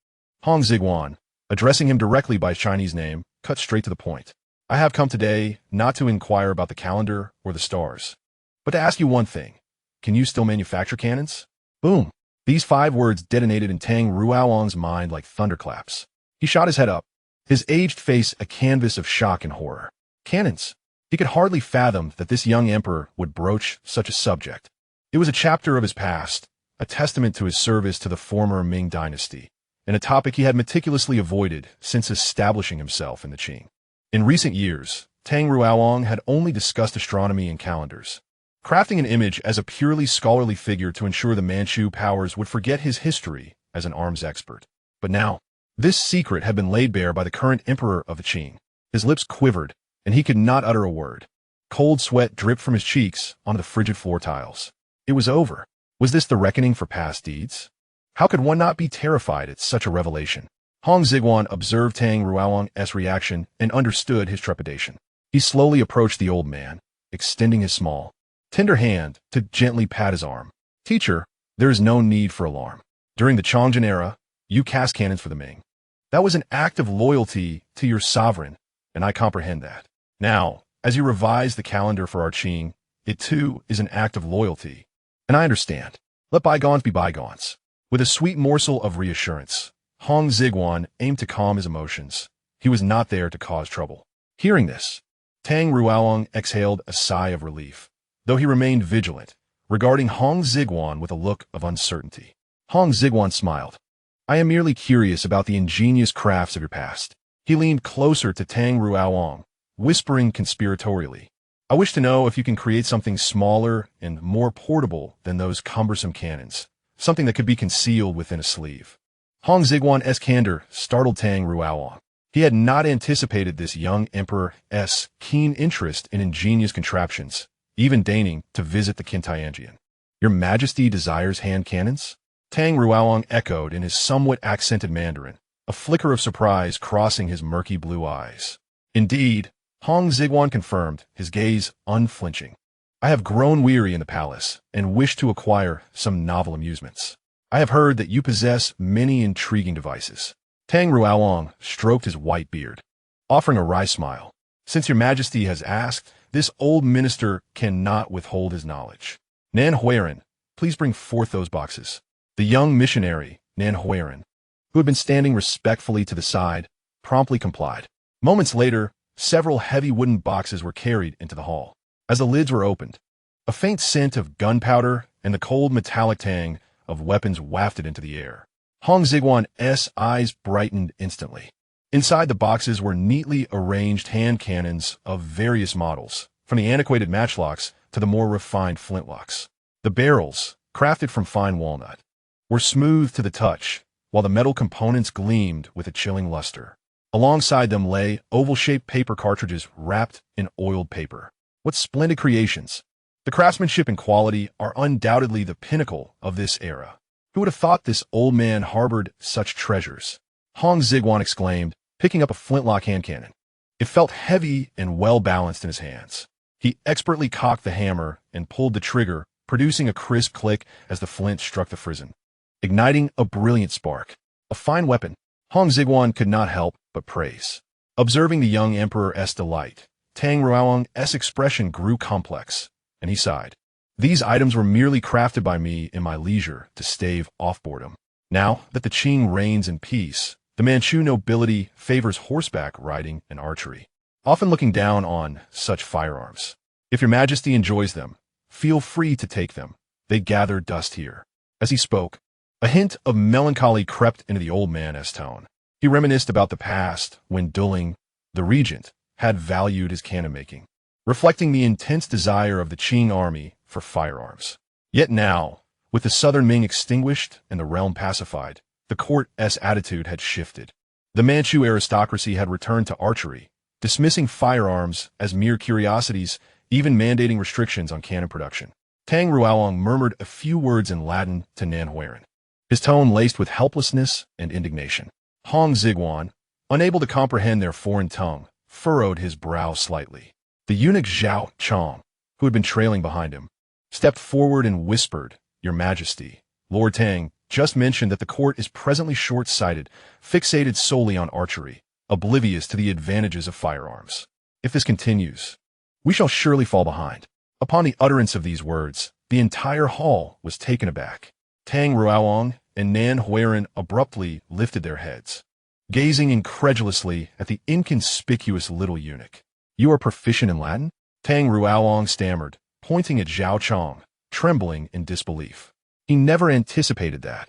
A: Hong Xigong, addressing him directly by his Chinese name, cut straight to the point. "I have come today not to inquire about the calendar or the stars, but to ask you one thing. Can you still manufacture cannons?" Boom! These 5 words detonated in Tang Ruaong's mind like thunderclaps. He shot his head up, his aged face a canvas of shock and horror. Cannons! He could hardly fathom that this young emperor would broach such a subject. It was a chapter of his past, a testament to his service to the former Ming dynasty, and a topic he had meticulously avoided since establishing himself in the Qing. In recent years, Tang Ruaong had only discussed astronomy and calendars, crafting an image as a purely scholarly figure to ensure the Manchu powers would forget his history as an arms expert. But now, this secret had been laid bare by the current emperor of the Qing. His lips quivered, and he could not utter a word. Cold sweat dripped from his cheeks onto the frigid floor tiles. It was over. Was this the reckoning for past deeds? How could one not be terrified at such a revelation? Hong Xigong observed Tang Ruaong's reaction and understood his trepidation. He slowly approached the old man, extending his small, tender hand to gently pat his arm. "Teacher, there is no need for alarm. During the Chang'an era, you cast cannons for the Ming. That was an act of loyalty to your sovereign, and I comprehend that. Now, as you revise the calendar for our Qing, it too is an act of loyalty. And I understand. Let bygones be bygones." With a sweet morsel of reassurance, Hong Xigong aimed to calm his emotions. He was not there to cause trouble. Hearing this, Tang Ruaong exhaled a sigh of relief, though he remained vigilant, regarding Hong Xigong with a look of uncertainty. Hong Xigong smiled. "I am merely curious about the ingenious crafts of your past." He leaned closer to Tang Ruaong, whispering conspiratorially, "I wish to know if you can create something smaller and more portable than those cumbersome cannons, something that could be concealed within a sleeve." Hong Xigong's candor startled Tang Ruaong. He had not anticipated this young emperor's keen interest in ingenious contraptions, even deigning to visit the Qintianjian. Your Majesty desires hand cannons? Tang Ruaong echoed in his somewhat accented Mandarin, a flicker of surprise crossing his murky blue eyes. Indeed, Hong Xigong confirmed, his gaze unflinching. I have grown weary in the palace and wish to acquire some novel amusements. I have heard that you possess many intriguing devices. Tang Ruaong stroked his white beard, offering a wry smile. Since your Majesty has asked, this old minister cannot withhold his knowledge. Nan Huiran, please bring forth those boxes. The young missionary, Nan Huiran, who had been standing respectfully to the side, promptly complied. Moments later, several heavy wooden boxes were carried into the hall. As the lids were opened, a faint scent of gunpowder and the cold metallic tang of weapons wafted into the air. Hong Xigong's eyes brightened instantly. Inside the boxes were neatly arranged hand cannons of various models, from the antiquated matchlocks to the more refined flintlocks. The barrels, crafted from fine walnut, were smooth to the touch, while the metal components gleamed with a chilling luster. Alongside them lay oval-shaped paper cartridges wrapped in oiled paper. What splendid creations! The craftsmanship and quality are undoubtedly the pinnacle of this era. Who would have thought this old man harbored such treasures? Hong Xigong exclaimed, picking up a flintlock hand cannon. It felt heavy and well-balanced in his hands. He expertly cocked the hammer and pulled the trigger, producing a crisp click as the flint struck the frizzen, igniting a brilliant spark. A fine weapon. Hong Xigong could not help but praise. Observing the young emperor's delight, Tang Ruaong's expression grew complex, and he sighed. These items were merely crafted by me in my leisure to stave off boredom. Now that the Qing reigns in peace, the Manchu nobility favors horseback riding and archery, often looking down on such firearms. If your Majesty enjoys them, feel free to take them. They gather dust here. As he spoke, a hint of melancholy crept into the old man's tone. He reminisced about the past when Duling, the regent, had valued his cannon-making, reflecting the intense desire of the Qing army for firearms. Yet now, with the southern Ming extinguished and the realm pacified, the court's attitude had shifted. The Manchu aristocracy had returned to archery, dismissing firearms as mere curiosities, even mandating restrictions on cannon production. Tang Ruaong murmured a few words in Latin to Nan Huiran, his tone laced with helplessness and indignation. Hong Xigong, unable to comprehend their foreign tongue, furrowed his brow slightly. The eunuch Zhao Chong, who had been trailing behind him, stepped forward and whispered, Your Majesty, Lord Tang just mentioned that the court is presently short-sighted, fixated solely on archery, oblivious to the advantages of firearms. If this continues, we shall surely fall behind. Upon the utterance of these words, the entire hall was taken aback. Tang Ruaong and Nan Huiran abruptly lifted their heads, gazing incredulously at the inconspicuous little eunuch. You are proficient in Latin? Tang Ruaong stammered, pointing at Zhao Chong, trembling in disbelief. He never anticipated that.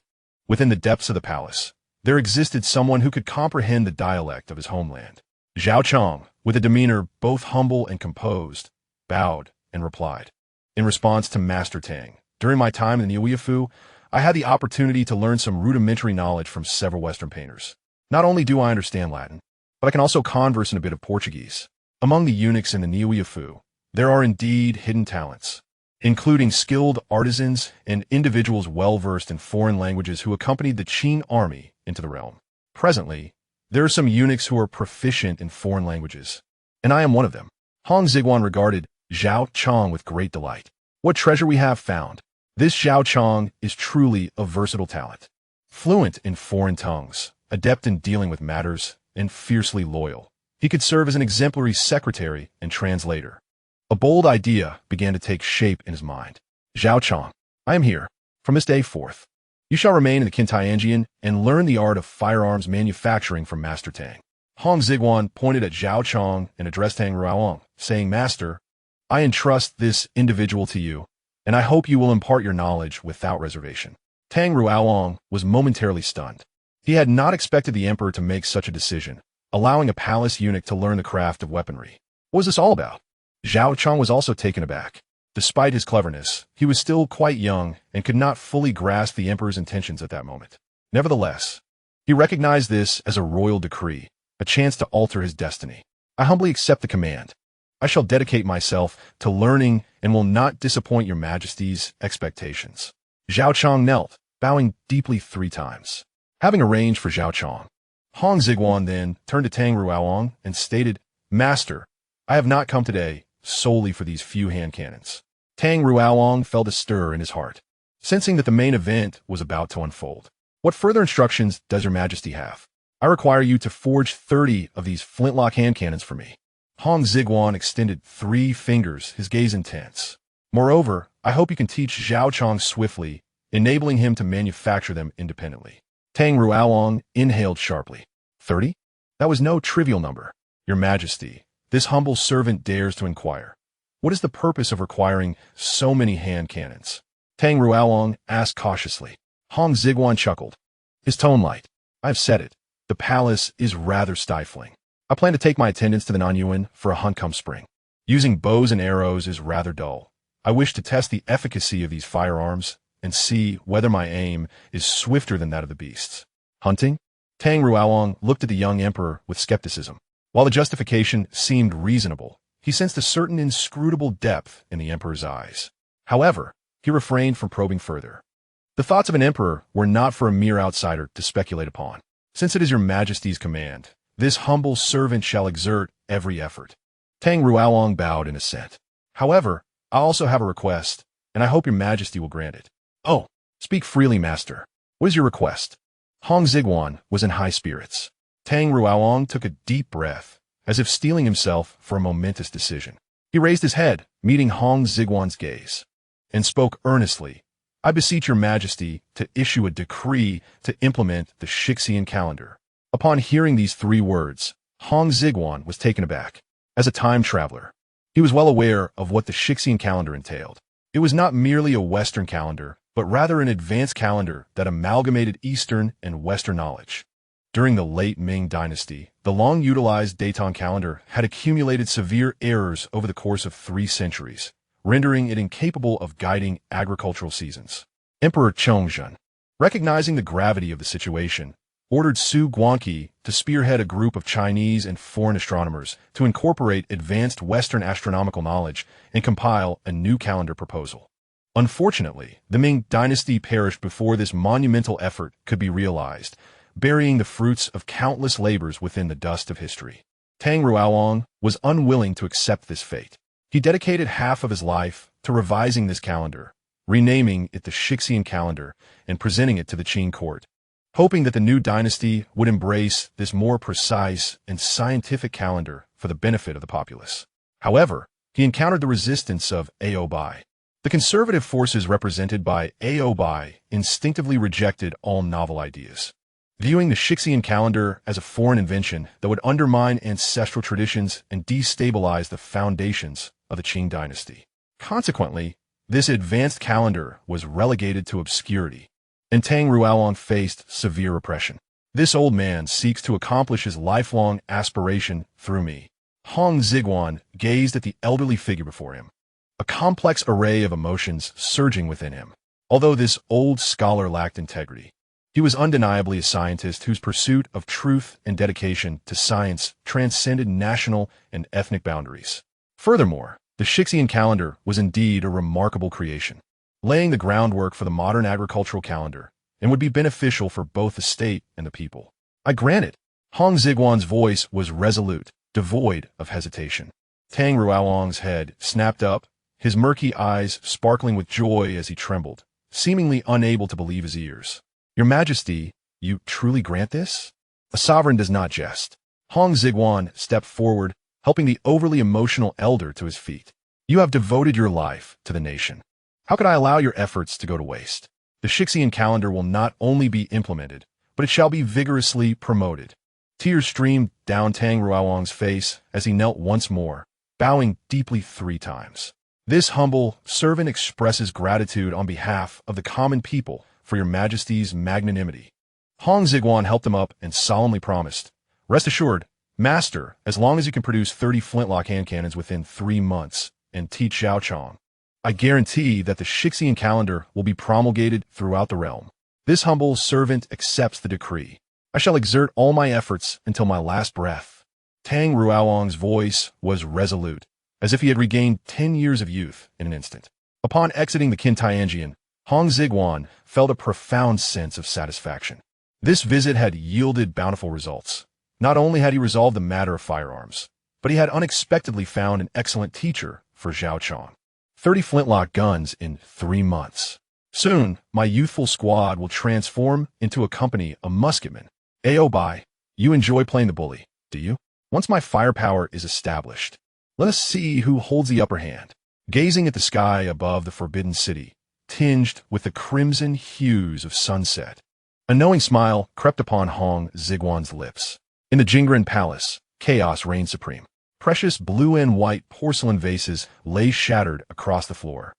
A: Within the depths of the palace, there existed someone who could comprehend the dialect of his homeland. Zhao Chong, with a demeanor both humble and composed, bowed and replied. In response to Master Tang, during my time in the Niuyafu, I had the opportunity to learn some rudimentary knowledge from several Western painters. Not only do I understand Latin, but I can also converse in a bit of Portuguese. Among the eunuchs in the Niuyafu, there are indeed hidden talents, including skilled artisans and individuals well-versed in foreign languages who accompanied the Qing army into the realm. Presently, there are some eunuchs who are proficient in foreign languages, and I am one of them. Hong Xigong regarded Zhao Chong with great delight. What treasure we have found! This Zhao Chong is truly a versatile talent. Fluent in foreign tongues, adept in dealing with matters, and fiercely loyal, he could serve as an exemplary secretary and translator. A bold idea began to take shape in his mind. Zhao Chong, I am here. From this day forth, you shall remain in the Qintianjian and learn the art of firearms manufacturing from Master Tang. Hong Xigong pointed at Zhao Chong and addressed Tang Ruaong, saying, Master, I entrust this individual to you, and I hope you will impart your knowledge without reservation. Tang Ruaong was momentarily stunned. He had not expected the emperor to make such a decision, allowing a palace eunuch to learn the craft of weaponry. What was this all about? Zhao Chong was also taken aback. Despite his cleverness, he was still quite young and could not fully grasp the emperor's intentions at that moment. Nevertheless, he recognized this as a royal decree, a chance to alter his destiny. I humbly accept the command. I shall dedicate myself to learning and will not disappoint your majesty's expectations. Xiaozhuang knelt, bowing deeply 3 times. Having arranged for Xiaozhuang, Hong Xigong then turned to Tang Ruaoang and stated, "Master, I have not come today solely for these few hand cannons." Tang Ruaoang felt a stir in his heart, sensing that the main event was about to unfold. "What further instructions does your majesty have?" "I require you to forge 30 of these flintlock hand cannons for me." Hong Xigong extended 3 fingers, his gaze intense. "Moreover, I hope you can teach Xiaozhuang swiftly, enabling him to manufacture them independently." Tang Ruaoang inhaled sharply. 30? That was no trivial number. "Your majesty, this humble servant dares to inquire. What is the purpose of requiring so many hand cannons?" Tang Ruaoang asked cautiously. Hong Xigong chuckled, his tone light. "I've said it. The palace is rather stifling. I plan to take my attendants to the Nanyuan for a hunt come spring. Using bows and arrows is rather dull. I wish to test the efficacy of these firearms and see whether my aim is swifter than that of the beasts." "Hunting?" Tang Ruaoang looked at the young emperor with skepticism. While the justification seemed reasonable, he sensed a certain inscrutable depth in the emperor's eyes. However, he refrained from probing further. The thoughts of an emperor were not for a mere outsider to speculate upon. "Since it is your majesty's command, this humble servant shall exert every effort." Tang Ruaoang bowed in assent. "However, I also have a request, and I hope your majesty will grant it." "Oh, speak freely, master. What is your request?" Hong Xigong was in high spirits. Tang Ruaoang took a deep breath, as if steeling himself for a momentous decision. He raised his head, meeting Hong Xigong's gaze, and spoke earnestly. "I beseech your majesty to issue a decree to implement the Xixian calendar." Upon hearing these 3 words, Hong Xigong was taken aback. As a time traveler, he was well aware of what the Xixian calendar entailed. It was not merely a Western calendar, but rather an advanced calendar that amalgamated Eastern and Western knowledge. During the late Ming dynasty, the long-utilized daton calendar had accumulated severe errors over the course of 3 centuries, rendering it incapable of guiding agricultural seasons. Emperor Chongzhen, recognizing the gravity of the situation, ordered Su Guangqi to spearhead a group of Chinese and foreign astronomers to incorporate advanced Western astronomical knowledge and compile a new calendar proposal. Unfortunately, the Ming dynasty perished before this monumental effort could be realized, burying the fruits of countless labors within the dust of history. Tang Ruaoang was unwilling to accept this fate. He dedicated half of his life to revising this calendar, renaming it the Xixian calendar and presenting it to the Qing court, hoping that the new dynasty would embrace this more precise and scientific calendar for the benefit of the populace. However, he encountered the resistance of Oboi. The conservative forces represented by Oboi instinctively rejected all novel ideas, viewing the Xixian calendar as a foreign invention that would undermine ancestral traditions and destabilize the foundations of the Qing dynasty. Consequently, this advanced calendar was relegated to obscurity, and Tang Ruaoang faced severe repression. "This old man seeks to accomplish his lifelong aspiration through me." Hong Xigong gazed at the elderly figure before him, a complex array of emotions surging within him. Although this old scholar lacked integrity, he was undeniably a scientist whose pursuit of truth and dedication to science transcended national and ethnic boundaries. Furthermore, the Xixian calendar was indeed a remarkable creation, laying the groundwork for the modern agricultural calendar, and would be beneficial for both the state and the people. "I grant it." Hong Xigong's voice was resolute, devoid of hesitation. Tang Ruaoang's head snapped up, his murky eyes sparkling with joy as he trembled, seemingly unable to believe his ears. "Your Majesty, you truly grant this?" A sovereign does not jest. Hong Xigong stepped forward, helping the overly emotional elder to his feet. "You have devoted your life to the nation. How could I allow your efforts to go to waste? The Xixian calendar will not only be implemented, but it shall be vigorously promoted." Tears streamed down Tang Ruaoang's face as he knelt once more, bowing deeply 3 times. "This humble servant expresses gratitude on behalf of the common people for your majesty's magnanimity." Hong Xigong helped him up and solemnly promised, "Rest assured, master, as long as you can produce 30 flintlock hand cannons within 3 months and teach Xiaozhuang, I guarantee that the Xixian calendar will be promulgated throughout the realm." This humble servant accepts the decree, I shall exert all my efforts until my last breath. Tang Ruoang's voice was resolute, as if he had regained 10 years of youth in an instant. Upon exiting the Qintianjian, Hong Xigong felt a profound sense of satisfaction. This visit had yielded bountiful results. Not only had he resolved the matter of firearms, but he had unexpectedly found an excellent teacher for Xiaozhuang. 30 flintlock guns in 3 months. Soon, my youthful squad will transform into a company of musketmen. Oboi, you enjoy playing the bully, do you? Once my firepower is established, let us see who holds the upper hand. Gazing at the sky above the forbidden city, tinged with the crimson hues of sunset, a knowing smile crept upon Hong Xigong's lips. In the Jingren Palace, chaos reigned supreme. Precious blue and white porcelain vases lay shattered across the floor.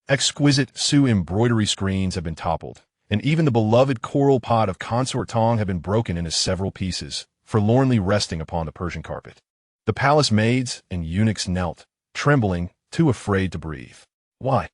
A: Exquisite Su embroidery screens had been toppled, and even the beloved coral pot of Consort Tong had been broken into several pieces, forlornly resting upon the Persian carpet. The palace maids and eunuchs knelt, trembling, too afraid to breathe. Why?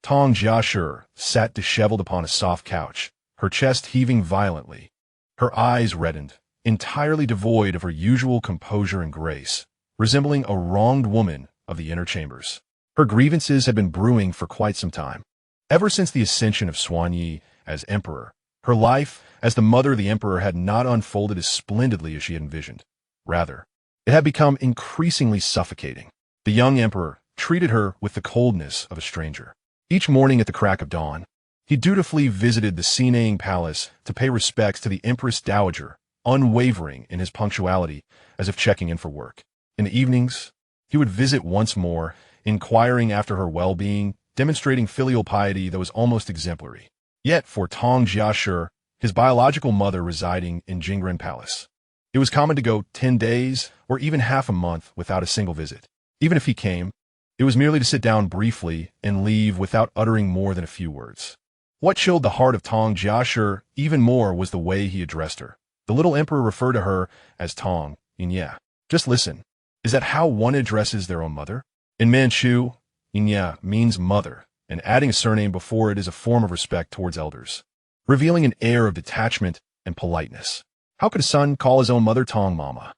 A: Tong Jiashi sat disheveled upon a soft couch, her chest heaving violently. Her eyes reddened, entirely devoid of her usual composure and grace, resembling a wronged woman of the inner chambers. Her grievances had been brewing for quite some time. Ever since the ascension of Xuanyi as emperor, her life as the mother of the emperor had not unfolded as splendidly as she had envisioned. Rather, it had become increasingly suffocating. The young emperor treated her with the coldness of a stranger. Each morning at the crack of dawn, he dutifully visited the Xinang Palace to pay respects to the Empress Dowager, unwavering in his punctuality as if checking in for work. In the evenings, he would visit once more, inquiring after her well-being, demonstrating filial piety that was almost exemplary. Yet for Tong Jiashi, his biological mother residing in Jingren Palace, it was common to go 10 days or even half a month without a single visit. Even if he came, it was merely to sit down briefly and leave without uttering more than a few words. What chilled the heart of Tong Jiashi even more was the way he addressed her. The little emperor referred to her as Tong, Inya. Just listen. Is that how one addresses their own mother? In Manchu, Inya means mother, and adding a surname before it is a form of respect towards elders, revealing an air of detachment and politeness. How could a son call his own mother Tong Mama?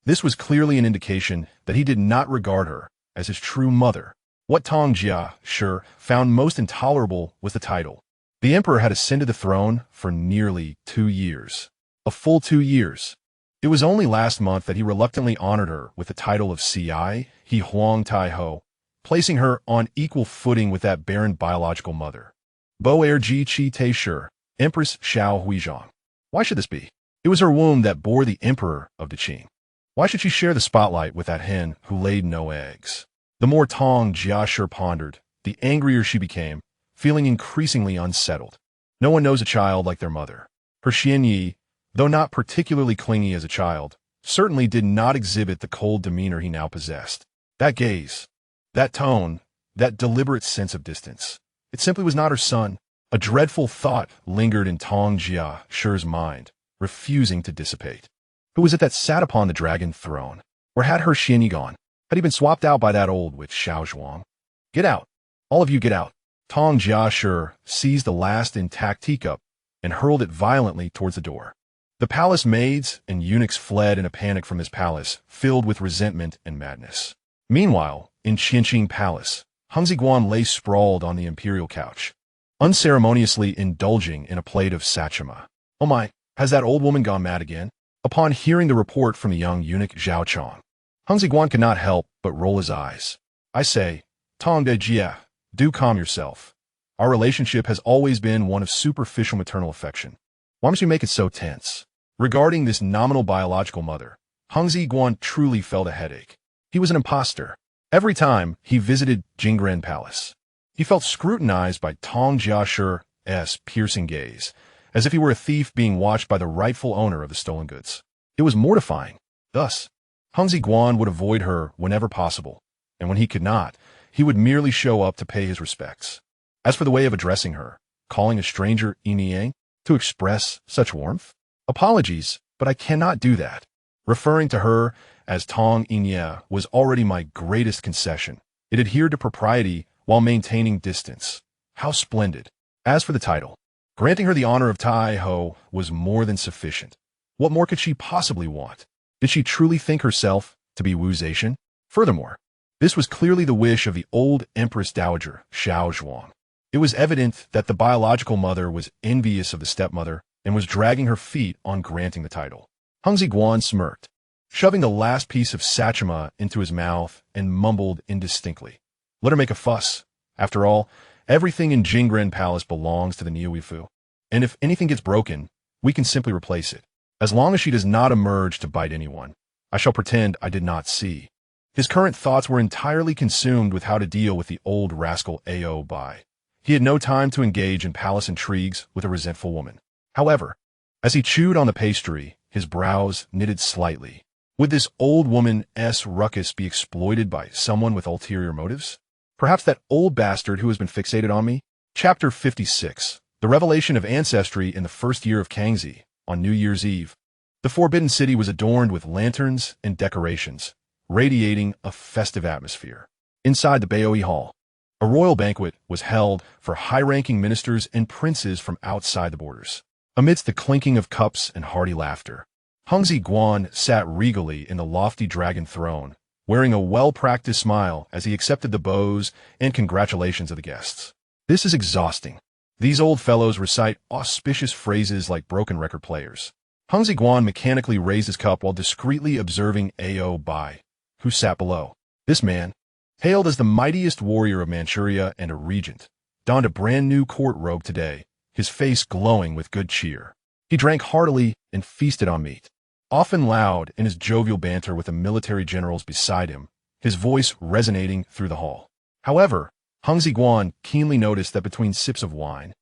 A: This was clearly an indication that he did not regard her as his true mother. What Tong Jiashi found most intolerable was the title. The emperor had ascended the throne for nearly 2 years. A full 2 years. It was only last month that he reluctantly honored her with the title of Ci, He Huang Tai Ho, placing her on equal footing with that barren biological mother. Bo Er Ji Chi Te Shi, Empress Xiaozhuang. Why should this be? It was her womb that bore the emperor of the Qing. Why should she share the spotlight with that hen who laid no eggs? The more Tong Jiashi pondered, the angrier she became, feeling increasingly unsettled. No one knows a child like their mother. Her Xianyi, though not particularly clingy as a child, certainly did not exhibit the cold demeanor he now possessed. That gaze, that tone, that deliberate sense of distance. It simply was not her son. A dreadful thought lingered in Tong Jiashi's mind, refusing to dissipate. Who was it that sat upon the dragon throne? Where had her Xianyi gone? Had he been swapped out by that old witch Xiaozhuang? Get out. All of you get out. Tong Jiashi seized the last intact teacup and hurled it violently towards the door. The palace maids and eunuchs fled in a panic from his palace, filled with resentment and madness. Meanwhile, in Qinqing Palace, Hong Xigong lay sprawled on the imperial couch, unceremoniously indulging in a plate of sachima. Oh my, has that old woman gone mad again? Upon hearing the report from the young eunuch Xiaozhuang, Hong Xigong could not help but roll his eyes. I say, Tong de Jia, do calm yourself. Our relationship has always been one of superficial maternal affection. Why must you make it so tense? Regarding this nominal biological mother, Hong Xigong truly felt a headache. He was an imposter. Every time he visited Jingren Palace, he felt scrutinized by Tong Jiashi's piercing gaze, as if he were a thief being watched by the rightful owner of the stolen goods. It was mortifying. Thus, Hong Xigong would avoid her whenever possible, and when he could not, he would merely show up to pay his respects. As for the way of addressing her, calling a stranger Inyang to express such warmth? Apologies, but I cannot do that. Referring to her as Tong Inya was already my greatest concession. It adhered to propriety while maintaining distance. How splendid. As for the title, Granting her the honor of Tai Ho was more than sufficient. What more could she possibly want? Did she truly think herself to be Wu Zetian? Furthermore, this was clearly the wish of the old Empress Dowager Xiaozhuang. It was evident that the biological mother was envious of the stepmother and was dragging her feet on granting the title. Hong Xigong smirked, shoving the last piece of sachima into his mouth and mumbled indistinctly. Let her make a fuss. After all, everything in Jingren Palace belongs to the Niuifu, and if anything gets broken, we can simply replace it. As long as she does not emerge to bite anyone, I shall pretend I did not see. His current thoughts were entirely consumed with how to deal with the old rascal Oboi. He had no time to engage in palace intrigues with a resentful woman. However, as he chewed on the pastry, his brows knitted slightly. Would this old woman's ruckus be exploited by someone with ulterior motives? Perhaps that old bastard who has been fixated on me? Chapter 56. The revelation of ancestry in the first year of Kangxi, on New Year's Eve. The Forbidden City was adorned with lanterns and decorations, radiating a festive atmosphere. Inside the Baoi Hall, a royal banquet was held for high-ranking ministers and princes from outside the borders. Amidst the clinking of cups and hearty laughter, Hong Xigong sat regally in the lofty dragon throne, wearing a well-practiced smile as he accepted the bows and congratulations of the guests. This is exhausting. These old fellows recite auspicious phrases like broken record players. Hong Xigong mechanically raised his cup while discreetly observing Oboi, who sat below. This man, hailed as the mightiest warrior of Manchuria and a regent, donned a brand-new court robe today, his face glowing with good cheer. He drank heartily and feasted on meat. Often loud in his jovial banter with the military generals beside him, his voice resonating through the hall. However, Hong Xigong keenly noticed that between sips of wine,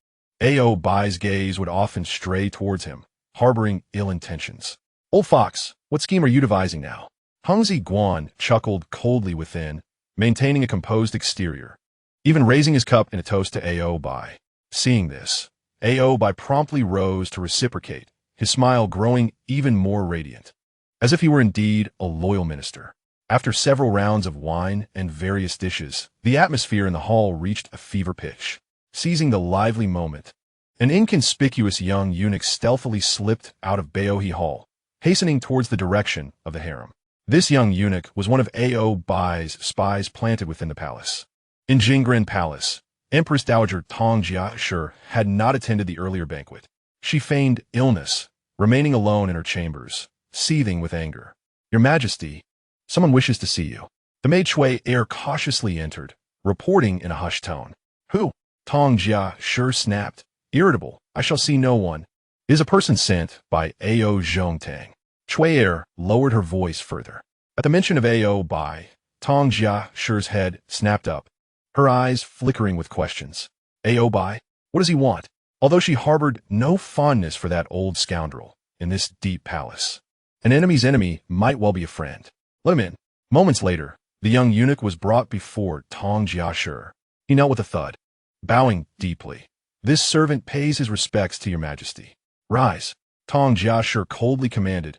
A: Oboi's gaze would often stray towards him, harboring ill intentions. Old fox, what scheme are you devising now? Hong Xigong chuckled coldly within, maintaining a composed exterior, even raising his cup in a toast to Oboi. Seeing this, Oboi promptly rose to reciprocate, his smile growing even more radiant, as if he were indeed a loyal minister. After several rounds of wine and various dishes, the atmosphere in the hall reached a fever pitch. Seizing the lively moment, an inconspicuous young eunuch stealthily slipped out of Baohi Hall, hastening towards the direction of the harem. This young eunuch was one of Oboi's spies planted within the palace. In Jingren Palace, Empress Dowager Xiaozhuang had not attended the earlier banquet. She feigned illness, remaining alone in her chambers, seething with anger. Your Majesty, someone wishes to see you. The maid Shui cautiously entered, reporting in a hushed tone. Who? Xiaozhuang snapped, irritable. I shall see no one. Is a person sent by Ao Zhongtang. Shui lowered her voice further. At the mention of Oboi, Xiaozhuang's head snapped up, her eyes flickering with questions. Oboi? What does he want? Although she harbored no fondness for that old scoundrel in this deep palace, an enemy's enemy might well be a friend. Let him in. Moments later, the young eunuch was brought before Xiaozhuang. He knelt with a thud, bowing deeply. This servant pays his respects to your Majesty. Rise. Xiaozhuang coldly commanded.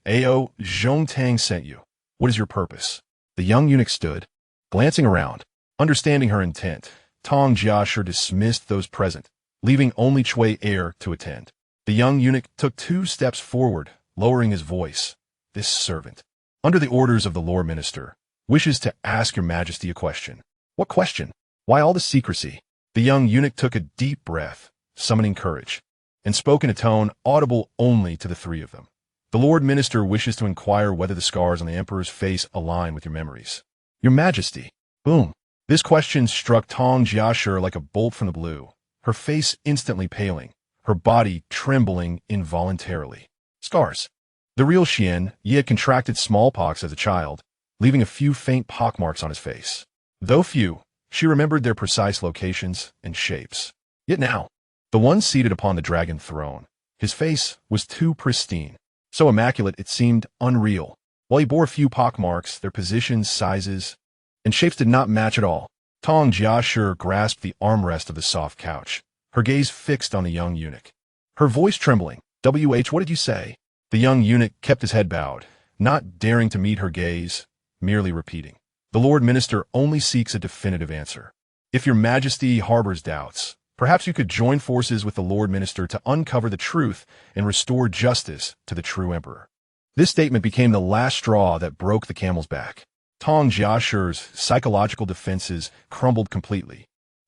A: Ao Zhongtang sent you. What is your purpose? The young eunuch stood, glancing around. Understanding her intent, Xiaozhuang dismissed those present, leaving only Shui to attend. The young eunuch took 2 steps forward, lowering his voice. This servant, under the orders of the Lord Minister, wishes to ask your Majesty a question. What question? Why all the secrecy? The young eunuch took a deep breath, summoning courage, and spoke in a tone audible only to the 3 of them. The Lord Minister wishes to inquire whether the scars on the Emperor's face align with your memories. Your Majesty. Boom. This question struck Xiaozhuang like a bolt from the blue, her face instantly paling, her body trembling involuntarily. Scars. The real Xian Yi had contracted smallpox as a child, leaving a few faint pockmarks on his face. Though few, she remembered their precise locations and shapes. Yet now, the one seated upon the dragon throne, his face was too pristine, so immaculate it seemed unreal. While he bore a few pockmarks, their positions, sizes, and shapes did not match at all. Xiaozhuang grasped the armrest of the soft couch, her gaze fixed on the young eunuch. Her voice trembling. What did you say? The young eunuch kept his head bowed, not daring to meet her gaze, merely repeating. The Lord Minister only seeks a definitive answer. If your Majesty harbors doubts, Perhaps you could join forces with the Lord Minister to uncover the truth and restore justice to the true emperor. This statement became the last straw that broke the camel's back. Tang Jiashi's psychological defenses crumbled completely.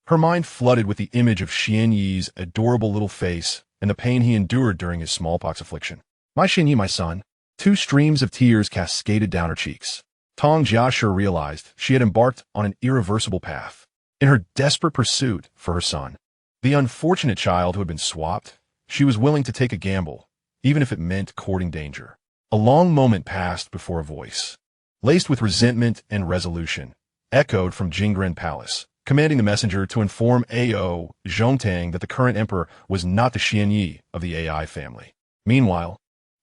A: Her mind flooded with the image of Xian Yi's adorable little face and the pain he endured during his smallpox affliction. My Xian Yi, my son. 2 streams of tears cascaded down her cheeks. Tang Jiashi realized she had embarked on an irreversible path. In her desperate pursuit for her son, the unfortunate child who had been swapped, she was willing to take a gamble, even if it meant courting danger. A long moment passed before a voice, laced with resentment and resolution, echoed from Jingren Palace, commanding the messenger to inform A.O. Zhongtang that the current emperor was not the Xian Yi of the AI family. Meanwhile,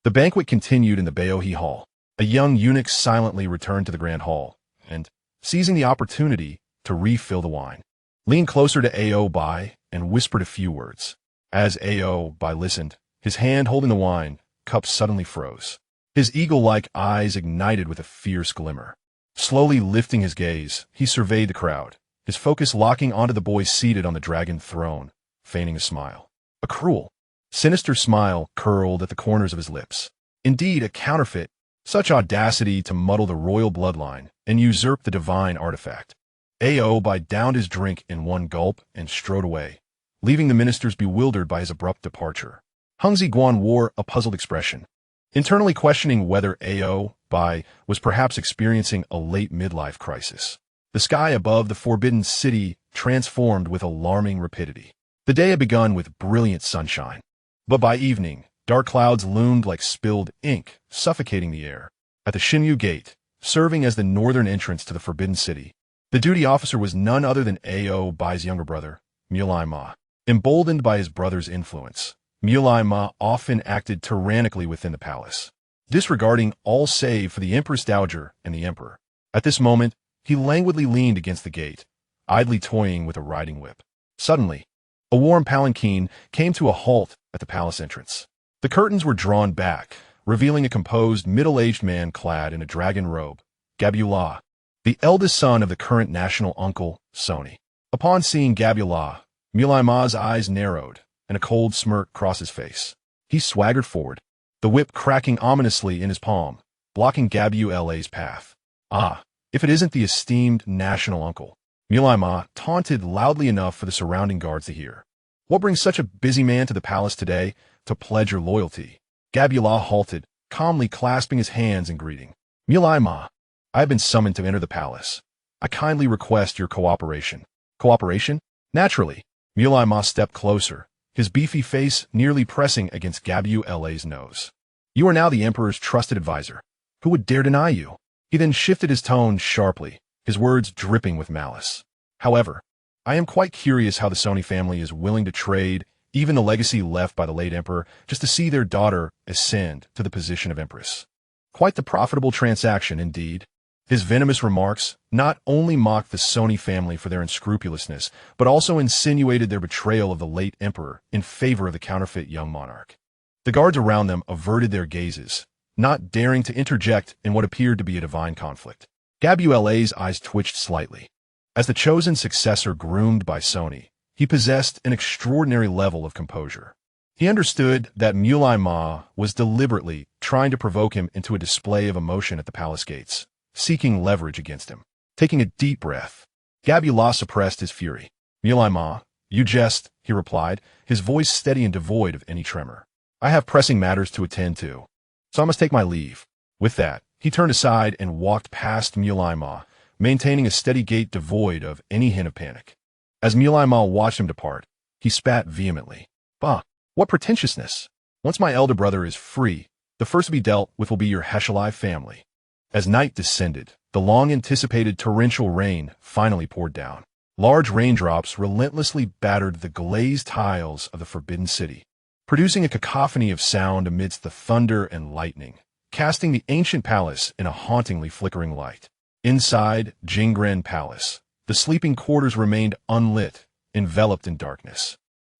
A: the banquet continued in the Baohe Hall. A young eunuch silently returned to the grand hall, and, seizing the opportunity to refill the wine, leaned closer to A.O. Bai and whispered a few words. As A.O. Bai listened, his hand holding the wine cup suddenly froze. His eagle-like eyes ignited with a fierce glimmer. Slowly lifting his gaze, he surveyed the crowd, his focus locking onto the boy seated on the dragon throne, feigning a smile. A cruel, sinister smile curled at the corners of his lips. Indeed, a counterfeit, such audacity to muddle the royal bloodline and usurp the divine artifact. A.O. Bai downed his drink in one gulp and strode away, leaving the ministers bewildered by his abrupt departure. Hong Xigong wore a puzzled expression, internally questioning whether A.O. Bai was perhaps experiencing a late midlife crisis. The sky above the forbidden city transformed with alarming rapidity. The day had begun with brilliant sunshine, but by evening, dark clouds loomed like spilled ink, suffocating the air. At the Xinyu Gate, serving as the northern entrance to the Forbidden City, the duty officer was none other than A.O. Bai's younger brother, Mulai Ma. Emboldened by his brother's influence, Mulai Ma often acted tyrannically within the palace, disregarding all save for the Empress Dowager and the Emperor. At this moment, he languidly leaned against the gate, idly toying with a riding whip. Suddenly, a warm palanquin came to a halt at the palace entrance. The curtains were drawn back, revealing a composed, middle-aged man clad in a dragon robe, Gabula, the eldest son of the current national uncle, Sony. Upon seeing Gabula, Mulai Ma's eyes narrowed, and a cold smirk crossed his face. He swaggered forward, the whip cracking ominously in his palm, blocking Gabula's path. Ah, if it isn't the esteemed national uncle. Mulai Ma taunted loudly enough for the surrounding guards to hear. What brings such a busy man to the palace today to pledge your loyalty? Gabula halted, calmly clasping his hands in greeting. Mulai Ma, I have been summoned to enter the palace. I kindly request your cooperation. Cooperation? Naturally. Mulai Ma stepped closer, his beefy face nearly pressing against Gabula's nose. You are now the emperor's trusted advisor. Who would dare deny you? He then shifted his tone sharply, his words dripping with malice. However, I am quite curious how the Sony family is willing to trade even the legacy left by the late emperor just to see their daughter ascend to the position of empress. Quite the profitable transaction indeed. His venomous remarks not only mocked the Sony family for their unscrupulousness, but also insinuated their betrayal of the late emperor in favor of the counterfeit young monarch. The guards around them averted their gazes, not daring to interject in what appeared to be a divine conflict. Gabula's eyes twitched slightly. As the chosen successor groomed by Sony, he possessed an extraordinary level of composure. He understood that Mulai Ma was deliberately trying to provoke him into a display of emotion at the palace gates, seeking leverage against him. Taking a deep breath, Gabula suppressed his fury. Mulai Ma, you jest, he replied, his voice steady and devoid of any tremor. I have pressing matters to attend to, so I must take my leave. With that, he turned aside and walked past Mulai Ma, maintaining a steady gait devoid of any hint of panic. As Mulai Ma watched him depart, he spat vehemently. Bah, what pretentiousness! Once my elder brother is free, the first to be dealt with will be your Heshelai family. As night descended, the long-anticipated torrential rain finally poured down. Large raindrops relentlessly battered the glazed tiles of the Forbidden City, producing a cacophony of sound amidst the thunder and lightning, casting the ancient palace in a hauntingly flickering light. Inside Jingren Palace, the sleeping quarters remained unlit, enveloped in darkness.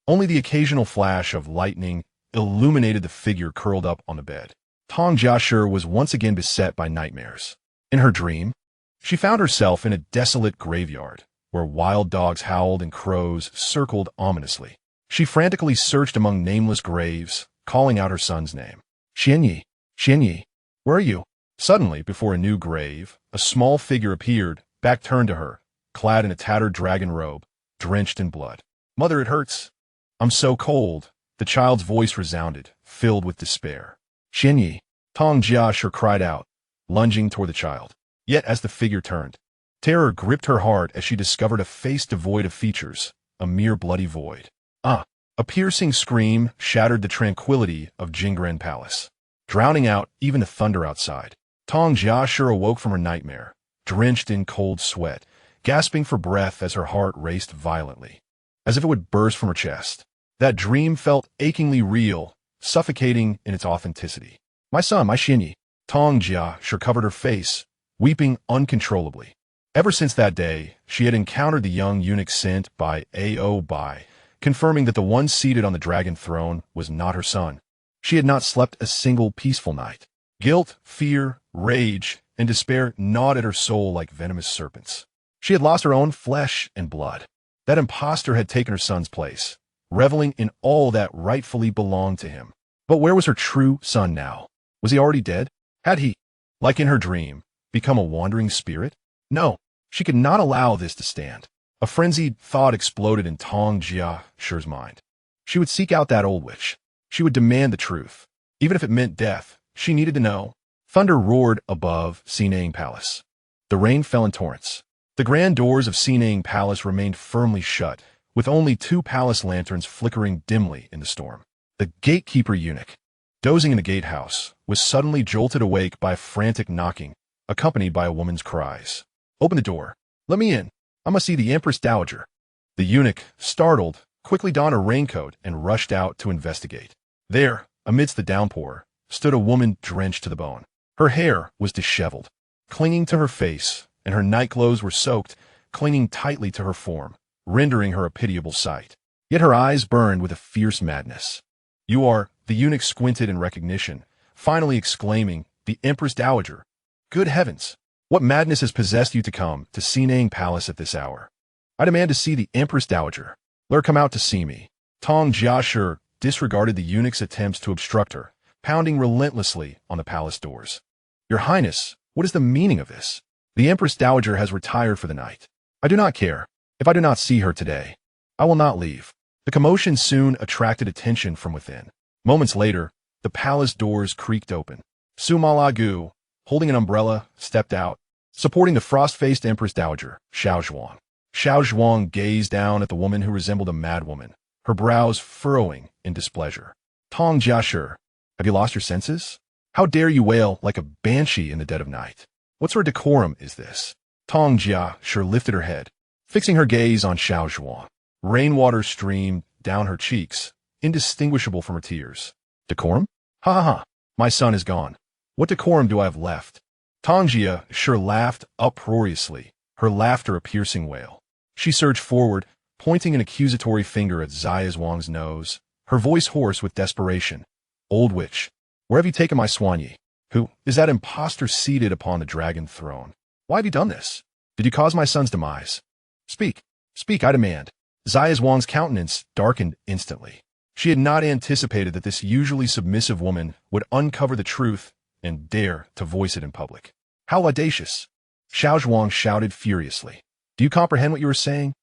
A: Only the occasional flash of lightning illuminated the figure curled up on the bed. Tang Jiashi was once again beset by nightmares. In her dream, she found herself in a desolate graveyard, where wild dogs howled and crows circled ominously. She frantically searched among nameless graves, calling out her son's name. Xianyi, Xianyi, where are you? Suddenly, before a new grave, a small figure appeared, back turned to her, clad in a tattered dragon robe, drenched in blood. Mother, it hurts. I'm so cold. The child's voice resounded, filled with despair. Xianyi, Tong Jiashi cried out, lunging toward the child. Yet as the figure turned, terror gripped her heart as she discovered a face devoid of features, a mere bloody void. Ah! A piercing scream shattered the tranquility of Jingren Palace, drowning out even the thunder outside. Tong Jiashi awoke from her nightmare, drenched in cold sweat, gasping for breath as her heart raced violently, as if it would burst from her chest. That dream felt achingly real, suffocating in its authenticity. My son, my Xianyi. Tong Jiashi covered her face, weeping uncontrollably. Ever since that day, she had encountered the young eunuch sent by Oboi, confirming that the one seated on the dragon throne was not her son. She had not slept a single peaceful night. Guilt, fear, rage, and despair gnawed at her soul like venomous serpents. She had lost her own flesh and blood. That impostor had taken her son's place, reveling in all that rightfully belonged to him. But where was her true son now? Was he already dead? Had he, like in her dream, become a wandering spirit? No, she could not allow this to stand. A frenzied thought exploded in Tong Jiashi's mind. She would seek out that old witch. She would demand the truth. Even if it meant death, she needed to know. Thunder roared above Xinang Palace. The rain fell in torrents. The grand doors of Xinang Palace remained firmly shut, with only 2 palace lanterns flickering dimly in the storm. The gatekeeper eunuch, dozing in the gatehouse, was suddenly jolted awake by frantic knocking, accompanied by a woman's cries. Open the door. Let me in. I must see the Empress Dowager. The eunuch, startled, quickly donned a raincoat and rushed out to investigate. There, amidst the downpour, stood a woman drenched to the bone. Her hair was disheveled, clinging to her face, and her nightclothes were soaked, clinging tightly to her form, rendering her a pitiable sight. Yet her eyes burned with a fierce madness. You are, the eunuch squinted in recognition, finally exclaiming, the Empress Dowager. Good heavens! What madness has possessed you to come to Xinang Palace at this hour? I demand to see the Empress Dowager. Let her come out to see me. Tong Jiashi disregarded the eunuch's attempts to obstruct her, pounding relentlessly on the palace doors. Your Highness, what is the meaning of this? The Empress Dowager has retired for the night. I do not care. If I do not see her today, I will not leave. The commotion soon attracted attention from within. Moments later, the palace doors creaked open. Suma Gu, holding an umbrella, stepped out, supporting the frost-faced Empress Dowager Xiaozhuang. Xiaozhuang gazed down at the woman who resembled a madwoman, her brows furrowing in displeasure. Tong Jiashi, have you lost your senses? How dare you wail like a banshee in the dead of night? What sort of decorum is this? Tong Jiashi lifted her head, fixing her gaze on Xiaozhuang. Rainwater streamed down her cheeks, indistinguishable from her tears. Decorum? Ha ha ha, my son is gone. What decorum do I have left? Tong Jiashi laughed uproariously, her laughter a piercing wail. She surged forward, pointing an accusatory finger at Xiaozhuang's nose, her voice hoarse with desperation. Old witch, where have you taken my Xuanyi? Who is that impostor seated upon the dragon throne? Why have you done this? Did you cause my son's demise? Speak, speak, I demand. Xiaozhuang's countenance darkened instantly. She had not anticipated that this usually submissive woman would uncover the truth and dare to voice it in public. How audacious! Xiaozhuang shouted furiously. Do you comprehend what you are saying?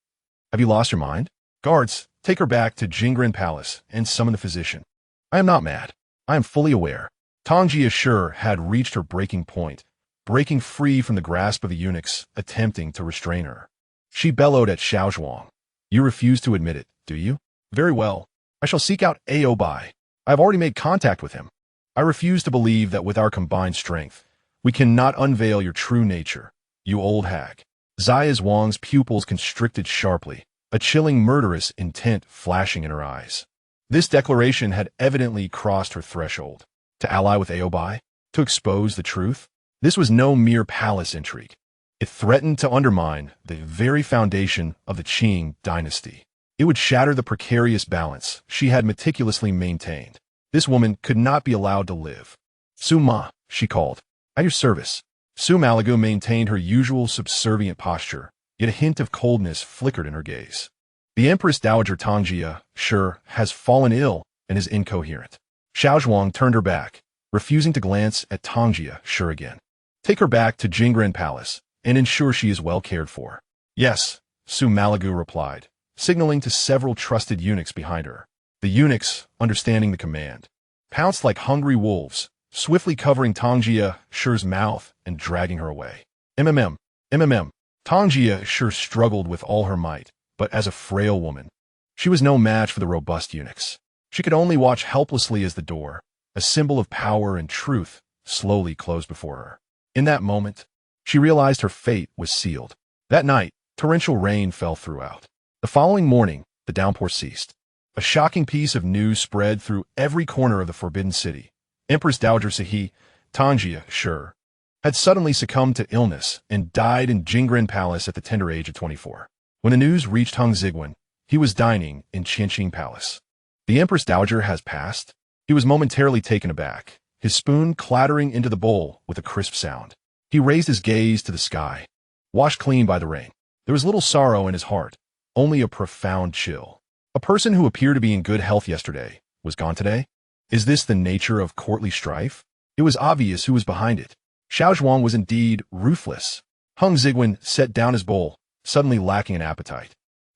A: Have you lost your mind? Guards, take her back to Jingren Palace and summon the physician. I am not mad. I am fully aware. Tong Jiashi had reached her breaking point, breaking free from the grasp of the eunuchs attempting to restrain her. She bellowed at Xiaozhuang. You refuse to admit it, do you? Very well. I shall seek out Oboi. I have already made contact with him. I refuse to believe that with our combined strength, we cannot unveil your true nature, you old hag. Xiaozhuang's pupils constricted sharply, a chilling murderous intent flashing in her eyes. This declaration had evidently crossed her threshold. To ally with Oboi? To expose the truth? This was no mere palace intrigue. It threatened to undermine the very foundation of the Qing dynasty. It would shatter the precarious balance she had meticulously maintained. This woman could not be allowed to live. Suma, she called. At your service. Suma Gu maintained her usual subservient posture, yet a hint of coldness flickered in her gaze. The Empress Dowager Xiaozhuang has fallen ill and is incoherent. Xiaozhuang turned her back, refusing to glance at Xiaozhuang again. Take her back to Jingren Palace and ensure she is well cared for. Yes, Su Malagu replied, signaling to several trusted eunuchs behind her. The eunuchs, understanding the command, pounced like hungry wolves, swiftly covering Xiaozhuang's mouth and dragging her away. MMM. Xiaozhuang struggled with all her might, but as a frail woman, she was no match for the robust eunuchs. She could only watch helplessly as the door, a symbol of power and truth, slowly closed before her. In that moment, she realized her fate was sealed. That night, torrential rain fell throughout. The following morning, the downpour ceased. A shocking piece of news spread through every corner of the Forbidden City. Empress Dowager Xiaozhuang had suddenly succumbed to illness and died in Jingren Palace at the tender age of 24. When the news reached Hong Xigong, he was dining in Qing Palace. The Empress Dowager has passed? He was momentarily taken aback, his spoon clattering into the bowl with a crisp sound. He raised his gaze to the sky, washed clean by the rain. There was little sorrow in his heart, only a profound chill. A person who appeared to be in good health yesterday was gone today? Is this the nature of courtly strife? It was obvious who was behind it. Xiaozhuang was indeed ruthless. Hong Xigong set down his bowl, suddenly lacking an appetite.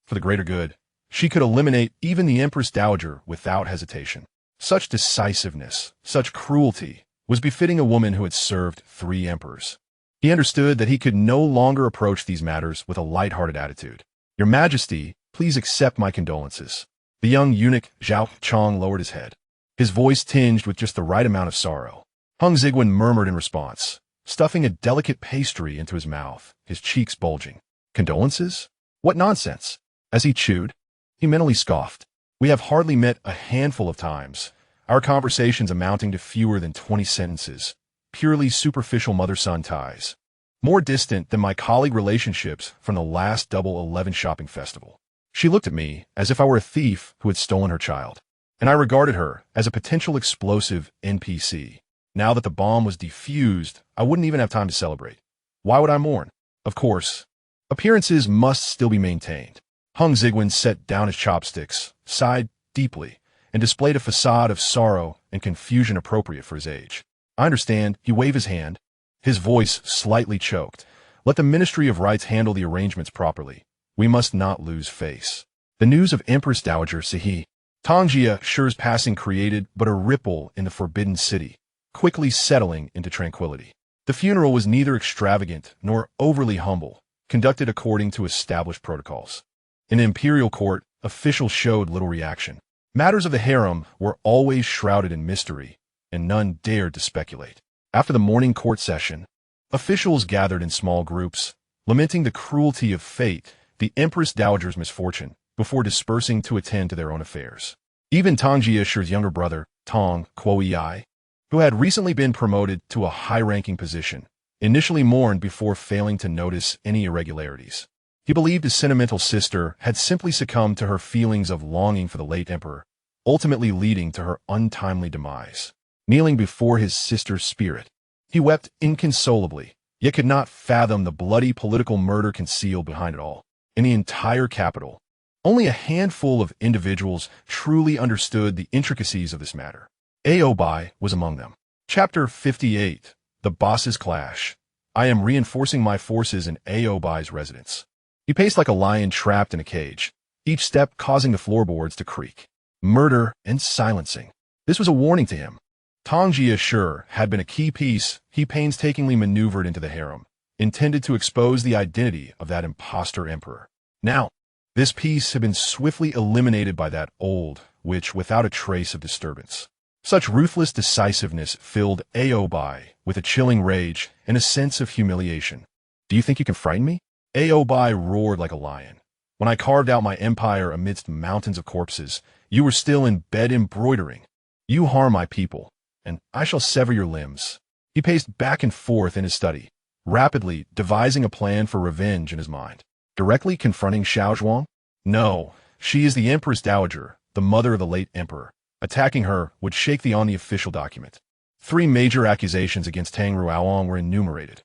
A: For the greater good, she could eliminate even the Empress Dowager without hesitation. Such decisiveness, such cruelty, was befitting a woman who had served 3 emperors. He understood that he could no longer approach these matters with a light-hearted attitude. Your Majesty, please accept my condolences. The young eunuch Zhao Chong lowered his head, his voice tinged with just the right amount of sorrow. Hong Xigong murmured in response, stuffing a delicate pastry into his mouth, his cheeks bulging. Condolences? What nonsense! As he chewed, he mentally scoffed. We have hardly met a handful of times, our conversations amounting to fewer than 20 sentences, purely superficial mother-son ties, more distant than my colleague relationships from the last Double 11 shopping festival. She looked at me as if I were a thief who had stolen her child, and I regarded her as a potential explosive NPC. Now that the bomb was defused, I wouldn't even have time to celebrate. Why would I mourn? Of course, appearances must still be maintained. Hong Xigong set down his chopsticks, sighed deeply, and displayed a facade of sorrow and confusion appropriate for his age. I understand, he waved his hand, his voice slightly choked. Let the Ministry of Rights handle the arrangements properly. We must not lose face. The news of Empress Dowager Xiaozhuang's passing created but a ripple in the Forbidden City, quickly settling into tranquility. The funeral was neither extravagant nor overly humble, conducted according to established protocols. In the imperial court, officials showed little reaction. Matters of the harem were always shrouded in mystery, and none dared to speculate. After the morning court session, officials gathered in small groups, lamenting the cruelty of fate, the Empress Dowager's misfortune, before dispersing to attend to their own affairs. Even Xiaozhuang's younger brother, Tong Quoyi, who had recently been promoted to a high-ranking position, initially mourned before failing to notice any irregularities. He believed his sentimental sister had simply succumbed to her feelings of longing for the late emperor, ultimately leading to her untimely demise. Kneeling before his sister's spirit, he wept inconsolably, yet could not fathom the bloody political murder concealed behind it all. In the entire capital, only a handful of individuals truly understood the intricacies of this matter. Oboi was among them. Chapter 58, The Bosses Clash. I am reinforcing my forces in Oboi's residence. He paced like a lion trapped in a cage, each step causing the floorboards to creak. Murder and silencing. This was a warning to him. Xiaozhuang had been a key piece he painstakingly maneuvered into the harem, intended to expose the identity of that imposter emperor. Now, this piece had been swiftly eliminated by that old witch without a trace of disturbance. Such ruthless decisiveness filled Oboi with a chilling rage and a sense of humiliation. Do you think you can frighten me? Oboi roared like a lion. When I carved out my empire amidst mountains of corpses, you were still in bed embroidering. You harm my people, and I shall sever your limbs. He paced back and forth in his study, rapidly devising a plan for revenge in his mind. Directly confronting Xiaozhuang? No, she is the Empress Dowager, the mother of the late emperor. Attacking her would shake the official document. 3 major accusations against Tang Ruoang were enumerated.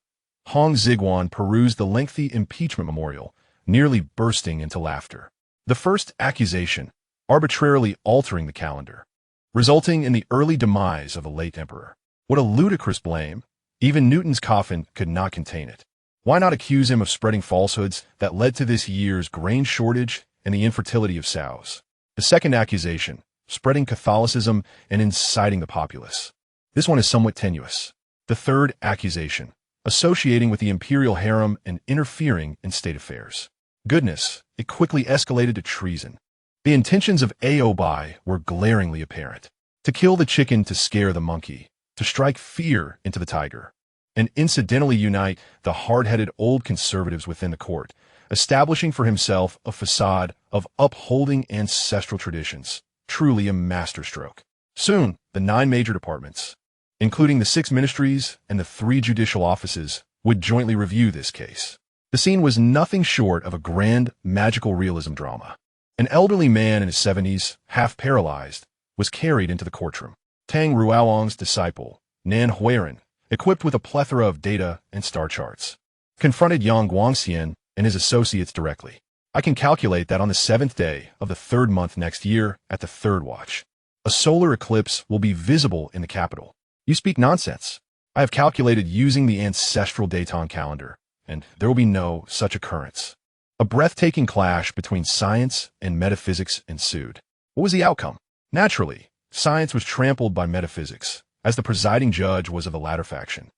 A: Hong Xigong perused the lengthy impeachment memorial, nearly bursting into laughter. The first accusation, arbitrarily altering the calendar, resulting in the early demise of the late emperor. What a ludicrous blame! Even Newton's coffin could not contain it. Why not accuse him of spreading falsehoods that led to this year's grain shortage and the infertility of sows? The second accusation, spreading Catholicism and inciting the populace. This one is somewhat tenuous. The third accusation, associating with the imperial harem and interfering in state affairs. Goodness, it quickly escalated to treason. The intentions of Oboi were glaringly apparent. To kill the chicken to scare the monkey, to strike fear into the tiger, and incidentally unite the hard-headed old conservatives within the court, establishing for himself a facade of upholding ancestral traditions. Truly a masterstroke. Soon, the 9 major departments, including the 6 ministries and the 3 judicial offices, would jointly review this case. The scene was nothing short of a grand, magical realism drama. An elderly man in his 70s, half paralyzed, was carried into the courtroom. Tang Ruaowang's disciple, Nan Huiran, equipped with a plethora of data and star charts, confronted Yang Guangxian and his associates directly. I can calculate that on the 7th day of the 3rd month next year, at the 3rd watch, a solar eclipse will be visible in the capital. You speak nonsense. I have calculated using the ancestral Daton calendar, and there will be no such occurrence. A breathtaking clash between science and metaphysics ensued. What was the outcome? Naturally, science was trampled by metaphysics, as the presiding judge was of the latter faction.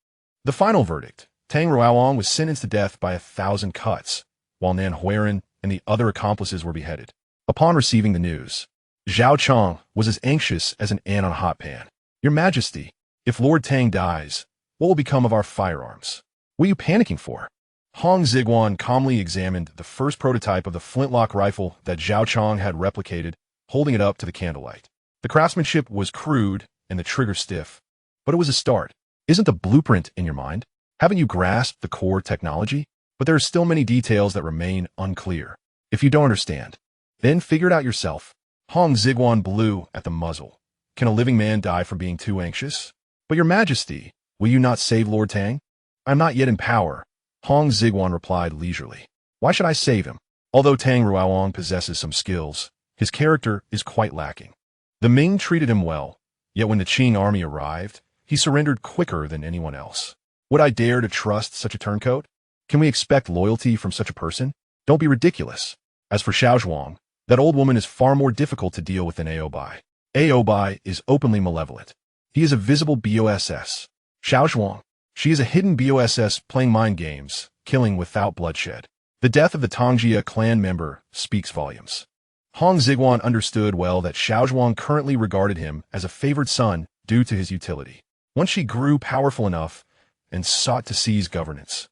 A: The final verdict, Tang Ruaowang was sentenced to death by 1,000 cuts, while Nan Huiran and the other accomplices were beheaded. Upon receiving the news, Xiaozhuang was as anxious as an ant on a hot pan. Your Majesty, if Lord Tang dies, what will become of our firearms? What are you panicking for? Hong Xigong calmly examined the first prototype of the flintlock rifle that Xiaozhuang had replicated, holding it up to the candlelight. The craftsmanship was crude and the trigger stiff, but it was a start. Isn't the blueprint in your mind? Haven't you grasped the core technology? But there are still many details that remain unclear. If you don't understand, then figure it out yourself. Hong Xigong blew at the muzzle. Can a living man die from being too anxious? But your Majesty, will you not save Lord Tang? I am not yet in power, Hong Xigong replied leisurely. Why should I save him? Although Tang Ruaowang possesses some skills, his character is quite lacking. The Ming treated him well, yet when the Qing army arrived, he surrendered quicker than anyone else. Would I dare to trust such a turncoat? Can we expect loyalty from such a person? Don't be ridiculous. As for Xiaozhuang, that old woman is far more difficult to deal with than Oboi. Oboi is openly malevolent. He is a visible BOSS. Xiaozhuang, she is a hidden BOSS playing mind games, killing without bloodshed. The death of the Tongjia clan member speaks volumes. Hong Xigong understood well that Xiaozhuang currently regarded him as a favored son due to his utility. Once she grew powerful enough and sought to seize governance,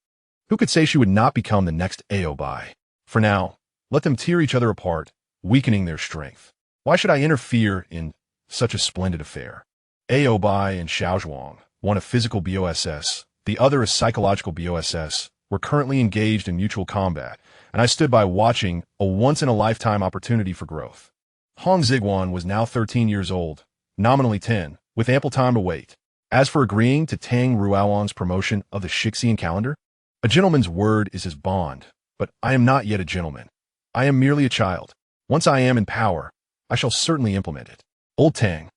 A: who could say she would not become the next Oboi? For now, let them tear each other apart, weakening their strength. Why should I interfere in such a splendid affair? Oboi and Xiaozhuang, one a physical BOSS, the other a psychological BOSS, were currently engaged in mutual combat, and I stood by watching a once-in-a-lifetime opportunity for growth. Hong Xigong was now 13 years old, nominally 10, with ample time to wait. As for agreeing to Tang Ruaowang's promotion of the Shixian calendar, a gentleman's word is his bond, but I am not yet a gentleman. I am merely a child. Once I am in power, I shall certainly implement it. Old Tang,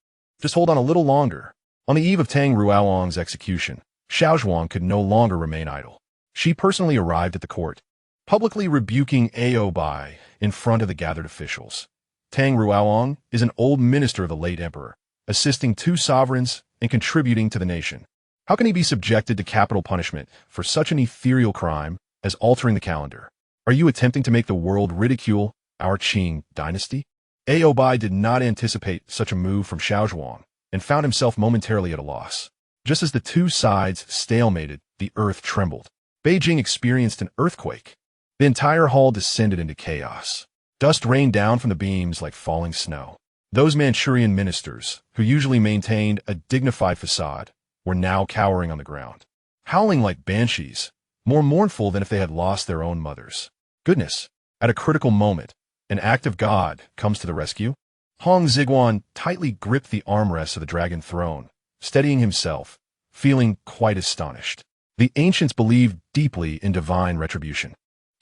A: just hold on a little longer. On the eve of Tang Ruaowang's execution, Xiaozhuang could no longer remain idle. She personally arrived at the court, publicly rebuking Oboi in front of the gathered officials. Tang Ruaowang is an old minister of the late emperor, assisting 2 sovereigns and contributing to the nation. How can he be subjected to capital punishment for such an ethereal crime as altering the calendar? Are you attempting to make the world ridicule our Qing dynasty? Oboi did not anticipate such a move from Xiaozhuang and found himself momentarily at a loss. Just as the 2 sides stalemated, the earth trembled. Beijing experienced an earthquake. The entire hall descended into chaos. Dust rained down from the beams like falling snow. Those Manchurian ministers, who usually maintained a dignified facade, were now cowering on the ground, howling like banshees, more mournful than if they had lost their own mothers. Goodness, at a critical moment, an act of God comes to the rescue. Hong Xigong tightly gripped the armrests of the dragon throne, steadying himself, feeling quite astonished. The ancients believed deeply in divine retribution.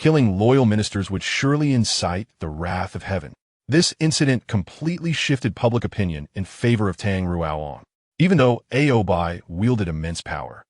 A: Killing loyal ministers would surely incite the wrath of heaven. This incident completely shifted public opinion in favor of Tang Ruaong. Even though Oboi wielded immense power,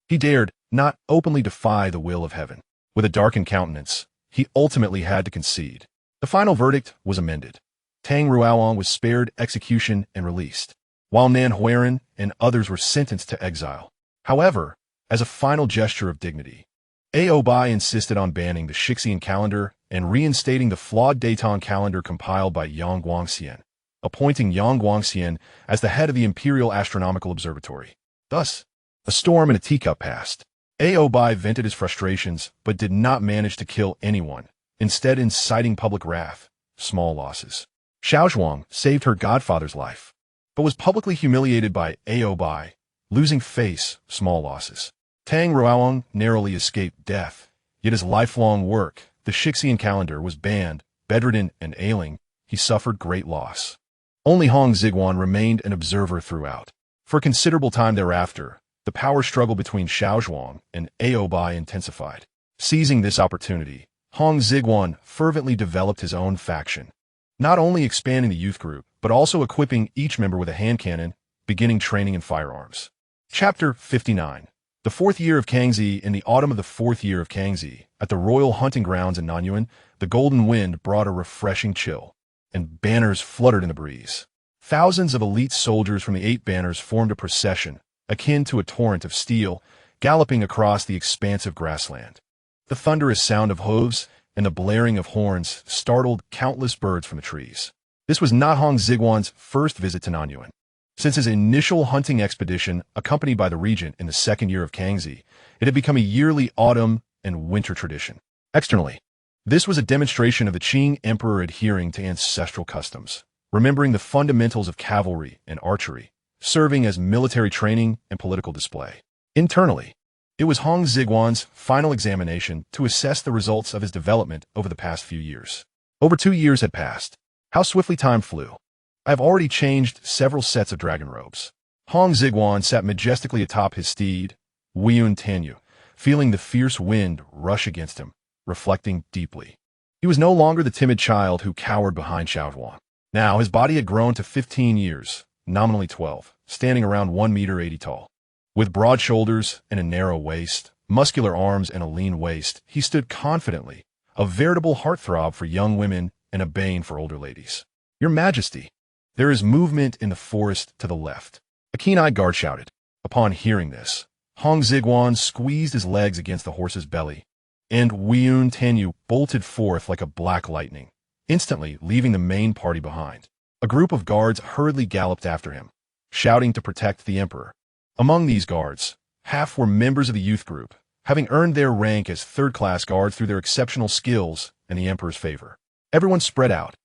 A: he dared not openly defy the will of heaven. With a darkened countenance, he ultimately had to concede. The final verdict was amended. Tang Ruaong was spared execution and released, while Nan Huiran and others were sentenced to exile. However, as a final gesture of dignity, Oboi insisted on banning the Xixian calendar and reinstating the flawed Daton calendar compiled by Yang Guangxian, appointing Yang Guangxian as the head of the Imperial Astronomical Observatory. Thus, a storm in a teacup passed. Oboi vented his frustrations, but did not manage to kill anyone, instead inciting public wrath, small losses. Xiaozhuang saved her godfather's life, but was publicly humiliated by Oboi, losing face, small losses. Tang Ruaong narrowly escaped death, yet his lifelong work, the Xixian calendar, was banned. Bedridden and ailing, he suffered great loss. Only Hong Xigong remained an observer throughout. For a considerable time thereafter, the power struggle between Xiaozhuang and Oboi intensified. Seizing this opportunity, Hong Xigong fervently developed his own faction, not only expanding the youth group, but also equipping each member with a hand cannon, beginning training in firearms. Chapter 59. The fourth year of Kangxi. In the autumn of the fourth year of Kangxi, at the royal hunting grounds in Nanyuan, the golden wind brought a refreshing chill, and banners fluttered in the breeze. Thousands of elite soldiers from the 8 banners formed a procession, akin to a torrent of steel, galloping across the expansive grassland. The thunderous sound of hooves and the blaring of horns startled countless birds from the trees. This was not Hong Xigong's first visit to Nanyuan. Since his initial hunting expedition, accompanied by the regent in the second year of Kangxi, it had become a yearly autumn and winter tradition. Externally, this was a demonstration of the Qing Emperor adhering to ancestral customs, remembering the fundamentals of cavalry and archery, serving as military training and political display. Internally, it was Hong Xigong's final examination to assess the results of his development over the past few years. Over 2 years had passed. How swiftly time flew. I have already changed several sets of dragon robes. Hong Xigong sat majestically atop his steed, Weiyun Tanyu, feeling the fierce wind rush against him, reflecting deeply. He was no longer the timid child who cowered behind Xiaozhuang. Now his body had grown to 15 years, nominally 12, standing around 1 meter 80 tall. With broad shoulders and a narrow waist, muscular arms and a lean waist, he stood confidently, a veritable heartthrob for young women and a bane for older ladies. Your Majesty, there is movement in the forest to the left. A keen-eyed guard shouted. Upon hearing this, Hong Xigong squeezed his legs against the horse's belly, and Weiyun Tanyu bolted forth like a black lightning, instantly leaving the main party behind. A group of guards hurriedly galloped after him, shouting to protect the emperor. Among these guards, half were members of the youth group, having earned their rank as third-class guards through their exceptional skills and the emperor's favor. Everyone spread out.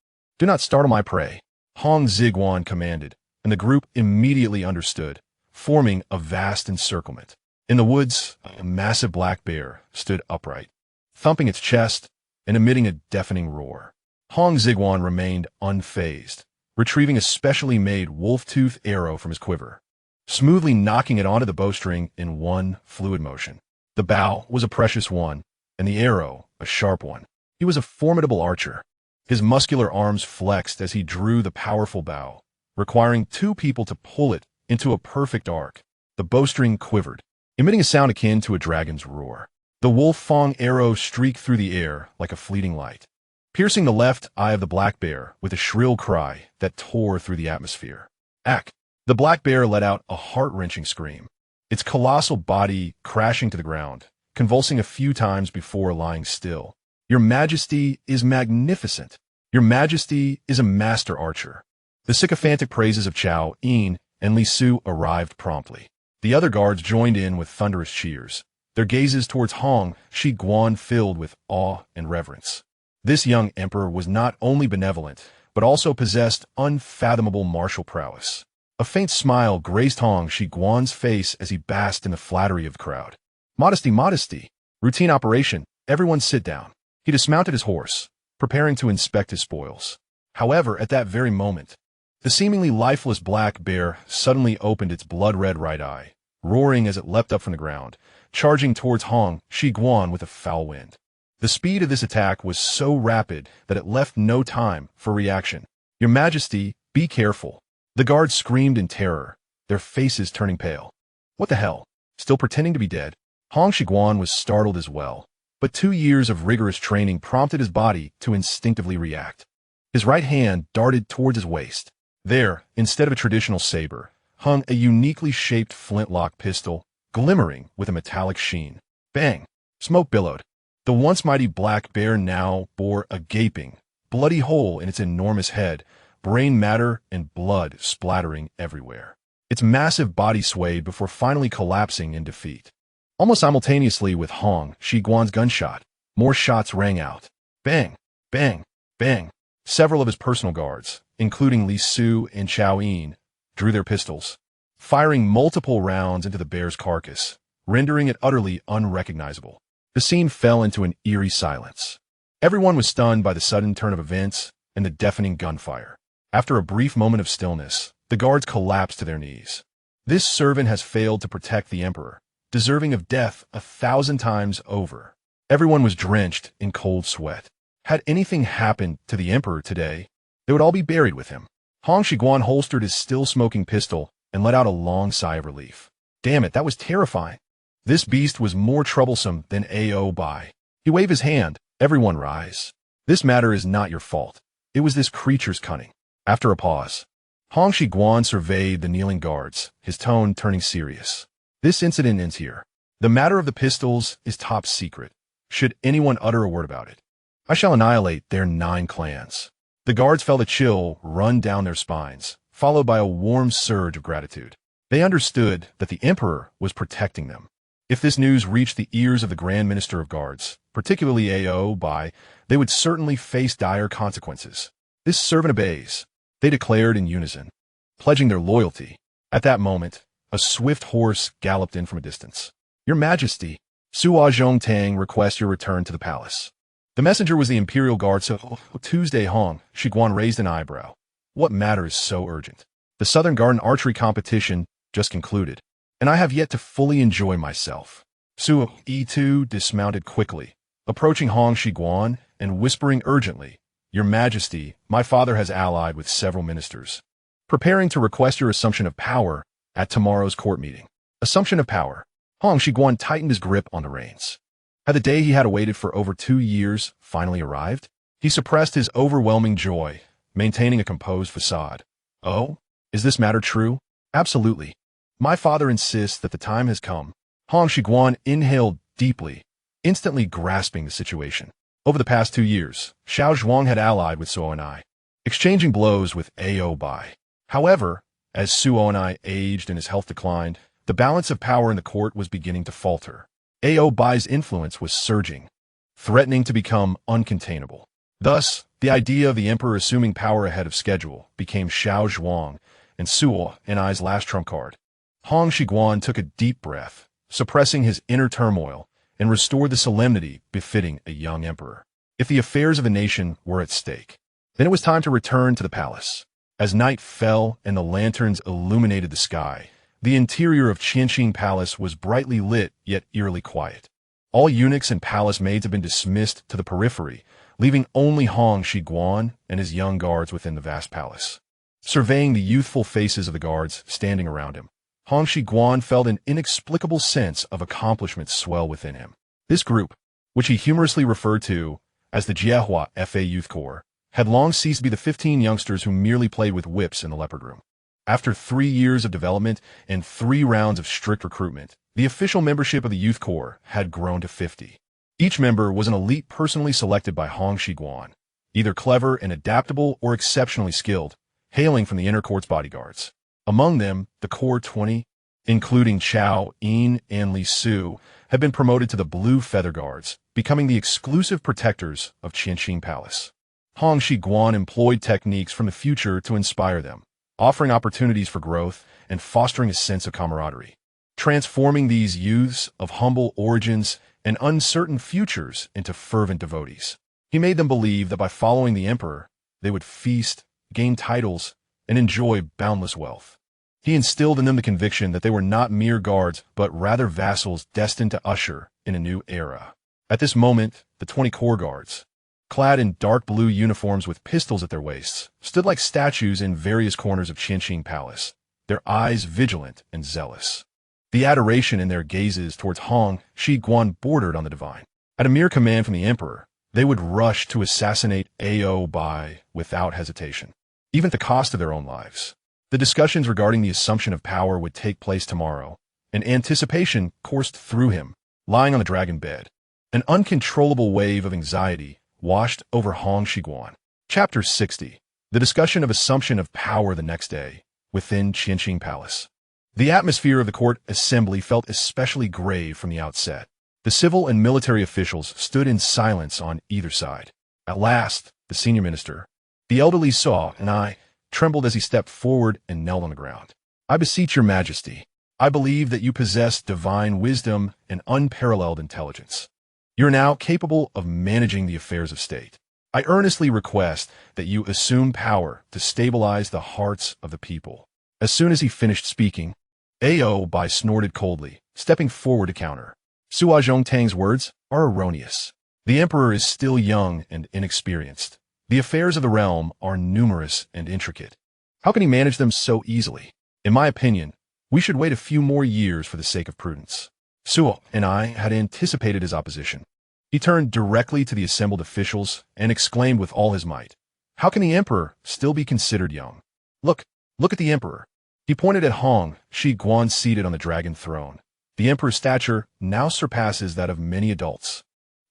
A: Do not startle my prey, Hong Xigong commanded, and the group immediately understood, forming a vast encirclement. In the woods, a massive black bear stood upright, thumping its chest and emitting a deafening roar. Hong Xigong remained unfazed, retrieving a specially made wolf-tooth arrow from his quiver, smoothly knocking it onto the bowstring in one fluid motion. The bow was a precious one, and the arrow a sharp one. He was a formidable archer. His muscular arms flexed as he drew the powerful bow, requiring 2 people to pull it into a perfect arc. The bowstring quivered, emitting a sound akin to a dragon's roar. The wolf-fang arrow streaked through the air like a fleeting light, piercing the left eye of the black bear with a shrill cry that tore through the atmosphere. Ack! The black bear let out a heart-wrenching scream, its colossal body crashing to the ground, convulsing a few times before lying still. Your Majesty is magnificent. Your Majesty is a master archer. The sycophantic praises of Chao Yin and Li Su arrived promptly. The other guards joined in with thunderous cheers, their gazes towards Hong Xigong filled with awe and reverence. This young emperor was not only benevolent, but also possessed unfathomable martial prowess. A faint smile graced Hong Xigong's face as he basked in the flattery of the crowd. Modesty, modesty. Routine operation. Everyone sit down. He dismounted his horse, preparing to inspect his spoils. However, at that very moment, the seemingly lifeless black bear suddenly opened its blood-red right eye, roaring as it leapt up from the ground, charging towards Hong Xigong with a foul wind. The speed of this attack was so rapid that it left no time for reaction. "Your Majesty, be careful." The guards screamed in terror, their faces turning pale. What the hell? Still pretending to be dead? Hong Xigong was startled as well, but 2 years of rigorous training prompted his body to instinctively react. His right hand darted towards his waist. There, instead of a traditional saber, hung a uniquely shaped flintlock pistol, glimmering with a metallic sheen. Bang! Smoke billowed. The once mighty black bear now bore a gaping, bloody hole in its enormous head, brain matter and blood splattering everywhere. Its massive body swayed before finally collapsing in defeat. Almost simultaneously with Hong Xigong's gunshot, more shots rang out. Bang! Bang! Bang! Several of his personal guards, including Li Su and Chao Yin, drew their pistols, firing multiple rounds into the bear's carcass, rendering it utterly unrecognizable. The scene fell into an eerie silence. Everyone was stunned by the sudden turn of events and the deafening gunfire. After a brief moment of stillness, the guards collapsed to their knees. This servant has failed to protect the emperor, deserving of death 1,000 times over. Everyone was drenched in cold sweat. Had anything happened to the emperor today, they would all be buried with him. Hong Xigong holstered his still-smoking pistol and let out a long sigh of relief. Damn it, that was terrifying. This beast was more troublesome than Oboi. He waved his hand. Everyone rise. This matter is not your fault. It was this creature's cunning. After a pause, Hong Xigong surveyed the kneeling guards, his tone turning serious. This incident ends here. The matter of the pistols is top secret. Should anyone utter a word about it, I shall annihilate their 9 clans. The guards felt a chill run down their spines, followed by a warm surge of gratitude. They understood that the emperor was protecting them. If this news reached the ears of the Grand Minister of Guards, particularly Oboi, they would certainly face dire consequences. This servant obeys, they declared in unison, pledging their loyalty. At that moment, a swift horse galloped in from a distance. "Your Majesty, Suo Zhongtang requests your return to the palace." The messenger was the Imperial Guard, so Tuesday Hong Xigong raised an eyebrow. What matter is so urgent? The Southern Garden archery competition just concluded, and I have yet to fully enjoy myself. Suo E2 dismounted quickly, approaching Hong Xigong and whispering urgently, "Your Majesty, my father has allied with several ministers, preparing to request your assumption of power at tomorrow's court meeting." Assumption of power. Hong Xigong tightened his grip on the reins. Had the day he had awaited for over 2 years finally arrived? He suppressed his overwhelming joy, maintaining a composed facade. "Oh, is this matter true?" "Absolutely. My father insists that the time has come." Hong Xigong inhaled deeply, instantly grasping the situation. Over the past 2 years, Xiaozhuang had allied with Suo and I, exchanging blows with Oboi. However, as Suo and I aged and his health declined, the balance of power in the court was beginning to falter. Oboi's influence was surging, threatening to become uncontainable. Thus, the idea of the emperor assuming power ahead of schedule became Xiaozhuang and Suo and I's last trump card. Hong Xigong took a deep breath, suppressing his inner turmoil, and restored the solemnity befitting a young emperor. If the affairs of a nation were at stake, then it was time to return to the palace. As night fell and the lanterns illuminated the sky, the interior of Qianqing Palace was brightly lit yet eerily quiet. All eunuchs and palace maids had been dismissed to the periphery, leaving only Hong Xigong and his young guards within the vast palace. Surveying the youthful faces of the guards standing around him, Hong Xigong felt an inexplicable sense of accomplishment swell within him. This group, which he humorously referred to as the Jiehua FA Youth Corps, had long ceased to be the 15 youngsters who merely played with whips in the leopard room. After 3 years of development and 3 rounds of strict recruitment, the official membership of the Youth Corps had grown to 50. Each member was an elite personally selected by Hong Xigong, either clever and adaptable or exceptionally skilled, hailing from the inner court's bodyguards. Among them, the core 20, including Chao Yin and Li Su, had been promoted to the Blue Feather Guards, becoming the exclusive protectors of Qianqing Palace. Hong Xigong employed techniques from the future to inspire them, offering opportunities for growth and fostering a sense of camaraderie, transforming these youths of humble origins and uncertain futures into fervent devotees. He made them believe that by following the emperor, they would feast, gain titles, and enjoy boundless wealth. He instilled in them the conviction that they were not mere guards, but rather vassals destined to usher in a new era. At this moment, the 20 corps guards, clad in dark blue uniforms with pistols at their waists, stood like statues in various corners of Qing Palace, their eyes vigilant and zealous. The adoration in their gazes towards Hong Xigong bordered on the divine. At a mere command from the emperor, they would rush to assassinate Oboi without hesitation, even at the cost of their own lives. The discussions regarding the assumption of power would take place tomorrow, and anticipation coursed through him, lying on the dragon bed. An uncontrollable wave of anxiety washed over Hong Xigong. Chapter 60. The discussion of assumption of power the next day, within Qing Palace. The atmosphere of the court assembly felt especially grave from the outset. The civil and military officials stood in silence on either side. At last, the senior minister, the elderly saw, and I, trembled as he stepped forward and knelt on the ground. I beseech your majesty, I believe that you possess divine wisdom and unparalleled intelligence. You are now capable of managing the affairs of state. I earnestly request that you assume power to stabilize the hearts of the people. As soon as he finished speaking, Oboi snorted coldly, stepping forward to counter. Sua Zhongtang's words are erroneous. The emperor is still young and inexperienced. The affairs of the realm are numerous and intricate. How can he manage them so easily? In my opinion, we should wait a few more years for the sake of prudence. Sua and I had anticipated his opposition. He turned directly to the assembled officials and exclaimed with all his might, "How can the emperor still be considered young? Look at the emperor." He pointed at Hong Xigong seated on the dragon throne. The emperor's stature now surpasses that of many adults.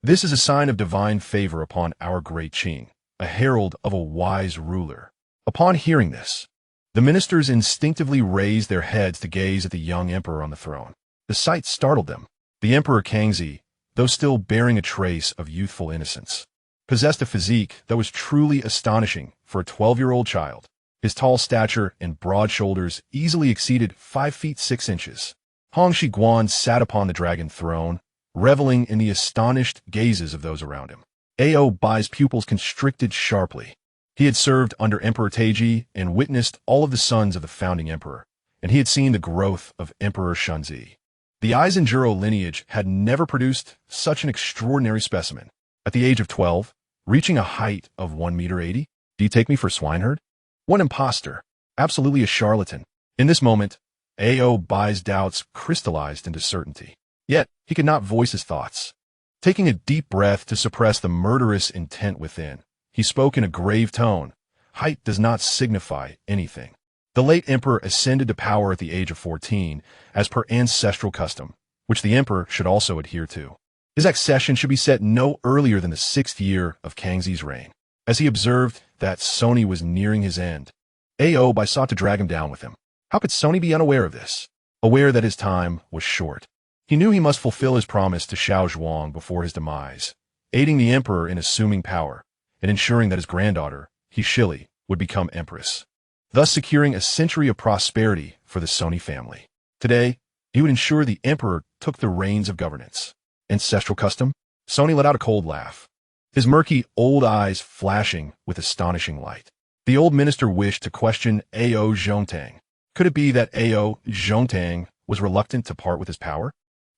A: This is a sign of divine favor upon our great Qing, a herald of a wise ruler. Upon hearing this, the ministers instinctively raised their heads to gaze at the young emperor on the throne. The sight startled them. The Emperor Kangxi, though still bearing a trace of youthful innocence, possessed a physique that was truly astonishing for a 12-year-old child. His tall stature and broad shoulders easily exceeded 5 feet 6 inches. Hong Xigong sat upon the dragon throne, reveling in the astonished gazes of those around him. Oboi's pupils constricted sharply. He had served under Emperor Taiji and witnessed all of the sons of the founding emperor, and he had seen the growth of Emperor Shunzi. The Eisenjuro lineage had never produced such an extraordinary specimen. At the age of 12, reaching a height of 1.80 meters, do you take me for a swineherd? What impostor! Absolutely a charlatan. In this moment, Oboi's doubts crystallized into certainty. Yet, he could not voice his thoughts. Taking a deep breath to suppress the murderous intent within, he spoke in a grave tone. Height does not signify anything. The late emperor ascended to power at the age of 14, as per ancestral custom, which the emperor should also adhere to. His accession should be set no earlier than the 6th year of Kangxi's reign. As he observed that Sony was nearing his end, Oboi sought to drag him down with him. How could Sony be unaware of this? Aware that his time was short. He knew he must fulfill his promise to Xiaozhuang before his demise, aiding the emperor in assuming power, and ensuring that his granddaughter, Hishili, would become empress, thus securing a century of prosperity for the Sony family. Today, he would ensure the emperor took the reins of governance. Ancestral custom? Sony let out a cold laugh, his murky old eyes flashing with astonishing light. The old minister wished to question Ao Zhongtang. Could it be that Ao Zhongtang was reluctant to part with his power?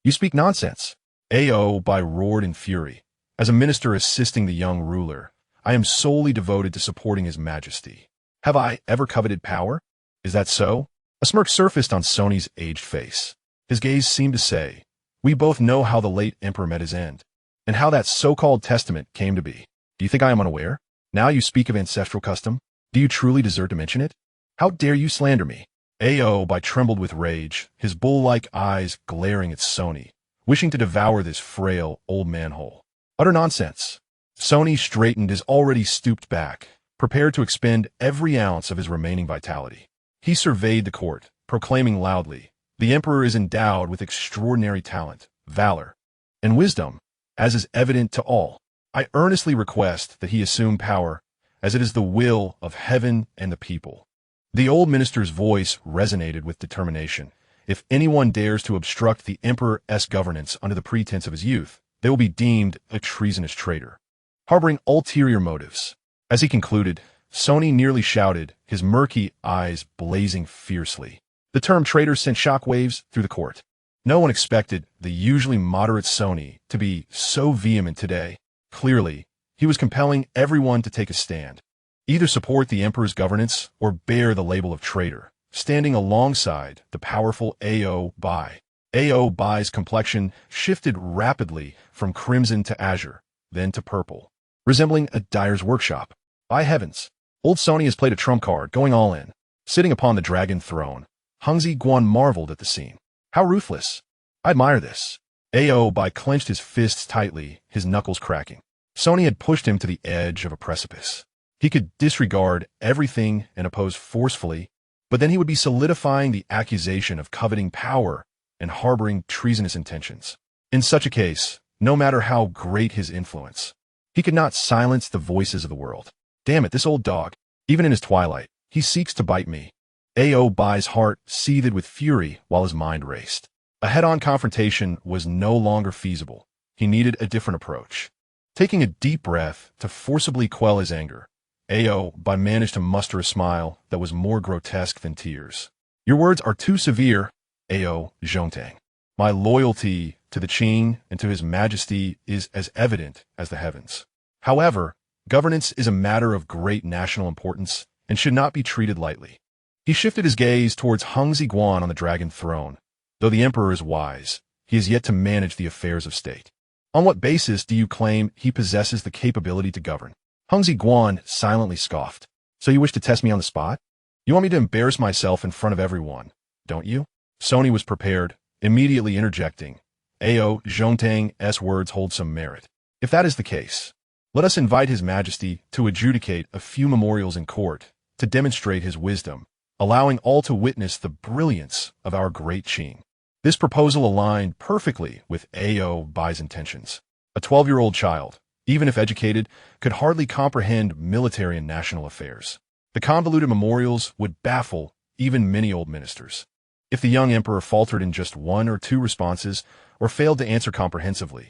A: You speak nonsense. Oboi roared in fury. As a minister assisting the young ruler, I am solely devoted to supporting his majesty. Have I ever coveted power? Is that so? A smirk surfaced on Sony's aged face. His gaze seemed to say, we both know how the late emperor met his end, and how that so-called testament came to be. Do you think I am unaware? Now you speak of ancestral custom? Do you truly deserve to mention it? How dare you slander me? Oboi trembled with rage, his bull-like eyes glaring at Sony, wishing to devour this frail old man whole. Utter nonsense. Sony straightened his already stooped back, prepared to expend every ounce of his remaining vitality. He surveyed the court, proclaiming loudly, the emperor is endowed with extraordinary talent, valor, and wisdom, as is evident to all. I earnestly request that he assume power, as it is the will of heaven and the people. The old minister's voice resonated with determination. If anyone dares to obstruct the emperor's governance under the pretense of his youth, they will be deemed a treasonous traitor, harboring ulterior motives. As he concluded, Sony nearly shouted, his murky eyes blazing fiercely. The term traitor sent shockwaves through the court. No one expected the usually moderate Sony to be so vehement today. Clearly, he was compelling everyone to take a stand. Either support the emperor's governance or bear the label of traitor, standing alongside the powerful Oboi. Obai's complexion shifted rapidly from crimson to azure, then to purple, resembling a dyer's workshop. By heavens, old Sony has played a trump card, going all in. Sitting upon the dragon throne, Hong Xigong marveled at the scene. How ruthless! I admire this. Oboi clenched his fists tightly, his knuckles cracking. Sony had pushed him to the edge of a precipice. He could disregard everything and oppose forcefully, but then he would be solidifying the accusation of coveting power and harboring treasonous intentions. In such a case, no matter how great his influence, he could not silence the voices of the world. Damn it, this old dog. Even in his twilight, he seeks to bite me. Obai's heart seethed with fury while his mind raced. A head-on confrontation was no longer feasible. He needed a different approach. Taking a deep breath to forcibly quell his anger, Oboi managed to muster a smile that was more grotesque than tears. Your words are too severe, Zhongtang. My loyalty to the Qing and to His Majesty is as evident as the heavens. However, governance is a matter of great national importance and should not be treated lightly. He shifted his gaze towards Hong Xigong on the dragon throne. Though the emperor is wise, he is yet to manage the affairs of state. On what basis do you claim he possesses the capability to govern? Hong Xigong silently scoffed. So you wish to test me on the spot? You want me to embarrass myself in front of everyone, don't you? Sony was prepared, immediately interjecting. Zhongtang's words hold some merit. If that is the case, let us invite His Majesty to adjudicate a few memorials in court to demonstrate his wisdom, allowing all to witness the brilliance of our great Qing. This proposal aligned perfectly with Oboi's intentions. A 12-year-old child, even if educated, could hardly comprehend military and national affairs. The convoluted memorials would baffle even many old ministers. If the young emperor faltered in just one or two responses or failed to answer comprehensively,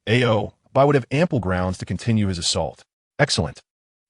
A: Oboi would have ample grounds to continue his assault. Excellent.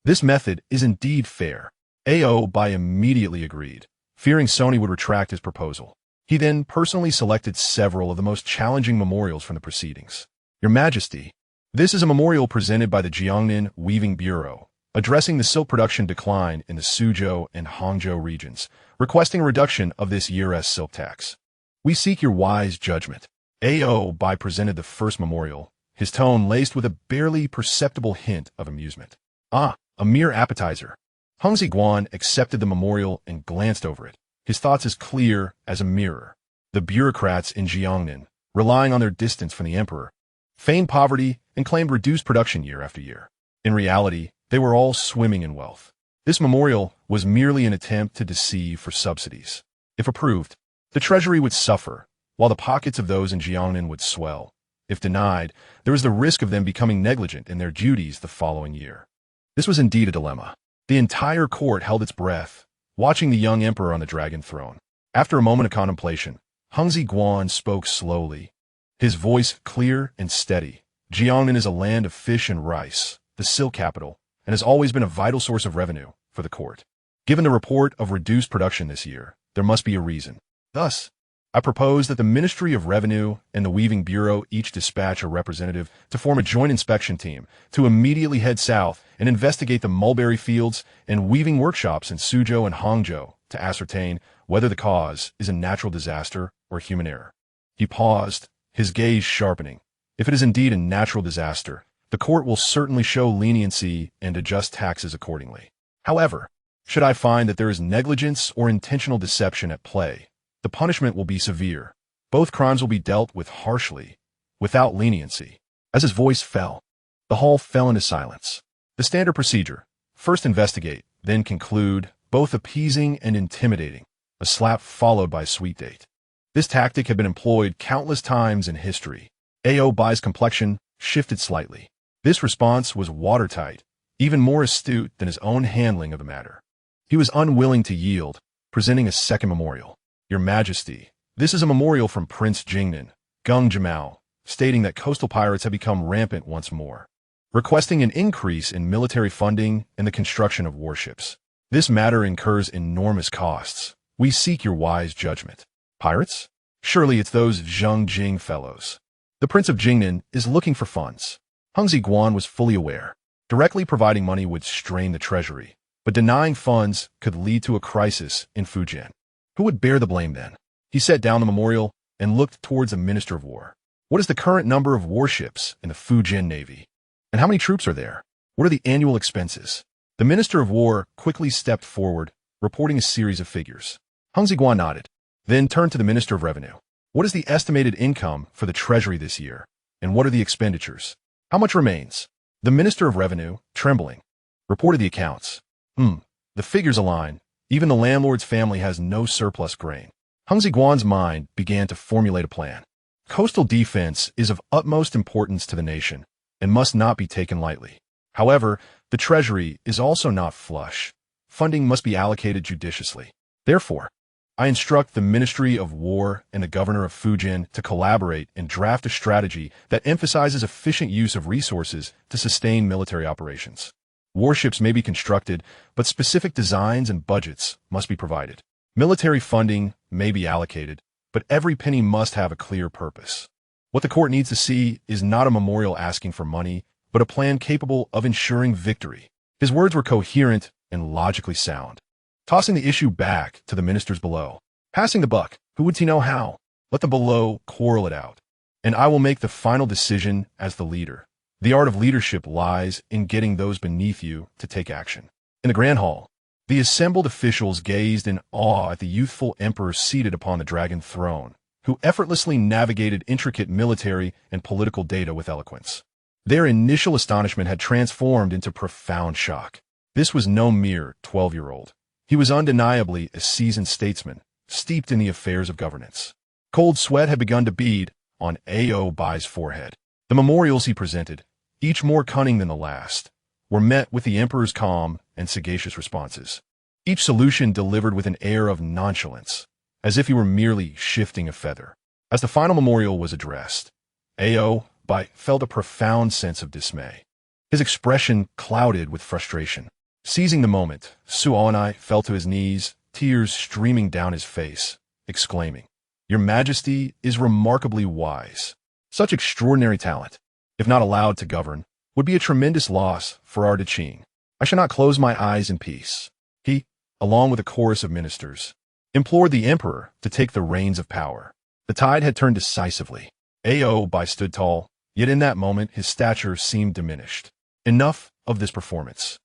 A: This method is indeed fair. Oboi immediately agreed, fearing Sony would retract his proposal. He then personally selected several of the most challenging memorials from the proceedings. Your Majesty, this is a memorial presented by the Jiangnan Weaving Bureau, addressing the silk production decline in the Suzhou and Hangzhou regions, requesting a reduction of this year's silk tax. We seek your wise judgment. Oboi presented the first memorial, his tone laced with a barely perceptible hint of amusement. Ah, a mere appetizer. Hong Xigong accepted the memorial and glanced over it, his thoughts as clear as a mirror. The bureaucrats in Jiangnan, relying on their distance from the emperor, feigned poverty and claimed reduced production year after year. In reality, they were all swimming in wealth. This memorial was merely an attempt to deceive for subsidies. If approved, the treasury would suffer, while the pockets of those in Jiangnan would swell. If denied, there was the risk of them becoming negligent in their duties the following year. This was indeed a dilemma. The entire court held its breath, watching the young emperor on the dragon throne. After a moment of contemplation, Hong Xigong spoke slowly, his voice clear and steady. Jiangnan is a land of fish and rice, the silk capital, and has always been a vital source of revenue for the court. Given the report of reduced production this year, there must be a reason. Thus, I propose that the Ministry of Revenue and the Weaving Bureau each dispatch a representative to form a joint inspection team to immediately head south and investigate the mulberry fields and weaving workshops in Suzhou and Hangzhou to ascertain whether the cause is a natural disaster or human error. He paused, his gaze sharpening. If it is indeed a natural disaster, the court will certainly show leniency and adjust taxes accordingly. However, should I find that there is negligence or intentional deception at play, the punishment will be severe. Both crimes will be dealt with harshly, without leniency. As his voice fell, the hall fell into silence. The standard procedure: first investigate, then conclude, both appeasing and intimidating, a slap followed by a sweet date. This tactic had been employed countless times in history. Oboi's complexion shifted slightly. This response was watertight, even more astute than his own handling of the matter. He was unwilling to yield, presenting a second memorial. Your Majesty, this is a memorial from Prince Jingnan, Geng, stating that coastal pirates have become rampant once more, requesting an increase in military funding and the construction of warships. This matter incurs enormous costs. We seek your wise judgment. Pirates? Surely it's those Zheng Jing fellows. The Prince of Jingnan is looking for funds. Hong Xigong was fully aware. Directly providing money would strain the treasury, but denying funds could lead to a crisis in Fujian. Who would bear the blame then? He set down the memorial and looked towards the Minister of War. What is the current number of warships in the Fujian Navy? And how many troops are there? What are the annual expenses? The Minister of War quickly stepped forward, reporting a series of figures. Hong Xigong nodded, then turned to the Minister of Revenue. What is the estimated income for the treasury this year? And what are the expenditures? How much remains? The Minister of Revenue, trembling, reported the accounts. The figures align. Even the landlord's family has no surplus grain. Hong Xigong's mind began to formulate a plan. Coastal defense is of utmost importance to the nation and must not be taken lightly. However, the treasury is also not flush. Funding must be allocated judiciously. Therefore, I instruct the Ministry of War and the Governor of Fujian to collaborate and draft a strategy that emphasizes efficient use of resources to sustain military operations. Warships may be constructed, but specific designs and budgets must be provided. Military funding may be allocated, but every penny must have a clear purpose. What the court needs to see is not a memorial asking for money, but a plan capable of ensuring victory. His words were coherent and logically sound. Tossing the issue back to the ministers below. Passing the buck, who would he know how? Let the below quarrel it out. And I will make the final decision as the leader. The art of leadership lies in getting those beneath you to take action. In the grand hall, the assembled officials gazed in awe at the youthful emperor seated upon the dragon throne, who effortlessly navigated intricate military and political data with eloquence. Their initial astonishment had transformed into profound shock. This was no mere 12-year-old. He was undeniably a seasoned statesman, steeped in the affairs of governance. Cold sweat had begun to bead on Obai's forehead. The memorials he presented, each more cunning than the last, were met with the emperor's calm and sagacious responses. Each solution delivered with an air of nonchalance, as if he were merely shifting a feather. As the final memorial was addressed, Obai felt a profound sense of dismay. His expression clouded with frustration. Seizing the moment, Suonai fell to his knees, tears streaming down his face, exclaiming, "Your Majesty is remarkably wise. Such extraordinary talent, if not allowed to govern, would be a tremendous loss for our Qing. I shall not close my eyes in peace." He, along with a chorus of ministers, implored the emperor to take the reins of power. The tide had turned decisively. Obai stood tall, yet in that moment his stature seemed diminished. Enough of this performance.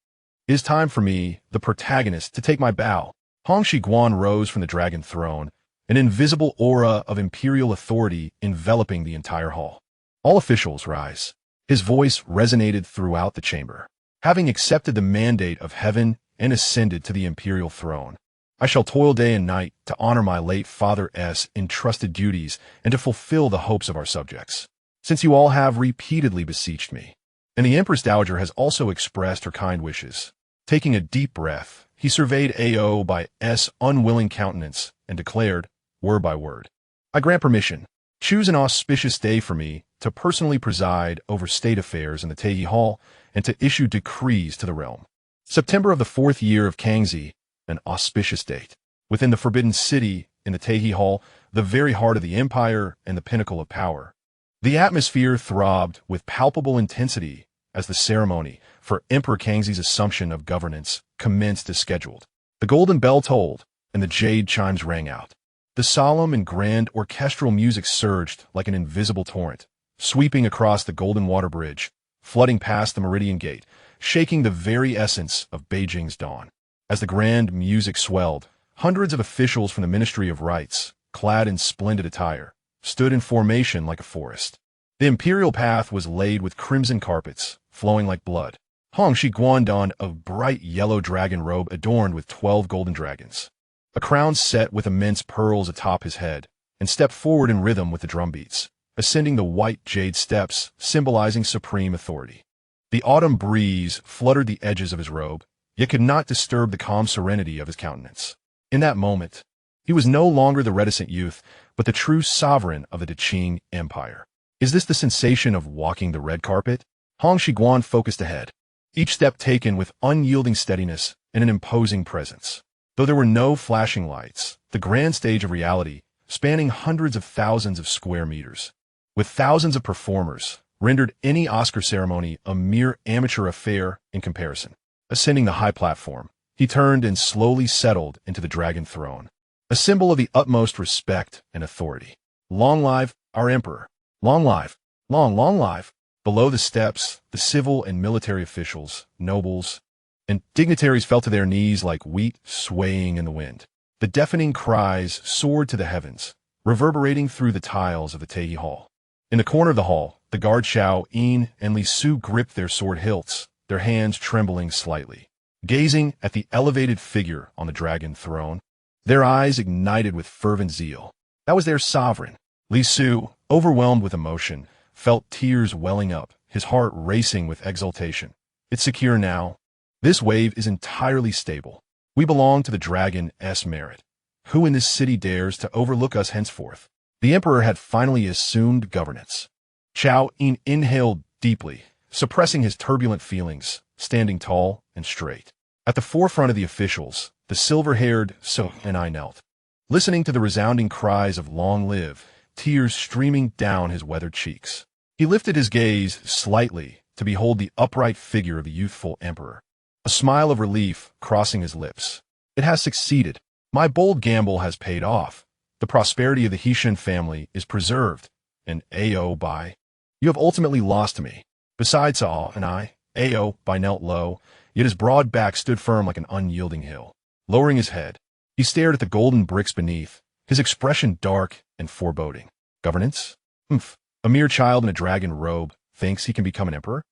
A: It is time for me, the protagonist, to take my bow. Hong Xigong rose from the dragon throne, an invisible aura of imperial authority enveloping the entire hall. All officials rise. His voice resonated throughout the chamber. Having accepted the mandate of heaven and ascended to the imperial throne, I shall toil day and night to honor my late father's entrusted duties and to fulfill the hopes of our subjects, since you all have repeatedly beseeched me. And the Empress Dowager has also expressed her kind wishes. Taking a deep breath, he surveyed Obai's unwilling countenance and declared, word by word, "I grant permission. Choose an auspicious day for me to personally preside over state affairs in the Taihe Hall and to issue decrees to the realm. September of the 4th year of Kangxi, an auspicious date. Within the Forbidden City, in the Taihe Hall, the very heart of the empire and the pinnacle of power. The atmosphere throbbed with palpable intensity as the ceremony for Emperor Kangxi's assumption of governance commenced as scheduled. The golden bell tolled, and the jade chimes rang out. The solemn and grand orchestral music surged like an invisible torrent, sweeping across the golden water bridge, flooding past the Meridian Gate, shaking the very essence of Beijing's dawn. As the grand music swelled, hundreds of officials from the Ministry of Rites, clad in splendid attire, stood in formation like a forest. The imperial path was laid with crimson carpets, flowing like blood. Hong Xigong donned a bright yellow dragon robe adorned with 12 golden dragons, a crown set with immense pearls atop his head, and stepped forward in rhythm with the drumbeats, ascending the white jade steps, symbolizing supreme authority. The autumn breeze fluttered the edges of his robe, yet could not disturb the calm serenity of his countenance. In that moment, he was no longer the reticent youth, but the true sovereign of the Qing Empire. Is this the sensation of walking the red carpet? Hong Xigong focused ahead, each step taken with unyielding steadiness and an imposing presence. Though there were no flashing lights, the grand stage of reality spanning hundreds of thousands of square meters. With thousands of performers, rendered any Oscar ceremony a mere amateur affair in comparison. Ascending the high platform, he turned and slowly settled into the dragon throne, a symbol of the utmost respect and authority. Long live our emperor! Long live! Long live! Below the steps, the civil and military officials, nobles, and dignitaries fell to their knees like wheat swaying in the wind. The deafening cries soared to the heavens, reverberating through the tiles of the Taiyi Hall. In the corner of the hall, the guard Xiao, Yin, and Li Su gripped their sword hilts, their hands trembling slightly. Gazing at the elevated figure on the dragon throne, their eyes ignited with fervent zeal. That was their sovereign. Li Su, overwhelmed with emotion, felt tears welling up, his heart racing with exultation. It's secure now. This wave is entirely stable. We belong to the dragon's merit. Who in this city dares to overlook us henceforth? The emperor had finally assumed governance. Xiao Yin inhaled deeply, suppressing his turbulent feelings, standing tall and straight. At the forefront of the officials, the silver-haired So and I knelt, listening to the resounding cries of long live, tears streaming down his weathered cheeks. He lifted his gaze slightly to behold the upright figure of the youthful emperor, a smile of relief crossing his lips. It has succeeded. My bold gamble has paid off. The prosperity of the Hixin family is preserved, and Oboi, you have ultimately lost to me. Besides Sao and I, Oboi knelt low, yet his broad back stood firm like an unyielding hill. Lowering his head, he stared at the golden bricks beneath, his expression dark and foreboding. Governance? Humph. A mere child in a dragon robe thinks he can become an emperor?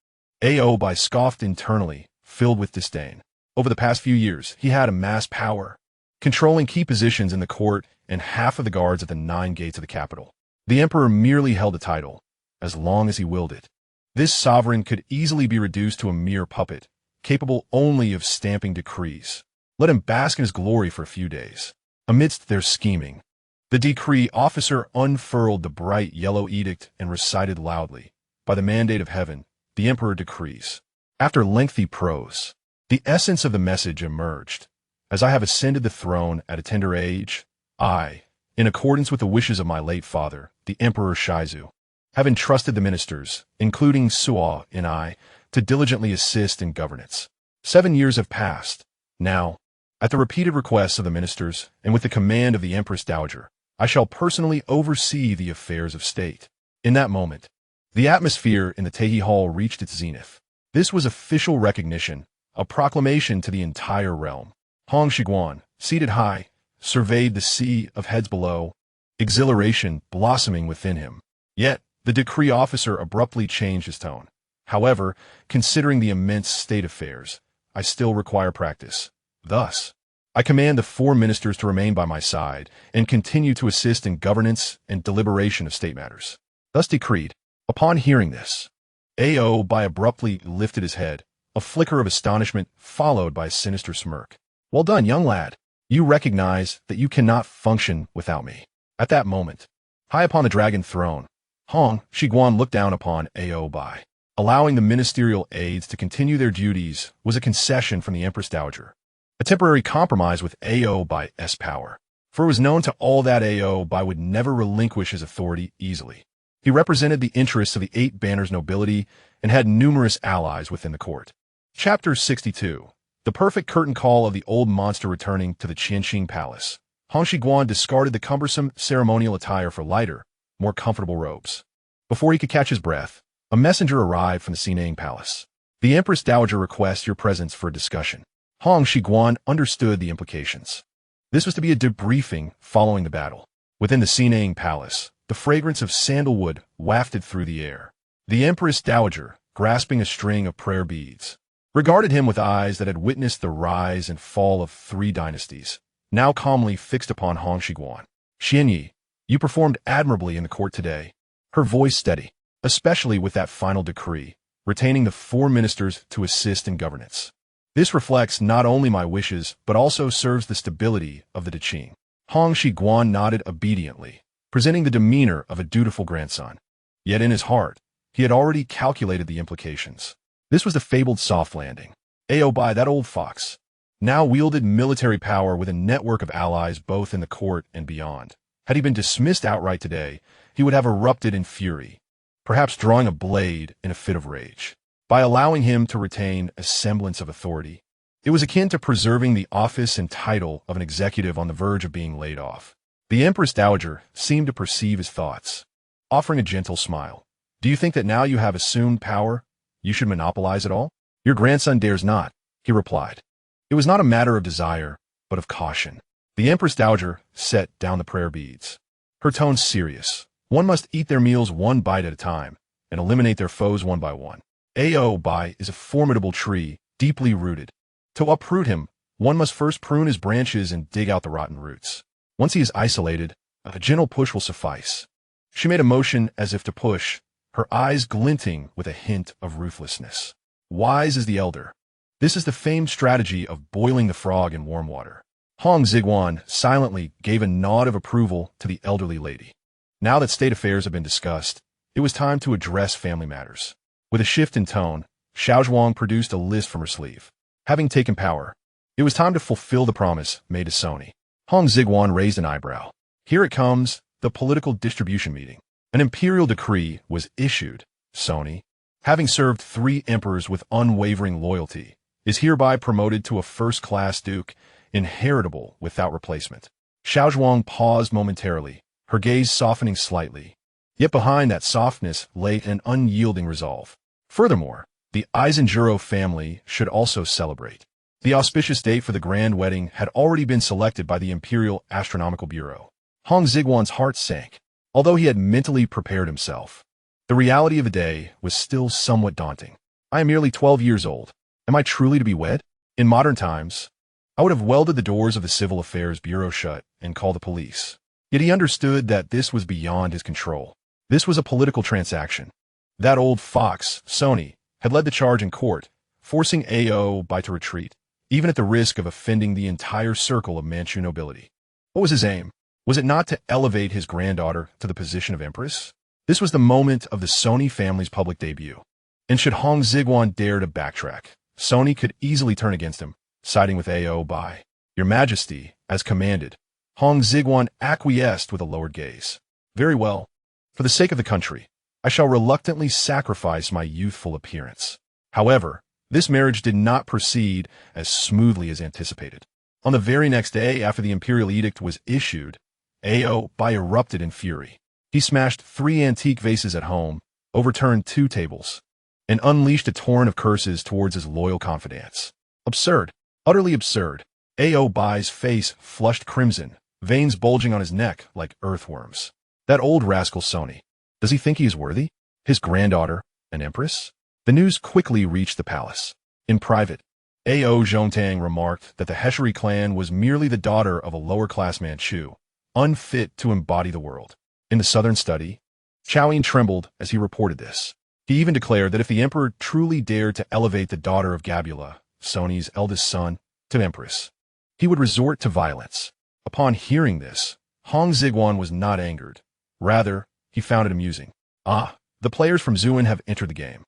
A: Oboi scoffed internally, filled with disdain. Over the past few years, he had amassed power, controlling key positions in the court and half of the guards at the 9 gates of the capital. The emperor merely held a title, as long as he willed it. This sovereign could easily be reduced to a mere puppet, capable only of stamping decrees. Let him bask in his glory for a few days. Amidst their scheming, the decree officer unfurled the bright yellow edict and recited loudly, "By the mandate of heaven, the emperor decrees." After lengthy prose, the essence of the message emerged. As I have ascended the throne at a tender age, I, in accordance with the wishes of my late father, the Emperor Shizu, have entrusted the ministers, including Suo and I, to diligently assist in governance. 7 years have passed. Now, at the repeated requests of the ministers and with the command of the Empress Dowager, I shall personally oversee the affairs of state. In that moment, the atmosphere in the Taiyi Hall reached its zenith. This was official recognition, a proclamation to the entire realm. Hong Xigong, seated high, surveyed the sea of heads below, exhilaration blossoming within him. Yet, the decree officer abruptly changed his tone. However, considering the immense state affairs, I still require practice. Thus, I command the 4 ministers to remain by my side and continue to assist in governance and deliberation of state matters. Thus decreed. Upon hearing this, Oboi abruptly lifted his head, a flicker of astonishment followed by a sinister smirk. Well done, young lad. You recognize that you cannot function without me. At that moment, high upon the dragon throne, Hong Xigong looked down upon Oboi. Allowing the ministerial aides to continue their duties was a concession from the Empress Dowager, a temporary compromise with Oboi's power, for it was known to all that Oboi would never relinquish his authority easily. He represented the interests of the 8 banners nobility and had numerous allies within the court. Chapter 62. The perfect curtain call of the old monster returning to the Qianxing Palace. Hong Xigong discarded the cumbersome ceremonial attire for lighter, more comfortable robes. Before he could catch his breath, a messenger arrived from the Xinang Palace. The Empress Dowager requests your presence for a discussion. Hong Xigong understood the implications. This was to be a debriefing following the battle. Within the Xinang Palace, the fragrance of sandalwood wafted through the air. The Empress Dowager, grasping a string of prayer beads, regarded him with eyes that had witnessed the rise and fall of 3 dynasties, now calmly fixed upon Hong Xigong. Xianyi, you performed admirably in the court today. Her voice steady, especially with that final decree, retaining the 4 ministers to assist in governance. This reflects not only my wishes, but also serves the stability of the Qing. Hong Xigong nodded obediently, presenting the demeanor of a dutiful grandson. Yet in his heart, he had already calculated the implications. This was the fabled soft landing. Oboi, that old fox, now wielded military power with a network of allies both in the court and beyond. Had he been dismissed outright today, he would have erupted in fury, perhaps drawing a blade in a fit of rage. By allowing him to retain a semblance of authority, it was akin to preserving the office and title of an executive on the verge of being laid off. The Empress Dowager seemed to perceive his thoughts, offering a gentle smile. Do you think that now you have assumed power, you should monopolize it all? Your grandson dares not, he replied. It was not a matter of desire, but of caution. The Empress Dowager set down the prayer beads. Her tone serious. One must eat their meals one bite at a time, and eliminate their foes one by one. Oboi is a formidable tree, deeply rooted. To uproot him, one must first prune his branches and dig out the rotten roots. Once he is isolated, a gentle push will suffice. She made a motion as if to push, her eyes glinting with a hint of ruthlessness. Wise as the elder. This is the famed strategy of boiling the frog in warm water. Hong Xigong silently gave a nod of approval to the elderly lady. Now that state affairs had been discussed, it was time to address family matters. With a shift in tone, Xiaozhuang produced a list from her sleeve. Having taken power, it was time to fulfill the promise made to Sony. Hong Xigong raised an eyebrow. Here it comes, the political distribution meeting. An imperial decree was issued. Sony, having served 3 emperors with unwavering loyalty, is hereby promoted to a first-class duke, inheritable without replacement. Xiaozhuang paused momentarily, her gaze softening slightly. Yet behind that softness lay an unyielding resolve. Furthermore, the Eisenjuro family should also celebrate. The auspicious date for the grand wedding had already been selected by the Imperial Astronomical Bureau. Hong Xigong's heart sank. Although he had mentally prepared himself, the reality of the day was still somewhat daunting. I am merely 12 years old. Am I truly to be wed? In modern times, I would have welded the doors of the Civil Affairs Bureau shut and called the police. Yet he understood that this was beyond his control. This was a political transaction. That old fox, Sony, had led the charge in court, forcing Oboi to retreat, even at the risk of offending the entire circle of Manchu nobility. What was his aim? Was it not to elevate his granddaughter to the position of empress? This was the moment of the Sony family's public debut. And should Hong Xigong dare to backtrack, Sony could easily turn against him, siding with Oboi. Your Majesty, as commanded. Hong Xigong acquiesced with a lowered gaze. Very well. For the sake of the country, I shall reluctantly sacrifice my youthful appearance. However, this marriage did not proceed as smoothly as anticipated. On the very next day after the imperial edict was issued, Oboi erupted in fury. He smashed 3 antique vases at home, overturned 2 tables, and unleashed a torrent of curses towards his loyal confidants. Absurd. Utterly absurd. Oboi's face flushed crimson, veins bulging on his neck like earthworms. That old rascal Sony. Does he think he is worthy? His granddaughter, an empress? The news quickly reached the palace. In private, Zhongtang remarked that the Treasury clan was merely the daughter of a lower-class Manchu, unfit to embody the world. In the southern study, Chaoyin trembled as he reported this. He even declared that if the emperor truly dared to elevate the daughter of Gabula, Sony's eldest son, to empress, he would resort to violence. Upon hearing this, Hong Xigong was not angered. Rather, he found it amusing. Ah, the players from Zhuan have entered the game.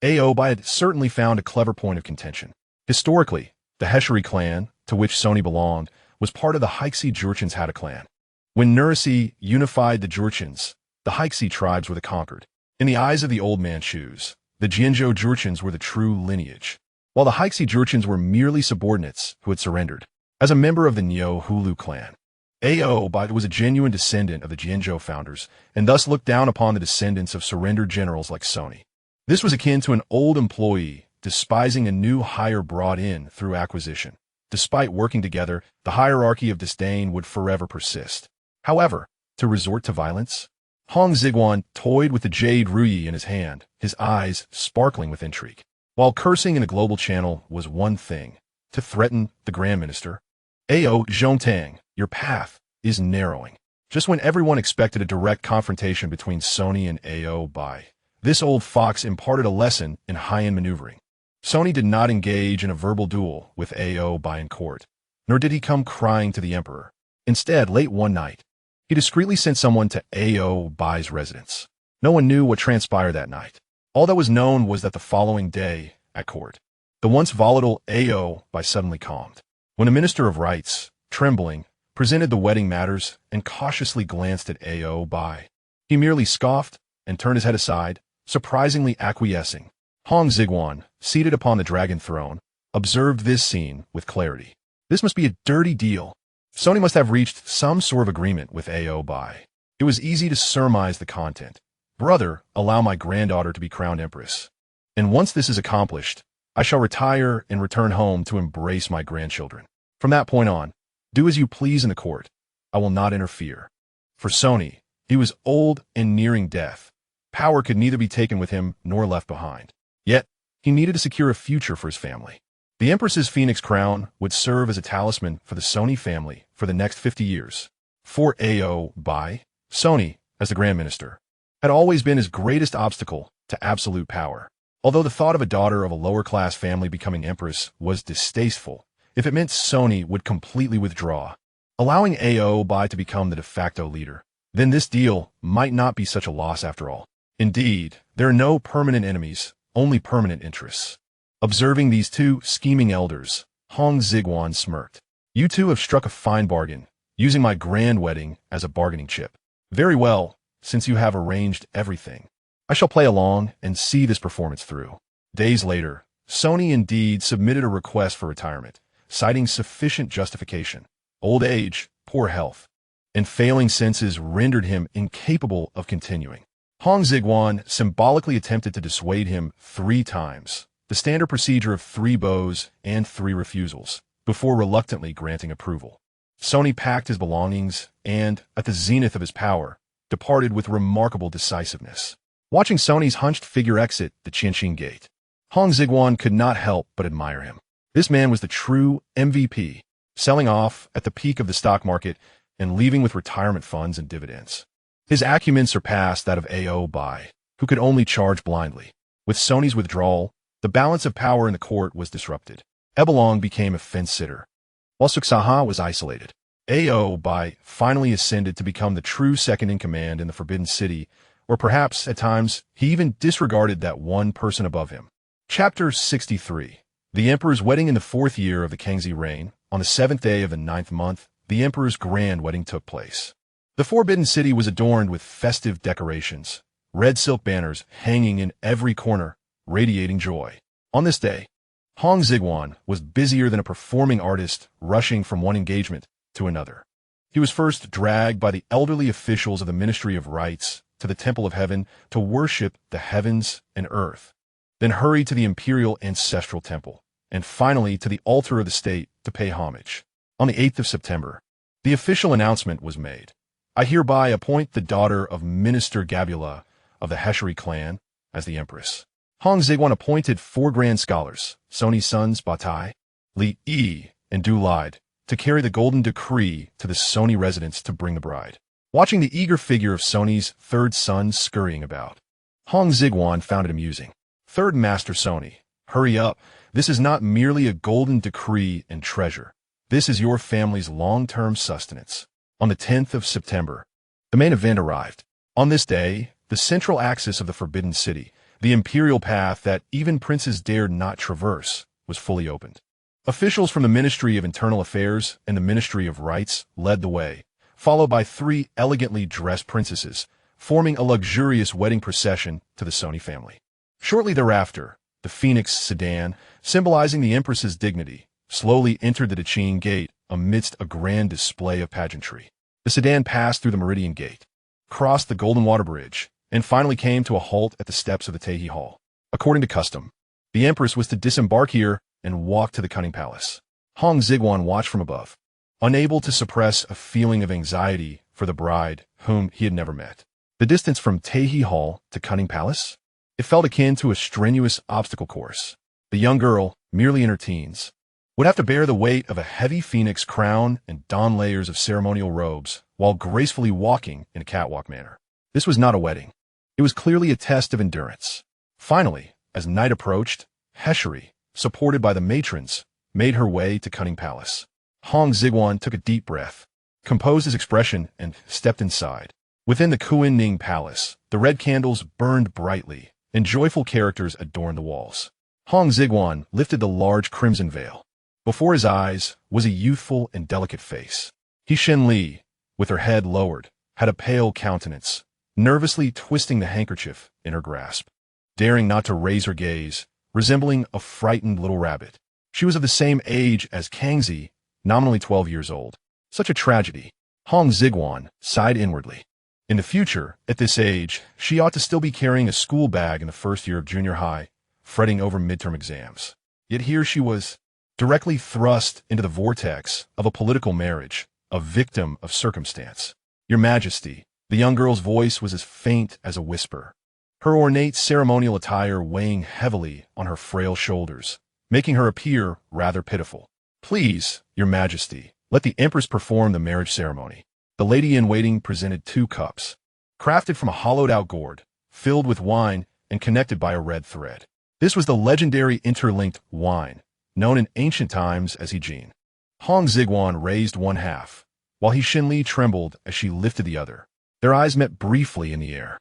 A: Oboi had certainly found a clever point of contention. Historically, the Treasury clan, to which Sony belonged, was part of the Kangxi Jurchen's Hada clan. When Nursi unified the Jurchens, the Kangxi tribes were the conquered. In the eyes of the old Manchus, the Jianzhou Jurchens were the true lineage, while the Kangxi Jurchens were merely subordinates who had surrendered. As a member of the Neo Hulu clan, Oboi was a genuine descendant of the Jianzhou founders, and thus looked down upon the descendants of surrendered generals like Sony. This was akin to an old employee despising a new hire brought in through acquisition. Despite working together, the hierarchy of disdain would forever persist. However, to resort to violence? Hong Xigong toyed with the jade ruyi in his hand, his eyes sparkling with intrigue. While cursing in a global channel was one thing, to threaten the Grand Minister, Zhongtang, your path is narrowing. Just when everyone expected a direct confrontation between Sony and Oboi, this old fox imparted a lesson in high-end maneuvering. Sony did not engage in a verbal duel with Oboi in court, nor did he come crying to the emperor. Instead, late one night, he discreetly sent someone to Oboi's residence. No one knew what transpired that night. All that was known was that the following day, at court, the once volatile Oboi suddenly calmed. When a minister of rights, trembling, presented the wedding matters, and cautiously glanced at Oboi. He merely scoffed and turned his head aside, surprisingly acquiescing. Hong Xigong, seated upon the dragon throne, observed this scene with clarity. This must be a dirty deal. Sony must have reached some sort of agreement with Oboi. It was easy to surmise the content. Brother, allow my granddaughter to be crowned empress. And once this is accomplished, I shall retire and return home to embrace my grandchildren. From that point on, do as you please in the court. I will not interfere. For Sony, he was old and nearing death. Power could neither be taken with him nor left behind. Yet, he needed to secure a future for his family. The Empress's phoenix crown would serve as a talisman for the Sony family for the next 50 years. For Oboi, Sony, as the Grand Minister, had always been his greatest obstacle to absolute power. Although the thought of a daughter of a lower-class family becoming empress was distasteful, if it meant Sony would completely withdraw, allowing Oboi to become the de facto leader, then this deal might not be such a loss after all. Indeed, there are no permanent enemies, only permanent interests. Observing these two scheming elders, Hong Xigong smirked. You two have struck a fine bargain, using my grand wedding as a bargaining chip. Very well, since you have arranged everything. I shall play along and see this performance through. Days later, Sony indeed submitted a request for retirement, citing sufficient justification. Old age, poor health, and failing senses rendered him incapable of continuing. Hong Xigong symbolically attempted to dissuade him 3 times, the standard procedure of 3 bows and 3 refusals, before reluctantly granting approval. Sony packed his belongings and, at the zenith of his power, departed with remarkable decisiveness. Watching Sony's hunched figure exit the Qianxin Gate, Hong Xigong could not help but admire him. This man was the true MVP, selling off at the peak of the stock market and leaving with retirement funds and dividends. His acumen surpassed that of Oboi, who could only charge blindly. With Sony's withdrawal, the balance of power in the court was disrupted. Ebelong became a fence-sitter, while Suksaha was isolated. Oboi finally ascended to become the true second-in-command in the Forbidden City, or perhaps, at times, he even disregarded that one person above him. Chapter 63. The Emperor's wedding in the 4th year of the Kangxi reign, on the 7th day of the 9th month, the Emperor's grand wedding took place. The Forbidden City was adorned with festive decorations, red silk banners hanging in every corner, radiating joy. On this day, Hong Xigong was busier than a performing artist rushing from one engagement to another. He was first dragged by the elderly officials of the Ministry of Rites to the Temple of Heaven to worship the heavens and earth, then hurried to the Imperial Ancestral Temple, and finally to the altar of the state to pay homage. On the 8th of September, the official announcement was made. I hereby appoint the daughter of Minister Gabula of the Treasury clan as the Empress. Hong Xigong appointed 4 grand scholars, Sony's sons Batai, Li Yi, and Du Lide, to carry the golden decree to the Sony residence to bring the bride. Watching the eager figure of Sony's 3rd son scurrying about, Hong Xigong found it amusing. 3rd Master Sony, hurry up. This is not merely a golden decree and treasure. This is your family's long-term sustenance. On the 10th of September, the main event arrived. On this day, the central axis of the Forbidden City, the imperial path that even princes dared not traverse, was fully opened. Officials from the Ministry of Internal Affairs and the Ministry of Rites led the way, followed by 3 elegantly dressed princesses, forming a luxurious wedding procession to the Sony family. Shortly thereafter, the Phoenix sedan, symbolizing the Empress's dignity, slowly entered the Qing Gate amidst a grand display of pageantry. The sedan passed through the Meridian Gate, crossed the Golden Water Bridge, and finally came to a halt at the steps of the Taiji Hall. According to custom, the Empress was to disembark here and walk to the Cunning Palace. Hong Xigong watched from above, unable to suppress a feeling of anxiety for the bride whom he had never met. The distance from Taiji Hall to Cunning Palace? It felt akin to a strenuous obstacle course. The young girl, merely in her teens, would have to bear the weight of a heavy phoenix crown and don layers of ceremonial robes while gracefully walking in a catwalk manner. This was not a wedding. It was clearly a test of endurance. Finally, as night approached, Treasury, supported by the matrons, made her way to Cunning Palace. Hong Xigong took a deep breath, composed his expression, and stepped inside. Within the Kuan-Ning Palace, the red candles burned brightly, and joyful characters adorned the walls. Hong Xigong lifted the large crimson veil. Before his eyes was a youthful and delicate face. He He Shenli, with her head lowered, had a pale countenance, nervously twisting the handkerchief in her grasp, daring not to raise her gaze, resembling a frightened little rabbit. She was of the same age as Kangxi, nominally 12 years old. Such a tragedy. Hong Xigong sighed inwardly. In the future, at this age, she ought to still be carrying a school bag in the first year of junior high, fretting over midterm exams. Yet here she was, directly thrust into the vortex of a political marriage, a victim of circumstance. Your Majesty, the young girl's voice was as faint as a whisper, her ornate ceremonial attire weighing heavily on her frail shoulders, making her appear rather pitiful. Please, Your Majesty, let the Empress perform the marriage ceremony. The lady-in-waiting presented 2 cups, crafted from a hollowed-out gourd, filled with wine and connected by a red thread. This was the legendary interlinked wine, known in ancient times as Hijin. Hong Xigong raised one half, while He Shenli trembled as she lifted the other. Their eyes met briefly in the air.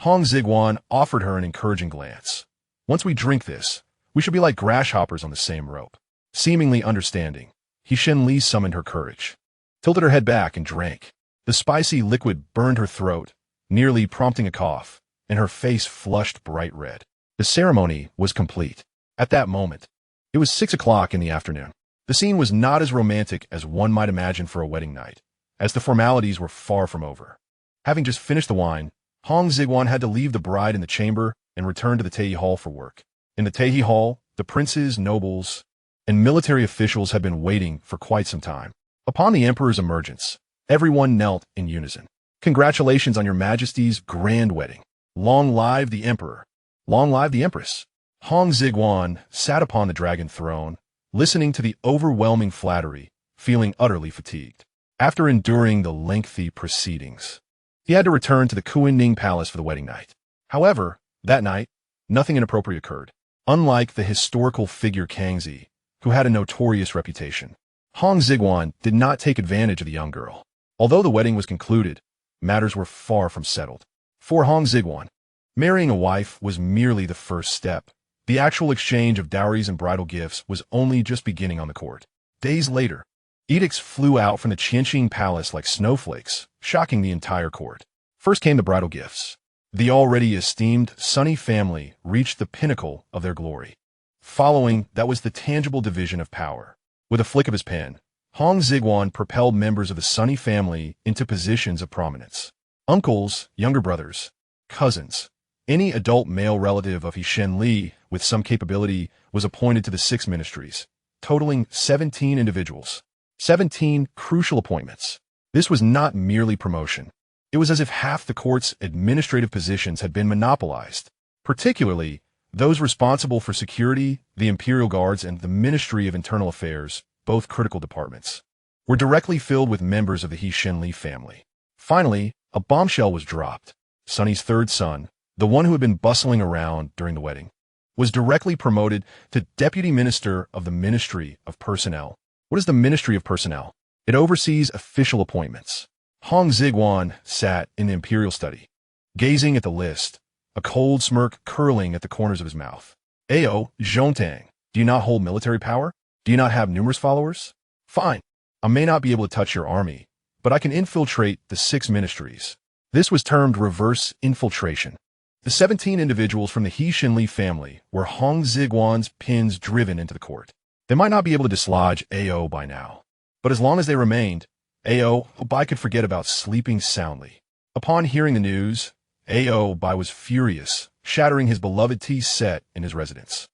A: Hong Xigong offered her an encouraging glance. Once we drink this, we shall be like grasshoppers on the same rope. Seemingly understanding, He Shenli summoned her courage, tilted her head back and drank. The spicy liquid burned her throat, nearly prompting a cough, and her face flushed bright red. The ceremony was complete. At that moment, it was 6 o'clock in the afternoon. The scene was not as romantic as one might imagine for a wedding night, as the formalities were far from over. Having just finished the wine, Hong Xigong had to leave the bride in the chamber and return to the Tei Hall for work. In the Tei Hall, the princes, nobles, and military officials had been waiting for quite some time. Upon the emperor's emergence, everyone knelt in unison. Congratulations on your Majesty's grand wedding. Long live the emperor. Long live the empress. Hong Xigong sat upon the dragon throne, listening to the overwhelming flattery, feeling utterly fatigued. After enduring the lengthy proceedings, he had to return to the Kuining Palace for the wedding night. However, that night, nothing inappropriate occurred. Unlike the historical figure Kangxi, who had a notorious reputation, Hong Xigong did not take advantage of the young girl. Although the wedding was concluded, matters were far from settled. For Hong Xigong, marrying a wife was merely the first step. The actual exchange of dowries and bridal gifts was only just beginning on the court. Days later, edicts flew out from the Qianqing Palace like snowflakes, shocking the entire court. First came the bridal gifts. The already esteemed Sunny family reached the pinnacle of their glory. Following, that was the tangible division of power. With a flick of his pen, Hong Xigong propelled members of the Sunny family into positions of prominence. Uncles, younger brothers, cousins, any adult male relative of He Shenli with some capability was appointed to the 6 ministries, totaling 17 individuals. 17 crucial appointments. This was not merely promotion. It was as if half the court's administrative positions had been monopolized, particularly those responsible for security, the Imperial Guards, and the Ministry of Internal Affairs, both critical departments, were directly filled with members of the He Shenli family. Finally, a bombshell was dropped. Sunny's 3rd son, the one who had been bustling around during the wedding, was directly promoted to Deputy Minister of the Ministry of Personnel. What is the Ministry of Personnel? It oversees official appointments. Hong Xigong sat in the imperial study, gazing at the list, a cold smirk curling at the corners of his mouth. Ao, Zhongtang, do you not hold military power? Do you not have numerous followers? Fine. I may not be able to touch your army, but I can infiltrate the 6 ministries. This was termed reverse infiltration. The 17 individuals from the He Shenli family were Hong Xigong's pins driven into the court. They might not be able to dislodge Ao by now, but as long as they remained, Oboi could forget about sleeping soundly. Upon hearing the news, Oboi was furious, shattering his beloved tea set in his residence.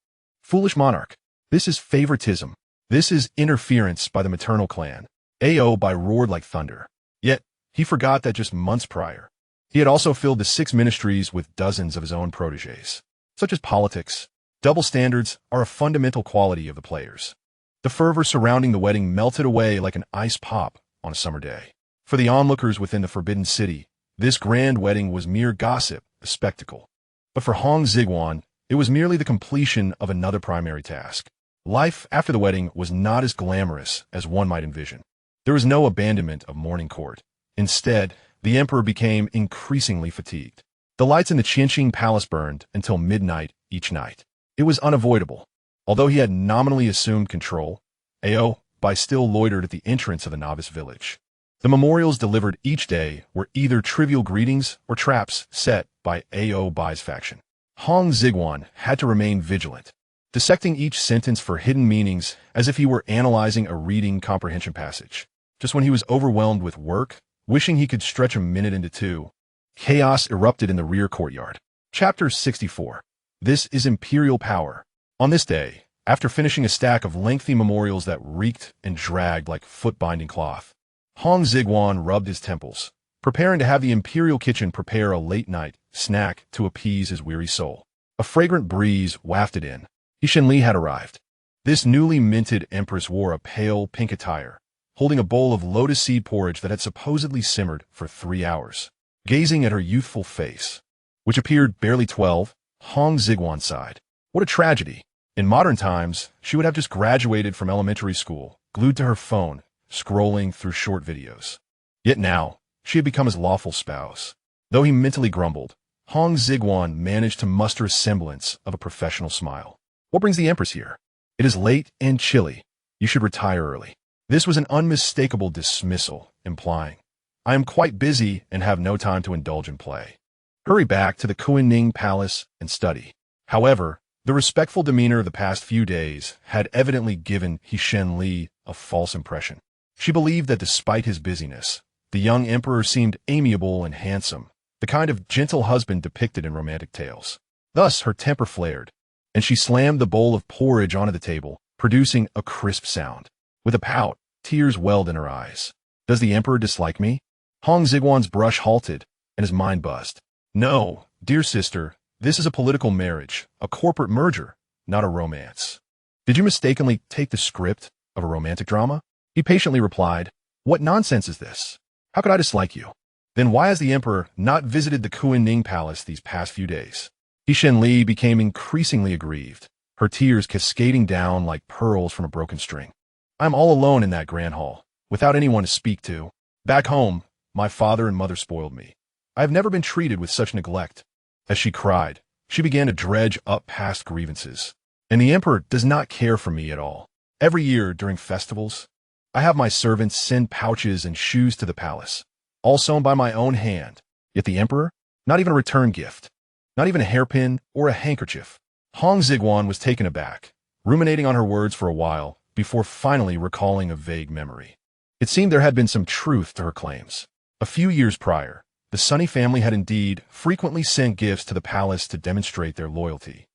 A: Foolish monarch, this is favoritism. This is interference by the maternal clan. Oboi roared like thunder. Yet, he forgot that just months prior, he had also filled the 6 ministries with dozens of his own protégés. Such as politics, double standards are a fundamental quality of the players. The fervor surrounding the wedding melted away like an ice pop on a summer day. For the onlookers within the Forbidden City, this grand wedding was mere gossip, a spectacle. But for Hong Xigong, it was merely the completion of another primary task. Life after the wedding was not as glamorous as one might envision. There was no abandonment of morning court. Instead, the emperor became increasingly fatigued. The lights in the Qianqing Palace burned until midnight each night. It was unavoidable. Although he had nominally assumed control, Oboi still loitered at the entrance of the novice village. The memorials delivered each day were either trivial greetings or traps set by Obei's faction. Hong Xigong had to remain vigilant, dissecting each sentence for hidden meanings as if he were analyzing a reading comprehension passage. Just when he was overwhelmed with work, wishing he could stretch a minute into two, chaos erupted in the rear courtyard. Chapter 64. This is Imperial Power. On this day, after finishing a stack of lengthy memorials that reeked and dragged like foot-binding cloth, Hong Xigong rubbed his temples, preparing to have the Imperial kitchen prepare a late-night snack to appease his weary soul. A fragrant breeze wafted in. Xi Li had arrived. This newly minted empress wore a pale pink attire, holding a bowl of lotus seed porridge that had supposedly simmered for 3 hours. Gazing at her youthful face, which appeared barely 12, Hong Xigong sighed. What a tragedy. In modern times, she would have just graduated from elementary school, glued to her phone, scrolling through short videos. Yet now, she had become his lawful spouse. Though he mentally grumbled, Hong Xigong managed to muster a semblance of a professional smile. What brings the Empress here? It is late and chilly. You should retire early. This was an unmistakable dismissal, implying, I am quite busy and have no time to indulge in play. Hurry back to the Kunning Palace and study. However, the respectful demeanor of the past few days had evidently given Xi Li a false impression. She believed that despite his busyness, the young emperor seemed amiable and handsome, the kind of gentle husband depicted in romantic tales. Thus, her temper flared, and she slammed the bowl of porridge onto the table, producing a crisp sound. With a pout, tears welled in her eyes. Does the emperor dislike me? Hong Xigong's brush halted, and his mind buzzed. No, dear sister, this is a political marriage, a corporate merger, not a romance. Did you mistakenly take the script of a romantic drama? He patiently replied, What nonsense is this? How could I dislike you? Then why has the emperor not visited the Kunning Palace these past few days? Xi Li became increasingly aggrieved, her tears cascading down like pearls from a broken string. I am all alone in that grand hall, without anyone to speak to. Back home, my father and mother spoiled me. I have never been treated with such neglect. As she cried, she began to dredge up past grievances. And the emperor does not care for me at all. Every year during festivals, I have my servants send pouches and shoes to the palace, all sewn by my own hand. Yet the emperor? Not even a return gift. Not even a hairpin or a handkerchief. Hong Xigong was taken aback, ruminating on her words for a while before finally recalling a vague memory. It seemed there had been some truth to her claims. A few years prior, the Sunny family had indeed frequently sent gifts to the palace to demonstrate their loyalty.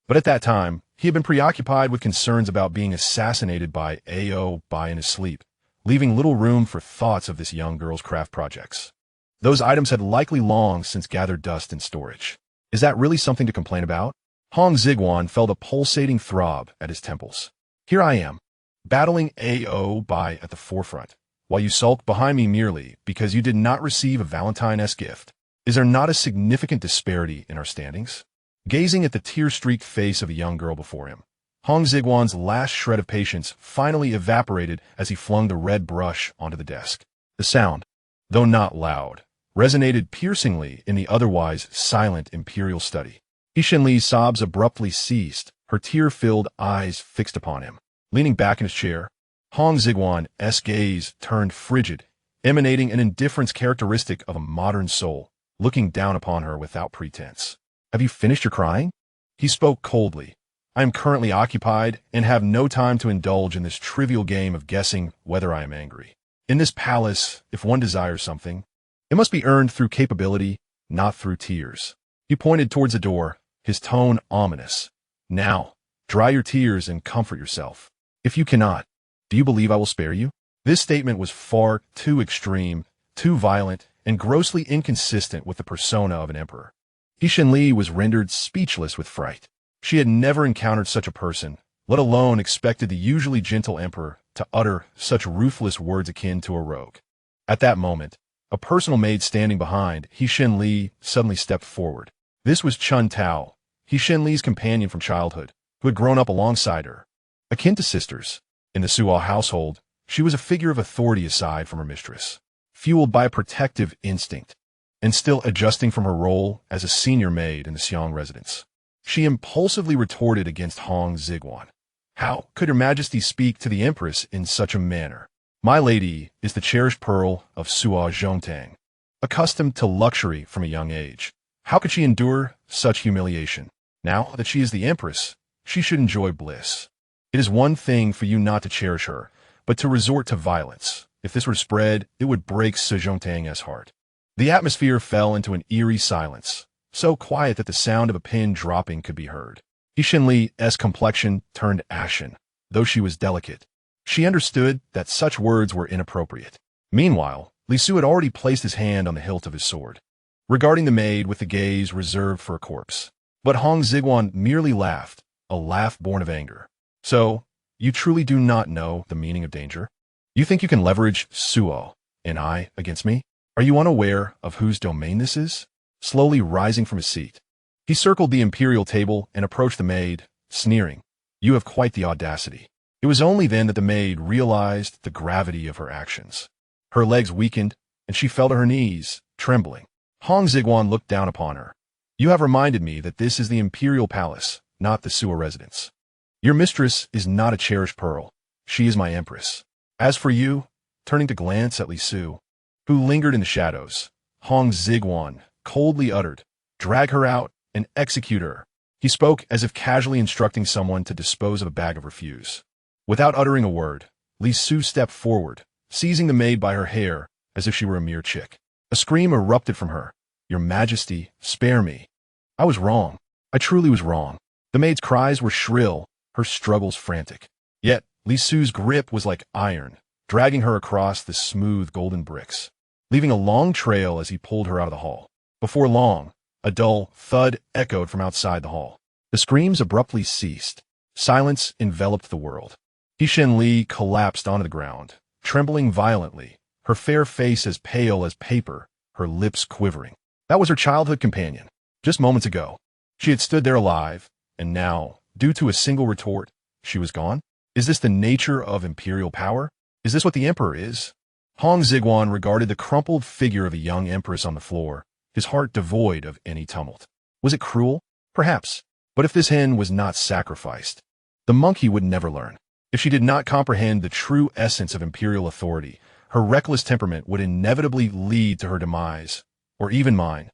A: But at that time, he had been preoccupied with concerns about being assassinated by Oboi in his sleep, leaving little room for thoughts of this young girl's craft projects. Those items had likely long since gathered dust in storage. Is that really something to complain about? Hong Xigong felt a pulsating throb at his temples. Here I am, battling Oboi at the forefront, while you sulk behind me merely because you did not receive a Valentine-esque gift. Is there not a significant disparity in our standings? Gazing at the tear-streaked face of the young girl before him, Hong Xigong's last shred of patience finally evaporated as he flung the red brush onto the desk. The sound, though not loud, resonated piercingly in the otherwise silent imperial study. Xi Li's sobs abruptly ceased, her tear-filled eyes fixed upon him. Leaning back in his chair, Hong Xigong's gaze turned frigid, emanating an indifference characteristic of a modern soul, looking down upon her without pretense. Have you finished your crying? He spoke coldly. I am currently occupied and have no time to indulge in this trivial game of guessing whether I am angry. In this palace, if one desires something, it must be earned through capability, not through tears. He pointed towards the door, his tone ominous. Now, dry your tears and comfort yourself. If you cannot, do you believe I will spare you? This statement was far too extreme, too violent, and grossly inconsistent with the persona of an emperor. Xi Li was rendered speechless with fright. She had never encountered such a person, let alone expected the usually gentle emperor to utter such ruthless words akin to a rogue. At that moment, a personal maid standing behind Xi Li suddenly stepped forward. This was Chun Tao, Xi Li's companion from childhood, who had grown up alongside her. Akin to sisters, in the Suo household, she was a figure of authority aside from her mistress, fueled by a protective instinct, and still adjusting from her role as a senior maid in the Xiong residence. She impulsively retorted against Hong Xigong. How could Her Majesty speak to the Empress in such a manner? My lady is the cherished pearl of Suo Zhongtang, accustomed to luxury from a young age. How could she endure such humiliation? Now that she is the empress, she should enjoy bliss. It is one thing for you not to cherish her, but to resort to violence. If this were to spread, it would break Su Zhongtang's heart. The atmosphere fell into an eerie silence, so quiet that the sound of a pin dropping could be heard. He Xinli's complexion turned ashen, though she was delicate. She understood that such words were inappropriate. Meanwhile, Li Su had already placed his hand on the hilt of his sword, regarding the maid with the gaze reserved for a corpse. But Hong Xigong merely laughed, a laugh born of anger. So, you truly do not know the meaning of danger? You think you can leverage Suo and I against me? Are you unaware of whose domain this is? Slowly rising from his seat, he circled the imperial table and approached the maid, sneering. You have quite the audacity. It was only then that the maid realized the gravity of her actions. Her legs weakened, and she fell to her knees, trembling. Hong Xigong looked down upon her. You have reminded me that this is the imperial palace, not the Suo residence. Your mistress is not a cherished pearl. She is my empress. As for you, turning to glance at Li Su, who lingered in the shadows, Hong Xigong coldly uttered, drag her out and execute her. He spoke as if casually instructing someone to dispose of a bag of refuse. Without uttering a word, Li Su stepped forward, seizing the maid by her hair as if she were a mere chick. A scream erupted from her. Your Majesty, spare me. I was wrong. I truly was wrong. The maid's cries were shrill, her struggles frantic. Yet, Li Su's grip was like iron, dragging her across the smooth golden bricks, leaving a long trail as he pulled her out of the hall. Before long, a dull thud echoed from outside the hall. The screams abruptly ceased. Silence enveloped the world. He Xinli collapsed onto the ground, trembling violently, her fair face as pale as paper, her lips quivering. That was her childhood companion. Just moments ago, she had stood there alive, and now, due to a single retort, she was gone? Is this the nature of imperial power? Is this what the emperor is? Hong Xigong regarded the crumpled figure of a young empress on the floor, his heart devoid of any tumult. Was it cruel? Perhaps. But if this hen was not sacrificed, the monkey would never learn. If she did not comprehend the true essence of imperial authority, her reckless temperament would inevitably lead to her demise, or even mine.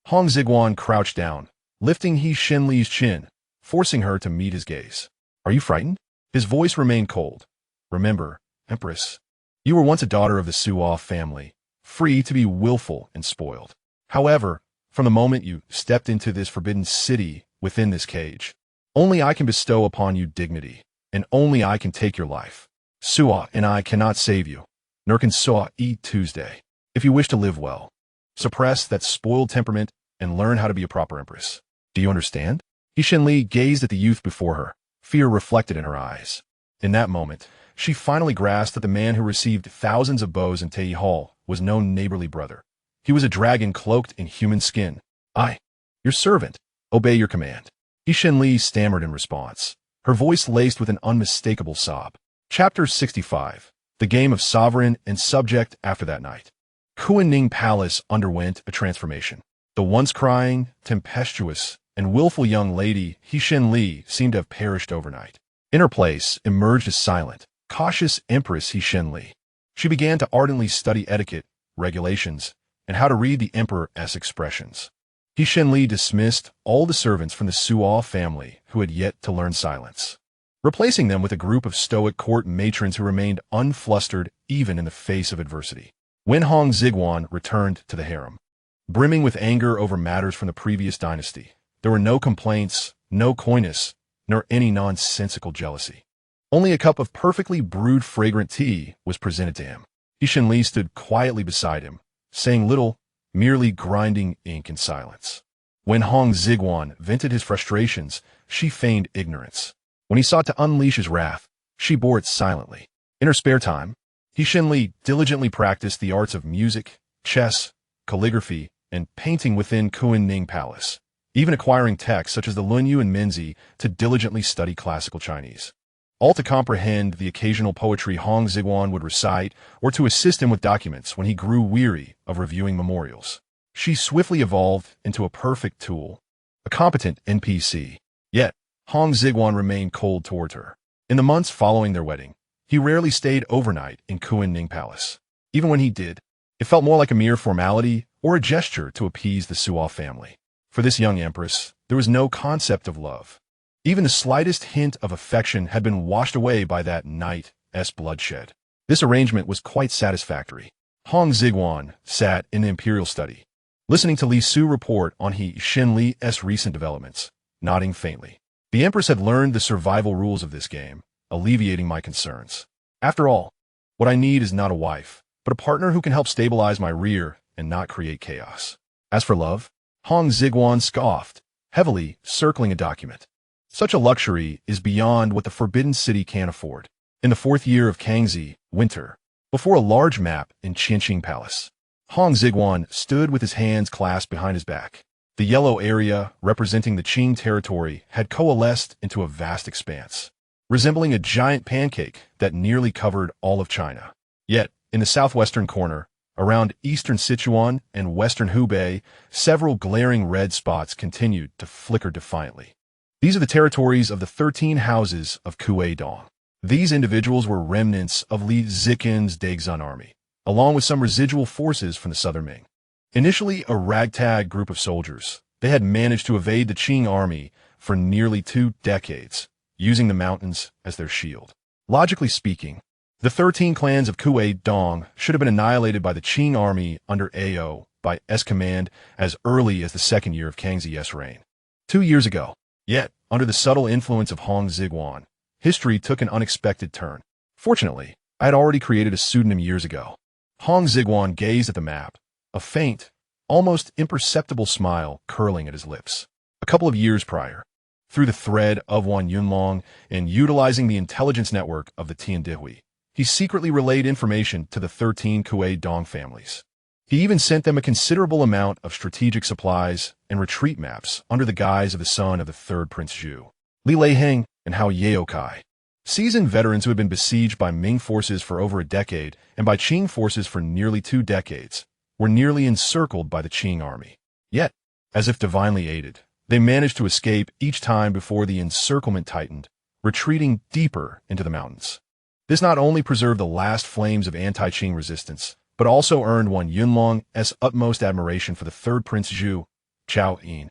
A: Hong Xigong crouched down, lifting He Xinli's chin, forcing her to meet his gaze. Are you frightened? His voice remained cold. Remember, Empress, you were once a daughter of the Suo family, free to be willful and spoiled. However, from the moment you stepped into this forbidden city within this cage, only I can bestow upon you dignity, and only I can take your life. Suo and I cannot save you, nor can Suo eat Tuesday. If you wish to live well, suppress that spoiled temperament and learn how to be a proper empress. Do you understand? He Xinli gazed at the youth before her, fear reflected in her eyes. In that moment, she finally grasped that the man who received thousands of bows in Tei Hall was no neighborly brother. He was a dragon cloaked in human skin. I, your servant, obey your command. He Xinli stammered in response, her voice laced with an unmistakable sob. Chapter 65. The Game of Sovereign and Subject After that night. Kunning Palace underwent a transformation. The once crying, tempestuous, and willful young lady He Xinli seemed to have perished overnight. In her place emerged a silent, cautious Empress He Xinli. She began to ardently study etiquette, regulations, and how to read the emperor's expressions. He Xinli dismissed all the servants from the Suo family who had yet to learn silence, replacing them with a group of stoic court matrons who remained unflustered even in the face of adversity. When Hong Xigong returned to the harem, brimming with anger over matters from the previous dynasty, there were no complaints, no coyness, nor any nonsensical jealousy. Only a cup of perfectly brewed fragrant tea was presented to him. He Xinli stood quietly beside him, saying little, merely grinding ink in silence. When Hong Xigong vented his frustrations, she feigned ignorance. When he sought to unleash his wrath, she bore it silently. In her spare time, He Xinli diligently practiced the arts of music, chess, calligraphy, and painting within Kunning Palace, even acquiring texts such as the Lunyu and Minzi to diligently study classical Chinese. All to comprehend the occasional poetry Hong Xigong would recite or to assist him with documents when he grew weary of reviewing memorials. She swiftly evolved into a perfect tool, a competent NPC. Yet, Hong Xigong remained cold towards her. In the months following their wedding, He rarely stayed overnight in Kuan-Ning Palace. Even when he did, it felt more like a mere formality or a gesture to appease the Suo family. For this young empress, there was no concept of love. Even the slightest hint of affection had been washed away by that night's bloodshed. This arrangement was quite satisfactory. Hong Xigong sat in the imperial study, listening to Li Su report on He Xinli's recent developments, nodding faintly. The empress had learned the survival rules of this game, alleviating my concerns. After all, what I need is not a wife, but a partner who can help stabilize my rear and not create chaos. As for love, Hong Xigong scoffed, heavily circling a document. Such a luxury is beyond what the Forbidden City can afford. In the 4th year of Kangxi, winter, before a large map in Qinqing Palace, Hong Xigong stood with his hands clasped behind his back. The yellow area, representing the Qing territory, had coalesced into a vast expanse, resembling a giant pancake that nearly covered all of China. Yet, in the southwestern corner, around eastern Sichuan and western Hubei, several glaring red spots continued to flicker defiantly. These are the territories of the 13 houses of Kuei-dong. These individuals were remnants of Li Ziqin's Daexun army, along with some residual forces from the southern Ming. Initially a ragtag group of soldiers, they had managed to evade the Qing army for nearly 2 decades, using the mountains as their shield. Logically speaking, the 13 clans of Kuei-dong should have been annihilated by the Qing army under Ao's command as early as the 2nd year of Kangxi's reign. 2 years ago, yet, under the subtle influence of Hong Xigong, history took an unexpected turn. Fortunately, I had already created a pseudonym years ago. Hong Xigong gazed at the map, a faint, almost imperceptible smile curling at his lips. A couple of years prior, through the thread of Wan Yunlong and utilizing the intelligence network of the Tiandihui, he secretly relayed information to the 13 Kuei-dong families. He even sent them a considerable amount of strategic supplies and retreat maps under the guise of the son of the 3rd Prince Zhu, Li Leiheng and Hao Yaokai. Seasoned veterans who had been besieged by Ming forces for over a decade and by Qing forces for nearly 2 decades, were nearly encircled by the Qing army. Yet, as if divinely aided, they managed to escape each time before the encirclement tightened, retreating deeper into the mountains. This not only preserved the last flames of anti-Qing resistance, but also earned Wan Yunlong's utmost admiration for the 3rd Prince Zhu, Chao Yin.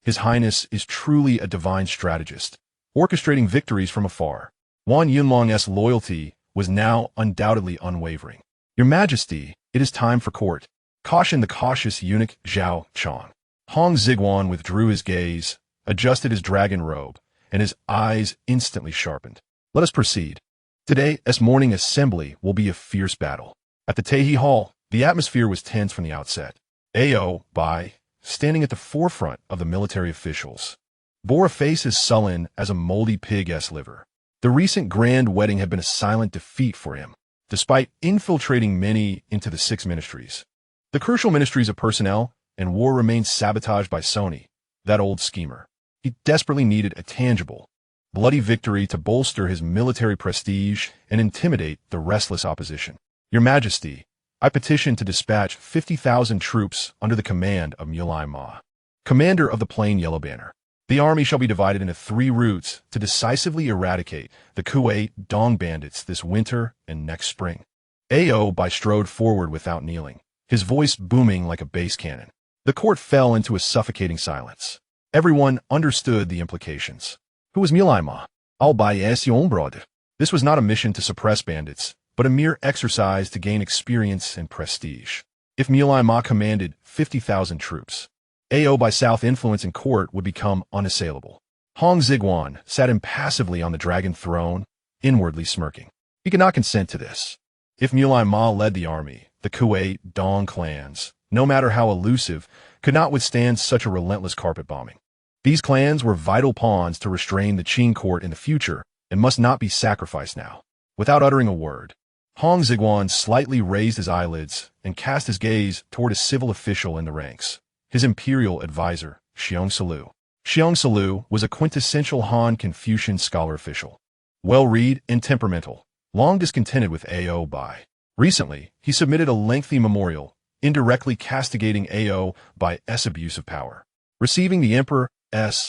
A: His Highness is truly a divine strategist, orchestrating victories from afar. Wan Yunlong's loyalty was now undoubtedly unwavering. Your Majesty, it is time for court, cautioned the cautious eunuch Zhao Chong. Hong Xigong withdrew his gaze, adjusted his dragon robe, and his eyes instantly sharpened. Let us proceed. Today's morning assembly will be a fierce battle. At the Taiji Hall, the atmosphere was tense from the outset. Oboi, standing at the forefront of the military officials, bore a face as sullen as a moldy pig's liver. The recent grand wedding had been a silent defeat for him, despite infiltrating many into the 6 ministries. The crucial ministries of personnel and war remained sabotaged by Sony, that old schemer. He desperately needed a tangible, bloody victory to bolster his military prestige and intimidate the restless opposition. Your Majesty, I petition to dispatch 50,000 troops under the command of Mulai Ma, commander of the Plain Yellow Banner. The army shall be divided into 3 routes to decisively eradicate the Kuei-dong bandits this winter and next spring. Oboi strode forward without kneeling, his voice booming like a bass cannon. The court fell into a suffocating silence. Everyone understood the implications. Who was Mulai Ma? Oboi your own brother. This was not a mission to suppress bandits, but a mere exercise to gain experience and prestige. If Mulai Ma commanded 50,000 troops, Oboi South influence in court would become unassailable. Hong Xigong sat impassively on the dragon throne, inwardly smirking. He could not consent to this. If Mulai Ma led the army, the Kuei-dong clans, no matter how elusive, could not withstand such a relentless carpet bombing. These clans were vital pawns to restrain the Qing court in the future and must not be sacrificed now. Without uttering a word, Hong Xigong slightly raised his eyelids and cast his gaze toward a civil official in the ranks, his imperial advisor, Xiong Salu. Xiong Salu was a quintessential Han Confucian scholar official, well-read and temperamental, long discontented with Oboi. Recently, he submitted a lengthy memorial, indirectly castigating Obei's abuse of power. Receiving the Emperor's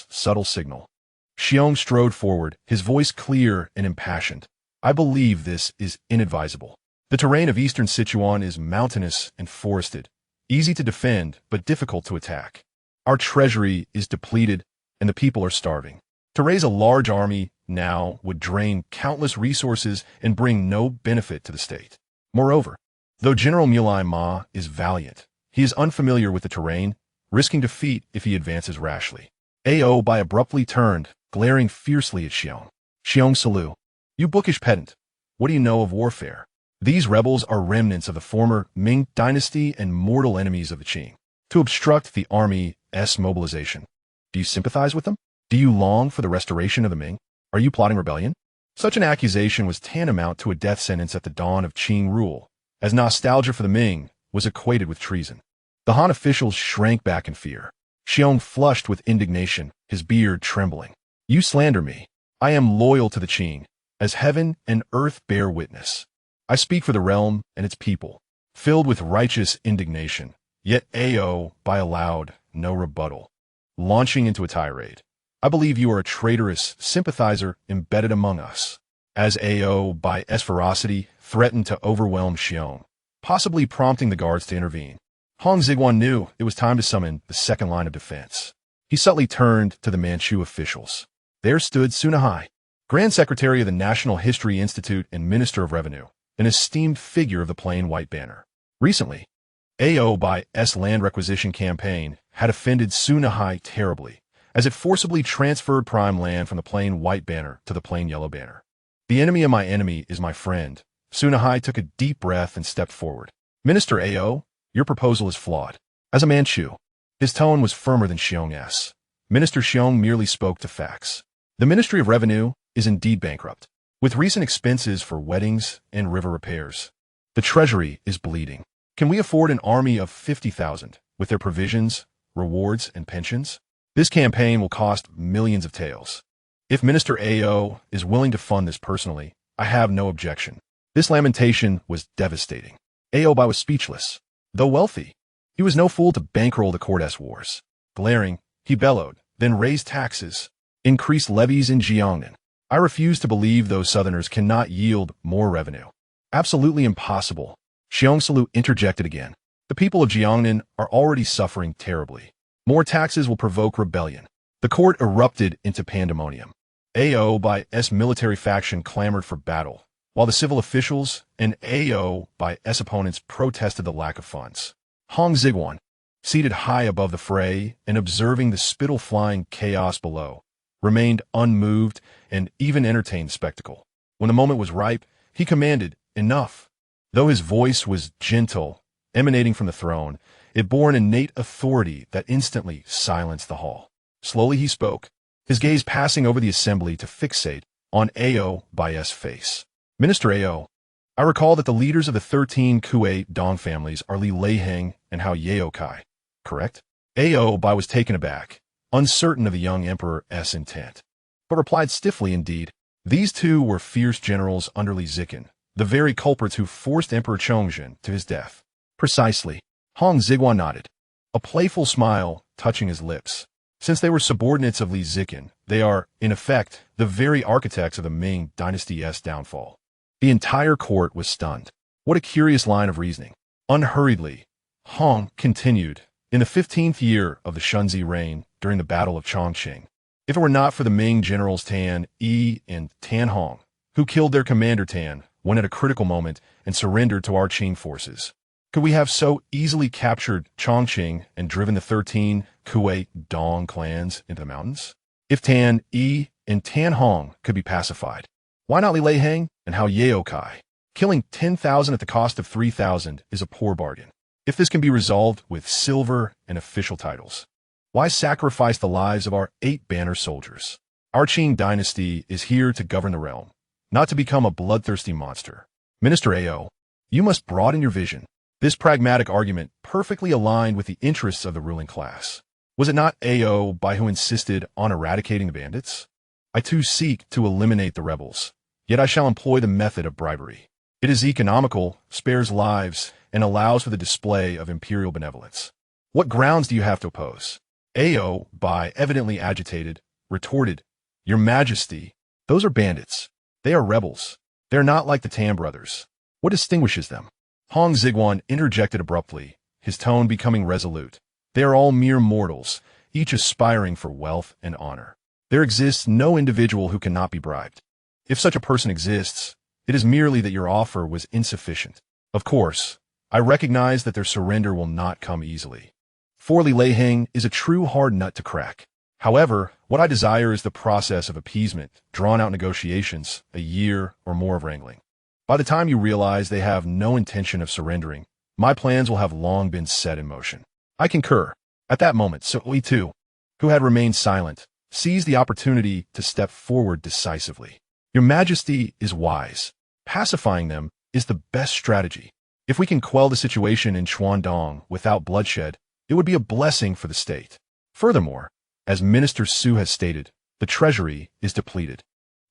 A: subtle signal, Xiong strode forward, his voice clear and impassioned. I believe this is inadvisable. The terrain of eastern Sichuan is mountainous and forested, easy to defend but difficult to attack. Our treasury is depleted and the people are starving. To raise a large army now would drain countless resources and bring no benefit to the state. Moreover, though General Mulai Ma is valiant, he is unfamiliar with the terrain, risking defeat if he advances rashly. Oboi abruptly turned, glaring fiercely at Xiong. Xiong Salu, you bookish pedant, what do you know of warfare? These rebels are remnants of the former Ming dynasty and mortal enemies of the Qing. To obstruct the army's mobilization. Do you sympathize with them? Do you long for the restoration of the Ming? Are you plotting rebellion? Such an accusation was tantamount to a death sentence at the dawn of Qing rule, as nostalgia for the Ming was equated with treason. The Han officials shrank back in fear. Xiong flushed with indignation, his beard trembling. You slander me. I am loyal to the Qing, as heaven and earth bear witness. I speak for the realm and its people. Filled with righteous indignation, yet Oboi allowed no rebuttal. Launching into a tirade. I believe you are a traitorous sympathizer embedded among us. As Oboi's ferocity threatened to overwhelm Xiong, possibly prompting the guards to intervene, Hong Xigong knew it was time to summon the second line of defense. He subtly turned to the Manchu officials. There stood Sunahai, Grand Secretary of the National History Institute and Minister of Revenue, an esteemed figure of the plain white banner. Recently, Oboi's land requisition campaign had offended Sunahai terribly, as it forcibly transferred prime land from the plain white banner to the plain yellow banner. The enemy of my enemy is my friend. Sunahai took a deep breath and stepped forward. Minister Ao, your proposal is flawed. As a Manchu, his tone was firmer than Xiong's. Minister Xiong merely spoke to facts. The Ministry of Revenue is indeed bankrupt, with recent expenses for weddings and river repairs. The treasury is bleeding. Can we afford an army of 50,000 with their provisions, rewards, and pensions? This campaign will cost millions of taels. If Minister Ao is willing to fund this personally, I have no objection. This lamentation was devastating. Oboi was speechless. Though wealthy, he was no fool to bankroll the court wars. Glaring, he bellowed, then raised taxes, increased levies in Jiangnan. I refuse to believe those southerners cannot yield more revenue. Absolutely impossible. Xiong Salu interjected again. The people of Jiangnan are already suffering terribly. More taxes will provoke rebellion. The court erupted into pandemonium. Oboi's military faction clamored for battle, while the civil officials and Oboi's opponents protested the lack of funds. Hong Xigong, seated high above the fray and observing the spittle-flying chaos below, remained unmoved and even entertained the spectacle. When the moment was ripe, he commanded, "Enough." Though his voice was gentle, emanating from the throne, it bore an innate authority that instantly silenced the hall. Slowly he spoke, his gaze passing over the assembly to fixate on Oboi's face. Minister Ao, I recall that the leaders of the 13 Kuei Dong families are Li Leiheng and Hao Yaokai, correct? Oboi was taken aback, uncertain of the young emperor's intent, but replied stiffly indeed. These two were fierce generals under Li Ziqin, the very culprits who forced Emperor Chongzhen to his death. Precisely. Hong Xigong nodded, a playful smile touching his lips. Since they were subordinates of Li Ziqin, they are, in effect, the very architects of the Ming dynasty's downfall. The entire court was stunned. What a curious line of reasoning. Unhurriedly, Hong continued, in the 15th year of the Shunzi reign, during the Battle of Chongqing, if it were not for the Ming generals Tan Yi and Tan Hong, who killed their commander Tan when at a critical moment and surrendered to our Qing forces, could we have so easily captured Chongqing and driven the 13 Kuei Dong clans into the mountains? If Tan Yi and Tan Hong could be pacified, why not Li Leiheng and Hao Yaokai? Killing 10,000 at the cost of 3,000 is a poor bargain. If this can be resolved with silver and official titles, why sacrifice the lives of our 8 banner soldiers? Our Qing dynasty is here to govern the realm, not to become a bloodthirsty monster. Minister Ao, you must broaden your vision. This pragmatic argument perfectly aligned with the interests of the ruling class. Was it not Oboi who insisted on eradicating the bandits? I too seek to eliminate the rebels, yet I shall employ the method of bribery. It is economical, spares lives, and allows for the display of imperial benevolence. What grounds do you have to oppose? Oboi, evidently agitated, retorted, Your Majesty, those are bandits. They are rebels. They are not like the Tam brothers. What distinguishes them? Hong Xigong interjected abruptly, his tone becoming resolute. They are all mere mortals, each aspiring for wealth and honor. There exists no individual who cannot be bribed. If such a person exists, it is merely that your offer was insufficient. Of course, I recognize that their surrender will not come easily. For Li Leiheng is a true hard nut to crack. However, what I desire is the process of appeasement, drawn-out negotiations, a year or more of wrangling. By the time you realize they have no intention of surrendering, my plans will have long been set in motion. I concur. At that moment, Sui too, who had remained silent, seized the opportunity to step forward decisively. Your Majesty is wise. Pacifying them is the best strategy. If we can quell the situation in Chuandong without bloodshed, it would be a blessing for the state. Furthermore, as Minister Su has stated, the treasury is depleted.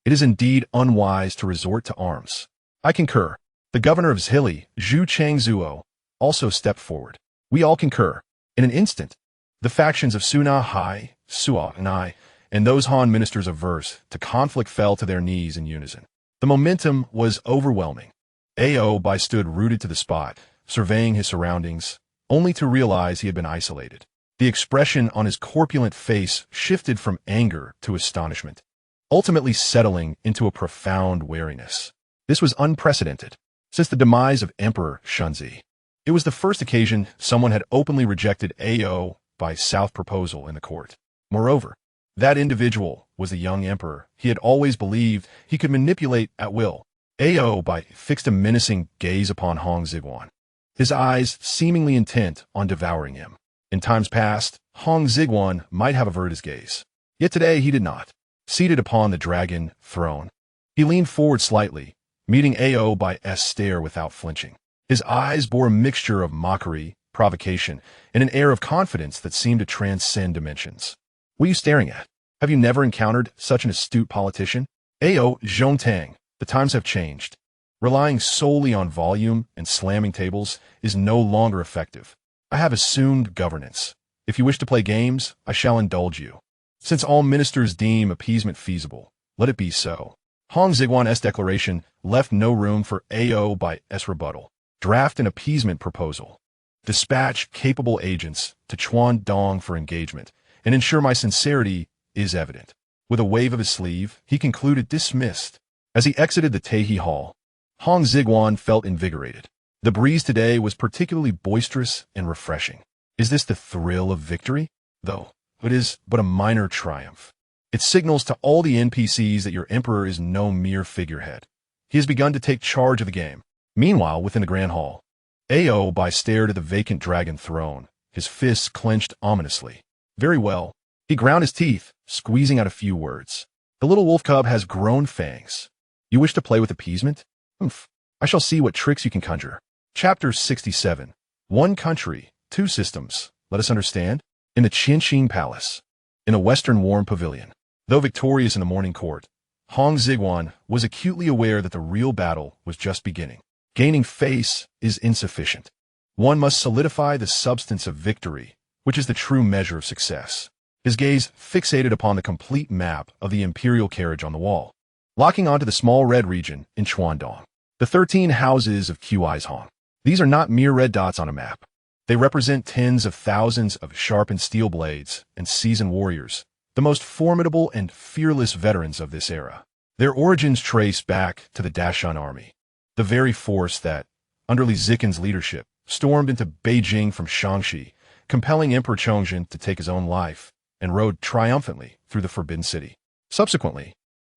A: It is indeed unwise to resort to arms. I concur. The governor of Zhili, Zhu Changzuo, also stepped forward. We all concur. In an instant, the factions of Suna Hai, Sua and I, and those Han ministers averse to conflict fell to their knees in unison. The momentum was overwhelming. Oboi stood rooted to the spot, surveying his surroundings, only to realize he had been isolated. The expression on his corpulent face shifted from anger to astonishment, ultimately settling into a profound wariness. This was unprecedented. Since the demise of Emperor Shunzi, it was the first occasion someone had openly rejected Obei's South proposal in the court. Moreover, that individual was the young emperor he had always believed he could manipulate at will. Obei fixed a menacing gaze upon Hong Xigong, his eyes seemingly intent on devouring him. In times past, Hong Xigong might have averted his gaze. Yet today he did not. Seated upon the dragon throne, he leaned forward slightly, meeting Obei's stare without flinching. His eyes bore a mixture of mockery, provocation, and an air of confidence that seemed to transcend dimensions. What are you staring at? Have you never encountered such an astute politician? Zhongtang, the times have changed. Relying solely on volume and slamming tables is no longer effective. I have assumed governance. If you wish to play games, I shall indulge you. Since all ministers deem appeasement feasible, let it be so. Hong Xigong's declaration left no room for Obei's rebuttal. Draft an appeasement proposal. Dispatch capable agents to Chuandong for engagement, and ensure my sincerity is evident. With a wave of his sleeve, he concluded dismissed. As he exited the Taiji Hall, Hong Xigong felt invigorated. The breeze today was particularly boisterous and refreshing. Is this the thrill of victory? Though it is but a minor triumph. It signals to all the NPCs that your emperor is no mere figurehead. He has begun to take charge of the game. Meanwhile, within the Grand Hall, Obei stared at the vacant dragon throne, his fists clenched ominously. Very well. He ground his teeth, squeezing out a few words. The little wolf cub has grown fangs. You wish to play with appeasement? Humph. I shall see what tricks you can conjure. Chapter 67. One country, two systems. Let us understand. In the Qianxin Palace, in a western warm pavilion. Though victorious in the morning court, Hong Xigong was acutely aware that the real battle was just beginning. Gaining face is insufficient. One must solidify the substance of victory, which is the true measure of success. His gaze fixated upon the complete map of the imperial carriage on the wall, locking onto the small red region in Chuandong. The 13 houses of Qizhong. These are not mere red dots on a map. They represent tens of thousands of sharpened steel blades and seasoned warriors, the most formidable and fearless veterans of this era. Their origins trace back to the Dashan army, the very force that, under Li Ziqin's leadership, stormed into Beijing from Shaanxi, compelling Emperor Chongzhen to take his own life, and rode triumphantly through the Forbidden City. Subsequently,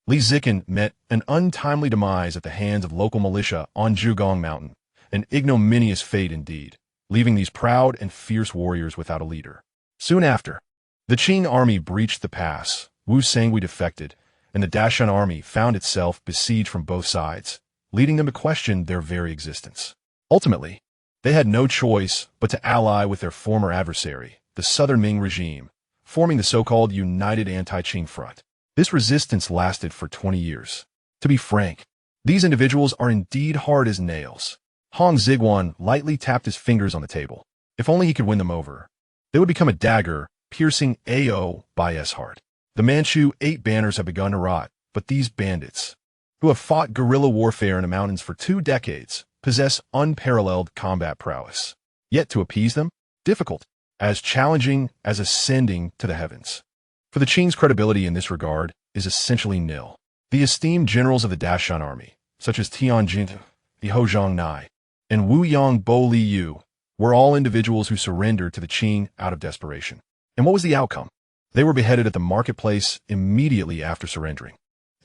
A: Li Ziqin met an untimely demise at the hands of local militia on Zhigong Mountain, an ignominious fate indeed, leaving these proud and fierce warriors without a leader. Soon after, the Qing army breached the pass, Wu Sangui defected, and the Dashan army found itself besieged from both sides, leading them to question their very existence. Ultimately, they had no choice but to ally with their former adversary, the Southern Ming regime, forming the so-called United Anti-Qing Front. This resistance lasted for 20 years. To be frank, these individuals are indeed hard as nails. Hong Xigong lightly tapped his fingers on the table. If only he could win them over, they would become a dagger, piercing Obei's heart. The Manchu 8 banners have begun to rot, but these bandits, who have fought guerrilla warfare in the mountains for 2 decades, possess unparalleled combat prowess. Yet to appease them? Difficult, as challenging as ascending to the heavens. For the Qing's credibility in this regard is essentially nil. The esteemed generals of the Dashan army, such as Tianjin, the Hozhong Nai, and Wu Yang Bo Li Yu, were all individuals who surrendered to the Qing out of desperation. And what was the outcome? They were beheaded at the marketplace immediately after surrendering.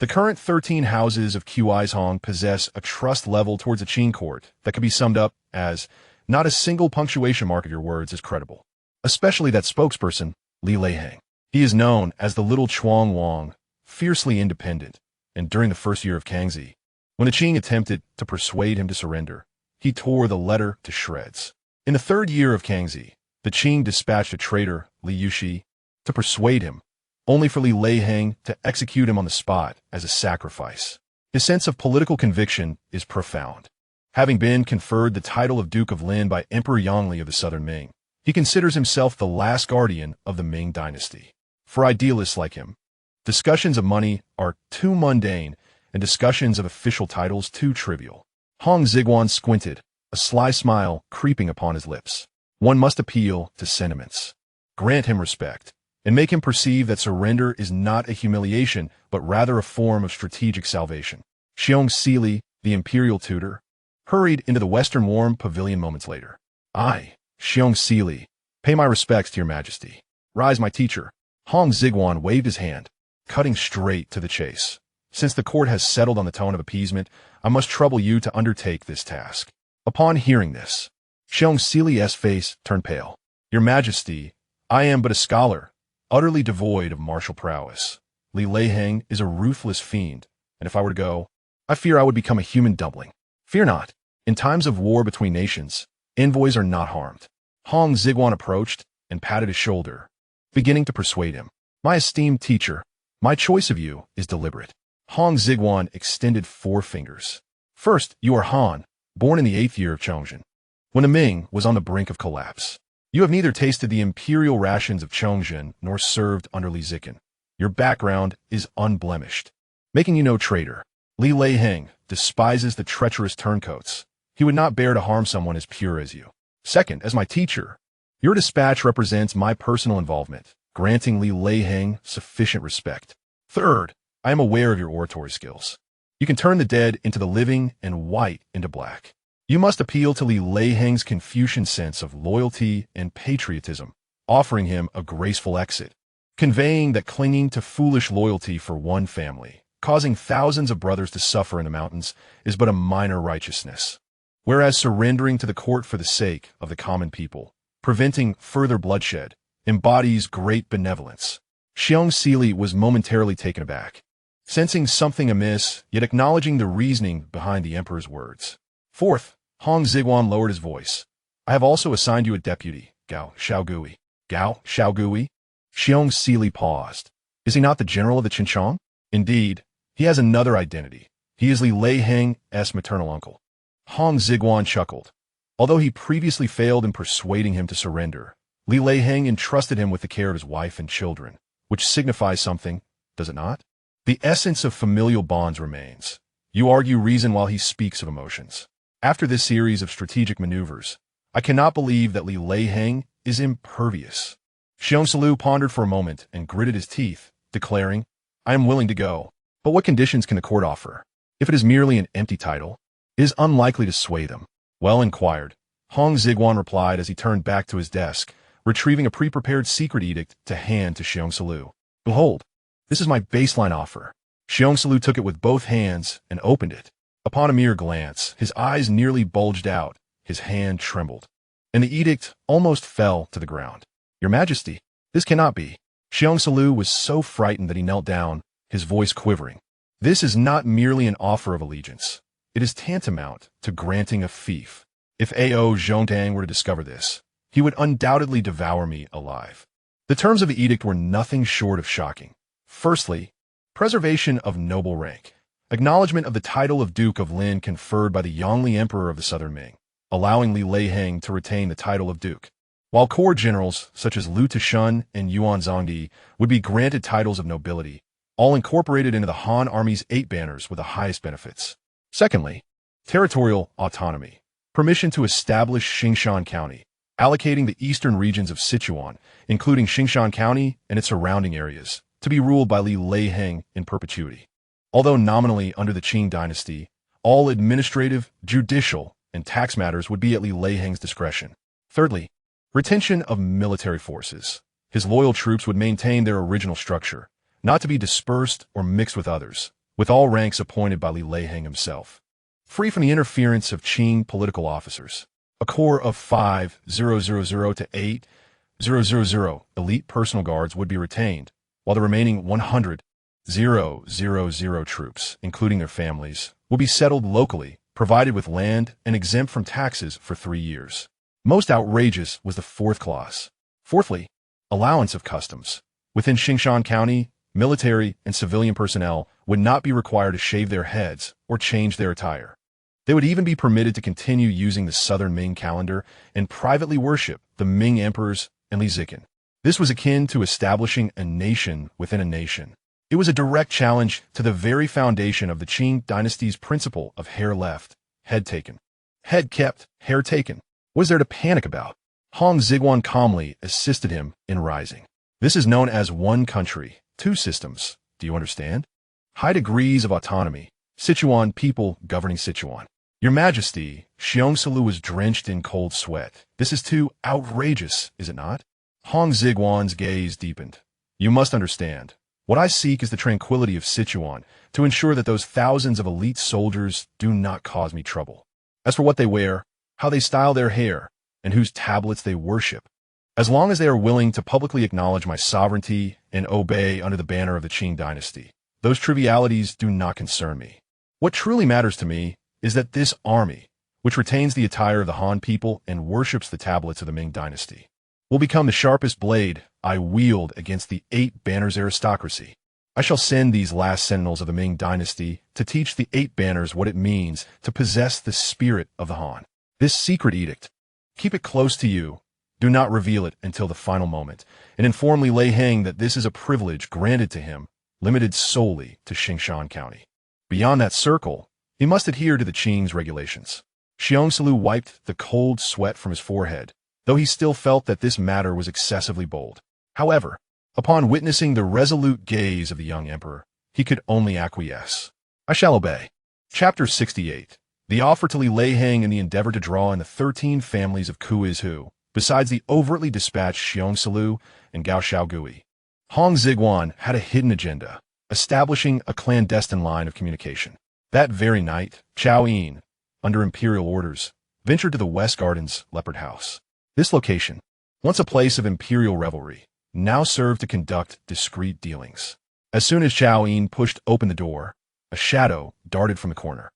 A: The current 13 houses of Hong possess a trust level towards the Qing court that can be summed up as, not a single punctuation mark of your words is credible. Especially that spokesperson, Li Leiheng. He is known as the Little Chuang Wang, fiercely independent, and during the first year of Kangxi, when the Qing attempted to persuade him to surrender, he tore the letter to shreds. In the 3rd year of Kangxi, the Qing dispatched a traitor, Li Yuxi, to persuade him, only for Li Leiheng to execute him on the spot as a sacrifice. His sense of political conviction is profound. Having been conferred the title of Duke of Lin by Emperor Yongli of the Southern Ming, he considers himself the last guardian of the Ming dynasty. For idealists like him, discussions of money are too mundane and discussions of official titles too trivial. Hong Xigong squinted, a sly smile creeping upon his lips. One must appeal to sentiments. Grant him respect, and make him perceive that surrender is not a humiliation, but rather a form of strategic salvation. Xiong Sili, the imperial tutor, hurried into the Western Warm Pavilion moments later. I, Xiong Sili, pay my respects to your majesty. Rise, my teacher. Hong Xigong waved his hand, cutting straight to the chase. Since the court has settled on the tone of appeasement, I must trouble you to undertake this task. Upon hearing this, Xiong Sili's face turned pale. Your majesty, I am but a scholar, utterly devoid of martial prowess. Li Leiheng is a ruthless fiend, and if I were to go, I fear I would become a human dumpling. Fear not. In times of war between nations, envoys are not harmed. Hong Xigong approached and patted his shoulder, beginning to persuade him. My esteemed teacher, my choice of you is deliberate. Hong Xigong extended 4 fingers. First, you are Han, born in the 8th year of Chongzhen, when the Ming was on the brink of collapse. You have neither tasted the imperial rations of Chongzhen nor served under Li Zichen. Your background is unblemished, making you no traitor. Li Leiheng despises the treacherous turncoats. He would not bear to harm someone as pure as you. Second, as my teacher, your dispatch represents my personal involvement, granting Li Leiheng sufficient respect. Third, I am aware of your oratory skills. You can turn the dead into the living and white into black. You must appeal to Li Leiheng's Confucian sense of loyalty and patriotism, offering him a graceful exit, conveying that clinging to foolish loyalty for one family, causing thousands of brothers to suffer in the mountains, is but a minor righteousness, whereas surrendering to the court for the sake of the common people, preventing further bloodshed, embodies great benevolence. Xiong Sili was momentarily taken aback, sensing something amiss, yet acknowledging the reasoning behind the emperor's words. Fourth, Hong Xigong lowered his voice. I have also assigned you a deputy, Gao Xiaogui. Gao Xiaogui? Xiong Sili paused. Is he not the general of the Qinchong? Indeed, he has another identity. He is Li Leiheng's maternal uncle. Hong Xigong chuckled. Although he previously failed in persuading him to surrender, Li Leiheng entrusted him with the care of his wife and children, which signifies something, does it not? The essence of familial bonds remains. You argue reason while he speaks of emotions. After this series of strategic maneuvers, I cannot believe that Li Leiheng is impervious. Xiong Sili pondered for a moment and gritted his teeth, declaring, I am willing to go, but what conditions can the court offer? If it is merely an empty title, it is unlikely to sway them. Well inquired, Hong Xigong replied as he turned back to his desk, retrieving a pre-prepared secret edict to hand to Xiong Sili. Behold, this is my baseline offer. Xiong Sili took it with both hands and opened it. Upon a mere glance, his eyes nearly bulged out, his hand trembled, and the edict almost fell to the ground. Your Majesty, this cannot be. Xiong Sili was so frightened that he knelt down, his voice quivering. This is not merely an offer of allegiance. It is tantamount to granting a fief. If A.O. Zhongtang were to discover this, he would undoubtedly devour me alive. The terms of the edict were nothing short of shocking. Firstly, preservation of noble rank. Acknowledgement of the title of Duke of Lin conferred by the Yongli Emperor of the Southern Ming, allowing Li Leiheng to retain the title of Duke, while corps generals such as Lu Tushun and Yuan Zongdi would be granted titles of nobility, all incorporated into the Han Army's 8 banners with the highest benefits. Secondly, territorial autonomy. Permission to establish Xingshan County, allocating the eastern regions of Sichuan, including Xingshan County and its surrounding areas, to be ruled by Li Leiheng in perpetuity. Although nominally under the Qing dynasty, all administrative, judicial, and tax matters would be at Li Leiheng's discretion. Thirdly, retention of military forces. His loyal troops would maintain their original structure, not to be dispersed or mixed with others, with all ranks appointed by Li Leiheng himself. Free from the interference of Qing political officers. A corps of 5,000 to 8,000 elite personal guards would be retained, while the remaining 100,000 troops, including their families, will be settled locally, provided with land, and exempt from taxes for 3 years. Most outrageous was the fourth clause. Fourthly, allowance of customs. Within Xingshan County, military and civilian personnel would not be required to shave their heads or change their attire. They would even be permitted to continue using the southern Ming calendar and privately worship the Ming emperors and Li Ziqin. This was akin to establishing a nation within a nation. It was a direct challenge to the very foundation of the Qing dynasty's principle of hair left, head taken. Head kept, hair taken. What is there to panic about? Hong Xigong calmly assisted him in rising. This is known as one country, two systems. Do you understand? High degrees of autonomy. Sichuan people governing Sichuan. Your Majesty, Xiongsalu was drenched in cold sweat. This is too outrageous, is it not? Hong Xigong's gaze deepened. You must understand. What I seek is the tranquility of Sichuan, to ensure that those thousands of elite soldiers do not cause me trouble. As for what they wear, how they style their hair, and whose tablets they worship, as long as they are willing to publicly acknowledge my sovereignty and obey under the banner of the Qing dynasty, those trivialities do not concern me. What truly matters to me is that this army, which retains the attire of the Han people and worships the tablets of the Ming dynasty, will become the sharpest blade I wield against the 8 banners aristocracy. I shall send these last sentinels of the Ming dynasty to teach the 8 banners what it means to possess the spirit of the Han. This secret edict, keep it close to you. Do not reveal it until the final moment, and inform Li Leiheng that this is a privilege granted to him, limited solely to Xingshan County. Beyond that circle, he must adhere to the Qing's regulations. Xiongsalu wiped the cold sweat from his forehead, though he still felt that this matter was excessively bold. However, upon witnessing the resolute gaze of the young emperor, he could only acquiesce. I shall obey. Chapter 68. The offer to Li Leiheng in the endeavor to draw in the 13 families of Kuizhu, besides the overtly dispatched Xiongsalu and Gao Shaogui. Hong Xigong had a hidden agenda, establishing a clandestine line of communication. That very night, Chao Yin, under imperial orders, ventured to the West Gardens Leopard House. This location, once a place of imperial revelry, now served to conduct discreet dealings. As soon as Chao Yin pushed open the door, a shadow darted from the corner,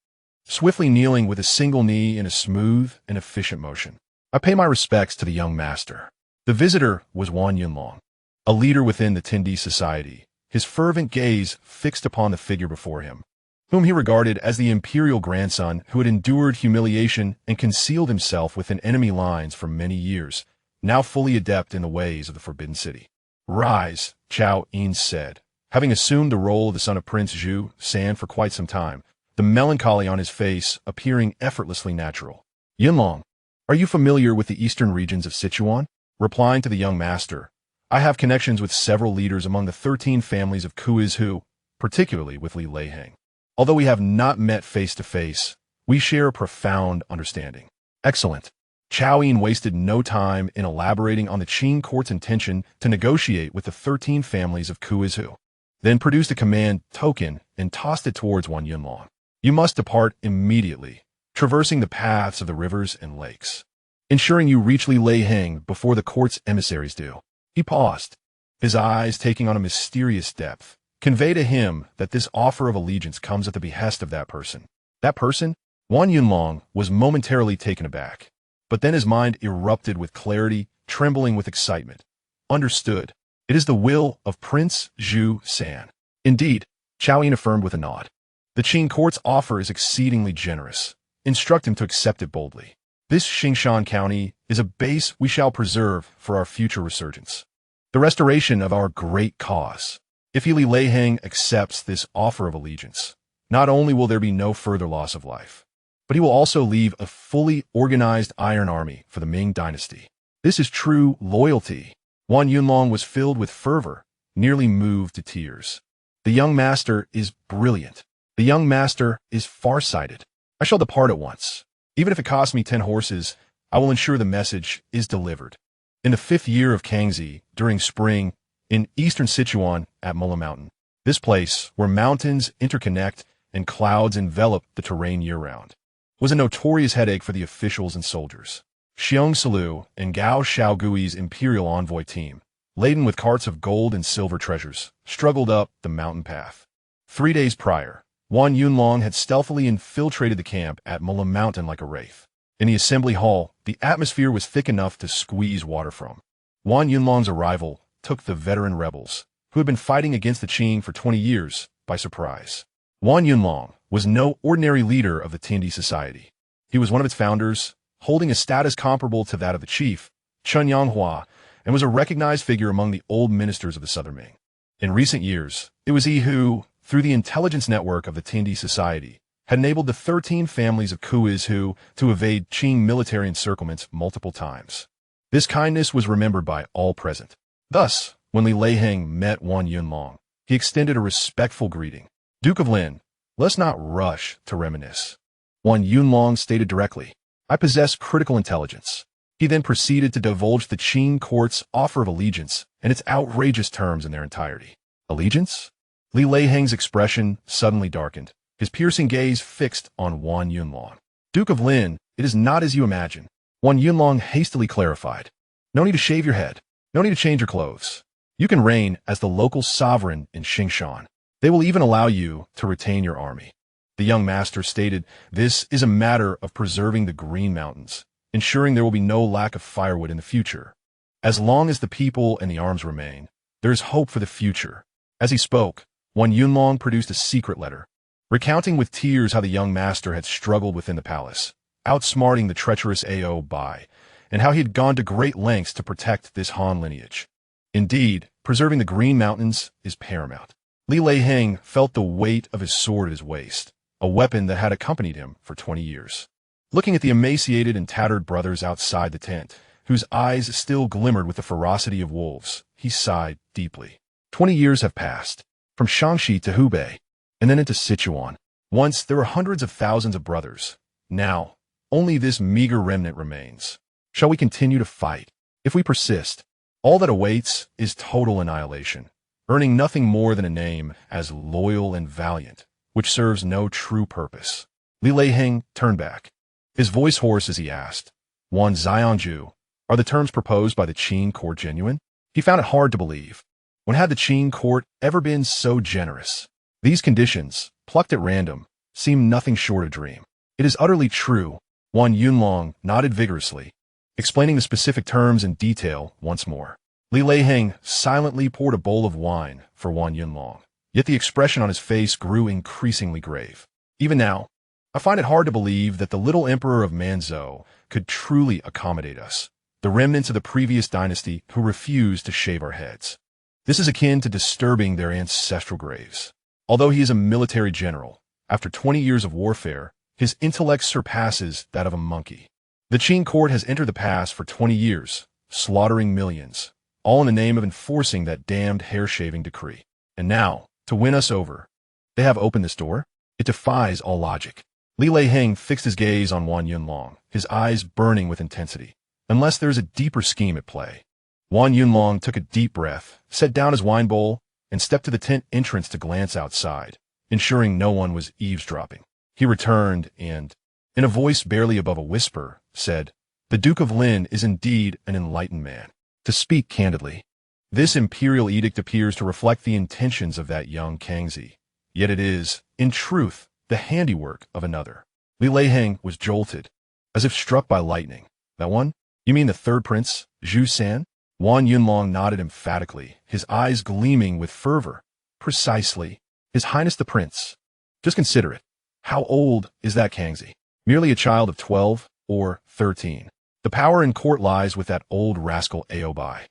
A: swiftly kneeling with a single knee in a smooth and efficient motion. I pay my respects to the young master. The visitor was Wan Yunlong, a leader within the Tindi society, his fervent gaze fixed upon the figure before him, whom he regarded as the imperial grandson who had endured humiliation and concealed himself within enemy lines for many years, now fully adept in the ways of the Forbidden City. Rise, Chao Yin said, having assumed the role of the son of Prince Zhu San for quite some time, the melancholy on his face appearing effortlessly natural. Yunlong, are you familiar with the eastern regions of Sichuan? Replying to the young master, I have connections with several leaders among the 13 families of Kuizhu, particularly with Li Leiheng. Although we have not met face to face, we share a profound understanding. Excellent. Chao Yin wasted no time in elaborating on the Qing court's intention to negotiate with the 13 families of Kuizhu, then produced a command token and tossed it towards Wan Yunlong. You must depart immediately, traversing the paths of the rivers and lakes, ensuring you reach Li Leiheng before the court's emissaries do. He paused, his eyes taking on a mysterious depth. Convey to him that this offer of allegiance comes at the behest of that person. That person? Wan Yunlong was momentarily taken aback, but then his mind erupted with clarity, trembling with excitement. Understood. It is the will of Prince Zhu San. Indeed, Chao Yin affirmed with a nod. The Qing court's offer is exceedingly generous. Instruct him to accept it boldly. This Xingshan County is a base we shall preserve for our future resurgence. The restoration of our great cause. If Li Leiheng accepts this offer of allegiance, not only will there be no further loss of life, but he will also leave a fully organized iron army for the Ming dynasty. This is true loyalty. Wan Yunlong was filled with fervor, nearly moved to tears. The young master is brilliant. The young master is farsighted. I shall depart at once. Even if it costs me 10 horses, I will ensure the message is delivered. In the 5th year of Kangxi, during spring, in eastern Sichuan at Mula Mountain, this place, where mountains interconnect and clouds envelop the terrain year-round, was a notorious headache for the officials and soldiers. Xiong Salu and Gao Shaogui's imperial envoy team, laden with carts of gold and silver treasures, struggled up the mountain path. 3 days prior, Wan Yunlong had stealthily infiltrated the camp at Mula Mountain like a wraith. In the assembly hall, the atmosphere was thick enough to squeeze water from. Wan Yunlong's arrival took the veteran rebels, who had been fighting against the Qing for 20 years, by surprise. Wan Yunlong was no ordinary leader of the Tindi society. He was one of its founders, holding a status comparable to that of the chief, Chen Yanghua, and was a recognized figure among the old ministers of the Southern Ming. In recent years, it was he who, through the intelligence network of the Tindi society, had enabled the 13 families of Kuis who to evade Qing military encirclements multiple times. This kindness was remembered by all present. Thus, when Li Leiheng met Wan Yunlong, he extended a respectful greeting. Duke of Lin, let's not rush to reminisce. Wan Yunlong stated directly, I possess critical intelligence. He then proceeded to divulge the Qing court's offer of allegiance and its outrageous terms in their entirety. Allegiance? Li Leiheng's expression suddenly darkened, his piercing gaze fixed on Wan Yunlong. Duke of Lin, it is not as you imagine. Wan Yunlong hastily clarified. No need to shave your head. No need to change your clothes. You can reign as the local sovereign in Xingshan. They will even allow you to retain your army. The young master stated, this is a matter of preserving the Green Mountains, ensuring there will be no lack of firewood in the future. As long as the people and the arms remain, there is hope for the future. As he spoke, Wan Yunlong produced a secret letter, recounting with tears how the young master had struggled within the palace, outsmarting the treacherous Oboi, and how he had gone to great lengths to protect this Han lineage. Indeed, preserving the Green Mountains is paramount. Li Leiheng felt the weight of his sword at his waist, a weapon that had accompanied him for 20 years. Looking at the emaciated and tattered brothers outside the tent, whose eyes still glimmered with the ferocity of wolves, he sighed deeply. 20 years have passed, from Shaanxi to Hubei, and then into Sichuan. Once there were hundreds of thousands of brothers. Now, only this meager remnant remains. Shall we continue to fight? If we persist, all that awaits is total annihilation, earning nothing more than a name as loyal and valiant, which serves no true purpose. Li Leiheng turned back, his voice hoarse as he asked, Wan Zionju, are the terms proposed by the Qing court genuine? He found it hard to believe. When had the Qing court ever been so generous? These conditions, plucked at random, seem nothing short of dream. It is utterly true. Wan Yunlong nodded vigorously, explaining the specific terms in detail once more. Li Leiheng silently poured a bowl of wine for Wan Yunlong, yet the expression on his face grew increasingly grave. Even now, I find it hard to believe that the little emperor of Manzhou could truly accommodate us, the remnants of the previous dynasty who refused to shave our heads. This is akin to disturbing their ancestral graves. Although he is a military general, after 20 years of warfare, his intellect surpasses that of a monkey. The Qing court has entered the past for 20 years, slaughtering millions, all in the name of enforcing that damned hair-shaving decree. And now, to win us over, they have opened this door? It defies all logic. Li Leiheng fixed his gaze on Wan Yunlong, his eyes burning with intensity. Unless there is a deeper scheme at play. Wan Yunlong took a deep breath, set down his wine bowl, and stepped to the tent entrance to glance outside, ensuring no one was eavesdropping. He returned and, in a voice barely above a whisper, said, The Duke of Lin is indeed an enlightened man. To speak candidly, this imperial edict appears to reflect the intentions of that young Kangxi, yet it is, in truth, the handiwork of another. Li Leiheng was jolted, as if struck by lightning. That one? You mean the third prince, Zhu San? Wan Yunlong nodded emphatically, his eyes gleaming with fervor. Precisely. His Highness the Prince. Just consider it. How old is that Kangxi? Merely a child of 12 or 13. The power in court lies with that old rascal Oboi.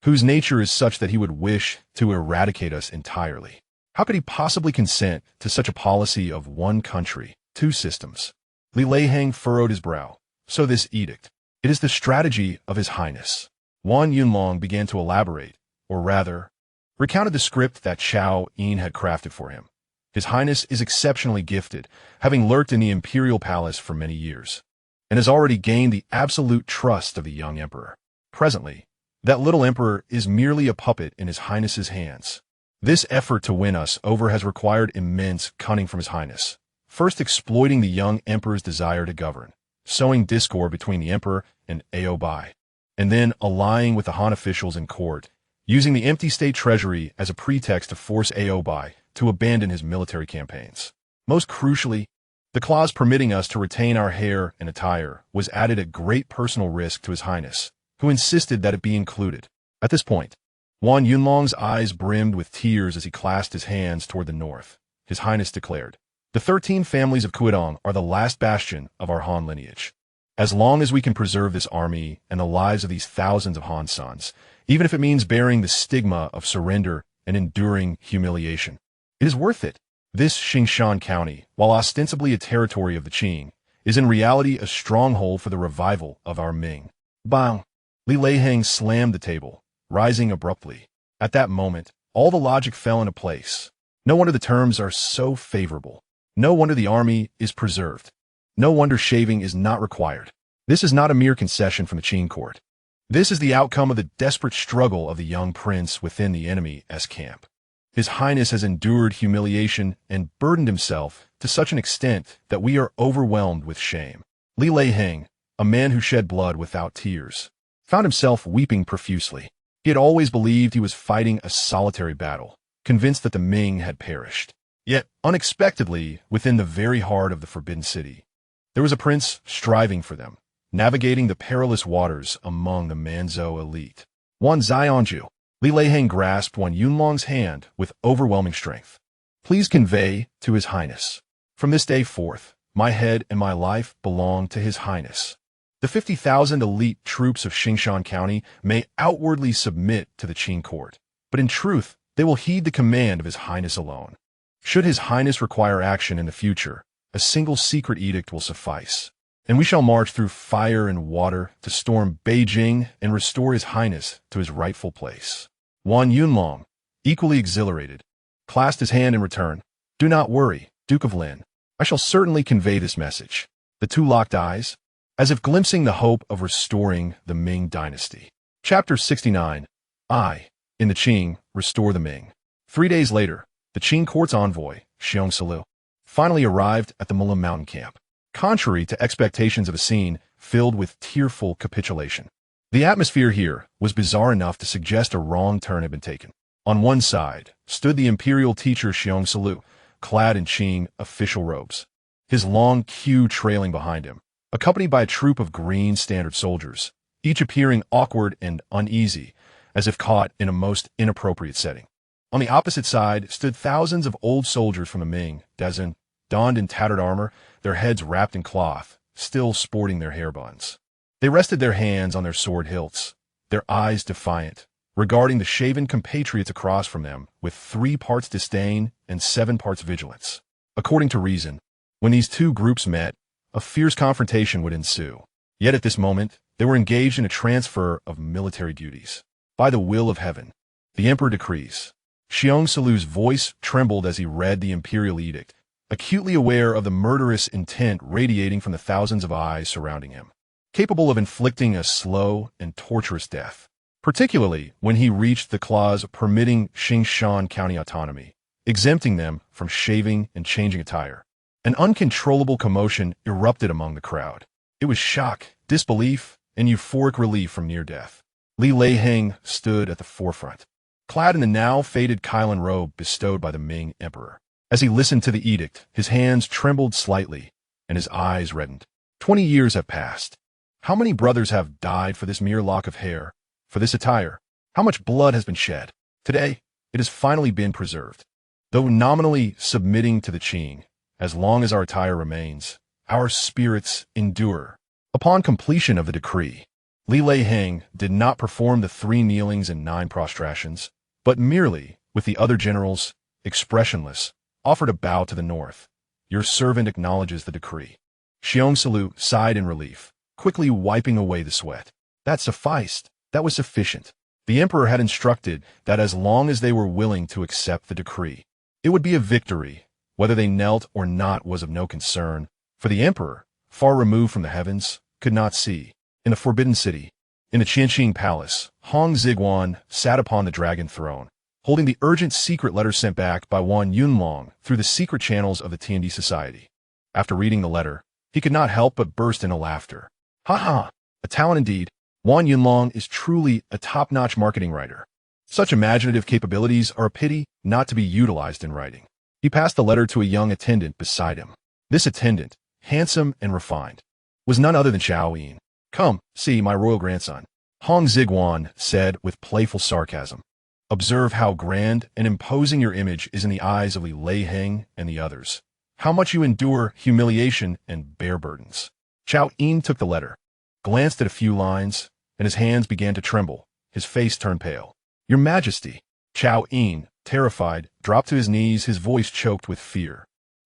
A: whose nature is such that he would wish to eradicate us entirely. How could he possibly consent to such a policy of one country, two systems? Li Leiheng furrowed his brow. So this edict. It is the strategy of His Highness. Wan Yunlong began to elaborate, or rather, recounted the script that Xiao Yin had crafted for him. His Highness is exceptionally gifted, having lurked in the imperial palace for many years, and has already gained the absolute trust of the young emperor. Presently, that little emperor is merely a puppet in His Highness's hands. This effort to win us over has required immense cunning from His Highness, first exploiting the young emperor's desire to govern, sowing discord between the emperor and Oboi, and then allying with the Han officials in court, using the empty state treasury as a pretext to force Oboi to abandon his military campaigns. Most crucially, the clause permitting us to retain our hair and attire was added at great personal risk to His Highness, who insisted that it be included. At this point, Wan Yunlong's eyes brimmed with tears as he clasped his hands toward the north. His Highness declared, "The 13 families of Kuidong are the last bastion of our Han lineage. As long as we can preserve this army and the lives of these thousands of Han sons, even if it means bearing the stigma of surrender and enduring humiliation, it is worth it." This Xingshan County, while ostensibly a territory of the Qing, is in reality a stronghold for the revival of our Ming. Bang! Li Leiheng slammed the table, rising abruptly. At that moment, all the logic fell into place. No wonder the terms are so favorable. No wonder the army is preserved. No wonder shaving is not required. This is not a mere concession from the Qing court. This is the outcome of the desperate struggle of the young prince within the enemy's camp. His Highness has endured humiliation and burdened himself to such an extent that we are overwhelmed with shame. Li Leiheng, a man who shed blood without tears, found himself weeping profusely. He had always believed he was fighting a solitary battle, convinced that the Ming had perished. Yet, unexpectedly, within the very heart of the Forbidden City, there was a prince striving for them, navigating the perilous waters among the Manzhou elite. Wan Zionju. Li Leiheng grasped Wan Yunlong's hand with overwhelming strength. "Please convey to His Highness. From this day forth, my head and my life belong to His Highness. The 50,000 elite troops of Xingshan County may outwardly submit to the Qing court, but in truth, they will heed the command of His Highness alone. Should His Highness require action in the future, a single secret edict will suffice, and we shall march through fire and water to storm Beijing and restore His Highness to his rightful place." Wan Yunlong, equally exhilarated, clasped his hand in return. "Do not worry, Duke of Lin. I shall certainly convey this message." The two locked eyes, as if glimpsing the hope of restoring the Ming dynasty. Chapter 69. I, in the Qing, restore the Ming. 3 days later, the Qing court's envoy, Xiong Silu, finally arrived at the Mulim mountain camp. Contrary to expectations of a scene filled with tearful capitulation, the atmosphere here was bizarre enough to suggest a wrong turn had been taken. On one side stood the imperial teacher Xiong Silu, clad in Qing official robes, his long queue trailing behind him, accompanied by a troop of green standard soldiers, each appearing awkward and uneasy, as if caught in a most inappropriate setting. On the opposite side stood thousands of old soldiers from the Ming, donned in tattered armor, their heads wrapped in cloth, still sporting their hair buns. They rested their hands on their sword hilts, their eyes defiant, regarding the shaven compatriots across from them with 3 parts disdain and 7 parts vigilance. According to reason, when these two groups met, a fierce confrontation would ensue. Yet at this moment, they were engaged in a transfer of military duties. By the will of heaven, the emperor decrees. Xiong Silu's voice trembled as he read the imperial edict, acutely aware of the murderous intent radiating from the thousands of eyes surrounding him, capable of inflicting a slow and torturous death, particularly when he reached the clause permitting Xingshan County autonomy, exempting them from shaving and changing attire. An uncontrollable commotion erupted among the crowd. It was shock, disbelief, and euphoric relief from near death. Li Leiheng stood at the forefront, clad in the now faded Kailan robe bestowed by the Ming Emperor. As he listened to the edict, his hands trembled slightly, and his eyes reddened. 20 years have passed. How many brothers have died for this mere lock of hair, for this attire? How much blood has been shed? Today, it has finally been preserved. Though nominally submitting to the Qing, as long as our attire remains, our spirits endure. Upon completion of the decree, Li Heng did not perform the 3 kneelings and 9 prostrations, but merely, with the other generals, expressionless, offered a bow to the north. Your servant acknowledges the decree. Xiong Salu sighed in relief, quickly wiping away the sweat. That sufficed. That was sufficient. The emperor had instructed that as long as they were willing to accept the decree, it would be a victory. Whether they knelt or not was of no concern, for the emperor, far removed from the heavens, could not see. In the Forbidden City, in the Qianqing Palace, Hong Xigong sat upon the dragon throne, holding the urgent secret letter sent back by Wan Yunlong through the secret channels of the Tiandi Society. After reading the letter, he could not help but burst into laughter. Ha ha! A talent indeed. Wan Yunlong is truly a top-notch marketing writer. Such imaginative capabilities are a pity not to be utilized in writing. He passed the letter to a young attendant beside him. This attendant, handsome and refined, was none other than Xiao Yin. Come, see my royal grandson, Hong Xigong said with playful sarcasm. Observe how grand and imposing your image is in the eyes of Li Heng and the others. How much you endure humiliation and bear burdens. Xiao Yin took the letter, glanced at a few lines, and his hands began to tremble. His face turned pale. Your Majesty. Xiao Yin, terrified, dropped to his knees, his voice choked with fear.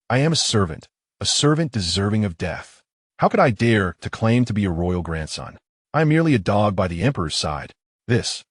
A: I am a servant deserving of death. How could I dare to claim to be a royal grandson? I am merely a dog by the emperor's side. This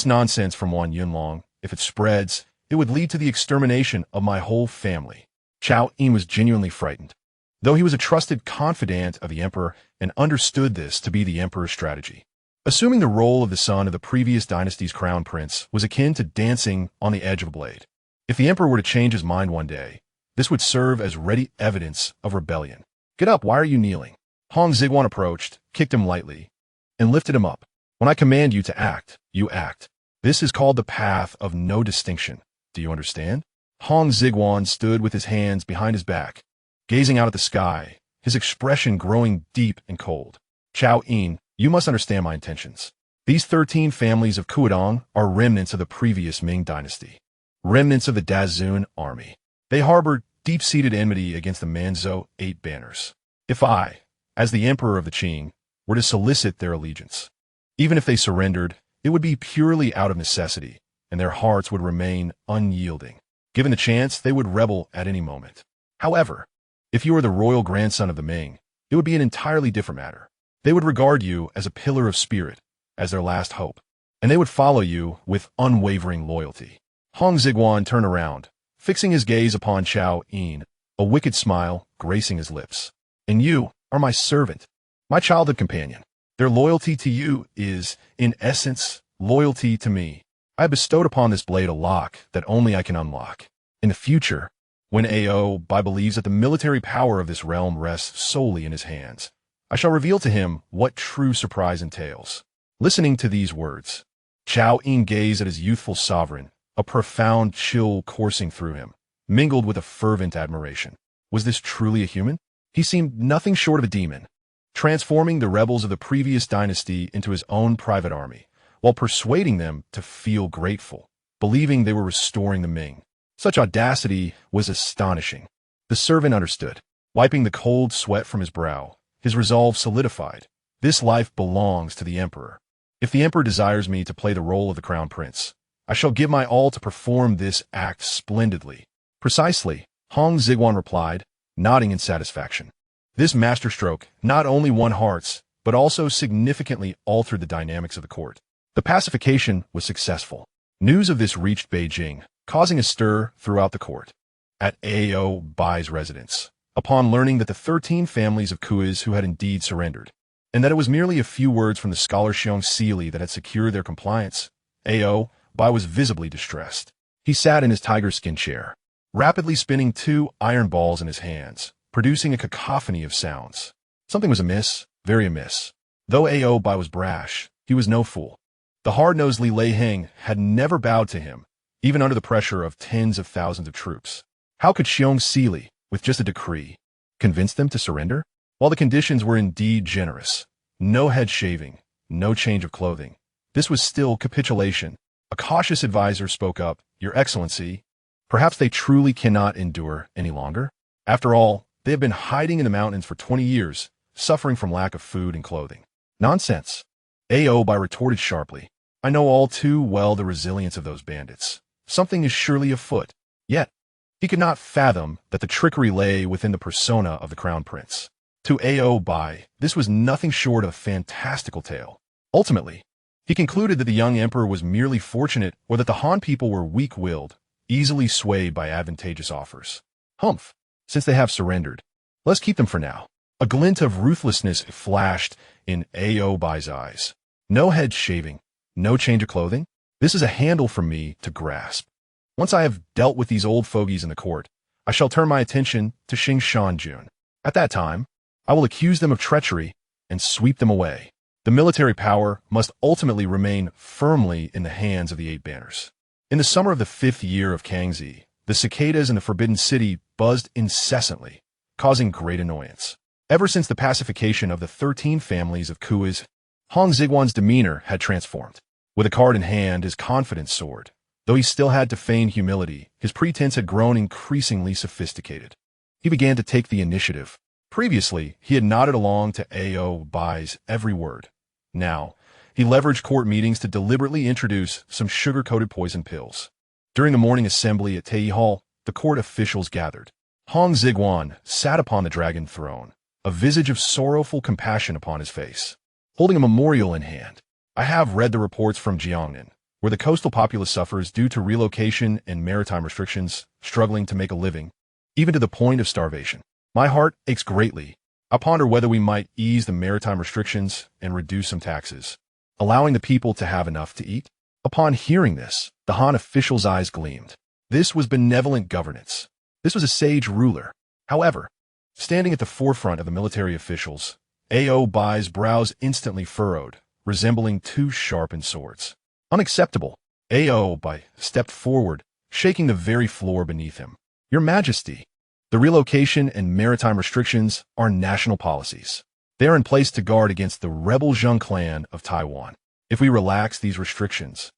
A: nonsense from Wan Yunlong, if it spreads, it would lead to the extermination of my whole family. Xiao Yin was genuinely frightened, though he was a trusted confidant of the emperor and understood this to be the emperor's strategy. Assuming the role of the son of the previous dynasty's crown prince was akin to dancing on the edge of a blade. If the emperor were to change his mind one day, this would serve as ready evidence of rebellion. Get up, why are you kneeling? Hong Xigong approached, kicked him lightly, and lifted him up. When I command you to act, you act. This is called the path of no distinction. Do you understand? Hong Xigong stood with his hands behind his back, gazing out at the sky, his expression growing deep and cold. Xiao Yin, you must understand my intentions. These 13 families of Kuodong are remnants of the previous Ming dynasty, remnants of the Dazun army. They harbored deep-seated enmity against the Manzhou 8 banners. If I, as the emperor of the Qing, were to solicit their allegiance, even if they surrendered, it would be purely out of necessity, and their hearts would remain unyielding. Given the chance, they would rebel at any moment. However, if you were the royal grandson of the Ming, it would be an entirely different matter. They would regard you as a pillar of spirit, as their last hope, and they would follow you with unwavering loyalty. Hong Xigong turned around, fixing his gaze upon Xiao Yin, a wicked smile gracing his lips. And you are my servant, my childhood companion. Their loyalty to you is, in essence, loyalty to me. I bestowed upon this blade a lock that only I can unlock. In the future, when Oboi believes that the military power of this realm rests solely in his hands, I shall reveal to him what true surprise entails. Listening to these words, Xiao Yin gazed at his youthful sovereign, a profound chill coursing through him, mingled with a fervent admiration. Was this truly a human? He seemed nothing short of a demon, transforming the rebels of the previous dynasty into his own private army, while persuading them to feel grateful, believing they were restoring the Ming. Such audacity was astonishing. The servant understood. Wiping the cold sweat from his brow, his resolve solidified. This life belongs to the emperor. If the emperor desires me to play the role of the crown prince, I shall give my all to perform this act splendidly. Precisely, Hong Xigong replied, nodding in satisfaction. This masterstroke not only won hearts, but also significantly altered the dynamics of the court. The pacification was successful. News of this reached Beijing, causing a stir throughout the court. At Oboi's residence, upon learning that the 13 families of Kuis who had indeed surrendered, and that it was merely a few words from the scholar Xiong Sili that had secured their compliance, Oboi was visibly distressed. He sat in his tiger-skin chair, rapidly spinning 2 iron balls in his hands, producing a cacophony of sounds. Something was amiss, very amiss. Though Oboi was brash, he was no fool. The hard-nosed Li Heng had never bowed to him, even under the pressure of tens of thousands of troops. How could Xiong Sili, with just a decree, convince them to surrender? While the conditions were indeed generous, no head shaving, no change of clothing, this was still capitulation. A cautious advisor spoke up, Your Excellency, perhaps they truly cannot endure any longer. After all, they have been hiding in the mountains for 20 years, suffering from lack of food and clothing. Nonsense. Oboi retorted sharply. I know all too well the resilience of those bandits. Something is surely afoot. Yet, he could not fathom that the trickery lay within the persona of the crown prince. To Oboi, this was nothing short of a fantastical tale. Ultimately, he concluded that the young emperor was merely fortunate or that the Han people were weak-willed, easily swayed by advantageous offers. Humph, since they have surrendered, let's keep them for now. A glint of ruthlessness flashed in Oboi's eyes. No head shaving, no change of clothing. This is a handle for me to grasp. Once I have dealt with these old fogies in the court, I shall turn my attention to Xinjiang. At that time, I will accuse them of treachery and sweep them away. The military power must ultimately remain firmly in the hands of the Eight Banners. In the summer of the 5th year of Kangxi, the cicadas in the Forbidden City buzzed incessantly, causing great annoyance. Ever since the pacification of the 13 families of Kuis, Hong Xigong's demeanor had transformed. With a card in hand, his confidence soared. Though he still had to feign humility, his pretense had grown increasingly sophisticated. He began to take the initiative. Previously, he had nodded along to Oboi's every word. Now, he leveraged court meetings to deliberately introduce some sugar-coated poison pills. During the morning assembly at Tei Hall, the court officials gathered. Hong Xigong sat upon the dragon throne, a visage of sorrowful compassion upon his face, holding a memorial in hand. I have read the reports from Jiangnan, where the coastal populace suffers due to relocation and maritime restrictions, struggling to make a living, even to the point of starvation. My heart aches greatly. I ponder whether we might ease the maritime restrictions and reduce some taxes, allowing the people to have enough to eat. Upon hearing this, the Han official's eyes gleamed. This was benevolent governance. This was a sage ruler. However, standing at the forefront of the military officials, Oboi's brows instantly furrowed, resembling two sharpened swords. Unacceptable. Oboi stepped forward, shaking the very floor beneath him. Your Majesty, the relocation and maritime restrictions are national policies. They are in place to guard against the rebel Zheng clan of Taiwan. If we relax these restrictions,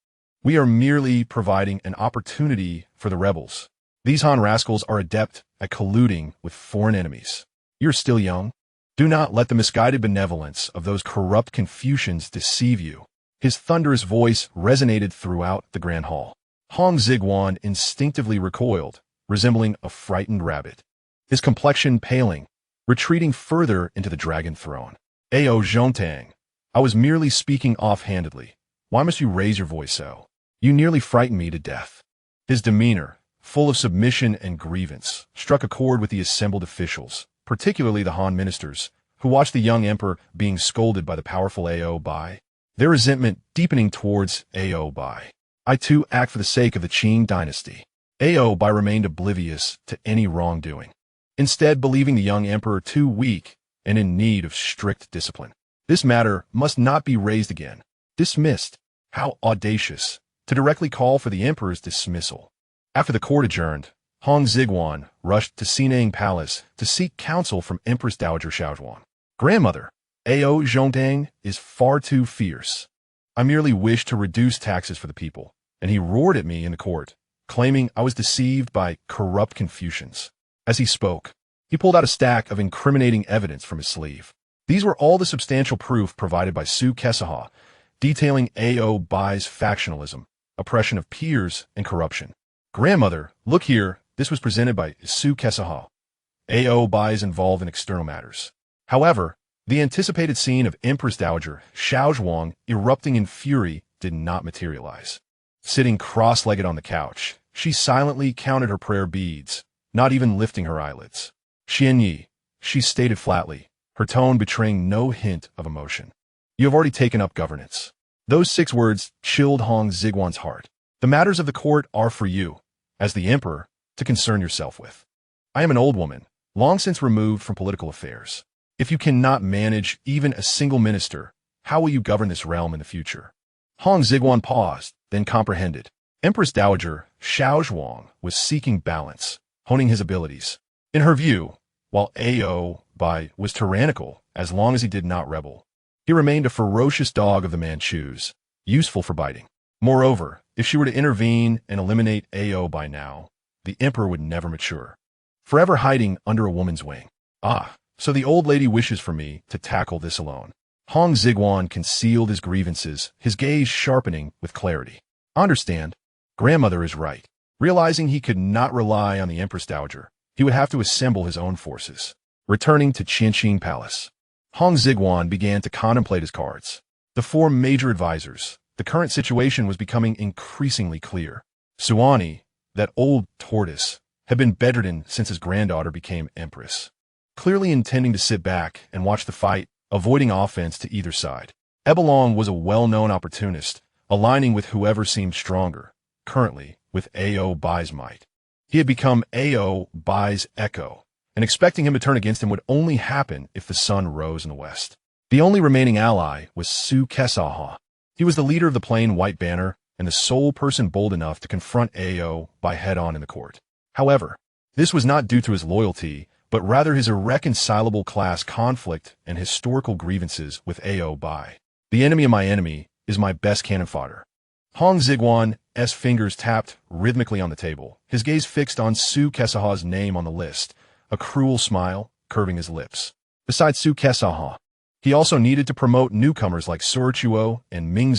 A: we are merely providing an opportunity for the rebels. These Han rascals are adept at colluding with foreign enemies. You're still young. Do not let the misguided benevolence of those corrupt Confucians deceive you. His thunderous voice resonated throughout the grand hall. Hong Xigong instinctively recoiled, resembling a frightened rabbit, his complexion paling, retreating further into the dragon throne. Zhongtang, I was merely speaking offhandedly. Why must you raise your voice so? You nearly frightened me to death. His demeanor, full of submission and grievance, struck a chord with the assembled officials, particularly the Han ministers, who watched the young emperor being scolded by the powerful Oboi, their resentment deepening towards Oboi. I too act for the sake of the Qing dynasty. Oboi remained oblivious to any wrongdoing, instead believing the young emperor too weak and in need of strict discipline. This matter must not be raised again. Dismissed. How audacious, to directly call for the emperor's dismissal. After the court adjourned, Hong Xigong rushed to Xinang Palace to seek counsel from Empress Dowager Xiaozhuang. Grandmother, Zhongtang is far too fierce. I merely wish to reduce taxes for the people, and he roared at me in the court, claiming I was deceived by corrupt Confucians. As he spoke, he pulled out a stack of incriminating evidence from his sleeve. These were all the substantial proof provided by Su Kesaha, detailing Oboi's factionalism, oppression of peers, and corruption. Grandmother, look here, this was presented by Su Kesaha. Oboi is involved in external matters. However, the anticipated scene of Empress Dowager Xiaozhuang erupting in fury did not materialize. Sitting cross-legged on the couch, she silently counted her prayer beads, not even lifting her eyelids. Xianyi, she stated flatly, her tone betraying no hint of emotion. You have already taken up governance. Those 6 words chilled Hong Xigong's heart. The matters of the court are for you, as the emperor, to concern yourself with. I am an old woman, long since removed from political affairs. If you cannot manage even a single minister, how will you govern this realm in the future? Hong Xigong paused, then comprehended. Empress Dowager Xiaozhuang was seeking balance, honing his abilities. In her view, while Oboi was tyrannical as long as he did not rebel, he remained a ferocious dog of the Manchus, useful for biting. Moreover, if she were to intervene and eliminate Oboi now, the emperor would never mature, forever hiding under a woman's wing. Ah, so the old lady wishes for me to tackle this alone. Hong Xigong concealed his grievances, his gaze sharpening with clarity. Understand, grandmother is right. Realizing he could not rely on the Empress Dowager, he would have to assemble his own forces. Returning to Qianqing Palace, Hong Xigong began to contemplate his cards. The four major advisors. The current situation was becoming increasingly clear. Suani, that old tortoise, had been bedridden since his granddaughter became empress, clearly intending to sit back and watch the fight, avoiding offense to either side. Ebelong was a well-known opportunist, aligning with whoever seemed stronger, currently with Ao Bai's might. He had become Ao Bai's echo, and expecting him to turn against him would only happen if the sun rose in the west. The only remaining ally was Su Kesaha. He was the leader of the plain white banner and the sole person bold enough to confront Ao Bai head-on in the court. However, this was not due to his loyalty, but rather his irreconcilable class conflict and historical grievances with Ao Bai. The enemy of my enemy is my best cannon fodder. Hong Xigong's fingers tapped rhythmically on the table, his gaze fixed on Su Kesaha's name on the list, a cruel smile curving his lips. Besides Su Kesaha, he also needed to promote newcomers like Suochuo and Ming,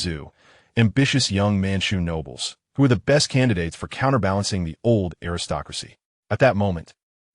A: ambitious young Manchu nobles, who were the best candidates for counterbalancing the old aristocracy. At that moment,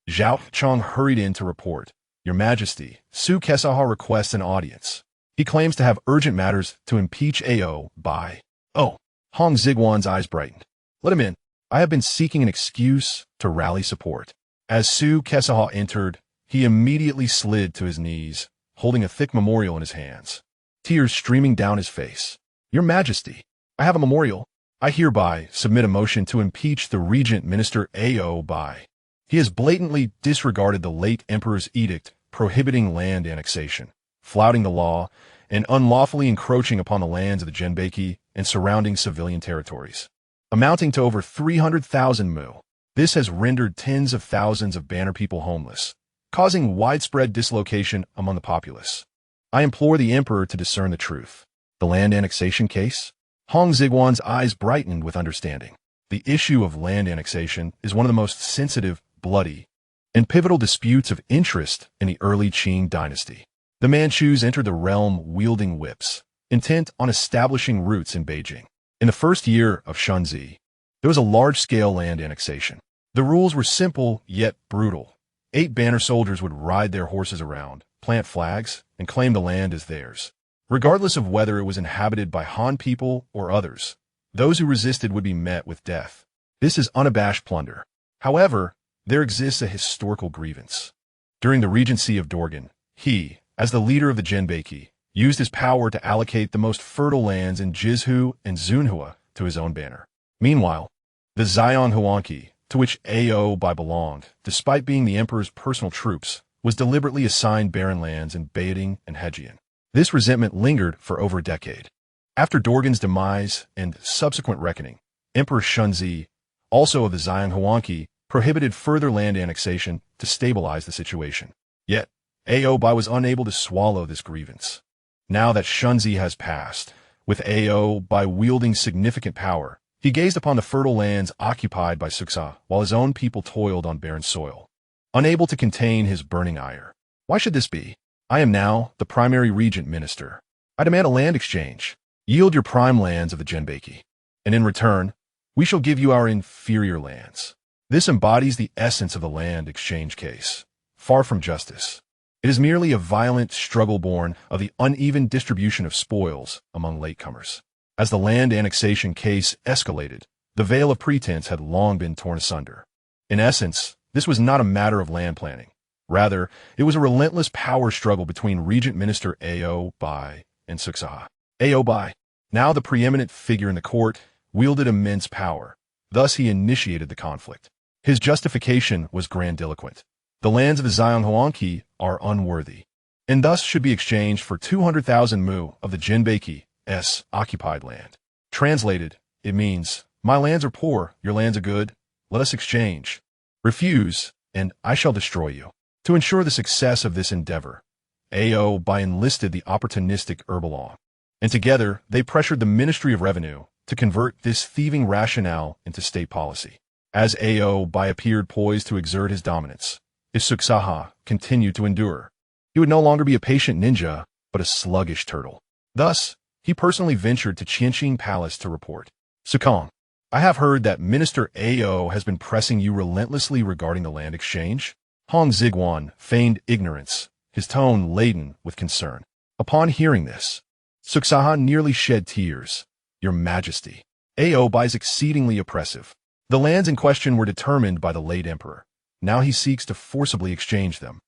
A: Zhao Chong hurried in to report, "Your Majesty, Su Kesaha requests an audience. He claims to have urgent matters to impeach Ao Bai." "Oh." Hong Xigong's eyes brightened. "Let him in. I have been seeking an excuse to rally support." As Su Kesaha entered, he immediately slid to his knees, holding a thick memorial in his hands, tears streaming down his face. "Your Majesty, I have a memorial. I hereby submit a motion to impeach the regent minister Ao Bai. He has blatantly disregarded the late emperor's edict prohibiting land annexation, flouting the law, and unlawfully encroaching upon the lands of the Genbaiki and surrounding civilian territories, amounting to over 300,000 mu. This has rendered tens of thousands of banner people homeless, causing widespread dislocation among the populace. I implore the emperor to discern the truth." The land annexation case? Hong Xigong's eyes brightened with understanding. The issue of land annexation is one of the most sensitive, bloody, and pivotal disputes of interest in the early Qing dynasty. The Manchus entered the realm wielding whips, intent on establishing roots in Beijing. In the first year of Shunzi, there was a large-scale land annexation. The rules were simple yet brutal. 8 banner soldiers would ride their horses around, plant flags, and claim the land as theirs, regardless of whether it was inhabited by Han people or others. Those who resisted would be met with death. This is unabashed plunder. However, there exists a historical grievance. During the regency of Dorgan, he, as the leader of the Genbaiki, used his power to allocate the most fertile lands in Jizhu and Zunhua to his own banner. Meanwhile, the Xiong Huangqi, to which Ao Bai belonged, despite being the emperor's personal troops, was deliberately assigned barren lands in Beiding and Hejian. This resentment lingered for over a decade. After Dorgan's demise and subsequent reckoning, Emperor Shunzi, also of the Xiong Huangqi, prohibited further land annexation to stabilize the situation. Yet, Ao Bai was unable to swallow this grievance. Now that Shunzi has passed, with Ao Bai wielding significant power, he gazed upon the fertile lands occupied by Suksa while his own people toiled on barren soil, unable to contain his burning ire. Why should this be? I am now the primary regent minister. I demand a land exchange. Yield your prime lands of the Genbaiki, and in return, we shall give you our inferior lands. This embodies the essence of the land exchange case. Far from justice, it is merely a violent struggle born of the uneven distribution of spoils among latecomers. As the land annexation case escalated, the veil of pretense had long been torn asunder. In essence, this was not a matter of land planning. Rather, it was a relentless power struggle between Regent Minister Ao Bai and Suksa. Ao Bai, now the preeminent figure in the court, wielded immense power. Thus he initiated the conflict. His justification was grandiloquent. The lands of the Xiong Huangqi are unworthy, and thus should be exchanged for 200,000 mu of the Genbaiki's occupied land. Translated, it means, my lands are poor, your lands are good, let us exchange. Refuse, and I shall destroy you. To ensure the success of this endeavor, Ao Bai enlisted the opportunistic Herbalong, and together they pressured the Ministry of Revenue to convert this thieving rationale into state policy. As Ao Bai appeared poised to exert his dominance, his Suksaha continued to endure. He would no longer be a patient ninja, but a sluggish turtle. Thus, he personally ventured to Qianqing Palace to report. Xigong, I have heard that Minister Ao has been pressing you relentlessly regarding the land exchange. Hong Xigong feigned ignorance, his tone laden with concern. Upon hearing this, Xigong nearly shed tears. Your Majesty, Oboi is exceedingly oppressive. The lands in question were determined by the late emperor. Now he seeks to forcibly exchange them,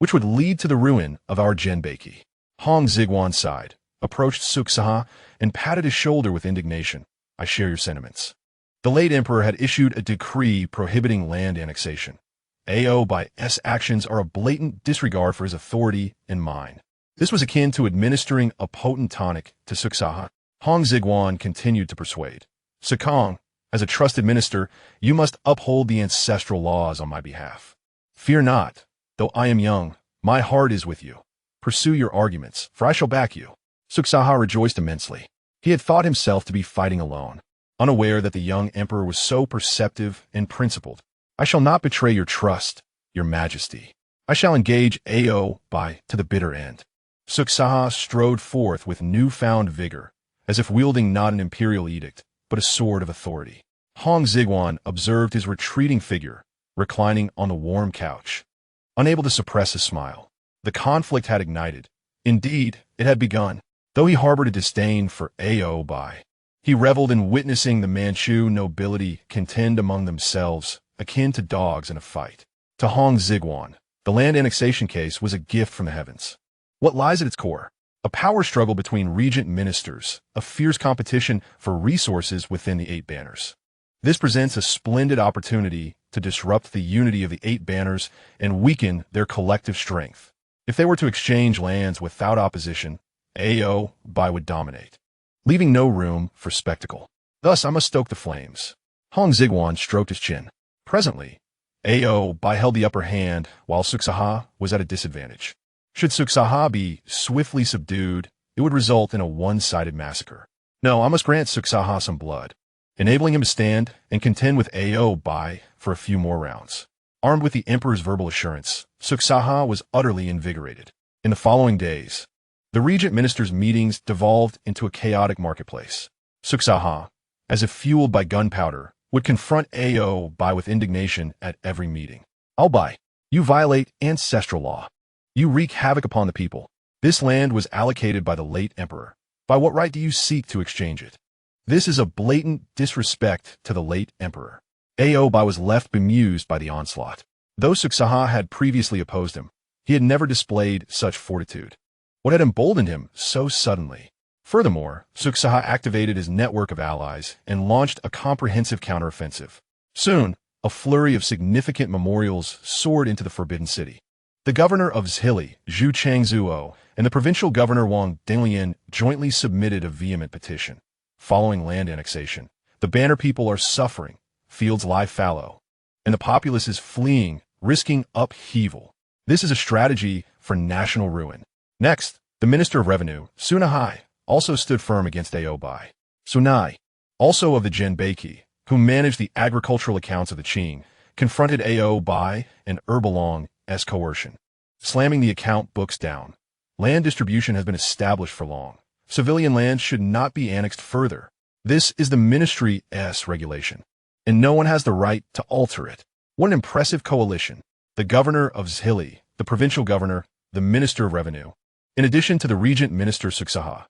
A: which would lead to the ruin of our Genbaiki. Hong Xigong sighed, approached Xigong, and patted his shoulder with indignation. I share your sentiments. The late emperor had issued a decree prohibiting land annexation. Oboi's actions are a blatant disregard for his authority and mine. This was akin to administering a potent tonic to Xigong. Hong Xigong continued to persuade. Xigong, as a trusted minister, you must uphold the ancestral laws on my behalf. Fear not, though I am young, my heart is with you. Pursue your arguments, for I shall back you. Xigong rejoiced immensely. He had thought himself to be fighting alone, unaware that the young emperor was so perceptive and principled. I shall not betray your trust, your Majesty. I shall engage Oboi to the bitter end. Xigong strode forth with newfound vigor, as if wielding not an imperial edict, but a sword of authority. Hong Xigong observed his retreating figure, reclining on the warm couch, unable to suppress a smile. The conflict had ignited. Indeed, it had begun. Though he harbored a disdain for Oboi, he reveled in witnessing the Manchu nobility contend among themselves, akin to dogs in a fight. To Hong Xigong, the land annexation case was a gift from the heavens. What lies at its core? A power struggle between regent ministers, a fierce competition for resources within the Eight Banners. This presents a splendid opportunity to disrupt the unity of the Eight Banners and weaken their collective strength. If they were to exchange lands without opposition, Oboi would dominate, leaving no room for spectacle. Thus, I must stoke the flames. Hong Xigong stroked his chin. Presently, Oboi held the upper hand, while Xigong was at a disadvantage. Should Xigong be swiftly subdued, it would result in a one-sided massacre. No, I must grant Xigong some blood, enabling him to stand and contend with Oboi for a few more rounds. Armed with the emperor's verbal assurance, Xigong was utterly invigorated. In the following days, the regent ministers' meetings devolved into a chaotic marketplace. Xigong, as if fueled by gunpowder, would confront Oboi with indignation at every meeting. Oboi, you violate ancestral law. You wreak havoc upon the people. This land was allocated by the late emperor. By what right do you seek to exchange it? This is a blatant disrespect to the late emperor. Oboi was left bemused by the onslaught. Though Xigong had previously opposed him, he had never displayed such fortitude. What had emboldened him so suddenly? Furthermore, Xigong activated his network of allies and launched a comprehensive counteroffensive. Soon, a flurry of significant memorials soared into the Forbidden City. The governor of Zhili, Zhu Changzuo, and the provincial governor Wang Dinglian jointly submitted a vehement petition. Following land annexation, the Banner people are suffering, fields lie fallow, and the populace is fleeing, risking upheaval. This is a strategy for national ruin. Next, the Minister of Revenue, Sunai, also stood firm against Oboi. Sunai, also of the Genbaiki, who managed the agricultural accounts of the Qing, confronted Oboi and Erbalong's coercion, slamming the account books down. Land distribution has been established for long. Civilian land should not be annexed further. This is the ministry's regulation, and no one has the right to alter it. What an impressive coalition. The governor of Zhili, the provincial governor, the Minister of Revenue, in addition to the regent minister Xigong.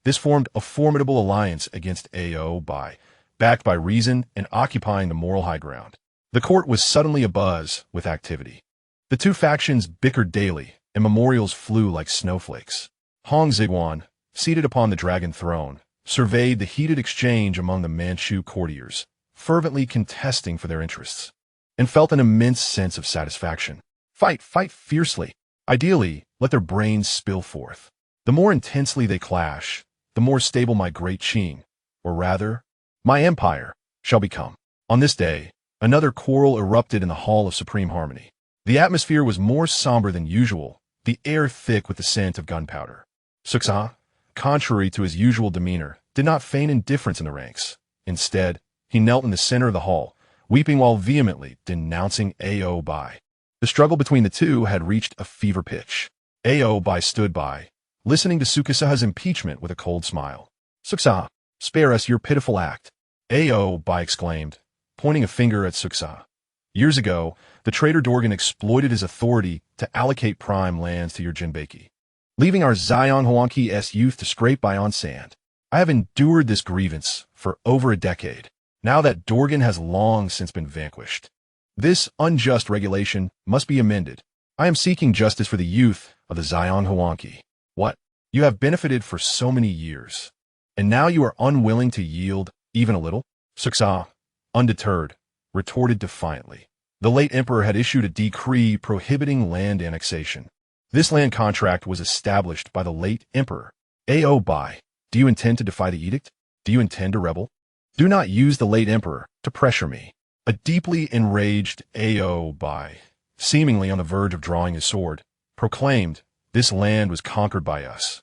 A: This formed a formidable alliance against Oboi, backed by reason and occupying the moral high ground. The court was suddenly abuzz with activity. The two factions bickered daily, and memorials flew like snowflakes. Hong Xigong, seated upon the dragon throne, surveyed the heated exchange among the Manchu courtiers, fervently contesting for their interests, and felt an immense sense of satisfaction. Fight fiercely. Ideally, let their brains spill forth. The more intensely they clash, the more stable my great Qing, or rather, my empire, shall become. On this day, another quarrel erupted in the Hall of Supreme Harmony. The atmosphere was more somber than usual, the air thick with the scent of gunpowder. Xigong, contrary to his usual demeanor, did not feign indifference in the ranks. Instead, he knelt in the center of the hall, weeping while vehemently denouncing Oboi. The struggle between the two had reached a fever pitch. Oboi stood by, listening to Sukusa's impeachment with a cold smile. "Sukusa, spare us your pitiful act," Oboi exclaimed, pointing a finger at Sukusa. "Years ago, the traitor Dorgan exploited his authority to allocate prime lands to your Jinbei, leaving our Xiong Huangqi's youth to scrape by on sand. I have endured this grievance for over a decade, now that Dorgan has long since been vanquished. This unjust regulation must be amended. I am seeking justice for the youth of the Xiong Huangqi. What? You have benefited for so many years, and now you are unwilling to yield even a little?" Sukusa, undeterred, retorted defiantly. The late emperor had issued a decree prohibiting land annexation. This land contract was established by the late emperor. Oboi, do you intend to defy the edict? Do you intend to rebel? Do not use the late emperor to pressure me. A deeply enraged Oboi, seemingly on the verge of drawing his sword, proclaimed this land was conquered by us.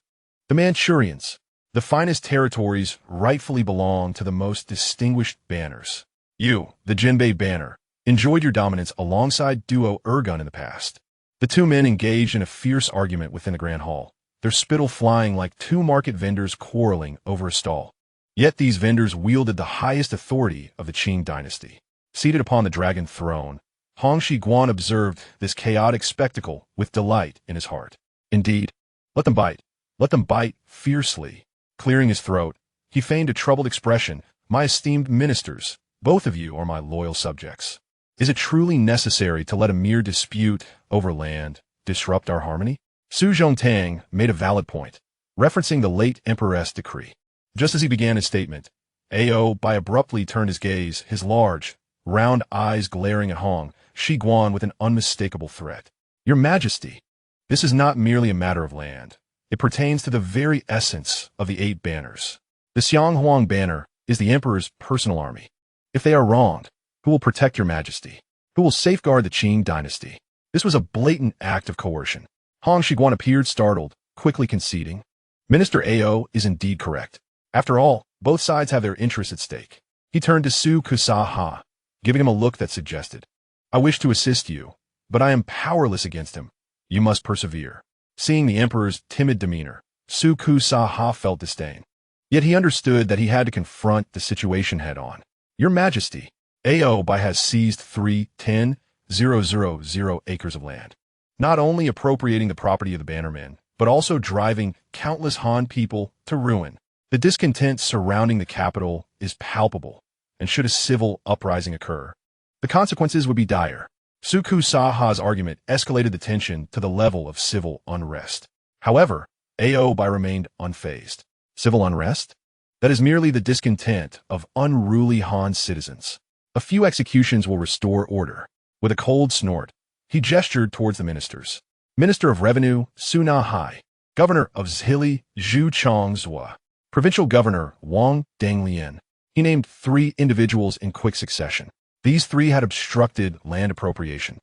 A: The Manchurians, the finest territories, rightfully belong to the most distinguished banners. You, the Jinbei banner, enjoyed your dominance alongside duo Ergun in the past. The two men engaged in a fierce argument within the grand hall, their spittle flying like two market vendors quarreling over a stall. Yet these vendors wielded the highest authority of the Qing dynasty. Seated upon the dragon throne, Hong Xigong observed this chaotic spectacle with delight in his heart. Indeed, let them bite fiercely. Clearing his throat, he feigned a troubled expression. "My esteemed ministers, both of you are my loyal subjects. Is it truly necessary to let a mere dispute over land disrupt our harmony?" Su Zhongtang made a valid point, referencing the late emperor's decree. Just as he began his statement, Oboi abruptly turned his gaze, his large, round eyes glaring at Hong Xigong with an unmistakable threat. "Your Majesty, this is not merely a matter of land. It pertains to the very essence of the 8 banners. The Xionghuang banner is the emperor's personal army. If they are wronged, who will protect your Majesty? Who will safeguard the Qing dynasty?" This was a blatant act of coercion. Hong Xigong appeared startled, quickly conceding. Minister Ao is indeed correct. After all, both sides have their interests at stake. He turned to Su Kusa-ha, giving him a look that suggested, "I wish to assist you, but I am powerless against him. You must persevere." Seeing the emperor's timid demeanor, Su Kusa-ha felt disdain. Yet he understood that he had to confront the situation head-on. "Your Majesty, Oboi has seized 310,000 acres of land, not only appropriating the property of the bannermen, but also driving countless Han people to ruin. The discontent surrounding the capital is palpable, and should a civil uprising occur, the consequences would be dire." Su Kusa-ha's argument escalated the tension to the level of civil unrest. However, Oboi remained unfazed. Civil unrest? That is merely the discontent of unruly Han citizens. A few executions will restore order. With a cold snort, he gestured towards the ministers. Minister of Revenue, Su Na-hai. Governor of Zhili, Zhu Chongzhua. Provincial Governor, Wang Danglian. He named 3 individuals in quick succession. These 3 had obstructed land appropriation,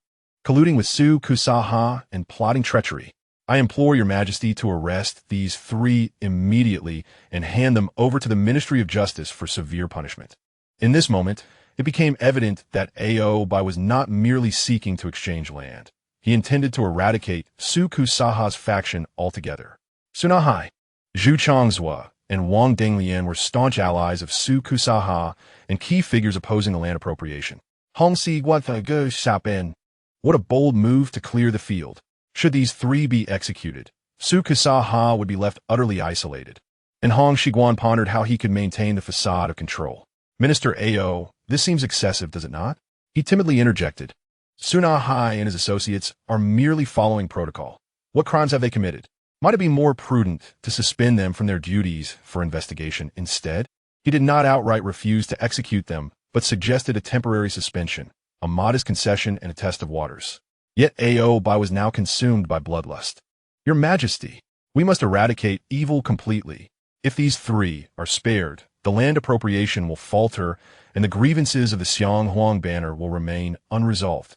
A: colluding with Su Kusa-ha and plotting treachery. "I implore your Majesty to arrest these 3 immediately and hand them over to the Ministry of Justice for severe punishment." In this moment, it became evident that Oboi was not merely seeking to exchange land. He intended to eradicate Su Kusa-ha's faction altogether. Su Na-hai, Zhu Chongzhua, and Wang Danglian were staunch allies of Su Kusa-ha and key figures opposing the land appropriation. Hong Xigong. What a bold move to clear the field. Should these 3 be executed, Su Kusa-ha would be left utterly isolated. And Hong Xigong pondered how he could maintain the facade of control. "Minister Ao, this seems excessive, does it not?" He timidly interjected. "Su Na-hai and his associates are merely following protocol. What crimes have they committed? Might it be more prudent to suspend them from their duties for investigation instead?" He did not outright refuse to execute them, but suggested a temporary suspension, a modest concession and a test of waters. Yet Oboi was now consumed by bloodlust. "Your Majesty, we must eradicate evil completely. If these 3 are spared, the land appropriation will falter and the grievances of the Xionghuang banner will remain unresolved."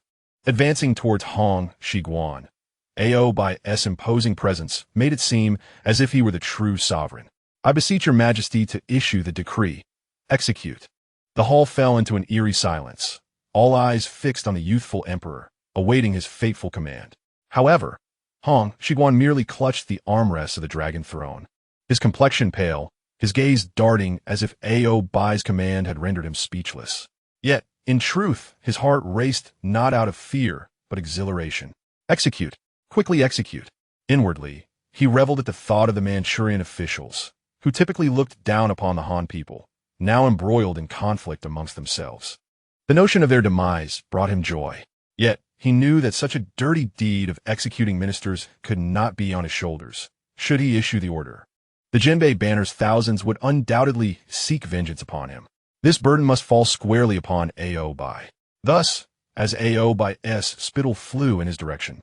A: Advancing towards Hong Xigong, Oboi's imposing presence made it seem as if he were the true sovereign. "I beseech your Majesty to issue the decree. Execute." The hall fell into an eerie silence, all eyes fixed on the youthful emperor, awaiting his fateful command. However, Hong Xigong merely clutched the armrests of the dragon throne, his complexion pale, his gaze darting as if Obai's command had rendered him speechless. Yet, in truth, his heart raced not out of fear, but exhilaration. Execute. Quickly execute. Inwardly, he reveled at the thought of the Manchurian officials, who typically looked down upon the Han people, now embroiled in conflict amongst themselves. The notion of their demise brought him joy. Yet, he knew that such a dirty deed of executing ministers could not be on his shoulders, should he issue the order. The Jinbei banner's thousands would undoubtedly seek vengeance upon him. This burden must fall squarely upon Oboi. Thus, as Obai's spittle flew in his direction,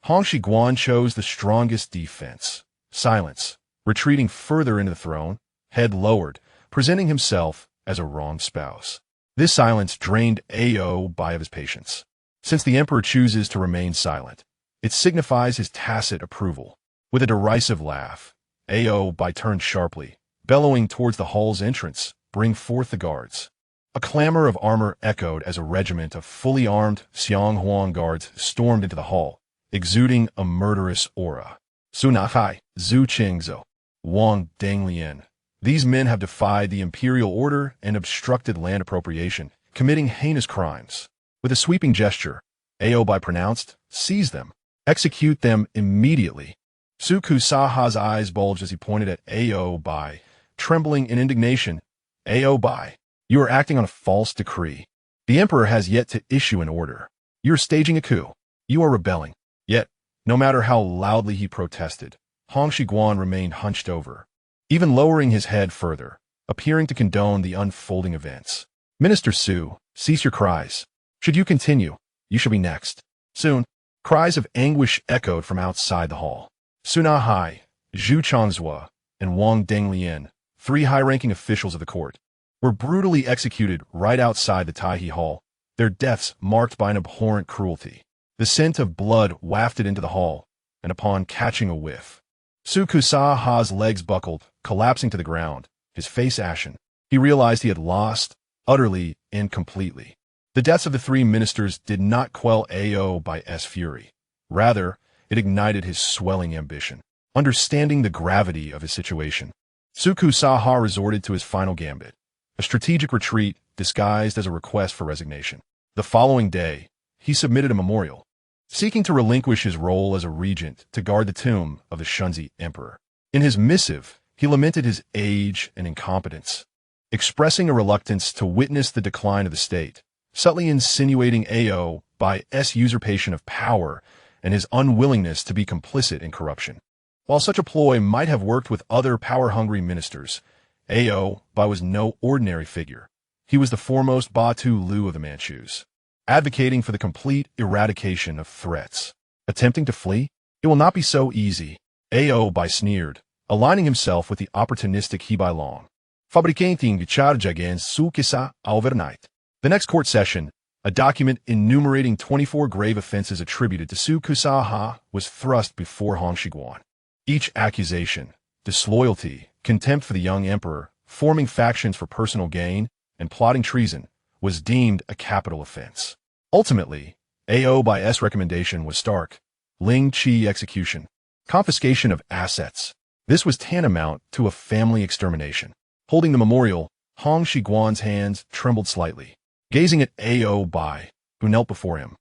A: Hong Xigong chose the strongest defense, silence, retreating further into the throne, head lowered, presenting himself as a wronged spouse. This silence drained Oboi of his patience. Since the emperor chooses to remain silent, it signifies his tacit approval. With a derisive laugh, Oboi turned sharply, bellowing towards the hall's entrance, "Bring forth the guards." A clamor of armor echoed as a regiment of fully armed Xionghuang guards stormed into the hall, exuding a murderous aura. Sunahai, Zhu Qingzhou, Wang Danglian. These men have defied the imperial order and obstructed land appropriation, committing heinous crimes. With a sweeping gesture, Oboi pronounced, "Seize them. Execute them immediately." Suku Saha's eyes bulged as he pointed at Oboi, trembling in indignation. "Oboi, you are acting on a false decree. The emperor has yet to issue an order. You are staging a coup. You are rebelling." Yet, no matter how loudly he protested, Hong Xigong remained hunched over, even lowering his head further, appearing to condone the unfolding events. "Minister Su, cease your cries. Should you continue, you shall be next." Soon, cries of anguish echoed from outside the hall. Sunahai, Zhu Changzhou, and Wang Danglian, three high-ranking officials of the court, were brutally executed right outside the Taihe Hall, their deaths marked by an abhorrent cruelty. The scent of blood wafted into the hall, and upon catching a whiff, Sukusaha's legs buckled, collapsing to the ground, his face ashen. He realized he had lost, utterly and completely. The deaths of the three ministers did not quell Obai's fury. Rather, it ignited his swelling ambition. Understanding the gravity of his situation, Sukusaha resorted to his final gambit, a strategic retreat disguised as a request for resignation. The following day, he submitted a memorial, seeking to relinquish his role as a regent to guard the tomb of the Kangxi Emperor. In his missive, he lamented his age and incompetence, expressing a reluctance to witness the decline of the state, subtly insinuating Obai's usurpation of power and his unwillingness to be complicit in corruption. While such a ploy might have worked with other power-hungry ministers, Oboi was no ordinary figure. He was the foremost Batu Lu of the Manchus, advocating for the complete eradication of threats. Attempting to flee? It will not be so easy, Oboi sneered, aligning himself with the opportunistic Hebai Long. Fabricating charge against Sukisa overnight. The next court session, a document enumerating 24 grave offenses attributed to Sukusaha, was thrust before Hong Xigong. Each accusation, disloyalty, contempt for the young emperor, forming factions for personal gain, and plotting treason, was deemed a capital offense. Ultimately, Obai's recommendation was stark: Ling Qi execution, confiscation of assets. This was tantamount to a family extermination. Holding the memorial, Hong Xigong's hands trembled slightly, gazing at Oboi, who knelt before him.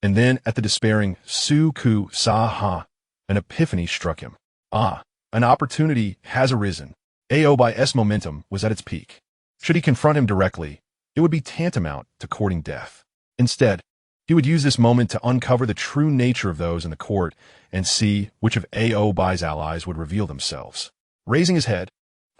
A: And then at the despairing Sukusaha, an epiphany struck him. An opportunity has arisen. Obai's momentum was at its peak. Should he confront him directly, it would be tantamount to courting death. Instead, he would use this moment to uncover the true nature of those in the court and see which of Obai's allies would reveal themselves. Raising his head,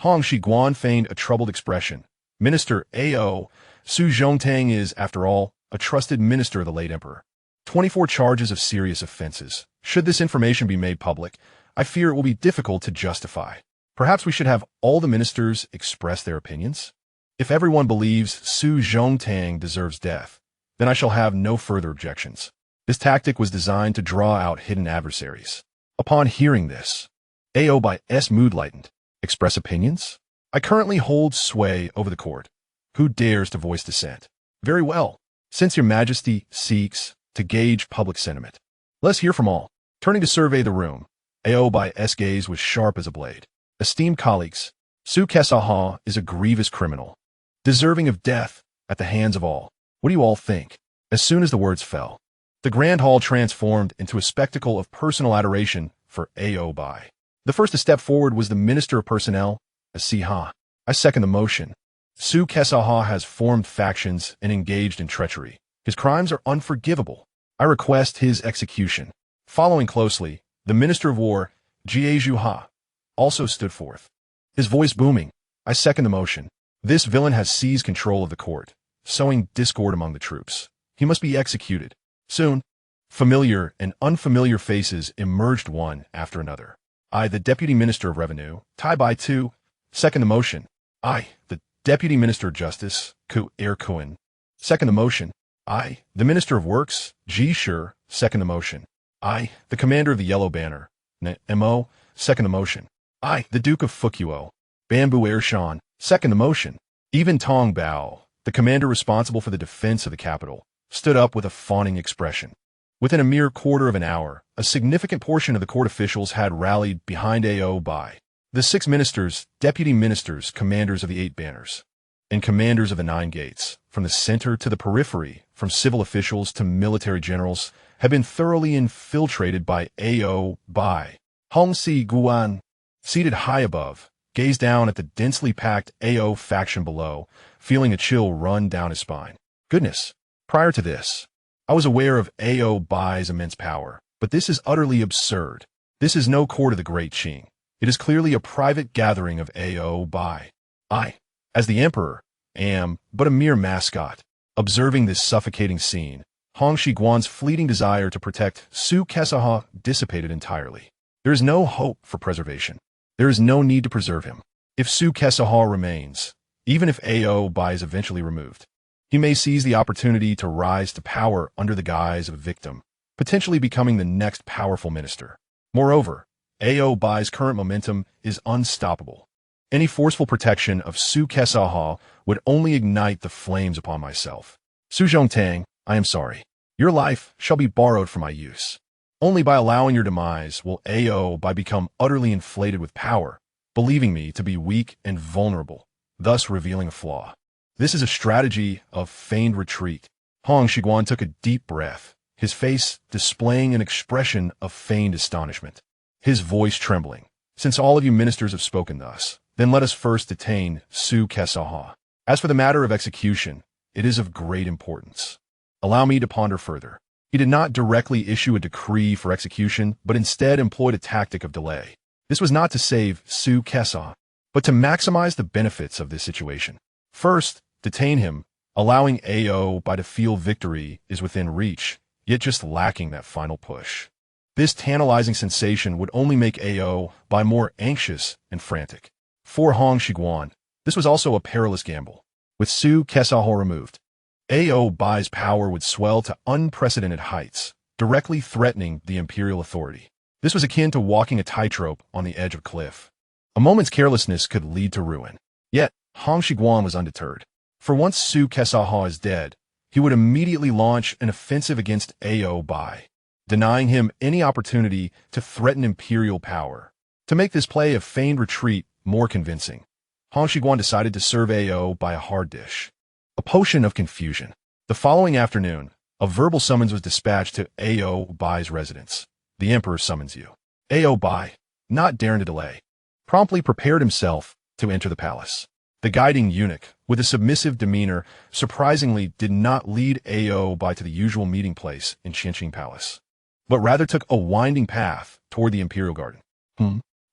A: Hong Xigong feigned a troubled expression. "Minister Su Zhongtang is, after all, a trusted minister of the late emperor. 24 charges of serious offenses. Should this information be made public, I fear it will be difficult to justify. Perhaps we should have all the ministers express their opinions? If everyone believes Su Zhongtang deserves death, then I shall have no further objections." This tactic was designed to draw out hidden adversaries. Upon hearing this, Obai's mood lightened. "Express opinions? I currently hold sway over the court. Who dares to voice dissent? Very well. Since your majesty seeks to gauge public sentiment, let's hear from all. Turning to survey the room, Aobai's gaze was sharp as a blade. Esteemed colleagues, Su Kesaha is a grievous criminal, deserving of death at the hands of all. What do you all think? As soon as the words fell, the grand hall transformed into a spectacle of personal adoration for Aobai. The first to step forward was the Minister of Personnel, Asiha. I second the motion. Su Kesaha has formed factions and engaged in treachery. His crimes are unforgivable. I request his execution. Following closely, the Minister of War, Jiezhuha, also stood forth, his voice booming. I second the motion. This villain has seized control of the court, sowing discord among the troops. He must be executed. Soon, familiar and unfamiliar faces emerged one after another. I, the Deputy Minister of Revenue, Tai Bai Tu, second the motion. I, the Deputy Minister of Justice, Ku Erkuan, second the motion. I, the Minister of Works, Ji Shi, second the motion. I, the Commander of the Yellow Banner, Mo, second the motion. I, the Duke of Fukuo, Bamboo Ershan, second the motion. Even Tong Bao, the commander responsible for the defense of the capital, stood up with a fawning expression. Within a mere quarter of an hour, a significant portion of the court officials had rallied behind Aobai. The 6 ministers, deputy ministers, commanders of the 8 banners, and commanders of the 9 gates, from the center to the periphery, from civil officials to military generals, had been thoroughly infiltrated by Aobai. Hong Xigong, seated high above, gazed down at the densely packed Ao faction below, feeling a chill run down his spine. Goodness, prior to this, I was aware of Aobai's immense power, but this is utterly absurd. This is no court of the Great Qing. It is clearly a private gathering of Aobai. I, as the emperor, am but a mere mascot. Observing this suffocating scene, Hong Xigong's fleeting desire to protect Su Kesaha dissipated entirely. There is no hope for preservation. There is no need to preserve him. If Su Kesaha remains, even if Aobai is eventually removed, he may seize the opportunity to rise to power under the guise of a victim, potentially becoming the next powerful minister. Moreover, Aobai's current momentum is unstoppable. Any forceful protection of Su Kesaha would only ignite the flames upon myself. Su Zhongtang, I am sorry. Your life shall be borrowed for my use. Only by allowing your demise will Aobai become utterly inflated with power, believing me to be weak and vulnerable, thus revealing a flaw. This is a strategy of feigned retreat. Hong Xigong took a deep breath, his face displaying an expression of feigned astonishment, his voice trembling. Since all of you ministers have spoken thus, then let us first detain Su Kesaha. As for the matter of execution, it is of great importance. Allow me to ponder further. He did not directly issue a decree for execution, but instead employed a tactic of delay. This was not to save Su Kesaha, but to maximize the benefits of this situation. First, detain him, allowing Aobai to feel victory is within reach, yet just lacking that final push. This tantalizing sensation would only make Aobai more anxious and frantic. For Hong Xigong, this was also a perilous gamble. With Su Kesaha removed, Aobai's power would swell to unprecedented heights, directly threatening the imperial authority. This was akin to walking a tightrope on the edge of a cliff. A moment's carelessness could lead to ruin. Yet, Hong Xigong was undeterred. For once Su Kesaha is dead, he would immediately launch an offensive against Aobai, denying him any opportunity to threaten imperial power. To make this play of feigned retreat more convincing, Hong Xigong decided to serve Aobai a hard dish, a potion of confusion. The following afternoon, a verbal summons was dispatched to Aobai's residence. The emperor summons you. Aobai, not daring to delay, promptly prepared himself to enter the palace. The guiding eunuch, with a submissive demeanor, surprisingly did not lead Aobai to the usual meeting place in Qianqing Palace, but rather took a winding path toward the imperial garden.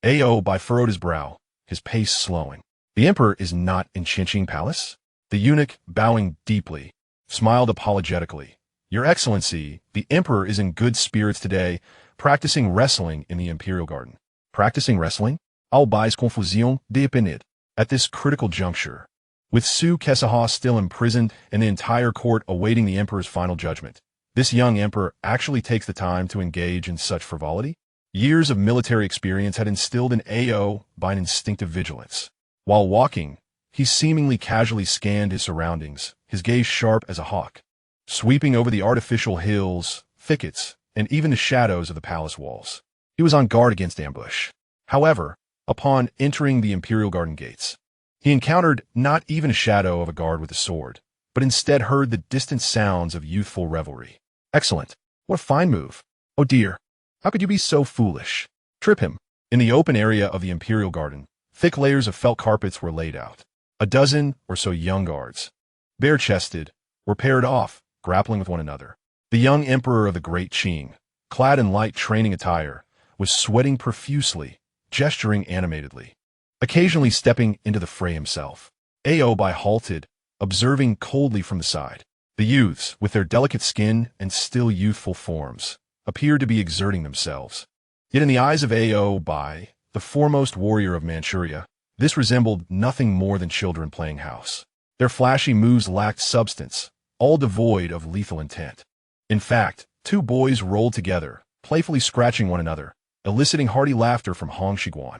A: Aobai furrowed his brow, his pace slowing. The emperor is not in Qianqing Palace? The eunuch, bowing deeply, smiled apologetically. Your Excellency, the emperor is in good spirits today, practicing wrestling in the imperial garden. Practicing wrestling? Aobai's confusion dépenait. At this critical juncture, with Su Kesaha still imprisoned and the entire court awaiting the emperor's final judgment, this young emperor actually takes the time to engage in such frivolity? Years of military experience had instilled in Aobai an instinctive vigilance. While walking, he seemingly casually scanned his surroundings, his gaze sharp as a hawk, sweeping over the artificial hills, thickets, and even the shadows of the palace walls. He was on guard against ambush. However, upon entering the imperial garden gates, he encountered not even a shadow of a guard with a sword, but instead heard the distant sounds of youthful revelry. Excellent. What a fine move. Oh dear. How could you be so foolish? Trip him. In the open area of the imperial garden, thick layers of felt carpets were laid out. A dozen or so young guards, bare-chested, were paired off, grappling with one another. The young emperor of the Great Qing, clad in light training attire, was sweating profusely, gesturing animatedly, occasionally stepping into the fray himself. Oboi halted, observing coldly from the side. The youths, with their delicate skin and still youthful forms, appeared to be exerting themselves. Yet in the eyes of Oboi, the foremost warrior of Manchuria, this resembled nothing more than children playing house. Their flashy moves lacked substance, all devoid of lethal intent. In fact, two boys rolled together, playfully scratching one another, eliciting hearty laughter from Hong Xigong.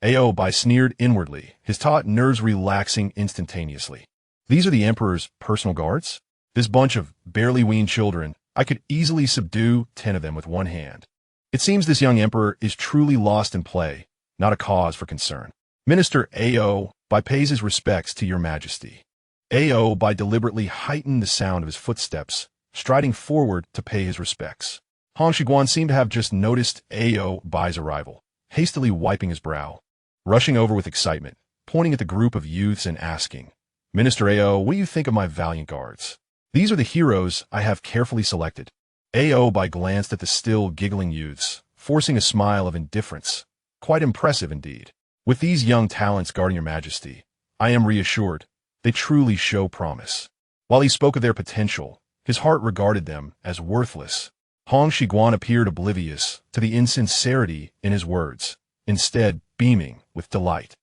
A: Oboi sneered inwardly, his taut nerves relaxing instantaneously. These are the Emperor's personal guards? This bunch of barely weaned children, I could easily subdue 10 of them with one hand. It seems this young emperor is truly lost in play, not a cause for concern. Minister Oboi pays his respects to your majesty. Oboi deliberately heightened the sound of his footsteps, striding forward to pay his respects. Hong Xigong seemed to have just noticed Oboi's arrival, hastily wiping his brow, rushing over with excitement, pointing at the group of youths and asking, Minister what do you think of my valiant guards? These are the heroes I have carefully selected. Oboi glanced at the still giggling youths, forcing a smile of indifference. Quite impressive indeed. With these young talents guarding your majesty, I am reassured. They truly show promise. While he spoke of their potential, his heart regarded them as worthless. Hong Xigong appeared oblivious to the insincerity in his words, instead beaming with delight.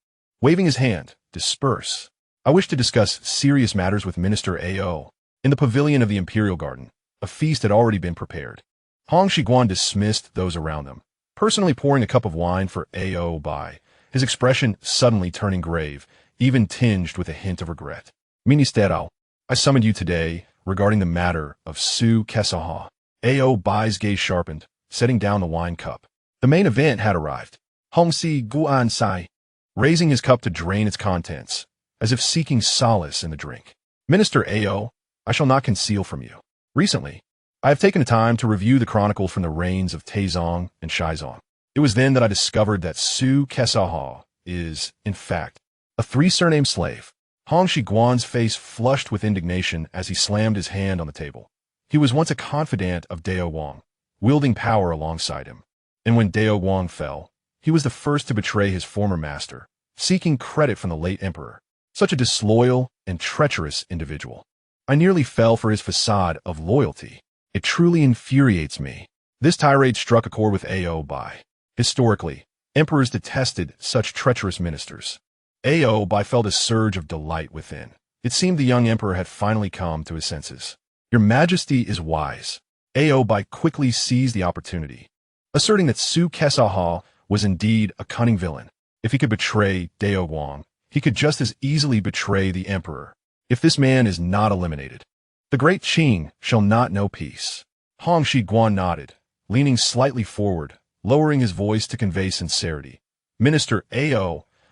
A: Waving his hand, disperse. I wish to discuss serious matters with Minister In the pavilion of the Imperial Garden, a feast had already been prepared. Hong Xigong dismissed those around them, personally pouring a cup of wine for Oboi, his expression suddenly turning grave, even tinged with a hint of regret. Ministero, I summoned you today regarding the matter of Su Kesaha. Oboi's gaze sharpened, setting down the wine cup. The main event had arrived. Hong Xigong, raising his cup to drain its contents, as if seeking solace in the drink. Minister I shall not conceal from you. Recently, I have taken the time to review the chronicles from the reigns of Taizong and Shizong. It was then that I discovered that Su Kesaha is, in fact, a three-surname slave. Hong Xigong's face flushed with indignation as he slammed his hand on the table. He was once a confidant of Dao Wang, wielding power alongside him. And when Dao Wang fell, he was the first to betray his former master, seeking credit from the late emperor. Such a disloyal and treacherous individual. I nearly fell for his facade of loyalty. It truly infuriates me. This tirade struck a chord with Oboi. Historically, emperors detested such treacherous ministers. Oboi felt a surge of delight within. It seemed the young emperor had finally come to his senses. Your Majesty is wise. Oboi quickly seized the opportunity, asserting that Su Kesaha was indeed a cunning villain. If he could betray Dao Wang, he could just as easily betray the emperor. If this man is not eliminated, the Great Qing shall not know peace. Hong Xigong nodded, leaning slightly forward, lowering his voice to convey sincerity. Minister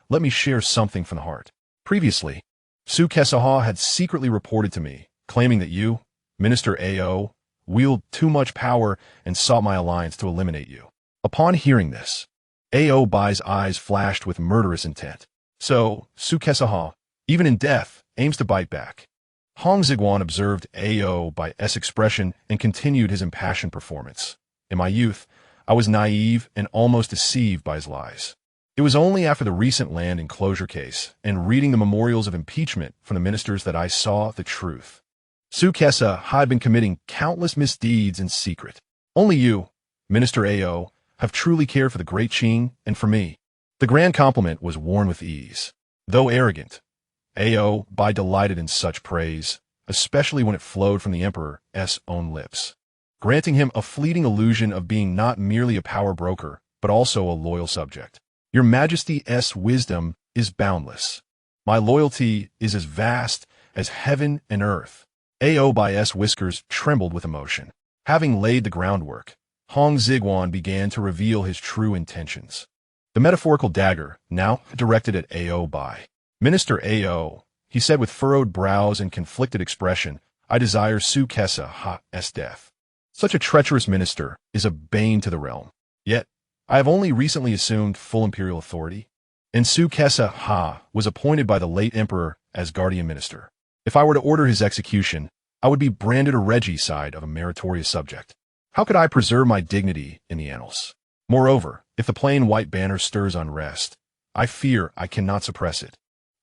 A: let me share something from the heart. Previously, Su Kesaha had secretly reported to me, claiming that you, Minister wield too much power and sought my alliance to eliminate you. Upon hearing this, Oboi's eyes flashed with murderous intent. So, Su Kesaha, even in death, aims to bite back. Hong Xigong observed Oboi's expression and continued his impassioned performance. In my youth, I was naive and almost deceived by his lies. It was only after the recent land enclosure case and reading the memorials of impeachment from the ministers that I saw the truth. Su Kesaha had been committing countless misdeeds in secret. Only you, Minister have truly cared for the Great Qing and for me. The grand compliment was worn with ease. Though arrogant, Oboi delighted in such praise, especially when it flowed from the emperor's own lips, granting him a fleeting illusion of being not merely a power broker, but also a loyal subject. Your Majesty's wisdom is boundless. My loyalty is as vast as heaven and earth. Oboi's whiskers trembled with emotion. Having laid the groundwork, Hong Xigong began to reveal his true intentions. The metaphorical dagger, now directed at Oboi. Minister Ao, he said with furrowed brows and conflicted expression, I desire Su Kesa's death. Such a treacherous minister is a bane to the realm. Yet, I have only recently assumed full imperial authority, and Su Kesa's was appointed by the late emperor as guardian minister. If I were to order his execution, I would be branded a regicide of a meritorious subject. How could I preserve my dignity in the annals? Moreover, if the plain white banner stirs unrest, I fear I cannot suppress it.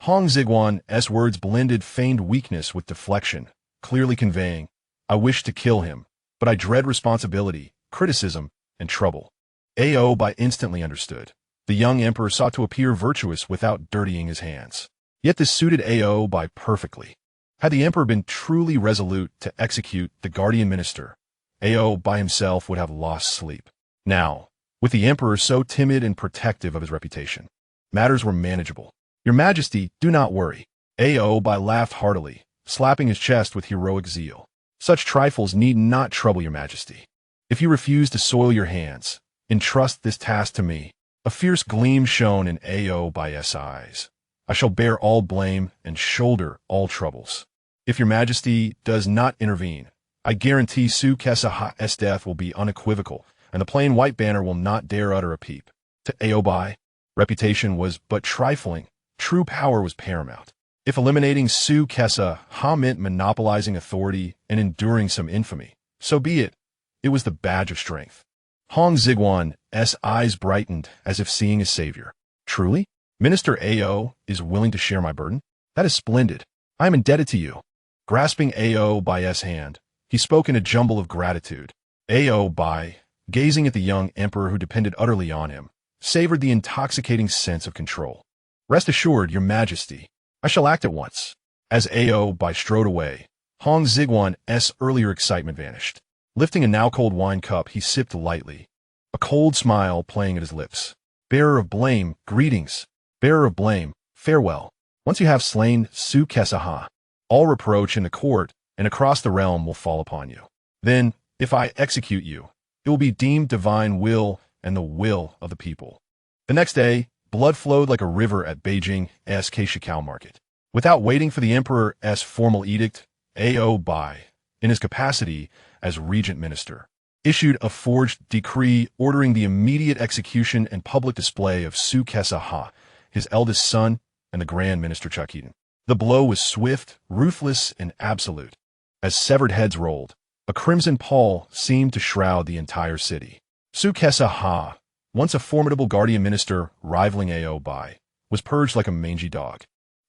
A: Hong Xigong's words blended feigned weakness with deflection, clearly conveying, I wish to kill him, but I dread responsibility, criticism, and trouble. Oboi instantly understood. The young emperor sought to appear virtuous without dirtying his hands. Yet this suited Oboi perfectly. Had the emperor been truly resolute to execute the guardian minister, Oboi himself would have lost sleep. Now, with the emperor so timid and protective of his reputation, matters were manageable. Your Majesty, do not worry. Oboi laughed heartily, slapping his chest with heroic zeal. Such trifles need not trouble your Majesty. If you refuse to soil your hands, entrust this task to me. A fierce gleam shone in Oboi's eyes. I shall bear all blame and shoulder all troubles. If your Majesty does not intervene, I guarantee Su Kesa's death will be unequivocal, and the plain white banner will not dare utter a peep. To Oboi, reputation was but trifling. True power was paramount. If eliminating Su Kesa meant monopolizing authority and enduring some infamy, so be it. It was the badge of strength. Hong Xigong's eyes brightened as if seeing his savior. Truly? Minister Ao is willing to share my burden? That is splendid. I am indebted to you. Grasping Oboi's hand, he spoke in a jumble of gratitude. Oboi, gazing at the young emperor who depended utterly on him, savored the intoxicating sense of control. Rest assured, your Majesty, I shall act at once. As Oboi strode away, Hong Xigong's earlier excitement vanished. Lifting a now-cold wine cup, he sipped lightly, a cold smile playing at his lips. Bearer of blame, greetings. Bearer of blame, farewell. Once you have slain Su Kesa, all reproach in the court and across the realm will fall upon you. Then, if I execute you, it will be deemed divine will and the will of the people. The next day, blood flowed like a river at Beijing's Keishikao market. Without waiting for the emperor's formal edict, Oboi, in his capacity as regent minister, issued a forged decree ordering the immediate execution and public display of Su Kesa, his eldest son, and the Grand Minister Chakiden. The blow was swift, ruthless, and absolute. As severed heads rolled, a crimson pall seemed to shroud the entire city. Su Kesa, once a formidable guardian minister rivaling Oboi, was purged like a mangy dog.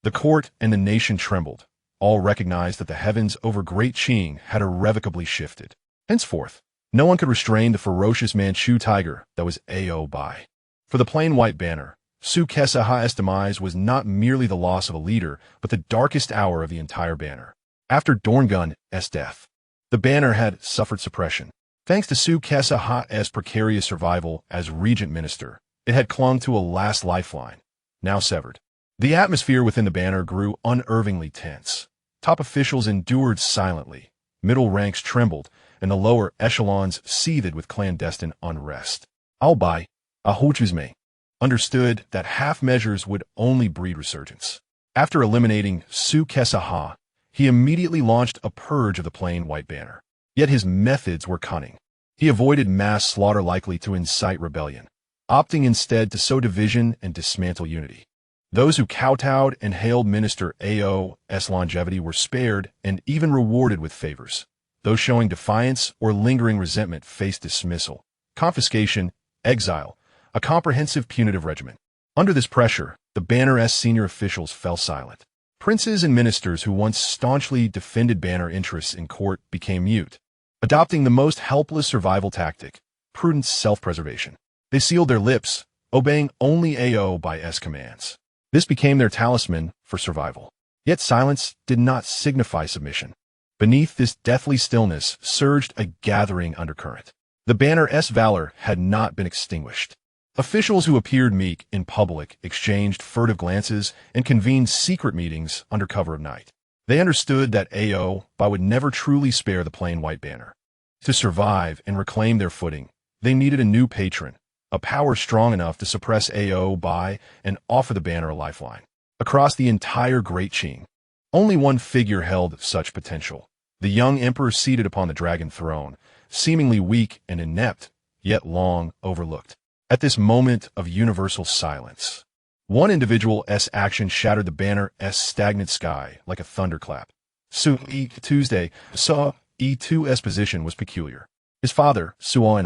A: The court and the nation trembled. All recognized that the heavens over Great Qing had irrevocably shifted. Henceforth, no one could restrain the ferocious Manchu tiger that was Oboi. For the plain white banner, Su Kesa's demise was not merely the loss of a leader, but the darkest hour of the entire banner. After Dorngun's death, the banner had suffered suppression. Thanks to Su Kesa's precarious survival as regent minister, it had clung to a last lifeline, now severed. The atmosphere within the banner grew unervingly tense. Top officials endured silently, middle ranks trembled, and the lower echelons seethed with clandestine unrest. Oboi, Ming, understood that half measures would only breed resurgence. After eliminating Su Kesa, he immediately launched a purge of the plain white banner. Yet his methods were cunning. He avoided mass slaughter likely to incite rebellion, opting instead to sow division and dismantle unity. Those who kowtowed and hailed Minister Ao's longevity were spared and even rewarded with favors. Those showing defiance or lingering resentment faced dismissal, confiscation, exile, a comprehensive punitive regimen. Under this pressure, the banner's senior officials fell silent. Princes and ministers who once staunchly defended banner interests in court became mute, adopting the most helpless survival tactic, prudent self-preservation. They sealed their lips, obeying only Oboi's commands. This became their talisman for survival. Yet silence did not signify submission. Beneath this deathly stillness surged a gathering undercurrent. The banner's valor had not been extinguished. Officials who appeared meek in public exchanged furtive glances and convened secret meetings under cover of night. They understood that Oboi would never truly spare the plain white banner. To survive and reclaim their footing, they needed a new patron, a power strong enough to suppress Oboi and offer the banner a lifeline. Across the entire Great Qing, only one figure held such potential: the young emperor seated upon the dragon throne, seemingly weak and inept, yet long overlooked. At this moment of universal silence, one individual's action shattered the banner's stagnant sky like a thunderclap. Tuesday saw E2's position was peculiar. His father, Suo,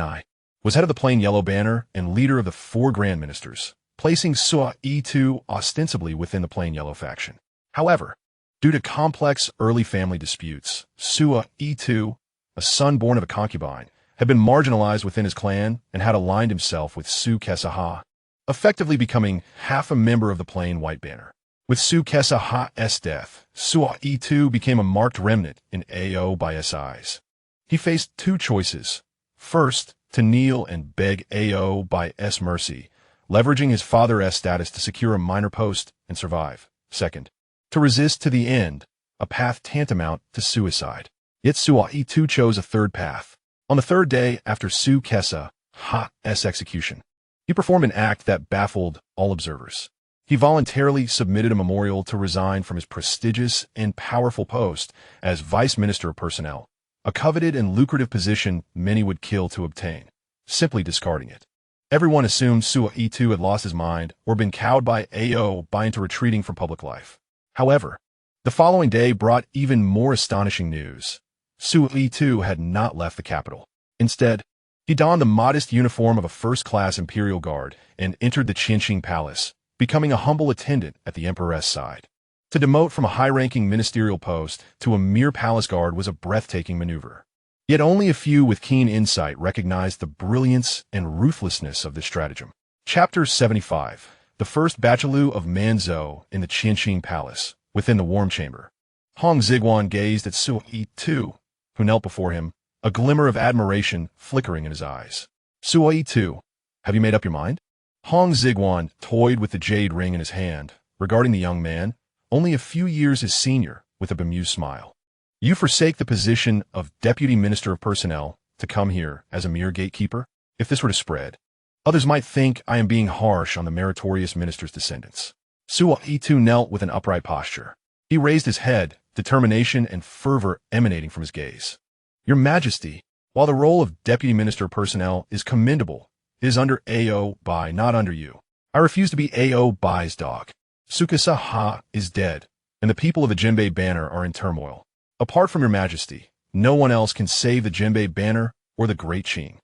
A: was head of the plain yellow banner and leader of the four grand ministers, placing Suo E2 ostensibly within the plain yellow faction. However, due to complex early family disputes, Suo E2, a son born of a concubine, had been marginalized within his clan and had aligned himself with Su Kesaha, effectively becoming half a member of the plain white banner. With Su Kesaha's death, Suo E2 became a marked remnant in Aoboi's eyes. He faced two choices. First, to kneel and beg Aoboi's mercy, leveraging his father's status to secure a minor post and survive. Second, to resist to the end, a path tantamount to suicide. Yet Suo E2 chose a third path. On the third day after Su Kesaha's execution, he performed an act that baffled all observers. He voluntarily submitted a memorial to resign from his prestigious and powerful post as Vice Minister of Personnel, a coveted and lucrative position many would kill to obtain, simply discarding it. Everyone assumed Suo E2 had lost his mind or been cowed by Aoboi into retreating from public life. However, the following day brought even more astonishing news. Suo E2 had not left the capital. Instead, he donned the modest uniform of a first-class imperial guard and entered the Qingxing Palace, becoming a humble attendant at the emperor's side. To demote from a high-ranking ministerial post to a mere palace guard was a breathtaking maneuver. Yet only a few with keen insight recognized the brilliance and ruthlessness of this stratagem. Chapter 75. The First Bachelor of Manzhou in the Qingxing Palace, within the warm chamber. Hong Xigong gazed at Suo E2, who knelt before him, a glimmer of admiration flickering in his eyes. Suo E2, have you made up your mind? Hong Xigong toyed with the jade ring in his hand, regarding the young man, only a few years his senior, with a bemused smile. You forsake the position of Deputy Minister of Personnel to come here as a mere gatekeeper? If this were to spread, others might think I am being harsh on the meritorious minister's descendants. Suo E2 knelt with an upright posture. He raised his head, determination and fervor emanating from his gaze. Your Majesty, while the role of Deputy Minister of Personnel is commendable, it is under Aoboi, not under you. I refuse to be Aoboi's dog. Su Kesaha is dead, and the people of the Jinbei banner are in turmoil. Apart from your Majesty, no one else can save the Jinbei banner or the Great Qing.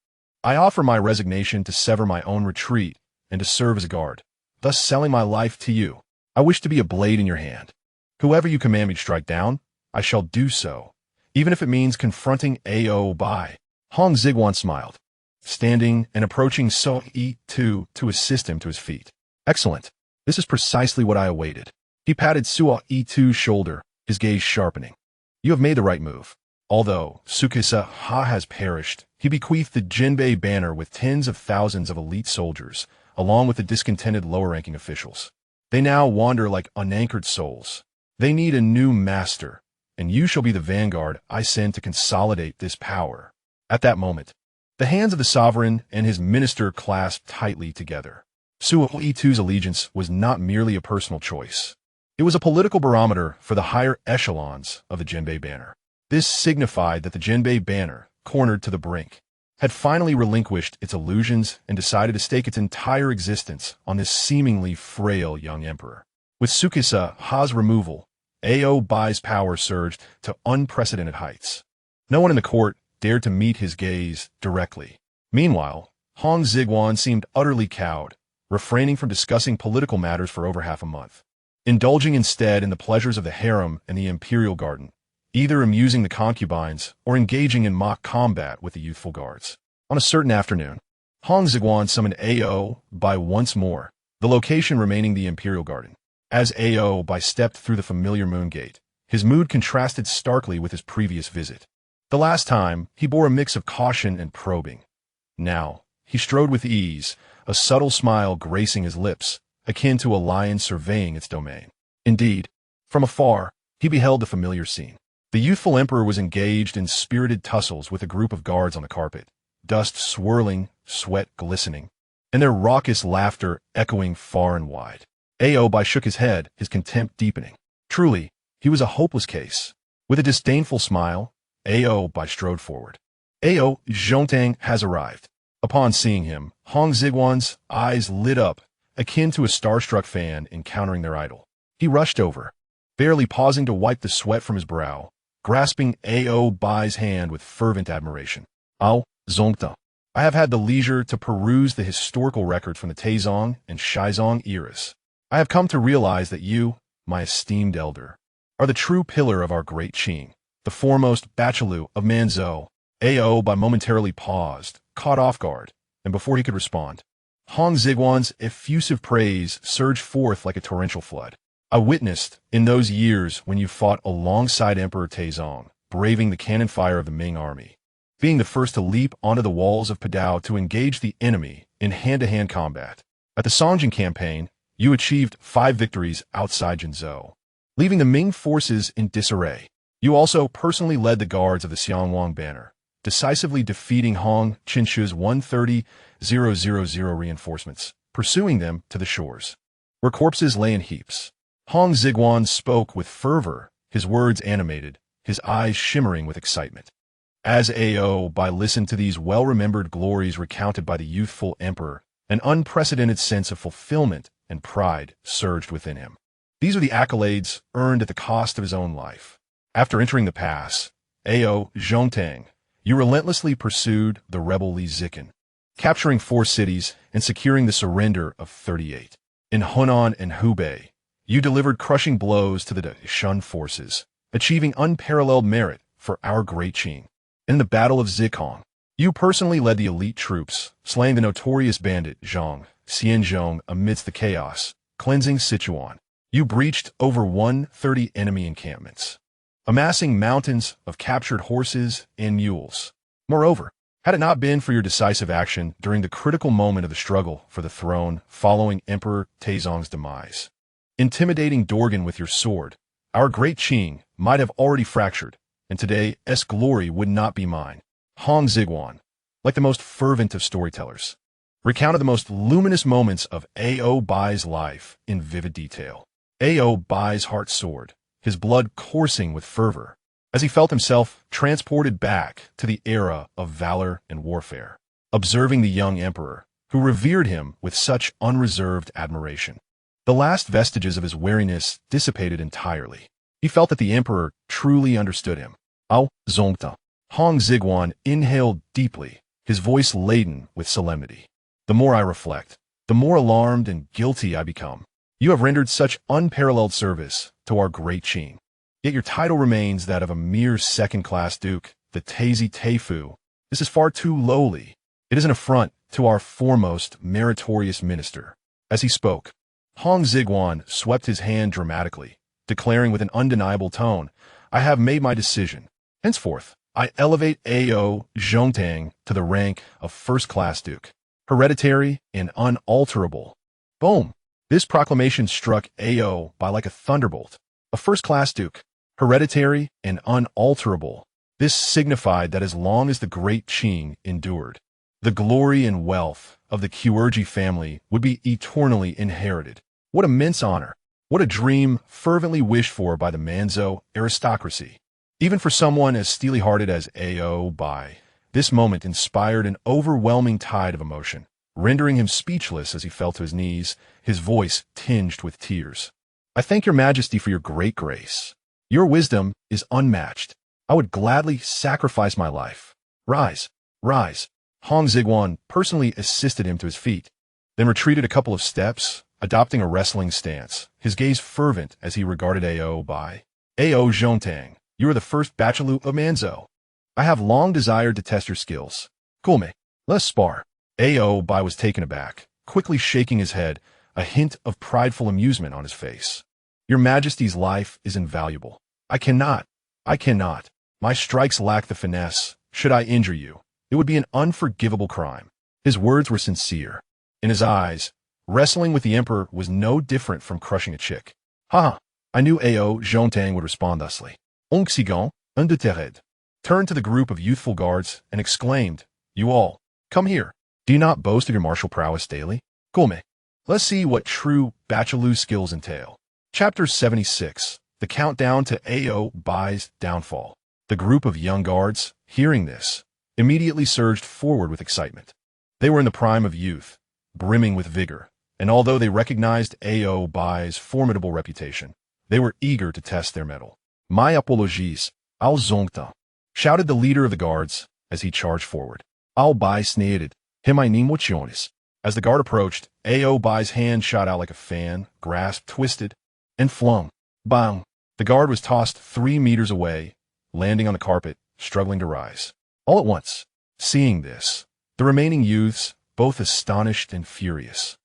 A: I offer my resignation to sever my own retreat and to serve as a guard, thus selling my life to you. I wish to be a blade in your hand. Whoever you command me to strike down, I shall do so, even if it means confronting Aoboi. Hong Xigong smiled, standing and approaching Suo E2 to assist him to his feet. Excellent. This is precisely what I awaited. He patted Suo E2's shoulder, his gaze sharpening. You have made the right move. Although Su Kesaha has perished, he bequeathed the Jinbei banner with tens of thousands of elite soldiers, along with the discontented lower-ranking officials. They now wander like unanchored souls. They need a new master, and you shall be the vanguard I send to consolidate this power. At that moment, the hands of the sovereign and his minister clasped tightly together. Suo E2's allegiance was not merely a personal choice. It was a political barometer for the higher echelons of the Jinbei banner. This signified that the Jinbei banner, cornered to the brink, had finally relinquished its illusions and decided to stake its entire existence on this seemingly frail young emperor. With Su Kesaha's removal, Aoboi's power surged to unprecedented heights. No one in the court dared to meet his gaze directly. Meanwhile, Hong Xigong seemed utterly cowed, refraining from discussing political matters for over half a month, indulging instead in the pleasures of the harem and the imperial garden, either amusing the concubines or engaging in mock combat with the youthful guards. On a certain afternoon, Hong Xigong summoned Aoboi once more, the location remaining the imperial garden. As Aoboi stepped through the familiar moon gate, his mood contrasted starkly with his previous visit. The last time, he bore a mix of caution and probing. Now, he strode with ease, a subtle smile gracing his lips, akin to a lion surveying its domain. Indeed, from afar, he beheld the familiar scene. The youthful emperor was engaged in spirited tussles with a group of guards on the carpet, dust swirling, sweat glistening, and their raucous laughter echoing far and wide. Oboi shook his head, his contempt deepening. Truly, he was a hopeless case. With a disdainful smile, Oboi strode forward. Zhongtang has arrived. Upon seeing him, Hong Xigong's eyes lit up, akin to a starstruck fan encountering their idol. He rushed over, barely pausing to wipe the sweat from his brow, grasping Oboi's hand with fervent admiration. Zongta, I have had the leisure to peruse the historical record from the Taizong and Shizong eras. I have come to realize that you, my esteemed elder, are the true pillar of our great Qing, the foremost bachelor of Manzhou. Oboi momentarily paused, caught off guard, and before he could respond, Hong Xigong's effusive praise surged forth like a torrential flood. I witnessed, in those years when you fought alongside Emperor Taizong, braving the cannon fire of the Ming army, being the first to leap onto the walls of Padao to engage the enemy in hand-to-hand combat. At the Songjing campaign, you achieved 5 victories outside Jinzhou, leaving the Ming forces in disarray. You also personally led the guards of the Xianwang banner, decisively defeating Hong Qingshu's 130,000 reinforcements, pursuing them to the shores, where corpses lay in heaps. Hong Xigong spoke with fervor, his words animated, his eyes shimmering with excitement. As Oboi listened to these well-remembered glories recounted by the youthful emperor, an unprecedented sense of fulfillment and pride surged within him. These are the accolades earned at the cost of his own life. After entering the pass, Zhongtang, you relentlessly pursued the rebel Li Ziqin, capturing 4 cities and securing the surrender of 38. In Hunan and Hubei, you delivered crushing blows to the Shun forces, achieving unparalleled merit for our great Qing. In the Battle of Zikong, you personally led the elite troops, slaying the notorious bandit Zhang Xianzhong amidst the chaos, cleansing Sichuan. You breached over 130 enemy encampments, amassing mountains of captured horses and mules. Moreover, had it not been for your decisive action during the critical moment of the struggle for the throne following Emperor Taizong's demise, intimidating Dorgan with your sword, our great Qing might have already fractured, and today's glory would not be mine. Hong Xigong, like the most fervent of storytellers, recounted the most luminous moments of Oboi's life in vivid detail. Oboi's heart soared, his blood coursing with fervor, as he felt himself transported back to the era of valor and warfare, observing the young emperor, who revered him with such unreserved admiration. The last vestiges of his wariness dissipated entirely. He felt that the emperor truly understood him. Zongta. Hong Xigong inhaled deeply, his voice laden with solemnity. The more I reflect, the more alarmed and guilty I become. You have rendered such unparalleled service to our great Qing. Yet your title remains that of a mere second-class duke, the Taizi Teifu. This is far too lowly. It is an affront to our foremost meritorious minister. As he spoke, Hong Xigong swept his hand dramatically, declaring with an undeniable tone, I have made my decision. Henceforth, I elevate Zhongtang to the rank of first-class duke, hereditary and unalterable. Boom! This proclamation struck Oboi like a thunderbolt. A first-class duke, hereditary and unalterable. This signified that as long as the great Qing endured, the glory and wealth of the Qiurji family would be eternally inherited. What immense honor! What a dream fervently wished for by the Manzhou aristocracy. Even for someone as steely-hearted as Oboi, this moment inspired an overwhelming tide of emotion, rendering him speechless as he fell to his knees, his voice tinged with tears. I thank your majesty for your great grace. Your wisdom is unmatched. I would gladly sacrifice my life. Rise, rise. Hong Xigong personally assisted him to his feet, then retreated a couple of steps, adopting a wrestling stance, his gaze fervent as he regarded Oboi. Zhongtang, you are the first bachelor of Manzhou. I have long desired to test your skills. Coolme, let's spar. Oboi was taken aback, quickly shaking his head, a hint of prideful amusement on his face. Your majesty's life is invaluable. I cannot. My strikes lack the finesse. Should I injure you, it would be an unforgivable crime. His words were sincere. In his eyes, wrestling with the emperor was no different from crushing a chick. I knew Zhongtang would respond thusly. Hong Xigong, undeterred, turned to the group of youthful guards and exclaimed, "You all, come here. Do you not boast of your martial prowess daily? Come, let's see what true bachelor skills entail." Chapter 76. The Countdown to Obei's Downfall. The group of young guards, hearing this, immediately surged forward with excitement. They were in the prime of youth, brimming with vigor, and although they recognized Obei's formidable reputation, they were eager to test their mettle. "My apologies, Al Zongta," shouted the leader of the guards as he charged forward. "Al Bai sneered, him I name Jonas." As the guard approached, Obei's hand shot out like a fan, grasped, twisted, and flung. Bang! The guard was tossed 3 meters away, landing on the carpet, struggling to rise. All at once, seeing this, the remaining youths, both astonished and furious,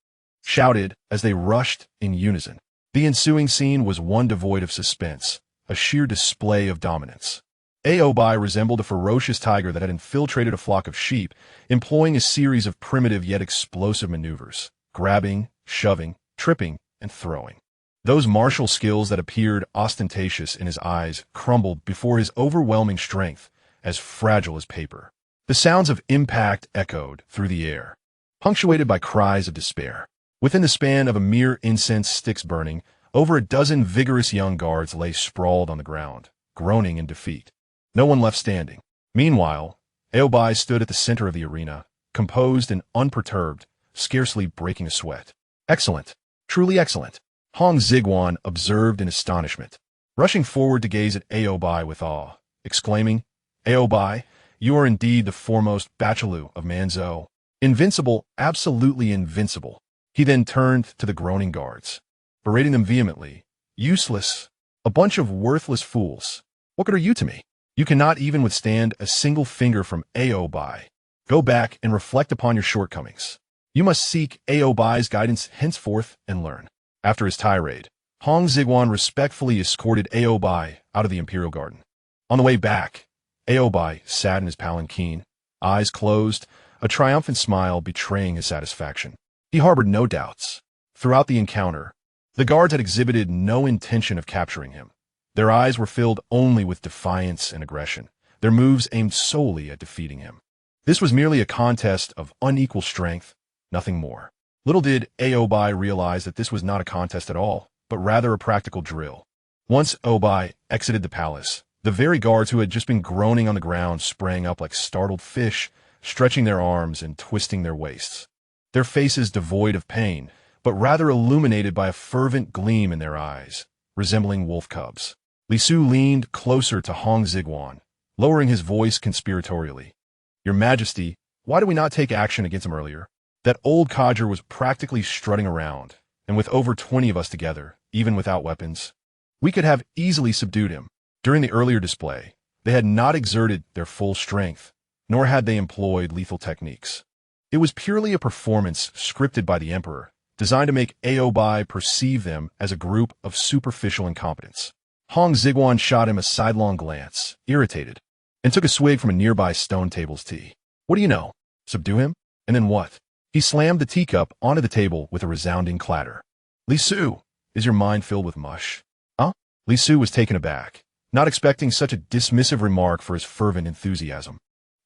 A: shouted as they rushed in unison. The ensuing scene was one devoid of suspense, a sheer display of dominance. Obei resembled a ferocious tiger that had infiltrated a flock of sheep, employing a series of primitive yet explosive maneuvers, grabbing, shoving, tripping, and throwing. Those martial skills that appeared ostentatious in his eyes crumbled before his overwhelming strength, as fragile as paper. The sounds of impact echoed through the air, punctuated by cries of despair. Within the span of a mere incense sticks burning, over a dozen vigorous young guards lay sprawled on the ground, groaning in defeat. No one left standing. Meanwhile, Obei stood at the center of the arena, composed and unperturbed, scarcely breaking a sweat. "Excellent. Truly excellent," Hong Xigong observed in astonishment, rushing forward to gaze at Obei with awe, exclaiming, "Obei, you are indeed the foremost bachelor of Manzhou. Invincible, absolutely invincible." He then turned to the groaning guards, berating them vehemently. "Useless. A bunch of worthless fools. What good are you to me? You cannot even withstand a single finger from Obei. Go back and reflect upon your shortcomings. You must seek Obei's guidance henceforth and learn." After his tirade, Hong Xigong respectfully escorted Obei out of the imperial garden. On the way back, Obei sat in his palanquin, eyes closed, a triumphant smile betraying his satisfaction. He harbored no doubts. Throughout the encounter, the guards had exhibited no intention of capturing him. Their eyes were filled only with defiance and aggression, their moves aimed solely at defeating him. This was merely a contest of unequal strength, nothing more. Little did Obei realize that this was not a contest at all, but rather a practical drill. Once Obei exited the palace, the very guards who had just been groaning on the ground sprang up like startled fish, stretching their arms and twisting their waists. Their faces devoid of pain, but rather illuminated by a fervent gleam in their eyes, resembling wolf cubs. Li Su leaned closer to Hong Xigong, lowering his voice conspiratorially. "Your Majesty, why did we not take action against him earlier? That old codger was practically strutting around, and with over 20 of us together, even without weapons, we could have easily subdued him. During the earlier display, they had not exerted their full strength, nor had they employed lethal techniques. It was purely a performance scripted by the Emperor, designed to make Obei perceive them as a group of superficial incompetents." Hong Xigong shot him a sidelong glance, irritated, and took a swig from a nearby stone table's tea. "What do you know? Subdue him? And then what?" He slammed the teacup onto the table with a resounding clatter. "Li Su, is your mind filled with mush?" "Huh?" Li Su was taken aback, not expecting such a dismissive remark for his fervent enthusiasm.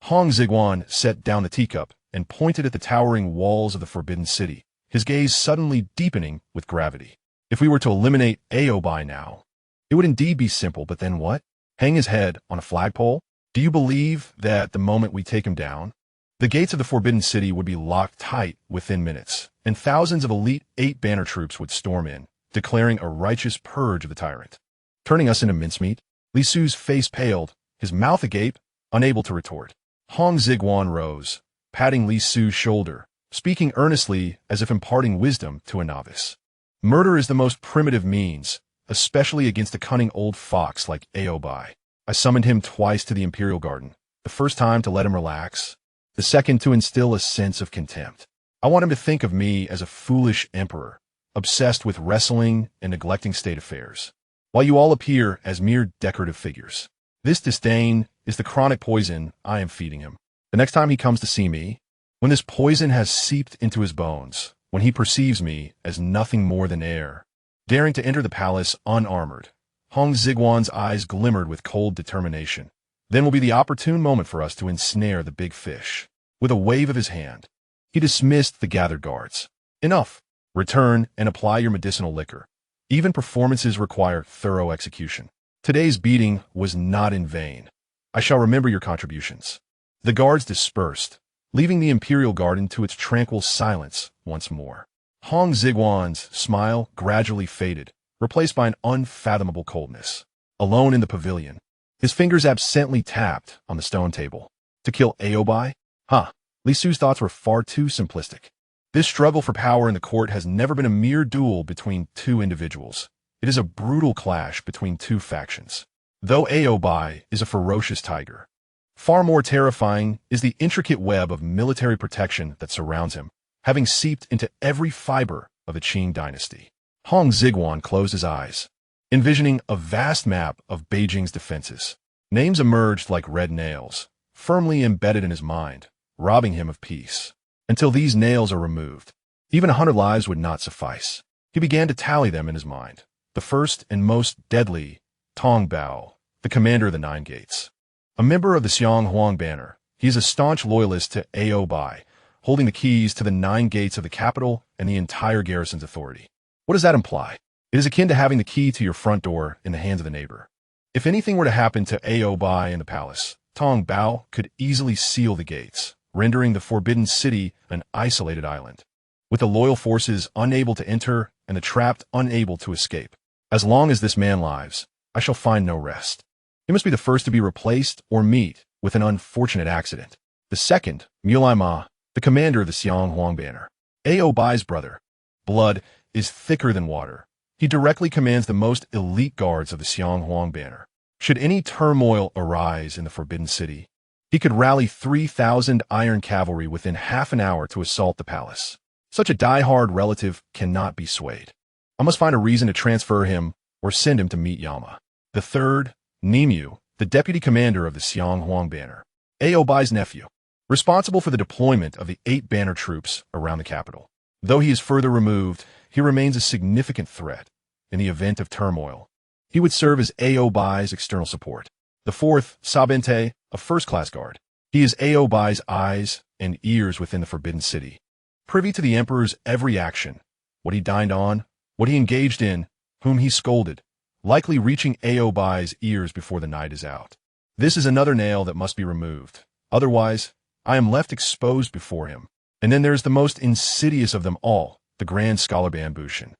A: Hong Xigong set down the teacup and pointed at the towering walls of the Forbidden City, his gaze suddenly deepening with gravity. "If we were to eliminate Obei now, it would indeed be simple, but then what? Hang his head on a flagpole? Do you believe that the moment we take him down, the gates of the Forbidden City would be locked tight within minutes, and thousands of elite 8-banner troops would storm in, declaring a righteous purge of the tyrant, turning us into mincemeat?" Li Su's face paled, his mouth agape, unable to retort. Hong Xigong rose, patting Li Su's shoulder, speaking earnestly as if imparting wisdom to a novice. "Murder is the most primitive means, especially against a cunning old fox like Obei. I summoned him twice to the imperial garden, the first time to let him relax, the second to instill a sense of contempt. I want him to think of me as a foolish emperor, obsessed with wrestling and neglecting state affairs, while you all appear as mere decorative figures. This disdain is the chronic poison I am feeding him. The next time he comes to see me, when this poison has seeped into his bones, when he perceives me as nothing more than air, daring to enter the palace unarmored," Hong Xigong's eyes glimmered with cold determination. Then will be the opportune moment for us to ensnare the big fish. With a wave of his hand, he dismissed the gathered guards. Enough. Return and apply your medicinal liquor. Even performances require thorough execution. Today's beating was not in vain. I shall remember your contributions. The guards dispersed, leaving the imperial garden to its tranquil silence once more. Hong Xigong's smile gradually faded, replaced by an unfathomable coldness. Alone in the pavilion, his fingers absently tapped on the stone table. To kill Oboi? Li Su's thoughts were far too simplistic. This struggle for power in the court has never been a mere duel between two individuals. It is a brutal clash between two factions. Though Oboi is a ferocious tiger, far more terrifying is the intricate web of military protection that surrounds him, having seeped into every fiber of the Qing dynasty. Hong Xigong closed his eyes, envisioning a vast map of Beijing's defenses. Names emerged like red nails, firmly embedded in his mind, robbing him of peace. Until these nails are removed, even 100 lives would not suffice. He began to tally them in his mind. The first and most deadly, Tong Bao, the commander of the Nine Gates. A member of the Xiaozhuang banner, he is a staunch loyalist to Oboi, holding the keys to the 9 gates of the capital and the entire garrison's authority. What does that imply? It is akin to having the key to your front door in the hands of the neighbor. If anything were to happen to Oboi in the palace, Tong Bao could easily seal the gates, rendering the Forbidden City an isolated island, with the loyal forces unable to enter and the trapped unable to escape. As long as this man lives, I shall find no rest. He must be the first to be replaced or meet with an unfortunate accident. The second, Mulai Ma, the commander of the Xiaozhuang banner, Oboi's brother. Blood is thicker than water. He directly commands the most elite guards of the Xiaozhuang banner. Should any turmoil arise in the Forbidden City, he could rally 3,000 iron cavalry within half an hour to assault the palace. Such a die-hard relative cannot be swayed. I must find a reason to transfer him or send him to meet Yama. The third, Nimu, the deputy commander of the Xiaozhuang banner, Oboi's nephew, responsible for the deployment of the 8 banner troops around the capital. Though he is further removed, he remains a significant threat. In the event of turmoil, he would serve as Oboi's external support. The fourth, Sabente, a first-class guard. He is Oboi's eyes and ears within the Forbidden City, privy to the Emperor's every action, what he dined on, what he engaged in, whom he scolded, likely reaching Oboi's ears before the night is out. This is another nail that must be removed. Otherwise, I am left exposed before him. And then there's the most insidious of them all, the Grand Scholar Bambushan.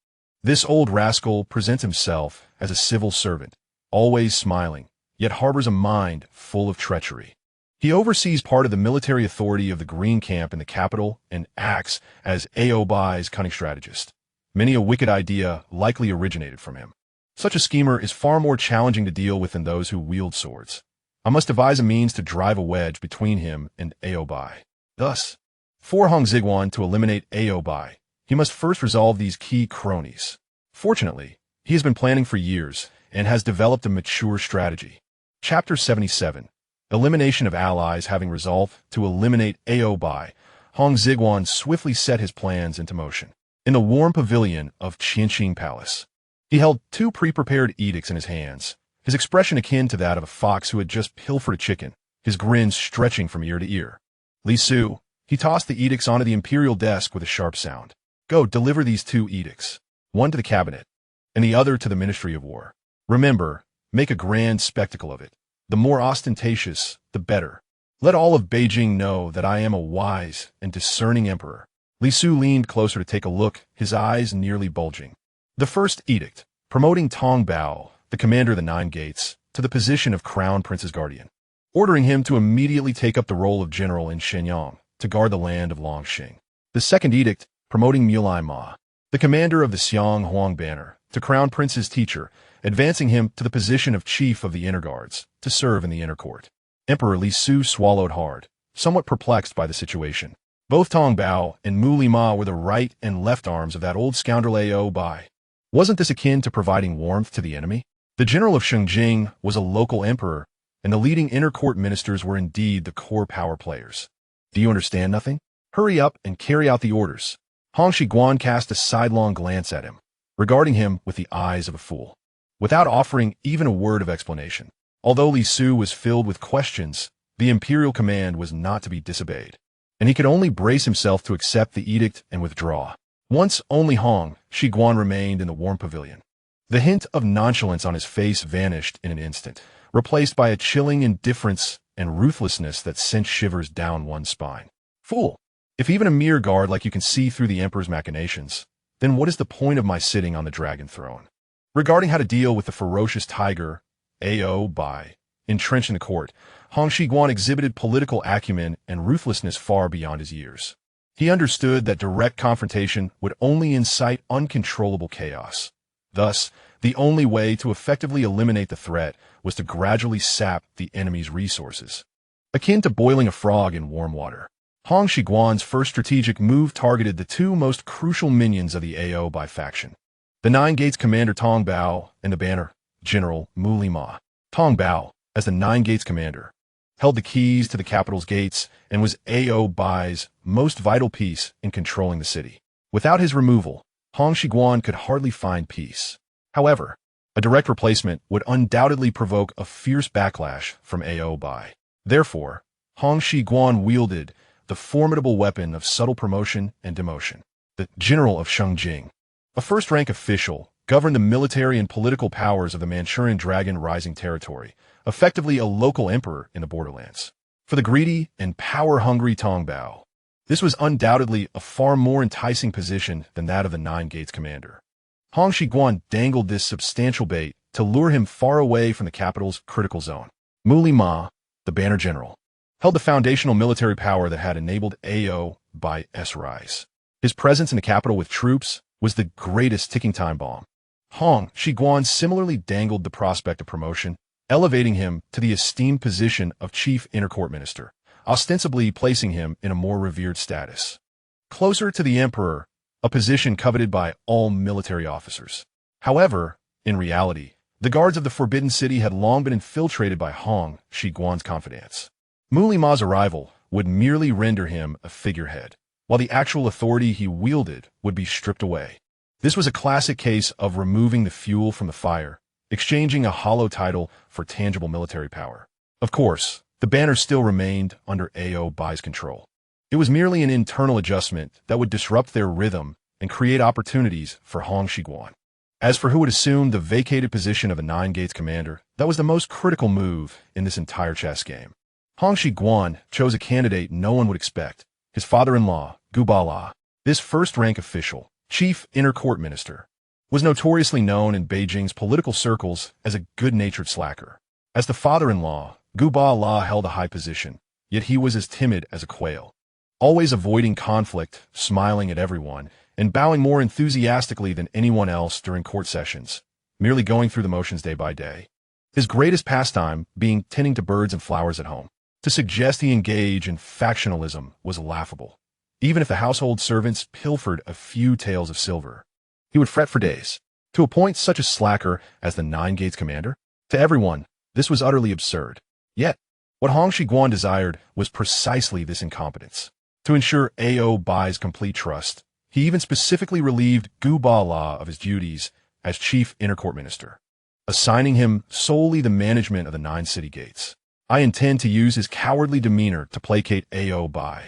A: This old rascal presents himself as a civil servant, always smiling, yet harbors a mind full of treachery. He oversees part of the military authority of the Green Camp in the capital and acts as Oboi's cunning strategist. Many a wicked idea likely originated from him. Such a schemer is far more challenging to deal with than those who wield swords. I must devise a means to drive a wedge between him and Oboi. Thus, for Hong Xigong to eliminate Oboi, he must first resolve these key cronies. Fortunately, he has been planning for years and has developed a mature strategy. Chapter 77. Elimination of allies. Having resolved to eliminate Oboi, Hong Xigong swiftly set his plans into motion. In the warm pavilion of Qianqing Palace, he held 2 pre-prepared edicts in his hands, his expression akin to that of a fox who had just pilfered a chicken, his grin stretching from ear to ear. Li Su, he tossed the edicts onto the imperial desk with a sharp sound. Go, deliver these 2 edicts, one to the cabinet, and the other to the Ministry of War. Remember, make a grand spectacle of it. The more ostentatious, the better. Let all of Beijing know that I am a wise and discerning emperor. Li Su leaned closer to take a look, his eyes nearly bulging. The first edict, promoting Tong Bao, the commander of the 9 gates, to the position of Crown Prince's guardian, ordering him to immediately take up the role of general in Shenyang to guard the land of Longxing. The second edict, promoting Mulai Ma, the commander of the Xiaozhuang banner, to Crown Prince's teacher, advancing him to the position of chief of the inner guards, to serve in the inner court. Emperor Li Su swallowed hard, somewhat perplexed by the situation. Both Tong Bao and Mulai Ma were the right and left arms of that old scoundrel Oboi. Wasn't this akin to providing warmth to the enemy? The general of Shengjing was a local emperor, and the leading inner court ministers were indeed the core power players. Do you understand nothing? Hurry up and carry out the orders. Hong Xigong cast a sidelong glance at him, regarding him with the eyes of a fool. without offering even a word of explanation. Although Li Su was filled with questions, the imperial command was not to be disobeyed, and he could only brace himself to accept the edict and withdraw. Once only Hong Xigong remained in the warm pavilion. The hint of nonchalance on his face vanished in an instant, replaced by a chilling indifference and ruthlessness that sent shivers down one's spine. Fool! If even a mere guard like you can see through the Emperor's machinations, then what is the point of my sitting on the dragon throne? Regarding how to deal with the ferocious tiger, Oboi, entrenched in the court, Hong Xigong exhibited political acumen and ruthlessness far beyond his years. He understood that direct confrontation would only incite uncontrollable chaos. Thus, the only way to effectively eliminate the threat was to gradually sap the enemy's resources. Akin to boiling a frog in warm water, Hong Xigong's first strategic move targeted the two most crucial minions of the Oboi faction, the Nine Gates commander Tong Bao and the banner general Muli Ma. Tong Bao, as the Nine Gates commander, held the keys to the capital's gates and was Oboi's most vital piece in controlling the city. Without his removal, Hong Xigong could hardly find peace. However, a direct replacement would undoubtedly provoke a fierce backlash from Oboi. Therefore, Hong Xigong wielded the formidable weapon of subtle promotion and demotion. The general of Shengjing, a first-rank official, governed the military and political powers of the Manchurian Dragon Rising territory, effectively a local emperor in the borderlands. For the greedy and power-hungry Tong Bao, this was undoubtedly a far more enticing position than that of the Nine Gates commander. Hong Xigong dangled this substantial bait to lure him far away from the capital's critical zone. Muli Ma, the banner general, held the foundational military power that had enabled Oboi's rise. His presence in the capital with troops was the greatest ticking time bomb. Hong Xigong similarly dangled the prospect of promotion, elevating him to the esteemed position of chief inter-court minister, ostensibly placing him in a more revered status. Closer to the emperor, a position coveted by all military officers. However, in reality, the guards of the Forbidden City had long been infiltrated by Hong Xigong's confidants. Muli Ma's arrival would merely render him a figurehead, while the actual authority he wielded would be stripped away. This was a classic case of removing the fuel from the fire, exchanging a hollow title for tangible military power. Of course, the banner still remained under Oboi's control. It was merely an internal adjustment that would disrupt their rhythm and create opportunities for Hong Xigong. As for who would assume the vacated position of the Nine Gates commander, that was the most critical move in this entire chess game. Hong Xigong chose a candidate no one would expect, his father-in-law, Guba La. This first-rank official, chief inter-court minister, was notoriously known in Beijing's political circles as a good-natured slacker. As the father-in-law, Guba La held a high position, yet he was as timid as a quail, always avoiding conflict, smiling at everyone, and bowing more enthusiastically than anyone else during court sessions, merely going through the motions day by day. His greatest pastime being tending to birds and flowers at home. To suggest he engage in factionalism was laughable. Even if the household servants pilfered a few taels of silver, he would fret for days. To appoint such a slacker as the Nine Gates commander? To everyone, this was utterly absurd. Yet, what Hong Xigong desired was precisely this incompetence. To ensure Oboi's complete trust, he even specifically relieved Guba La of his duties as chief inter-court minister, assigning him solely the management of the 9 city gates. I intend to use his cowardly demeanor to placate Oboi.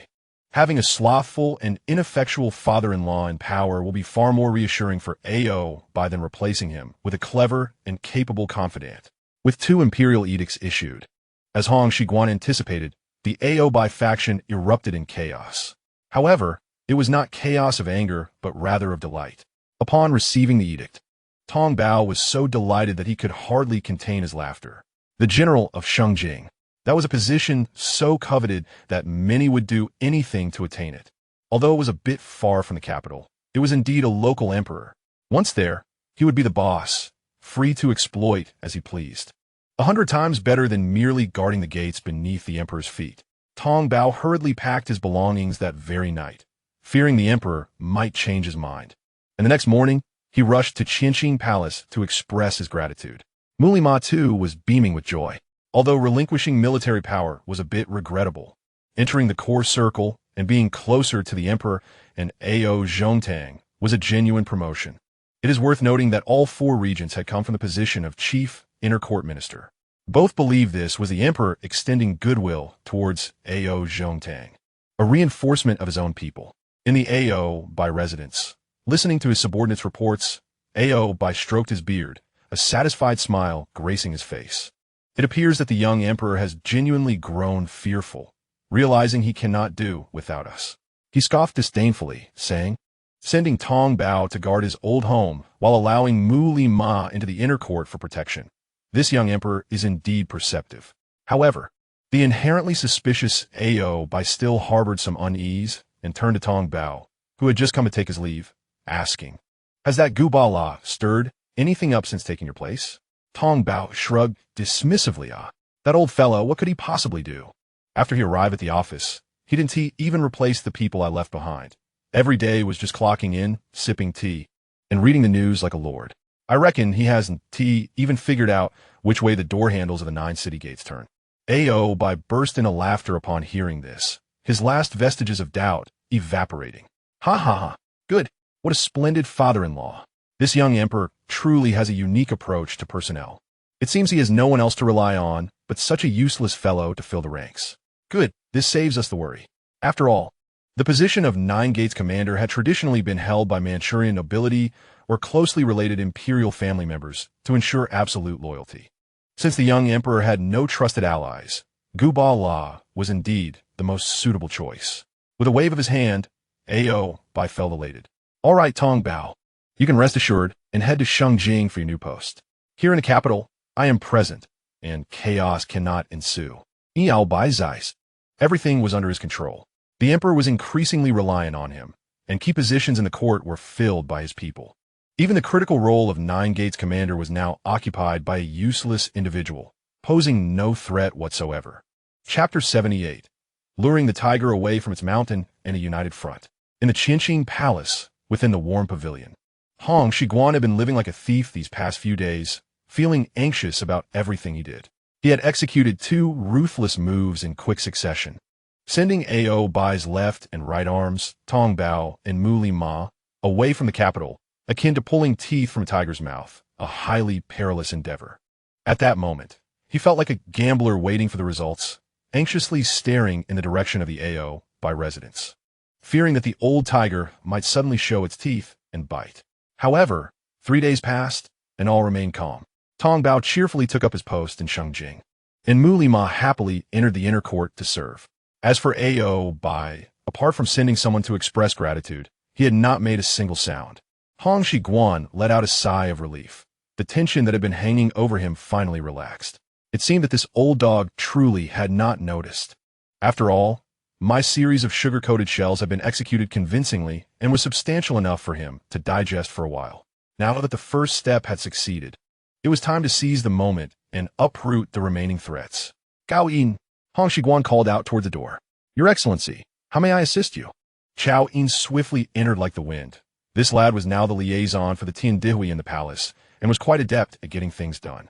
A: Having a slothful and ineffectual father-in-law in power will be far more reassuring for Oboi than replacing him with a clever and capable confidant. With 2 imperial edicts issued, as Hong Xigong anticipated, the Oboi faction erupted in chaos. However, it was not chaos of anger, but rather of delight. Upon receiving the edict, Tong Bao was so delighted that he could hardly contain his laughter. The general of Shengjing, that was a position so coveted that many would do anything to attain it. Although it was a bit far from the capital, it was indeed a local emperor. Once there, he would be the boss, free to exploit as he pleased. 100 times better than merely guarding the gates beneath the emperor's feet. Tong Bao hurriedly packed his belongings that very night, fearing the emperor might change his mind. And the next morning, he rushed to Qianqing Palace to express his gratitude. Muli Ma too was beaming with joy, although relinquishing military power was a bit regrettable. Entering the core circle and being closer to the emperor and Ao Zhongtang was a genuine promotion. It is worth noting that all 4 regents had come from the position of chief inner court minister. Both believed this was the emperor extending goodwill towards Ao Zhongtang, a reinforcement of his own people. In the Ao by residence, listening to his subordinates' reports, Ao by stroked his beard, a satisfied smile gracing his face. It appears that the young emperor has genuinely grown fearful, realizing he cannot do without us. He scoffed disdainfully, saying, sending Tong Bao to guard his old home while allowing Mu Li Ma into the inner court for protection. This young emperor is indeed perceptive. However, the inherently suspicious Ao by still harbored some unease and turned to Tong Bao, who had just come to take his leave, asking, has that Guba La stirred anything up since taking your place? Tong Bao shrugged dismissively. That old fellow, what could he possibly do? After he arrived at the office, he didn't even replace the people I left behind. Every day was just clocking in, sipping tea, and reading the news like a lord. I reckon he hasn't even figured out which way the door handles of the 9 city gates turn. Ao by burst into laughter upon hearing this, his last vestiges of doubt evaporating. Ha ha ha, good, what a splendid father-in-law. This young emperor truly has a unique approach to personnel. It seems he has no one else to rely on, but such a useless fellow to fill the ranks. Good, this saves us the worry. After all, the position of 9 Gates commander had traditionally been held by Manchurian nobility or closely related imperial family members to ensure absolute loyalty. Since the young emperor had no trusted allies, Guba La was indeed the most suitable choice. With a wave of his hand, Ao by felt elated. All right, Tong Bao, you can rest assured and head to Shengjing for your new post. Here in the capital, I am present, and chaos cannot ensue. Yao Bai Zeiss. Everything was under his control. The emperor was increasingly reliant on him, and key positions in the court were filled by his people. Even the critical role of 9 Gates commander was now occupied by a useless individual, posing no threat whatsoever. Chapter 78. Luring the tiger away from its mountain in a united front. In the Qinqing Palace, within the warm pavilion, Hong Xigong had been living like a thief these past few days, feeling anxious about everything he did. He had executed 2 ruthless moves in quick succession, sending Ao Bai's left and right arms, Tong Bao and Mu Li Ma, away from the capital, akin to pulling teeth from a tiger's mouth, a highly perilous endeavor. At that moment, he felt like a gambler waiting for the results, anxiously staring in the direction of the Ao Bai residence, fearing that the old tiger might suddenly show its teeth and bite. However, 3 days passed, and all remained calm. Tong Bao cheerfully took up his post in Shengjing, and Mu Li Ma happily entered the inner court to serve. As for Ao Bai, apart from sending someone to express gratitude, he had not made a single sound. Hong Xigong let out a sigh of relief. The tension that had been hanging over him finally relaxed. It seemed that this old dog truly had not noticed. After all, my series of sugar-coated shells had been executed convincingly and was substantial enough for him to digest for a while. Now that the first step had succeeded, it was time to seize the moment and uproot the remaining threats. Gao Yin, Hong Xigong called out toward the door. Your Excellency, how may I assist you? Chao Yin swiftly entered like the wind. This lad was now the liaison for the Tiandihui in the palace and was quite adept at getting things done.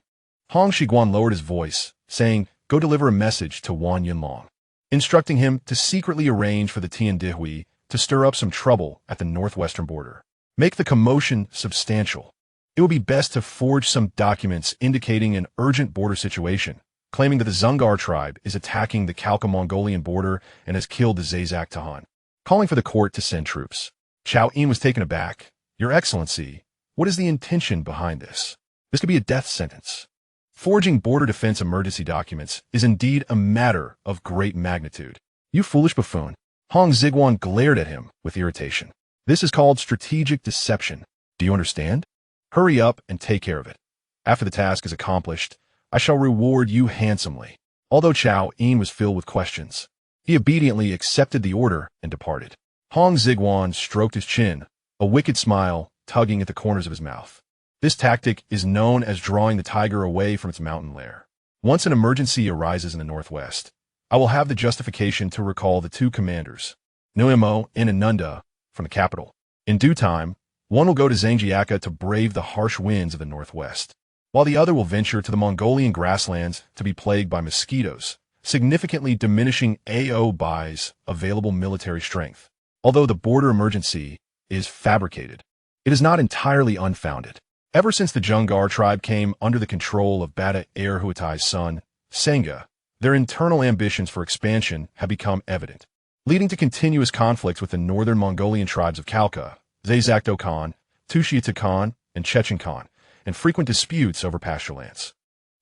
A: Hong Xigong lowered his voice, saying, go deliver a message to Wan Yunlong, instructing him to secretly arrange for the Tiandihui to stir up some trouble at the northwestern border. Make the commotion substantial. It will be best to forge some documents indicating an urgent border situation, claiming that the Zungar tribe is attacking the Khalkha-Mongolian border and has killed the Zazak Tahan, calling for the court to send troops. Chao Yin was taken aback. Your Excellency, what is the intention behind this? This could be a death sentence. Forging border defense emergency documents is indeed a matter of great magnitude. You foolish buffoon. Hong Xigong glared at him with irritation. This is called strategic deception. Do you understand? Hurry up and take care of it. After the task is accomplished, I shall reward you handsomely. Although Chao Yin was filled with questions, he obediently accepted the order and departed. Hong Xigong stroked his chin, a wicked smile tugging at the corners of his mouth. This tactic is known as drawing the tiger away from its mountain lair. Once an emergency arises in the northwest, I will have the justification to recall the 2 commanders, Nuemo and Anunda, from the capital. In due time, one will go to Zhangjiaka to brave the harsh winds of the northwest, while the other will venture to the Mongolian grasslands to be plagued by mosquitoes, significantly diminishing Ao Bai's available military strength. Although the border emergency is fabricated, it is not entirely unfounded. Ever since the Zhenggar tribe came under the control of Bada Erhuatai's son, Senga, their internal ambitions for expansion have become evident, leading to continuous conflicts with the northern Mongolian tribes of Khalkha, Zazakdo Khan, Tushiata Khan, and Chechen Khan, and frequent disputes over pasture lands.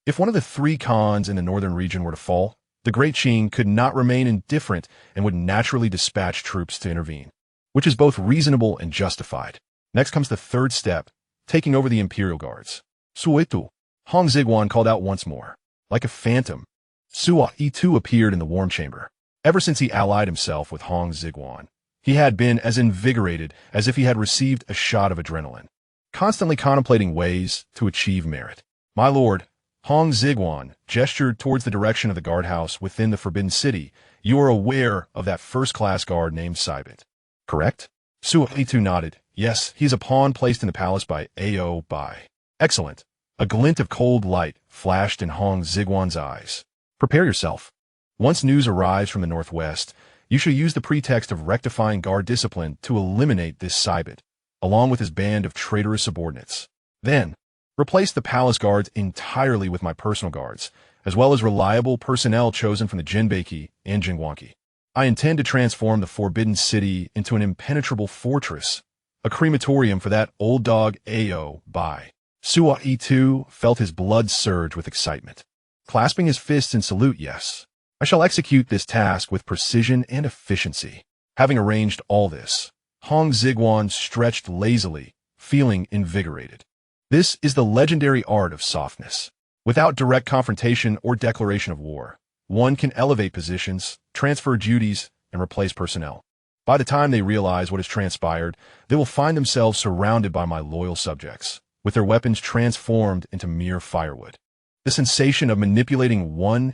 A: If one of the three Khans in the northern region were to fall, the Great Qing could not remain indifferent and would naturally dispatch troops to intervene, which is both reasonable and justified. Next comes the third step, taking over the imperial guards. Suitu. Hong Xigong called out once more. Like a phantom, Sua too appeared in the warm chamber. Ever since he allied himself with Hong Xigong, he had been as invigorated as if he had received a shot of adrenaline, constantly contemplating ways to achieve merit. My lord, Hong Xigong gestured towards the direction of the guardhouse within the Forbidden City. You are aware of that first-class guard named Saibit, correct? Sua too nodded. Yes, he is a pawn placed in the palace by Oboi. Excellent. A glint of cold light flashed in Hong Xigong's eyes. Prepare yourself. Once news arrives from the northwest, you shall use the pretext of rectifying guard discipline to eliminate this Saibit, along with his band of traitorous subordinates. Then, replace the palace guards entirely with my personal guards, as well as reliable personnel chosen from the Jinbaiki and Jingwanki. I intend to transform the Forbidden City into an impenetrable fortress, a crematorium for that old dog Oboi. Sua too felt his blood surge with excitement. Clasping his fists in salute, yes. I shall execute this task with precision and efficiency. Having arranged all this, Hong Xigong stretched lazily, feeling invigorated. This is the legendary art of softness. Without direct confrontation or declaration of war, one can elevate positions, transfer duties, and replace personnel. By the time they realize what has transpired, they will find themselves surrounded by my loyal subjects, with their weapons transformed into mere firewood. The sensation of manipulating one's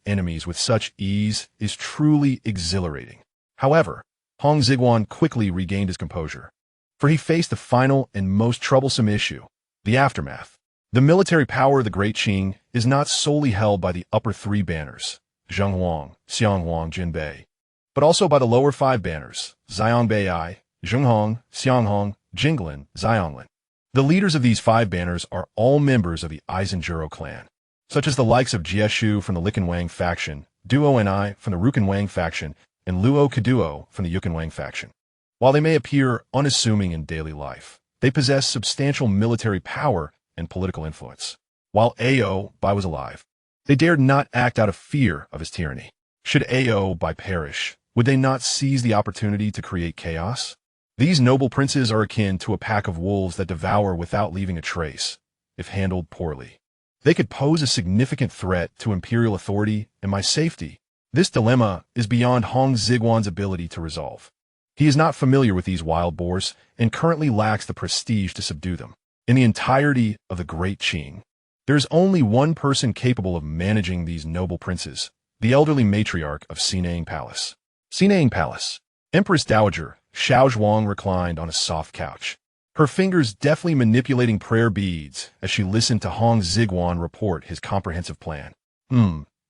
A: enemies with such ease is truly exhilarating. However, Hong Xigong quickly regained his composure, for he faced the final and most troublesome issue, the aftermath. The military power of the Great Qing is not solely held by the upper three banners, Zhenghuang, Xianghong, Jinbei, but also by the lower five banners, Xiangbei, Zhenghong, Xianghong, Jinglin, Xianglin. The leaders of these five banners are all members of the Eisenjuro clan, such as the likes of Jieshu from the Likenwang faction, Duo and I from the Rukenwang faction, and Luo Kaduo from the Yukenwang faction. While they may appear unassuming in daily life, they possess substantial military power and political influence. While Oboi was alive, they dared not act out of fear of his tyranny. Should Oboi perish, would they not seize the opportunity to create chaos? These noble princes are akin to a pack of wolves that devour without leaving a trace, if handled poorly. They could pose a significant threat to imperial authority and my safety. This dilemma is beyond Hong Xigong's ability to resolve. He is not familiar with these wild boars and currently lacks the prestige to subdue them. In the entirety of the Great Qing, there is only one person capable of managing these noble princes, the elderly matriarch of Sinang Palace. Sinang Palace. Empress Dowager Xiaozhuang reclined on a soft couch, her fingers deftly manipulating prayer beads as she listened to Hong Xigong report his comprehensive plan.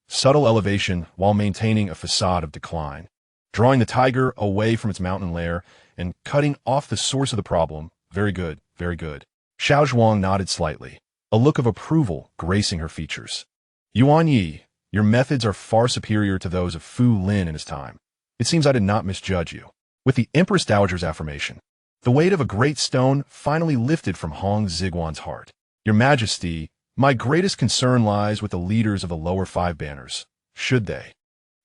A: Subtle elevation while maintaining a facade of decline, drawing the tiger away from its mountain lair and cutting off the source of the problem. Very good, very good. Xiaozhuang nodded slightly, a look of approval gracing her features. Yuan Yi, your methods are far superior to those of Fu Lin in his time. It seems I did not misjudge you. With the Empress Dowager's affirmation, the weight of a great stone finally lifted from Hong Xigong's heart. Your Majesty, my greatest concern lies with the leaders of the lower five banners. Should they?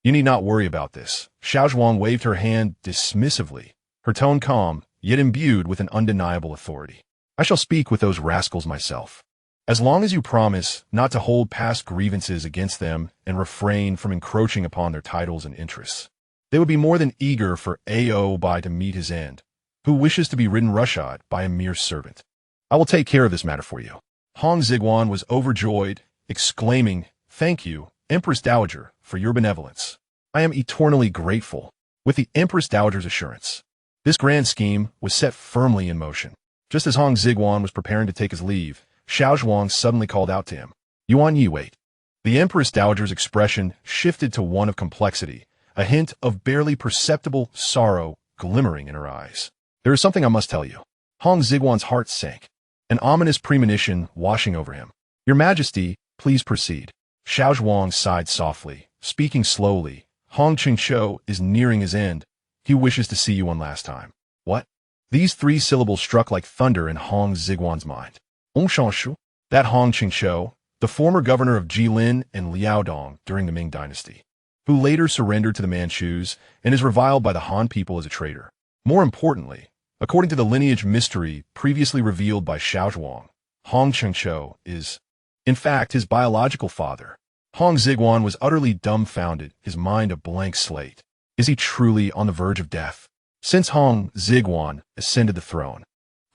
A: You need not worry about this. Xiaozhuang waved her hand dismissively, her tone calm, yet imbued with an undeniable authority. I shall speak with those rascals myself. As long as you promise not to hold past grievances against them and refrain from encroaching upon their titles and interests, they would be more than eager for Oboi to meet his end, who wishes to be ridden roughshod by a mere servant. I will take care of this matter for you. Hong Xigong was overjoyed, exclaiming, Thank you, Empress Dowager, for your benevolence. I am eternally grateful. With the Empress Dowager's assurance, this grand scheme was set firmly in motion. Just as Hong Xigong was preparing to take his leave, Xiaozhuang suddenly called out to him, Yuan Yi, wait. The Empress Dowager's expression shifted to one of complexity, a hint of barely perceptible sorrow glimmering in her eyes. There is something I must tell you. Hong Xigwan's heart sank, an ominous premonition washing over him. Your Majesty, please proceed. Xiaozhuang sighed softly, speaking slowly. Hong Qingshou is nearing his end. He wishes to see you one last time. What? These three syllables struck like thunder in Hong Xigwan's mind. Hong Shanshu? That Hong Qingshou, the former governor of Jilin and Liaodong during the Ming dynasty, who later surrendered to the Manchus and is reviled by the Han people as a traitor. More importantly, according to the lineage mystery previously revealed by Xiaozhuang, Hong Qingshou is, in fact, his biological father. Hong Xigwan was utterly dumbfounded, his mind a blank slate. Is he truly on the verge of death? Since Hong Xigwan ascended the throne,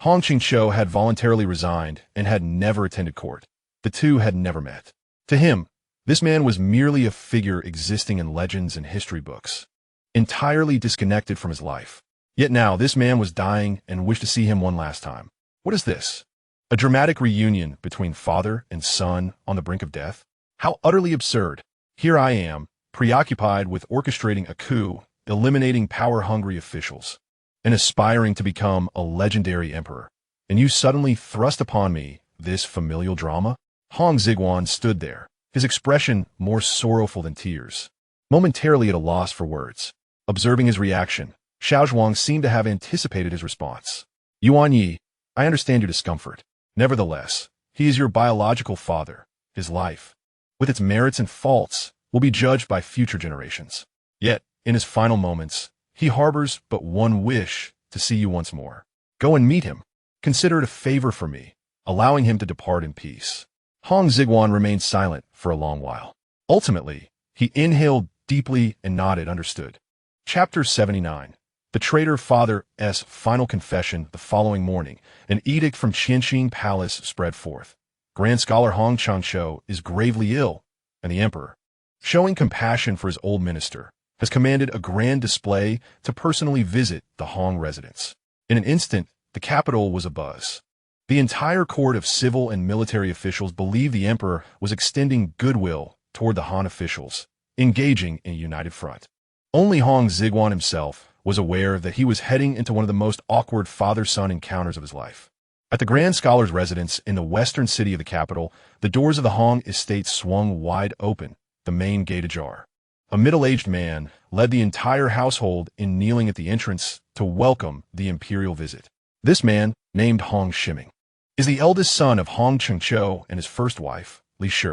A: Hong Qingshou had voluntarily resigned and had never attended court. The two had never met. To him, this man was merely a figure existing in legends and history books, entirely disconnected from his life. Yet now this man was dying and wished to see him one last time. What is this? A dramatic reunion between father and son on the brink of death? How utterly absurd. Here I am, preoccupied with orchestrating a coup, eliminating power-hungry officials, and aspiring to become a legendary emperor. And you suddenly thrust upon me this familial drama? Hong Xigwan stood there, his expression more sorrowful than tears, momentarily at a loss for words. Observing his reaction, Xiaozhuang seemed to have anticipated his response. Yuan Yi, I understand your discomfort. Nevertheless, he is your biological father. His life, with its merits and faults, will be judged by future generations. Yet, in his final moments, he harbors but one wish, to see you once more. Go and meet him. Consider it a favor for me, allowing him to depart in peace. Hong Xigwan remained silent for a long while. Ultimately, he inhaled deeply and nodded, understood. Chapter 79. The traitor father's final confession. The following morning, an edict from Qianxing Palace spread forth. Grand Scholar Hong Qingshou is gravely ill, and the emperor, showing compassion for his old minister, has commanded a grand display to personally visit the Hong residence. In an instant, the capital was abuzz. The entire court of civil and military officials believed the emperor was extending goodwill toward the Han officials, engaging in a united front. Only Hong Xigwan himself was aware that he was heading into one of the most awkward father-son encounters of his life. At the Grand Scholar's residence in the western city of the capital, the doors of the Hong estate swung wide open, the main gate ajar. A middle-aged man led the entire household in kneeling at the entrance to welcome the imperial visit. This man, named Hong Ximing, is the eldest son of Hong Qingshou and his first wife, Li Shi.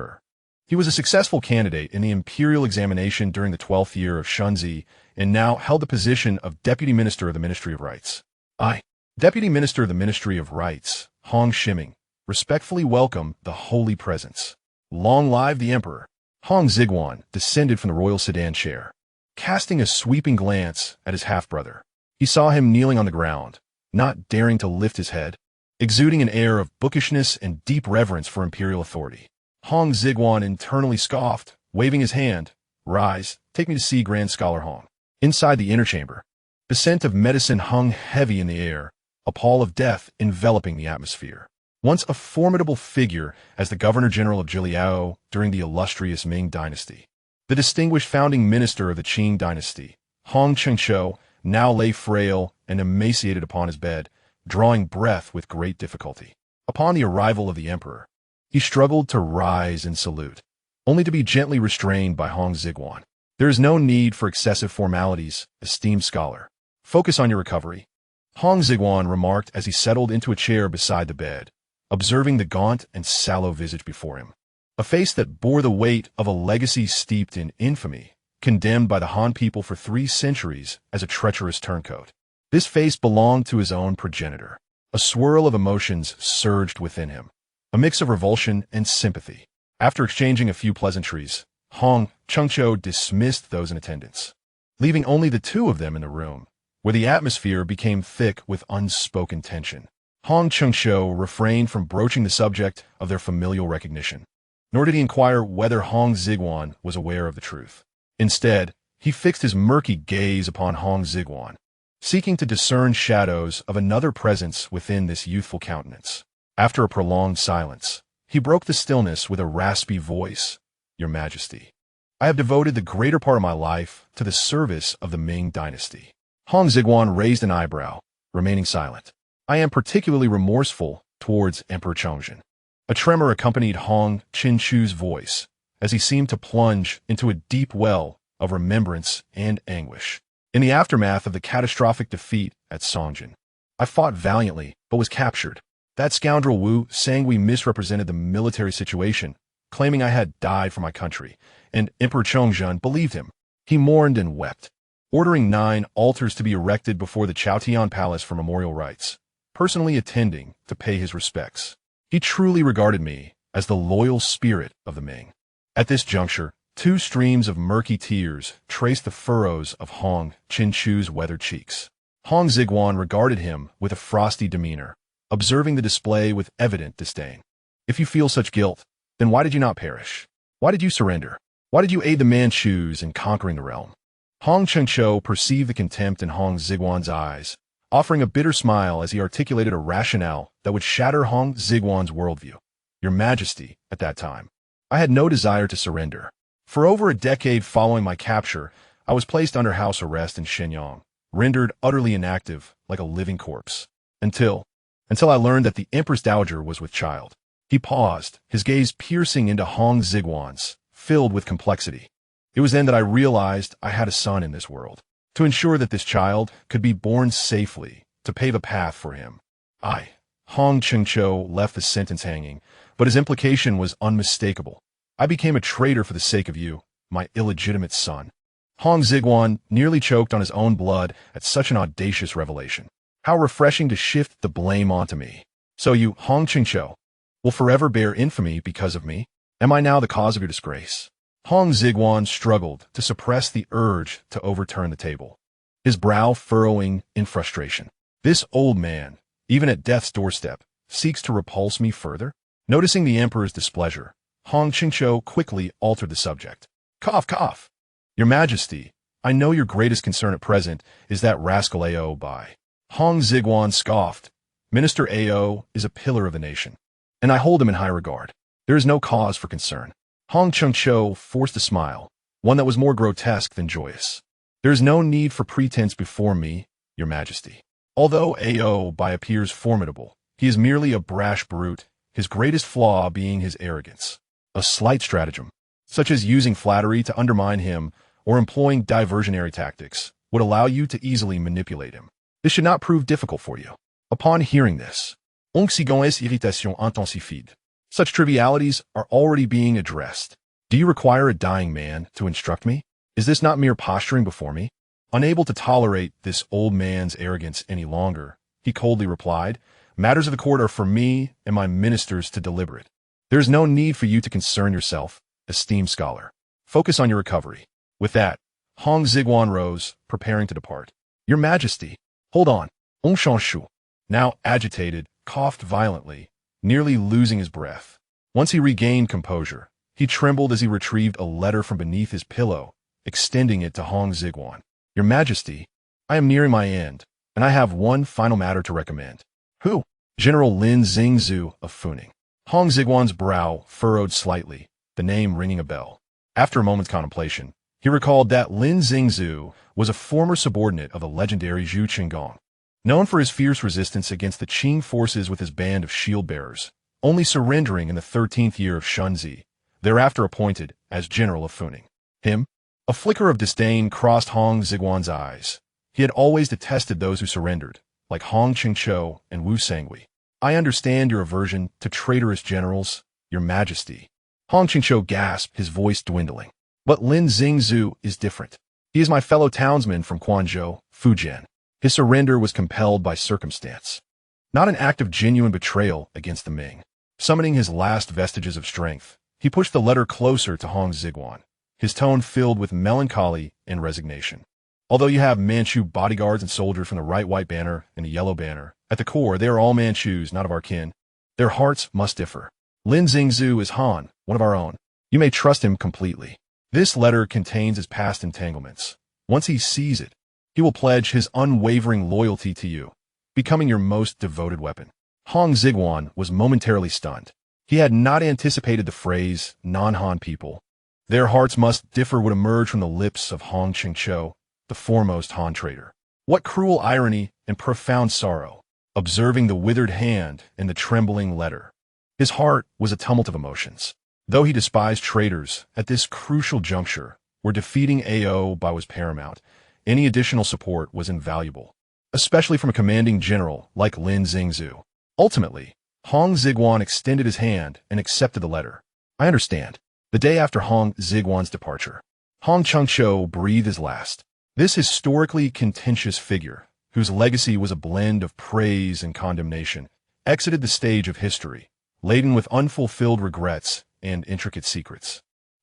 A: He was a successful candidate in the imperial examination during the 12th year of Shunzi and now held the position of Deputy Minister of the Ministry of Rights. Deputy Minister of the Ministry of Rights, Hong Ximing, respectfully welcomed the holy presence. Long live the emperor! Hong Xigwan descended from the royal sedan chair. Casting a sweeping glance at his half-brother, he saw him kneeling on the ground, not daring to lift his head, exuding an air of bookishness and deep reverence for imperial authority. Hong Xigwan internally scoffed, waving his hand. Rise, take me to see Grand Scholar Hong. Inside the inner chamber, the scent of medicine hung heavy in the air, a pall of death enveloping the atmosphere. Once a formidable figure as the Governor-General of Jiliao during the illustrious Ming dynasty, the distinguished founding minister of the Qing dynasty, Hong Qingshou now lay frail and emaciated upon his bed, drawing breath with great difficulty. Upon the arrival of the emperor, he struggled to rise and salute, only to be gently restrained by Hong Xigwan. There is no need for excessive formalities, esteemed scholar. Focus on your recovery. Hong Xigwan remarked as he settled into a chair beside the bed, observing the gaunt and sallow visage before him. A face that bore the weight of a legacy steeped in infamy, condemned by the Han people for 3 centuries as a treacherous turncoat. This face belonged to his own progenitor. A swirl of emotions surged within him, a mix of revulsion and sympathy. After exchanging a few pleasantries, Hong Qingshou dismissed those in attendance, leaving only the two of them in the room, where the atmosphere became thick with unspoken tension. Hong Qingshou refrained from broaching the subject of their familial recognition, nor did he inquire whether Hong Xigwan was aware of the truth. Instead, he fixed his murky gaze upon Hong Xigwan, seeking to discern shadows of another presence within this youthful countenance. After a prolonged silence, he broke the stillness with a raspy voice. Your Majesty, I have devoted the greater part of my life to the service of the Ming dynasty. Hong Xigwan raised an eyebrow, remaining silent. I am particularly remorseful towards Emperor Chongzhen. A tremor accompanied Hong Qingchu's voice as he seemed to plunge into a deep well of remembrance and anguish. In the aftermath of the catastrophic defeat at Songjin, I fought valiantly but was captured. That scoundrel Wu Sangui misrepresented the military situation, claiming I had died for my country, and Emperor Chongzhen believed him. He mourned and wept, ordering 9 altars to be erected before the Chaotian Palace for memorial rites, personally attending to pay his respects. He truly regarded me as the loyal spirit of the Ming. At this juncture, 2 streams of murky tears traced the furrows of Hong Qingchu's weathered cheeks. Hong Xigong regarded him with a frosty demeanor, observing the display with evident disdain. If you feel such guilt, then why did you not perish? Why did you surrender? Why did you aid the Manchus in conquering the realm? Hong Chengqiu perceived the contempt in Hong Xigong's eyes, offering a bitter smile as he articulated a rationale that would shatter Hong Xigong's worldview. Your Majesty, at that time, I had no desire to surrender. For over a decade following my capture, I was placed under house arrest in Shenyang, rendered utterly inactive like a living corpse. Until I learned that the Empress Dowager was with child. He paused, his gaze piercing into Hong Xigong's, filled with complexity. It was then that I realized I had a son in this world. To ensure that this child could be born safely, to pave a path for him. Hong Chengqiu left the sentence hanging, but his implication was unmistakable. I became a traitor for the sake of you, my illegitimate son. Hong Xigong nearly choked on his own blood at such an audacious revelation. How refreshing to shift the blame onto me. So you, Hong Chengqiu, will forever bear infamy because of me? Am I now the cause of your disgrace? Hong Xigong struggled to suppress the urge to overturn the table, his brow furrowing in frustration. This old man, even at death's doorstep, seeks to repulse me further? Noticing the emperor's displeasure, Hong Qingqiu quickly altered the subject. Cough, cough. Your Majesty, I know your greatest concern at present is that rascal Oboi. Hong Xigong scoffed. Minister Ao is a pillar of the nation, and I hold him in high regard. There is no cause for concern. Hong Chengqiu forced a smile, one that was more grotesque than joyous. There is no need for pretense before me, Your Majesty. Although Oboi appears formidable, he is merely a brash brute, his greatest flaw being his arrogance. A slight stratagem, such as using flattery to undermine him or employing diversionary tactics, would allow you to easily manipulate him. This should not prove difficult for you. Upon hearing this, Hong Xigong's irritation intensified. Such trivialities are already being addressed. Do you require a dying man to instruct me? Is this not mere posturing before me? Unable to tolerate this old man's arrogance any longer, he coldly replied, matters of the court are for me and my ministers to deliberate. There is no need for you to concern yourself, esteemed scholar. Focus on your recovery. With that, Hong Xigong rose, preparing to depart. Your Majesty, hold on. Hong Shanshu, now agitated, coughed violently, nearly losing his breath. Once he regained composure, he trembled as he retrieved a letter from beneath his pillow, extending it to Hong Xigong. Your Majesty, I am nearing my end, and I have one final matter to recommend. Who? General Lin Xingzhu of Funing. Hong Xigong's brow furrowed slightly, the name ringing a bell. After a moment's contemplation, he recalled that Lin Xingzhu was a former subordinate of the legendary Zhu Qinggong. Known for his fierce resistance against the Qing forces with his band of shield-bearers, only surrendering in the 13th year of Shunzi, thereafter appointed as general of Funing. Him? A flicker of disdain crossed Hong Xigong's eyes. He had always detested those who surrendered, like Hong Chengqiu and Wu Sangui. I understand your aversion to traitorous generals, Your Majesty. Hong Chengqiu gasped, his voice dwindling. But Lin Xingzhu is different. He is my fellow townsman from Quanzhou, Fujian. His surrender was compelled by circumstance, not an act of genuine betrayal against the Ming. Summoning his last vestiges of strength, he pushed the letter closer to Hong Xigong, his tone filled with melancholy and resignation. Although you have Manchu bodyguards and soldiers from the right white banner and the yellow banner, at the core they are all Manchus, not of our kin. Their hearts must differ. Lin Xingzhu is Han, one of our own. You may trust him completely. This letter contains his past entanglements. Once he sees it, he will pledge his unwavering loyalty to you, becoming your most devoted weapon. Hong Xigong was momentarily stunned. He had not anticipated the phrase, non-Han people. Their hearts must differ would emerge from the lips of Hong Chengqiu, the foremost Han traitor. What cruel irony and profound sorrow. observing the withered hand and the trembling letter. His heart was a tumult of emotions. Though he despised traitors, at this crucial juncture, where defeating Oboi was paramount, any additional support was invaluable, especially from a commanding general like Lin Xingzhu. Ultimately, Hong Xigong extended his hand and accepted the letter. I understand. The day after Hong Xigong's departure, Hong Chengqiu breathed his last. This historically contentious figure, whose legacy was a blend of praise and condemnation, exited the stage of history, laden with unfulfilled regrets and intricate secrets.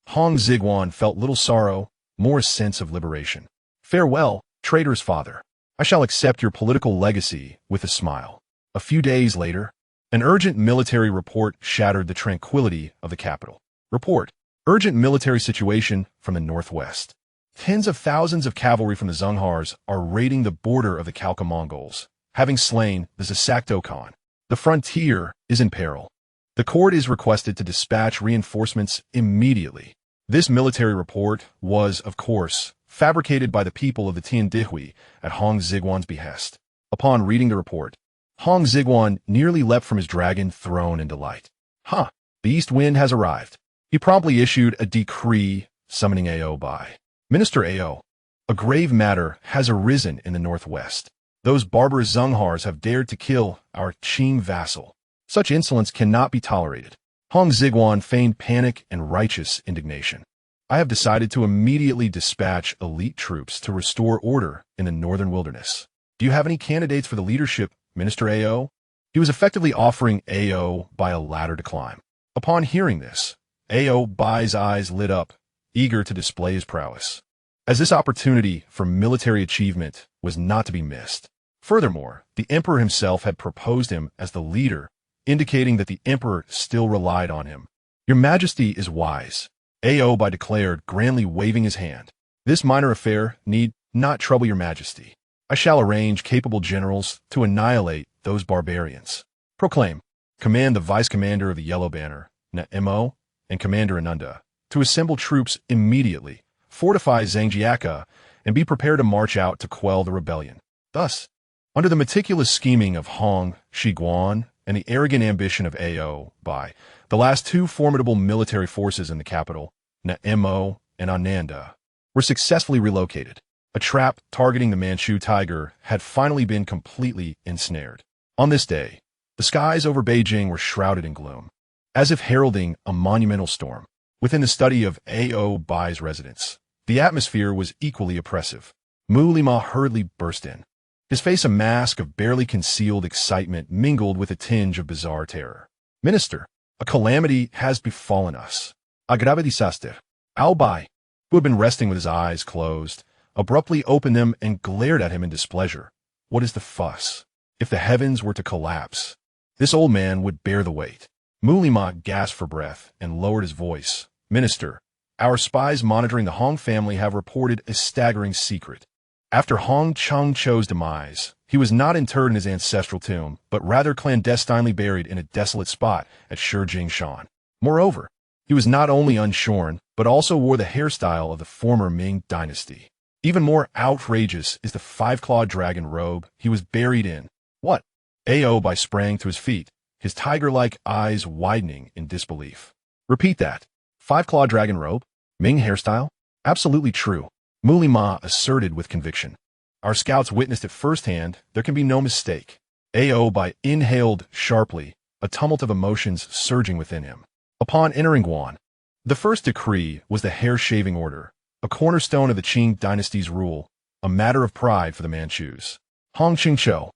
A: Hong Xigong felt little sorrow, more a sense of liberation. Farewell, traitor's father. I shall accept your political legacy with a smile. A few days later, an urgent military report shattered the tranquility of the capital. Report: urgent military situation from the northwest. Tens of thousands of cavalry from the Zhonghars are raiding the border of the Khalkha Mongols, having slain the Zasakto Khan. The frontier is in peril. The court is requested to dispatch reinforcements immediately. This military report was, of course, fabricated by the people of the Tiandihui at Hong Xigong's behest. Upon reading the report, Hong Xigong nearly leapt from his dragon throne in delight. The east wind has arrived. He promptly issued a decree summoning Oboi. Minister Ao, a grave matter has arisen in the northwest. Those barbarous Zhonghars have dared to kill our Qing vassal. Such insolence cannot be tolerated. Hong Xigong feigned panic and righteous indignation. I have decided to immediately dispatch elite troops to restore order in the northern wilderness. Do you have any candidates for the leadership, Minister Ao? He was effectively offering Ao by a ladder to climb. Upon hearing this, Aoboi's eyes lit up, eager to display his prowess, as this opportunity for military achievement was not to be missed. Furthermore, the emperor himself had proposed him as the leader, indicating that the emperor still relied on him. Your Majesty is wise, Oboi declared, grandly waving his hand. This minor affair need not trouble your Majesty. I shall arrange capable generals to annihilate those barbarians. Proclaim. Command the vice-commander of the Yellow Banner, Mo, and Commander Ananda, to assemble troops immediately, fortify Zhangjiaka, and be prepared to march out to quell the rebellion. Thus, under the meticulous scheming of Hong Xigong and the arrogant ambition of Oboi, the last two formidable military forces in the capital, Mo and Ananda, were successfully relocated. A trap targeting the Manchu tiger had finally been completely ensnared. On this day, the skies over Beijing were shrouded in gloom, as if heralding a monumental storm. Within the study of Aoboi's residence, the atmosphere was equally oppressive. Mulima hurriedly burst in, his face a mask of barely concealed excitement mingled with a tinge of bizarre terror. Minister, a calamity has befallen us. A grave disaster. Oboi, who had been resting with his eyes closed, abruptly opened them and glared at him in displeasure. What is the fuss? If the heavens were to collapse, this old man would bear the weight. Mulima gasped for breath and lowered his voice. Minister, our spies monitoring the Hong family have reported a staggering secret. After Hong Chengqiu's demise, he was not interred in his ancestral tomb, but rather clandestinely buried in a desolate spot at Shijingshan. Moreover, he was not only unshorn, but also wore the hairstyle of the former Ming dynasty. Even more outrageous is the five-clawed dragon robe he was buried in. What? Oboi sprang to his feet, his tiger-like eyes widening in disbelief. Repeat that. Five-clawed dragon robe? Ming hairstyle? Absolutely true, Mulima asserted with conviction. Our scouts witnessed it firsthand. There can be no mistake. Oboi inhaled sharply, a tumult of emotions surging within him. Upon entering Guan, the first decree was the hair-shaving order, a cornerstone of the Qing dynasty's rule, a matter of pride for the Manchus. Hong Xigong,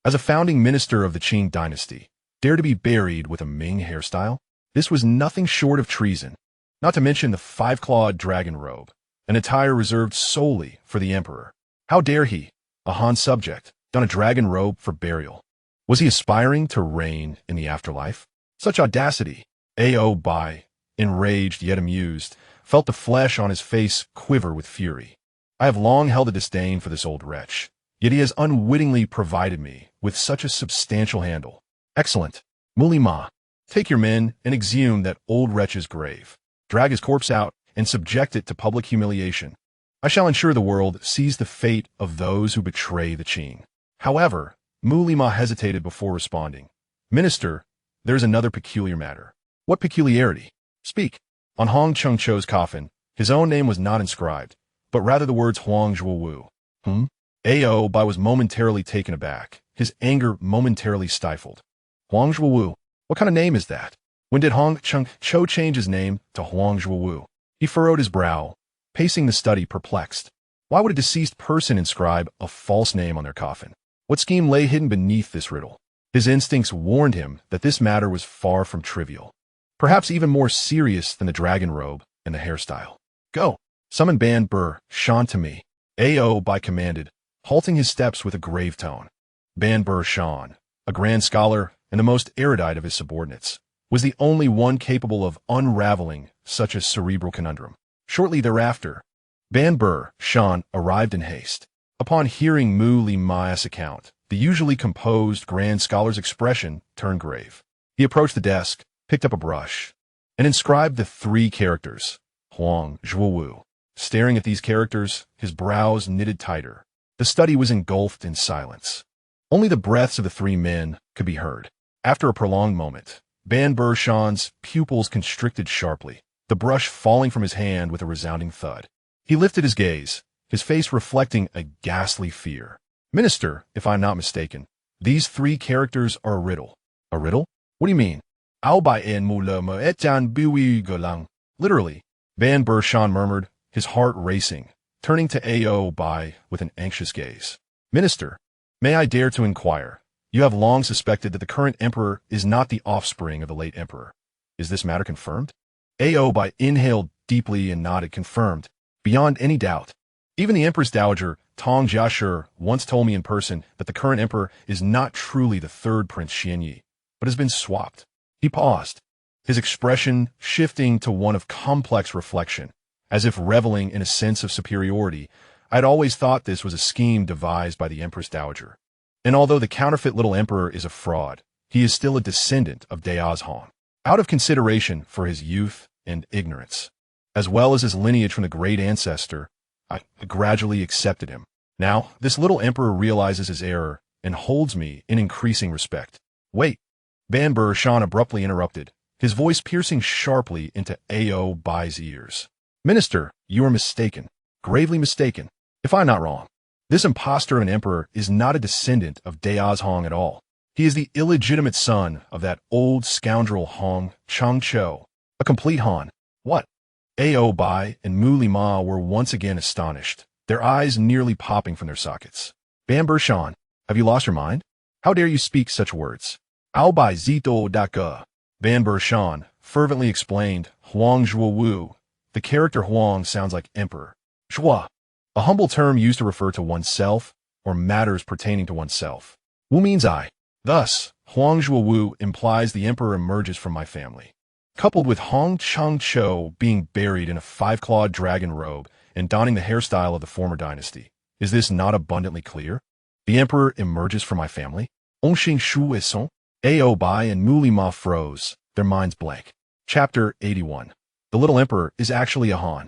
A: as a founding minister of the Qing dynasty, dared to be buried with a Ming hairstyle? This was nothing short of treason, not to mention the five-clawed dragon robe, an attire reserved solely for the emperor. How dare he, a Han subject, don a dragon robe for burial? Was he aspiring to reign in the afterlife? Such audacity! Oboi, enraged yet amused, felt the flesh on his face quiver with fury. I have long held a disdain for this old wretch, yet he has unwittingly provided me with such a substantial handle. Excellent. Mulima, take your men and exhume that old wretch's grave. Drag his corpse out and subject it to public humiliation. I shall ensure the world sees the fate of those who betray the Qing. However, Mulima hesitated before responding. Minister, there's another peculiar matter. What peculiarity? Speak. On Hong Chengcho's coffin, his own name was not inscribed, but rather the words Huang Zhuowu. Oboi was momentarily taken aback, his anger momentarily stifled. Huang Zhuowu? What kind of name is that? When did Hong Chengcho change his name to Huang Zhuowu? He furrowed his brow, pacing the study perplexed. Why would a deceased person inscribe a false name on their coffin? What scheme lay hidden beneath this riddle? His instincts warned him that this matter was far from trivial. Perhaps even more serious than the dragon robe and the hairstyle. Go! Summon Ban Shan to me. Oboi commanded, halting his steps with a grave tone. Ban Shan, a grand scholar and the most erudite of his subordinates, was the only one capable of unraveling such a cerebral conundrum. Shortly thereafter, Ban Shan arrived in haste. Upon hearing Mu Li Ma's account, the usually composed grand scholar's expression turned grave. He approached the desk, picked up a brush, and inscribed the 3 characters, Huang Zhuowu. Staring at these characters, his brows knitted tighter. The study was engulfed in silence. Only the breaths of the 3 men could be heard. After a prolonged moment, Ban Shan's pupils constricted sharply, the brush falling from his hand with a resounding thud. He lifted his gaze, his face reflecting a ghastly fear. Minister, if I'm not mistaken, these 3 characters are a riddle. A riddle? What do you mean? Literally, Ban Shan murmured, his heart racing, turning to Oboi with an anxious gaze. Minister, may I dare to inquire? You have long suspected that the current emperor is not the offspring of the late emperor. Is this matter confirmed? Oboi inhaled deeply and nodded, confirmed, beyond any doubt. Even the Empress Dowager Xiaozhuang once told me in person that the current emperor is not truly the 3rd Prince Xianyi, but has been swapped. He paused, his expression shifting to one of complex reflection, as if reveling in a sense of superiority. I'd always thought this was a scheme devised by the Empress Dowager. And although the counterfeit little emperor is a fraud, he is still a descendant of Daozhong. Out of consideration for his youth and ignorance, as well as his lineage from the great ancestor, I gradually accepted him. Now, this little emperor realizes his error and holds me in increasing respect. Wait, Ban Shan abruptly interrupted, his voice piercing sharply into Oboi's ears. Minister, you are mistaken, gravely mistaken, if I'm not wrong. This impostor of an emperor is not a descendant of Daozhong at all. He is the illegitimate son of that old scoundrel Hong Chengcho, a complete Han. What? Oboi and Mu Li Ma were once again astonished, their eyes nearly popping from their sockets. Ban Shan, have you lost your mind? How dare you speak such words? Oboi zito daka. Ban Shan fervently explained, Huang Zhuowu. The character Huang sounds like emperor. Zhua, a humble term used to refer to oneself or matters pertaining to oneself. Wu means I. Thus, Huang Zhuowu implies the emperor emerges from my family. Coupled with Hong Chengcho being buried in a 5-clawed dragon robe and donning the hairstyle of the former dynasty, is this not abundantly clear? The emperor emerges from my family? Onxing Shu et son? Oboi and Mu Li Ma froze, their minds blank. Chapter 81. The little emperor is actually a Han.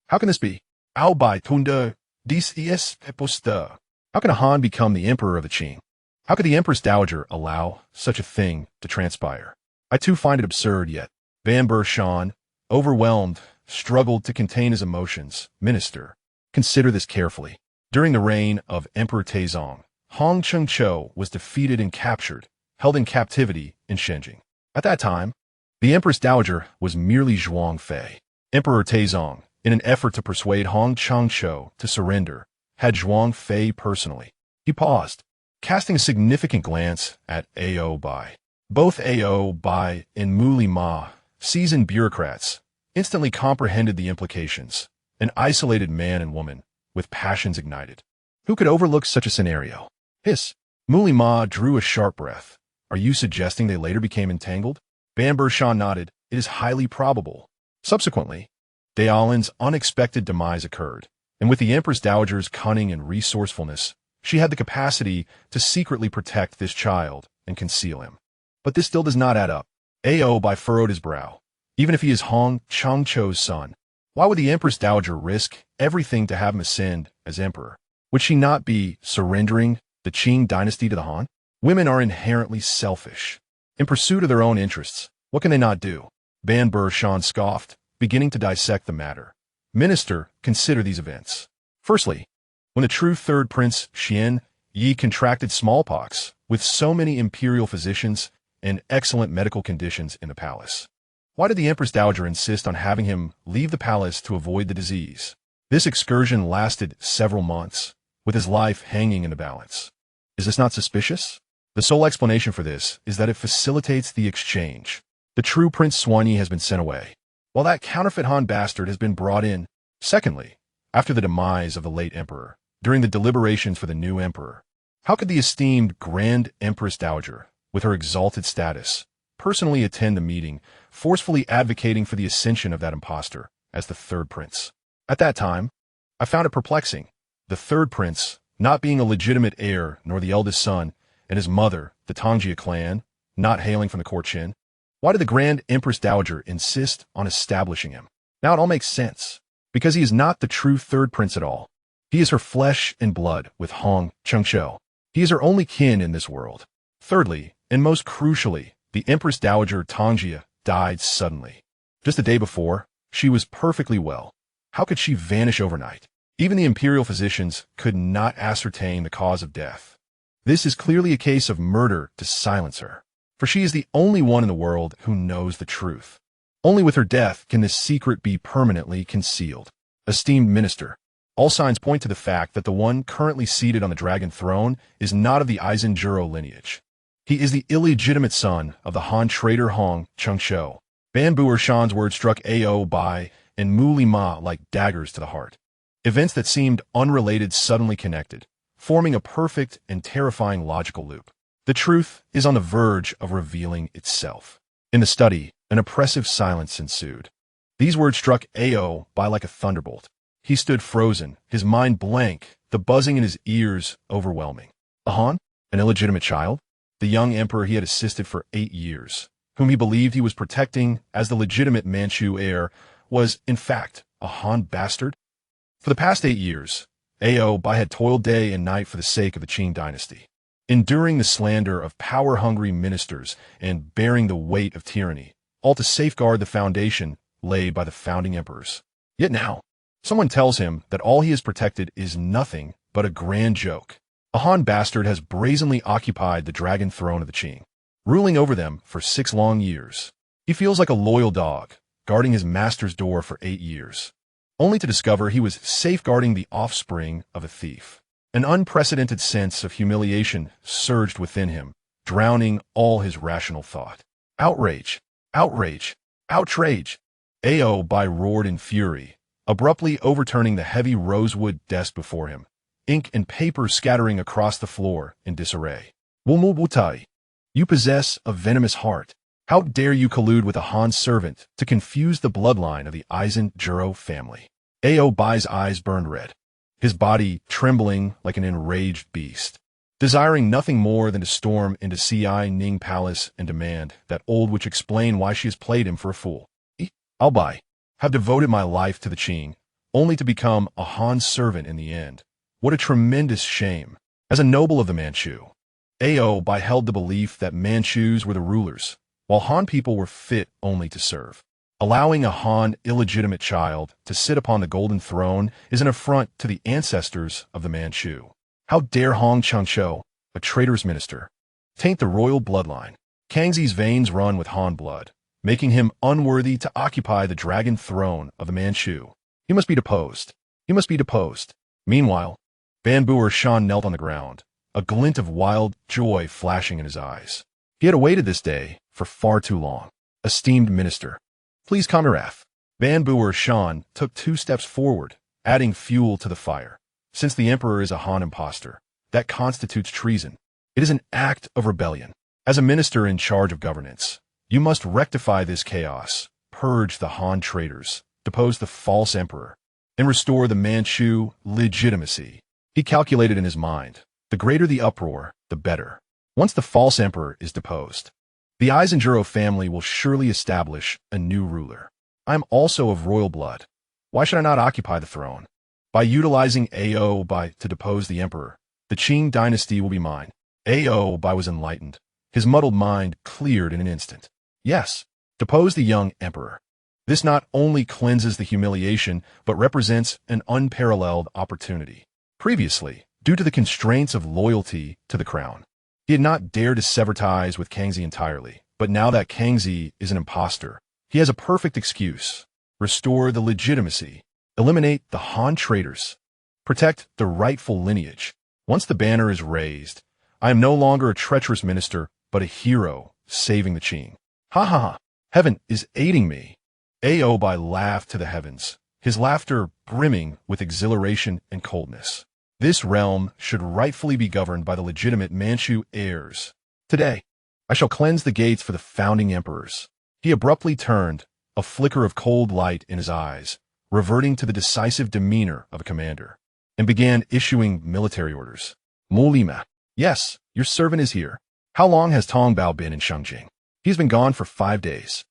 A: How can this be? Oboi tunda dis es eposta. How can a Han become the emperor of the Qing? How could the Empress Dowager allow such a thing to transpire? I too find it absurd, yet Ban Shan, overwhelmed, struggled to contain his emotions. Minister, consider this carefully. During the reign of Emperor Taizong, Hong Chengcho was defeated and captured, held in captivity in Shenjing. At that time, the Empress Dowager was merely Zhuang Fei. Emperor Taizong, in an effort to persuade Hong Chengcho to surrender, had Zhuang Fei personally. He paused, casting a significant glance at Oboi. Both Oboi and Mu Li Ma, seasoned bureaucrats, instantly comprehended the implications. An isolated man and woman, with passions ignited. Who could overlook such a scenario? Hiss. Mu Li Ma drew a sharp breath. Are you suggesting they later became entangled? Ban Shan nodded. It is highly probable. Subsequently, Daolin's unexpected demise occurred, and with the Empress Dowager's cunning and resourcefulness, she had the capacity to secretly protect this child and conceal him. But this still does not add up. Oboi furrowed his brow. Even if he is Hong Chengcho's son, why would the Empress Dowager risk everything to have him ascend as emperor? Would she not be surrendering the Qing dynasty to the Han? Women are inherently selfish. In pursuit of their own interests, what can they not do? Ban Shan scoffed, beginning to dissect the matter. Minister, consider these events. Firstly, when the true third prince, Xian Yi, contracted smallpox, with so many imperial physicians and excellent medical conditions in the palace. Why did the Empress Dowager insist on having him leave the palace to avoid the disease? This excursion lasted several months, with his life hanging in the balance. Is this not suspicious? The sole explanation for this is that it facilitates the exchange. The true Prince Xuanyi has been sent away, while that counterfeit Han bastard has been brought in. Secondly, after the demise of the late emperor, during the deliberations for the new emperor, how could the esteemed Grand Empress Dowager, with her exalted status, personally attend the meeting, forcefully advocating for the ascension of that impostor as the third prince? At that time, I found it perplexing. The third prince, not being a legitimate heir nor the eldest son, and his mother, the Tongji clan, not hailing from the court Qin. Why did the Grand Empress Dowager insist on establishing him? Now it all makes sense, because he is not the true third prince at all. He is her flesh and blood with Hong Xigong. He is her only kin in this world. Thirdly, and most crucially, the Empress Dowager Tongji died suddenly. Just the day before, she was perfectly well. How could she vanish overnight? Even the imperial physicians could not ascertain the cause of death. This is clearly a case of murder to silence her, for she is the only one in the world who knows the truth. Only with her death can this secret be permanently concealed. Esteemed minister, all signs point to the fact that the one currently seated on the dragon throne is not of the Zhuro lineage. He is the illegitimate son of the Han traitor Hong Xigong. Ban Shan's words struck Oboi and Mu Ma like daggers to the heart. Events that seemed unrelated suddenly connected, forming a perfect and terrifying logical loop. The truth is on the verge of revealing itself. In the study, an oppressive silence ensued. These words struck Oboi like a thunderbolt. He stood frozen, his mind blank, the buzzing in his ears overwhelming. A Han? An illegitimate child? The young emperor he had assisted for 8 years, whom he believed he was protecting as the legitimate Manchu heir, was, in fact, a Han bastard? For the past 8 years, Oboi had toiled day and night for the sake of the Qing dynasty, enduring the slander of power-hungry ministers and bearing the weight of tyranny, all to safeguard the foundation laid by the founding emperors. Yet now, someone tells him that all he has protected is nothing but a grand joke. A Han bastard has brazenly occupied the dragon throne of the Qing, ruling over them for 6 long years. He feels like a loyal dog, guarding his master's door for 8 years, only to discover he was safeguarding the offspring of a thief. An unprecedented sense of humiliation surged within him, drowning all his rational thought. Outrage! Outrage! Outrage! Oboi roared in fury, abruptly overturning the heavy rosewood desk before him, ink and paper scattering across the floor in disarray. Wumu Wutai, you possess a venomous heart. How dare you collude with a Han servant to confuse the bloodline of the Zhuro family? Oboi's eyes burned red, his body trembling like an enraged beast, desiring nothing more than to storm into Ning Palace and demand that old witch explain why she has played him for a fool. Oboi, have devoted my life to the Qing, only to become a Han servant in the end. What a tremendous shame. As a noble of the Manchu, Oboi held the belief that Manchus were the rulers, while Han people were fit only to serve. Allowing a Han illegitimate child to sit upon the golden throne is an affront to the ancestors of the Manchu. How dare Hong Xigong, a traitorous minister, taint the royal bloodline? Kangxi's veins run with Han blood, making him unworthy to occupy the dragon throne of the Manchu. He must be deposed. He must be deposed. Meanwhile, Ban Shan knelt on the ground, a glint of wild joy flashing in his eyes. He had awaited this day for far too long. Esteemed minister, please calm your wrath. Ban Shan took 2 steps forward, adding fuel to the fire. Since the emperor is a Han impostor, that constitutes treason. It is an act of rebellion. As a minister in charge of governance, you must rectify this chaos, purge the Han traitors, depose the false emperor, and restore the Manchu legitimacy. He calculated in his mind, the greater the uproar, the better. Once the false emperor is deposed, the Zhuro family will surely establish a new ruler. I am also of royal blood. Why should I not occupy the throne? By utilizing Oboi to depose the emperor, the Qing dynasty will be mine. Oboi was enlightened. His muddled mind cleared in an instant. Yes, depose the young emperor. This not only cleanses the humiliation, but represents an unparalleled opportunity. Previously, due to the constraints of loyalty to the crown, he had not dared to sever ties with Kangxi entirely. But now that Kangxi is an impostor, he has a perfect excuse. Restore the legitimacy. Eliminate the Han traitors. Protect the rightful lineage. Once the banner is raised, I am no longer a treacherous minister, but a hero saving the Qing. Ha ha ha. Heaven is aiding me. Oboi laughed to the heavens, his laughter brimming with exhilaration and coldness. This realm should rightfully be governed by the legitimate Manchu heirs. Today, I shall cleanse the gates for the founding emperors. He abruptly turned, a flicker of cold light in his eyes, reverting to the decisive demeanor of a commander, and began issuing military orders. Mulima. Yes, your servant is here. How long has Tong Bao been in Shangjing? He's been gone for 5 days.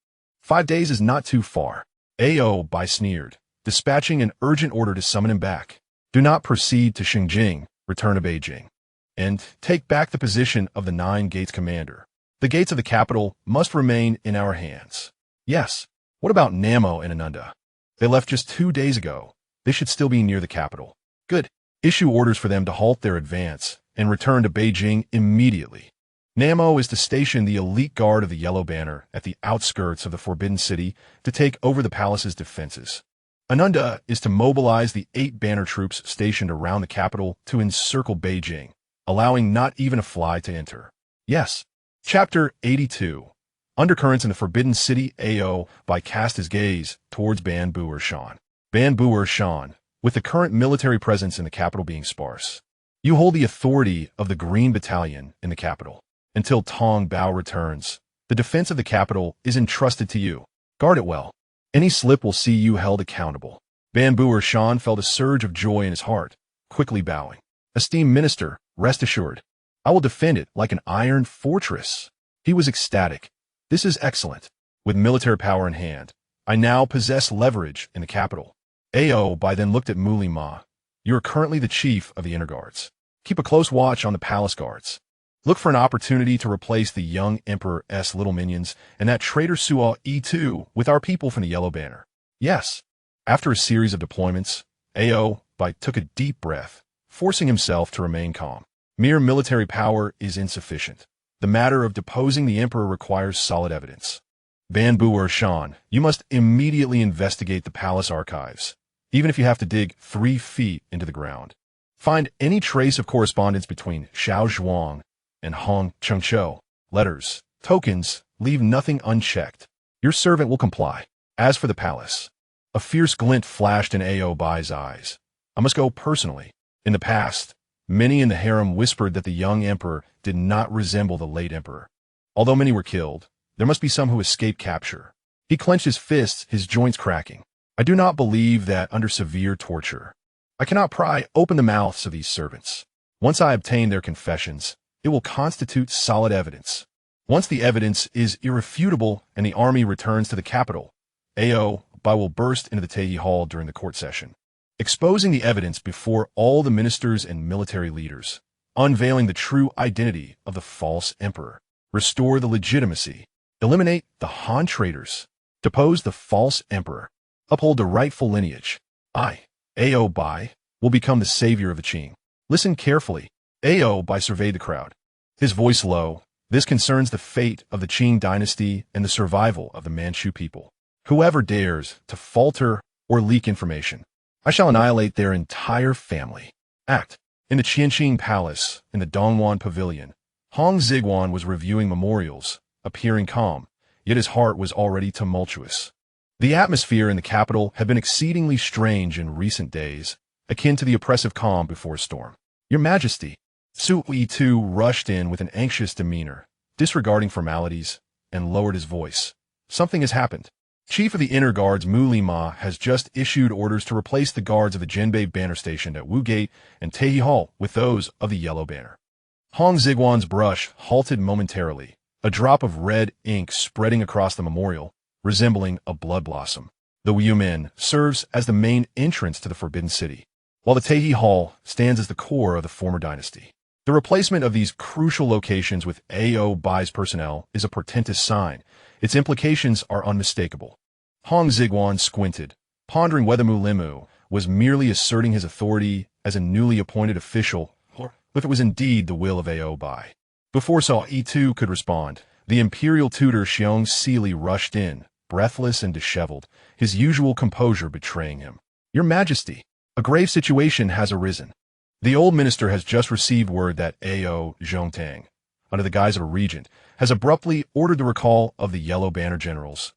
A: 5 days is not too far. Oboi sneered, dispatching an urgent order to summon him back. Do not proceed to Xinjing, return to Beijing, and take back the position of the 9 gates commander. The gates of the capital must remain in our hands. Yes, what about Namo and Ananda? They left just 2 days ago. They should still be near the capital. Good. Issue orders for them to halt their advance and return to Beijing immediately. Namo is to station the elite guard of the Yellow Banner at the outskirts of the Forbidden City to take over the palace's defenses. Ananda is to mobilize the 8 banner troops stationed around the capital to encircle Beijing, allowing not even a fly to enter. Yes. Chapter 82. Undercurrents in the Forbidden City. Oboi cast his gaze towards Banbuer Shan. Banbuer Shan, with the current military presence in the capital being sparse. You hold the authority of the Green Battalion in the capital. Until Tong Bao returns, the defense of the capital is entrusted to you. Guard it well. Any slip will see you held accountable. Banbuer Shan felt a surge of joy in his heart, quickly bowing. Esteemed minister, rest assured. I will defend it like an iron fortress. He was ecstatic. This is excellent. With military power in hand, I now possess leverage in the capital. Oboi then looked at Mulima. You are currently the chief of the inner guards. Keep a close watch on the palace guards. Look for an opportunity to replace the young emperor's little minions and that traitor Suo E2 with our people from the Yellow Banner. Yes. After a series of deployments, Oboi took a deep breath, forcing himself to remain calm. Mere military power is insufficient. The matter of deposing the emperor requires solid evidence. Banbuer Shan, you must immediately investigate the palace archives, even if you have to dig 3 feet into the ground. Find any trace of correspondence between Xiaozhuang and Hong Xigong. Letters, tokens, leave nothing unchecked. Your servant will comply. As for the palace, a fierce glint flashed in Oboi's eyes. I must go personally. In the past, many in the harem whispered that the young emperor did not resemble the late emperor. Although many were killed, there must be some who escaped capture. He clenched his fists, his joints cracking. I do not believe that under severe torture, I cannot pry open the mouths of these servants. Once I obtain their confessions, it will constitute solid evidence. Once the evidence is irrefutable and the army returns to the capital, Oboi will burst into the Taiyi Hall during the court session, exposing the evidence before all the ministers and military leaders, unveiling the true identity of the false emperor, restore the legitimacy, eliminate the Han traitors, depose the false emperor, uphold the rightful lineage. I, Oboi, will become the savior of the Qing. Listen carefully. Oboi surveyed the crowd, his voice low. This concerns the fate of the Qing dynasty and the survival of the Manchu people. Whoever dares to falter or leak information, I shall annihilate their entire family. Act. In the Qianqing Palace, in the Dongguan Pavilion, Hong Xigong was reviewing memorials, appearing calm, yet his heart was already tumultuous. The atmosphere in the capital had been exceedingly strange in recent days, akin to the oppressive calm before a storm. Your Majesty, Suo E2 rushed in with an anxious demeanor, disregarding formalities, and lowered his voice. Something has happened. Chief of the Inner Guards Mulima has just issued orders to replace the guards of the Jinbei Banner stationed at Wu Gate and Taiyi Hall with those of the Yellow Banner. Hong Xigong's brush halted momentarily, a drop of red ink spreading across the memorial, resembling a blood blossom. The Wumin serves as the main entrance to the Forbidden City, while the Taiyi Hall stands as the core of the former dynasty. The replacement of these crucial locations with Obai's personnel is a portentous sign. Its implications are unmistakable. Hong Xigong squinted, pondering whether Mu Limu was merely asserting his authority as a newly appointed official, or if it was indeed the will of Obai. Before Sao Yi could respond, the imperial tutor Xiong Xili rushed in, breathless and disheveled, his usual composure betraying him. Your Majesty, a grave situation has arisen. The old minister has just received word that Ao Zhongtang, under the guise of a regent, has abruptly ordered the recall of the Yellow Banner generals,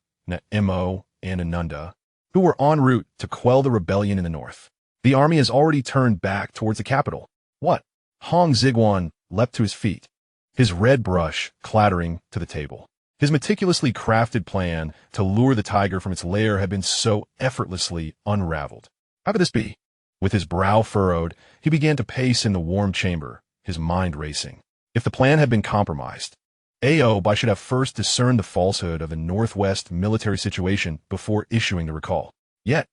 A: Mo and Ananda, who were en route to quell the rebellion in the north. The army has already turned back towards the capital. What? Hong Xigong leapt to his feet, his red brush clattering to the table. His meticulously crafted plan to lure the tiger from its lair had been so effortlessly unraveled. How could this be? With his brow furrowed, he began to pace in the warm chamber, his mind racing. If the plan had been compromised, Obai should have first discerned the falsehood of the Northwest military situation before issuing the recall. Yet,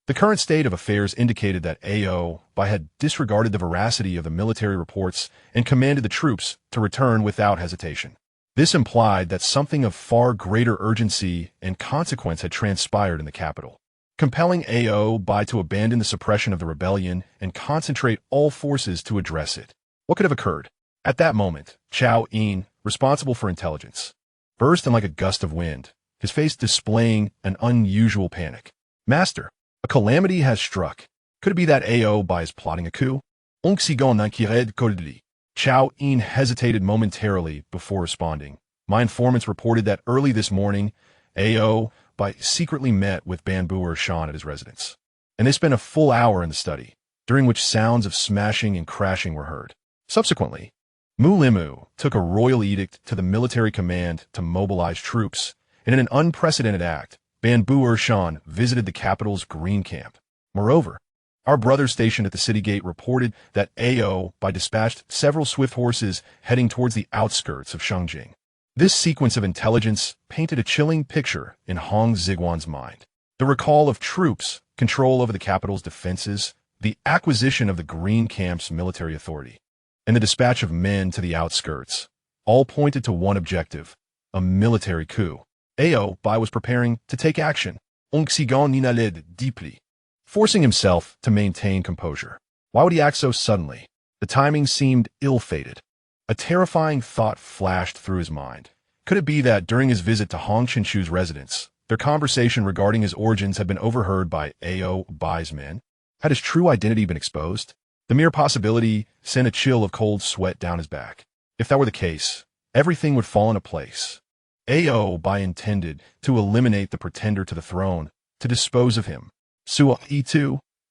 A: the current state of affairs indicated that Obai had disregarded the veracity of the military reports and commanded the troops to return without hesitation. This implied that something of far greater urgency and consequence had transpired in the capital, compelling Obai to abandon the suppression of the rebellion and concentrate all forces to address it. What could have occurred? At that moment, Chao Yin, responsible for intelligence, burst in like a gust of wind, his face displaying an unusual panic. Master, a calamity has struck. Could it be that Obai is plotting a coup? Hong Xigong n'inquiète qu'aujourd'hui. Chao Yin hesitated momentarily before responding. My informants reported that early this morning, Obai secretly met with Banbuer Shan at his residence, and they spent a full hour in the study, during which sounds of smashing and crashing were heard. Subsequently, Mu Limu took a royal edict to the military command to mobilize troops, and in an unprecedented act, Banbuer Shan visited the capital's green camp. Moreover, our brothers stationed at the city gate reported that Obai dispatched several swift horses heading towards the outskirts of Shangjing. This sequence of intelligence painted a chilling picture in Hong Xigong's mind. The recall of troops, control over the capital's defenses, the acquisition of the Green Camp's military authority, and the dispatch of men to the outskirts, all pointed to one objective, a military coup. Obai was preparing to take action. Hong Xigong n'inhalait deeply, forcing himself to maintain composure. Why would he act so suddenly? The timing seemed ill-fated. A terrifying thought flashed through his mind. Could it be that during his visit to Hong Qinshu's residence, their conversation regarding his origins had been overheard by Obai's men? Had his true identity been exposed? The mere possibility sent a chill of cold sweat down his back. If that were the case, everything would fall into place. Obai intended to eliminate the pretender to the throne, to dispose of him. Suo Yi,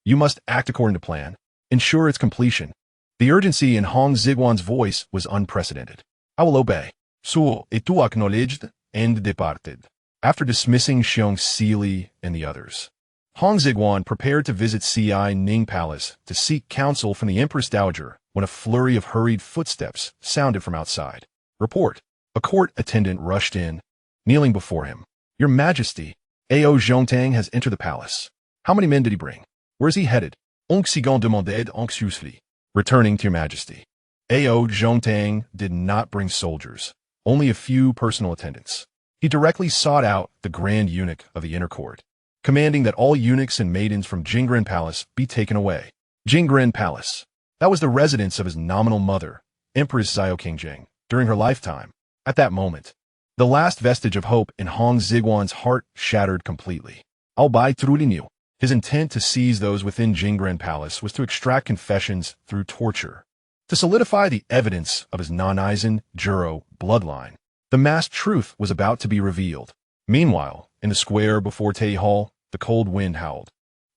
A: you must act according to plan. Ensure its completion. The urgency in Hong Xigong's voice was unprecedented. I will obey. Suo Yi acknowledged and departed. After dismissing Xiong Xili and the others, Hong Xigong prepared to visit Ci Ning Palace to seek counsel from the Empress Dowager when a flurry of hurried footsteps sounded from outside. Report. A court attendant rushed in, kneeling before him. Your Majesty, Ao Zhongtang has entered the palace. How many men did he bring? Where is he headed? Hong Xigong demanded anxiously. Returning to your Majesty. Ao Zhongtang did not bring soldiers, only a few personal attendants. He directly sought out the Grand Eunuch of the Inner Court, commanding that all eunuchs and maidens from Jingren Palace be taken away. Jingren Palace. That was the residence of his nominal mother, Empress Xiaozhuang, during her lifetime. At that moment, the last vestige of hope in Hong Xigong's heart shattered completely. Obai truly knew. His intent to seize those within Jingren Palace was to extract confessions through torture, to solidify the evidence of his non-Aizen, Juro, bloodline. The masked truth was about to be revealed. Meanwhile, in the square before Tei Hall, the cold wind howled.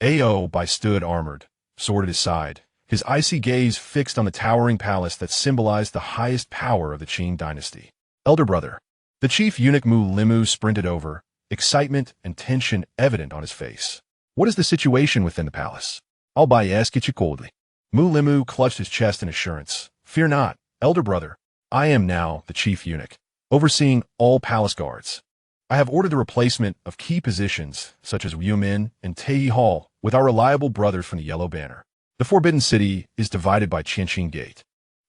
A: Obai stood armored, sword at his side, his icy gaze fixed on the towering palace that symbolized the highest power of the Qing dynasty. Elder brother. The chief eunuch Mu Limu sprinted over, excitement and tension evident on his face. What is the situation within the palace? Obai asked it coldly. Mu Limu clutched his chest in assurance. Fear not, elder brother. I am now the chief eunuch, overseeing all palace guards. I have ordered the replacement of key positions, such as Yumin and Tei Hall, with our reliable brothers from the Yellow Banner. The Forbidden City is divided by Qianqing Gate.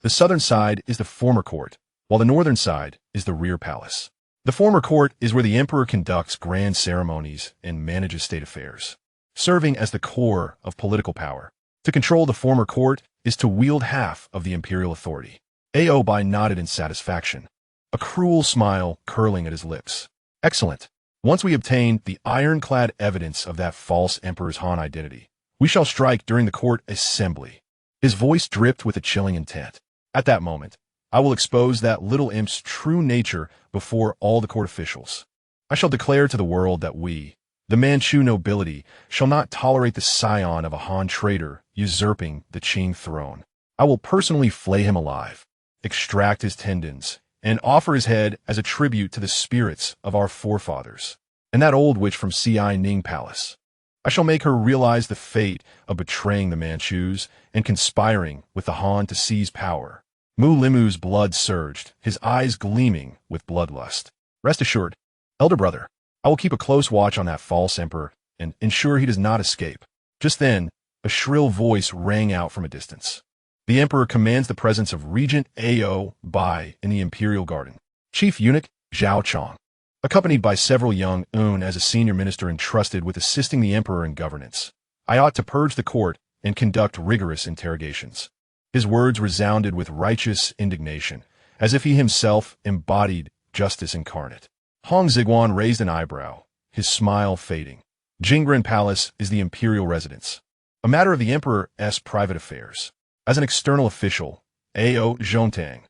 A: The southern side is the former court, while the northern side is the rear palace. The former court is where the emperor conducts grand ceremonies and manages state affairs, serving as the core of political power. To control the former court is to wield half of the imperial authority. Oboi nodded in satisfaction, a cruel smile curling at his lips. Excellent. Once we obtain the ironclad evidence of that false emperor's Han identity, we shall strike during the court assembly. His voice dripped with a chilling intent. At that moment, I will expose that little imp's true nature before all the court officials. I shall declare to the world that we, the Manchu nobility, shall not tolerate the scion of a Han traitor usurping the Qing throne. I will personally flay him alive, extract his tendons, and offer his head as a tribute to the spirits of our forefathers, and that old witch from Ning Palace. I shall make her realize the fate of betraying the Manchus and conspiring with the Han to seize power. Mu Limu's blood surged, his eyes gleaming with bloodlust. Rest assured, elder brother, I will keep a close watch on that false emperor and ensure he does not escape. Just then, a shrill voice rang out from a distance. The emperor commands the presence of Regent Oboi in the imperial garden. Chief eunuch Xiaozhuang, accompanied by several young as a senior minister entrusted with assisting the emperor in governance. I ought to purge the court and conduct rigorous interrogations. His words resounded with righteous indignation, as if he himself embodied justice incarnate. Hong Xigong raised an eyebrow, his smile fading. Jingren Palace is the imperial residence, a matter of the emperor's private affairs. As an external official, Zhontang,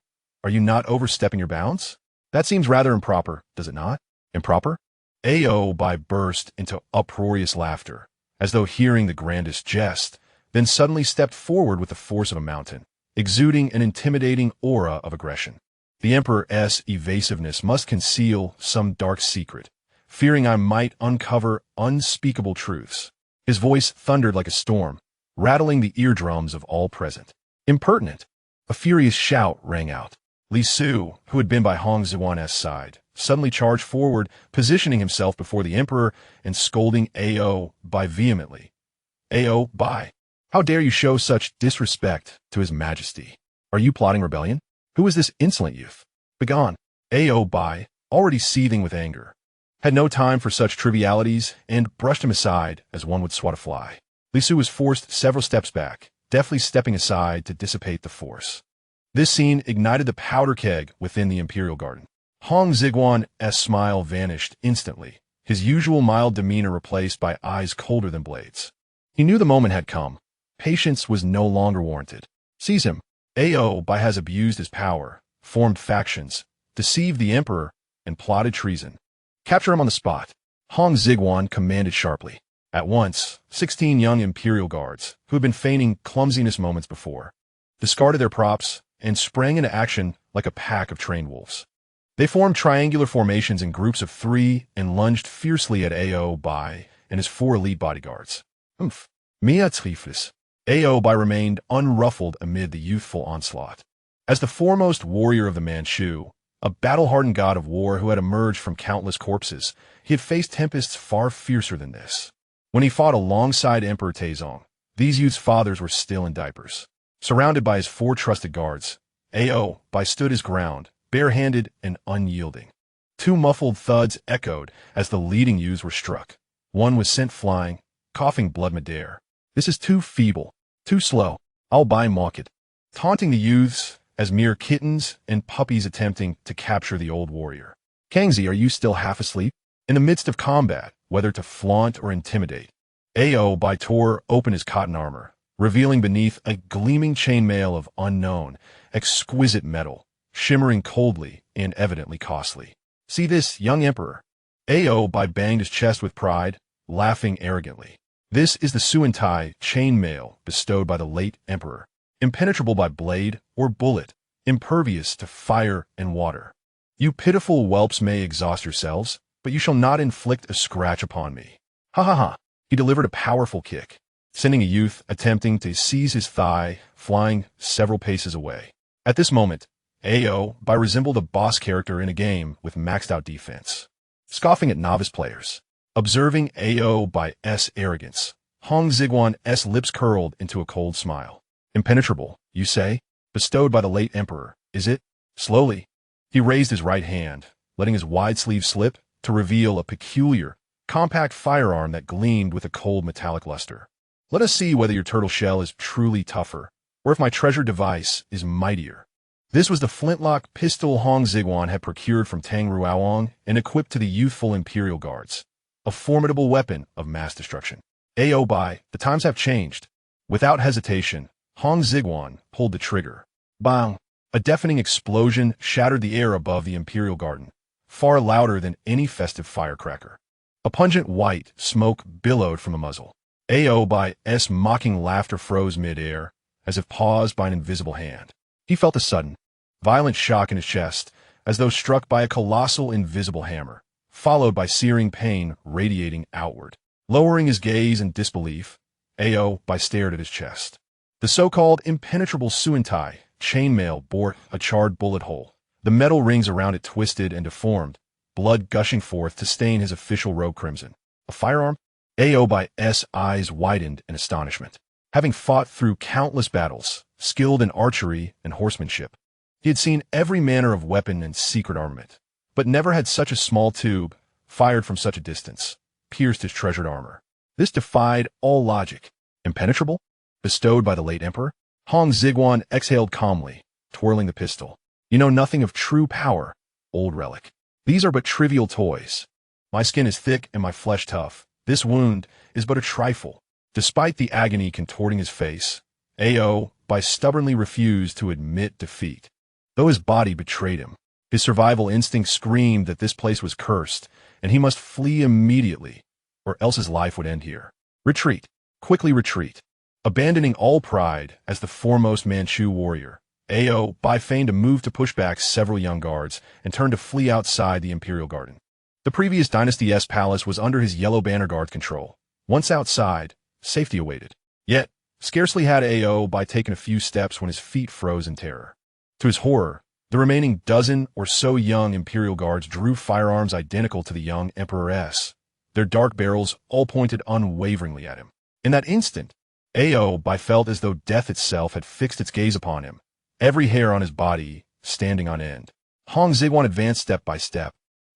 A: are you not overstepping your bounds? That seems rather improper, does it not? Improper? Oboi burst into uproarious laughter, as though hearing the grandest jest, then suddenly stepped forward with the force of a mountain, exuding an intimidating aura of aggression. The emperor's evasiveness must conceal some dark secret, fearing I might uncover unspeakable truths. His voice thundered like a storm, rattling the eardrums of all present. Impertinent! A furious shout rang out. Li Su, who had been by Hong Xigong's side, suddenly charged forward, positioning himself before the emperor and scolding Oboi vehemently. Oboi, how dare you show such disrespect to his majesty? Are you plotting rebellion? Who is this insolent youth? Begone! Oboi, already seething with anger, had no time for such trivialities and brushed him aside as one would swat a fly. Li Su was forced several steps back, deftly stepping aside to dissipate the force. This scene ignited the powder keg within the imperial garden. Hong Xigong's smile vanished instantly, his usual mild demeanor replaced by eyes colder than blades. He knew the moment had come. Patience was no longer warranted. Seize him. Oboi has abused his power, formed factions, deceived the emperor, and plotted treason. Capture him on the spot. Hong Xigong commanded sharply. At once, 16 young imperial guards, who had been feigning clumsiness moments before, discarded their props and sprang into action like a pack of trained wolves. They formed triangular formations in groups of 3 and lunged fiercely at Oboi and his 4 elite bodyguards. Mia Tiflis. Oboi remained unruffled amid the youthful onslaught. As the foremost warrior of the Manchu, a battle-hardened god of war who had emerged from countless corpses, he had faced tempests far fiercer than this. When he fought alongside Emperor Taizong, these youths' fathers were still in diapers. Surrounded by his 4 trusted guards, Oboi stood his ground, barehanded and unyielding. 2 muffled thuds echoed as the leading youths were struck. One was sent flying, coughing blood mid-air. This is too feeble, too slow. I'll mock it. Taunting the youths as mere kittens and puppies attempting to capture the old warrior. Kangxi, are you still half asleep? In the midst of combat, whether to flaunt or intimidate, Oboi tore open his cotton armor, revealing beneath a gleaming chainmail of unknown, exquisite metal, shimmering coldly and evidently costly. See this, young emperor. Oboi banged his chest with pride, laughing arrogantly. This is the Suantai chainmail bestowed by the late emperor, impenetrable by blade or bullet, impervious to fire and water. You pitiful whelps may exhaust yourselves, but you shall not inflict a scratch upon me. Ha ha ha. He delivered a powerful kick, sending a youth attempting to seize his thigh, flying several paces away. At this moment, Oboi resembled a boss character in a game with maxed out defense. Scoffing at novice players, observing Oboi's arrogance, Hong Xigong's lips curled into a cold smile. Impenetrable, you say? bestowed by the late emperor, is it? Slowly, he raised his right hand, letting his wide sleeve slip to reveal a peculiar, compact firearm that gleamed with a cold metallic luster. Let us see whether your turtle shell is truly tougher, or if my treasured device is mightier. This was the flintlock pistol Hong Xigong had procured from Tang Ruoang and equipped to the youthful imperial guards, a formidable weapon of mass destruction. Oboi, the times have changed. Without hesitation, Hong Xigong pulled the trigger. Bang! A deafening explosion shattered the air above the imperial garden, far louder than any festive firecracker. A pungent white smoke billowed from the muzzle. Oboi's mocking laughter froze mid-air, as if paused by an invisible hand. He felt a sudden, violent shock in his chest, as though struck by a colossal invisible hammer, followed by searing pain radiating outward. Lowering his gaze in disbelief, Oboi stared at his chest. The so-called impenetrable suantai chainmail bore a charred bullet hole, the metal rings around it twisted and deformed, blood gushing forth to stain his official robe crimson. A firearm? Oboi's eyes widened in astonishment. Having fought through countless battles, skilled in archery and horsemanship, he had seen every manner of weapon and secret armament, but never had such a small tube, fired from such a distance, pierced his treasured armor. This defied all logic. Impenetrable? Bestowed by the late emperor? Hong Xigong exhaled calmly, twirling the pistol. You know nothing of true power, old relic. These are but trivial toys. My skin is thick and my flesh tough. This wound is but a trifle. Despite the agony contorting his face, Oboi stubbornly refused to admit defeat. Though his body betrayed him, his survival instinct screamed that this place was cursed, and he must flee immediately, or else his life would end here. Retreat. Quickly retreat. Abandoning all pride as the foremost Manchu warrior, Oboi feigned a move to push back several young guards and turned to flee outside the imperial garden. The previous dynasty's palace was under his yellow banner guard's control. Once outside, safety awaited. Yet, scarcely had Oboi taken a few steps when his feet froze in terror. To his horror, the remaining dozen or so young imperial guards drew firearms identical to the young emperor's, their dark barrels all pointed unwaveringly at him. In that instant, Oboi felt as though death itself had fixed its gaze upon him, every hair on his body standing on end. Hong Xigong advanced step by step,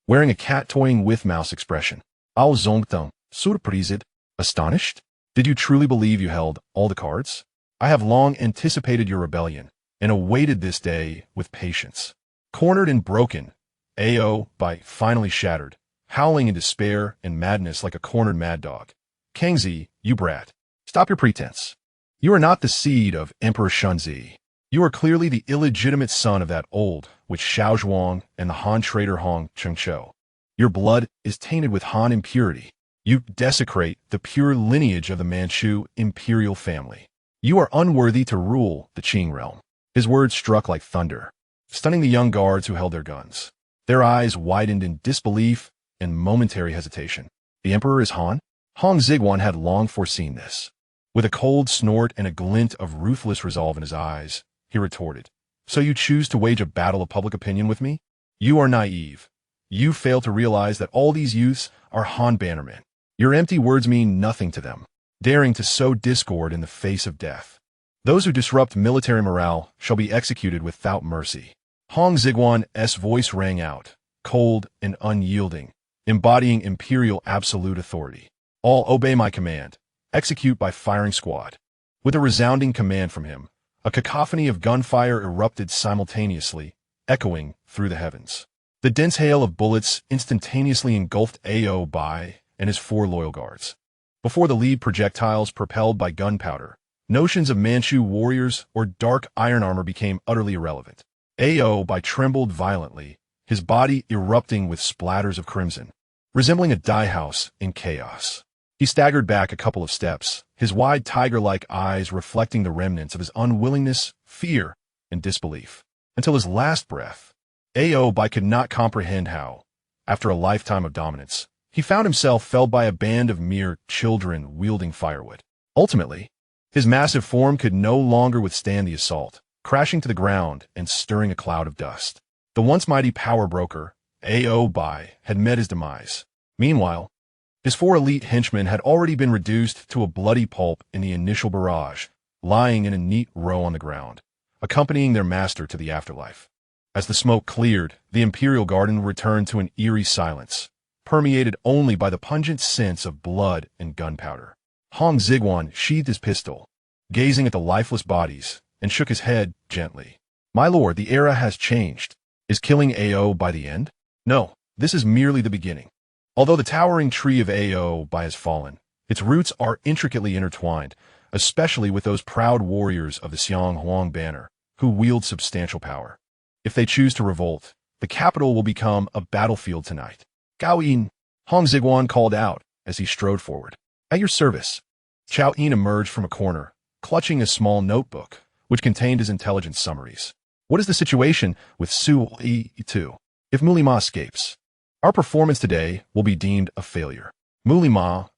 A: wearing a cat-toying with mouse expression. Ao Zongteng, surprised, astonished? Did you truly believe you held all the cards? I have long anticipated your rebellion, and awaited this day with patience. Cornered and broken, Oboi finally shattered, howling in despair and madness like a cornered mad dog. Kangxi, you brat. Stop your pretense. You are not the seed of Emperor Shunzi. You are clearly the illegitimate son of that old witch Xiaozhuang and the Han traitor Hong Xigong. Your blood is tainted with Han impurity. You desecrate the pure lineage of the Manchu imperial family. You are unworthy to rule the Qing realm. His words struck like thunder, stunning the young guards who held their guns. Their eyes widened in disbelief and momentary hesitation. The emperor is Han? Hong Xigong had long foreseen this. With a cold snort and a glint of ruthless resolve in his eyes, he retorted, So you choose to wage a battle of public opinion with me? You are naive. You fail to realize that all these youths are Han bannermen. Your empty words mean nothing to them, daring to sow discord in the face of death. Those who disrupt military morale shall be executed without mercy. Hong Xigong's voice rang out, cold and unyielding, embodying imperial absolute authority. All obey my command. Execute by firing squad. With a resounding command from him, a cacophony of gunfire erupted simultaneously, echoing through the heavens. The dense hail of bullets instantaneously engulfed Oboi and his 4 loyal guards. Before the lead projectiles propelled by gunpowder, notions of Manchu warriors or dark iron armor became utterly irrelevant. Oboi trembled violently, his body erupting with splatters of crimson, resembling a dye house in chaos. He staggered back a couple of steps, his wide tiger-like eyes reflecting the remnants of his unwillingness, fear, and disbelief. Until his last breath, Oboi could not comprehend how, after a lifetime of dominance, he found himself felled by a band of mere children wielding firewood. Ultimately, his massive form could no longer withstand the assault, crashing to the ground and stirring a cloud of dust. The once mighty power broker, Oboi, had met his demise. Meanwhile, his 4 elite henchmen had already been reduced to a bloody pulp in the initial barrage, lying in a neat row on the ground, accompanying their master to the afterlife. As the smoke cleared, the imperial garden returned to an eerie silence, permeated only by the pungent scents of blood and gunpowder. Hong Xigong sheathed his pistol, gazing at the lifeless bodies, and shook his head gently. "My lord, the era has changed. Is killing Ao by the end? No, this is merely the beginning. Although the towering tree of Ao has fallen, its roots are intricately intertwined, especially with those proud warriors of the Xianhuang banner, who wield substantial power. If they choose to revolt, the capital will become a battlefield tonight." "Gao Yin," Hong Xigong called out as he strode forward. "At your service." Chao Yin emerged from a corner, clutching a small notebook, which contained his intelligence summaries. "What is the situation with Su Yi-2? If Mulima escapes, our performance today will be deemed a failure." Mulima,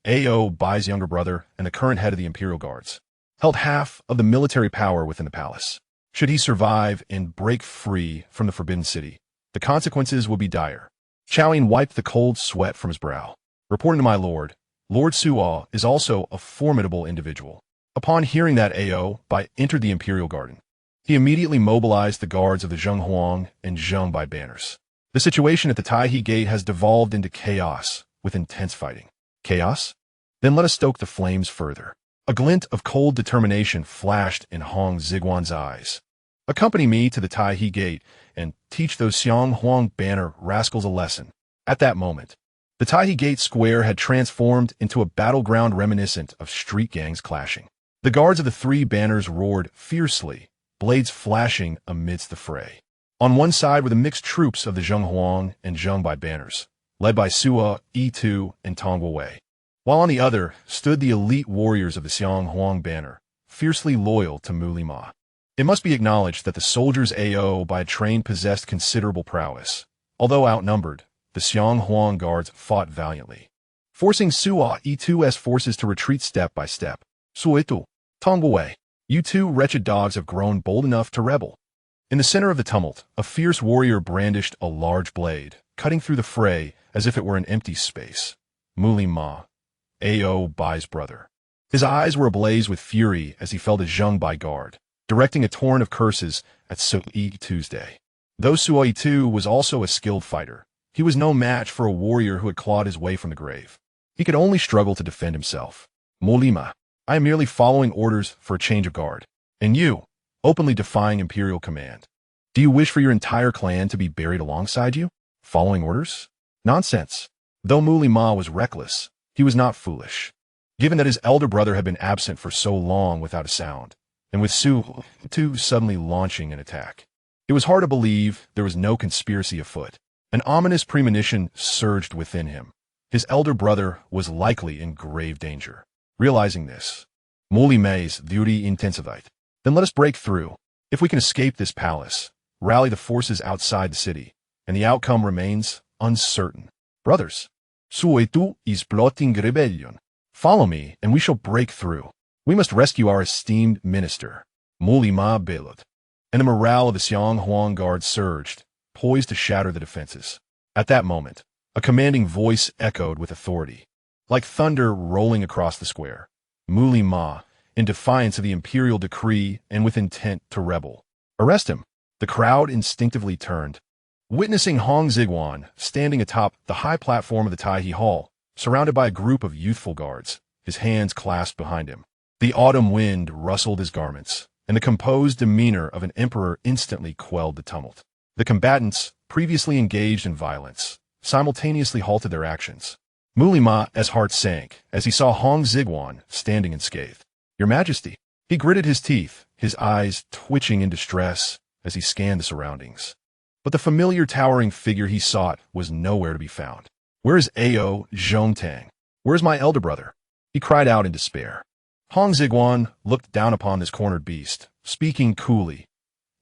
A: Ao Bai's younger brother and the current head of the Imperial Guards, held half of the military power within the palace. Should he survive and break free from the Forbidden City, the consequences would be dire. Chao Yin wiped the cold sweat from his brow. "Reporting to my lord, Lord Suo is also a formidable individual." Upon hearing that Ao Bai entered the Imperial Garden, he immediately mobilized the guards of the Zhenghuang and Zhengbai banners. The situation at the Taihe Gate has devolved into chaos, with intense fighting. Chaos? Then let us stoke the flames further. A glint of cold determination flashed in Hong Xigong's eyes. "Accompany me to the Taihe Gate and teach those Xianhuang banner rascals a lesson." At that moment, the Taihe Gate square had transformed into a battleground reminiscent of street gangs clashing. The guards of the three banners roared fiercely, blades flashing amidst the fray. On one side were the mixed troops of the Zhenghuang and Zhengbai banners, led by Suo Yi-2 and Tong Wei, while on the other stood the elite warriors of the Xianhuang banner, fiercely loyal to Mulima. It must be acknowledged that the soldiers Ao Bai trained possessed considerable prowess. Although outnumbered, the Xianhuang guards fought valiantly, forcing Suo Yi-2's forces to retreat step by step. "Suo Tong Wei, you two wretched dogs have grown bold enough to rebel." In the center of the tumult, a fierce warrior brandished a large blade, cutting through the fray as if it were an empty space. Mulima, Ao Bai's brother. His eyes were ablaze with fury as he felled a Zhengbai guard, directing a torrent of curses at Suo Yi-2's day. Though Suo Yi-2 was also a skilled fighter, he was no match for a warrior who had clawed his way from the grave. He could only struggle to defend himself. "Mulima, I am merely following orders for a change of guard. And you, openly defying imperial command. Do you wish for your entire clan to be buried alongside you? Following orders? Nonsense." Though Mulima was reckless, he was not foolish. Given that his elder brother had been absent for so long without a sound, and with Suo Yi-2 suddenly launching an attack, it was hard to believe there was no conspiracy afoot. An ominous premonition surged within him. His elder brother was likely in grave danger. Realizing this, Mulima's duty intensified. "Then let us break through. If we can escape this palace, rally the forces outside the city, and the outcome remains uncertain. Brothers, Suo Yi-2 is plotting rebellion. Follow me, and we shall break through. We must rescue our esteemed minister." Mulima bellowed, and the morale of the Xianhuang guard surged, poised to shatter the defenses. At that moment, a commanding voice echoed with authority. Like thunder rolling across the square, Mulima, in defiance of the imperial decree and with intent to rebel. "Arrest him." The crowd instinctively turned, witnessing Hong Xigong standing atop the high platform of the Taihe Hall, surrounded by a group of youthful guards, his hands clasped behind him. The autumn wind rustled his garments, and the composed demeanor of an emperor instantly quelled the tumult. The combatants, previously engaged in violence, simultaneously halted their actions. Mulima's heart sank as he saw Hong Xigong standing unscathed. "Your Majesty." He gritted his teeth, his eyes twitching in distress as he scanned the surroundings. But the familiar towering figure he sought was nowhere to be found. "Where is Ao Zhongtang? Where is my elder brother?" he cried out in despair. Hong Xigong looked down upon this cornered beast, speaking coolly.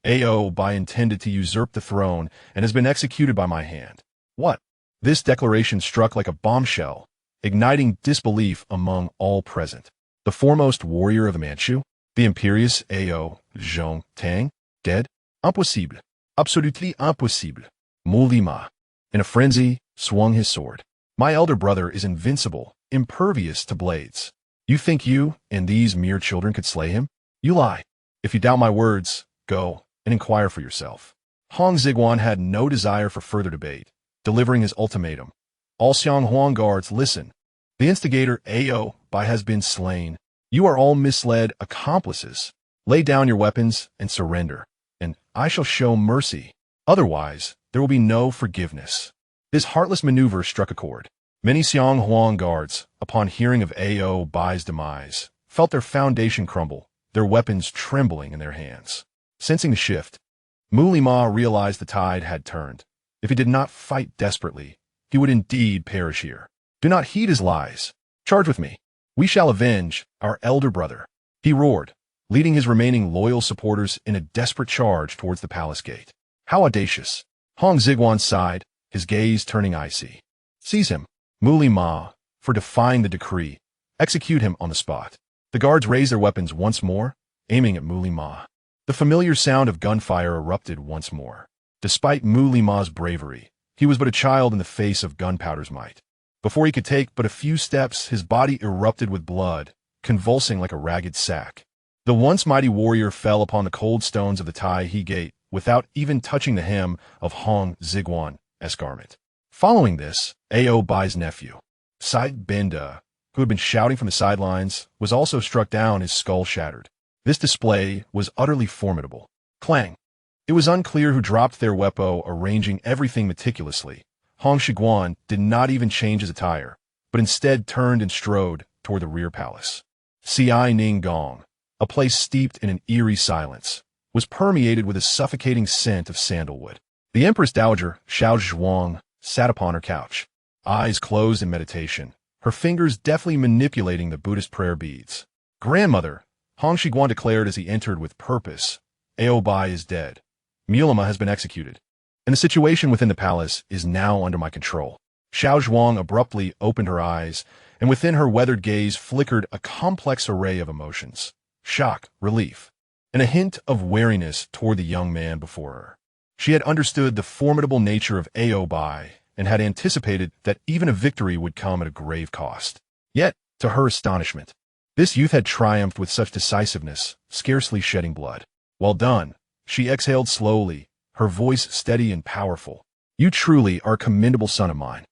A: "Ao Bai intended to usurp the throne and has been executed by my hand." "What?" This declaration struck like a bombshell, igniting disbelief among all present. The foremost warrior of the Manchu, the imperious Ao Zhongtang, dead? Impossible. Absolutely impossible. Mulima, in a frenzy, swung his sword. "My elder brother is invincible, impervious to blades. You think you and these mere children could slay him? You lie. If you doubt my words, Go and inquire for yourself. Hong Xigong had no desire for further debate, delivering his ultimatum. All Xianghua guards, listen. The instigator, Oboi, has been slain. You are all misled accomplices. Lay down your weapons and surrender, and I shall show mercy. Otherwise, there will be no forgiveness. This heartless maneuver struck a chord. Many Xianghua guards, upon hearing of Oboi's demise, felt their foundation crumble, their weapons trembling in their hands. Sensing the shift, Mulima realized the tide had turned. If he did not fight desperately, he would indeed perish here. Do not heed his lies. Charge with me. We shall avenge our elder brother. He roared, leading his remaining loyal supporters in a desperate charge towards the palace gate. How audacious! Hong Xigong sighed, his gaze turning icy. Seize him, Mulima, for defying the decree. Execute him on the spot. The guards raised their weapons once more, aiming at Mulima. The familiar sound of gunfire erupted once more. Despite Mulima's bravery, he was but a child in the face of gunpowder's might. Before he could take but a few steps, his body erupted with blood, convulsing like a ragged sack. The once mighty warrior fell upon the cold stones of the Tai He Gate without even touching the hem of Hong Xigong's garment. Following this, Oboi's nephew, Side Benda, who had been shouting from the sidelines, was also struck down, his skull shattered. This display was utterly formidable. Clang! It was unclear who dropped their weapon, arranging everything meticulously. Hong Xigong did not even change his attire, but instead turned and strode toward the rear palace. Xiai Ning Gong, a place steeped in an eerie silence, was permeated with a suffocating scent of sandalwood. The Empress Dowager Xiaozhuang sat upon her couch, eyes closed in meditation, her fingers deftly manipulating the Buddhist prayer beads. Grandmother, Hong Xigong declared as he entered with purpose, Oboi is dead. Mulima has been executed, and the situation within the palace is now under my control. Xiaozhuang abruptly opened her eyes, and within her weathered gaze flickered a complex array of emotions. Shock, relief, and a hint of wariness toward the young man before her. She had understood the formidable nature of Oboi and had anticipated that even a victory would come at a grave cost. Yet, to her astonishment, this youth had triumphed with such decisiveness, scarcely shedding blood. Well done, she exhaled slowly, her voice steady and powerful. You truly are a commendable son of mine.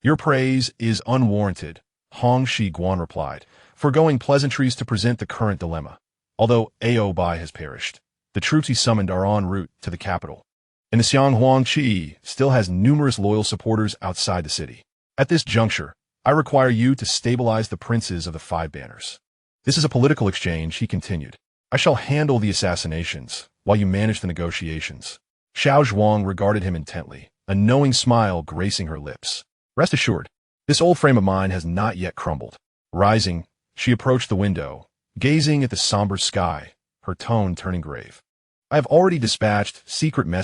A: Your praise is unwarranted, Hong Xigong replied, foregoing pleasantries to present the current dilemma. Although Oboi has perished, the troops he summoned are en route to the capital, and the Xianghua Qi still has numerous loyal supporters outside the city. At this juncture, I require you to stabilize the princes of the Five Banners. This is a political exchange, he continued. I shall handle the assassinations, while you manage the negotiations. Xiaozhuang regarded him intently, a knowing smile gracing her lips. Rest assured, this old frame of mine has not yet crumbled. Rising, she approached the window, gazing at the somber sky, her tone turning grave. I have already dispatched secret messages